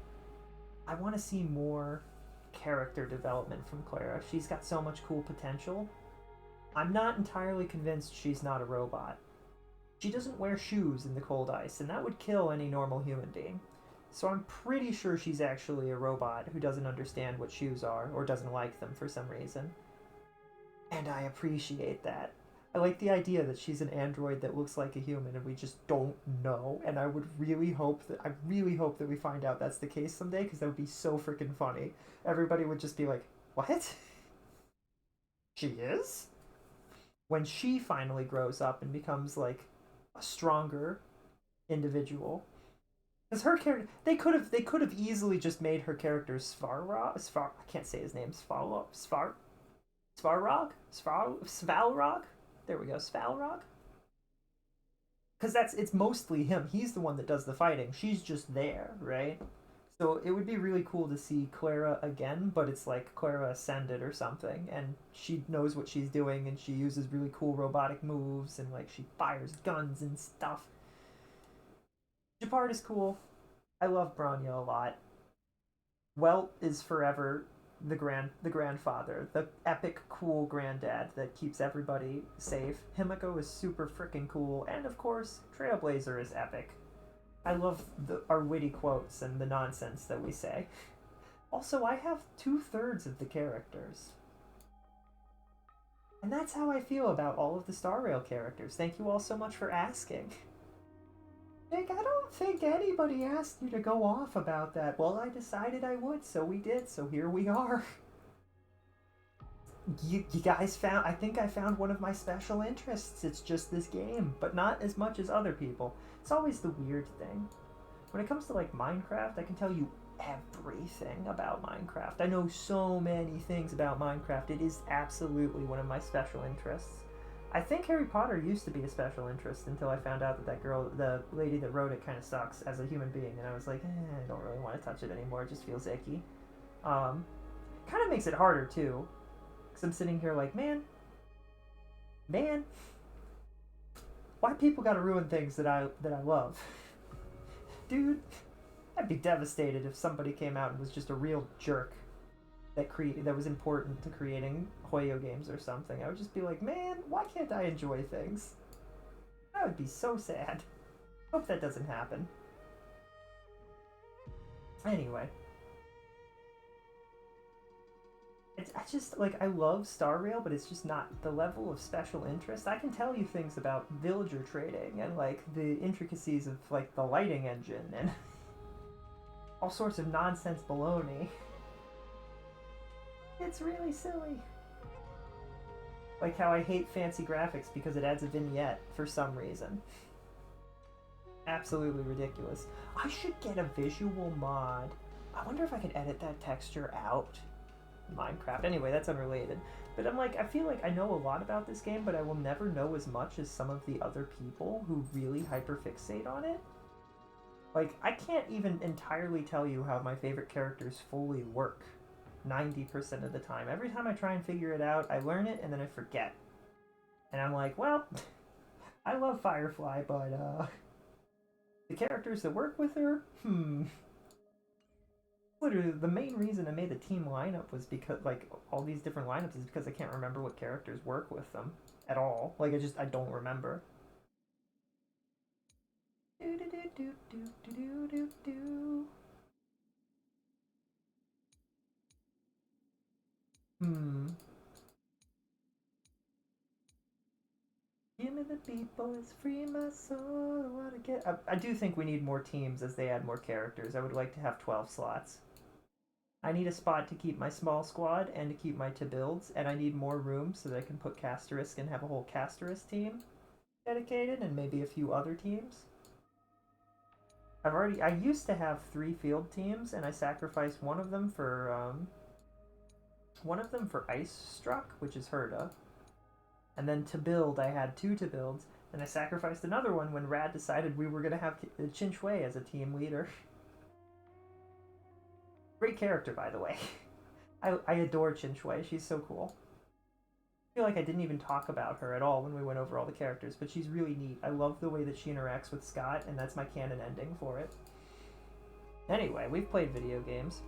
I want to see more character development from Clara. She's got so much cool potential. I'm not entirely convinced she's not a robot. She doesn't wear shoes in the cold ice, and that would kill any normal human being. So I'm pretty sure she's actually a robot who doesn't understand what shoes are, or doesn't like them for some reason. And I appreciate that. I like the idea that she's an android that looks like a human and we just don't know, and I really hope that we find out that's the case someday, because that would be so freaking funny. Everybody would just be like, what? She is? When she finally grows up and becomes like a stronger individual. Because her character, they could have easily just made her character I can't say his name. Svarog? There we go, Svalrog? Because it's mostly him. He's the one that does the fighting. She's just there, right? So it would be really cool to see Clara again, but it's like Clara ascended or something, and she knows what she's doing, and she uses really cool robotic moves, and like she fires guns and stuff. Gepard is cool. I love Bronya a lot. Welt is forever the grandfather, the epic cool granddad that keeps everybody safe. Himiko is super freaking cool, and of course, Trailblazer is epic. I love our witty quotes and the nonsense that we say. Also, I have 2/3 of the characters. And that's how I feel about all of the Star Rail characters. Thank you all so much for asking. Nick, I don't think anybody asked you to go off about that. Well, I decided I would, so we did, so here we are. You guys found... I think I found one of my special interests. It's just this game, but not as much as other people. It's always the weird thing. When it comes to, like, Minecraft, I can tell you everything about Minecraft. I know so many things about Minecraft. It is absolutely one of my special interests. I think Harry Potter used to be a special interest until I found out that girl, the lady that wrote it, kind of sucks as a human being, and I was like, I don't really want to touch it anymore, it just feels icky. Kind of makes it harder, too, because I'm sitting here like, man, why people gotta ruin things that I love? Dude, I'd be devastated if somebody came out and was just a real jerk that was important to creating Hoyo games or something. I would just be like, man, why can't I enjoy things? That would be so sad. Hope that doesn't happen. Anyway. I just, like, I love Star Rail, but it's just not the level of special interest. I can tell you things about villager trading and, like, the intricacies of, like, the lighting engine and all sorts of nonsense baloney. It's really silly. Like how I hate fancy graphics because it adds a vignette for some reason. Absolutely ridiculous. I should get a visual mod. I wonder if I could edit that texture out in Minecraft. Anyway, that's unrelated. But I'm like, I feel like I know a lot about this game, but I will never know as much as some of the other people who really hyperfixate on it. Like, I can't even entirely tell you how my favorite characters fully work. 90% of the time. Every time I try and figure it out, I learn it and then I forget. And I'm like, well, I love Firefly, but the characters that work with her, Literally, the main reason I made the team lineup was because, like, all these different lineups is because I can't remember what characters work with them at all. Like, I don't remember. Give me the beat, boys, free my soul, I wanna get... I do think we need more teams as they add more characters. I would like to have 12 slots. I need a spot to keep my small squad and to keep my to-builds, and I need more room so that I can put Castorice and have a whole Castorice team dedicated, and maybe a few other teams. I used to have 3 field teams, and I sacrificed one of them for Ice Struck, which is Herda. And then to build, I had 2 to builds, and I sacrificed another one when Rad decided we were going to have Qin Shui as a team leader. Great character, by the way. I adore Chin Shui. She's so cool. I feel like I didn't even talk about her at all when we went over all the characters, but she's really neat. I love the way that she interacts with Scott, and that's my canon ending for it. Anyway, we've played video games.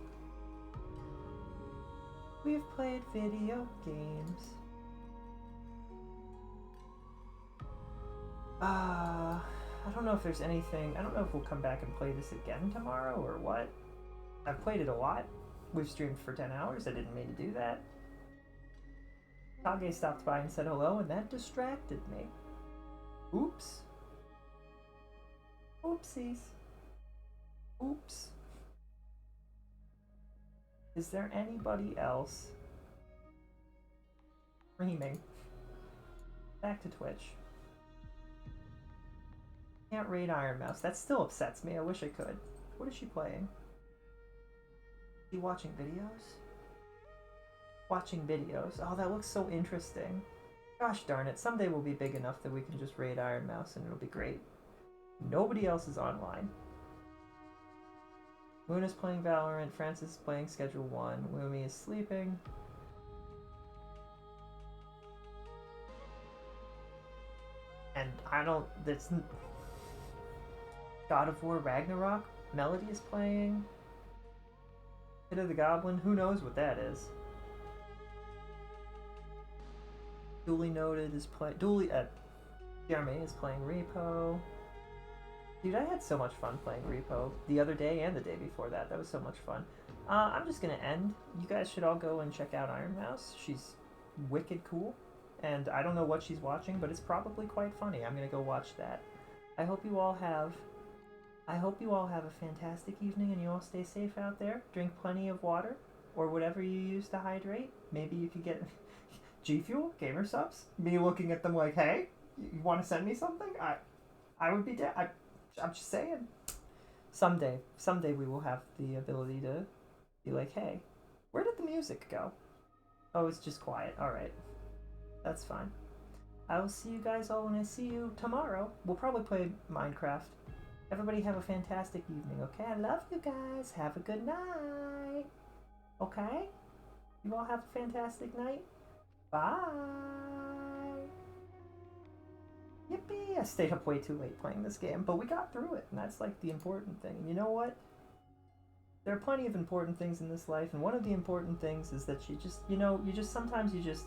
We've played video games. I don't know if there's anything... I don't know if we'll come back and play this again tomorrow or what. I've played it a lot. We've streamed for 10 hours. I didn't mean to do that. Kage stopped by and said hello, and that distracted me. Oops. Oopsies. Oops. Is there anybody else streaming? Back to Twitch. Can't raid Iron Mouse. That still upsets me. I wish I could. What is she playing? Is she watching videos? Watching videos. Oh, that looks so interesting. Gosh darn it. Someday we'll be big enough that we can just raid Iron Mouse and it'll be great. Nobody else is online. Moon is playing Valorant. Francis is playing Schedule 1. Lumi is sleeping. And I don't... That's... God of War Ragnarok? Melody is playing. Hit of the Goblin? Who knows what that is? Duly Noted is playing... Jeremy is playing Repo. Dude, I had so much fun playing Repo the other day and the day before that. That was so much fun. I'm just gonna end. You guys should all go and check out Iron Mouse. She's wicked cool. And I don't know what she's watching, but it's probably quite funny. I'm gonna go watch that. I hope you all have a fantastic evening and you all stay safe out there. Drink plenty of water or whatever you use to hydrate. Maybe you could get G Fuel, Gamer Subs. Me looking at them like, hey, you want to send me something? I would be down. I'm just saying. Someday we will have the ability to be like, hey, where did the music go? Oh, it's just quiet. All right. That's fine. I will see you guys all when I see you tomorrow. We'll probably play Minecraft. Everybody have a fantastic evening, okay? I love you guys. Have a good night. Okay? You all have a fantastic night. Bye. Yippee! I stayed up way too late playing this game, but we got through it, and that's like the important thing. You know what? There are plenty of important things in this life, and one of the important things is that sometimes you just